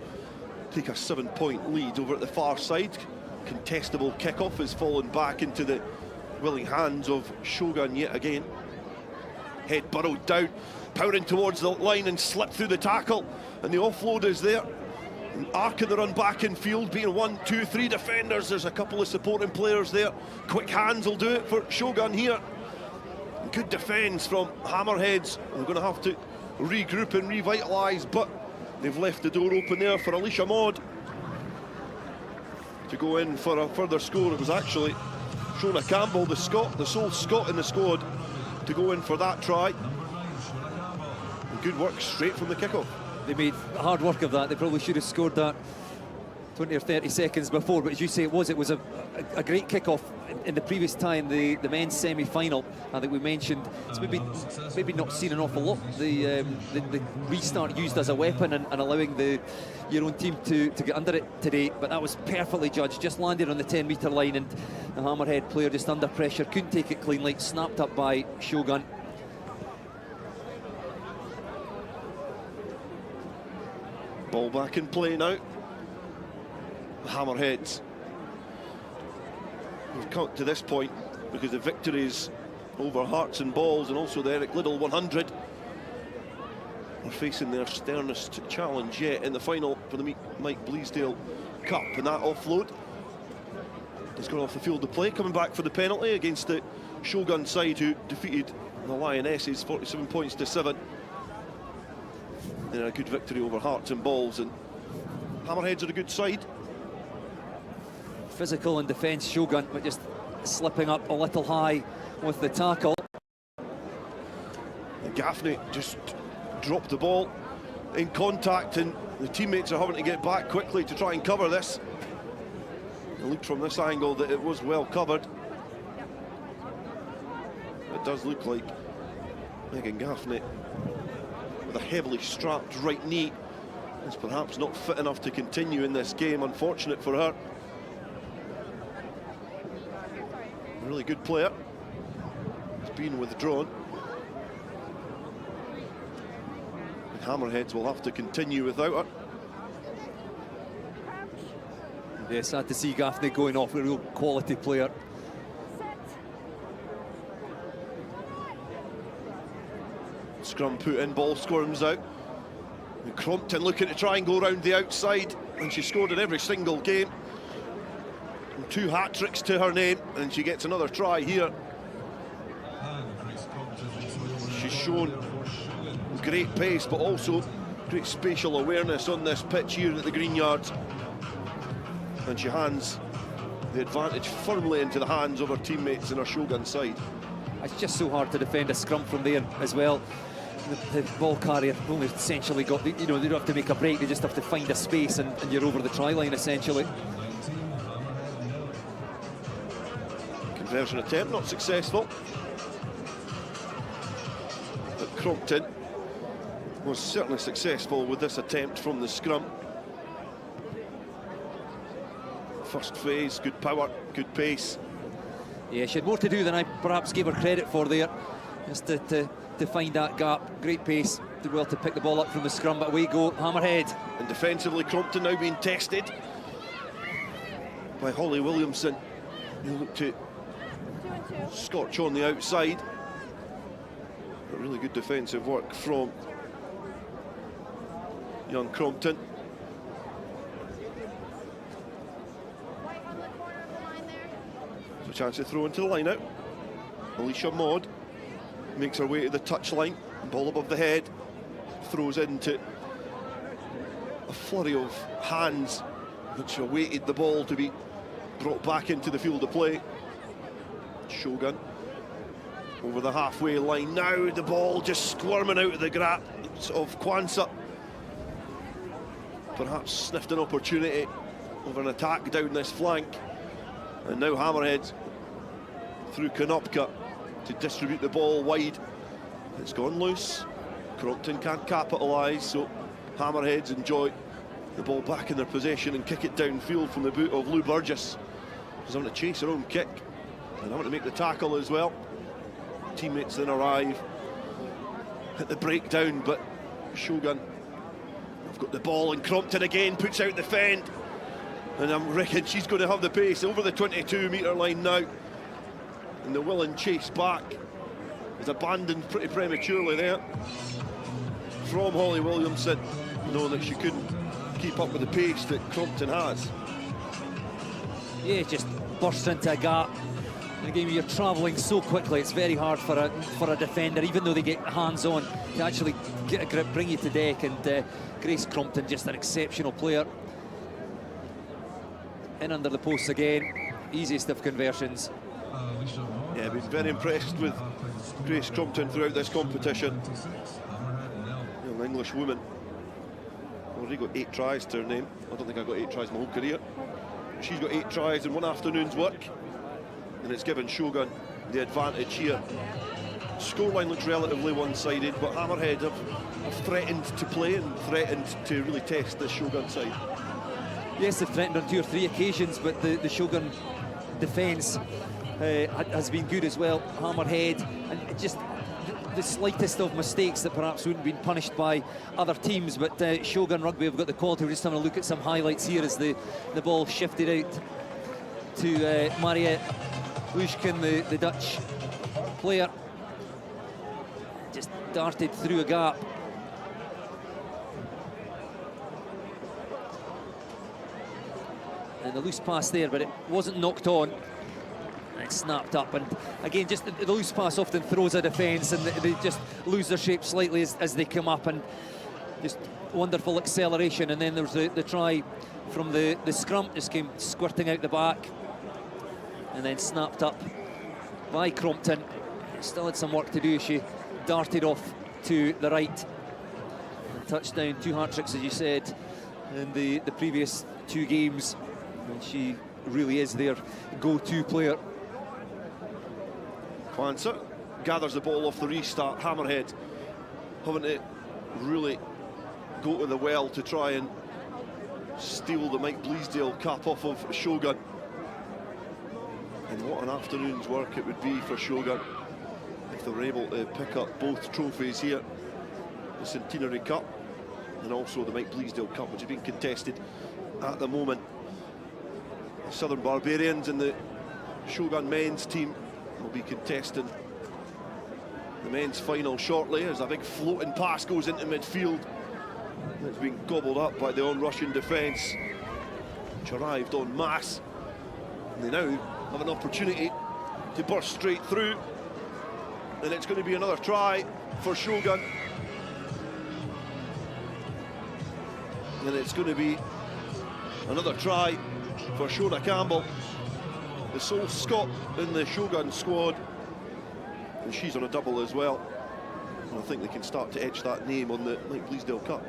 take a 7-point lead over at the far side. Contestable kickoff has fallen back into the willing hands of Shogun yet again. Head burrowed down, powering towards the line and slipped through the tackle, and the offload is there. And arcing the run back in field, being 1, 2, 3 defenders. There's a couple of supporting players there. Quick hands will do it for Shogun here. Good defence from Hammerheads. We're going to have to regroup and revitalise, but they've left the door open there for Alicia Maud to go in for a further score. It was actually Shona Campbell, the sole Scot in the squad, to go in for that try. And good work straight from the kickoff. They made hard work of that. They probably should have scored that 20 or 30 seconds before, but as you say, it was a great kickoff in the previous time, the men's semi-final. I think we mentioned it's maybe not seen an awful lot. The restart used as a weapon and allowing your own team to get under it today, but that was perfectly judged. Just landed on the 10-metre line, and the Hammerhead player just under pressure, couldn't take it cleanly, snapped up by Shogun. Ball back in play now. Hammerheads have come to this point because the victories over Hearts and Balls and also the Eric Liddell 100 are facing their sternest challenge yet in the final for the Mike Bleasdale Cup. And that offload has gone off the field of play, coming back for the penalty against the Shogun side, who defeated the Lionesses 47 points to 7. And a good victory over Hearts and Balls, and Hammerheads are a good side. Physical in defence, Shogun, but just slipping up a little high with the tackle. And Gaffney just dropped the ball in contact, and the teammates are having to get back quickly to try and cover this. It looked from this angle that it was well covered. It does look like Megan Gaffney, with a heavily strapped right knee, is perhaps not fit enough to continue in this game. Unfortunate for her. A really good player. It's been withdrawn. And Hammerheads will have to continue without her. Yeah, sad to see Gaffney going off, a real quality player. Scrum put in, ball squirms out. And Crompton looking to try and go round the outside, and she scored in every single game. And 2 hat-tricks to her name, and she gets another try here. She's shown great pace, but also Great spatial awareness on this pitch here at the Green Yards. And she hands the advantage firmly into the hands of her teammates in her Shogun side. It's just so hard to defend a scrum from there as well. The ball carrier only essentially got, they don't have to make a break, they just have to find a space and you're over the try line essentially. Conversion attempt not successful. But Crompton was certainly successful with this attempt from the scrum. First phase, good power, good pace. Yeah, she had more to do than I perhaps gave her credit for there. Just to find that gap. Great pace, did well to pick the ball up from the scrum, but away go Hammerhead. And defensively, Crompton now being tested by Holly Williamson. He'll look to scorch on the outside. But really good defensive work from young Crompton. So a chance to throw into the line out. Alicia Maud makes her way to the touchline, ball above the head, throws into a flurry of hands which awaited the ball to be brought back into the field of play. Shogun over the halfway line now, the ball just squirming out of the grasp of Kwanzaa. Perhaps sniffed an opportunity of an attack down this flank. And now Hammerhead through Cumnock to distribute the ball wide. It's gone loose. Crompton can't capitalise, so Hammerheads enjoy the ball back in their possession and kick it downfield from the boot of Lou Burgess. She's having to chase her own kick and having to make the tackle as well. Teammates then arrive at the breakdown, but Shogun have got the ball, and Crompton again puts out the fend, and I'm reckoning she's going to have the pace over the 22-metre line now. And the will and chase back is abandoned pretty prematurely there from Holly Williamson, knowing that she couldn't keep up with the pace that Crompton has. Yeah, just bursts into a gap. And again, you're travelling so quickly, it's very hard for a defender, even though they get hands on, to actually get a grip, bring you to deck. And Grace Crompton, just an exceptional player. In under the posts again, easiest of conversions. Yeah, been very impressed with Grace Crompton throughout this competition. Young English woman. Already got 8 tries to her name. I don't think I got 8 tries my whole career. She's got 8 tries in one afternoon's work, and it's given Shogun the advantage here. Scoreline looks relatively one-sided, but Hammerhead have threatened to play and threatened to really test this Shogun side. Yes, they've threatened on 2 or 3 occasions, but the Shogun defence has been good as well. Hammerhead, and just the slightest of mistakes that perhaps wouldn't have been punished by other teams, but Shogun Rugby have got the quality. We're just having a look at some highlights here as the ball shifted out to Mariette Lushkin, the Dutch player. Just darted through a gap. And the loose pass there, but it wasn't knocked on. And it snapped up, and again, just the loose pass often throws a defence, and they just lose their shape slightly as they come up, and just wonderful acceleration. And then there's the try from the scrum, just came squirting out the back, and then snapped up by Crompton. Still had some work to do. She darted off to the right. And touchdown, 2 hat-tricks, as you said, in the previous 2 games. And she really is their go-to player. Kwanzaa gathers the ball off the restart. Hammerhead having to really go to the well to try and steal the Mike Bleasdale cap off of Shogun. And what an afternoon's work it would be for Shogun if they were able to pick up both trophies here, the Centenary Cup and also the Mike Bleasdale Cup, which is being contested at the moment. The Southern Barbarians and the Shogun men's team will be contesting the men's final shortly, as a big floating pass goes into midfield. It's been gobbled up by the on-Russian defence, which arrived en masse. And they now have an opportunity to burst straight through, and it's going to be another try for Shogun. and it's going to be another try for Shona Campbell, the sole Scot in the Shogun squad, and she's on a double as well. And I think they can start to etch that name on the Bleasdale Cup.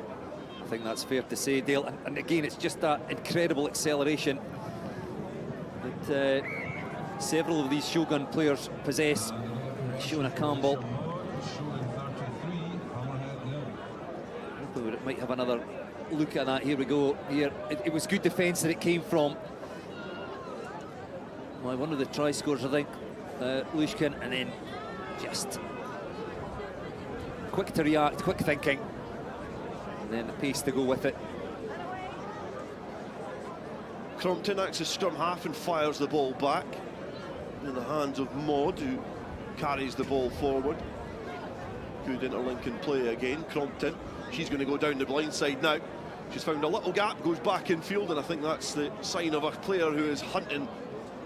I think that's fair to say, Dale. And again, it's just that incredible acceleration that several of these Shogun players possess. Shona Campbell. We might have another look at that. Here we go. Here, it was good defence that it came from. Well, one of the try scorers, I think, Lushkin, and then just quick to react, quick thinking, and then the pace to go with it. Crompton acts as scrum half and fires the ball back in the hands of Maud, who carries the ball forward. Good interlinking play again. Crompton, she's going to go down the blind side now. She's found a little gap, goes back in field, and I think that's the sign of a player who is hunting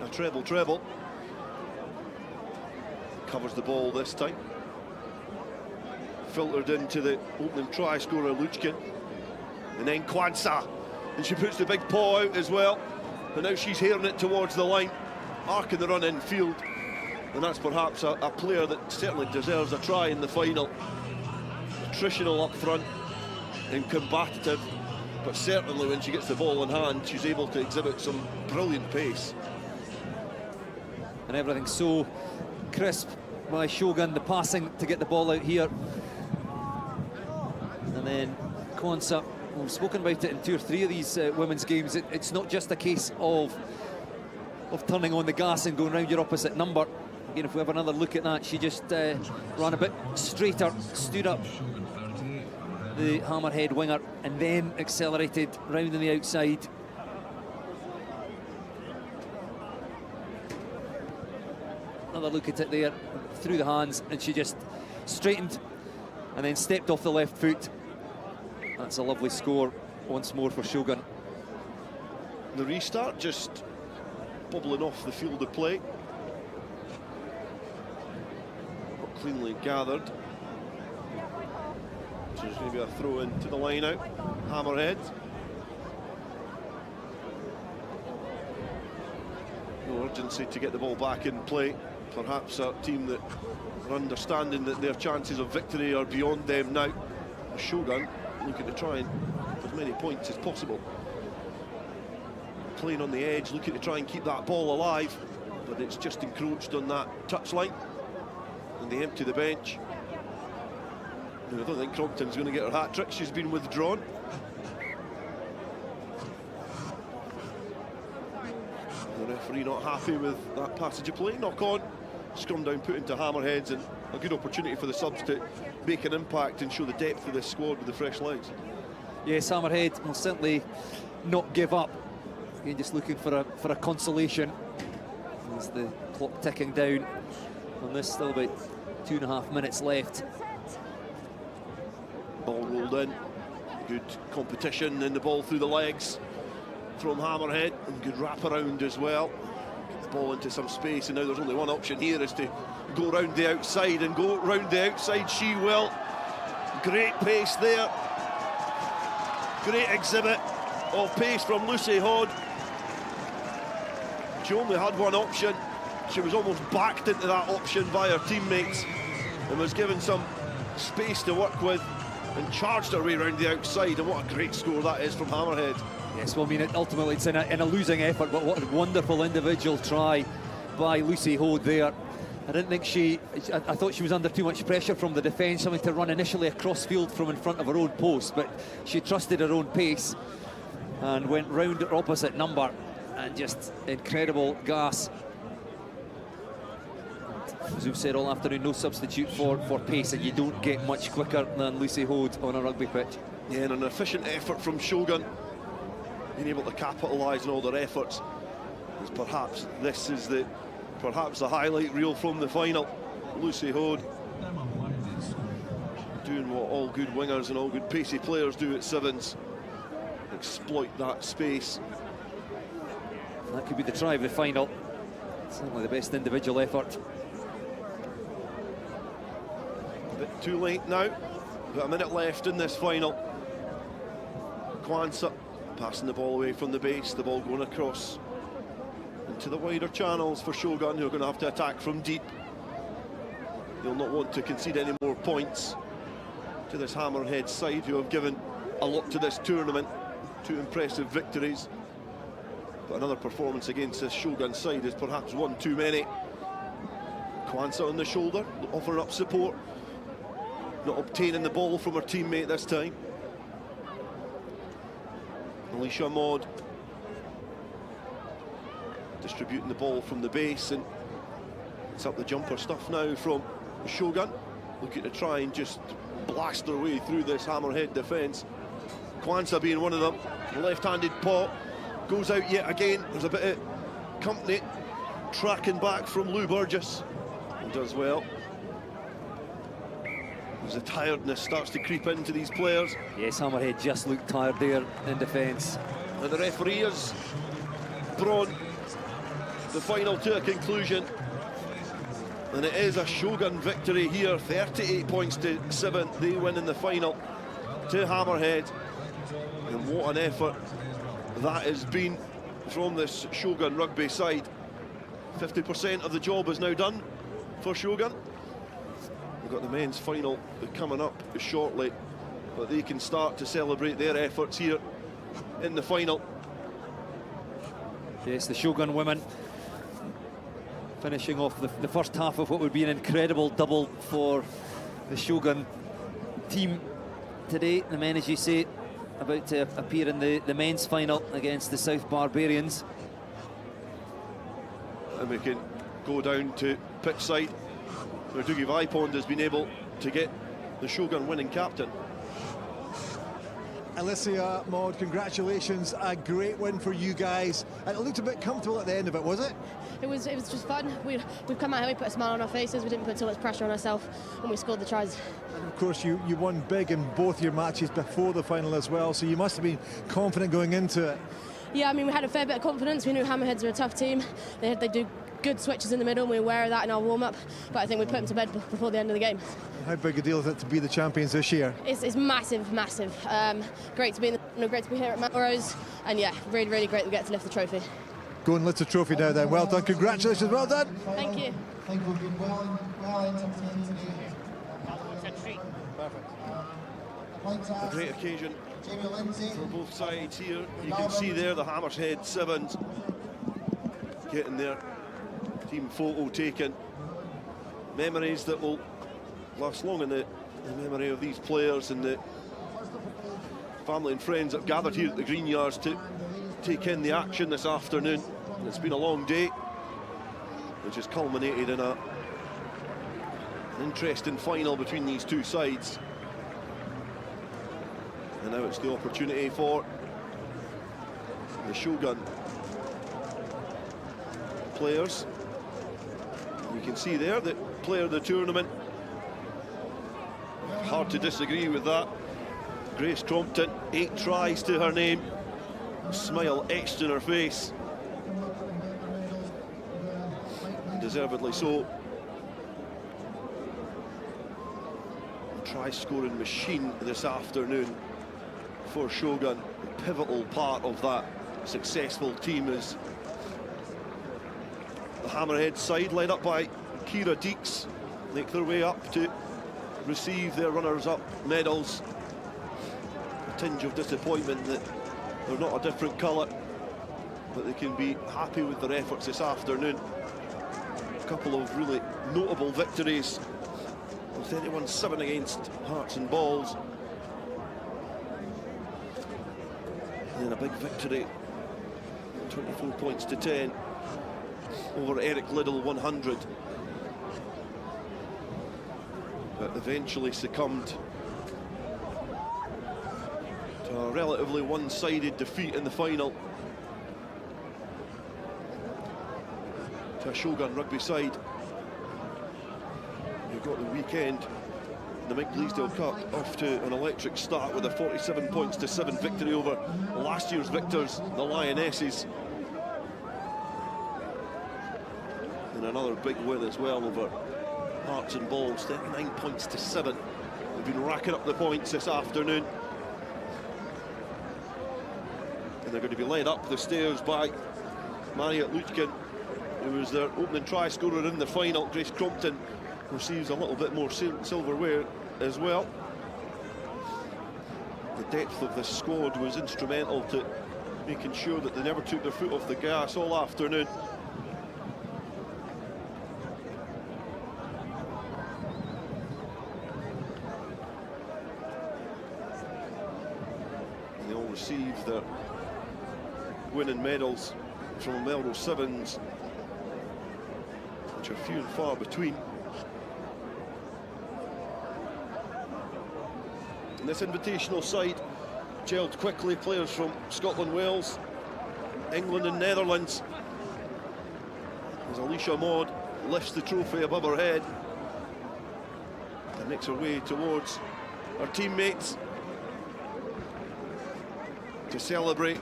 a treble. Covers the ball this time. Filtered into the opening try scorer, Luchkin. And then Kwanzaa. And she puts the big paw out as well. And now she's hearing it towards the line, arcing the run in field. And that's perhaps a player that certainly deserves a try in the final. Attritional up front and combative, but certainly when she gets the ball in hand, she's able to exhibit some brilliant pace. And everything's so crisp by Shogun, the passing to get the ball out here. And then Kwanzaa, we've spoken about it in 2 or 3 of these women's games. It's not just a case of turning on the gas and going round your opposite number. Again, if we have another look at that, she just ran a bit straighter, stood up the Hammerhead winger, and then accelerated round on the outside. Another look at it there, through the hands, and she just straightened and then stepped off the left foot. That's a lovely score once more for Shogun. The restart just bubbling off the field of play. Not cleanly gathered. So there's going to be a throw into the line out. Hammerhead. No urgency to get the ball back in play. Perhaps a team that are understanding that their chances of victory are beyond them now. Shogun looking to try and get as many points as possible. Playing on the edge, looking to try and keep that ball alive, but it's just encroached on that touchline. And they empty the bench. And I don't think Crompton's going to get her hat-trick. She's been withdrawn. The referee not happy with that passage of play. Knock on. Scrum down, put into Hammerheads, and a good opportunity for the subs to make an impact and show the depth of this squad with the fresh legs. Yes, Hammerhead will certainly not give up. Again, just looking for a consolation as the clock ticking down on this. Still about 2.5 minutes left. Ball rolled in. Good competition in the ball through the legs from Hammerhead, and good wraparound as well. Get the ball into some space, and now there's only one option here, is to go round the outside, and go round the outside she will. Great pace there. Great exhibit of pace from Lucy Hod. She only had one option. She was almost backed into that option by her teammates and was given some space to work with and charged her way around the outside. And what a great score that is from Hammerhead. Yes, well, I mean, ultimately it's in a losing effort, but what a wonderful individual try by Lucy Hode there. I didn't think I thought she was under too much pressure from the defence, having to run initially across field from in front of her own post, but she trusted her own pace and went round her opposite number, and just incredible gas. As we've said all afternoon, no substitute for pace, and you don't get much quicker than Lucy Hode on a rugby pitch. Yeah, and an efficient effort from Shogun, being able to capitalise on all their efforts. As perhaps this is the highlight reel from the final. Lucy Hode doing what all good wingers and all good pacey players do at sevens. Exploit that space. That could be the try of the final. Certainly the best individual effort. A bit too late now. Got a minute left in this final. Kwanzaa passing the ball away from the base, the ball going across into the wider channels for Shogun, who are going to have to attack from deep. They'll not want to concede any more points to this Hammerhead side, who have given a lot to this tournament. 2 impressive victories, but another performance against this Shogun side is perhaps one too many. Kwanzaa on the shoulder, offering up support, not obtaining the ball from her teammate this time. Alicia Maud distributing the ball from the base, and it's up the jumper stuff now from Shogun, looking to try and just blast their way through this Hammerhead defence. Kwanzaa being one of them. Left-handed paw goes out yet again. There's a bit of company tracking back from Lou Burgess, and does well. As the tiredness starts to creep into these players. Yes, Hammerhead just looked tired there in defence. And the referee has brought the final to a conclusion, and it is a Shogun victory here, 38 points to 7. They win in the final to Hammerhead, and what an effort that has been from this Shogun rugby side. 50% of the job is now done for Shogun. We've got the men's final coming up shortly, but they can start to celebrate their efforts here in the final. Yes, the Shogun women finishing off the first half of what would be an incredible double for the Shogun team today. The men, as you say, about to appear in the men's final against the South Barbarians. And we can go down to pitch side, where Dougie Vipond has been able to get the Shogun winning captain. Alicia Maud, congratulations, a great win for you guys. And it looked a bit comfortable at the end of it, was it? It was just fun. We've come out here, we put a smile on our faces, we didn't put so much pressure on ourselves, and we scored the tries. And of course you won big in both your matches before the final as well, so you must have been confident going into it. Yeah, I mean, we had a fair bit of confidence. We knew Hammerheads are a tough team. They do good switches in the middle, and we were aware of that in our warm-up, but I think we put them to bed before the end of the game. How big a deal is it to be the champions this year? It's massive, massive. Great to be great to be here at Melrose, and yeah, really, really great we get to lift the trophy. Go and lift the trophy now then. Well done, congratulations, well done. Thank you. I think we've been well entertained today. A great occasion for both sides here. You can see there the Hammerhead Sevens getting their team photo taken. Memories that will last long in the memory of these players and the family and friends that have gathered here at the Green Yards to take in the action this afternoon. It's been a long day, which has culminated in an interesting final between these two sides. And now it's the opportunity for the Shogun players. You can see there the player of the tournament. Hard to disagree with that. Grace Crompton, 8 tries to her name. Smile etched in her face. And deservedly so. A try-scoring machine this afternoon for Shogun. A pivotal part of that successful team is the Hammerhead side, led up by Kira Deeks, make their way up to receive their runners-up medals. A tinge of disappointment that they're not a different colour, but they can be happy with their efforts this afternoon. A couple of really notable victories. 31-7 against Hearts and Balls. And then a big victory, 24 points to 10 over Eric Liddell, 100. But eventually succumbed to a relatively one-sided defeat in the final to a Shogun rugby side. You've got the weekend, the Mike Bleasdale Cup, off to an electric start with a 47 points to 7 victory over last year's victors, the Lionesses. And another big win as well over Hearts and Balls, 39 points to 7. They've been racking up the points this afternoon. And they're going to be led up the stairs by Mariette Lutkin, who was their opening try scorer in the final. Grace Crompton receives a little bit more silverware as well. The depth of this squad was instrumental to making sure that they never took their foot off the gas all afternoon. They all received their winning medals from Melrose Sevens, which are few and far between. And this invitational side gelled quickly, players from Scotland, Wales, England and Netherlands, as Alicia Maud lifts the trophy above her head and makes her way towards her teammates to celebrate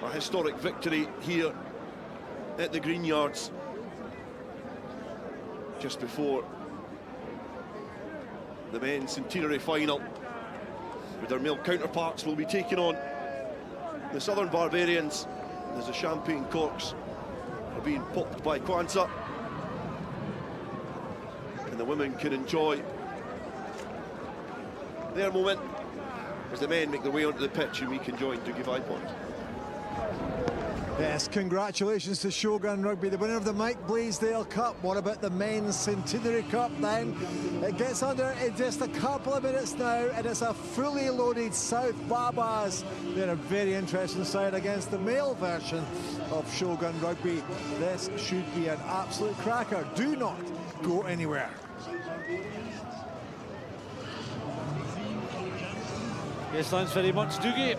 a historic victory here at the Green Yards just before the men's Centenary Final, with their male counterparts will be taking on the Southern Barbarians as the champagne corks are being popped by Kwanzaa, and the women can enjoy their moment as the men make their way onto the pitch and we can join to give eye point. Yes, congratulations to Shogun Rugby, the winner of the Mike Bleasdale Cup. What about the men's Centenary Cup then? It gets under in just a couple of minutes now, and it's a fully loaded South Barbars. They're a very interesting side against the male version of Shogun Rugby. This should be an absolute cracker. Do not go anywhere. Yes, thanks very much, Doogie.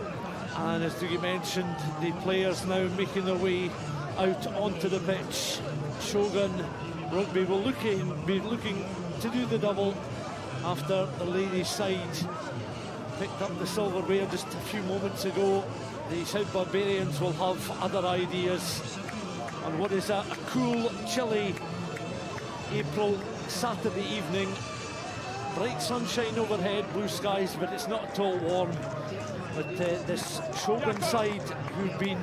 And as Doogie mentioned, the players now making their way out onto the pitch. Shogun Rugby will be looking to do the double after the ladies' side picked up the silverware just a few moments ago. The South Barbarians will have other ideas on what is a cool, chilly April Saturday evening. Bright sunshine overhead, blue skies, but it's not at all warm. But this Shogun side, who've been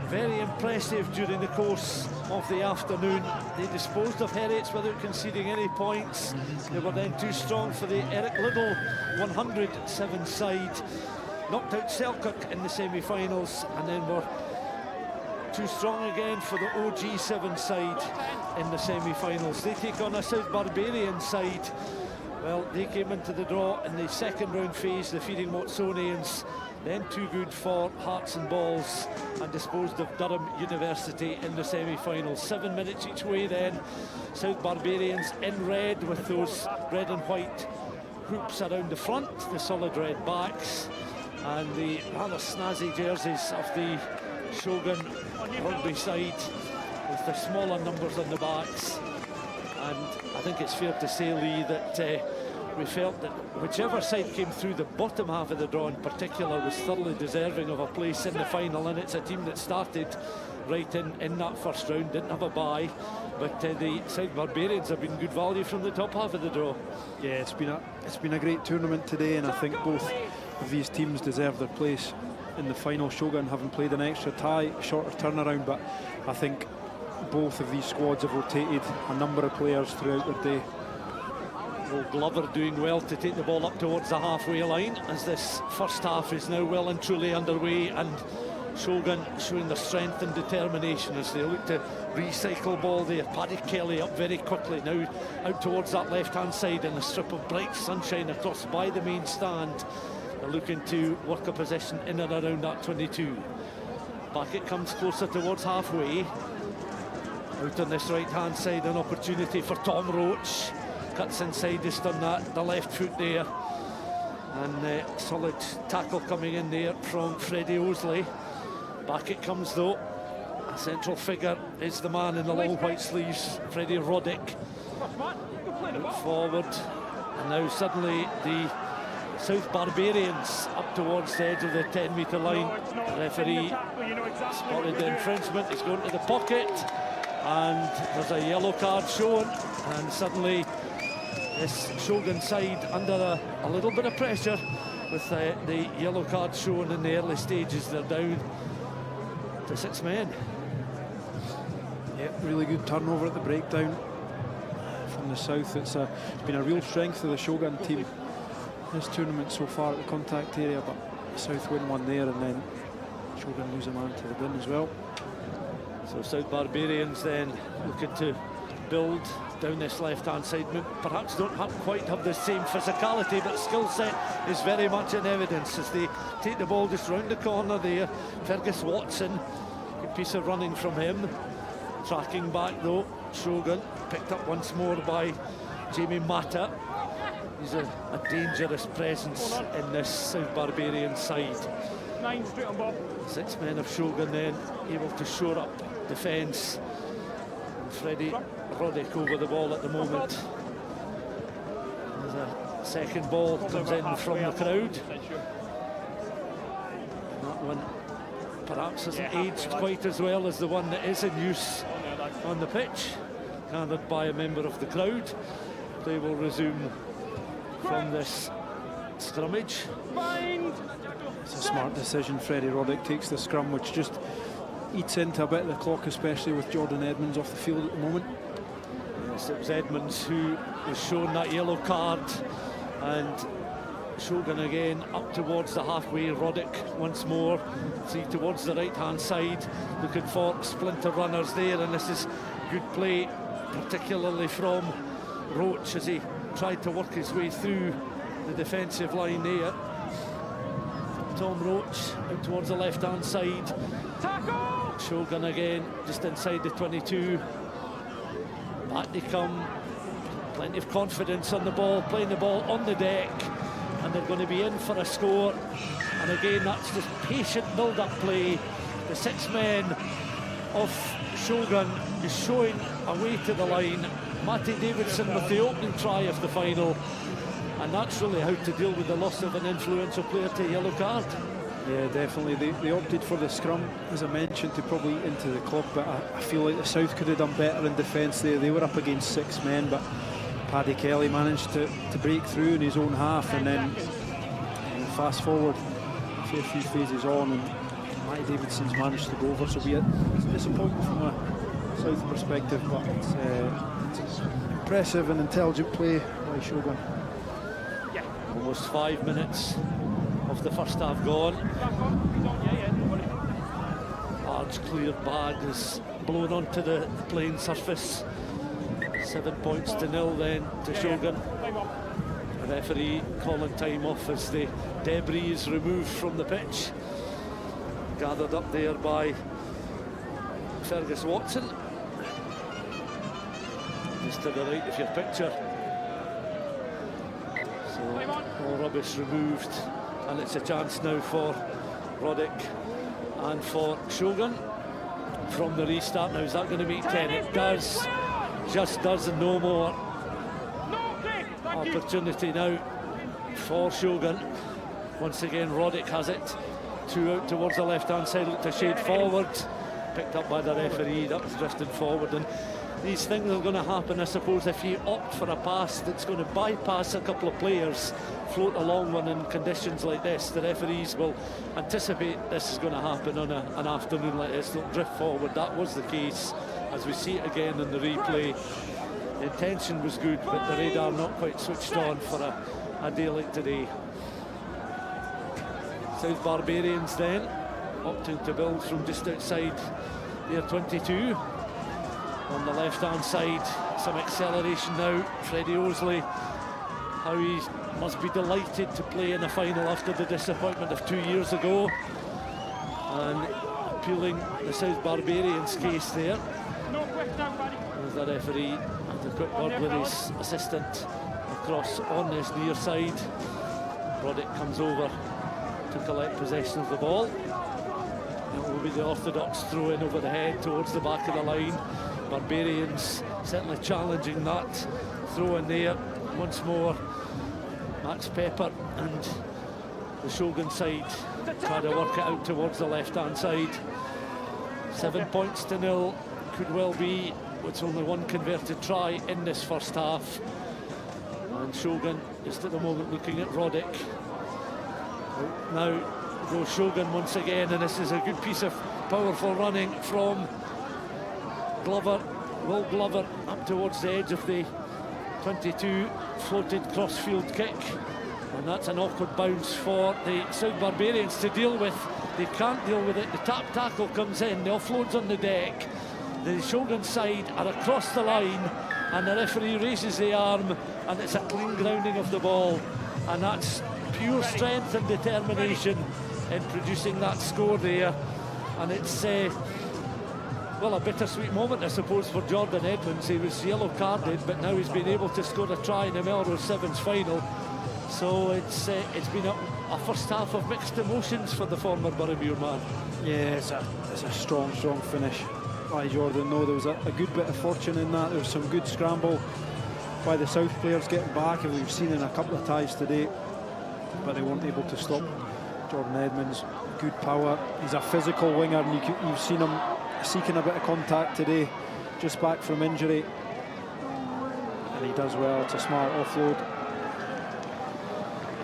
very impressive during the course of the afternoon. They disposed of Heriot without conceding any points. They were then too strong for the Eric Liddell 107 side. Knocked out Selkirk in the semi-finals, and then were too strong again for the OG7 side in the semi-finals. They take on a South Barbarian side. Well, they came into the draw in the second round phase, defeating Watsonians, then too good for Hearts and Balls, and disposed of Durham University in the semi-finals. 7 minutes each way then. South Barbarians in red with those red and white hoops around the front, the solid red backs, and the rather snazzy jerseys of the Shogun Rugby side with the smaller numbers on the backs. And I think it's fair to say, Lee, that we felt that whichever side came through the bottom half of the draw in particular was thoroughly deserving of a place in the final, and it's a team that started right in that first round, didn't have a bye, but the South Barbarians have been good value from the top half of the draw. Yeah, it's been a great tournament today, and I think both of these teams deserve their place in the final. Shogun having played an extra tie, shorter turnaround, but I think both of these squads have rotated a number of players throughout their day. Well, Glover doing well to take the ball up towards the halfway line as this first half is now well and truly underway, and Shogun showing their strength and determination as they look to recycle ball there. Paddy Kelly up very quickly now out towards that left-hand side in a strip of bright sunshine across by the main stand. They're looking to work a possession in and around that 22. Back it comes closer towards halfway. Out on this right-hand side, an opportunity for Tom Roach. Cuts inside just on the left foot there. And solid tackle coming in there from Freddie Osley. Back it comes though. A central figure is the man in the long white sleeves, Freddie Roddick. Out forward. And now suddenly the South Barbarians up towards the edge of the 10-metre line. The referee spotted the infringement. He's going to the pocket. And there's a yellow card shown, and suddenly this Shogun side under a little bit of pressure with the yellow card shown in the early stages. They're down to 6 men. Yeah, really good turnover at the breakdown from the south. It's been a real strength of the Shogun team this tournament so far at the contact area, but the south win one there, and then Shogun lose a man to the bin as well. So South Barbarians then looking to build down this left-hand side. Perhaps don't quite have the same physicality, but skill set is very much in evidence as they take the ball just round the corner there. Fergus Watson, good piece of running from him. Tracking back though, Shogun picked up once more by Jamie Mata. He's a dangerous presence in this South Barbarian side. 9 straight on ball. 6 men of Shogun then able to shore up defence. Freddie Roddick over the ball at the moment. There's a second ball comes in from the crowd. That one perhaps hasn't aged quite as well as the one that is in use on the pitch. Gathered by a member of the crowd. They will resume from this scrummage. It's a smart decision. Freddie Roddick takes the scrum, which just eats into a bit of the clock, especially with Jordan Edmonds off the field at the moment. Yes, it was Edmonds who was shown that yellow card, and Shogun again up towards the halfway. Roddick once more, see towards the right-hand side, looking for splinter runners there, and this is good play, particularly from Roach as he tried to work his way through the defensive line there. Tom Roach out towards the left-hand side. Shogun again just inside the 22. Back they come. Plenty of confidence on the ball, playing the ball on the deck, and they're going to be in for a score. And again, that's just patient build-up play. The 6 men of Shogun is showing a way to the line. Matty Davidson with the opening try of the final, and that's really how to deal with the loss of an influential player to a yellow card. Yeah, definitely. They opted for the scrum, as I mentioned, to probably into the clock, but I feel like the South could have done better in defence there. They were up against 6 men, but Paddy Kelly managed to break through in his own half, and then fast forward a fair few phases on, and Matty Davidson's managed to go over, so it's disappointing from a South perspective, but it's impressive and intelligent play by Shogun. Almost 5 minutes of the first half gone. Large clear bag is blown onto the playing surface. 7 points to 0 then to Shogun. The referee calling time off as the debris is removed from the pitch. Gathered up there by Fergus Watson. Just to the right of your picture. So all rubbish removed, and it's a chance now for Roddick and for Shogun from the restart. Now is that going to make 10? It does, just does, and no more. Opportunity now for Shogun. Once again Roddick has it. 2 out towards the left-hand side, looked a shade forward, picked up by the referee. That was drifting forward, and these things are going to happen, I suppose, if you opt for a pass that's going to bypass a couple of players, float along one in conditions like this. The referees will anticipate this is going to happen on an afternoon like this. They'll drift forward. That was the case, as we see it again in the replay. The intention was good, but the radar not quite switched on for a day like today. South Barbarians then opting to build from just outside their 22. On the left-hand side, some acceleration now. Freddie Osley, how he must be delighted to play in the final after the disappointment of 2 years ago. And appealing the South Barbarians case there. As the referee had a quick word with his assistant across on his near side. Roddick comes over to collect possession of the ball. It will be the orthodox throw in over the head towards the back of the line. Barbarians certainly challenging that throw in there. Once more, Max Pepper and the Shogun side try to work it out towards the left-hand side. 7 points to 0 could well be. It's only one converted try in this first half. And Shogun just at the moment looking at Roddick. Now goes Shogun once again, and this is a good piece of powerful running from Glover. Will Glover up towards the edge of the 22, floated crossfield kick, and that's an awkward bounce for the South Barbarians to deal with. They can't deal with it. The tap tackle comes in, the offload's on the deck. The Shogun side are across the line, and the referee raises the arm, and it's a clean grounding of the ball, and that's pure strength and determination in producing that score there. And it's well, a bittersweet moment, I suppose, for Jordan Edmonds. He was yellow carded, but now he's been able to score a try in the Melrose Sevens final. So it's been a first half of mixed emotions for the former Boroughmuir man. Yeah, it's a strong finish by Jordan. No, there was a good bit of fortune in that. There was some good scramble by the South players getting back, and we've seen in a couple of ties today, but they weren't able to stop Jordan Edmonds. Good power. He's a physical winger, and you've seen him seeking a bit of contact today, just back from injury, and he does well. It's a smart offload,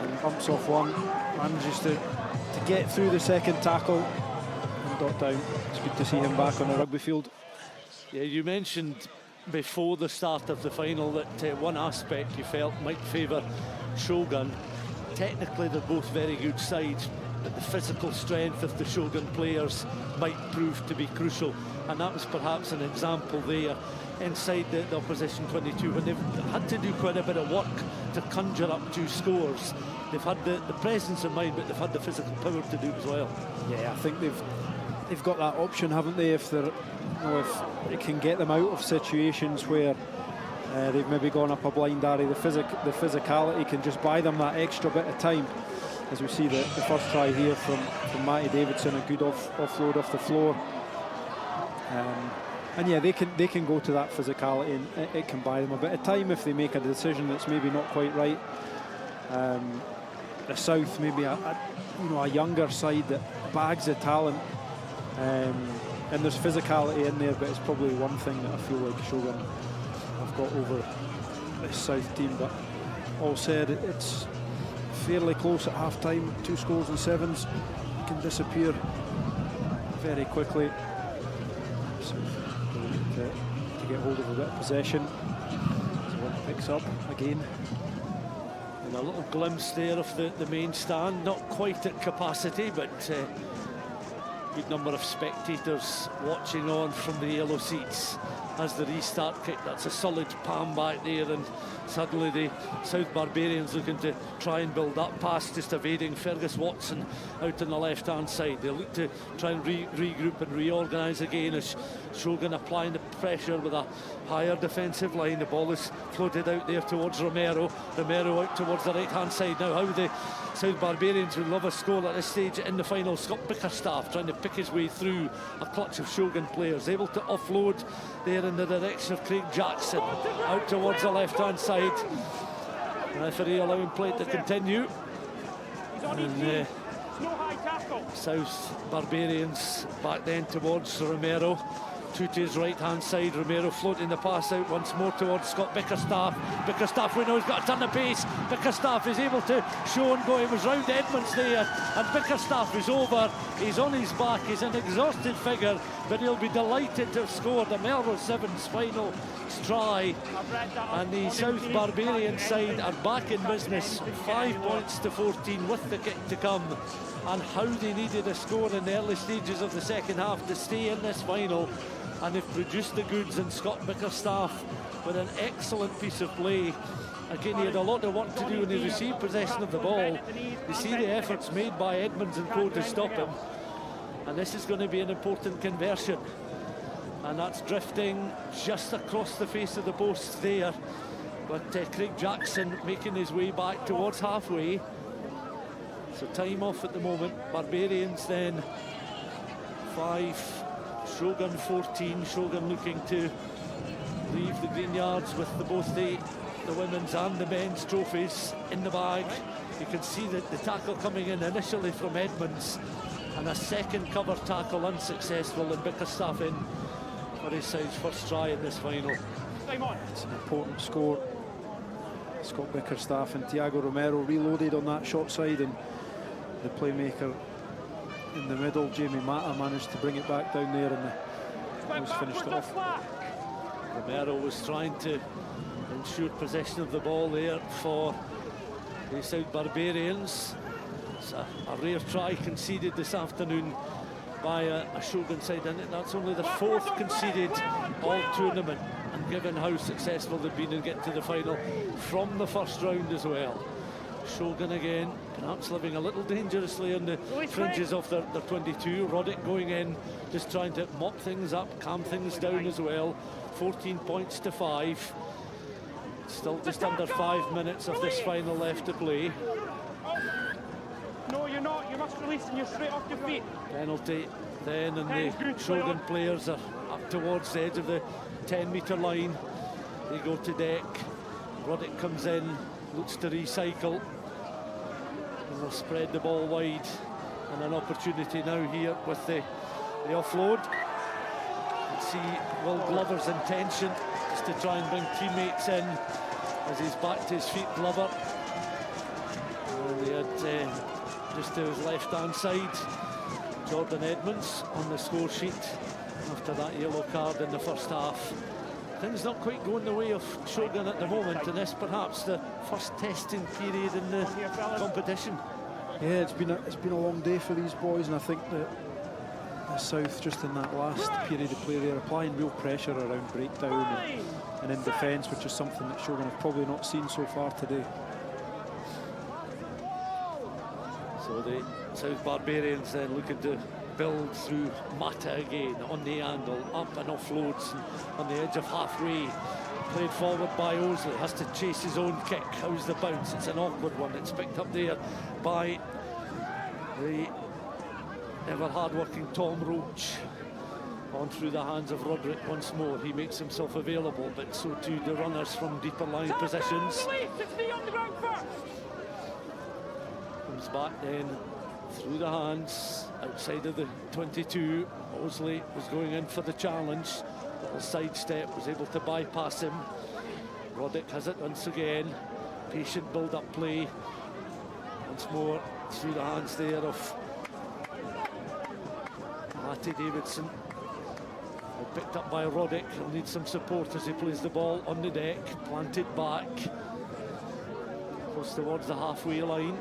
and bumps off one, manages to get through the second tackle and dot down. It's good to see him back on the rugby field. Yeah, you mentioned before the start of the final that one aspect you felt might favour Shogun. Technically they're both very good sides, but the physical strength of the Shogun players might prove to be crucial, and that was perhaps an example there inside the opposition 22 when they've had to do quite a bit of work to conjure up 2 scores. They've had the presence of mind, but they've had the physical power to do it as well. Yeah, I think they've got that option, haven't they? If they're, if it can get them out of situations where they've maybe gone up a blind alley, the physicality can just buy them that extra bit of time. As we see the first try here from Matty Davidson, a good offload off the floor. And yeah, they can go to that physicality, and it can buy them a bit of time if they make a decision that's maybe not quite right. The South, maybe a younger side that bags the talent, and there's physicality in there, but it's probably one thing that I feel like Shogun have got over this South team. But all said, it's fairly close at half time. 2 scores and 7s can disappear very quickly. So to get hold of a bit of possession. So one picks up again. And a little glimpse there of the main stand, not quite at capacity, but good number of spectators watching on from the yellow seats as the restart kick. That's a solid palm back there, and suddenly the South Barbarians looking to try and build up past, just evading Fergus Watson out on the left hand side. They look to try and regroup and reorganise again as Shogun applying the pressure with a higher defensive line. The ball is floated out there towards Romero out towards the right hand side. Now how the South Barbarians would love a score at this stage in the final. Scott Bickerstaff trying to pick his way through a clutch of Shogun players, able to offload there in the direction of Craig Jackson out towards the left hand side. The referee allowing play to continue, and South Barbarians back then towards Romero, to his right hand side. Romero floating the pass out once more towards Scott Bickerstaff. Bickerstaff, we know he's got a ton of pace. Bickerstaff is able to show and go. He was round Edmonds there, and Bickerstaff is over. He's on his back. He's an exhausted figure, but he'll be delighted to have scored the Melrose Sevens final try. And the South Barbarian side are back in business, 5 points to 14 with the kick to come. And how they needed a score in the early stages of the second half to stay in this final, and they've produced the goods. And Scott Bickerstaff with an excellent piece of play. Again, he had a lot of work to do when he received possession of the ball. You see the efforts made by Edmonds and co to stop him, and this is going to be an important conversion, and that's drifting just across the face of the post there. But Craig Jackson making his way back towards halfway. So time off at the moment. Barbarians then 5, Shogun 14. Shogun looking to leave the green yards with both the women's and the men's trophies in the bag. You can see that the tackle coming in initially from Edmonds, and a second cover tackle unsuccessful, and Bickerstaff in for his side's first try in this final. It's an important score. Scott Bickerstaff and Thiago Romero reloaded on that short side, and the playmaker in the middle, Jamie Mata, managed to bring it back down there, and it was finished off. Romero was trying to ensure possession of the ball there for the South Barbarians. It's a rare try conceded this afternoon by a Shogun side, and that's only the 4th conceded all tournament, and given how successful they've been in getting to the final from the first round as well. Shogun again, perhaps living a little dangerously on the fringes of their 22. Roddick going in, just trying to mop things up, calm things down as well. 14 points to 5. Still just under 5 minutes of this final left to play. No, you're not. You must release and you're straight off your feet. Penalty then, and the Shogun players are up towards the edge of the 10-metre line. They go to deck. Roddick comes in, looks to recycle, and they'll spread the ball wide, and an opportunity now here with the offload. You can see Will Glover's intention is to try and bring teammates in as he's back to his feet. Glover, and he had just to his left-hand side Jordan Edmonds on the score sheet after that yellow card in the first half. Things not quite going the way of Shogun at the moment, and this perhaps the first testing period in the competition. Yeah, it's been a long day for these boys, and I think that the South, just in that last period of play, they're applying real pressure around breakdown and in defence, which is something that Shogun have probably not seen so far today. So the South Barbarians then looking to build through Mata again on the angle, up and offloads, and on the edge of halfway. Played forward by Osley, has to chase his own kick. How's the bounce? It's an awkward one. It's picked up there by the ever hard-working Tom Roach. On through the hands of Roderick once more. He makes himself available, but so too the runners from deeper line positions. Comes back then through the hands, outside of the 22. Osley was going in for the challenge. Little sidestep, was able to bypass him. Roddick has it once again. Patient build-up play. Once more through the hands there of Matty Davidson. Picked up by Roddick. He'll need some support as he plays the ball on the deck. Planted back. Close towards the halfway line.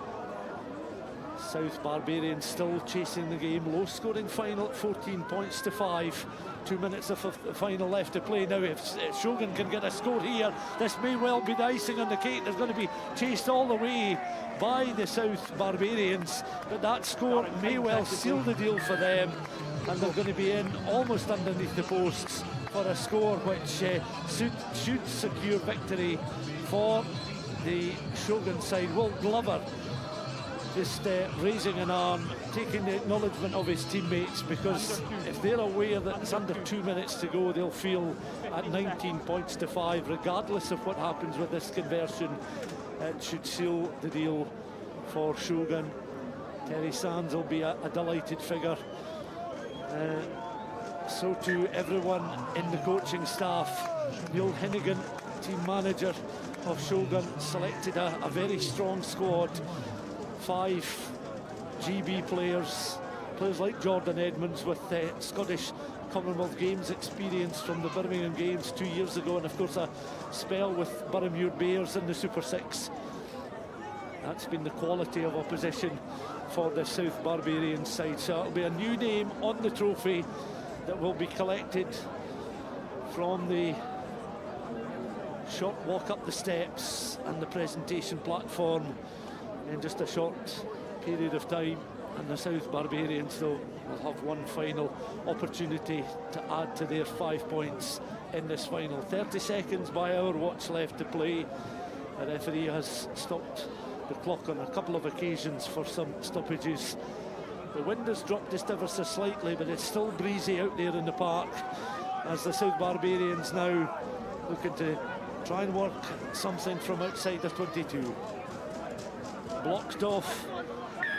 South Barbarians still chasing the game. Low scoring final at 14 points to 5. 2 minutes of the final left to play. Now if Shogun can get a score here, this may well be the icing on the cake. They're going to be chased all the way by the South Barbarians, but that score may well seal the deal for them, and they're going to be in almost underneath the posts for a score which should secure victory for the Shogun side. Will Glover just raising an arm, taking the acknowledgement of his teammates, because if they're aware that it's under 2 minutes to go, they'll feel at 19 points to 5, regardless of what happens with this conversion, it should seal the deal for Shogun. Terry Sands will be a delighted figure. So too everyone in the coaching staff. Neil Hinnigan, team manager of Shogun, selected a very strong squad. 5 GB players like Jordan Edmonds with Scottish Commonwealth Games experience from the Birmingham Games 2 years ago, and of course a spell with Boroughmuir Bears in the Super 6. That's been the quality of opposition for the South Barbarian side. So it'll be a new name on the trophy that will be collected from the short walk up the steps and the presentation platform in just a short period of time. And the South Barbarians, though, will have one final opportunity to add to their 5 points in this final. 30 seconds by our watch left to play. The referee has stopped the clock on a couple of occasions for some stoppages. The wind has dropped just ever so slightly, but it's still breezy out there in the park as the South Barbarians now looking to try and work something from outside the 22. Blocked off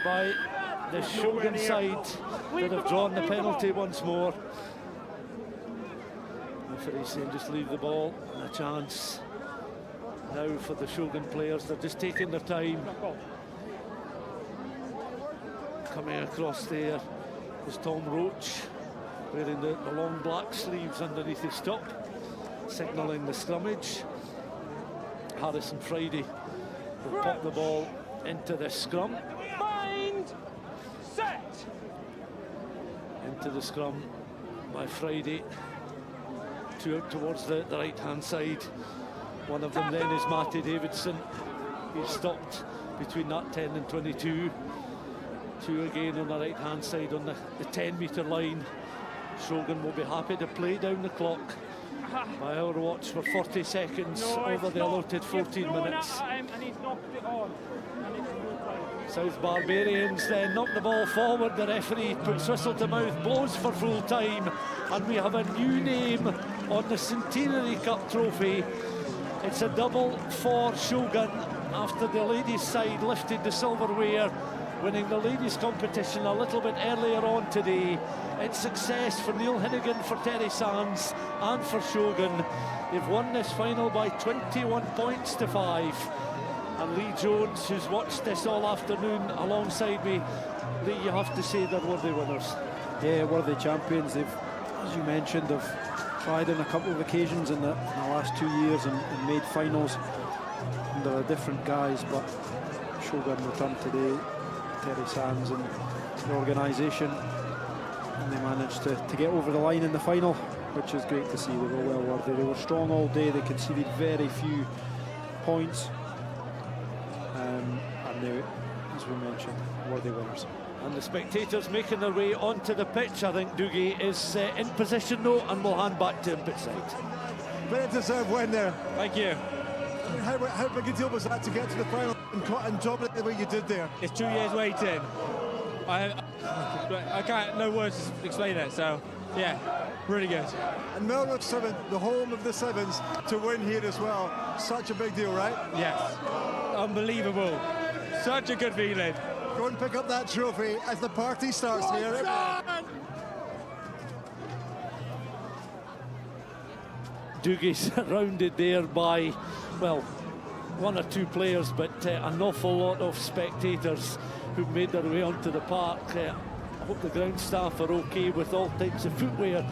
by the Shogun side that have drawn the penalty once more. Referee saying just leave the ball, and a chance now for the Shogun players. They're just taking their time. Coming across there was Tom Roach, wearing the long black sleeves underneath his top, signalling the scrummage. Harrison Friday will pop the ball into the scrum. Mind, set. Into the scrum by Friday. Two out towards the right-hand side. One of them then is Matty Davidson. He's stopped between that 10 and 22. Two again on the right-hand side on the 10-metre line. Shogun will be happy to play down the clock by our watch for 40 seconds over the allotted 14 minutes. And he's knocked it on. South Barbarians then knock the ball forward. The referee puts whistle to mouth, blows for full time, and we have a new name on the Centenary Cup trophy. It's a double for Shogun after the ladies' side lifted the silverware, winning the ladies' competition a little bit earlier on today. It's success for Neil Hinnigan, for Terry Sands and for Shogun. They've won this final by 21 points to 5. And Lee Jones, who's watched this all afternoon alongside me, Lee, you have to say they're worthy winners. Yeah, worthy champions. They've, as you mentioned, have tried on a couple of occasions in the last 2 years and made finals under different guys, but Shogun returned today, Terry Sands and the organisation, and they managed to get over the line in the final, which is great to see. They were well worthy. They were strong all day. They conceded very few points. And they, as we mentioned, worthy winners. And the spectators making their way onto the pitch. I think Doogie is in position though, and we'll hand back to him pitch side. Very deserved win there. Thank you. I mean, how big a deal was that to get to the final and dominate the way you did there? It's 2 years waiting. I can't, no words to explain it, so yeah, really good. And Melrose 7, the home of the Sevens, to win here as well. Such a big deal, right? Yes. Unbelievable. Such a good feeling. Go and pick up that trophy as the party starts here. Doogie's surrounded there by, well, one or two players, but an awful lot of spectators who've made their way onto the park. I hope the ground staff are okay with all types of footwear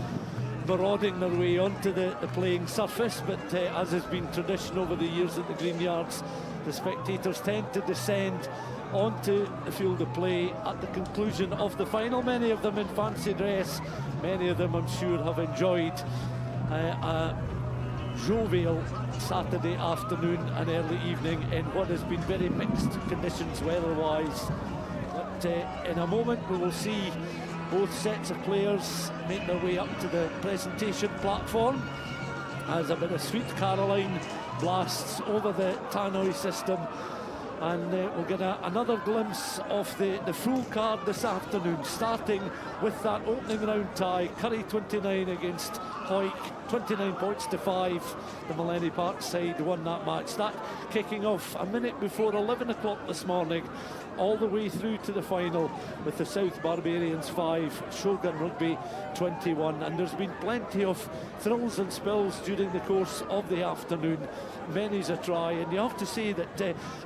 marauding their way onto the playing surface, but as has been tradition over the years at the Green Yards, the spectators tend to descend onto the field of play at the conclusion of the final, many of them in fancy dress. Many of them, I'm sure, have enjoyed a jovial Saturday afternoon and early evening in what has been very mixed conditions weather-wise. But in a moment we will see both sets of players make their way up to the presentation platform as a bit of Sweet Caroline blasts over the tannoy system, and we'll get another glimpse of the full card this afternoon, starting with that opening round tie. Currie 29 against Hawick, 29 points to 5. The Millennium Park side won that match. That kicking off a minute before 11 o'clock this morning, all the way through to the final with the South Barbarians 5, Shogun Rugby 21. And there's been plenty of thrills and spills during the course of the afternoon. Many's a try, and you have to say that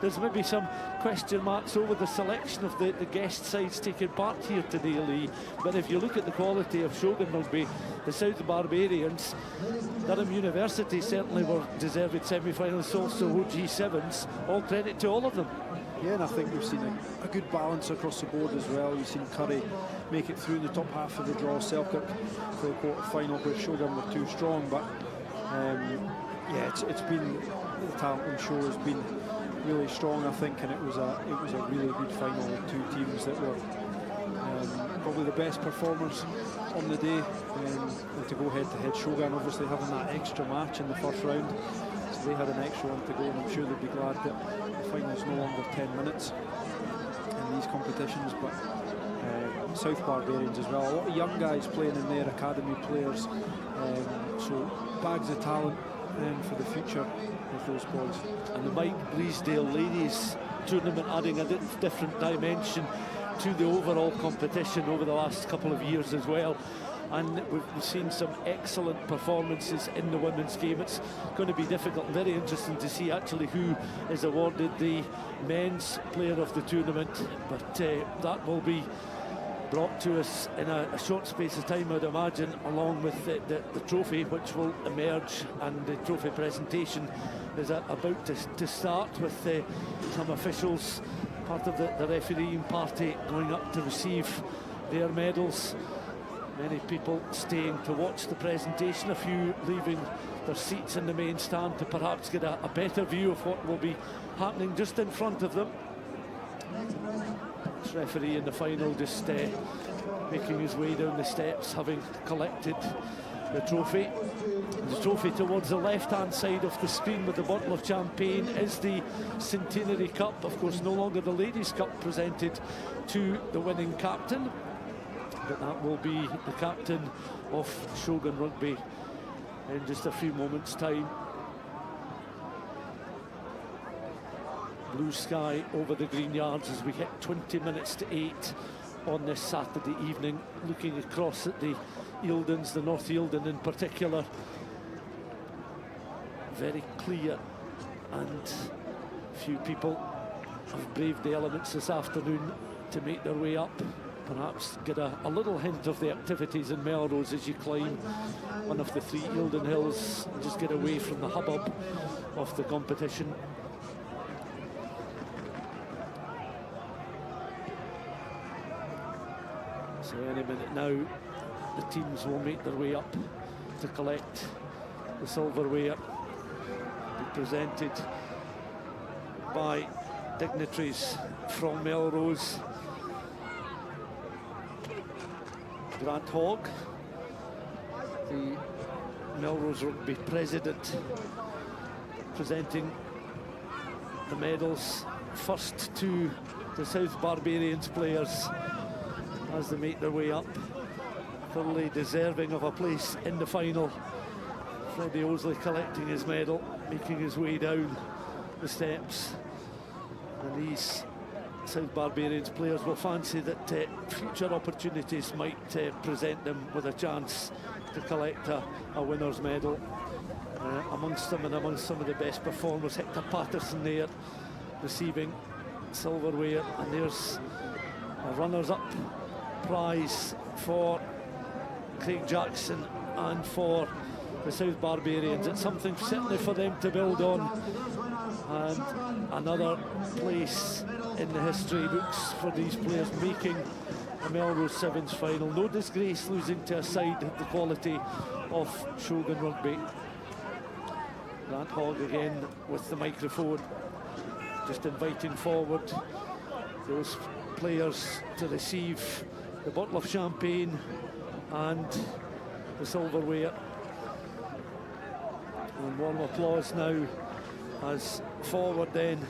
there's maybe some question marks over the selection of the guest sides taking part here today, Lee. But if you look at the quality of Shogun Rugby, the South Barbarians, Durham University certainly were deserved semi-finalists, also OG7s. All credit to all of them. Yeah, and I think we've seen a good balance across the board as well. We've seen Currie make it through the top half of the draw, Selkirk for the quarter final, where Shogun were too strong. But yeah, it's been, the talent show has been really strong, I think, and it was a really good final with two teams that were probably the best performers on the day, and to go head to head. Shogun obviously having that extra match in the first round, so they had an extra one to go, and I'm sure they'd be glad that the final's no longer 10 minutes in these competitions. But South Barbarians as well, a lot of young guys playing in there, academy players, so bags of talent for the future with those boys. And the Mike Bleasdale ladies tournament adding a different dimension to the overall competition over the last couple of years as well. and we've seen some excellent performances in the women's game. It's going to be difficult, very interesting to see actually who is awarded the men's player of the tournament, but that will be brought to us in a short space of time, I'd imagine, along with the trophy, which will emerge, and the trophy presentation is about to start with some officials, part of the refereeing party, going up to receive their medals. Many people staying to watch the presentation, a few leaving their seats in the main stand to perhaps get a better view of what will be happening just in front of them. This referee in the final just making his way down the steps, having collected the trophy. The trophy towards the left-hand side of the screen with the bottle of champagne is the Centenary Cup. Of course, no longer the Ladies' Cup presented to the winning captain, but that will be the captain of Shogun Rugby in just a few moments' time. Blue sky over the green yards as we hit 20 minutes to 8 on this Saturday evening. Looking across at the Eildons, the North Eildon in particular, very clear, and few people have braved the elements this afternoon to make their way up. Perhaps get a little hint of the activities in Melrose as you climb one of the 3 Eildon hills, and just get away from the hubbub of the competition. So any minute now, the teams will make their way up to collect the silverware, be presented by dignitaries from Melrose. Grant Hogg, the Melrose Rugby president, presenting the medals first to the South Barbarians players as they make their way up, thoroughly deserving of a place in the final. Freddie Osley collecting his medal, making his way down the steps, and these South Barbarians players will fancy that future opportunities might present them with a chance to collect a winner's medal. Amongst them, and amongst some of the best performers, Hector Patterson there receiving silverware, and there's a runners-up prize for Craig Jackson and for the South Barbarians. It's something certainly for them to build on, and another place in the history books for these players making a Melrose Sevens final. No disgrace losing to a side of the quality of Shogun Rugby. Grant Hogg again with the microphone, just inviting forward those players to receive the bottle of champagne and the silverware. And warm applause now as forward then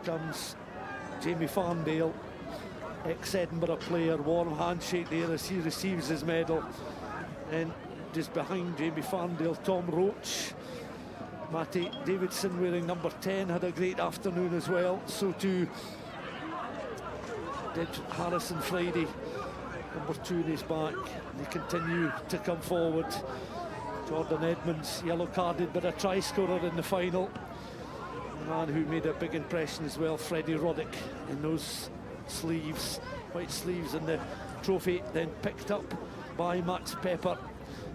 comes Jamie Farndale, ex-Edinburgh player. Warm handshake there as he receives his medal. And just behind Jamie Farndale, Tom Roach. Matty Davidson wearing number 10 had a great afternoon as well. So too did Harrison Friday, number 2 in his back. They continue to come forward. Jordan Edmonds, yellow carded, but a try scorer in the final. A man who made a big impression as well, Freddie Roddick, in those sleeves, white sleeves, and the trophy then picked up by Max Pepper,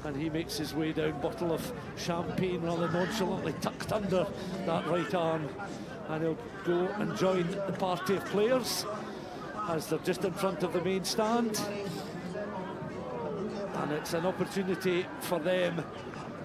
and he makes his way down, bottle of champagne rather nonchalantly tucked under that right arm, and he'll go and join the party of players as they're just in front of the main stand. And it's an opportunity for them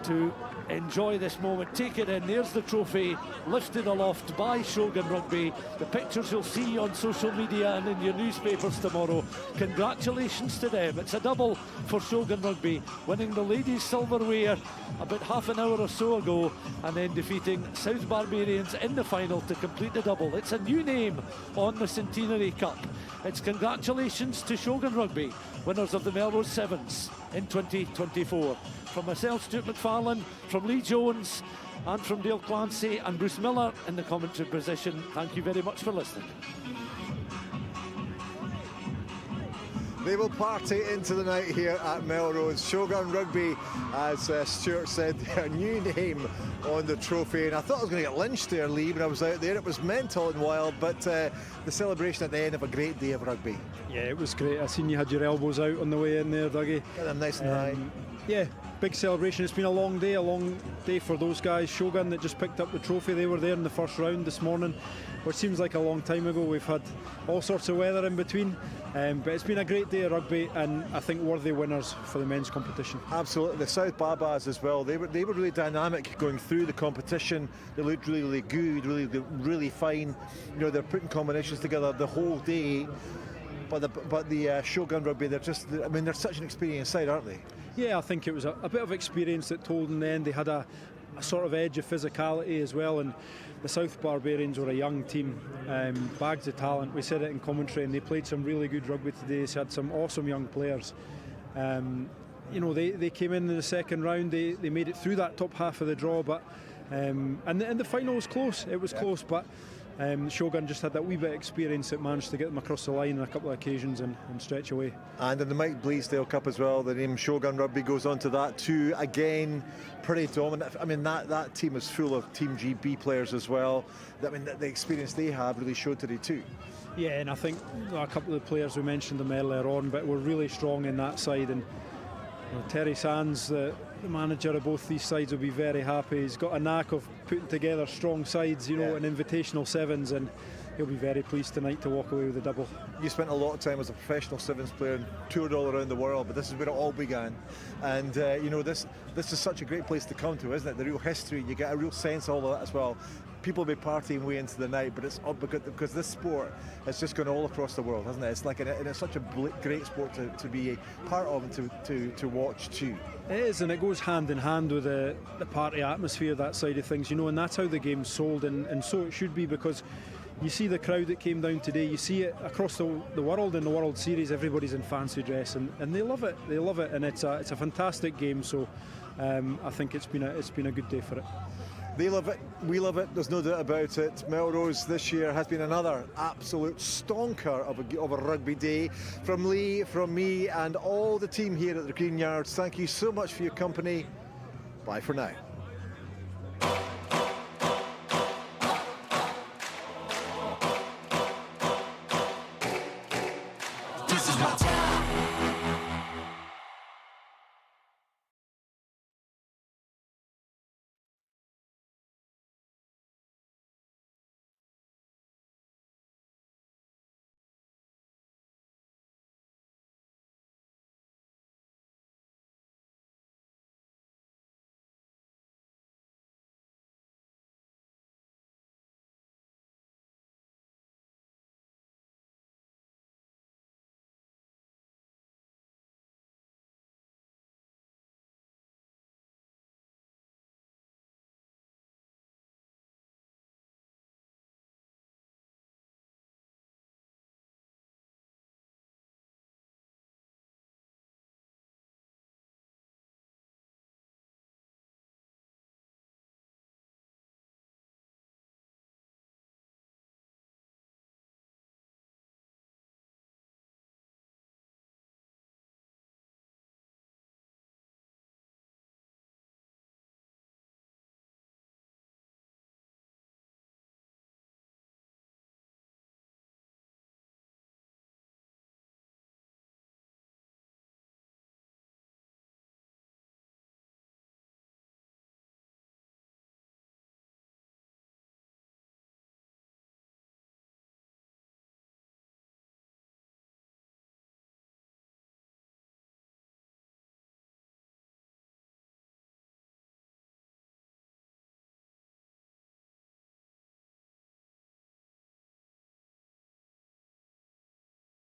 to enjoy this moment, take it in. There's the trophy lifted aloft by Shogun Rugby. The pictures you'll see on social media and in your newspapers tomorrow. Congratulations to them. It's a double for Shogun Rugby, winning the ladies' silverware about half an hour or so ago, and then defeating South Barbarians in the final to complete the double. It's a new name on the Centenary Cup. It's congratulations to Shogun Rugby, winners of the Melrose Sevens in 2024. From myself, Stuart McFarlane, from Lee Jones, and from Dale Clancy and Bruce Miller in the commentary position, thank you very much for listening. They will party into the night here at Melrose. Shogun Rugby, as Stuart said, their new name on the trophy. And I thought I was going to get lynched there, Lee, when I was out there. It was mental and wild, but the celebration at the end of a great day of rugby. Yeah, it was great. I seen you had your elbows out on the way in there, Dougie. Get them nice and high. Yeah, big celebration. It's been a long day for those guys. Shogun that just picked up the trophy, they were there in the first round this morning, which seems like a long time ago. We've had all sorts of weather in between, but it's been a great day of rugby, and I think worthy winners for the men's competition. Absolutely. The South Babas as well, they were really dynamic going through the competition. They looked really good, really fine. You know, they're putting combinations together the whole day. But the Shogun Rugby, they're such an experienced side, aren't they? Yeah, I think it was a bit of experience that told in the end. They had a sort of edge of physicality as well, and the South Barbarians were a young team, bags of talent. We said it in commentary, and they played some really good rugby today. They had some awesome young players. You know, they came in the second round. They made it through that top half of the draw, but and the final was close. It was close, but Shogun just had that wee bit of experience that managed to get them across the line on a couple of occasions and stretch away. And in the Mike Bleasdale Cup as well, the name Shogun Rugby goes on to that too. Again, pretty dominant. I mean, that team is full of Team GB players as well. I mean, the experience they have really showed today too. Yeah, and I think a couple of the players we mentioned them earlier on, but were really strong in that side. And Terry Sands, the manager of both these sides, will be very happy. He's got a knack of putting together strong sides, you know, in invitational sevens, and he'll be very pleased tonight to walk away with a double. You spent a lot of time as a professional sevens player and toured all around the world, but this is where it all began. And you know, this is such a great place to come to, isn't it? The real history, you get a real sense of all of that as well. People will be partying way into the night, but it's up because this sport has just gone all across the world, hasn't it? It's like, and it's such a great sport to be a part of and to watch too. It is, and it goes hand in hand with the party atmosphere, that side of things, you know, and that's how the game's sold, and so it should be, because you see the crowd that came down today, you see it across the world in the World Series, everybody's in fancy dress, and they love it, and it's a fantastic game, so I think it's been a good day for it. They love it, we love it, there's no doubt about it. Melrose this year has been another absolute stonker of a rugby day. From Lee, from me, and all the team here at the Green Yards, thank you so much for your company. Bye for now. This is my town.